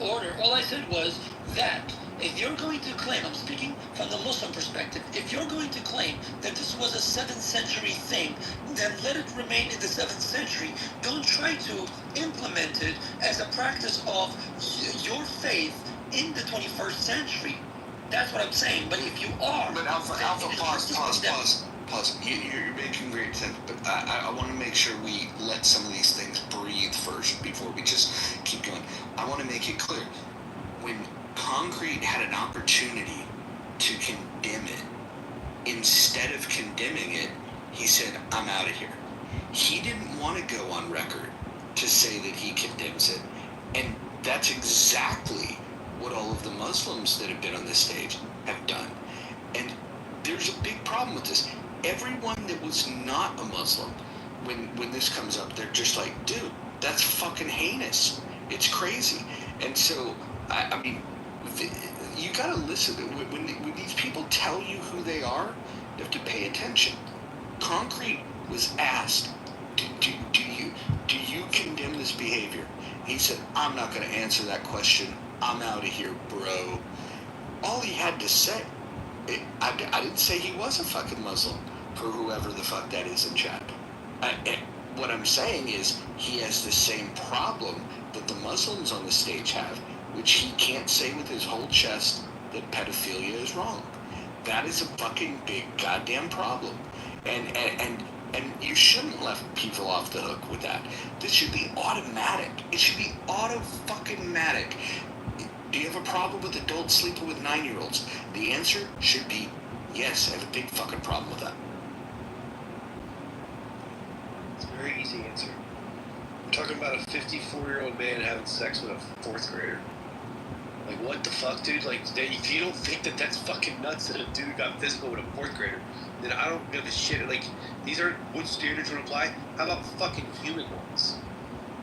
order. All I said was that if you're going to claim, I'm speaking from the Muslim perspective, if you're going to claim that this was a 7th century thing, then let it remain in the 7th century. Don't try to implement it as a practice of your faith in the 21st century. That's what I'm saying. But if you are... But Alpha, pause. You're making great sense, but I want to make sure we let some of these things breathe first before we just keep going. I want to make it clear. When Concrete had an opportunity to condemn it, instead of condemning it, he said, I'm out of here. He didn't want to go on record to say that he condemns it. And that's exactly what all of the Muslims that have been on this stage have done. And there's a big problem with this. Everyone that was not a Muslim, when this comes up, they're just like, dude, that's fucking heinous. It's crazy. And so, I mean, you gotta listen. When these people tell you who they are, you have to pay attention. Concrete was asked, do you condemn this behavior? He said, I'm not gonna answer that question. I'm out of here, bro. All he had to say, I didn't say he was a fucking Muslim, for whoever the fuck that is in chat. What I'm saying is, he has the same problem that the Muslims on the stage have, which he can't say with his whole chest that pedophilia is wrong. That is a fucking big goddamn problem. And And you shouldn't let people off the hook with that. This should be automatic. It should be auto-fucking-matic. Do you have a problem with adults sleeping with 9-year-olds? The answer should be yes. I have a big fucking problem with that. It's a very easy answer. We're talking about a 54-year-old man having sex with a 4th grader. Like, what the fuck, dude? Like, if you don't think that that's fucking nuts that a dude got physical with a 4th grader, then I don't give a shit. Like, these aren't what standards would apply. How about fucking human ones?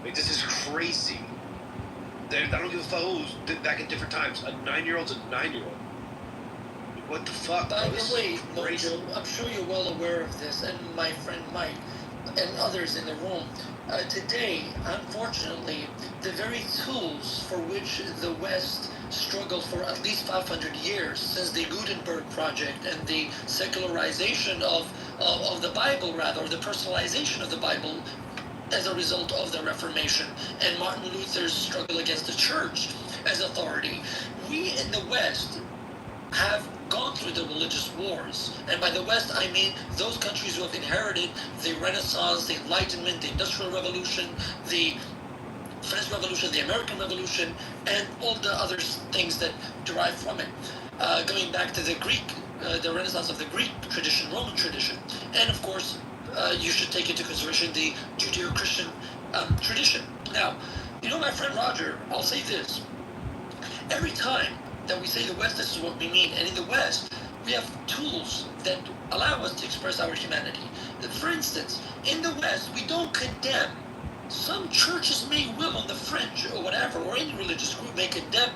Like, this is crazy. I don't give a fuck. Oh, back at different times. A 9-year-old's a 9-year-old. What the fuck? By the way, Mojo, I'm sure you're well aware of this, and my friend Mike and others in the room. Today, unfortunately, the very tools for which the West struggled for at least 500 years, since the Gutenberg Project and the secularization of the Bible, rather, or the personalization of the Bible, as a result of the Reformation, and Martin Luther's struggle against the church as authority, we in the West have gone through the religious wars. And by the West, I mean those countries who have inherited the Renaissance, the Enlightenment, the Industrial Revolution, the French Revolution, the American Revolution, and all the other things that derive from it. Going back to the Greek, the Renaissance of the Greek tradition, Roman tradition, and of course, you should take into consideration the Judeo-Christian tradition. Now, you know, my friend Roger, I'll say this. Every time that we say the West, this is what we mean. And in the West, we have tools that allow us to express our humanity. For instance, in the West, we don't condemn. Some churches may will on the fringe or whatever, or any religious group may condemn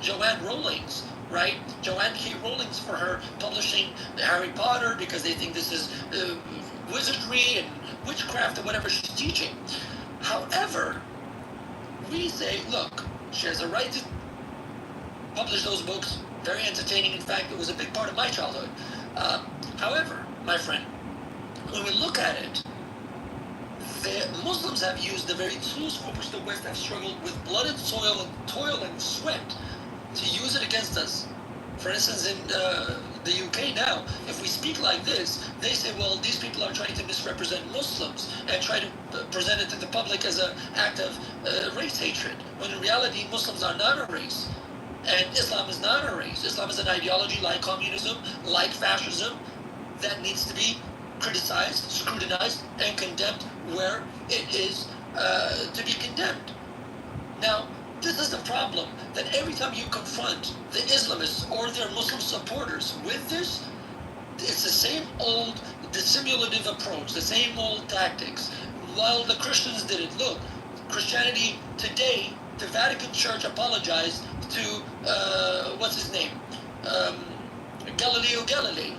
Joanne Rowling's, right? Joanne K. Rowling's for her publishing Harry Potter because they think this is wizardry and witchcraft or whatever she's teaching. However, we say, look, she has a right to publish those books. Very entertaining. In fact, it was a big part of my childhood. However, my friend, when we look at it, the Muslims have used the very tools for which the West have struggled with blood and soil and toil and sweat to use it against us. For instance, in the UK now, if we speak like this, they say, well, these people are trying to misrepresent Muslims and try to present it to the public as an act of race hatred, when in reality, Muslims are not a race. And Islam is not a race. Islam is an ideology like communism, like fascism, that needs to be criticized, scrutinized, and condemned where it is to be condemned. Now, this is the problem, that every time you confront the Islamists or their Muslim supporters with this, it's the same old dissimulative approach, the same old tactics. While the Christians did it, look, Christianity today, the Vatican Church apologized to, what's his name? Galileo Galilei.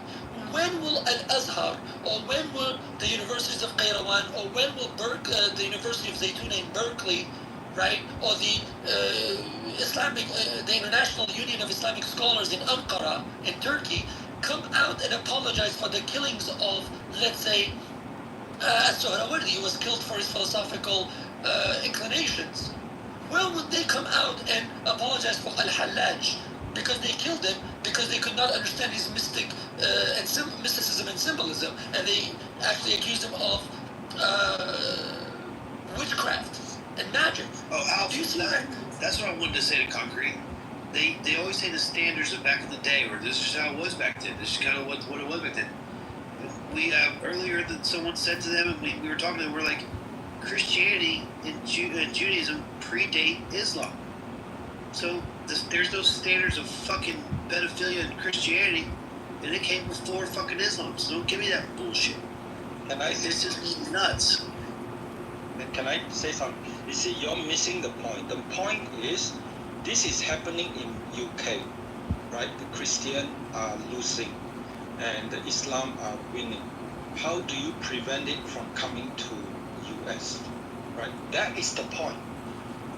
When will Al-Azhar, or when will the universities of Qayrawan, or when will the University of Zaytuna in Berkeley, right, or the the International Union of Islamic Scholars in Ankara, in Turkey, come out and apologize for the killings of, let's say, As-Suhrawardi, who was killed for his philosophical inclinations? When would they come out and apologize for Al-Hallaj? Because they killed him, because they could not understand his mysticism and symbolism, and they actually accused him of witchcraft and magic. Oh, Alf, do you see that? That's what I wanted to say to Concrete. They always say the standards of back in the day, or this is how it was back then. This is kind of what it was back then. We earlier that someone said to them, and we were talking to them, we're like, Christianity and Judaism predate Islam. So there's those standards of fucking pedophilia in Christianity, and it came before fucking Islam. So don't give me that bullshit. Can I This is nuts. Can I say something? You see, you're missing the point. The point is, this is happening in UK, right? The Christians are losing, and the Islam are winning. How do you prevent it from coming to US, right? That is the point.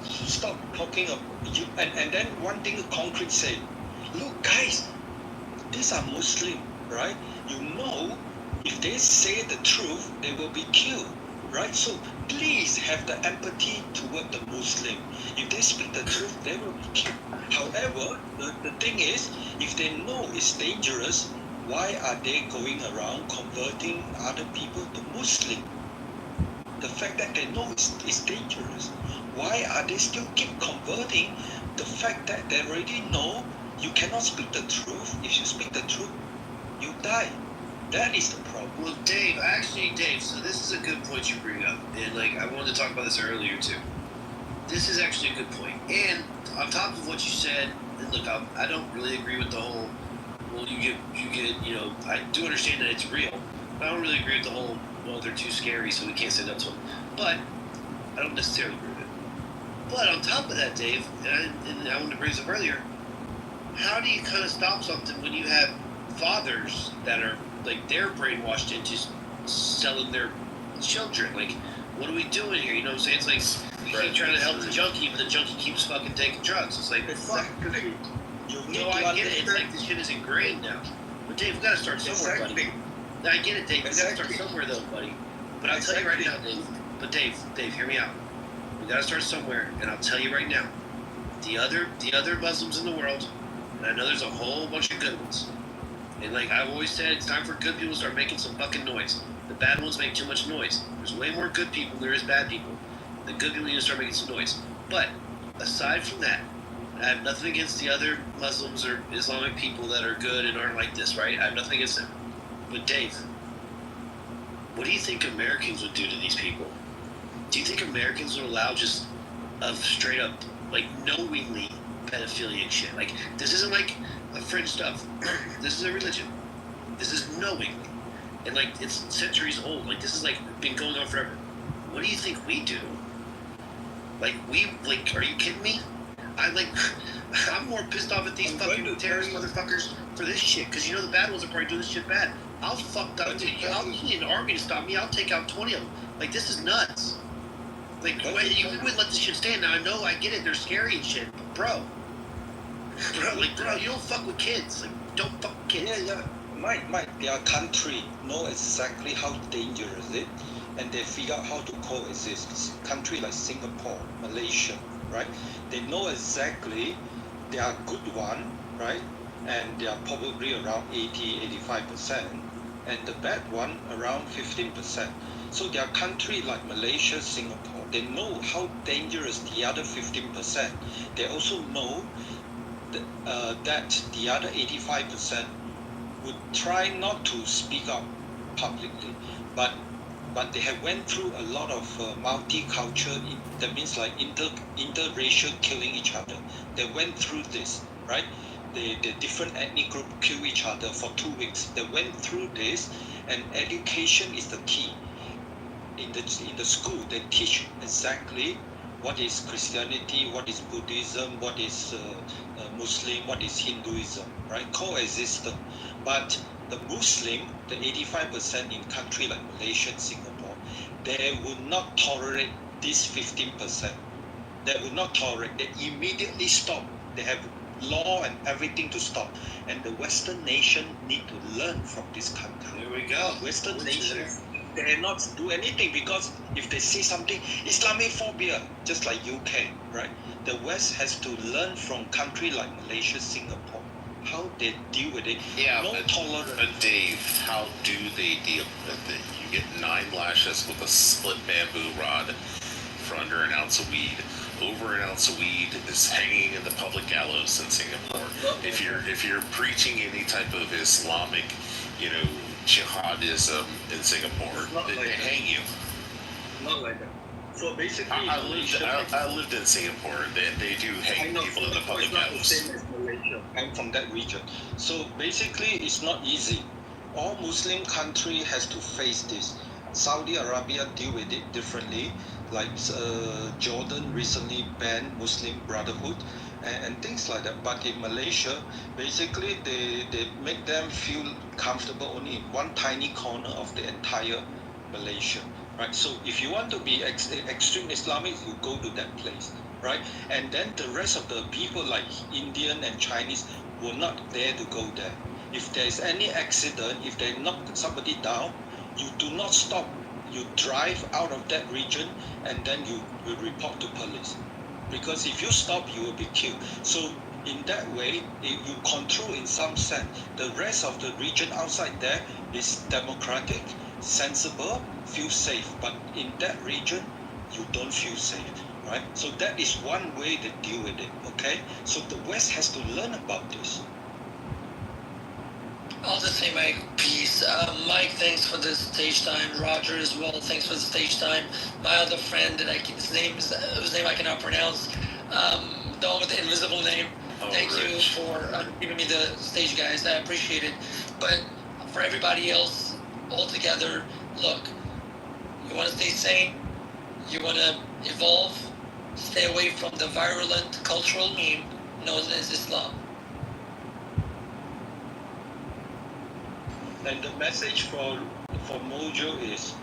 Stop talking of you. And then one thing Concrete say, look guys, these are Muslim, right? You know, if they say the truth, they will be killed, right? So please have the empathy toward the Muslim. If they speak the truth, they will be killed. However, the thing is, if they know it's dangerous, why are they going around converting other people to Muslim? The fact that they know it's dangerous. Why are they still keep converting? The fact that they already know you cannot speak the truth. If you speak the truth, you die. That is the problem. Well, Dave, so this is a good point you bring up. And, like, I wanted to talk about this earlier, too. This is actually a good point. And on top of what you said, and look, I don't really agree with the whole, well, you get, I do understand that it's real, but I don't really agree with the whole, well, they're too scary, so we can't stand up to them. But I don't necessarily agree with it. But on top of that, Dave, and I wanted to bring this up earlier, how do you kind of stop something when you have fathers that are, like, they're brainwashed into selling their children? Like, what are we doing here? You know what I'm saying? It's like, you keep trying to help the junkie, but the junkie keeps fucking taking drugs. It's like, exactly. I get it. It's like this shit is ingrained now. But Dave, we gotta start somewhere, buddy. I get it, Dave. We gotta start somewhere, though, buddy. But I'll tell you right now, Dave. But Dave, hear me out. We gotta start somewhere, and I'll tell you right now. The other Muslims in the world, and I know there's a whole bunch of good ones. And like I've always said, it's time for good people to start making some fucking noise. The bad ones make too much noise. There's way more good people than there is bad people. The good people need to start making some noise. But aside from that, I have nothing against the other Muslims or Islamic people that are good and aren't like this, right? I have nothing against them. But Dave, what do you think Americans would do to these people? Do you think Americans would allow just a straight up, like, knowingly pedophilia and shit? Like, this isn't like a fringe stuff. This is a religion. This is knowingly. And, like, it's centuries old. Like, this is, like, been going on forever. What do you think we do? Like, are you kidding me? I'm more pissed off at these fucking terrorist motherfuckers for this shit, because you know the bad ones are probably doing this shit bad. I'll fuck up, dude. I'll need an army to stop me. I'll take out 20 of them. Like, this is nuts. Like, you wouldn't let this shit stand. Now, I know, I get it. They're scary and shit, but bro, you don't fuck with kids. Like, don't fuck with kids. Yeah. Mike, their country know exactly how dangerous it is, and they figure out how to coexist. Country like Singapore, Malaysia, right? They know exactly they are good one, right? And they are probably around 80-85%, and the bad one around 15%. So their country like Malaysia, Singapore, they know how dangerous the other 15%. They also know that the other 85% would try not to speak up publicly, but they have went through a lot of multicultural, that means like interracial killing each other. They went through this, right? The different ethnic group kill each other for 2 weeks. They went through this, and education is the key. In the school, they teach exactly what is Christianity, what is Buddhism, what is Muslim, what is Hinduism, right? Coexist. But the Muslim, the 85% in country like Malaysia and Singapore, they will not tolerate this 15%. They will not tolerate. They immediately stop. They have law and everything to stop. And the Western nation need to learn from this country. There we go. Western nations cannot do anything, because if they see something, Islamophobia, just like UK, right? The West has to learn from country like Malaysia, Singapore, how they deal with it. Yeah, no tolerance. But Dave, how do they deal with it? You get 9 lashes with a split bamboo rod for under an ounce of weed. Over an ounce of weed is hanging in the public gallows in Singapore. If you're preaching any type of Islamic, jihadism in Singapore, they hang you. Not like that. So basically, I lived in Singapore. They do hang people in the public gallows. I'm from that region. So basically, it's not easy. All Muslim country has to face this. Saudi Arabia deal with it differently. Like Jordan recently banned Muslim Brotherhood and things like that. But in Malaysia, basically they make them feel comfortable only in one tiny corner of the entire Malaysia, right? So if you want to be extreme Islamic, you go to that place, right? And then the rest of the people like Indian and Chinese will not dare to go there. If there's any accident, if they knock somebody down, you do not stop. You drive out of that region, and then you report to police. because if you stop, you will be killed. So in that way, if you control in some sense. The rest of the region outside there is democratic, sensible, feel safe. But in that region, you don't feel safe, right? So that is one way to deal with it, okay? So the West has to learn about this. I'll just say my piece. Mike, thanks for the stage time. Roger as well, thanks for the stage time. My other friend, his name I cannot pronounce. The one with the invisible name. Thank you for giving me the stage, guys. I appreciate it. But for everybody else, all together, look, you want to stay sane, you want to evolve, stay away from the virulent cultural meme known as Islam. And the message for Mojo is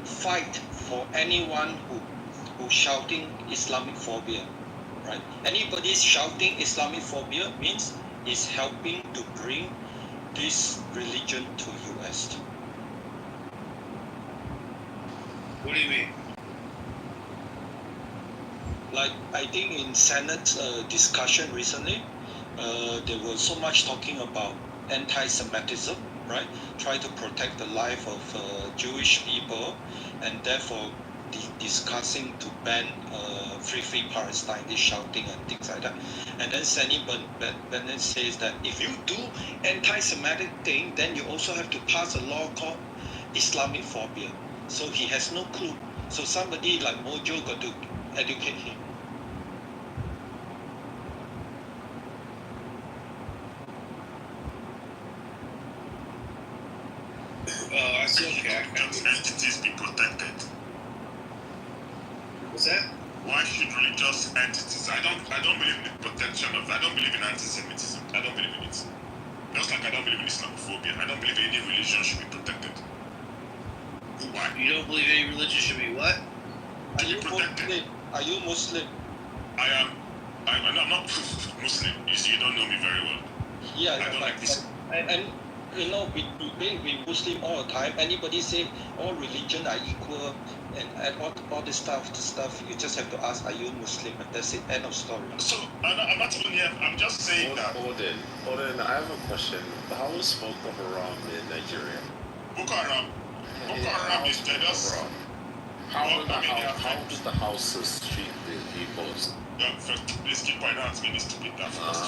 fight for anyone who's shouting Islamic phobia, right? Anybody shouting Islamic phobia means is helping to bring this religion to US. What do you mean? Like, I think in Senate discussion recently, there was so much talking about anti-Semitism, right? Try to protect the life of Jewish people, and therefore discussing to ban free Palestine, this shouting and things like that. And then Sani Bennett says that if you do anti-Semitic thing, then you also have to pass a law called Islamic phobia. So he has no clue. So somebody like Mojo got to educate him. Oh, I see. Okay. Entities be protected. What's that? Why should religious entities? I don't believe in the protection of. I don't believe in anti-Semitism. I don't believe in it. Just like I don't believe in Islamophobia. I don't believe any religion should be protected. Why? You don't believe any religion should be what? Are you Muslim? Are you Muslim? I am. I'm not Muslim. You see, you don't know me very well. Yeah, I don't like this. And you know, we Muslim all the time. Anybody say all religion are equal and all this stuff, you just have to ask, are you Muslim? And that's it. End of story. So I'm not even here. I'm just saying that. Hold in. I have a question. How is Boko Haram in Nigeria? Boko Haram is just. How does the houses treat the people? First, please keep pointing out me stupid that first.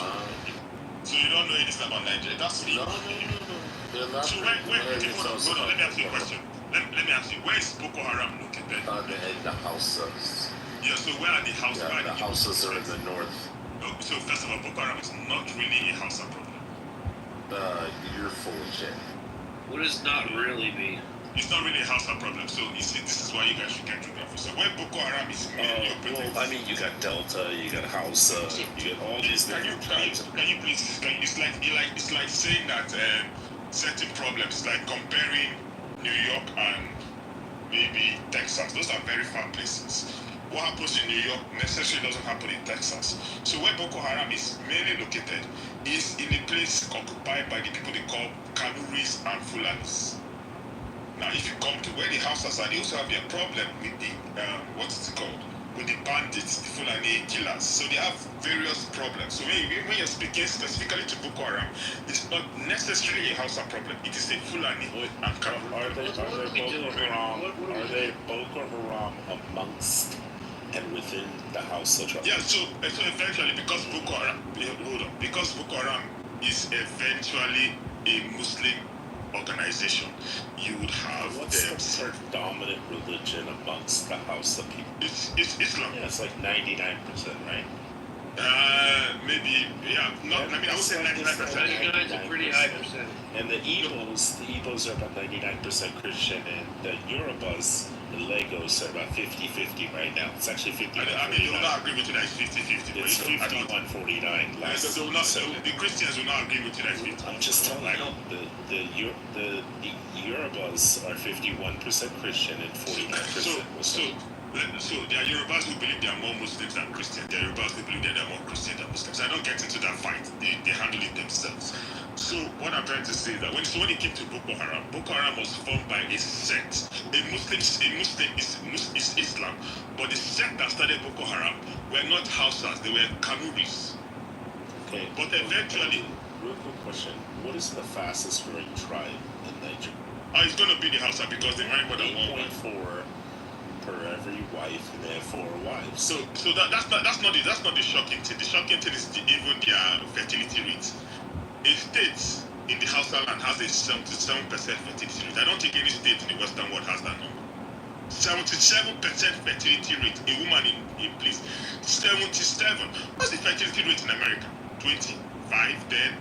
So you don't know anything about Nigeria? That's me. No. So wait, hold on. Let me ask you a question. Let me ask you, where is Boko Haram located? In the houses. Yeah, so where are the houses? Yeah, the houses are in the north. So first of all, Boko Haram is not really a Hausa problem. You're full of shit. What does not really mean? It's not really a Hausa problem. So you see, this is why you guys should get geography. So where Boko Haram is mainly operating. Well, I mean, you got Delta, you got Hausa, you got all these different tribes. Can you please? It's like saying that certain problems, like comparing New York and maybe Texas. Those are very far places. What happens in New York necessarily doesn't happen in Texas. So where Boko Haram is mainly located is in a place occupied by the people they call Kanuris and Fulanis. Now, if you come to where the houses are, they also have their problem with the, what is it called? With the bandits, the Fulani killers. So they have various problems. So when you're speaking specifically to Boko Haram, it's not necessarily a Hausa problem. It is a Fulani and Kanuris. Are they Boko Haram amongst and within the Hausa tribe? Yeah, so eventually, because Boko Haram is eventually a Muslim organization, you would have what's the predominant religion amongst the Hausa people? It's Islam. Yeah, it's like 99%, right? Maybe, yeah. I would say 99%. That's a pretty high percent. And the Igbos are about 99% Christian, and the Yorubas, the Legos are about 50-50 right now. It's actually 50. I mean, you will not agree with you that it's 50-50. It's 51-49. The Christians will not agree with you that it's 50. I'm just telling you, the Yorubas are 51% Christian and 49% Muslim. So there are Yorubas who believe they are more Muslims than Christians. There are Yorubas who believe that they are more Christians than Muslims. So I don't get into that fight. They handle it themselves. So what I'm trying to say is that when it came to Boko Haram was formed by a sect. A Muslim is Islam, but the sect that started Boko Haram were not Hausas, they were Kanuris. Okay. But eventually, real quick question: what is the fastest growing tribe in Nigeria? Oh, it's gonna be the Hausa because they marry more than one wife. 8.4 per every wife, and they have 4 wives. So that's not the shocking thing. The shocking thing is even their fertility rate. A state in the Hausa land has a 77% fertility rate. I don't think any state in the Western world has that number. 77% fertility rate. A woman in place. 77. What's the fertility rate in America? 20, 5, 10.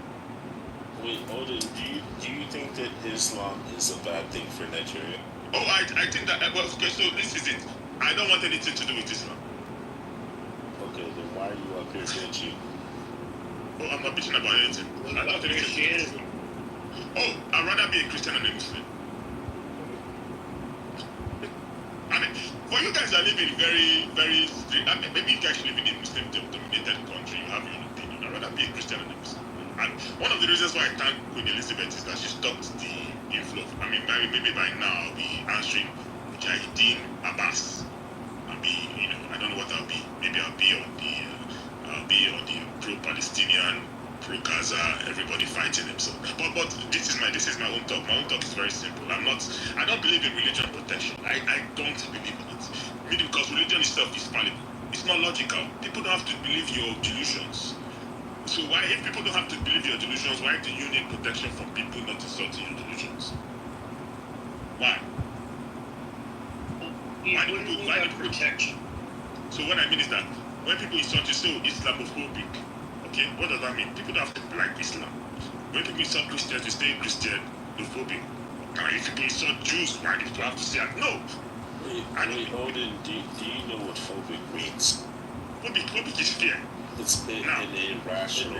Wait, Odin, do you think that Islam is a bad thing for Nigeria? Oh, I think that, well, okay, so this is it. I don't want anything to do with Islam. Okay, then why are you up here bitching? Oh, I'm not bitching about anything. I don't think Christianity. Oh, I'd rather be a Christian than a Muslim. I mean, for you guys that live in very, very strict, I mean, maybe you guys live in a Muslim-dominated country, you have your own opinion. I'd rather be a Christian than a Muslim. And one of the reasons why I thank Queen Elizabeth is that she stopped the inflow. I mean, maybe by now I'll be answering Mujahideen, Abbas. I'll be, I don't know what I'll be. Maybe I'll be on the pro-Palestinian, pro-Gaza, everybody fighting them. So, but this is my own talk. My own talk is very simple. I don't believe in religion protection. I don't believe in it. Maybe because religion itself is fallible. It's not logical. People don't have to believe your delusions. So why, if people don't have to believe your delusions, why do you need protection from people not to sort your delusions? Why? Why do protection? So what I mean is that when people insult you, so Islamophobic. Okay, what does that mean? People don't have to like Islam. When people insult Christians, you stay Christianophobic. Now, if people insult Jews, why do people have to say that? No. Wait, Odin, do you know what phobic means? Phobic is fear. It's an irrational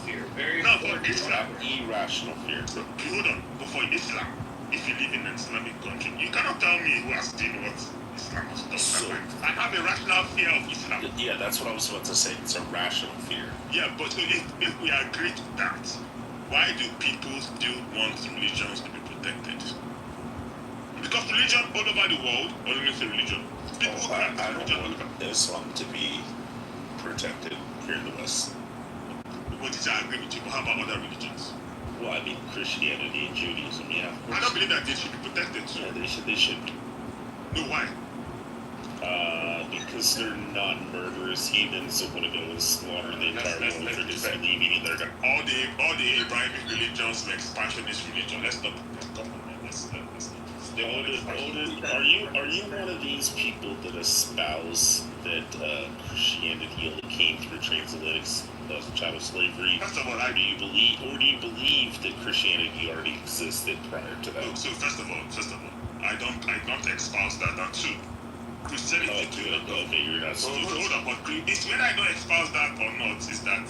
fear. Very important. Irrational fear. So, hold on. But for Islam, if you live in an Islamic country, you cannot tell me who has seen what Islam has done. So, I have a rational fear of Islam. Yeah, that's what I was about to say. It's a rational fear. Yeah, but so if we agree to that, why do people still want religions to be protected? Because religion all over the world, or let me say religion, people I don't want Islam to be protected here in the West. What is I agree with you, but how about other religions? Well, I mean Christianity and Judaism, yeah. I don't believe that they should be protected too. Yeah, they should. No, why? Because they're not murderous heathens who want to go and slaughter the entire world for just believing in their God. All the Abrahamic religions were expansionist religion. Let's not come on, man. Let's Are you one of these people that espouse that Christianity only came through transatlantic chattel slavery? First of all, do you believe that Christianity already existed prior to that? So first of all, I don't espouse that too. Christianity. Okay, you're not. Hold on, but it's whether I don't espouse that or not is that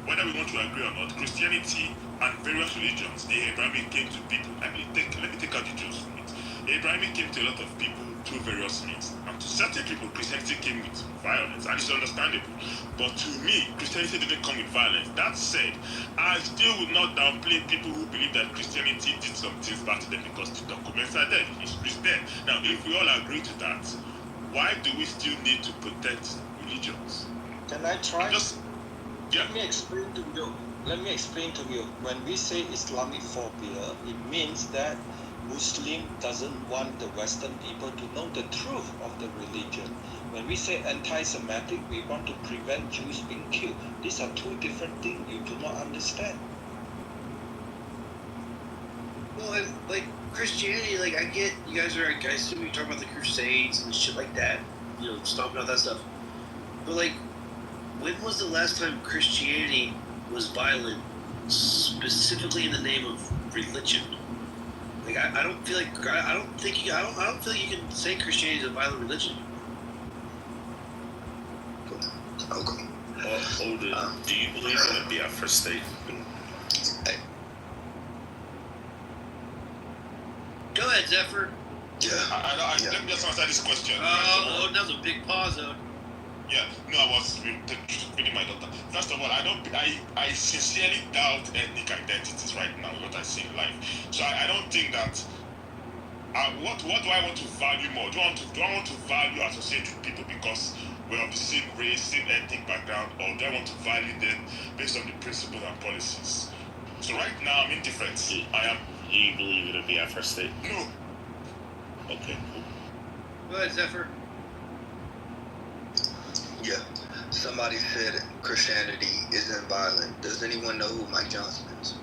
whether we want to agree or not, Christianity and various religions, the Abrahamic came to people. Let me take out the Jews from it. Abrahamic came to a lot of people through various means. And to certain people, Christianity came with violence, and it's understandable. But to me, Christianity didn't come with violence. That said, I still would not downplay people who believe that Christianity did some things bad to them because the documents are there, history is there. Now, if we all agree to that, why do we still need to protect religions? Can I try? Yeah. Let me explain to you. When we say Islamophobia, it means that Muslim doesn't want the Western people to know the truth of the religion. When we say anti-Semitic, we want to prevent Jews being killed. These are two different things you do not understand. Well, and like Christianity, like I get you guys are, I assume you talk about the Crusades and shit like that, stomping out that stuff. But like, when was the last time Christianity was violent, specifically in the name of religion? Like I don't feel like I don't feel like you can say Christianity is a violent religion. Odin, do you believe in a Biafra state? Go ahead, Zephyr. Yeah. Let me just answer this question. Oh, that was a big pause, though. Yeah, no, I was feeding my daughter. First of all, I sincerely doubt ethnic identities right now, what I see in life. So I don't think that, what do I want to value more? Do I want to value associate with people because we're of the same race, same ethnic background, or do I want to value them based on the principles and policies? So right now, I'm indifferent. I am. Do you believe it'll be Afro State? No. Okay, cool. Go ahead, Zephyr. Yeah. Somebody said Christianity isn't violent. Does anyone know who Mike Johnson is?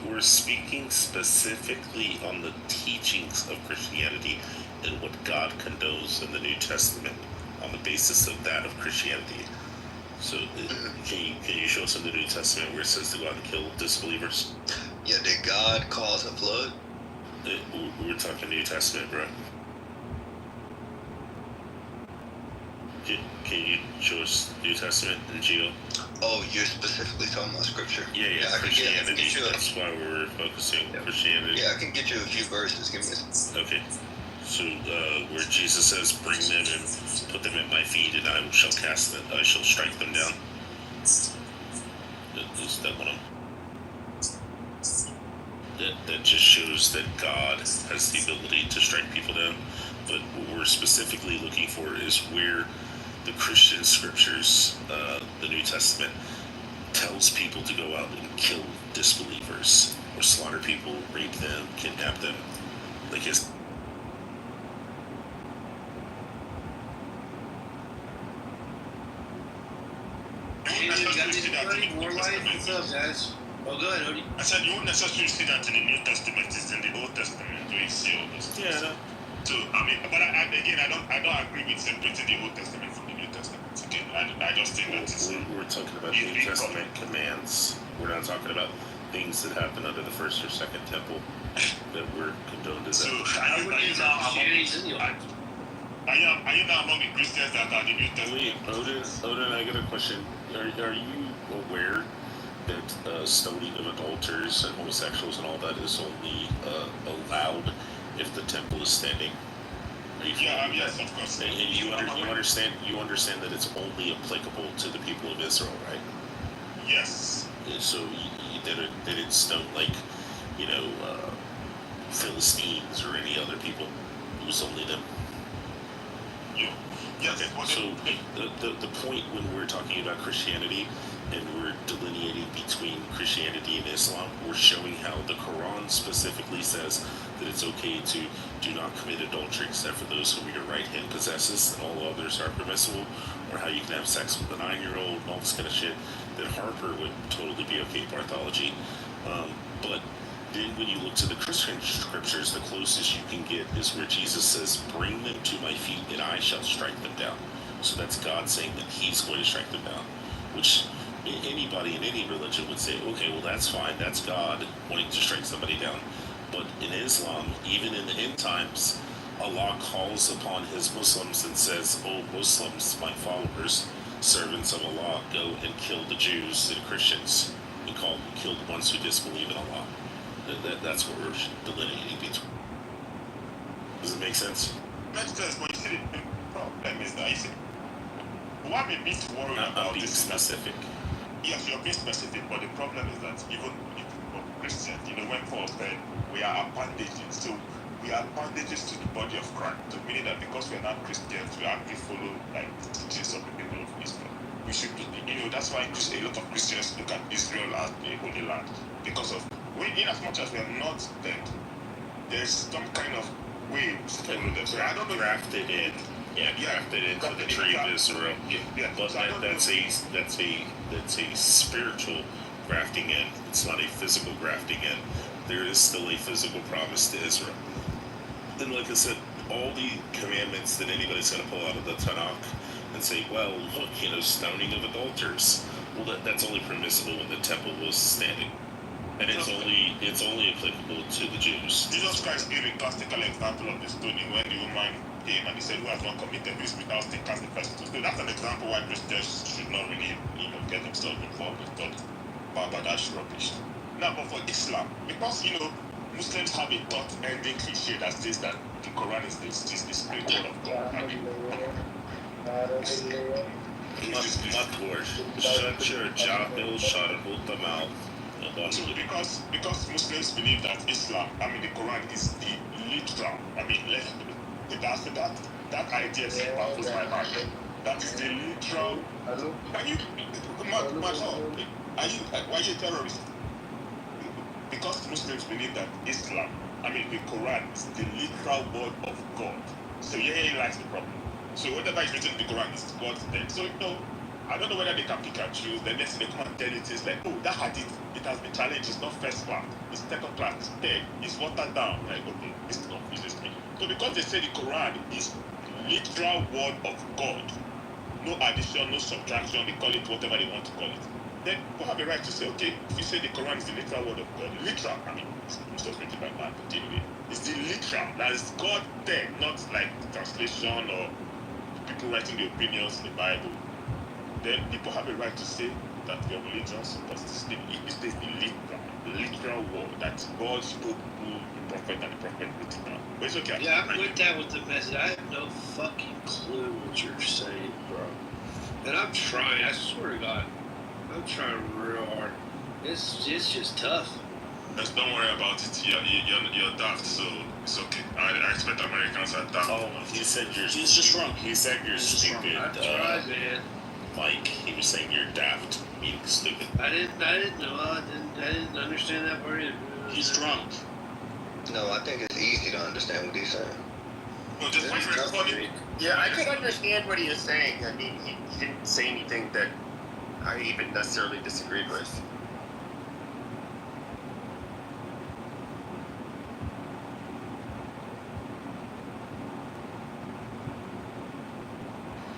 We're speaking specifically on the teachings of Christianity and what God condones in the New Testament on the basis of that of Christianity. So can you show us in the New Testament where it says to go out and kill disbelievers? Yeah, did God cause a flood? We're talking New Testament, bro. Can you show us New Testament and Geo? Oh, you're specifically talking about scripture? Yeah, Christianity. That's why we're focusing on Christianity. Yeah, I can get you a few verses. Give me a... Okay. So, where Jesus says, bring them and put them at my feet, and I shall strike them down. Is that one of them? That just shows that God has the ability to strike people down. But what we're specifically looking for is where the Christian scriptures, the New Testament, tells people to go out and kill disbelievers, or slaughter people, rape them, kidnap them. Like his... What's up, guys? Oh, go ahead, Odie. I said you won't necessarily see that in the New Testament. It's in the Old Testament where you see all those things. Yeah. So I mean, but I don't agree with separating the Old Testament from the New Testament. Again, I just think that it's... We're talking about the New Testament commands. We're not talking about things that happened under the first or second temple that were condoned as... So are you now among the Christians that are the New Testament? Odin, I got a question. Are you aware that stoning of adulterers and homosexuals and all that is only allowed if the temple is standing? Yes, of course. And you understand that it's only applicable to the people of Israel, right? Yes. So they didn't stone like, Philistines or any other people. It was only them. So the point when we're talking about Christianity and we're delineating between Christianity and Islam, we're showing how the Quran specifically says that it's okay to do not commit adultery except for those whom your right hand possesses, and all others are permissible, or how you can have sex with a 9-year-old and all this kind of shit, that Harper would totally be okay, Barthology. But then when you look to the Christian scriptures, the closest you can get is where Jesus says, bring them to my feet and I shall strike them down. So that's God saying that he's going to strike them down, which anybody in any religion would say, okay, well, that's fine. That's God wanting to strike somebody down. But in Islam, even in the end times, Allah calls upon his Muslims and says, oh, Muslims, my followers, servants of Allah, go and kill the Jews and Christians and kill the ones who disbelieve in Allah. That's what we're delineating between. Does it make sense? Makes sense, but you see, the problem is that what made me to worry about being this specific. Yes, you're being specific, but the problem is that even Christians, when Paul said we are appendages, so we are appendages to the body of Christ. So meaning that because we are not Christians, we actually follow like the teachings of the people of Israel. We should be, that's why a lot of Christians look at Israel as the holy land because of. In as much as we are not dead, there's some kind of way to follow them. So I don't know. Grafted in. Grafted into the tree of Israel. But that's a spiritual grafting in. It's not a physical grafting in. There is still a physical promise to Israel. And like I said, all the commandments that anybody's going to pull out of the Tanakh and say, well, look, stoning of adulterers. Well, that's only permissible when the temple was standing. And it's only applicable to the Jews. Jesus Christ gave a classical example of the stoning when the woman came and he said, who has not committed this without the cast the first stone. So that's an example why Christians should not really, get themselves involved with that barbarish rubbish. Now, but for Islam, because, Muslims have a thought-ending cliche that says that the Quran is the spirit word of God. Makbor, shut your jabil, shut the mouth. So because Muslims believe that Islam, the Quran is the literal. That idea baffles my mind. That is the literal. Can you, why are you a terrorist? Because Muslims believe that Islam, the Quran is the literal word of God. So he likes the problem. So whatever is written in the Quran is God's text. So I don't know whether they can pick and choose. Then next thing they come and tell it is like, oh, that hadith, it has been challenged. It's not first class. It's second class. It's third. It's watered down. Like, okay, this confuses me. So because they say the Quran is literal word of God, no addition, no subtraction, they call it whatever they want to call it, then we have a right to say, okay, if you say the Quran is the literal word of God, literal, it's just written by man, but anyway, it's the literal, that is God there, not like translation or people writing the opinions in the Bible. Then people have a right to say that your religion supports the literal word that God spoke to the prophet and the prophet wrote it down. But it's okay. Yeah, I'm with that with the message. I have no fucking clue what you're saying, bro. And I'm trying, I swear to God, I'm trying real hard. It's just tough. Just don't worry about it. You're daft, so it's okay. I expect Americans are daft. Oh, he said he's just wrong. He said you're stupid. I tried, man. Mike, he was saying you're daft, meaning stupid. I didn't know. I didn't understand that part either. He's drunk. No, I think it's easy to understand what he's saying. No, just wait for everybody. Yeah, I could understand what he was saying. He didn't say anything that I even necessarily disagreed with.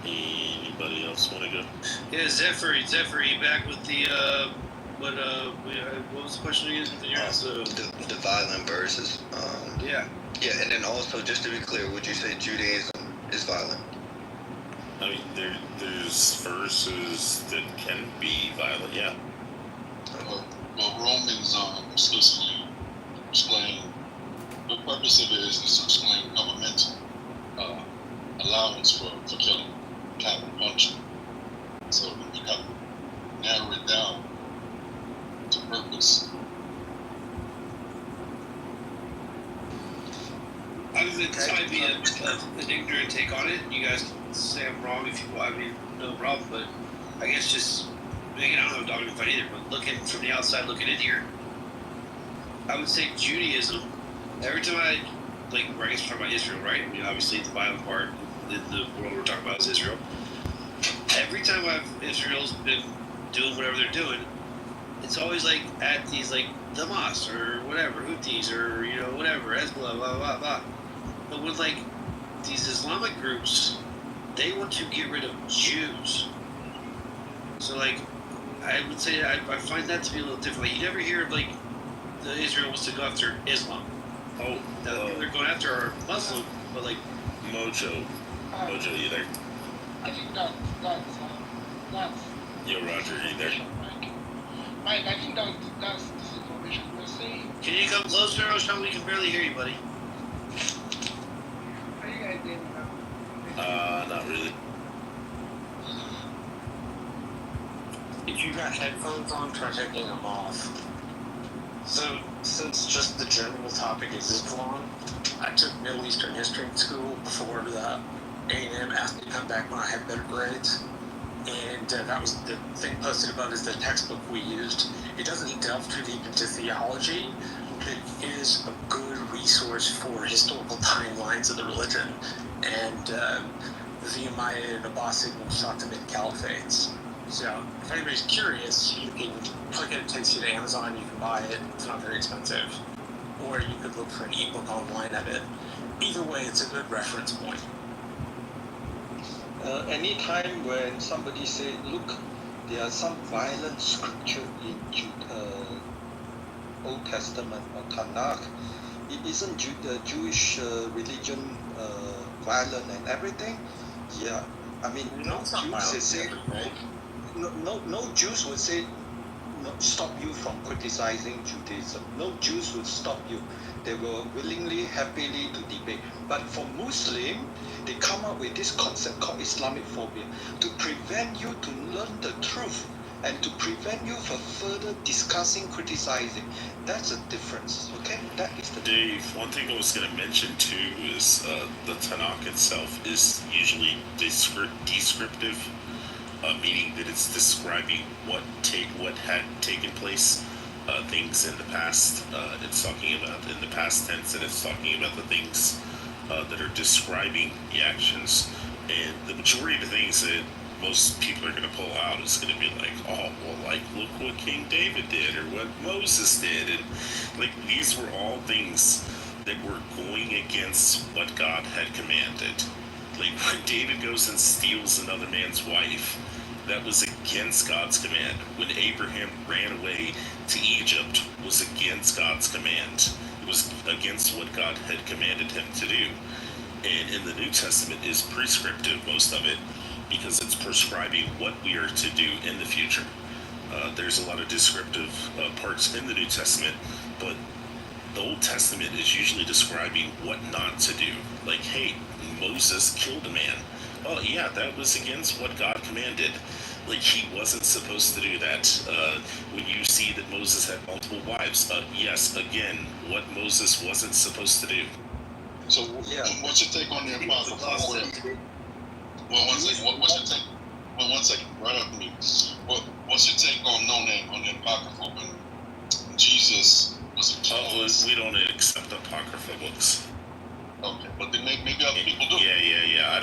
Anybody else want to go? Yeah, Zephyr, you back with the what was the question again? The violent verses. Yeah. Yeah, and then also, just to be clear, would you say Judaism is violent? There's verses that can be violent, yeah. Well, Romans explicitly explain the purpose of it is to explain governmental allowance for killing, capital punishment. So you got to narrow it down to purpose. This might be an ignorant take on it. You guys can say I'm wrong if you want. No problem. But I guess just, I don't have a dog in the fight either. But looking from the outside, looking in here, I would say Judaism. Every time I guess we're talking about Israel, right? Obviously the violent part in the world we're talking about is Israel. Every time Israel's been doing whatever they're doing, it's always at these the Hamas or whatever, Houthis or whatever, Hezbollah, blah blah blah. But with these Islamic groups, they want to get rid of Jews. So I would say I find that to be a little different. You never hear of the Israel wants to go after Islam. Oh, they're going after our Muslim, but Mojo, you there? I think that's Yo, Roger, you there? Mike, I think that's disinformation. You're saying. Can you come closer, Oshan? We can barely hear you, buddy. Are you guys getting Not really. If you got headphones on, try taking them off. So, since just the general topic is Islam, I took Middle Eastern history in school before that. A&M asked me to come back when I had better grades. And that was the thing posted above is the textbook we used. It doesn't delve too deep into theology, but it is a good resource for historical timelines of the religion and the Umayyad and Abbasid and Fatimid caliphates. So if anybody's curious, you can click it, it takes you to Amazon, you can buy it, it's not very expensive. Or you could look for an ebook online of it. Either way, it's a good reference point. Anytime when somebody say, look, there are some violent scripture in Old Testament or Tanakh, isn't the Jewish religion violent and everything? Yeah, no Jews say no Jews would say not stop you from criticizing Judaism. No Jews would stop you. They will willingly, happily to debate. But for Muslim, they come up with this concept called Islamic phobia to prevent you to learn the truth and to prevent you from further discussing, criticizing. That's a difference, okay? That is the Dave, one thing I was going to mention too is the Tanakh itself is usually descriptive, meaning that it's describing what had taken place, things in the past. It's talking about in the past tense, and it's talking about the things that are describing the actions. And the majority of the things that most people are going to pull out is going to be like, oh, well, like, look what King David did, or what Moses did. And, like, these were all things that were going against what God had commanded. Like, when David goes and steals another man's wife, that was against God's command. When Abraham ran away to Egypt, was against God's command. It was against what God had commanded him to do. And in the New Testament is prescriptive, most of it, because it's prescribing what we are to do in the future. There's a lot of descriptive parts in the New Testament, but the Old Testament is usually describing what not to do. Like, hey, Moses killed a man. Oh, yeah, that was against what God commanded. Like, he wasn't supposed to do that. When you see that Moses had multiple wives, yes, again, what Moses wasn't supposed to do. So, what's your take on the Apocrypha? Well, one second. What's your take? Well, 1 second. Right up to me. What's your take on No Name on the Apocrypha when Jesus was accused? We don't accept Apocrypha books. Okay, but then maybe other people do. Yeah. I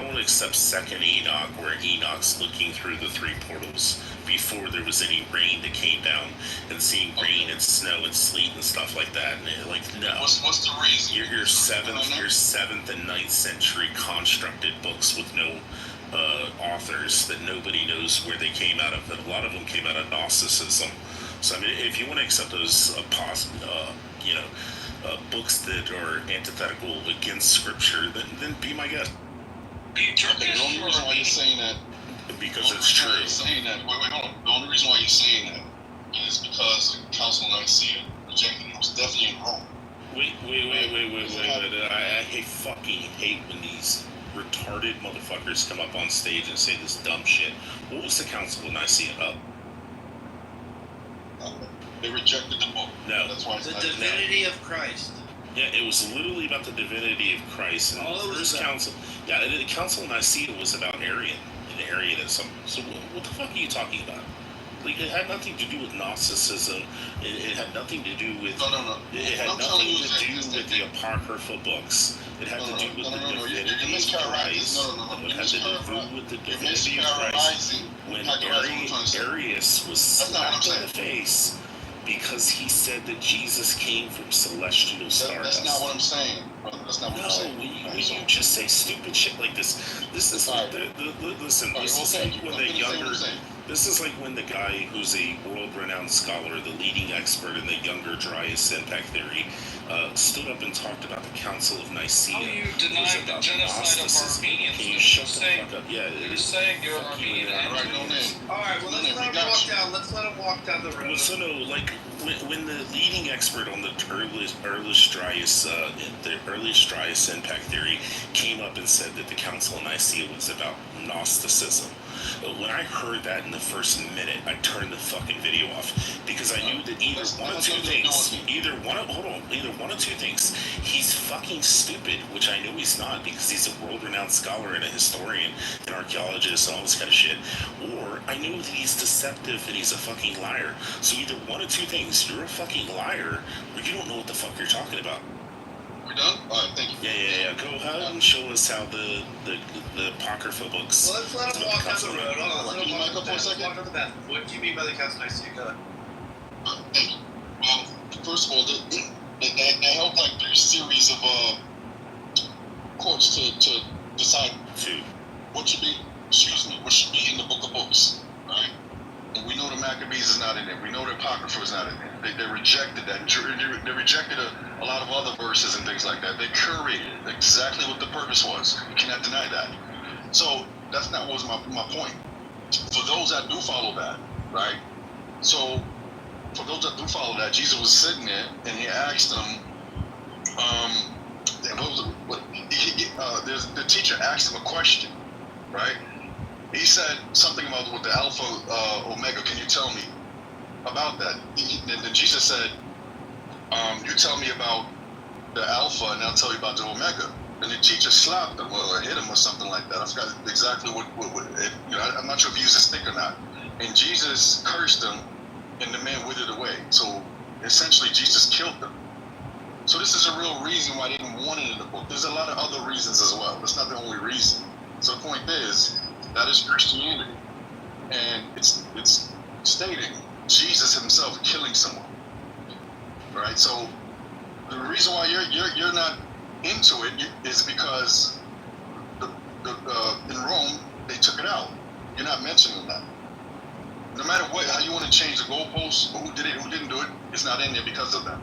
don't accept Second Enoch, where Enoch's looking through the three portals before there was any rain that came down, and seeing rain and snow and sleet and stuff like that. And like, no. What's the reason? Your seventh and 9th century constructed books with no authors that nobody knows where they came out of. But a lot of them came out of Gnosticism. So I mean, if you want to accept those books that are antithetical against Scripture, then be my guest. The only reason why you're saying that, because it's true. Saying that, wait, hold on. The only reason why you're saying that is because the Council of Nicaea rejected it. It was definitely in Rome. Wait. I fucking hate when these retarded motherfuckers come up on stage and say this dumb shit. What was the Council of Nicaea about? They rejected the book. No. That's why the divinity of Christ. Yeah, it was literally about the divinity of Christ. And the first council, the Council of Nicaea was about Arianism. So what the fuck are you talking about? Like, it had nothing to do with Gnosticism. It had nothing to do with. No. It had nothing to do with the Apocrypha books. It had to do with the divinity of Christ. It had to do with the divinity of Christ. When Arius was slapped in the face because he said that Jesus came from celestial stardust. That's not what I'm saying. That's not what I'm saying. When you just say stupid shit like this is like listen. This is like when the younger. This is like when the guy who's a world-renowned scholar, the leading expert in the Younger Dryas impact theory, stood up and talked about the Council of Nicaea. How you deny the genocide of Armenians? Can you shut the fuck up? Yeah, you're saying you're Armenian. All right, well, let's let him walk down. Let's let him walk down the road. So no, like when the leading expert on the earliest Dryas impact theory came up and said that the Council of Nicaea was about Gnosticism. When I heard that in the first minute, I turned the fucking video off because I knew that either one of two things. Either one of two things. He's fucking stupid, which I know he's not because he's a world-renowned scholar and a historian, an archaeologist, and all this kind of shit. Or I know that he's deceptive and he's a fucking liar. So either one of two things. You're a fucking liar, or you don't know what the fuck you're talking about. We're done? Alright, thank you. Yeah. Go ahead and show us how the Apocrypha books. Well, let's let him walk down the road. Hold on, Can you mic up for a second? Walk down the path. What do you mean by the Council of Nicaea? Go ahead. Thank you. Well, first of all, they held like 3 series of courts to decide what should be in the book of books, right? And we know the Maccabees is not in there. We know the Apocrypha is not in there. They rejected that. They rejected a lot of other verses and things like that. They curated exactly what the purpose was. You cannot deny that. So that's not what was my point. For those that do follow that, right? So, for those that do follow that, Jesus was sitting there and he asked them, the teacher asked him a question, right? He said something about what the Alpha Omega. Can you tell me about that? And then Jesus said, you tell me about the Alpha and I'll tell you about the Omega. And the teacher slapped him or hit him or something like that. I forgot exactly what I'm not sure if he used a stick or not. And Jesus cursed him and the man withered away. So essentially Jesus killed him. So this is a real reason why they didn't want it in the book. There's a lot of other reasons as well. That's not the only reason. So the point is, that is Christianity. And it's stating Jesus himself killing someone. Right? So the reason why you're not into it is because in Rome they took it out. You're not mentioning that. No matter how you want to change the goalposts or who did it, who didn't do it, it's not in there because of that.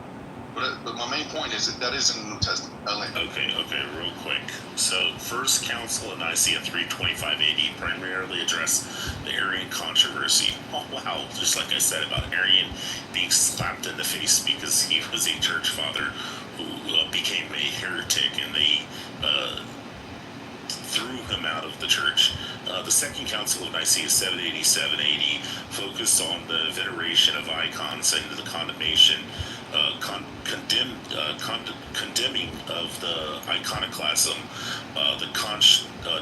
But my main point is that is in the New Testament. Okay, real quick. So, First Council of Nicaea 325 AD primarily addressed the Arian controversy. Oh wow, just like I said about Arian being slapped in the face because he was a church father who became a heretic, and they threw him out of the church. The Second Council of Nicaea 787 AD focused on the veneration of icons and the condemning of the iconoclasm, the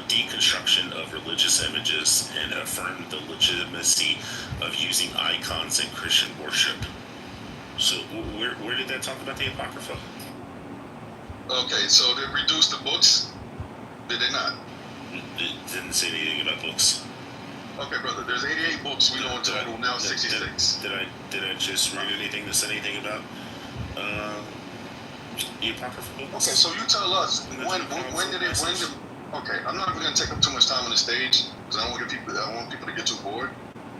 deconstruction of religious images, and affirmed the legitimacy of using icons in Christian worship. So where did that talk about the Apocrypha? Okay, so they reduced the books? Did they not? It didn't say anything about books. Okay, brother, there's 88 books. We know in total now 66. Did I just read anything that said anything about the Apocrypha books? Okay, so you tell us when did it? Okay, I'm not going to take up too much time on the stage because I don't want people to get too bored.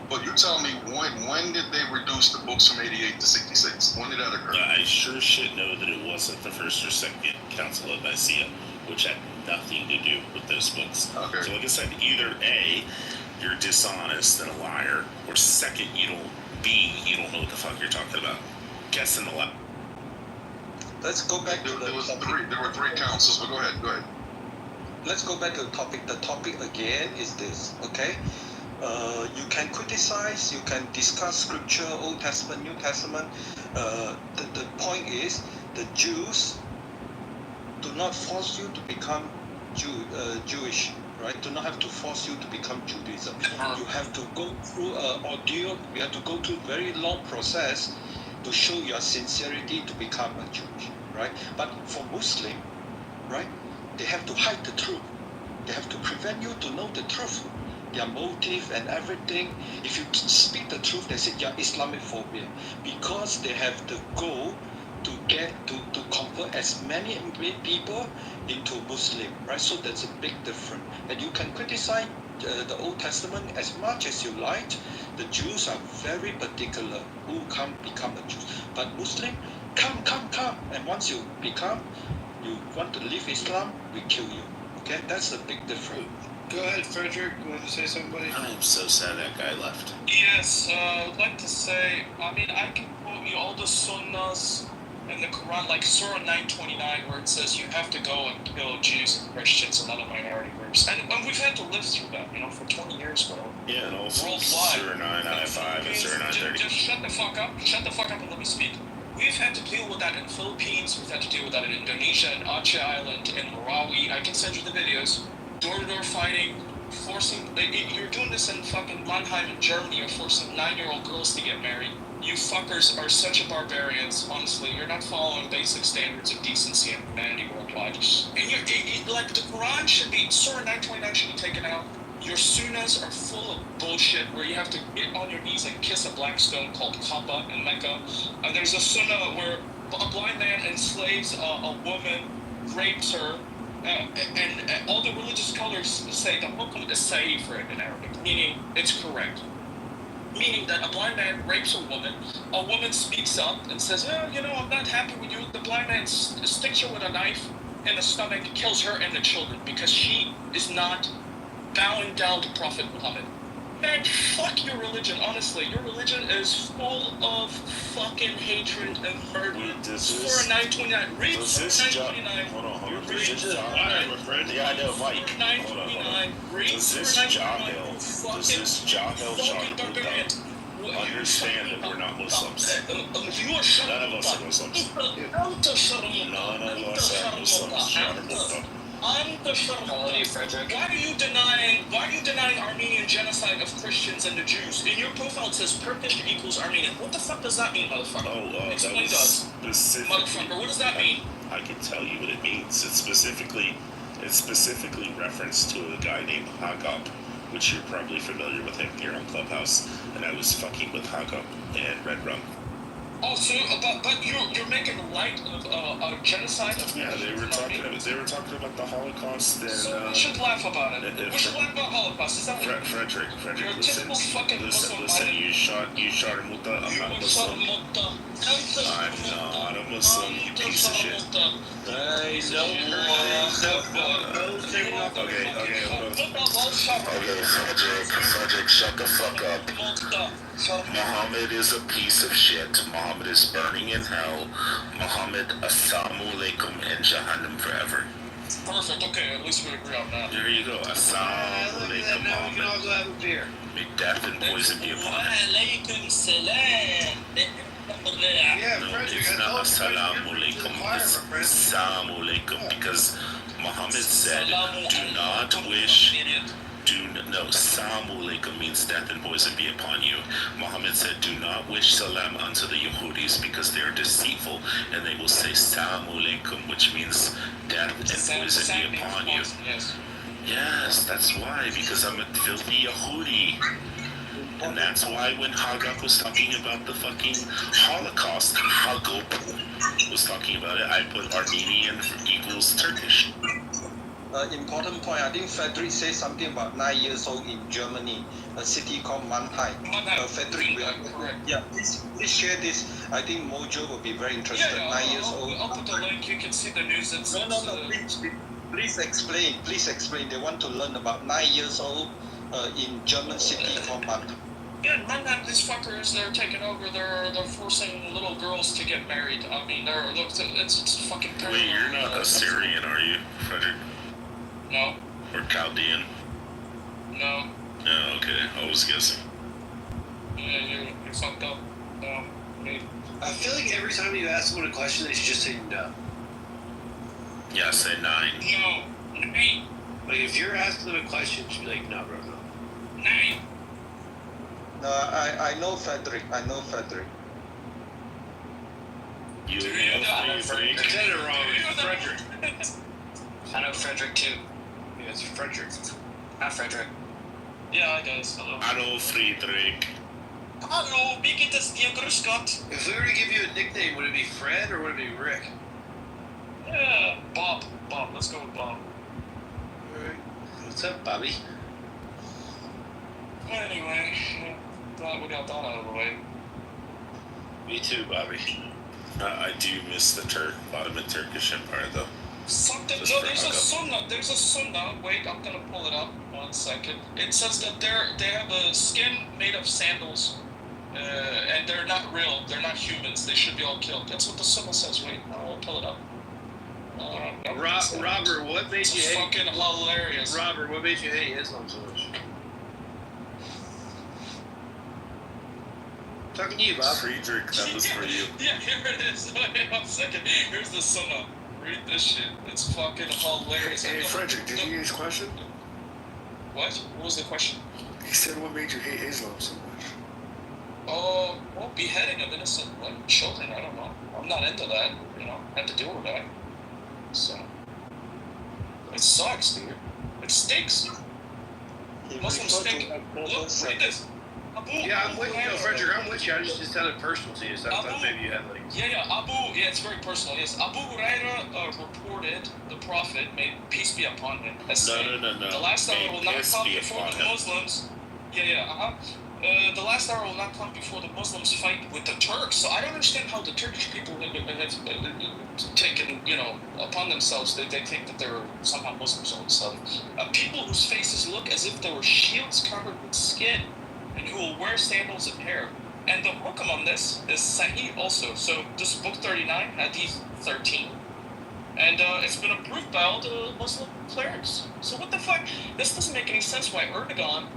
But you tell me when did they reduce the books from 88 to 66? When did that occur? I sure shit know that it wasn't the First or Second Council of Nicaea, which had nothing to do with those books. Okay. So like I said, either A, you're dishonest and a liar, or second, you don't know what the fuck you're talking about. Guessing the lab. Let's go back to there were three councils, but go ahead. Let's go back to the topic. The topic again is this, okay? You can criticize, you can discuss scripture, Old Testament, New Testament. The point is, the Jews do not force you to become Jewish, right? Do not have to force you to become Judaism. You have to go through an ordeal. You have to go through a very long process to show your sincerity to become a Jewish, right? But for Muslim, right, they have to hide the truth. They have to prevent you to know the truth. Their motive and everything. If you speak the truth, they say you're Islamophobia, because they have the goal to get to convert as many people into Muslim, right? So that's a big difference. And you can criticize the Old Testament as much as you like. The Jews are very particular who can become a Jew. But Muslim, come. And once you want to leave Islam, we kill you. Okay, that's the big difference. Go ahead, Frederick. You want to say something? I am so sad that guy left. Yes, I'd like to say, I can quote you all the sunnahs in the Quran, like Surah 929, where it says you have to go and kill Jews and Christians and other minority groups. And we've had to live through that, for 20 years, bro. Yeah, and also worldwide. Surah 995 and Surah 930. Just shut the fuck up and let me speak. We've had to deal with that in the Philippines, we've had to deal with that in Indonesia, in Aceh Island, in Marawi. I can send you the videos. Door-to-door fighting, you're doing this in fucking Mannheim in Germany, you're forcing 9-year-old girls to get married. You fuckers are such a barbarians, honestly. You're not following basic standards of decency and humanity worldwide. And like, the Quran should be, Surah 929 should be taken out. Your sunnahs are full of bullshit where you have to get on your knees and kiss a black stone called Kaaba in Mecca. And there's a sunnah where a blind man enslaves a woman, rapes her, and all the religious scholars say the hukm is sahih for it in Arabic, meaning it's correct. Meaning that a blind man rapes a woman speaks up and says, I'm not happy with you. The blind man sticks her with a knife in the stomach, kills her and the children, because she is not bowing down to Prophet Muhammad. Man, fuck your religion, honestly. Your religion is full of fucking hatred and murder. Surah 929. Read Surah 929. Hold on. Read Does this Surah Yeah, I know, Mike. 929. Read Does this Surah Jahil, barbarian. understand that we're not Muslims? You are None of us are Muslims. None of us are Muslims. Why are you denying Armenian genocide of Christians and the Jews? In your profile it says Turkish equals Armenian. What the fuck does that mean, motherfucker? Explain to us. Motherfucker, what does that mean? I can tell you what it means. It's specifically reference to a guy named Hagop, which you're probably familiar with him here on Clubhouse. And I was fucking with Hagop and Red Rum. Oh, so but you're making light of a genocide of Yeah, they were talking about the Holocaust. And, so we should laugh about it. We should laugh about Holocaust. Is that Frederick, you're a typical fucking Muslim. Listen, you shot Muta. I'm not Muslim. I'm not a Muslim, you piece of shit. Okay, Frederick, shut the fuck up. Muhammad is a piece of shit. Muhammad is burning in hell. Muhammad, assalamu alaikum, and Jahannam forever. Perfect, okay, at least we agree on that. There you go. Assalamu alaikum, Now we can all go have a beer. May death and poison be upon it. Alaikum salam. No, it's not assalamu alaikum. It's assalamu alaikum because Muhammad said, do not wish. No, Salamu alaikum means death and poison be upon you. Muhammad said, do not wish salam unto the Yehudis because they are deceitful, and they will say Salamu alaikum, which means death and poison be upon you. Yes, that's why, because I'm a filthy Yehudi. And that's why when Hagop was talking about the fucking Holocaust, Hagop was talking about it, I put Armenian equals Turkish. Important point. I think Frederick said something about 9 years old in Germany, a city called Mannheim. Frederick, please share this. I think Mojo will be very interested. 9 years old. I'll put the link. You can see the news. No. Please explain. Please explain. They want to learn about 9 years old in German city called Mannheim. Yeah, Mannheim, these fuckers, they're taking over. They're forcing little girls to get married. I mean, it's fucking terrible. Wait, you're not Assyrian, are you, Frederick? No. Or Chaldean? No. Yeah, okay. I was guessing. Yeah, you're fucked up. I feel like every time you ask someone a question, they should just say no. Yeah, say 9. No. 9. Like, if you're asking them a question, you should be like, no, bro, no. 9. No, I know Frederick. You know Frederick? I said it wrong. It's Frederick. I know Frederick too. Yeah, it's Frederick. Not Frederick. Yeah, I guess. Hello. Hallo, Friedrich. Hallo, wie geht es dir? Grüß Gott. If we were to give you a nickname, would it be Fred or would it be Rick? Yeah, Bob. Let's go with Bob. Alright. What's up, Bobby? Anyway, glad we got that out of the way. Me too, Bobby. I do miss the Ottoman Turkish Empire, though. There's a sunnah. Wait, I'm gonna pull it up. 1 second. It says that they have a skin made of sandals, and they're not real. They're not humans. They should be all killed. That's what the sunnah says. Wait, I'll pull it up. Robert, what made you hate? Fucking hilarious. Robert, what made you hate Islam so much? Talking to you, Bob. Friedrich, that was for you. Yeah, here it is. Wait 1 second. Here's the sunnah. Read this shit. It's fucking hilarious. Hey, Frederick, did you hear his question? What? What was the question? He said, what made you hate Islam so much? Oh, well, beheading of innocent children. I don't know. I'm not into that. I have to deal with that. So it sucks, dude. It stinks. Muslims stink. Look, read this. Yeah, I'm with you, Frederick. I'm with you. I just sounded personal to you. So I thought maybe you had like. Yeah, it's very personal. Yes, Abu Huraira reported the Prophet, may peace be upon him, as saying, No. the last hour will not come before the Muslims. the last hour will not come before the Muslims fight with the Turks. So I don't understand how the Turkish people have taken, upon themselves. They think that they're somehow Muslims all of a sudden. People whose faces look as if they were shields covered with skin, and who will wear sandals and hair. And the hukam on this is Sahih also. So this book 39, Hadith 13. And it's been approved by all the Muslim clerics. So what the fuck? This doesn't make any sense why Erdogan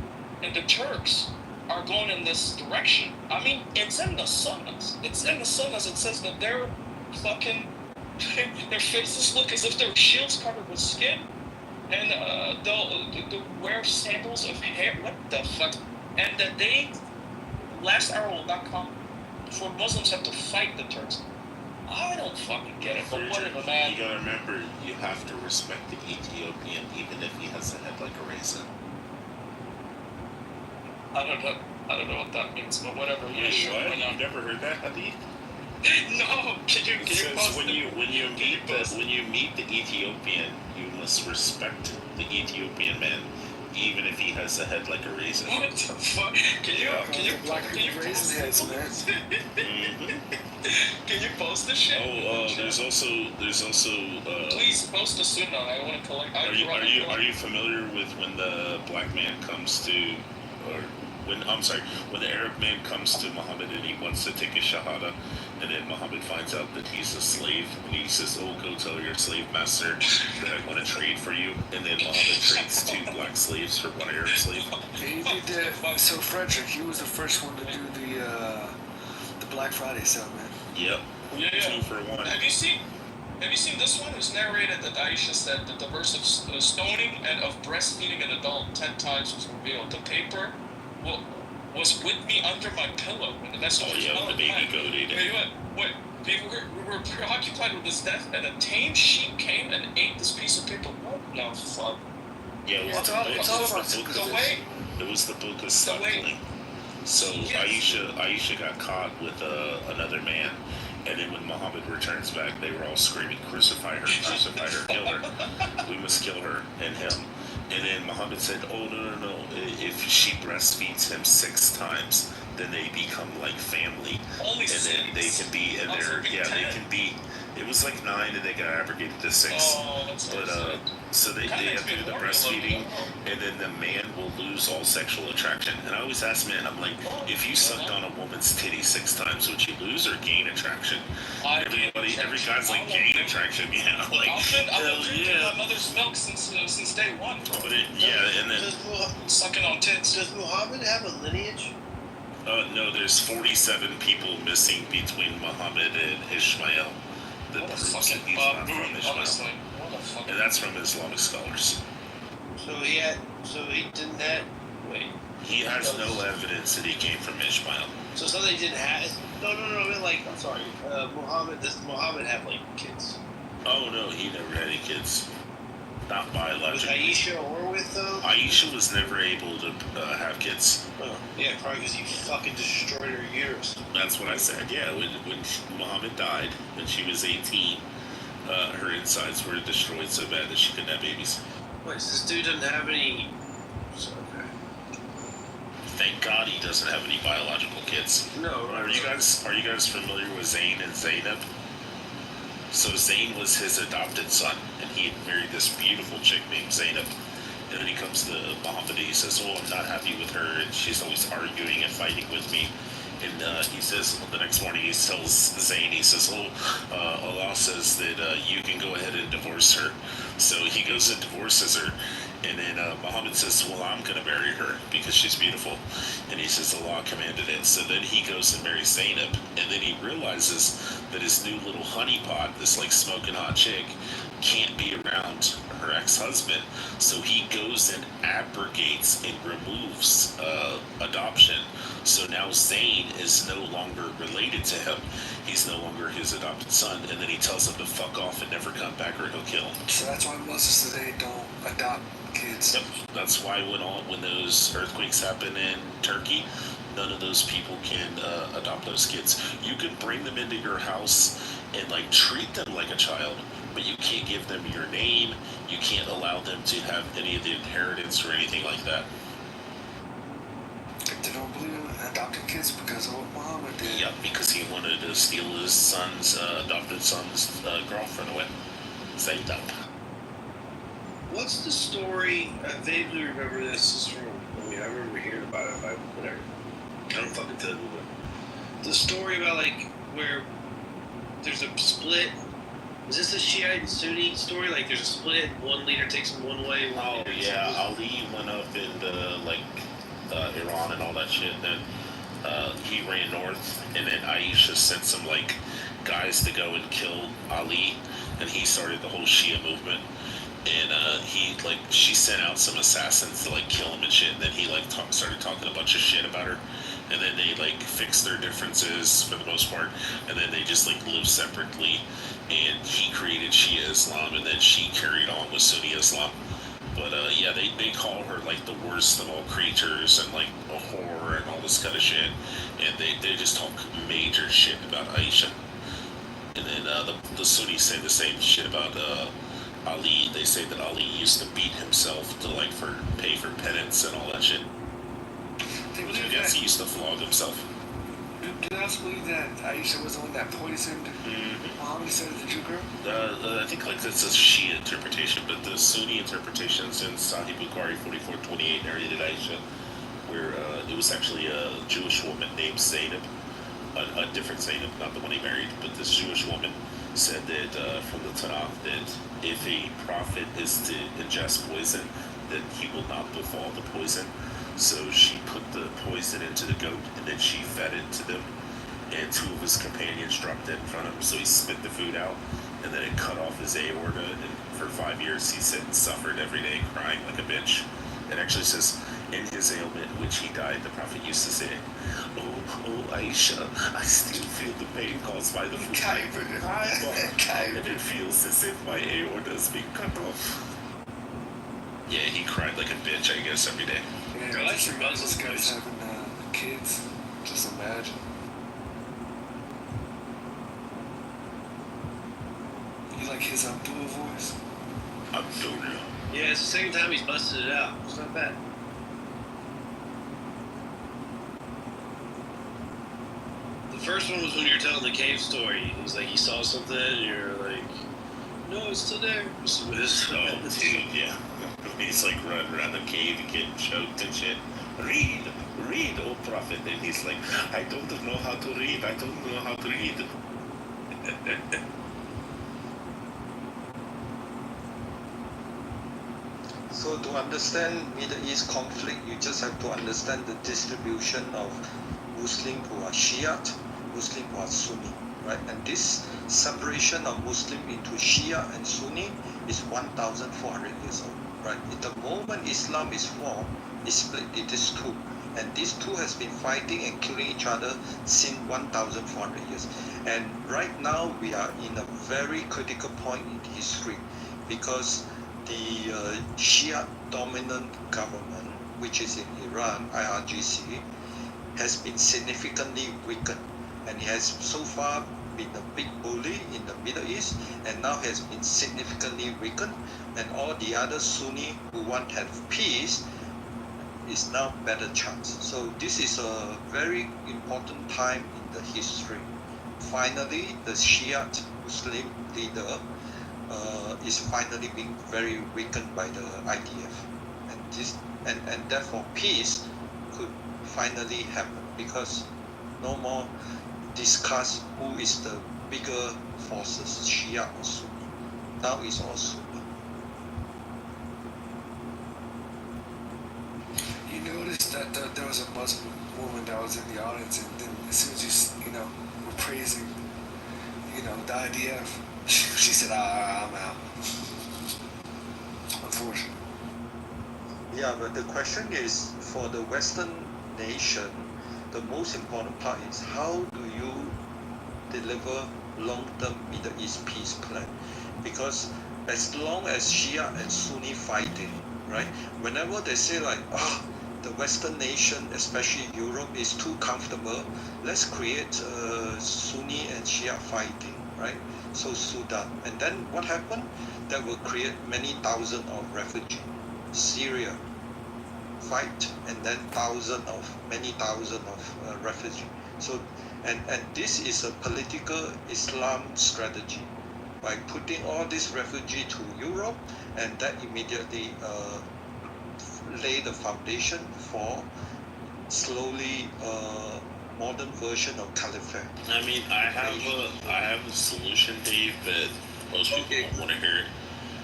and the Turks are going in this direction. I mean, it's in the sunnahs. It's in the sunnahs. It says that they're fucking... their faces look as if they're shields covered with skin. And they'll wear sandals of hair. What the fuck? And that they... Last hour will not come before Muslims have to fight the Turks. I don't fucking get it, but whatever, man. You gotta remember, you have to respect the Ethiopian even if he has a head like a raisin. I don't know what that means, but whatever. Yeah, sure. What? You've never heard that, Hadith? No. Can you pause when you meet the Ethiopian, you must respect the Ethiopian man, even if he has a head like a raisin. What the fuck? Can you raisin heads, man? Can you post this shit? There's also. Please post the sunnah. I want to collect. Are you familiar with when the black man comes to, or when the Arab man comes to Muhammad and he wants to take a shahada, and then Muhammad finds out that he's a slave, and he says, "Oh, go tell your slave master that I want to trade for you," and then Muhammad trades 2 black slaves for 1 Arab slave. He did that. So Frederick, he was the first one to do the Black Friday sale, man. Yep. Yeah. 2 for 1. Have you seen this one? It's narrated that Aisha said that the verse of stoning and of breastfeeding an adult 10 times was revealed. The paper was with me under my pillow when the message was the baby goated. Wait, we were preoccupied with his death, and a tame sheep came and ate this piece of paper. What? No, fuck. Yeah, it was the book of suckling. So Aisha got caught with another man, and then when Muhammad returns back, they were all screaming, "Crucify her, kill her. We must kill her and him." And then Muhammad said, "Oh, no. If she breastfeeds him 6 times, then they become like family. Only and 6? Then they can be, and they can be, it was like 9 and they got abrogated to 6. Oh, that's but, so they have to do the breastfeeding, and then the man will lose all sexual attraction. And I always ask men, I'm like, if you sucked on a woman's titty 6 times, would you lose or gain attraction? Every guy's like, gain attraction, yeah. Like, I've been drinking my mother's milk since day one. But and then sucking on tits. Does Muhammad have a lineage? No, there's 47 people missing between Muhammad and Ishmael. That proves that he's not from Ishmael. And that's from Islamic scholars. So he didn't have. Wait. He has no evidence that he came from Ishmael. So something didn't have. No. I mean, like, I'm sorry. Does Muhammad have like kids? Oh no, he never had any kids. Not biologically. With Aisha or with Aisha was never able to have kids. Oh, yeah, probably because he fucking destroyed her uterus. That's what I said. Yeah, when Muhammad died, when she was 18, her insides were destroyed so bad that she couldn't have babies. Wait, so this dude doesn't have any. Thank God he doesn't have any biological kids. No. Are you guys familiar with Zayn and Zaynab? So Zayn was his adopted son, and he had married this beautiful chick named Zaynab. And then he comes to Muhammad and he says, "Oh, I'm not happy with her, and she's always arguing and fighting with me." And he says, the next morning he tells Zayn, he says, Allah says that you can go ahead and divorce her. So he goes and divorces her. And then Muhammad says, "Well, I'm going to marry her because she's beautiful." And he says, "Allah commanded it." So then he goes and marries Zaynab. And then he realizes that his new little honeypot, this like smoking hot chick, can't be around her ex-husband. So he goes and abrogates and removes adoption. So now Zayn is no longer related to him. He's no longer his adopted son. And then he tells him to fuck off and never come back or he'll kill him. So that's why Muslims today don't adopt kids. Yep. That's why when those earthquakes happen in Turkey, none of those people can adopt those kids. You can bring them into your house and like treat them like a child, but you can't give them your name. You can't allow them to have any of the inheritance or anything like that. If they don't believe in adopted kids because of what Muhammad did. Yep, because he wanted to steal his son's adopted son's girlfriend away. Saved up. What's the story? I vaguely remember this. This is from, I remember hearing about it, but whatever. I don't fucking tell you. But the story about, like, where there's a split. Is this a Shiite and Sunni story? Like, there's a split, one leader takes them one way, one leader takes them Ali went up into, like, Iran and all that shit, and then he ran north, and then Aisha sent some, like, guys to go and kill Ali, and he started the whole Shia movement. And she sent out some assassins to, like, kill him and shit, and then he, like, started talking a bunch of shit about her, and then they, like, fixed their differences for the most part, and then they just, like, lived separately, and he created Shia Islam, and then she carried on with Sunni Islam. But, yeah, they call her, like, the worst of all creatures, and, like, a whore, and all this kind of shit, and they just talk major shit about Aisha. And then, the Sunnis say the same shit about, Ali. They say that Ali used to beat himself to, like, pay for penance and all that shit. I guess he used to flog himself. Do you also believe that Aisha was the one that poisoned Muhammad instead of the Jew girl? I think, like, that's a Shia interpretation, but the Sunni interpretation's in Sahih Bukhari 4428 narrated Aisha, where it was actually a Jewish woman named Zainab, a different Zainab, not the one he married, but this Jewish woman said that from the Tanakh that if a prophet is to ingest poison, then he will not befall the poison. So she put the poison into the goat, and then she fed it to them, and two of his companions dropped it in front of him, so he spit the food out, and then it cut off his aorta, and for 5 years he sat and suffered every day, crying like a bitch. It actually says, in his ailment, which he died, the prophet used to say, oh, Aisha, I still feel the pain caused by the food. And it feels as if my aorta is being cut off. Yeah, he cried like a bitch, I guess, every day. Yeah, Girl, just imagine those guys having kids. Just imagine. You like his Abdullah voice? Abdullah. Yeah, it's the second time he's busted it out. It's not bad. The first one was when you were telling the cave story. He's like, he saw something, and you're like, no, it's still there. Dude, yeah. He's like running around the cave and getting choked and shit. Read, oh prophet. And he's like, I don't know how to read. I don't know how to read. So to understand Middle East conflict, you just have to understand the distribution of Muslim who are Shiite, Muslim who are Sunni, right? And this separation of Muslim into Shia and Sunni is 1,400 years old, right? At the moment Islam is formed, is split into two. And these two has been fighting and killing each other since 1,400 years. And right now we are in a very critical point in history because the Shia dominant government, which is in Iran, IRGC, has been significantly weakened, and it has so far been a big bully in the Middle East, and now has been significantly weakened, and all the other Sunni who want to have peace is now better chance. So this is a very important time in the history. Finally, the Shiite Muslim leader is finally being very weakened by the IDF, and therefore peace could finally happen because no more discuss who is the bigger forces, Shia or Sunni. Now it's all Sunni. You noticed that there was a Muslim woman that was in the audience, and then as soon as you were praising, the IDF, she said, I'm out. Unfortunately. Yeah, but the question is, for the Western nation, the most important part is how do you deliver long-term Middle East peace plan? Because as long as Shia and Sunni fighting, right? Whenever they say like, the Western nation, especially Europe, is too comfortable, let's create Sunni and Shia fighting, right? So Sudan. And then what happened? That will create many thousands of refugees. Syria, fight, and then many thousand of refugees. So, and this is a political Islam strategy by putting all these refugees to Europe, and that immediately lay the foundation for slowly modern version of caliphate. I mean, I have a solution, Dave, but most people don't want to hear it.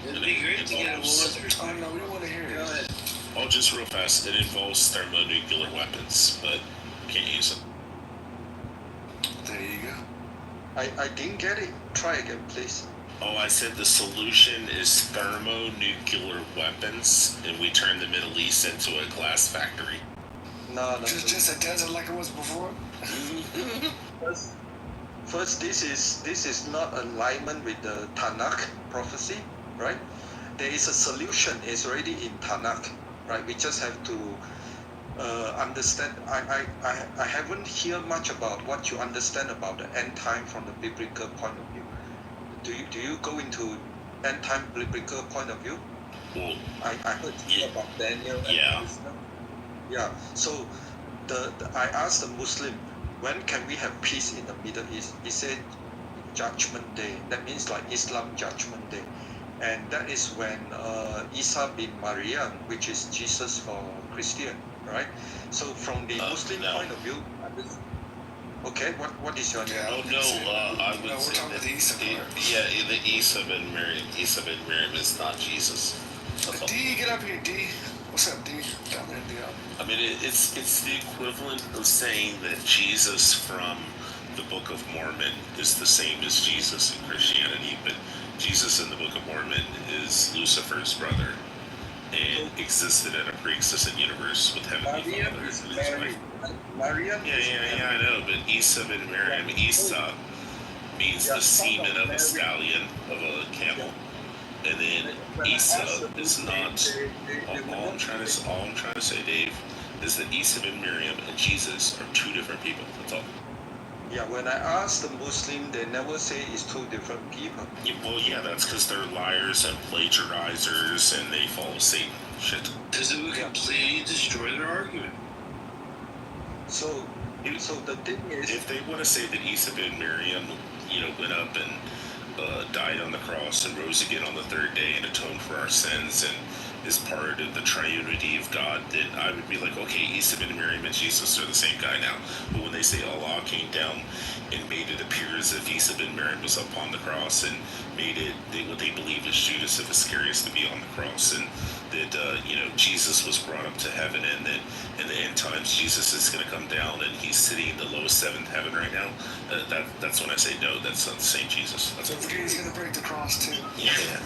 It'd be great to get a woman. No, we don't want to hear it. Go ahead. Oh, just real fast. It involves thermonuclear weapons, but can't use them. There you go. I didn't get it. Try again, please. Oh, I said the solution is thermonuclear weapons, and we turn the Middle East into a glass factory. No. Just a desert like it was before. First, this is not alignment with the Tanakh prophecy, right? There is a solution. It's already in Tanakh, right? We just have to understand. I haven't heard much about what you understand about the end time from the biblical point of view. Do you go into end time biblical point of view? Well, I heard about Daniel and Wisdom. Yeah. So I asked the Muslim, when can we have peace in the Middle East? He said Judgment Day. That means like Islam Judgment Day. And that is when Isa bin Maryam, which is Jesus for Christian, right? So from the Muslim point of view, okay, what is your name? I would say that the Isa bin Maryam. Isa bin Maryam is not Jesus. D, get up here, D. What's up, D? Down there, D. I mean, it's the equivalent of saying that Jesus from the Book of Mormon is the same as Jesus in Christianity, but Jesus in the Book of Mormon is Lucifer's brother and existed in a pre-existent universe with Heavenly Father and his wife. Yeah, I know, but Isa bin Maryam, Isa means the semen of a stallion, of a camel. And then Isa is not. All I'm trying to say, Dave, is that Isa bin Maryam and Jesus are two different people. That's all. Yeah, when I ask the Muslim, they never say it's two different people. Yeah, well, yeah, that's because they're liars and plagiarizers, and they follow Satan. Shit. Because it would completely destroy their argument. So the thing is, if they want to say that Isa bin Maryam, went up and died on the cross and rose again on the third day and atoned for our sins and is part of the triunity of God, then I would be like, okay, Isa bin Maryam and Jesus are the same guy now. But when they say Allah came down and made it appear as if Isa bin Maryam was up on the cross and made it what they believe is Judas of Iscariot to be on the cross, and that Jesus was brought up to heaven, and that in the end times Jesus is going to come down and he's sitting in the lowest seventh heaven right now, that's when I say no, that's not the same Jesus. That's Don't forget he's going to break the cross too. Yeah.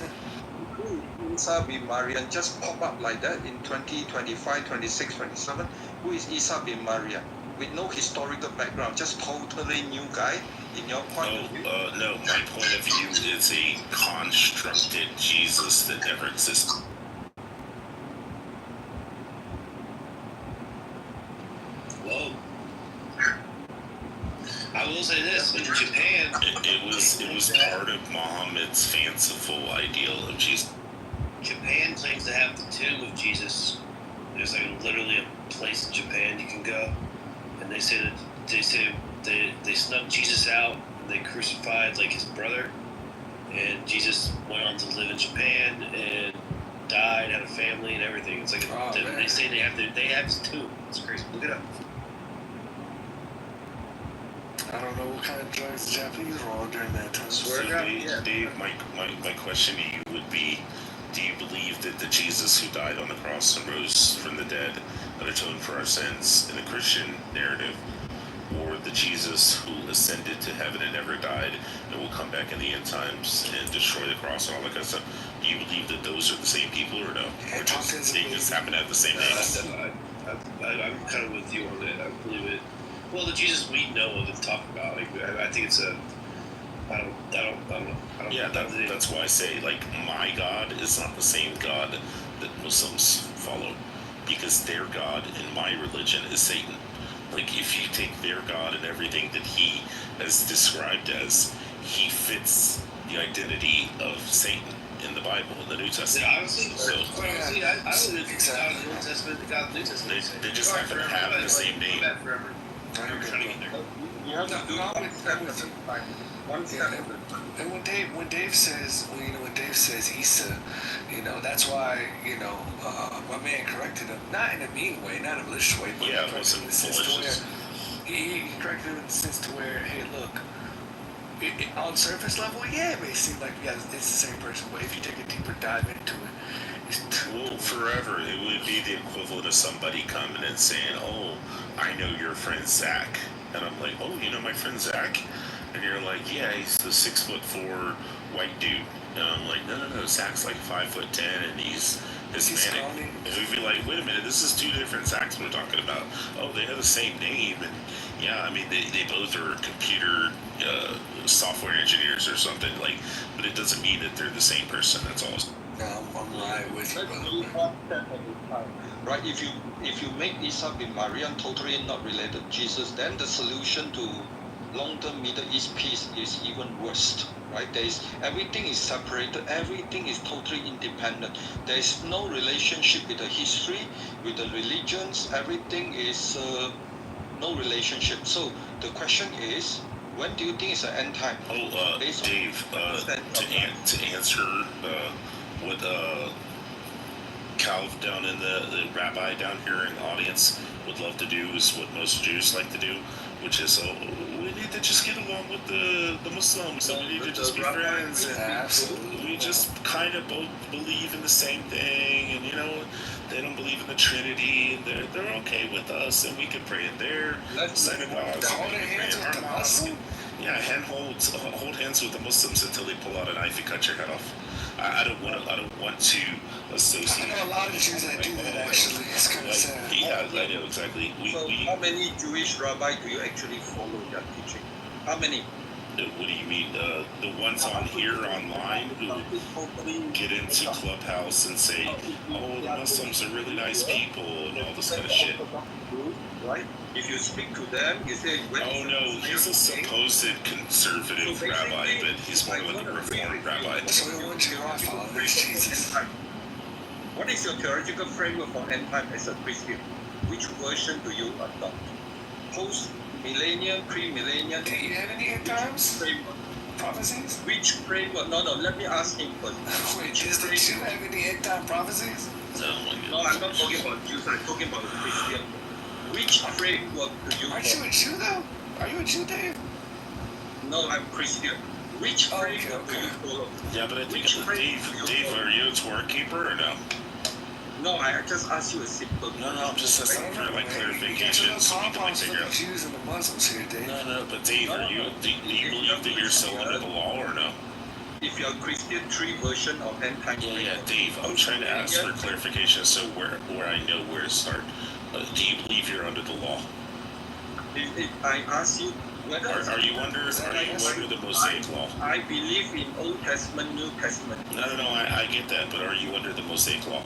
Isa bin Maryam just pop up like that in 2025, 26, 27. Who is Isa bin Maryam? With no historical background, just totally new guy in your point of view? No, my point of view is a constructed Jesus that never existed. Whoa. I will say this, in Japan... It was part of Muhammad's fanciful ideal of Jesus. Japan claims to have the tomb of Jesus. There's literally a place in Japan you can go, and they say they snuck Jesus out and they crucified his brother, and Jesus went on to live in Japan and died, had a family and everything. It's they say they have his tomb. It's crazy. Look it up. I don't know what kind of drugs the Japanese were on during that time. So Dave, my question to you would be, do you believe that the Jesus who died on the cross and rose from the dead and atoned for our sins in a Christian narrative, or the Jesus who ascended to heaven and never died and will come back in the end times and destroy the cross and all that kind of stuff, do you believe that those are the same people or no? Or they just happen to have the same names? I'm kind of with you on that. I believe it. Well, the Jesus we know of and talk about, I think it's a... I don't know. Yeah, that's why I say, my God is not the same God that Muslims follow, because their God in my religion is Satan. If you take their God and everything that he is described as, he fits the identity of Satan. in the Bible, in the New Testament. Yeah, honestly, so, quite honestly, I don't know if it's God in the Old Testament, God in the New Testament. They just happen to have the same name. I'm trying to get there. You have to do one step at a time. One step at a time. And when Dave says, when Dave says Isa, that's why, my man corrected him, not in a mean way, not in a malicious way, but yeah, it wasn't malicious. He corrected him in the sense to where, hey, look, on surface level, yeah, it may seem like it's the same person, but if you take a deeper dive into it, it's well, forever it would be the equivalent of somebody coming and saying, "Oh, I know your friend Zach," and I'm like, "Oh, you know my friend Zach?" And you're like, "Yeah, he's the 6'4" white dude." And I'm like, "No, Zach's like 5'10" and he's Hispanic." And we'd be like, "Wait a minute, this is two different Zachs we're talking about." Oh, they have the same name, and yeah, I mean they both are computer software engineers or something, like, but it doesn't mean that they're the same person. That's all. No, I'm right with you, brother. Right, if you make Isa bin Maryam totally not related to Jesus, then the solution to long-term Middle East peace is even worse. Right, everything is separated, everything is totally independent. There is no relationship with the history, with the religions. Everything is no relationship. So the question is, when do you think it's an end time? Oh, Dave, to answer what Cal down in the rabbi down here in the audience would love to do is what most Jews like to do, which is we need to just get along with the Muslims, and we need to just be friends, and we just kind of both believe in the same thing, and they don't believe in the Trinity, and they're okay with us, and we can pray in their synagogues. Hold hands with the Muslims? Yeah, hold hands with the Muslims until they pull out a knife and cut your head off. I don't want to associate. I know a lot of Jews that do that actually. It's kind of sad. Yeah, I know exactly. How many Jewish rabbis do you actually follow their teaching? How many? What do you mean? The ones on here online who get into Clubhouse and say, "Oh, the Muslims are really nice people" and all this kind of shit. Right? If you speak to them, you say, "Oh no, he's a supposed conservative rabbi, but he's more like a reformed rabbi." What is your theological framework for end time as a Christian? Which version do you adopt? Post-millennial, pre-millennial? Do you have any end times? Prophecies? Which framework? No, let me ask him first. Wait, does the Jew have any end time prophecies? No, I'm not talking about Jews, I'm talking about Christian. Which framework do you Aren't you a Jew though? Are you a Jew, Dave? No, I'm Christian. Which framework do you follow? Yeah, but I think Dave, are you a Torah keeper or no? No, I just asked you a simple. No, I'm just asking for like clarification so we can like figure out. Jews and the Muslims here, Dave. No, but Dave, do you believe that you're still under the law or no? If you're a Christian, 3 version of end time. Yeah, Dave, I'm trying to ask for clarification so where I know where to start. Do you believe you're under the law? If I ask you whether are you under the Mosaic law? I believe in Old Testament, New Testament. No, I get that, but are you under the Mosaic law?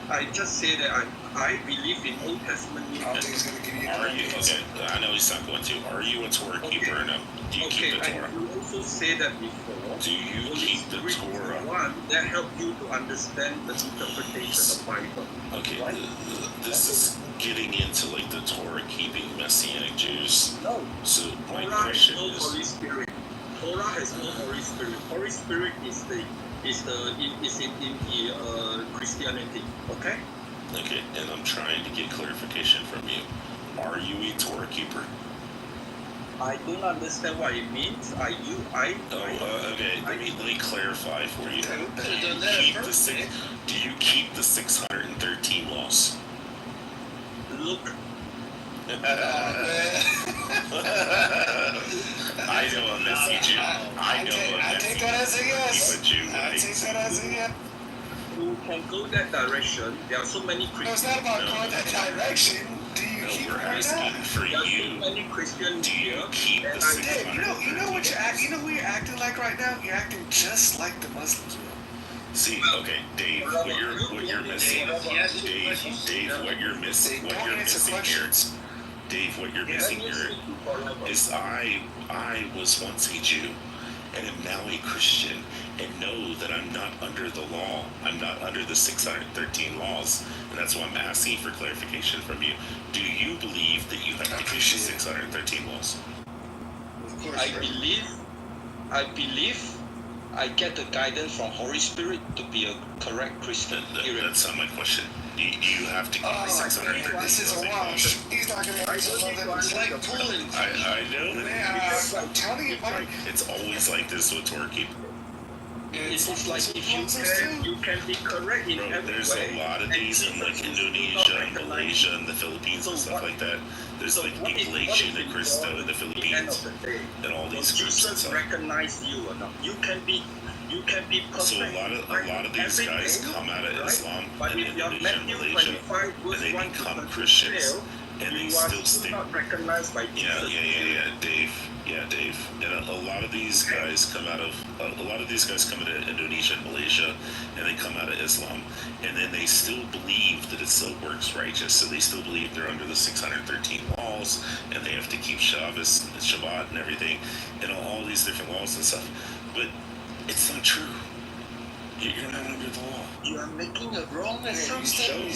I just say that I believe in Old Testament, New Testament. Are you? Okay, I know he's not going to. Are you a Torah keeper or no? Do you keep the Torah? You also say that before. Do you keep the Torah? One that help you to understand the interpretation of Bible. Okay, right? This is getting into like the Torah keeping Messianic Jews. No. So my Torah question has no Holy Spirit. Torah has no Holy Spirit. Holy Spirit is in the Christianity. Okay. Okay, and I'm trying to get clarification from you. Are you a Torah keeper? I don't understand what it means. Okay. Let me clarify for you. Do you keep the 613 laws? Look. I know a messy Jew. I take that as a yes. I take that as a yes. You can go that direction. There are so many Christians. No, it's not about going that direction. Do you keep we're asking for there you. Are so many Christians do you keep the 613? You know what you're acting. You know who you're acting like right now. You're acting just like the Muslims. See, okay, Dave, what you're missing. Dave, what you're missing here. Dave, what you're missing here is I was once a Jew, and am now a Christian and know that I'm not under the law. I'm not under the 613 laws. And that's why I'm asking for clarification from you. Do you believe that you have to keep the 613 laws? Of course. I believe I get the guidance from Holy Spirit to be a correct Christian. That's not my question. Do you have to keep the 613 laws? This is a wash. He's not going to answer something. It's like pulling. I know. Man, I'm telling you, Mike. It's always like this with Twerky. It's like if you can be correct in every there's way. a lot of these in like Indonesia and Malaysia and the Philippines and stuff like that. There's like Iglesia de Cristo in the Philippines and all these groups and Jesus stuff. recognize you or not? You can be perfect. So a lot of these guys come out of Islam and Indonesia and Malaysia and they become Christians and they still stay. Not recognized by Jesus. Dave. And a lot of these guys come out of Indonesia and Malaysia, and they come out of Islam, and then they still believe that it still works righteous. So they still believe they're under the 613 laws, and they have to keep Shabbos, Shabbat, and everything, and all these different laws and stuff. But it's not true. You're not under the law. You are making a wrong assumption. You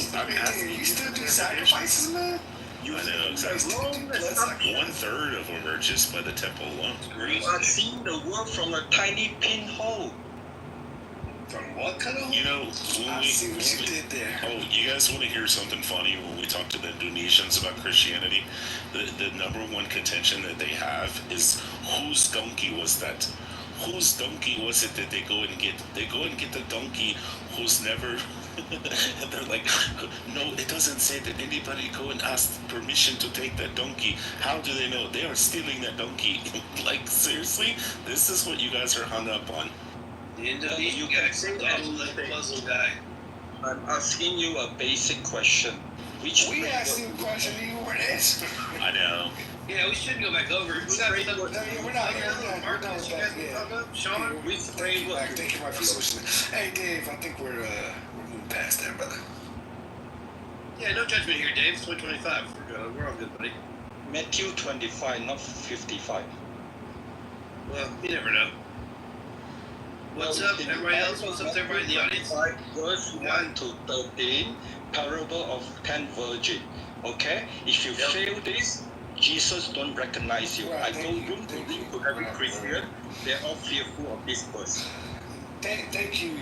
still do sacrifices, man? I know exactly. 1/3 of them are just by the temple alone. You are seeing the world from a tiny pinhole. From what kind of? You know, I see what you did there. Oh, you guys want to hear something funny? When we talk to the Indonesians about Christianity, the number one contention that they have is whose donkey was that? Whose donkey was it that they go and get? They go and get the donkey who's never. And they're like, no, it doesn't say that anybody go and ask permission to take that donkey. How do they know? They are stealing that donkey. Like, seriously? This is what you guys are hung up on. The Indonesian guy, the puzzle guy. I'm asking you a basic question. We asked you a question and you weren't answering. I know. Yeah, we should go back over. We're not here. We're not back yet. Sean, thank you, Mike, for switching it. Hey, Dave, I think we're moving past that, brother. Yeah, no judgment here, Dave. It's 125. We're all good, buddy. Matthew 25, not 55. Well, you never know. What's up, everybody else? What's up to everybody in the audience? Verse 1 to 13, parable of 10 virgins. Okay? If you fail this, Jesus don't recognize you. I go room to room to every Christian. They're all fearful of this verse. Thank you,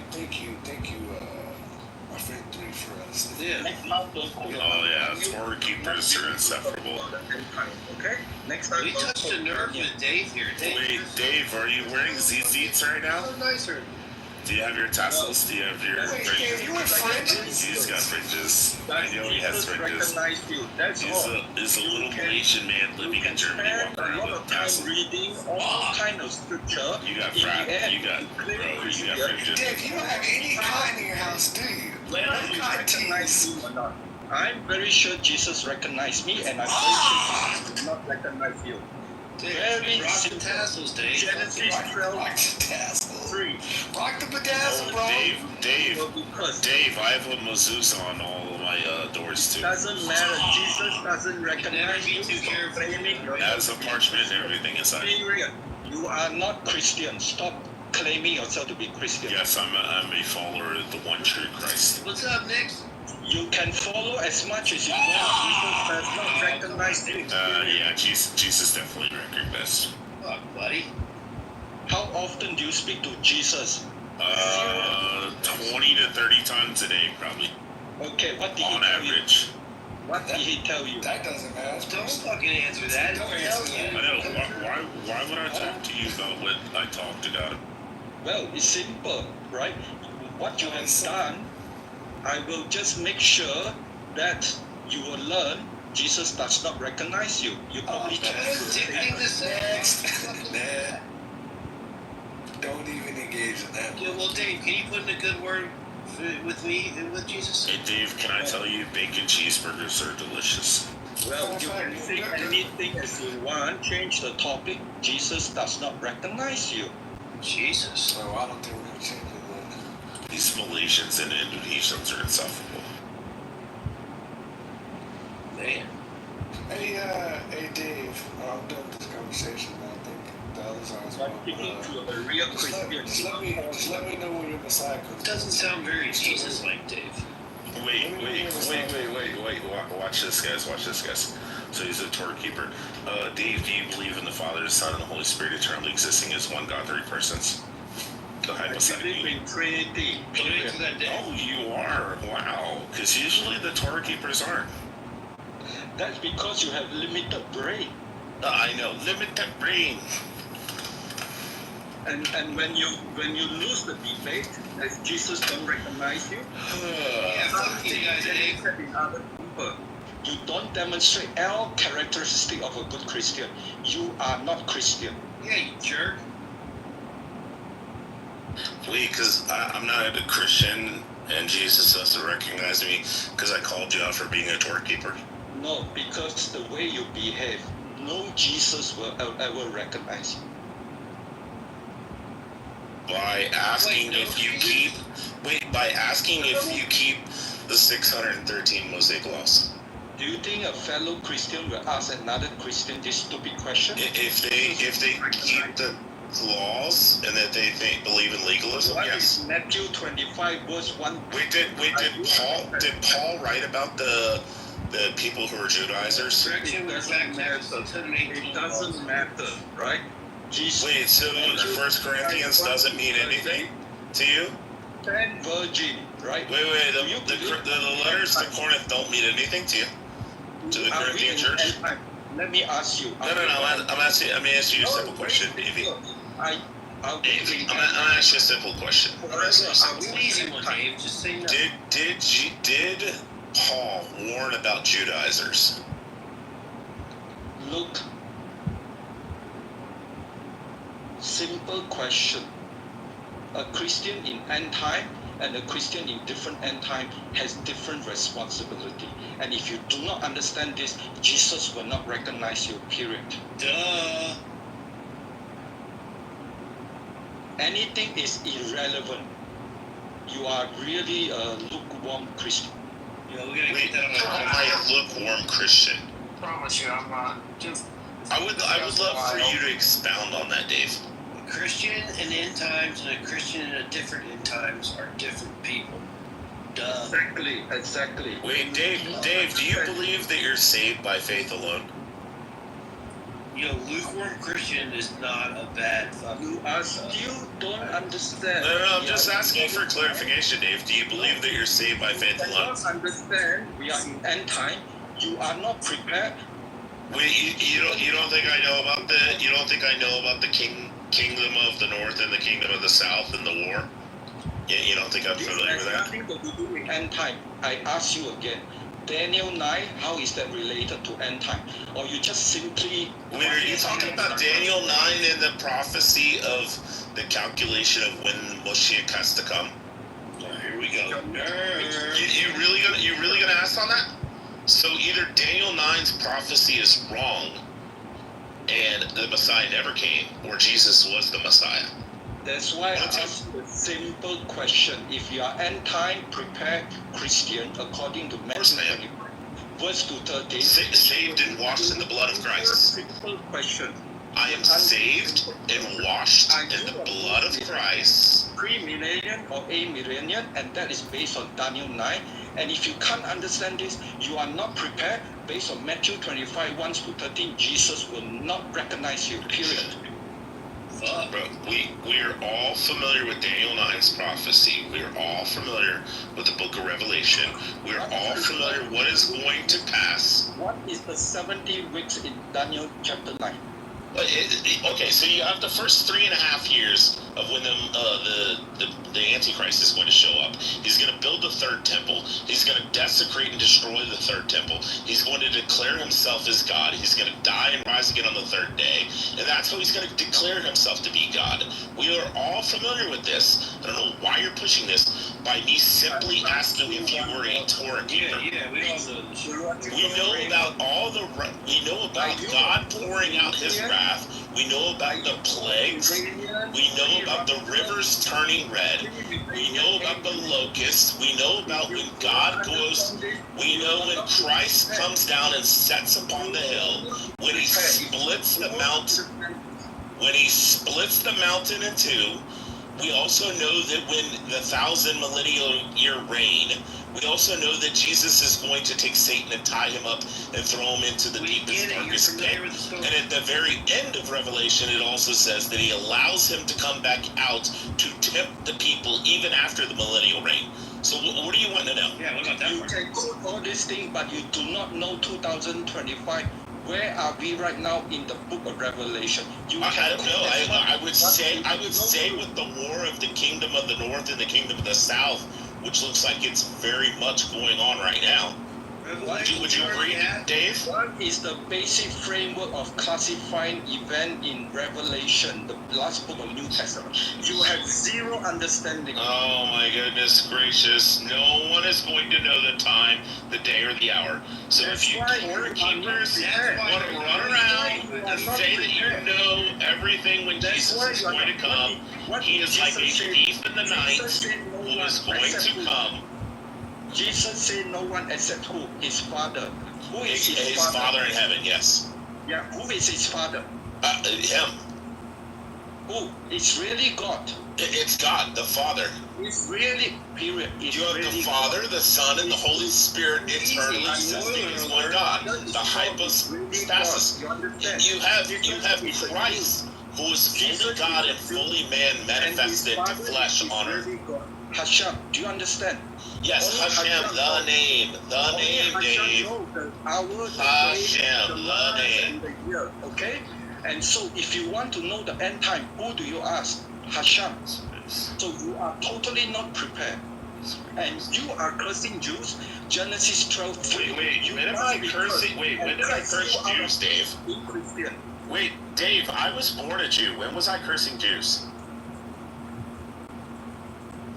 my friend 3 for us. Yeah. Oh yeah, storekeepers are insufferable. Okay? Next time. We touched a nerve with Dave here. Wait, Dave, are you wearing ZZs right now? Oh, nicer. Do you have your tassels? Do you have your fringes? You wear fringes? He's got fringes. I know he has fringes. He's a little Malaysian man living in Germany, walking around with tassels. Reading all kind of scripture. You got fringes. Dave, you don't have any cotton in your house, do you? I'm very sure Jesus recognized me, and I'm very sure Jesus did not recognize you. Very rock the tassels, Dave. Genesis 12:3. Rock the bedazzle, bro. Dave, I have a mezuzah on all of my doors too. Doesn't matter. Jesus doesn't recognize you. Has a parchment and everything inside. You are not Christian. Stop claiming yourself to be Christian. Yes, I'm a follower of the one true Christ. What's up, Nick? You can follow as much as you want. Jesus does not recognize you. Yeah, Jesus definitely recognized. Fuck, buddy. How often do you speak to Jesus? 20 to 30 times a day, probably. Okay, what did on average. What did he tell you? That doesn't matter. Don't fucking answer that. Don't answer that. I know. Why would I talk to you about what I talked about? Well, it's simple, right? What you have done, I will just make sure that you will learn Jesus does not recognize you. You probably Dictating this next. Don't even engage in that. Yeah, well, Dave, can you put in a good word with me and with Jesus? Hey, Dave, can I tell you bacon cheeseburgers are delicious? Well, you can say anything as you want. Change the topic. Jesus does not recognize you. Jesus. Oh, I don't think we're going to change it. These Malaysians and Indonesians are insufferable. Man. Hey, Dave, I'm done with this conversation, I think. the others are as But well. speaking to a real Christian, Just let me know when your Messiah comes. Doesn't sound very Jesus-like, Dave. Wait. Watch this, guys. So he's a Torah keeper. Dave, do you believe in the Father, the Son, and the Holy Spirit eternally existing as one God, three persons? The hypostatic union. Trinity. Oh, you are. Wow. Because usually the Torah keepers aren't. That's because you have limited brain. I know, limited brain. And when you lose the debate, as Jesus don't recognize you, you don't demonstrate all characteristic of a good Christian. You are not Christian. Yeah, you jerk. Wait, because I'm not a Christian and Jesus doesn't recognize me because I called you out for being a doorkeeper? No, because the way you behave, no Jesus will ever recognize you. By asking if you keep the 613 Mosaic laws. Do you think a fellow Christian will ask another Christian this stupid question? If they keep the laws and that they believe in legalism, what yes. Is Matthew 25 verse 1. Did Paul write about the people who are Judaizers? It doesn't matter, right? Jesus. Wait, so 1 Corinthians doesn't mean anything to you? 10 virgin, right? Wait, the letters to Corinth don't mean anything to you? To the Corinthian church? Let me ask you. No, I'm asking you a simple question, Davey. I'm asking you a simple question. Just say no. Did Paul warn about Judaizers? Look, simple question. A Christian in end time and a Christian in different end time has different responsibility. And if you do not understand this, Jesus will not recognize you, period. Duh. Anything is irrelevant. You are really a lukewarm Christian. Yeah, we're gonna get that on my lukewarm Christian. I promise you, I'm not. I would love for you to expound on that, Dave. A Christian in end times and a Christian in a different end times are different people. Duh. Exactly. Wait, Dave, do you believe that you're saved by faith alone? You know, lukewarm Christian is not a bad fucking. You still don't understand. No, I'm just asking for clarification, Dave. Do you believe that you're saved by faith alone? I don't understand. We are in end time. You are not prepared. Wait, you don't think I know about the kingdom of the north and the kingdom of the south and the war? You don't think I'm familiar with that? Nothing to do with end time. I ask you again. Daniel 9, how is that related to end time? Or you just simply... Wait, are you talking about Daniel 9 and the prophecy of the calculation of when Moshiach has to come? Here we go. You really gonna ask on that? So either Daniel 9's prophecy is wrong and the Messiah never came, or Jesus was the Messiah. That's why I asked a simple question. If you are end-time prepared Christian, according to Matthew 25, verse 2:13, saved and washed in the blood of Christ. Simple question. I am saved and washed in the blood of Christ. Pre-millennial or a-millennial, and that is based on Daniel 9. And if you can't understand this, you are not prepared. Based on Matthew 25, 1-13, Jesus will not recognize you, period. Bro, we're all familiar with Daniel 9's prophecy. We're all familiar with the book of Revelation. We're all familiar with what is going to pass. What is the 70 weeks in Daniel chapter 9? Okay, so you have the first 3.5 years of when the Antichrist is going to show up. He's going to build the third temple. He's going to desecrate and destroy the third temple. He's going to declare himself as God. He's going to die and rise again on the third day. And that's how he's going to declare himself to be God. We are all familiar with this. I don't know why you're pushing this by me simply asking if you were a Torah keeper. Yeah, we all know this. We know about God pouring out his wrath. We know about the plagues. We know about the rivers turning red. We know about the locusts. We know about when God goes. We know when Christ comes down and sets upon the hill. When he splits the mountain. when he splits the mountain in two, we also know that when the 1,000 millennial year reign, we also know that Jesus is going to take Satan and tie him up and throw him into the deepest, darkest pit. And at the very end of Revelation, it also says that he allows him to come back out to tempt the people even after the millennial reign. So what do you want to know? Yeah, what about that? You can quote all these things, but you do not know 2025. Where are we right now in the book of Revelation? I don't know. I would say with the war of the kingdom of the north and the kingdom of the south, which looks like it's very much going on right now. Would you agree, Dave? What is the basic framework of classifying event in Revelation, the last book of New Testament? You have zero understanding. Oh my goodness gracious. No one is going to know the time, the day, or the hour. So if you courtkeepers want to run around and say that you know everything when Jesus is going to come, he is like a thief in the night who is going to come. Jesus said no one except who? His Father. Who is his Father? His Father in heaven, yes. Yeah, who is his Father? Him. Who? It's really God. It's God, the Father. It's really, period. It's you have really the Father, the Son, and the Holy Spirit eternally existing as one God. The hypostasis. You have Christ, who is fully God and fully man manifested to flesh on earth. Hashem, do you understand? Yes, Hashem, the name, Dave. Hashem, the name. Okay? And so if you want to know the end time, who do you ask? Hashem. So you are totally not prepared. And you are cursing Jews. Genesis 12:3. When did I curse Jews, Dave? Wait, Dave, I was born a Jew. When was I cursing Jews?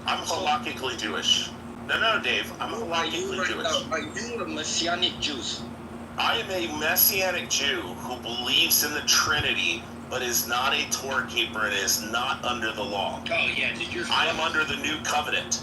I'm halakhically Jewish. No, Dave, I'm halakhically Jewish. Are you a Messianic Jew? I am a Messianic Jew who believes in the Trinity, but is not a Torah keeper and is not under the law. Oh, yeah. I am under the new covenant.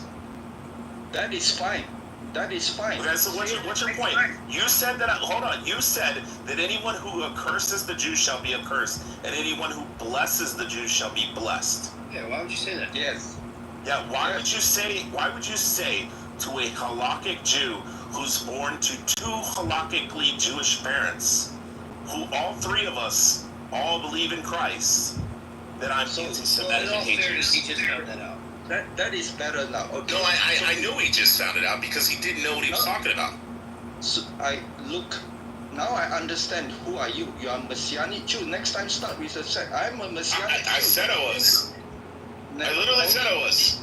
That is fine. That is fine. Okay, so what's your point? You said that, hold on, you said that anyone who curses the Jews shall be accursed, and anyone who blesses the Jews shall be blessed. Yeah, why would you say that? Yes. Yeah, why would you say to a halakhic Jew who's born to two halakhically Jewish parents, who all three of us all believe in Christ, that I'm anti-Semitic and hate Jews? He just found that out. That is better now. Okay. No, I knew he just found it out because he didn't know what he was talking about. So now I understand who are you. You are a Messianic Jew. Next time start with a set. I'm a Messianic Jew. I said I was. I literally said I was.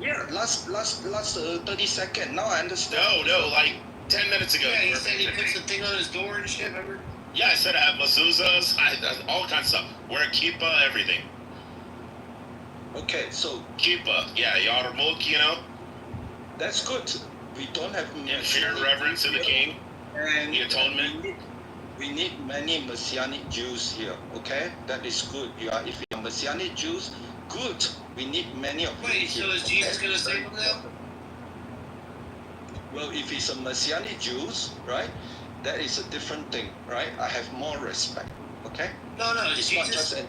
Yeah, last 30 seconds. Now I understand. No, like 10 minutes ago. Yeah, he said he puts the thing on his door and shit, remember? Yeah, I said I have mezuzahs, all kinds of stuff. Wear a kippah, everything. Okay, so... Kippah, yeah, Yarmulke, you know? That's good. We don't have... Yeah, fear and reverence to the king, and the atonement. We need many Messianic Jews here, okay? That is good. If you are Messianic Jews, good. We need many of them. Wait, so is Jesus going to save them now? Well, if he's a Messianic Jews, right, that is a different thing, right? I have more respect, okay? No, it's Jesus, not just a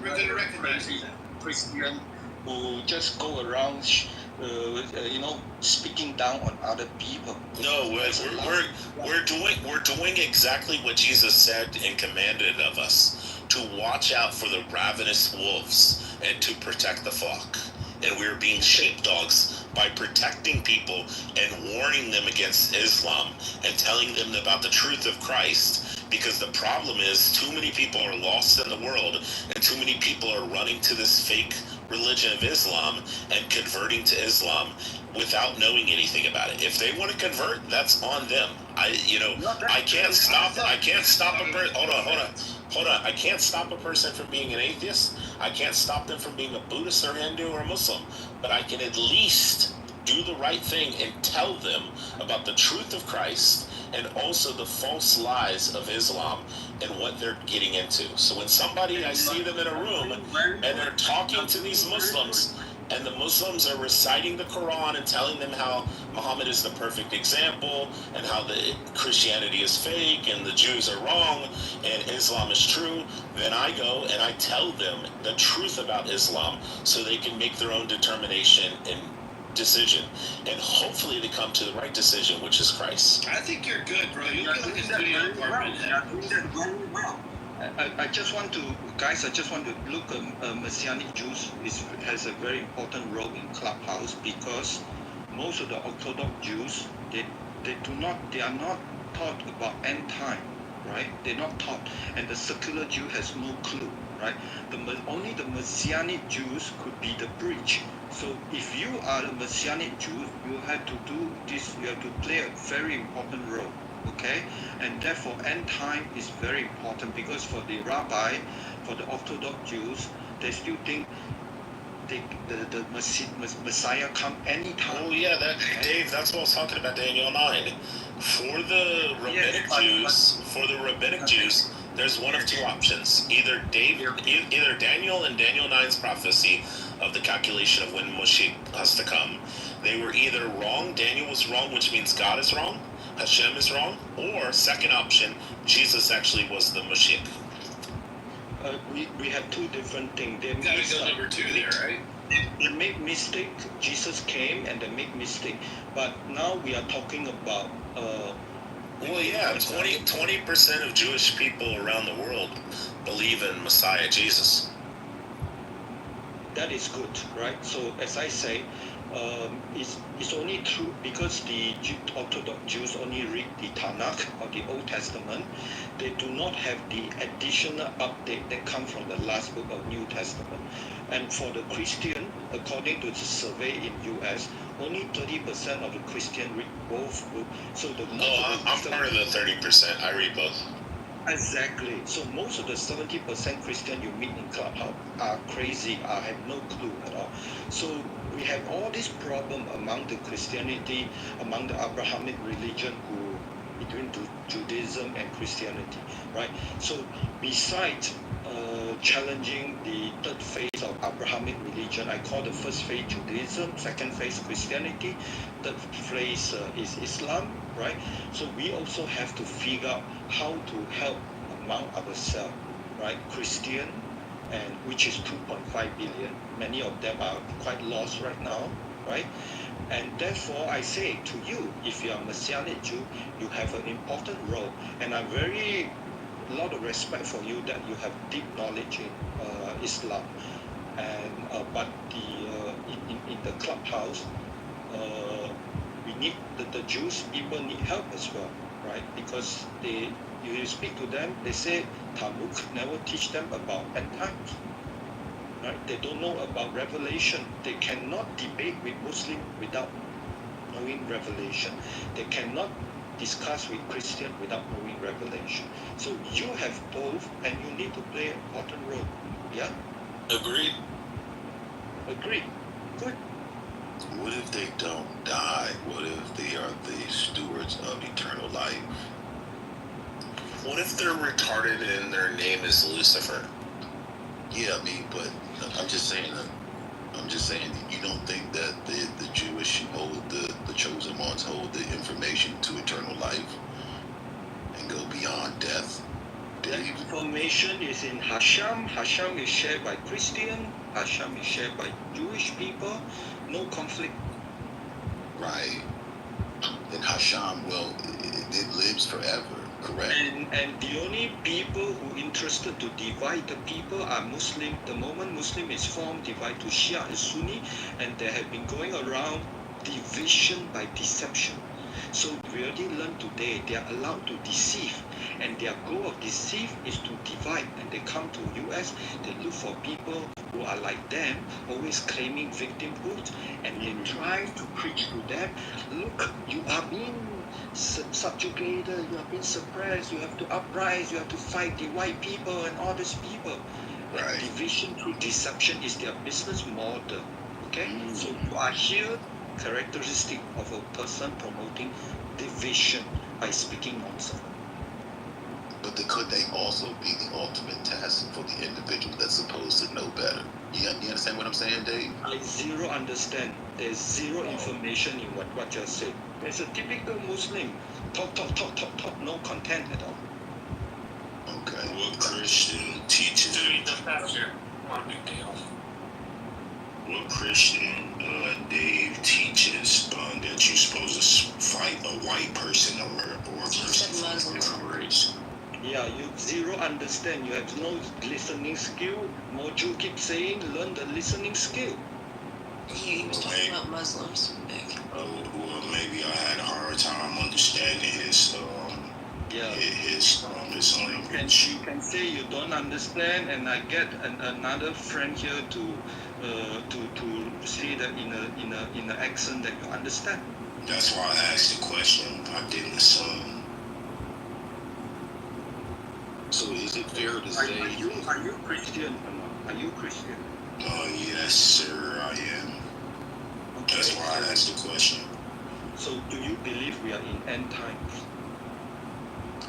crazy Christian who just go around, speaking down on other people. No, we're doing exactly what Jesus said and commanded of us, to watch out for the ravenous wolves and to protect the flock. And we're being sheepdogs by protecting people and warning them against Islam and telling them about the truth of Christ, because the problem is too many people are lost in the world and too many people are running to this fake religion of Islam and converting to Islam without knowing anything about it. If they want to convert, that's on them. I can't stop a person. Hold on. I can't stop a person from being an atheist. I can't stop them from being a Buddhist or Hindu or Muslim. But I can at least do the right thing and tell them about the truth of Christ and also the false lies of Islam and what they're getting into. So when I see them in a room and they're talking to these Muslims, and the Muslims are reciting the Quran and telling them how Muhammad is the perfect example and how the Christianity is fake and the Jews are wrong and Islam is true, then I go and I tell them the truth about Islam so they can make their own determination and decision, and hopefully they come to the right decision, which is Christ. I think you're good, bro. You'll get like a studio apartment. I just want to, guys, I just want to look at Messianic Jews has a very important role in Clubhouse, because most of the Orthodox Jews, they are not taught about end time, right? They're not taught, and the secular Jew has no clue, right? Only the Messianic Jews could be the bridge. So if you are a Messianic Jew, you have to do this, you have to play a very important role, okay? And therefore end time is very important, because for the rabbi, for the Orthodox Jews, they still think the Messiah come anytime. Oh yeah, Dave, that's what I was talking about, Daniel 9. For the rabbinic Jews, there's one of two options. Either Daniel and Daniel 9's prophecy of the calculation of when Moshe has to come. They were either wrong, Daniel was wrong, which means God is wrong, Hashem is wrong, or second option, Jesus actually was the Mashiach. We have two different things. You gotta go number 2 there, right? They make mistake. Jesus came and they make mistake. But now we are talking about. Well, yeah, 20% of Jewish people around the world believe in Messiah Jesus. That is good, right? So as I say, it's only true because the Orthodox Jews only read the Tanakh or the Old Testament. They do not have the additional update that come from the last book of New Testament. And for the Christian, according to the survey in US, only 30% of the Christian read both books. So I'm part of the 30%. I read both. Exactly. So most of the 70% Christian you meet in Clubhouse are crazy, have no clue at all. So we have all this problem among the Christianity, among the Abrahamic religion, between Judaism and Christianity, right? So besides challenging the third phase of Abrahamic religion, I call the first phase Judaism, second phase Christianity, third phase is Islam, right? So we also have to figure out how to help among ourselves, right? Christian, and which is 2.5 billion. Many of them are quite lost right now, right? And therefore, I say to you, if you are a Messianic Jew, you have an important role. And I'm a lot of respect for you that you have deep knowledge in Islam. And but in the Clubhouse, we need the Jewish people need help as well, right? Because you speak to them, they say Talmud never teach them about end times. Right? They don't know about Revelation. They cannot debate with Muslim without knowing Revelation. They cannot discuss with Christian without knowing Revelation. So you have both, and you need to play an important role. Yeah? Agreed. Agreed. Good. What if they don't die? What if they are the stewards of eternal life? What if they're retarded and their name is Lucifer? Yeah, but I'm just saying you don't think that the Jewish hold the chosen ones hold the information to eternal life and go beyond death? The information is in Hashem. Hashem is shared by Christian. Hashem is shared by Jewish people. No conflict. Right. And Hashem, well, it lives forever. Correct. And the only people who interested to divide the people are Muslim. The moment Muslim is formed, divide to Shia and Sunni, and they have been going around division by deception. So we already learned today they are allowed to deceive, and their goal of deceive is to divide. And they come to US, they look for people who are like them, always claiming victimhood, and they try to preach to them, look, you are being subjugated, you are being suppressed, you have to uprise, you have to fight the white people and all these people. Right. And division through deception is their business model. Okay? So you are here characteristic of a person promoting division by speaking nonsense. But but could they also be the ultimate test for the individual that's supposed to know better? You understand what I'm saying, Dave? I zero understand. There's zero information in what you said. There's a typical Muslim. Talk, no content at all. Okay. What Christian teaches? Not a big deal. What Christian Dave teaches that you're supposed to fight a white person or a person from a different race? Yeah, you zero understand. You have no listening skill. Moju keeps saying, learn the listening skill. He was talking about Muslims. Well, maybe I had a hard time understanding his language. You can say you don't understand, and I get another friend here to say that in an accent that you understand. That's why I asked the question. I didn't assume. So is it fair to say? Are you Christian or not? Are you Christian? Yes, sir, I am. Okay. That's why I asked the question. So do you believe we are in end times?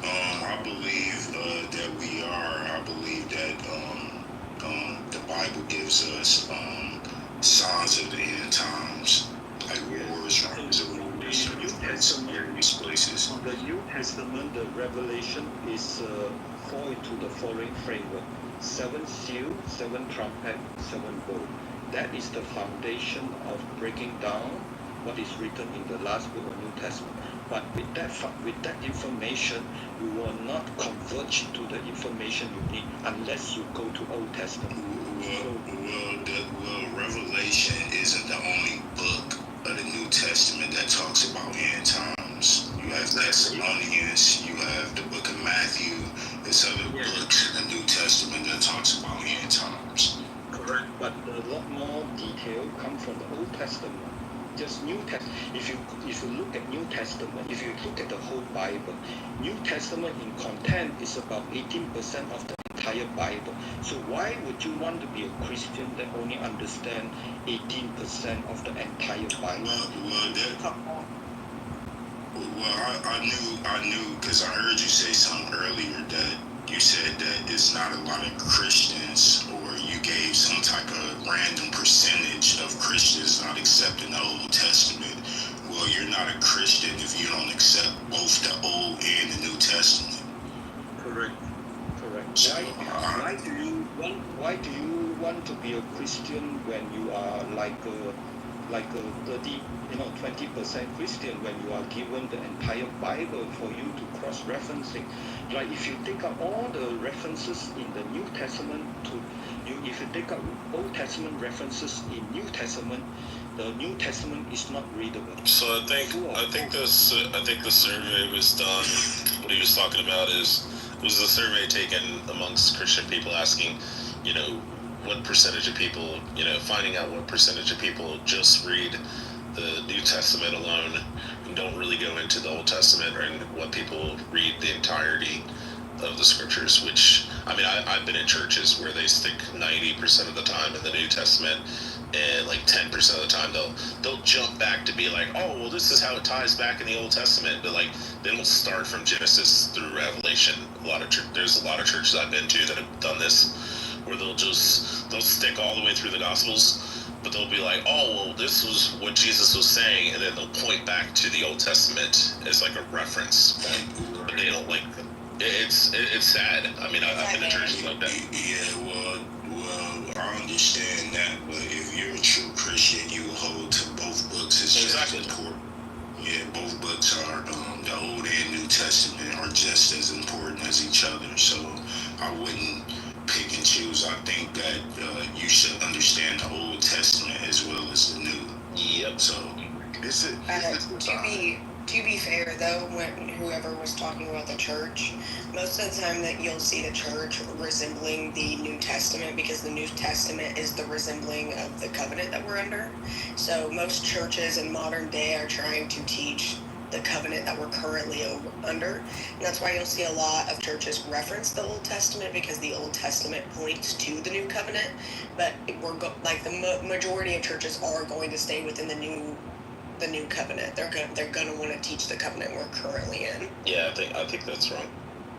I believe that we are. I believe that the Bible gives us signs of the end times, like wars, rumors of wars, various places. In the New Testament, the revelation is fall into the following framework: 7 seal, 7 trumpet, 7 bowl. That is the foundation of breaking down what is written in the last book of New Testament. But with that information, you will not converge to the information you need unless you go to Old Testament. Well, Revelation isn't the only book of the New Testament that talks about end times. You have Thessalonians, you have the book of Matthew. There's other books in the New Testament that talks about end times. Correct, but a lot more detail come from the Old Testament. Just New Testament. If you look at New Testament, if you look at the whole Bible, New Testament in content is about 18% of the entire Bible. So why would you want to be a Christian that only understand 18% of the entire Bible? I knew because I heard you say something earlier that you said that it's not a lot of Christians, or you gave some type of random percentage of Christians not accepting the Old Testament. Well, you're not a Christian if you don't accept both the Old and the New Testament. Correct. So, why do you want to be a Christian when you are like a 20% Christian, when you are given the entire Bible for you to cross-referencing? Like if you take out all the references in the New Testament if you take out Old Testament references in New Testament, the New Testament is not readable. So I think the survey was done. What he was talking about was a survey taken amongst Christian people, asking, what percentage of people, finding out what percentage of people just read the New Testament alone and don't really go into the Old Testament, and what people read the entirety of the scriptures, which, I've been in churches where they stick 90% of the time in the New Testament, and like 10% of the time they'll jump back to be like, oh, well, this is how it ties back in the Old Testament, but like they don't start from Genesis through Revelation. There's a lot of churches I've been to that have done this, where they'll stick all the way through the Gospels, but they'll be like, oh, well, this was what Jesus was saying, and then they'll point back to the Old Testament as like a reference point, but they don't like. It's sad. I've been in churches like that. Yeah, well, I understand that, but if you're a true Christian, you hold to both books. It's just important. Yeah, both books are, the Old and New Testament are just as important as each other, so I wouldn't pick and choose. I think that you should understand the Old Testament as well as the New. Yep. So, to be fair, though, when whoever was talking about the church, most of the time that you'll see the church resembling the New Testament, because the New Testament is the resembling of the covenant that we're under. So most churches in modern day are trying to teach the covenant that we're currently under. And that's why you'll see a lot of churches reference the Old Testament, because the Old Testament points to the new covenant. But the majority of churches are going to stay within the new covenant. They're going to want to teach the covenant we're currently in. Yeah, I think that's wrong.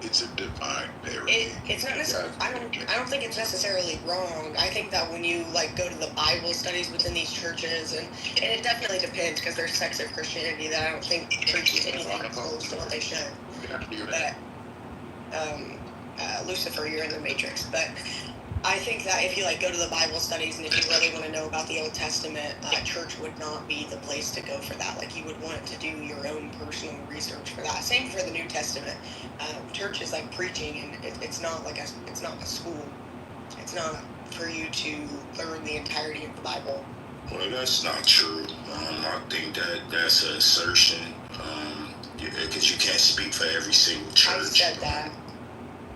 It's a divine parody. It's not necessarily. I don't think it's necessarily wrong. I think that when you like go to the Bible studies within these churches, and it definitely depends because there's sects of Christianity that I don't think preach anything close to what they should. But Lucifer, you're in the Matrix. But I think that if you like go to the Bible studies and if you really want to know about the Old Testament, church would not be the place to go for that. Like you would want to do your own personal research for that. Same for the New Testament. Church is like preaching, and it's not like it's not a school. It's not for you to learn the entirety of the Bible. Well, that's not true. I think that's an assertion. Because you can't speak for every single church. I said that.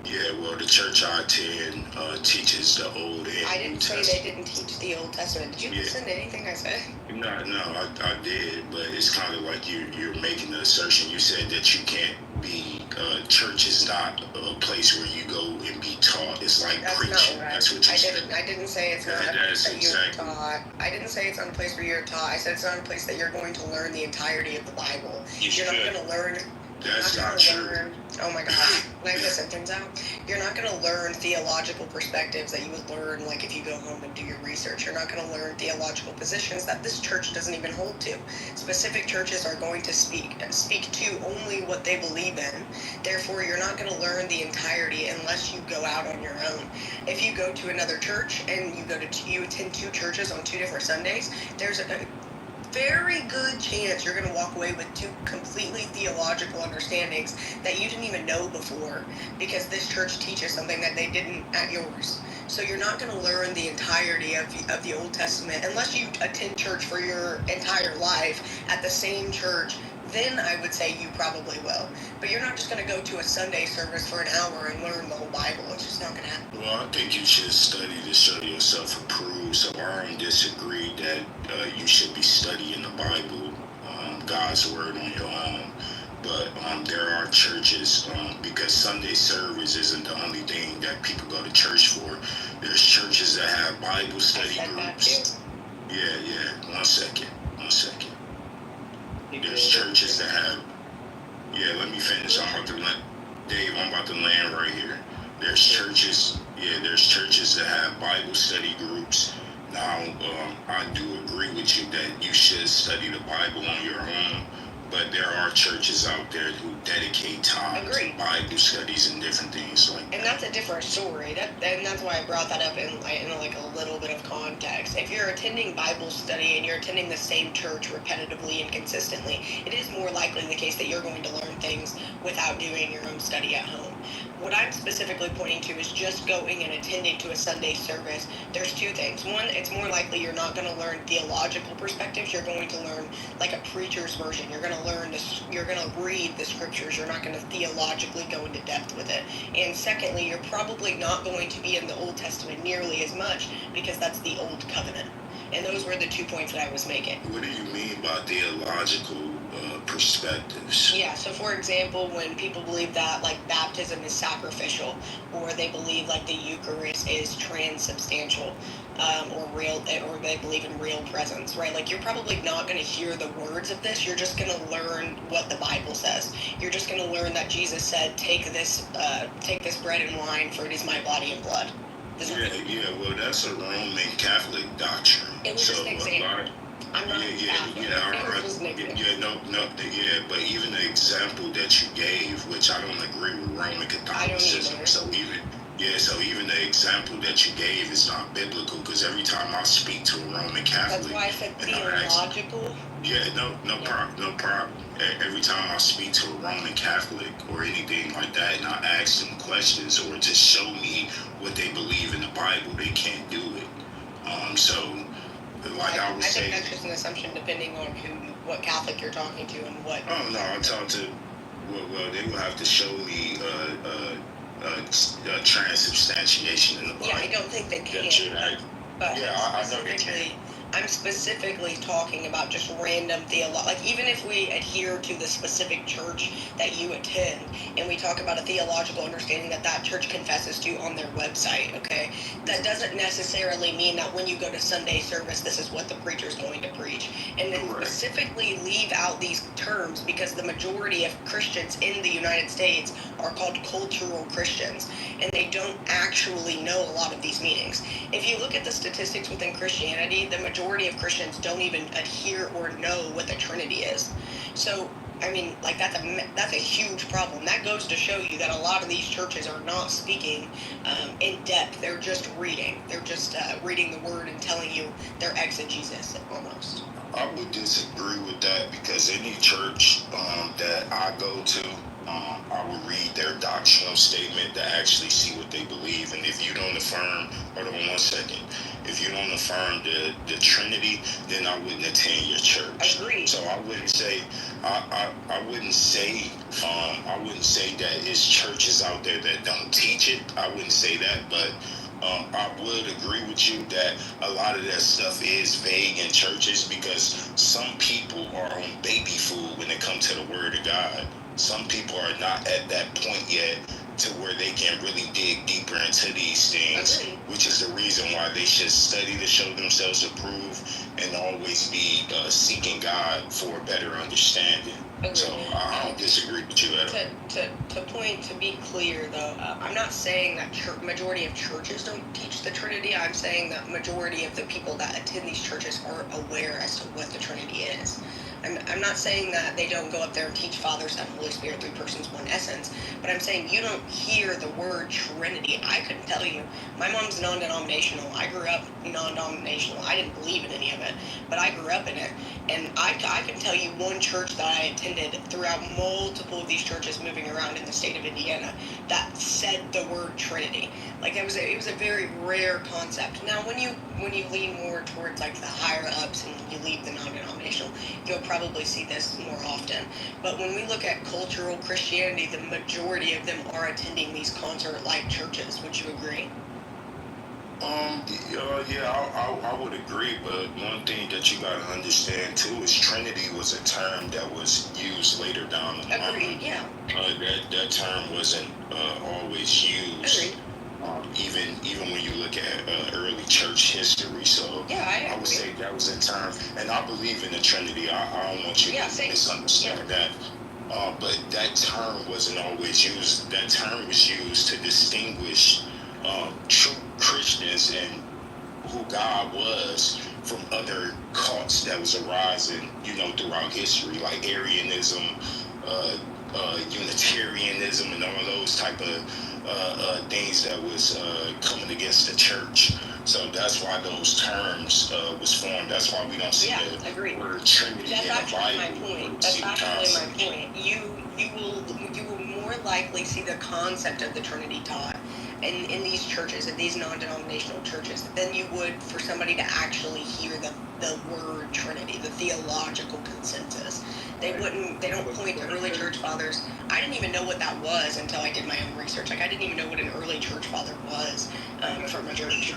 Yeah, well, the church I attend teaches the Old and New Testament. I didn't say they didn't teach the Old Testament. Did you listen to anything I said? No, I did, but it's kind of like you're making the assertion. You said that you can't be, church is not a place where you go and be taught. It's like That's preaching. Not right. That's what you said. I didn't say it's not a place that you're taught. I didn't say it's not a place where you're taught. I said it's not a place that you're going to learn the entirety of the Bible. You're not going to learn. That's not true. Oh my God. Can I get a sentence out? You're not going to learn theological perspectives that you would learn like if you go home and do your research. You're not going to learn theological positions that this church doesn't even hold to. Specific churches are going to speak to only what they believe in. Therefore, you're not going to learn the entirety unless you go out on your own. If you go to another church and you attend two churches on 2 different Sundays, there's a very good chance you're going to walk away with 2 completely theological understandings that you didn't even know before because this church teaches something that they didn't at yours. So you're not going to learn the entirety of the Old Testament unless you attend church for your entire life at the same church. Then I would say you probably will. But you're not just going to go to a Sunday service for an hour and learn the whole Bible. It's just not going to happen. Well, I think you should study to show yourself approved. So I don't disagree that you should be studying the Bible, God's Word on your own. But there are churches, because Sunday service isn't the only thing that people go to church for. There's churches that have Bible study groups. Yeah. One second. There's churches that have. Yeah, let me finish. I'm about to land right here. There's churches that have Bible study groups. Now, I do agree with you that you should study the Bible on your own, but there are churches out there who dedicate time to Bible studies and different things like that. And that's a different story. And that's why I brought that up in like a little bit of context. If you're attending Bible study and you're attending the same church repetitively and consistently, it is more likely the case that you're going to learn things without doing your own study at home. What I'm specifically pointing to is just going and attending to a Sunday service. There's 2 things. One, it's more likely you're not going to learn theological perspectives. You're going to learn like a preacher's version. You're going to learn this. You're going to read the scriptures. You're not going to theologically go into depth with it. And secondly, you're probably not going to be in the Old Testament nearly as much because that's the Old Covenant. And those were the 2 points that I was making. What do you mean by theological perspectives? Yeah, so for example, when people believe that like baptism is sacrificial, or they believe like the Eucharist is transubstantial, or they believe in real presence, right? Like you're probably not going to hear the words of this. You're just going to learn what the Bible says. You're just going to learn that Jesus said, "Take this bread and wine, for it is my body and blood." Yeah. Well, that's a Roman Catholic doctrine. It was just an example. I'm not but even the example that you gave, which I don't agree with Roman Catholicism, so even the example that you gave is not biblical, because every time I speak to a Roman Catholic, that's why I said theological. No problem. Every time I speak to a Roman Catholic or anything like that, and I ask them questions or just show me what they believe in the Bible, they can't do it. I think that's just an assumption depending on what Catholic you're talking to and what. Oh no, I'm talking to. Well, they will have to show me transubstantiation in the Bible. Yeah, I don't think they can. But I know they can. I'm specifically talking about just random like even if we adhere to the specific church that you attend, and we talk about a theological understanding that that church confesses to on their website, okay, that doesn't necessarily mean that when you go to Sunday service, this is what the preacher's going to preach. And then specifically leave out these terms because the majority of Christians in the United States are called cultural Christians, and they don't actually know a lot of these meanings. If you look at the statistics within Christianity, the majority of Christians don't even adhere or know what the Trinity is. So, I mean, like that's a huge problem. That goes to show you that a lot of these churches are not speaking in depth. They're just reading. They're just reading the word and telling you their exegesis almost. I would disagree with that because any church that I go to, I would read their doctrinal statement to actually see what they believe. And if you don't affirm, hold on 1 second, if you don't affirm the Trinity, then I wouldn't attend your church. Agreed. So I wouldn't say, I wouldn't say that it's churches out there that don't teach it. I wouldn't say that, but I would agree with you that a lot of that stuff is vague in churches because some people are on baby food when it comes to the Word of God. Some people are not at that point yet to where they can really dig deeper into these things, which is the reason why they should study to show themselves approved and always be seeking God for a better understanding. So I don't disagree with you at all. To be clear though, I'm not saying that majority of churches don't teach the Trinity. I'm saying that majority of the people that attend these churches are aware as to what the Trinity is. I'm not saying that they don't go up there and teach Father, Son, Holy Spirit, 3 persons, 1 essence, but I'm saying you don't hear the word Trinity. I couldn't tell you. My mom's non-denominational. I grew up non-denominational. I didn't believe in any of it, but I grew up in it. And I can tell you one church that I attended throughout multiple of these churches moving around in the state of Indiana that said the word Trinity. Like it was a very rare concept. Now when you lean more towards like the higher ups and you leave the non-denominational, you'll probably see this more often. But when we look at cultural Christianity, the majority of them are attending these concert-like churches. Would you agree? I would agree, but one thing that you gotta understand too is Trinity was a term that was used later down the line. Agreed, yeah. That term wasn't always used. Agreed. Even when you look at early church history, so yeah, I would say that was a term, and I believe in the Trinity. I don't want you to misunderstand that. But that term wasn't always used. That term was used to distinguish true Christians and who God was from other cults that was arising, throughout history, like Arianism, Unitarianism, and all those type of things that was coming against the church. So that's why those terms was formed. That's why we don't see the word Trinity in the Bible. That's actually my point. You will more likely see the concept of the Trinity taught in these churches, in these non-denominational churches, than you would for somebody to actually hear the word Trinity, the theological consensus. They don't point to early church fathers. I didn't even know what that was until I did my own research. Like I didn't even know what an early church father was from a church,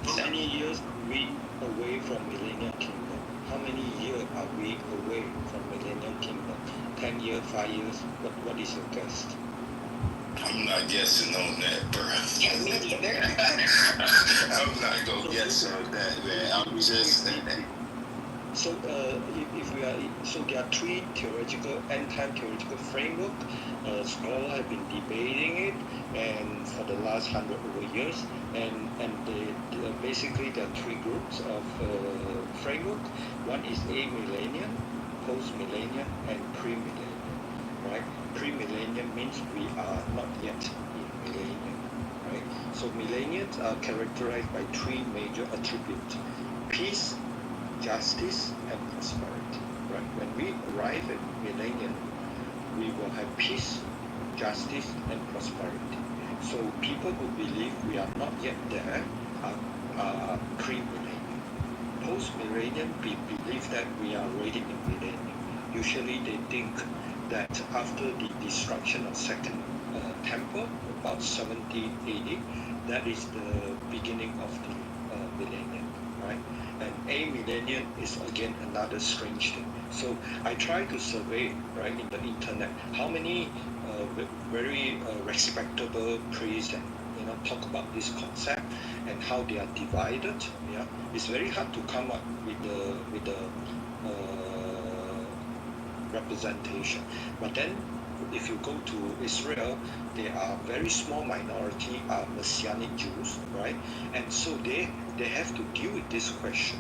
How many years are we away from Millennial Kingdom? How many years are we away from Millennial Kingdom? 10 years, 5 years? What is your guess? I'm not guessing on that, bro. Yeah, me neither. I'm not gonna guess on that, man. I'm just So, there are 3 theological, end-time theological framework. Scholars have been debating it, and for the last 100 over years, and basically there are 3 groups of framework. One is amillennial, post-millennial, and pre-millennial. Right? Pre-millennial means we are not yet in millennium. Right? So millennials are characterized by 3 major attributes: peace, justice, and prosperity. Right? When we arrive at millennium, we will have peace, justice, and prosperity. So people who believe we are not yet there are pre-millennium. Post-millennium, we believe that we are already in millennium. Usually they think that after the destruction of Second Temple, about 70 AD, that is the beginning of the millennium. right? And a millennium is again another strange thing. So I try to survey, right, in the internet, how many very respectable priests and talk about this concept and how they are divided. Yeah, it's very hard to come up with the representation. But then, if you go to Israel, there are very small minority are Messianic Jews, right? And so they have to deal with this question,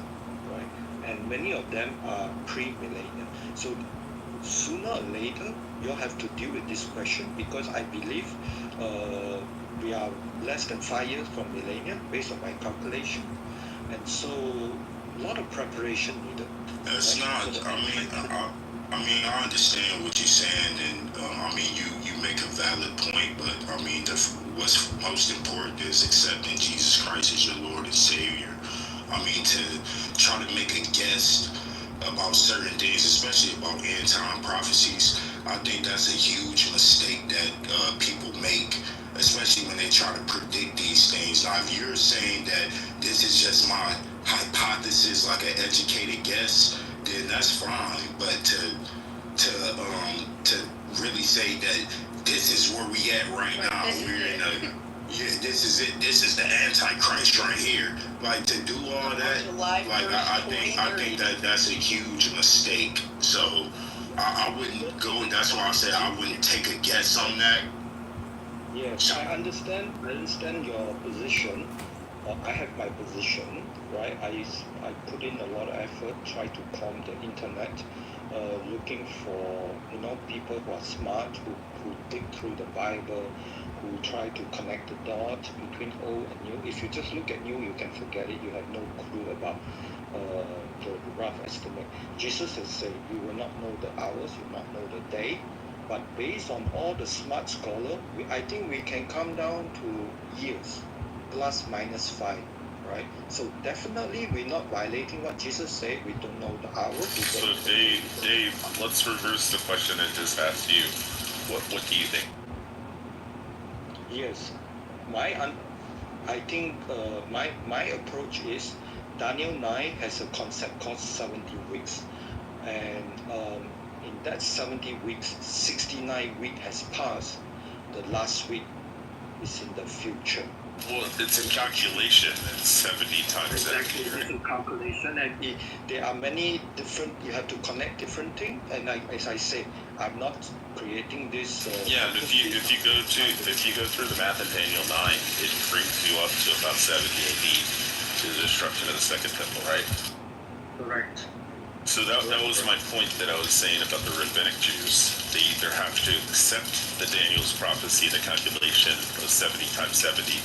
right? And many of them are pre-millennial. So sooner or later, you'll have to deal with this question because I believe we are less than 5 years from millennium based on my calculation. And so a lot of preparation needed. That's not, I mean, I understand what you're saying, and I mean, you make a valid point, but I mean, what's most important is accepting Jesus Christ as your Lord and Savior. I mean, to try to make a guess about certain things, especially about end time prophecies, I think that's a huge mistake that people make, especially when they try to predict these things. Now, if you're saying that this is just my hypothesis, like an educated guess, then that's fine. But to really say that this is where we at right now, we're in a this is it. This is the Antichrist right here. Like to do all that, like I think that that's a huge mistake. So I wouldn't go. That's why I said I wouldn't take a guess on that. Yes, I understand your position. I have my position, right? I put in a lot of effort, try to comb the internet, looking for people who are smart, who dig through the Bible, who try to connect the dots between old and new. If you just look at new, you can forget it. You have no clue about the rough estimate. Jesus has said, you will not know the hours, you will not know the day. But based on all the smart scholars, I think we can come down to years, plus minus 5, right? So definitely we're not violating what Jesus said. We don't know the hour. So Dave, let's reverse the question and just ask you, what do you think? Yes, I think my approach is Daniel 9 has a concept called 70 weeks, and in that 70 weeks, 69 weeks has passed. The last week is in the future. Well, it's a calculation. It's 70 times 70. It's a calculation, and there are many different. You have to connect different things. And as I say, I'm not creating this. Yeah, and if you go through the math in Daniel 9, it brings you up to about 70 AD to the destruction of the Second Temple, right? Correct. So that was my point that I was saying about the rabbinic Jews. They either have to accept the Daniel's prophecy, the calculation of 70 times 70,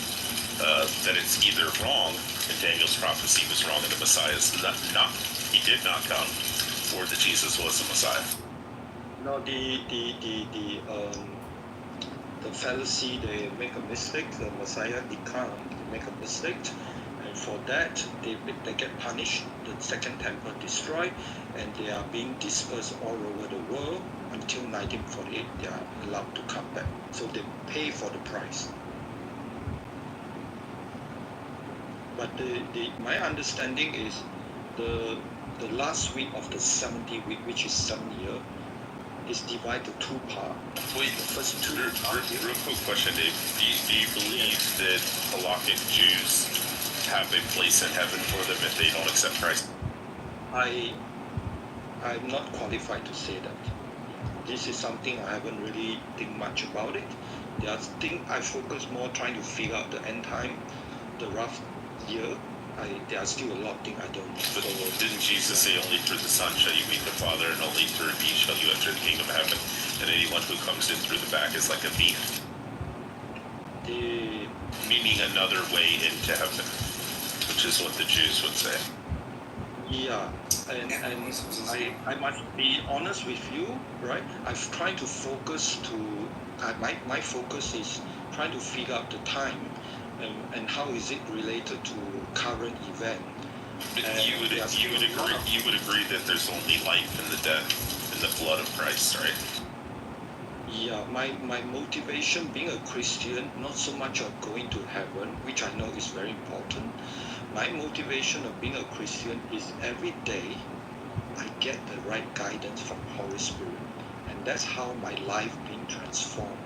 that it's either wrong, and Daniel's prophecy was wrong, and the Messiah's he did not come, or that Jesus was the Messiah. No, the Pharisee, they make a mistake. The Messiah, he can't make a mistake. And for that, they get punished. The Second Temple destroyed, and they are being dispersed all over the world until 1948. They are allowed to come back. So they pay for the price. But my understanding is the last week of the 70 week, which is 7 years, is divided to 2 parts. Wait, the first 2 real quick question, Dave. Do you believe that halakhic Jews have a place in heaven for them if they don't accept Christ? I'm not qualified to say that. This is something I haven't really think much about it. There are things I focus more trying to figure out the end time, the rough year. There are still a lot of things I don't know. But didn't Jesus say only through the Son shall you meet the Father, and only through me shall you enter the kingdom of heaven? And anyone who comes in through the back is like a thief. Meaning another way into heaven, which is what the Jews would say. Yeah, and I must be honest with you, right? I've tried to focus my focus is trying to figure out the time and how is it related to current event. But you would agree that there's only life in the death, in the blood of Christ, right? Yeah, my motivation being a Christian, not so much of going to heaven, which I know is very important. My motivation of being a Christian is every day I get the right guidance from Holy Spirit. And that's how my life being transformed.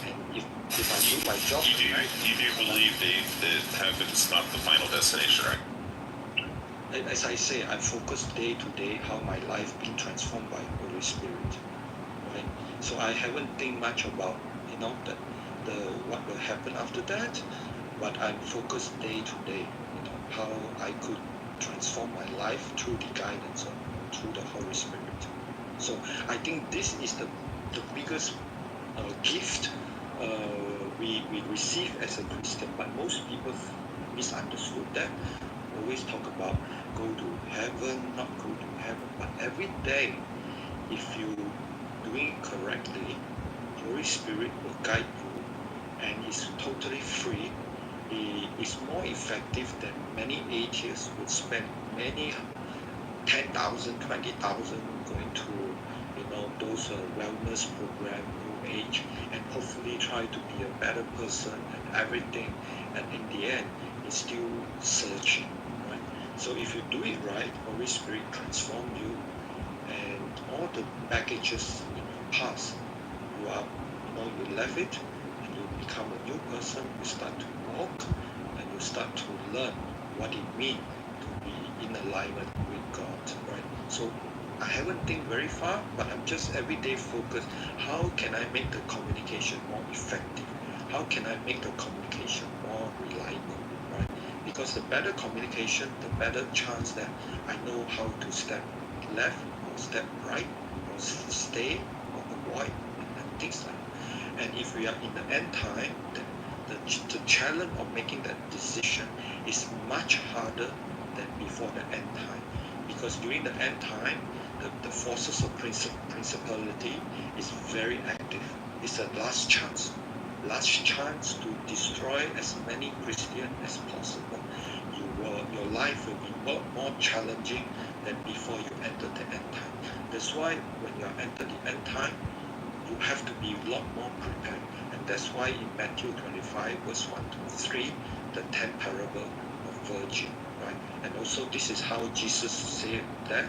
And if I do my job right, you do believe, Dave, that heaven is not the final destination, right? As I say, I focus day to day how my life being transformed by Holy Spirit. Right? So I haven't think much about the what will happen after that, but I'm focused day to day, how I could transform my life through the guidance of through the Holy Spirit. So I think this is the biggest gift we receive as a Christian, but most people misunderstood that. Always talk about go to heaven, not go to heaven, but every day, if you doing it correctly, Holy Spirit will guide you, and it's totally free. It is more effective than many atheists would spend many 10,000, 20,000 going to those wellness program, New Age, and hopefully try to be a better person and everything. And in the end, it's still searching, right? So if you do it right, Holy Spirit transform you, and all the baggages in your past, you left it, and you become a new person. You start to walk, and you start to learn what it means to be in alignment with God, right? So I haven't think very far, but I'm just every day focused. How can I make the communication more effective? How can I make the communication more reliable, right? Because the better communication, the better chance that I know how to step left or step right or stay or avoid and things like that. And if we are in the end time, the challenge of making that decision is much harder than before the end time. Because during the end time, the forces of principality is very active. It's a last chance to destroy as many Christians as possible. Your life will be more challenging than before you enter the end time. That's why when you enter the end time, you have to be a lot more prepared. And that's why in Matthew 25, verse 1 to 3, the 10th parable of virgin, right? And also this is how Jesus said that.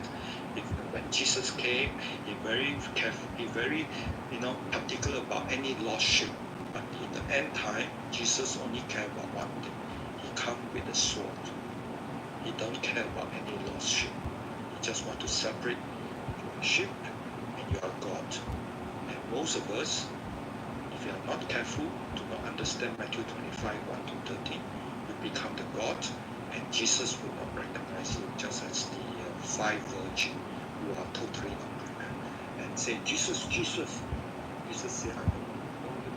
When Jesus came, he very careful, he very particular about any lost sheep. But in the end time, Jesus only care about one thing. He come with a sword. He don't care about any lost sheep. He just want to separate your sheep and your God. And most of us, if you are not careful, do not understand Matthew 25, 1 to 13, you become the God, and Jesus will not recognize you just as the 5 virgins who are totally not prepared. And say, Jesus. Jesus say, I don't know you,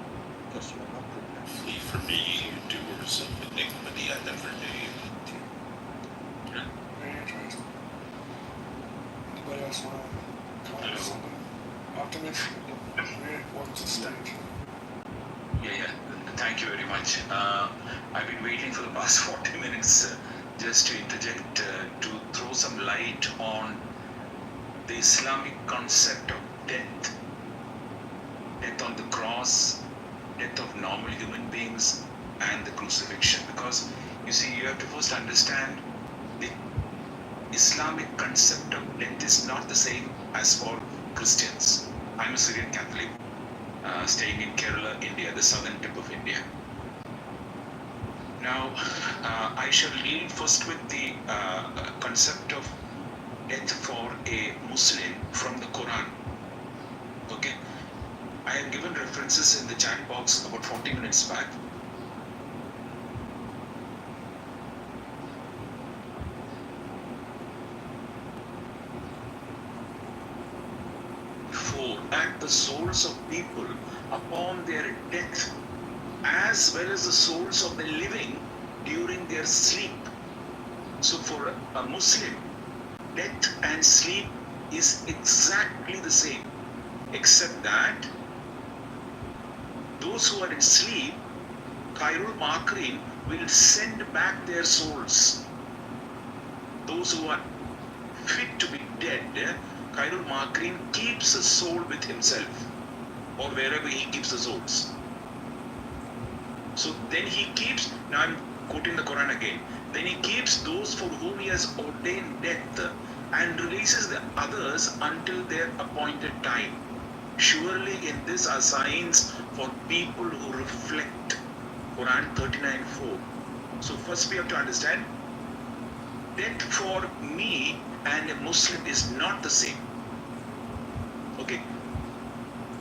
because you are not prepared. Flee from me, you doers of iniquity, I never knew you. Very interesting. Anybody else want to comment on something? Optimist, welcome to the stage. Yeah. Thank you very much. I've been waiting for the past 40 minutes just to interject to throw some light on the Islamic concept of death on the cross, death of normal human beings, and the crucifixion. Because you see, you have to first understand the Islamic concept of death is not the same as for Christians. I'm a Syrian Catholic, staying in Kerala, India, the southern tip of India. Now, I shall deal first with the concept of death for a Muslim from the Quran. Okay, I have given references in the chat box about 40 minutes back. At the souls of people upon their death, as well as the souls of the living during their sleep. So for a Muslim, death and sleep is exactly the same, except that those who are in sleep, Khairul Makrin will send back their souls. Those who are fit to be dead, Khairul Makrin keeps a soul with himself. or wherever he keeps his oats. So then he keeps, now I'm quoting the Quran again, then he keeps those for whom he has ordained death and releases the others until their appointed time. Surely in this are signs for people who reflect. Quran 39:4. So first we have to understand, death for me and a Muslim is not the same. Okay.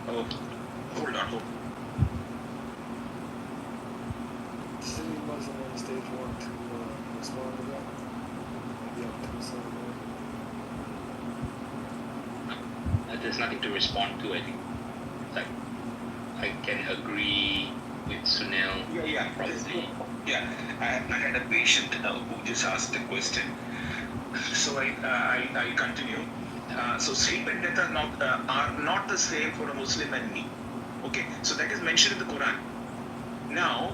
Oh, hold on. Does any Muslim on the stage want to respond to that? Maybe I'll do something. There's nothing to respond to. I think like I can agree with Sunil. Yeah. Probably. Yeah, I had a patient who just asked a question. So I continue. So sleep and death are not the same for a Muslim and me. Okay, so that is mentioned in the Quran. Now,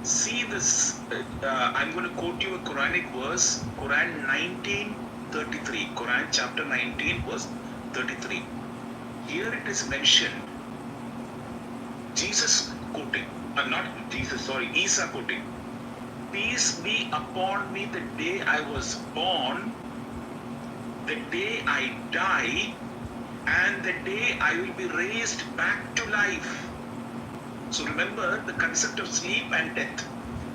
see this. I'm going to quote you a Quranic verse, Quran 19:33. Quran chapter 19, verse 33. Here it is mentioned. Jesus quoting. Not Jesus, sorry, Isa quoting. Peace be upon me the day I was born, the day I die, and the day I will be raised back to life. So remember the concept of sleep and death.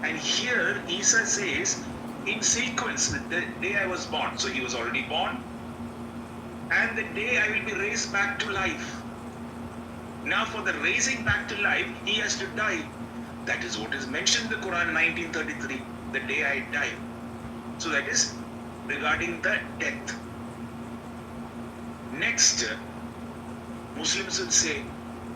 And here Isa says, in sequence, the day I was born. So he was already born. And the day I will be raised back to life. Now for the raising back to life, he has to die. That is what is mentioned in the Quran 19:33, the day I die. So that is regarding the death. Next, Muslims will say,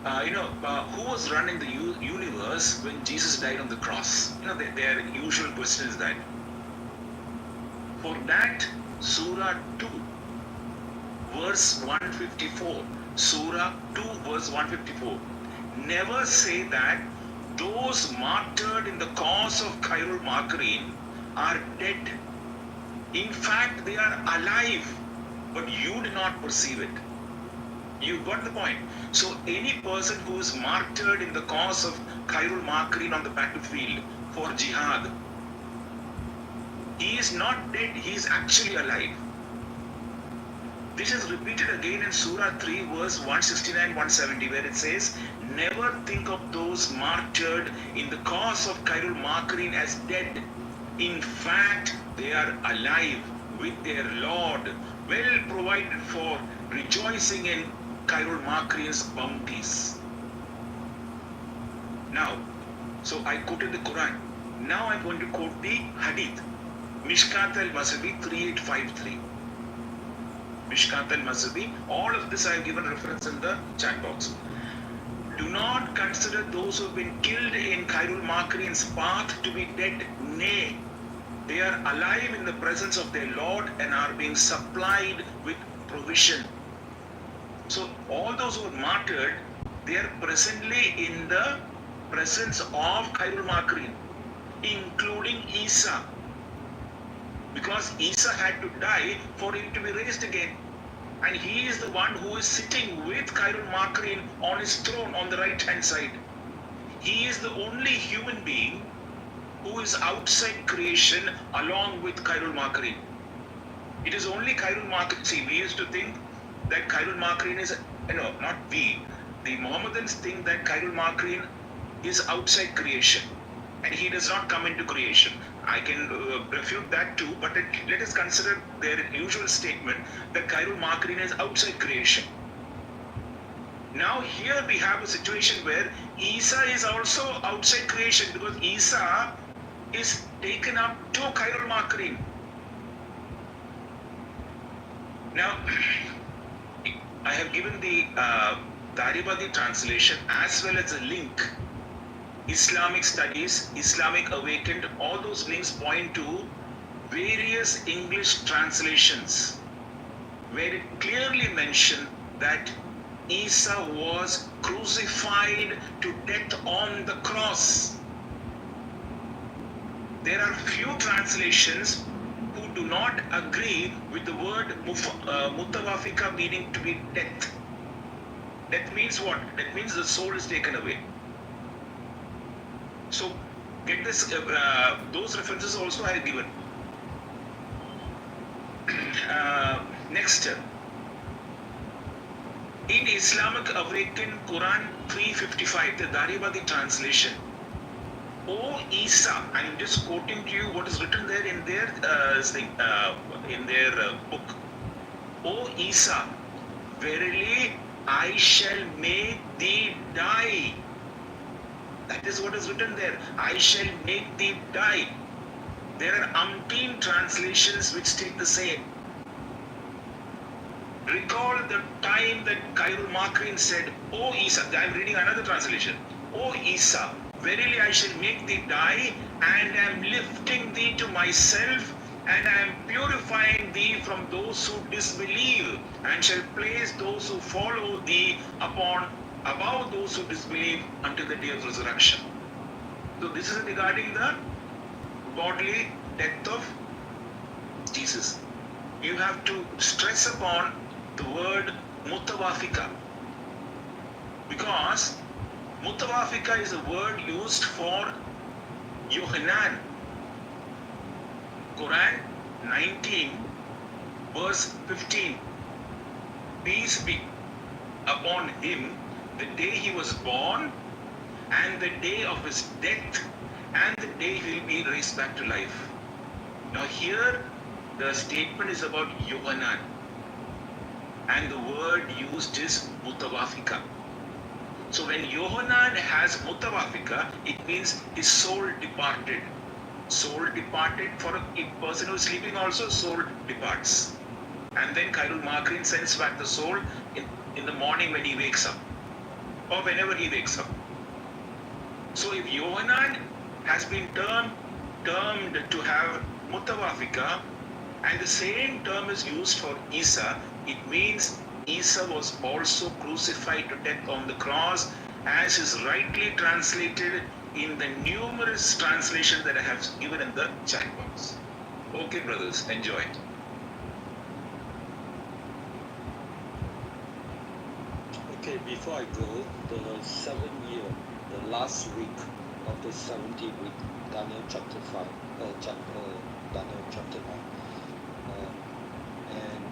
who was running the universe when Jesus died on the cross? Their usual question is that. For that, Surah 2, verse 154. Surah 2, verse 154. Never say that those martyred in the cause of Khairul Makrin are dead. In fact, they are alive, but you do not perceive it. You got the point. So any person who is martyred in the cause of Khairul Makrin on the battlefield for jihad, he is not dead, he is actually alive. This is repeated again in Surah 3, verse 169-170, where it says, never think of those martyred in the cause of Khairul Makrin as dead. In fact, they are alive with their Lord, well provided for, rejoicing in Khairul Makrin's bounties. Now, so I quoted the Quran. Now I'm going to quote the Hadith. Mishkat al-Masabi 3853. Mishkat al-Masabi. All of this I have given reference in the chat box. Do not consider those who have been killed in Khairul Makrin's path to be dead. Nay, they are alive in the presence of their Lord and are being supplied with provision. So all those who are martyred, they are presently in the presence of Khairul Makrin, including Isa. Because Isa had to die for him to be raised again. And he is the one who is sitting with Khairul Makrin on his throne on the right hand side. He is the only human being who is outside creation along with Khairul Makrin. It is only Khairul Makrin. See, we used to think that Khairul Makrin is, not we. The Mohammedans think that Khairul Makrin is outside creation and he does not come into creation. I can refute that too, but let us consider their usual statement that Khairul Makrin is outside creation. Now here we have a situation where Isa is also outside creation because Isa is taken up to Khairul Makrin. Now, I have given the Daribadi translation as well as a link. Islamic Studies, Islamic Awakened, all those links point to various English translations where it clearly mentioned that Isa was crucified to death on the cross. There are few translations who do not agree with the word mutawafika, meaning to be death. Death means what? Death means the soul is taken away. So get this. Those references also I have given. Next. In Islamic Awakened Quran 355, the Daribadi translation. O Isa, I'm just quoting to you what is written there in their book. O Isa, verily I shall make thee die. That is what is written there. I shall make thee die. There are umpteen translations which state the same. Recall the time that Khairul Makrin said, O Isa, I am reading another translation. O Isa, verily I shall make thee die, and am lifting thee to myself, and I am purifying thee from those who disbelieve, and shall place those who follow thee above those who disbelieve until the day of resurrection. So this is regarding the bodily death of Jesus. You have to stress upon the word mutawafika, because mutawafika is a word used for Yohanan. Quran 19 verse 15. Peace be upon him the day he was born, and the day of his death, and the day he will be raised back to life. Now here the statement is about Yohanan, and the word used is mutawafika. So when Yohanan has mutawafika, it means his soul departed. Soul departed. For a person who is sleeping also, soul departs. And then Khairul Makrin sends back the soul in the morning when he wakes up, or whenever he wakes up. So if Yohanan has been termed to have mutawafika, and the same term is used for Isa, it means Isa was also crucified to death on the cross, as is rightly translated in the numerous translations that I have given in the chat box. Okay, brothers, enjoy. Okay, before I go, the 7th year, the last week of the 70th week, Daniel chapter 5, Daniel chapter 9. And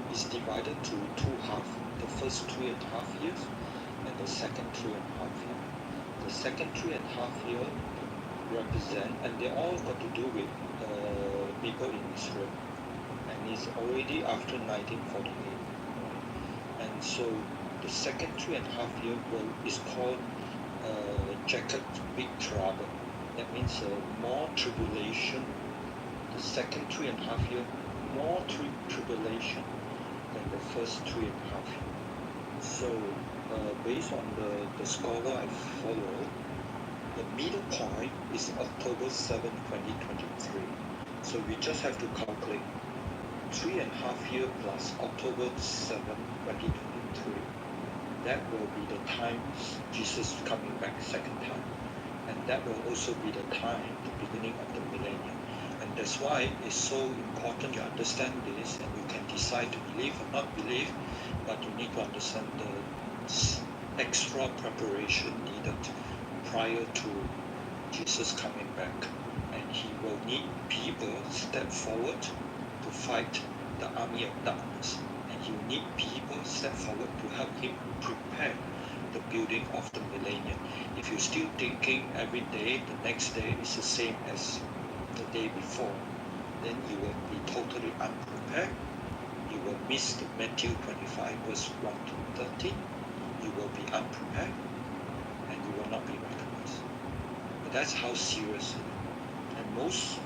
it's divided to two halves, the first 3.5 years and the second 3.5 years. The second 3.5 years represent, and they all got to do with people in Israel. And it's already after 1948. And so the second 3.5 years is called Jacob Big Trouble. That means more tribulation. The second 3.5 years, more tribulation than the first 3.5 years. So based on the scholar I follow, the middle point is October 7, 2023. So we just have to calculate 3.5 years plus October 7, 2023. That will be the time Jesus is coming back second time. And that will also be the time, the beginning of the millennium. And that's why it's so important you understand this, and you can decide to believe or not believe, but you need to understand the extra preparation needed prior to Jesus coming back. And he will need people step forward to fight the army of darkness. And he will need people step forward to help him prepare the building of the millennium. If you're still thinking every day, the next day is the same as the day before, then you will be totally unprepared. You will miss the Matthew 25 verse 1 to 13. You will be unprepared, and you will not be recognized. But that's how serious it is. And most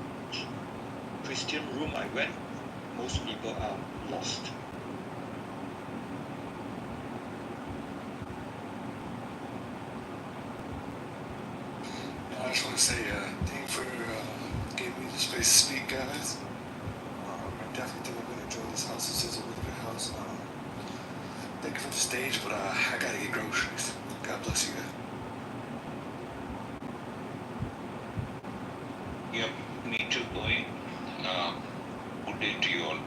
Christian room I went, most people are lost. I just want to say thank you for giving me the space to speak, guys. I definitely think I'm going to enjoy this house. This is a really good house. Thank you for the stage, but I got to get groceries. God bless you guys. Yep, me too, going. Good day to you all.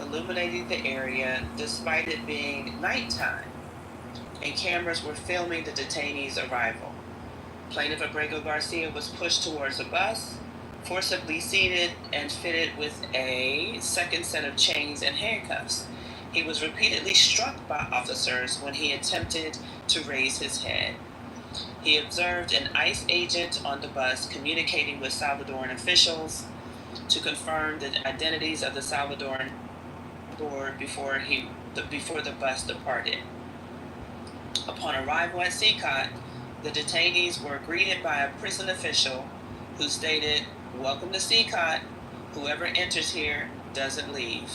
illuminating the area despite it being nighttime, and cameras were filming the detainees' arrival. Plaintiff Abrego Garcia was pushed towards a bus, forcibly seated, and fitted with a second set of chains and handcuffs. He was repeatedly struck by officers when he attempted to raise his head. He observed an ICE agent on the bus communicating with Salvadoran officials to confirm the identities of the Salvadoran board before the bus departed. Upon arrival at CCOT, the detainees were greeted by a prison official who stated, "Welcome to CCOT. Whoever enters here doesn't leave."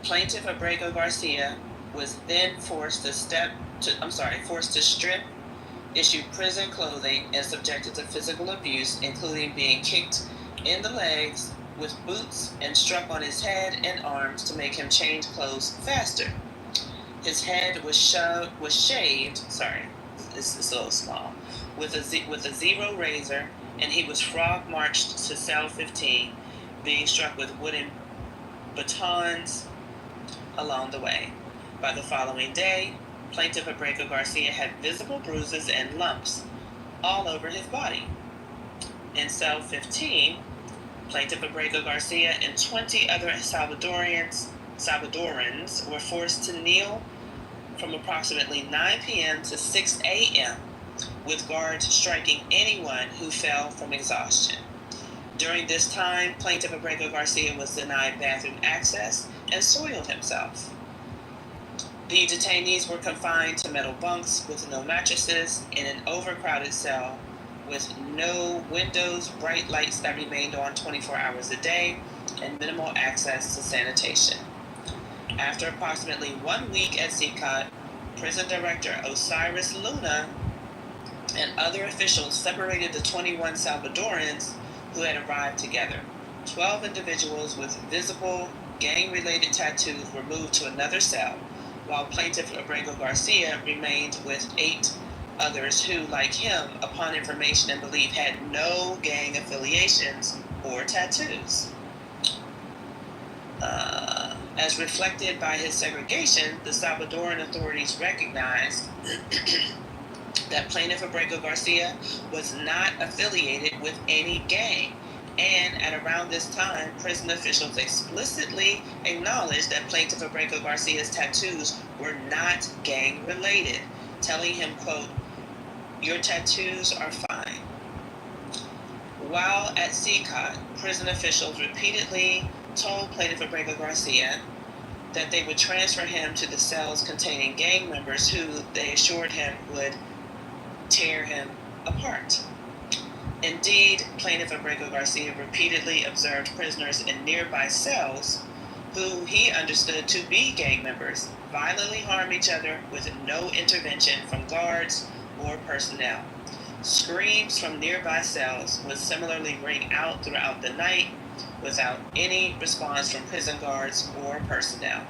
Plaintiff Abrego Garcia was then forced to strip, issue prison clothing, and subjected to physical abuse, including being kicked in the legs with boots and struck on his head and arms to make him change clothes faster. His head was shaved. It's a little small, with a zero razor, and he was frog marched to cell 15, being struck with wooden batons along the way. By the following day, Plaintiff Abrego Garcia had visible bruises and lumps all over his body. In cell 15, Plaintiff Abrego Garcia and 20 other Salvadorans were forced to kneel from approximately 9 p.m. to 6 a.m., with guards striking anyone who fell from exhaustion. During this time, Plaintiff Abrego Garcia was denied bathroom access and soiled himself. The detainees were confined to metal bunks with no mattresses in an overcrowded cell with no windows, bright lights that remained on 24 hours a day, and minimal access to sanitation. After approximately 1 week at CCOT, Prison Director Osiris Luna and other officials separated the 21 Salvadorans who had arrived together. 12 individuals with visible gang-related tattoos were moved to another cell, while Plaintiff Abrego Garcia remained with 8 others who, like him, upon information and belief, had no gang affiliations or tattoos. As reflected by his segregation, the Salvadoran authorities recognized that Plaintiff Abrego Garcia was not affiliated with any gang, and at around this time, prison officials explicitly acknowledged that Plaintiff Abrego Garcia's tattoos were not gang-related, telling him, quote, "Your tattoos are fine." While at CCOT, prison officials repeatedly told Plaintiff Abrego Garcia that they would transfer him to the cells containing gang members who, they assured him, would tear him apart. Indeed, Plaintiff Abrego Garcia repeatedly observed prisoners in nearby cells who he understood to be gang members violently harm each other with no intervention from guards or personnel. Screams from nearby cells would similarly ring out throughout the night without any response from prison guards or personnel.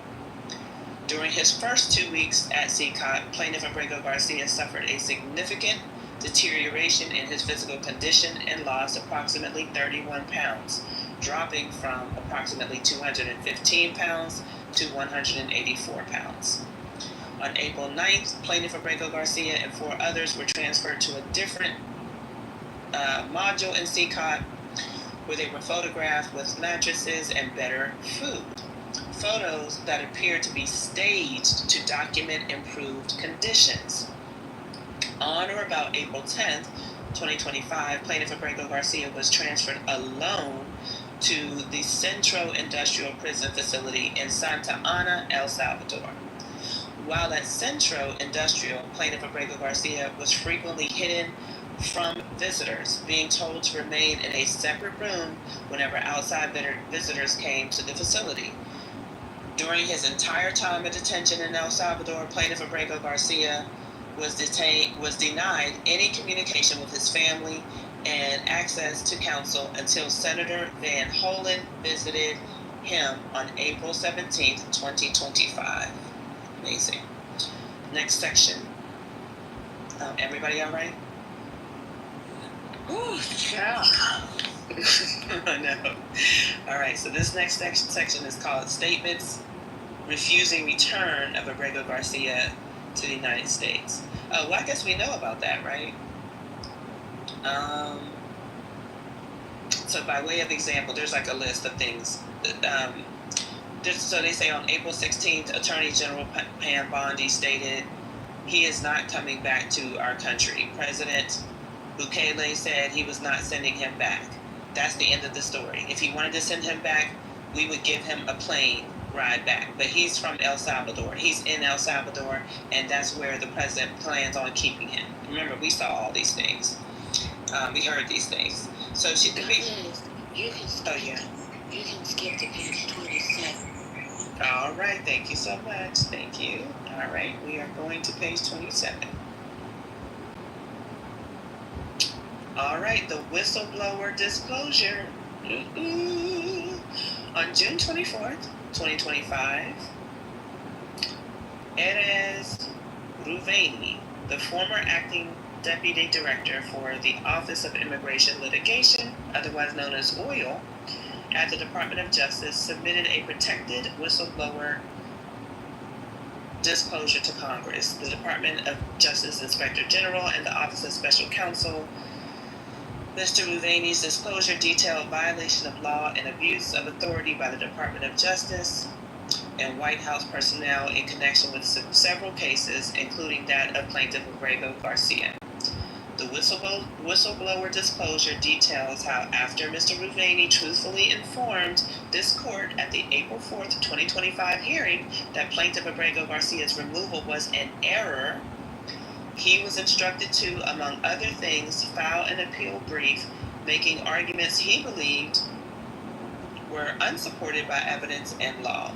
During his first 2 weeks at CCOT, Plaintiff Abrego Garcia suffered a significant deterioration in his physical condition and lost approximately 31 pounds, dropping from approximately 215 pounds to 184 pounds. On April 9th, Plaintiff Abrego Garcia and 4 others were transferred to a different module in CCOT, where they were photographed with mattresses and better food. Photos that appeared to be staged to document improved conditions. On or about April 10th, 2025, Plaintiff Abrego Garcia was transferred alone to the Centro Industrial Prison Facility in Santa Ana, El Salvador. While at Centro Industrial, Plaintiff Abrego Garcia was frequently hidden from visitors, being told to remain in a separate room whenever outside visitors came to the facility. During his entire time of detention in El Salvador, Plaintiff Abrego Garcia was denied any communication with his family and access to counsel until Senator Van Hollen visited him on April 17th, 2025. Amazing. Next section. Everybody all right? Ooh, yeah. No. All right, so this next section is called Statements Refusing Return of Abrego Garcia to the United States. Oh, well, I guess we know about that, right? So by way of example, there's like a list of things. So they say on April 16th, Attorney General Pam Bondi stated he is not coming back to our country. President Bukele said he was not sending him back. That's the end of the story. If he wanted to send him back, we would give him a plane ride back. But he's from El Salvador. He's in El Salvador, and that's where the president plans on keeping him. Remember, we saw all these things. We heard these things. So she could be. You can skip to page 27. All right, thank you so much. Thank you. All right, we are going to page 27. All right, the whistleblower disclosure. On June 24th, 2025, Erez Ruveni, the former acting deputy director for the Office of Immigration Litigation, otherwise known as OIL, at the Department of Justice, submitted a protected whistleblower disclosure to Congress. The Department of Justice Inspector General and the Office of Special Counsel. Mr. Ruveni's disclosure detailed violation of law and abuse of authority by the Department of Justice and White House personnel in connection with several cases, including that of plaintiff Abrego Garcia. The whistleblower disclosure details how after Mr. Ruveni truthfully informed this court at the April 4th, 2025 hearing that plaintiff Abrego Garcia's removal was an error, he was instructed to, among other things, file an appeal brief making arguments he believed were unsupported by evidence and law.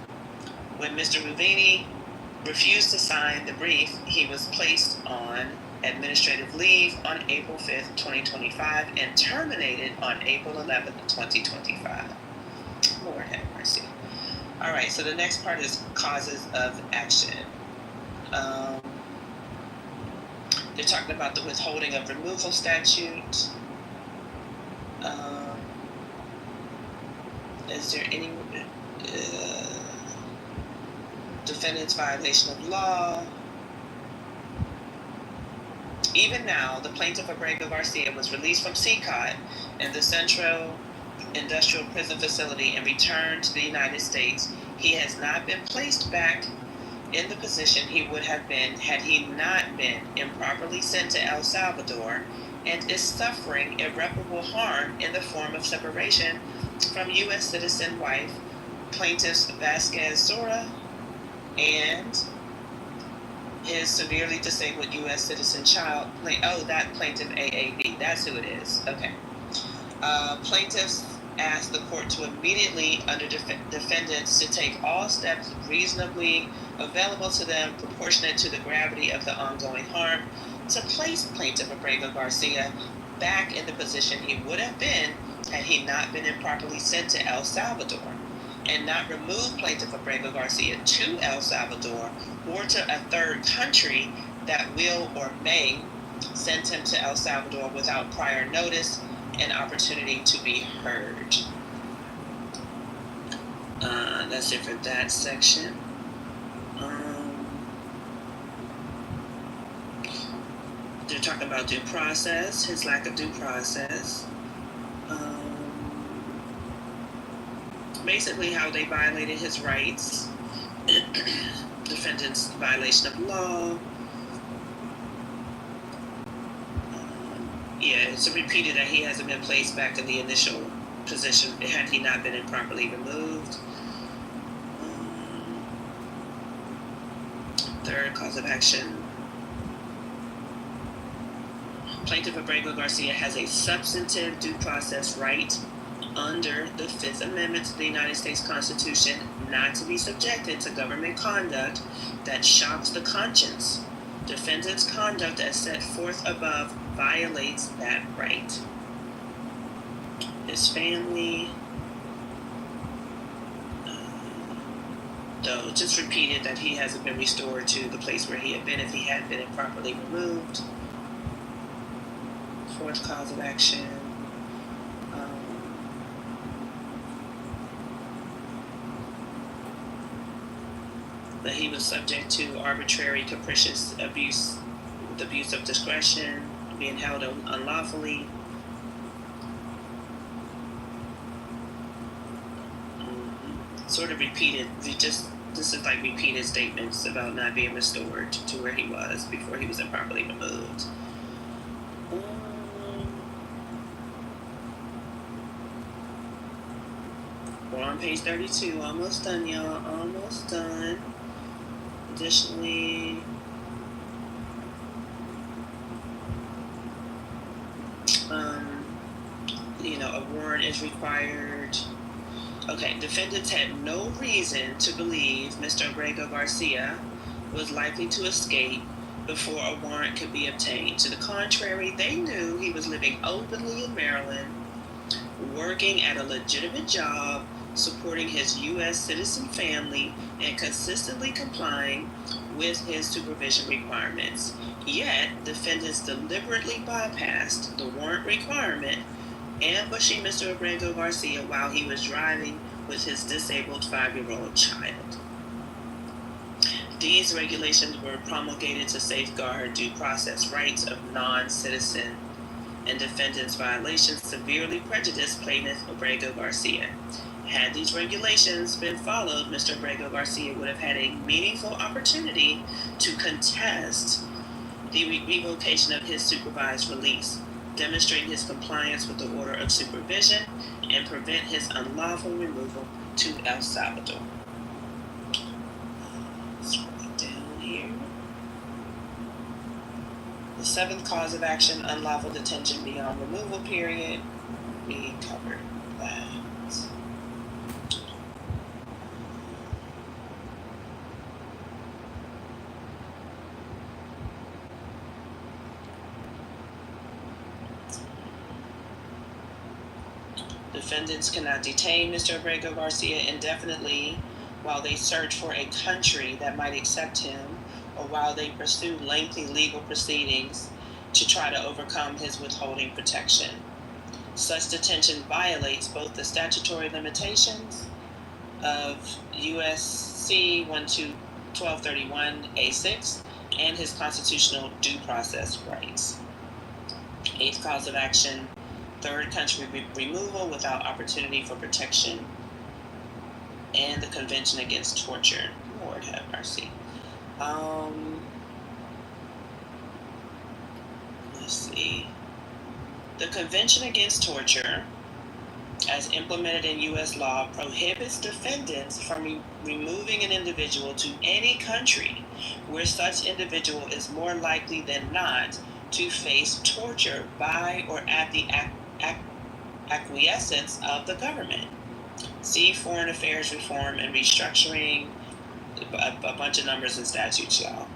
When Mr. Ruveni refused to sign the brief, he was placed on administrative leave on April 5th, 2025 and terminated on April 11th, 2025. Lord have mercy. All right, so the next part is causes of action. They're talking about the withholding of removal statute. Is there any defendant's violation of law? Even now, the plaintiff Abrego Garcia was released from CCOT in the Central Industrial Prison Facility and returned to the United States. He has not been placed back in the position he would have been had he not been improperly sent to El Salvador, and is suffering irreparable harm in the form of separation from U.S. citizen wife, plaintiffs Vasquez Sora, and his severely disabled U.S. citizen child. That plaintiff AAB. That's who it is. Okay. Plaintiffs asked the court to immediately, under defendants, to take all steps reasonably available to them, proportionate to the gravity of the ongoing harm, to place plaintiff Abrego Garcia back in the position he would have been had he not been improperly sent to El Salvador, and not remove plaintiff Abrego Garcia to El Salvador or to a third country that will or may send him to El Salvador without prior notice and opportunity to be heard. That's it for that section. They're talking about due process, his lack of due process. Basically how they violated his rights, defendant's violation of law. It's repeated that he hasn't been placed back in the initial position had he not been improperly removed. Third cause of action. Plaintiff Abrego Garcia has a substantive due process right under the Fifth Amendment to the United States Constitution not to be subjected to government conduct that shocks the conscience. Defendant's conduct as set forth above violates that right. His family, though, just repeated that he hasn't been restored to the place where he had been if he had been improperly removed. Fourth cause of action. that he was subject to arbitrary, capricious abuse, with abuse of discretion, being held unlawfully. Sort of repeated, this is like repeated statements about not being restored to where he was before he was improperly removed. We're on page 32, almost done, y'all, almost done. Additionally, a warrant is required. Okay, defendants had no reason to believe Mr. Abrego Garcia was likely to escape before a warrant could be obtained. To the contrary, they knew he was living openly in Maryland, working at a legitimate job, supporting his U.S. citizen family, and consistently complying with his supervision requirements. Yet, defendants deliberately bypassed the warrant requirement, ambushing Mr. Abrego Garcia while he was driving with his disabled 5-year-old child. These regulations were promulgated to safeguard due process rights of non-citizen, and defendants' violations severely prejudiced plaintiff Abrego Garcia. Had these regulations been followed, Mr. Abrego Garcia would have had a meaningful opportunity to contest the revocation of his supervised release, demonstrate his compliance with the order of supervision, and prevent his unlawful removal to El Salvador. Scrolling down here. The 7th cause of action, unlawful detention beyond removal period. We covered that. Defendants cannot detain Mr. Abrego Garcia indefinitely while they search for a country that might accept him, or while they pursue lengthy legal proceedings to try to overcome his withholding protection. Such detention violates both the statutory limitations of USC 1231A6 and his constitutional due process rights. 8th cause of action, third country removal without opportunity for protection, and the Convention Against Torture. Lord have mercy. Let's see. The Convention Against Torture, as implemented in U.S. law, prohibits defendants from removing an individual to any country where such individual is more likely than not to face torture by or at the acquiescence of the government. See Foreign Affairs Reform and Restructuring, a bunch of numbers and statutes, y'all.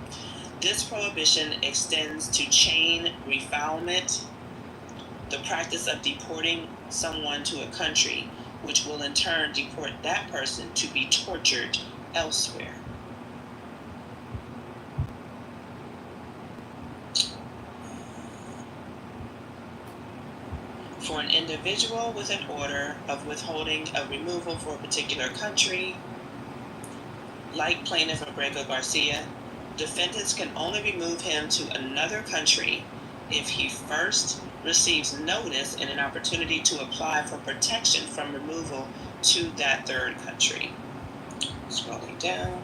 This prohibition extends to chain refoulement, the practice of deporting someone to a country, which will in turn deport that person to be tortured elsewhere. For an individual with an order of withholding of removal for a particular country, like plaintiff Abrego Garcia, defendants can only remove him to another country if he first receives notice and an opportunity to apply for protection from removal to that third country. Scrolling down.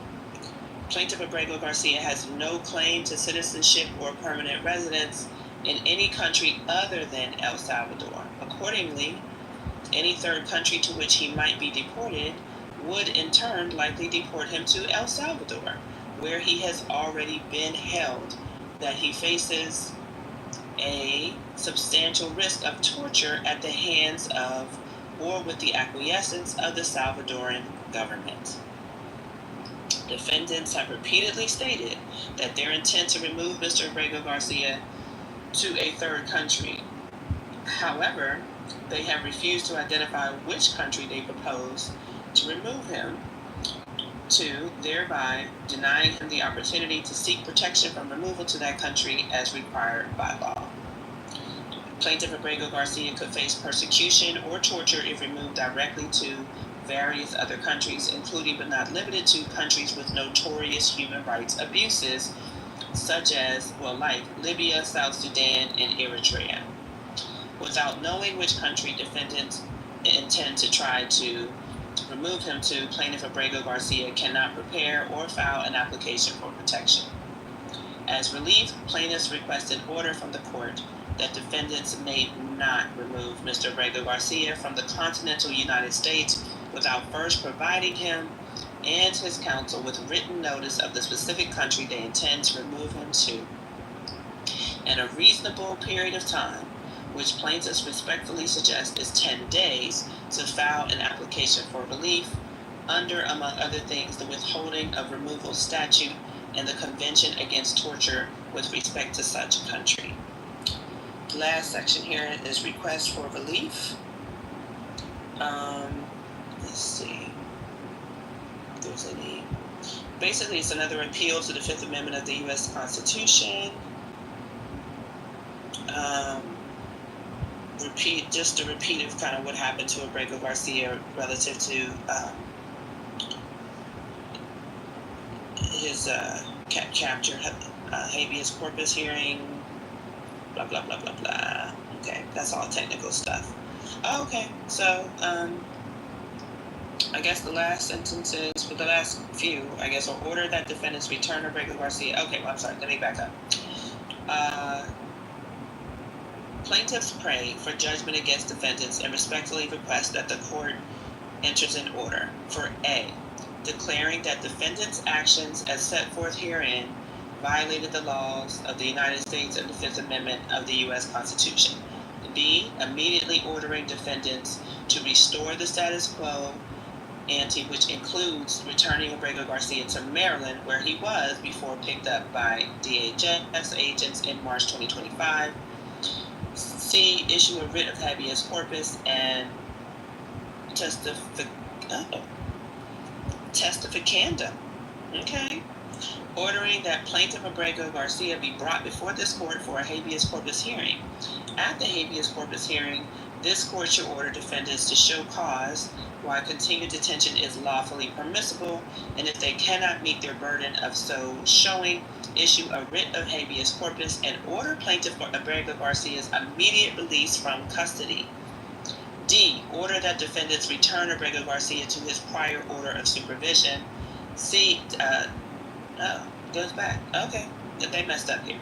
Plaintiff Abrego Garcia has no claim to citizenship or permanent residence in any country other than El Salvador. Accordingly, any third country to which he might be deported would in turn likely deport him to El Salvador, where he has already been held, that he faces a substantial risk of torture at the hands of or with the acquiescence of the Salvadoran government. Defendants have repeatedly stated that their intent to remove Mr. Abrego Garcia to a third country. However, they have refused to identify which country they propose to remove him to, thereby denying him the opportunity to seek protection from removal to that country as required by law. Plaintiff Abrego Garcia could face persecution or torture if removed directly to various other countries, including but not limited to countries with notorious human rights abuses, such as, like Libya, South Sudan, and Eritrea. Without knowing which country defendants intend to try to remove him to, plaintiff Abrego Garcia cannot prepare or file an application for protection. As relief, plaintiffs request an order from the court that defendants may not remove Mr. Abrego Garcia from the continental United States without first providing him and his counsel with written notice of the specific country they intend to remove him to, in a reasonable period of time, which plaintiffs respectfully suggest is 10 days, to file an application for relief under, among other things, the withholding of removal statute and the Convention Against Torture with respect to such a country. The last section here is request for relief. Let's see if there's any. Basically, it's another appeal to the Fifth Amendment of the U.S. Constitution. Just a repeat of kind of what happened to Abrego Garcia relative to his capture, habeas corpus hearing, blah, blah, blah, blah, blah. Okay, that's all technical stuff. Oh, okay, so I guess the last sentences, for the last few, I guess, are order that defendants return Abrego Garcia. Okay, well, I'm sorry, let me back up. Plaintiffs pray for judgment against defendants and respectfully request that the court enters an order for A, declaring that defendants' actions as set forth herein violated the laws of the United States and the Fifth Amendment of the U.S. Constitution. B, immediately ordering defendants to restore the status quo ante, which includes returning Abrego Garcia to Maryland, where he was before picked up by DHS agents in March 2025. C, issue a writ of habeas corpus and testificandum. Okay. Ordering that plaintiff Abrego Garcia be brought before this court for a habeas corpus hearing. At the habeas corpus hearing, this court should order defendants to show cause why continued detention is lawfully permissible, and if they cannot meet their burden of so showing, issue a writ of habeas corpus and order plaintiff Abrego Garcia's immediate release from custody. D, order that defendants return Abrego Garcia to his prior order of supervision. C, goes back. Okay, they messed up here.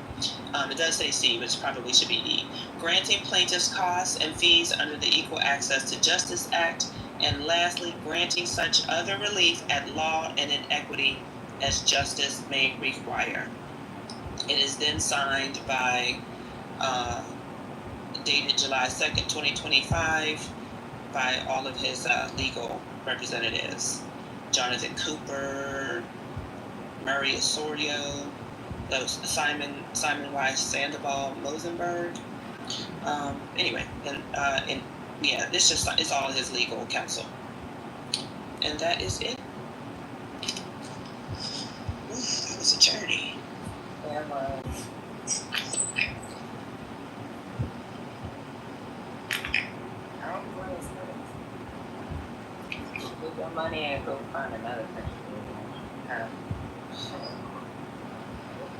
It does say C, which probably should be E. Granting plaintiffs costs and fees under the Equal Access to Justice Act. And lastly, granting such other relief at law and in equity as justice may require. It is then signed by, dated July 2nd, 2025, by all of his legal representatives. Jonathan Cooper, Murray Osorio, Simon Y. Sandoval Mosenberg. Anyway, and yeah, it's all his legal counsel. And that is it. Ooh, that was a journey. Yeah, well. I don't blame you. Get your money and go find another country.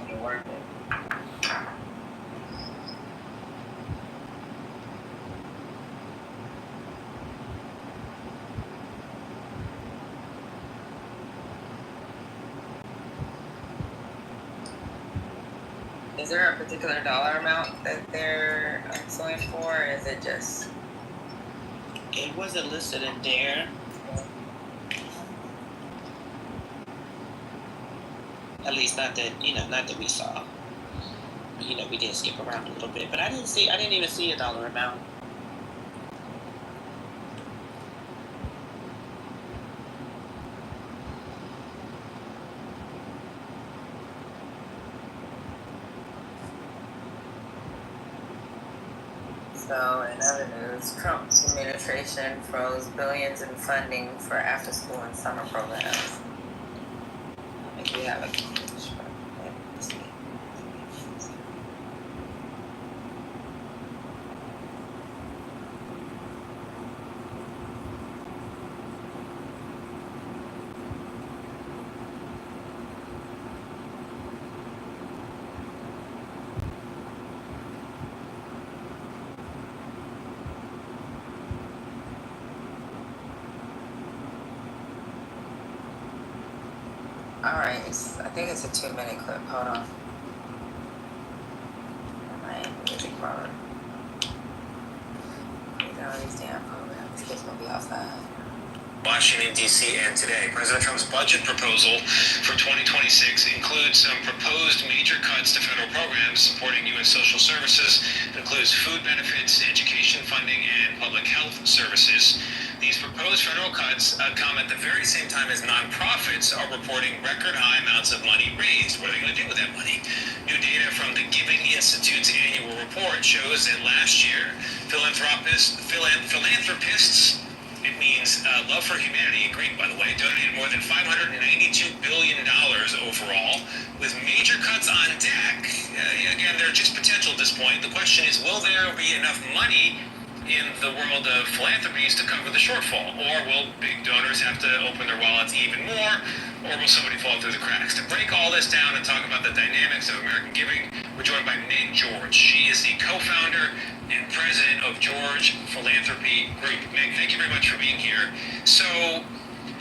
It's worth it. Is there a particular dollar amount that they're suing for, or is it just? It wasn't listed in there. At least not that we saw. We did skip around a little bit, but I didn't even see a dollar amount. So, in other news, Trump's administration froze billions in funding for after-school and summer programs. I think we have a. Alright, I think it's a 2-minute clip. Hold on. My music part. These are all these damn programs. This kid's gonna be outside. Washington, D.C. and today. President Trump's budget proposal for 2026 includes some proposed major cuts to federal programs supporting U.S. social services. It includes food benefits, education funding, and public health services. These proposed federal cuts come at the very same time as nonprofits are reporting record high amounts of money raised. What are they going to do with that money? New data from the Giving Institute's annual report shows that last year, philanthropists, it means Love for Humanity in Greek, by the way, donated more than $592 billion overall, with major cuts on deck. Again, they're just potential at this point. The question is, will there be enough money in the world of philanthropies to cover the shortfall? Or will big donors have to open their wallets even more? Or will somebody fall through the cracks? To break all this down and talk about the dynamics of American giving, we're joined by Meg George. She is the co-founder and president of George Philanthropy Group. Meg, thank you very much for being here. So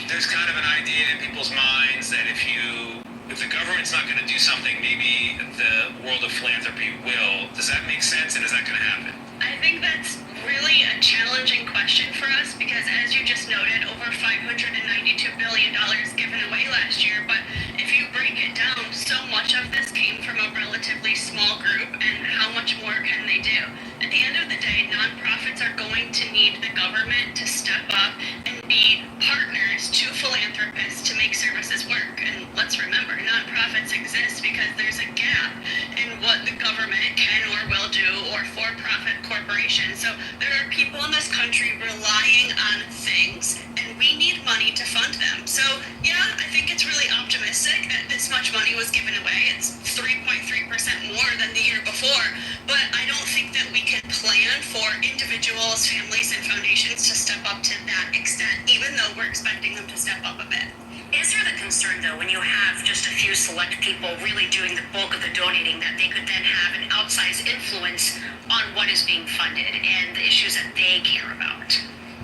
there's kind of an idea in people's minds that if the government's not going to do something, maybe the world of philanthropy will. Does that make sense, and is that going to happen? I think that's really a challenging question for us because, as you just noted, over $592 billion given away last year. But if you break it down, so much of this came from a relatively small group, and how much more can they do? At the end of the day, nonprofits are going to need the government to step up and be partners to philanthropists to make services work. And let's remember, nonprofits exist because there's a gap in what the government can or will do, or for-profit corporations. So there are people in this country relying on things, and we need money to fund them. So yeah, I think it's really optimistic that this much money was given away. It's 3.3% more than the year before, but I don't think that we can plan for individuals, families, and foundations to step up to that extent, even though we're expecting them to step up a bit. Is there the concern, though, when you have just a few select people really doing the bulk of the donating, that they could then have an outsized influence on what is being funded and the issues that they care about?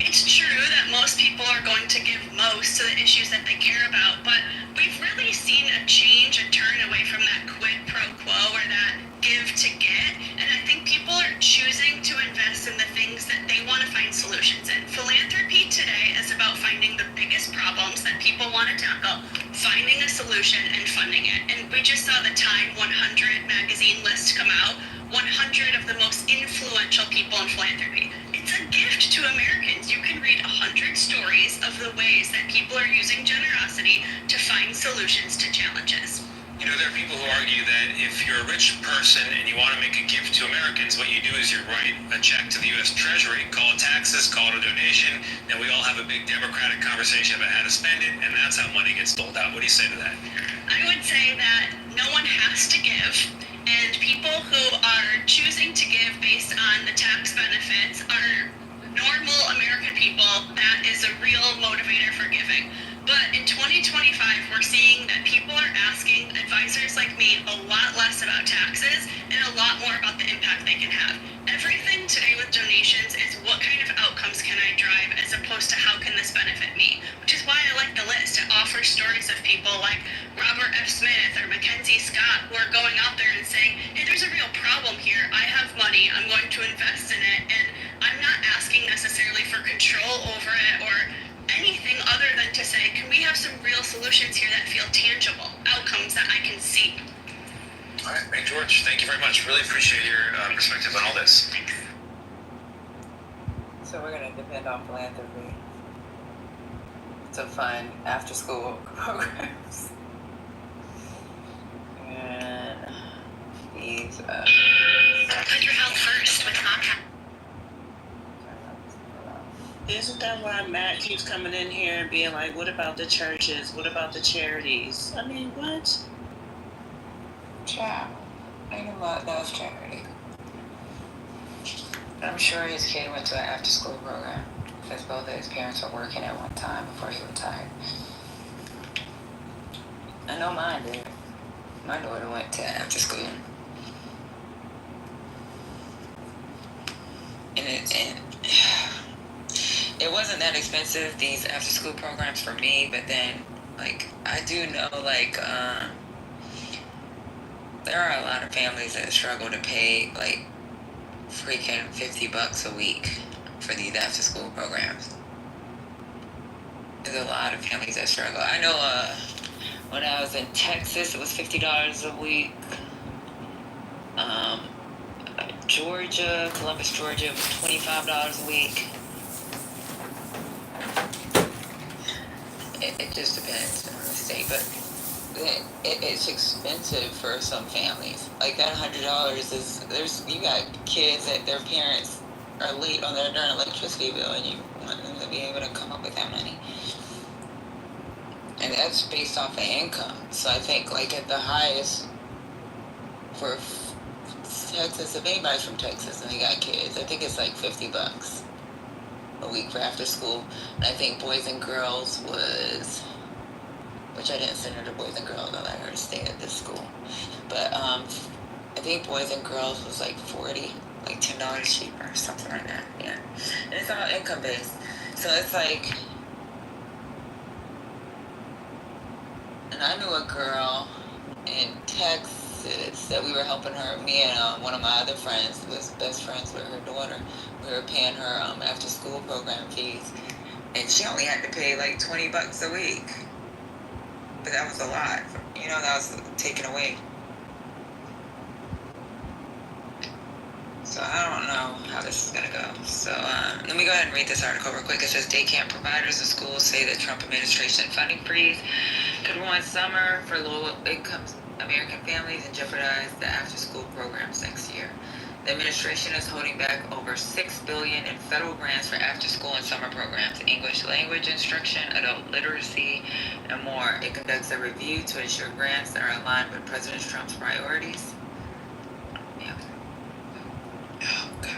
It's true that most people are going to give most to the issues that they care about, but we've really seen a change, a turn away from that quid pro quo or that give to get, and I think people are choosing to invest in the things that they want to find solutions in. Philanthropy today is about finding the biggest problems that people want to tackle, finding a solution, and funding it. And we just saw the Time 100 magazine list come out, 100 of the most influential people in philanthropy. It's a gift to Americans. You can read 100 stories of the ways that people are using generosity to find solutions to challenges. You know, there are people who argue that if you're a rich person and you want to make a gift to Americans, what you do is you write a check to the U.S. Treasury, call it taxes, call it a donation, and we all have a big democratic conversation about how to spend it, and that's how money gets doled out. What do you say to that? I would say that no one has to give, and people who are choosing to give based on the tax benefits are normal American people. That is a real motivator for giving. But in 2025, we're seeing that people are asking advisors like me a lot less about taxes and a lot more about the impact they can have. Everything today with donations is what kind of outcomes can I drive as opposed to how can this benefit me? Which is why I like the list. It offers stories of people like Robert F. Smith or Mackenzie Scott who are going out there and saying, hey, there's a real problem here. I have money. I'm going to invest in it. And I'm not asking necessarily for control over it or anything other than to say, can we have some real solutions here that feel tangible, outcomes that I can see? All right, Meg George, thank you very much. Really appreciate your perspective on all this. Thanks. So we're going to depend on philanthropy to fund after-school programs. And these... Put your health first with contact. Isn't that why Matt keeps coming in here and being like, what about the churches? What about the charities? I mean, what? Child, ain't about those charity. I'm sure his kid went to an after-school program because both of his parents were working at one time before he retired. I know mine did. My daughter went to after-school. And it wasn't that expensive, these after-school programs for me, but then Like, I do know, like, there are a lot of families that struggle to pay, like, freaking $50 a week for these after-school programs. There's a lot of families that struggle. I know, when I was in Texas, it was $50 a week. Georgia, Columbus, Georgia, it was $25 a week. It just depends on the state, but it's expensive for some families. Like that $100 is, you got kids that their parents are late on their darn electricity bill, and you want them to be able to come up with that money. And that's based off of income. So I think like at the highest for Texas, if anybody's from Texas and they got kids, I think it's like $50 a week for after school. And I think boys and girls was, which I didn't send her to boys and girls, I let her stay at this school. But I think boys and girls was like 40, like $10 cheaper, something like that. Yeah, and it's all income based. So it's like, and I knew a girl in Texas that we were helping her. Me and one of my other friends was best friends with her daughter. We were paying her after school program fees, and she only had to pay like $20 a week. But that was a lot, you know. That was taken away. So I don't know how this is gonna go. So let me go ahead and read this article real quick. It says day camp providers and schools say the Trump administration funding freeze could ruin summer for low-income American families and jeopardize the after-school programs next year. The administration is holding back over $6 billion in federal grants for after-school and summer programs, English language instruction, adult literacy, and more. It conducts a review to ensure grants are aligned with President Trump's priorities. Yeah. Oh, God.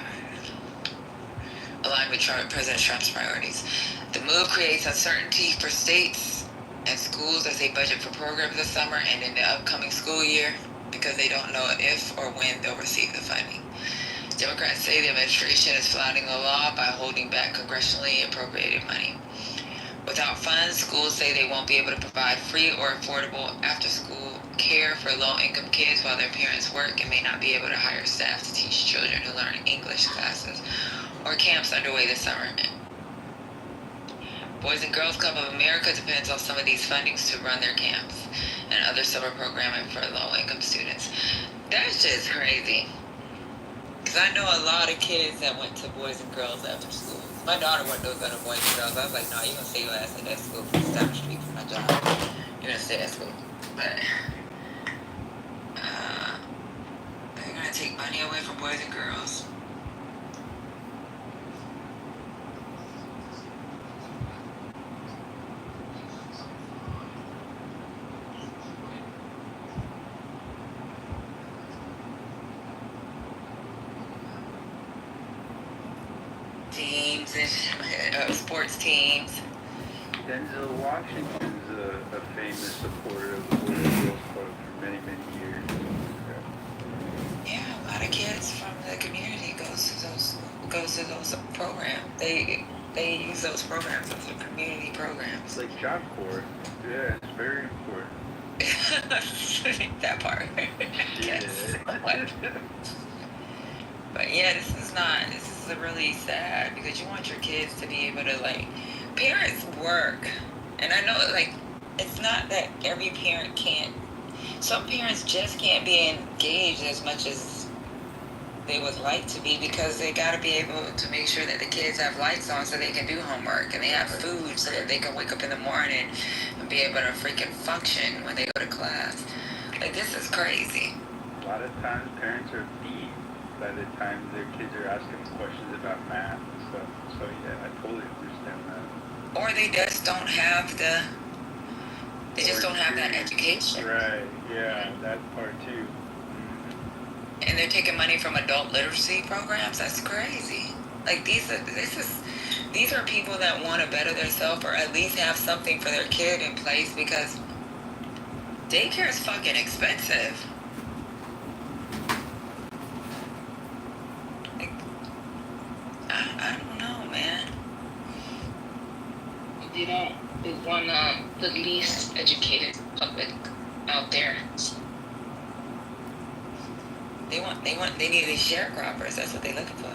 Aligned with President Trump's priorities. The move creates uncertainty for states and schools as they budget for programs this summer and in the upcoming school year because they don't know if or when they'll receive the funding. Democrats say the administration is flouting the law by holding back congressionally appropriated money. Without funds, schools say they won't be able to provide free or affordable after-school care for low-income kids while their parents work and may not be able to hire staff to teach children who learn English classes or camps underway this summer. Boys and Girls Club of America depends on some of these fundings to run their camps and other summer programming for low-income students. That's just crazy. Because I know a lot of kids that went to Boys and Girls after school. My daughter went to go to Boys and Girls. I was like, no, you're going to stay your ass at that school. It's down the street from my job. You're going to stay at school. But they're going to take money away from Boys and Girls. Teams and sports teams. Denzel Washington's a famous supporter of the Boys and Girls Club for many, many years. Yeah, a lot of kids from the community goes to those programs. They use those programs as a community programs. It's like Job Corps. Yeah, it's very important. That part. Yes. But yeah, this is really sad because you want your kids to be able to, like, parents work. And I know, like, it's not that every parent can't. Some parents just can't be engaged as much as they would like to be because they got to be able to make sure that the kids have lights on so they can do homework and they have food so that they can wake up in the morning and be able to freaking function when they go to class. Like, this is crazy. A lot of times parents are beat by the time their kids are asking questions about math and stuff. So yeah, I totally understand that. Or they just don't have that education. Right, yeah, that part too. And they're taking money from adult literacy programs. That's crazy. Like, these are people that want to better themselves or at least have something for their kid in place because daycare is fucking expensive. Like, I don't know, man. They want the least educated public out there. They need these sharecroppers. That's what they're looking for.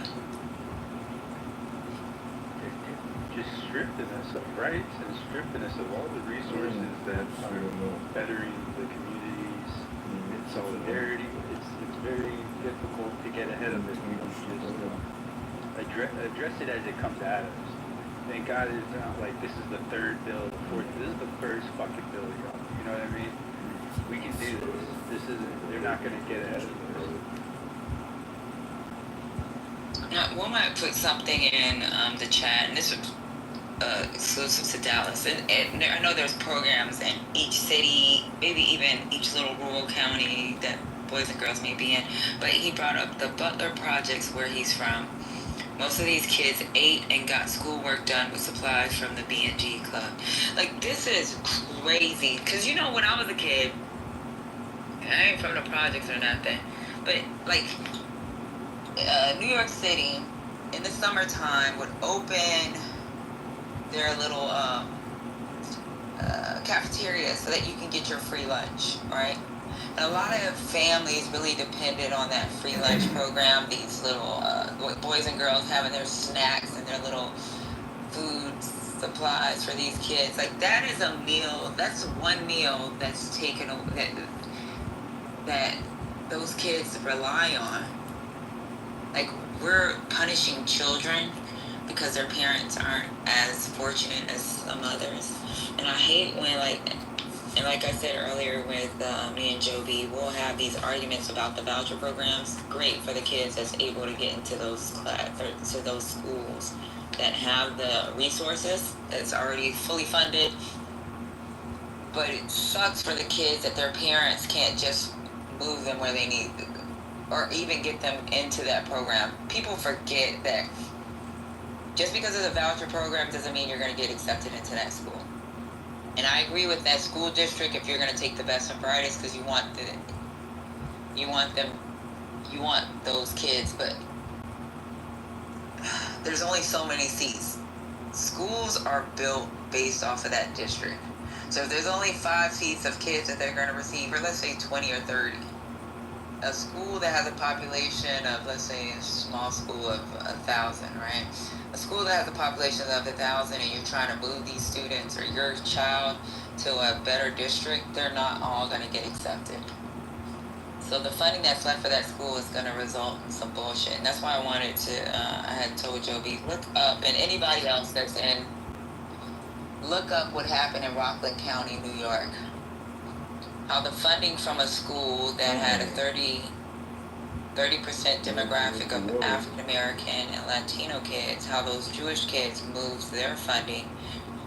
Just stripping us of rights and stripping us of all the resources that are bettering the communities in solidarity. It's very difficult to get ahead of it. We just address it as it comes at us. Thank God it's not like this is the third bill, the fourth. This is the first fucking bill, y'all. You know what I mean? We can do this. This isn't. They're not gonna get ahead of this. Now, we might put something in the chat, and this is exclusive to Dallas. And I know there's programs in each city, maybe even each little rural county that boys and girls may be in. But he brought up the Butler Projects where he's from. Most of these kids ate and got schoolwork done with supplies from the B&G Club. Like, this is crazy. Because, you know, when I was a kid, I ain't from the projects or nothing, but, like, New York City, in the summertime, would open their little cafeteria so that you can get your free lunch, right? And a lot of families really depended on that free lunch program. These little boys and girls having their snacks and their little food supplies for these kids. Like, that is a meal. That's one meal that's taken over that those kids rely on. Like, we're punishing children because their parents aren't as fortunate as some others. And I hate when, and like I said earlier with me and Joe B, we'll have these arguments about the voucher programs. Great for the kids that's able to get into those to those schools that have the resources that's already fully funded. But it sucks for the kids that their parents can't just move them where they need, or even get them into that program. People forget that just because it's a voucher program doesn't mean you're going to get accepted into that school. And I agree with that school district if you're going to take the best and brightest because you want those kids, but there's only so many seats. Schools are built based off of that district. So if there's only 5 seats of kids that they're going to receive, or let's say 20 or 30, a school that has a population of, let's say, a small school of 1,000, right? A school that has a population of 1,000 and you're trying to move these students or your child to a better district, they're not all going to get accepted. So the funding that's left for that school is going to result in some bullshit. And that's why I wanted to, I had told Joby, look up, and anybody else that's in, look up what happened in Rockland County, New York. How the funding from a school that had a 30% demographic of African American and Latino kids, how those Jewish kids moved their funding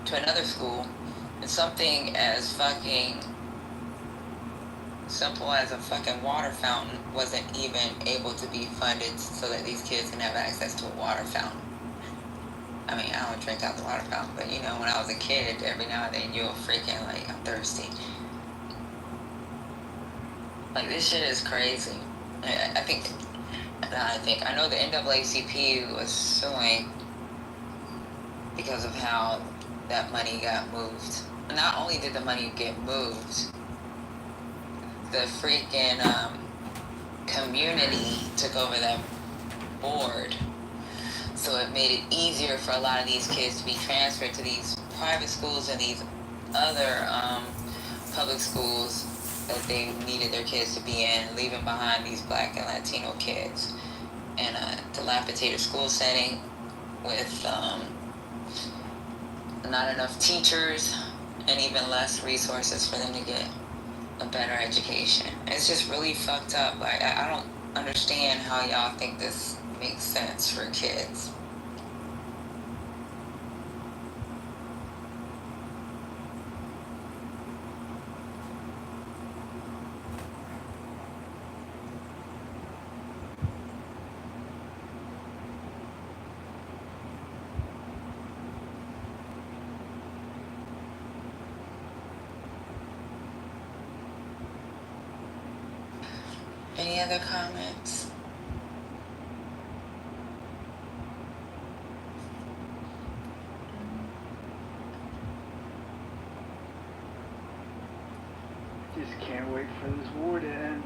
to another school, and something as fucking simple as a fucking water fountain wasn't even able to be funded so that these kids can have access to a water fountain. I mean, I don't drink out the water fountain, but you know, when I was a kid, every now and then you'll freaking like, I'm thirsty. Like, this shit is crazy. I know the NAACP was suing because of how that money got moved. Not only did the money get moved, the freaking community took over that board. So it made it easier for a lot of these kids to be transferred to these private schools and these other public schools that they needed their kids to be in, leaving behind these Black and Latino kids in a dilapidated school setting with not enough teachers and even less resources for them to get a better education. It's just really fucked up. Like, I don't understand how y'all think this makes sense for kids. Any other comments? just can't wait for this war to end.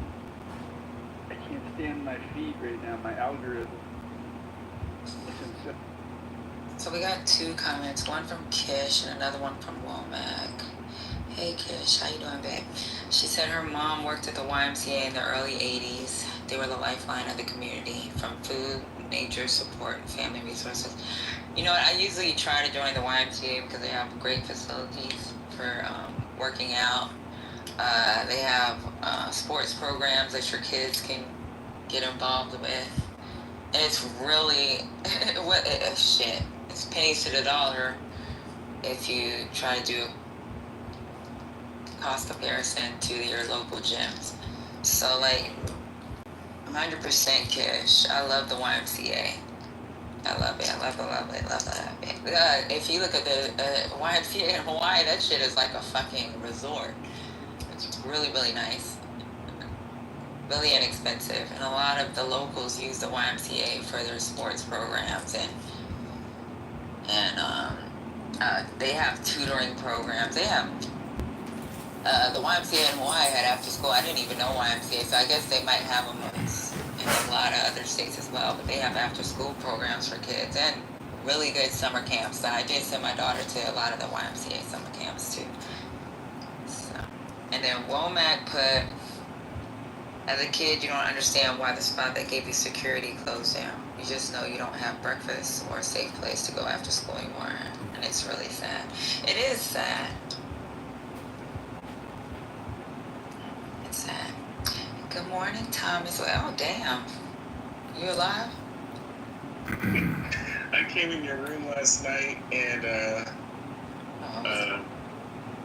I can't stand my feed right now, my algorithm. So we got 2 comments, one from Kish and another one from Womack. Hey Kish, how you doing, babe? She said her mom worked at the YMCA in the early 80s. They were the lifeline of the community, from food, nature support, and family resources. You know what, I usually try to join the YMCA because they have great facilities for working out. They have sports programs that your kids can get involved with. And it's really, shit, it's pennies to the dollar if you try to do cost comparison to your local gyms. So, like, 100% Kish. I love the YMCA. I love it. I love it. If you look at the YMCA in Hawaii, that shit is like a fucking resort. It's really, really nice. Really inexpensive. And a lot of the locals use the YMCA for their sports programs. And they have tutoring programs. They have the YMCA in Hawaii had after school. I didn't even know YMCA, so I guess they might have them in a lot of other states as well. But they have after school programs for kids and really good summer camps. I did send my daughter to a lot of the YMCA summer camps too. So, and then Womack put, as a kid, you don't understand why the spot that gave you security closed down. You just know you don't have breakfast or a safe place to go after school anymore. And it's really sad. It is sad. It's sad. Good morning, Thomas. Oh, damn. You alive? I came in your room last night and,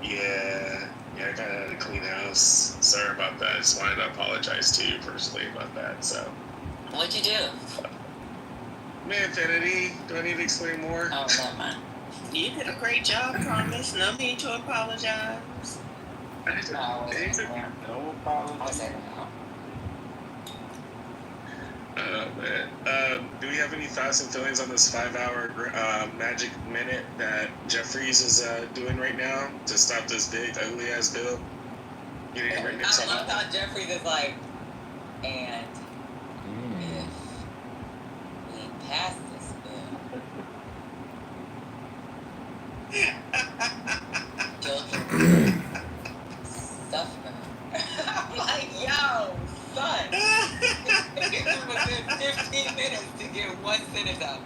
yeah, I kind of had to clean house. Sorry about that. I just wanted to apologize to you personally about that, so. What'd you do? Infinity. Do I need to explain more? Oh, never mind. You did a great job, Thomas. No need to apologize. No apology. Man. Do we have any thoughts and feelings on this 5-hour magic minute that Jeffries is doing right now to stop this big, ugly-ass bill? You didn't write I love how Jeffries is like, and if we pass this bill, children suffer. I'm like, yo, son. It took him a good 15 minutes to get one sentence out.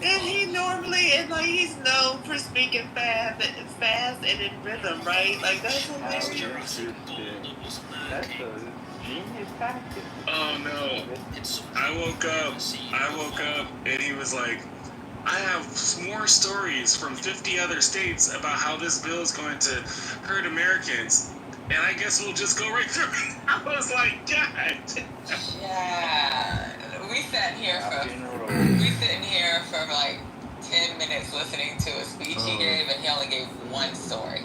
And he normally, and like, he's known for speaking fast and in rhythm, right? Like, that's hilarious. That's a genius tactic. Oh no. I woke up and he was like, I have more stories from 50 other states about how this bill is going to hurt Americans. And I guess we'll just go right through it. I was like, God. Yeah. We sat here for like 10 minutes listening to a speech he gave, and he only gave one story.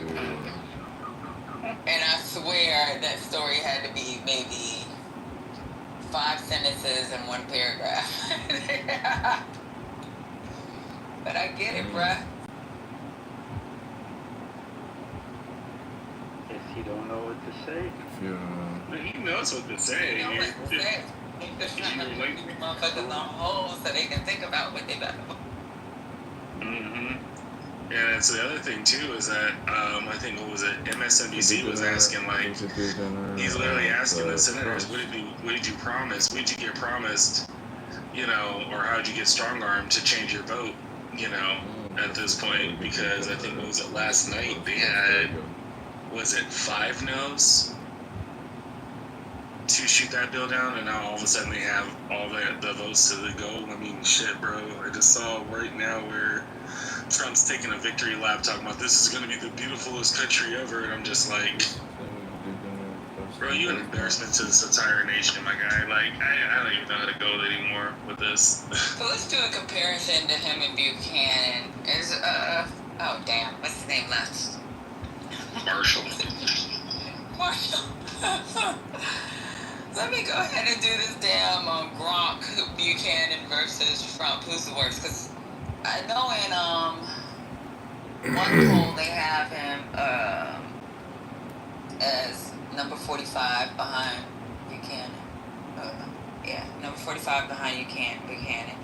And I swear that story had to be maybe 5 sentences in one paragraph. But I get it, bruh. Guess he don't know what to say. But he knows what to say. He knows what to say. He's just trying to leave these motherfuckers on hold so they can think about what they got. Mm-hmm. And that's the other thing too is that I think what was it? MSNBC was asking like he's literally asking the senators, what did you promise? What did you get promised? You know, or how did you get strong armed to change your vote? You know, at this point, because I think what was it last night they had, was it 5 no's to shoot that bill down, and now all of a sudden they have all the votes to the go. I mean, shit, bro. I just saw right now where Trump's taking a victory lap talking about this is going to be the beautifulest country ever, and I'm just like, bro, you an embarrassment to this entire nation, my guy. Like, I don't even know how to go anymore with this. So let's do a comparison to him and Buchanan. Oh damn, what's his name last? Marshall. Let me go ahead and do this damn Gronk Buchanan versus Trump. Who's the worst? Because I know in one poll they have him as number 45 behind Buchanan. Number 45 behind Buchanan.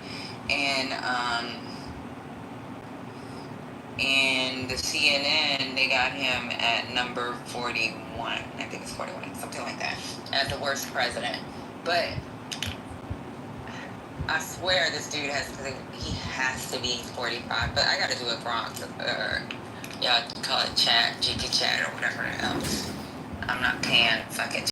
And the CNN, they got him at number 41. I think it's 41, something like that, as the worst president. But I swear this dude he has to be 45. But I got to do a Bronx, y'all call it GT chat or whatever else. I'm not paying fucking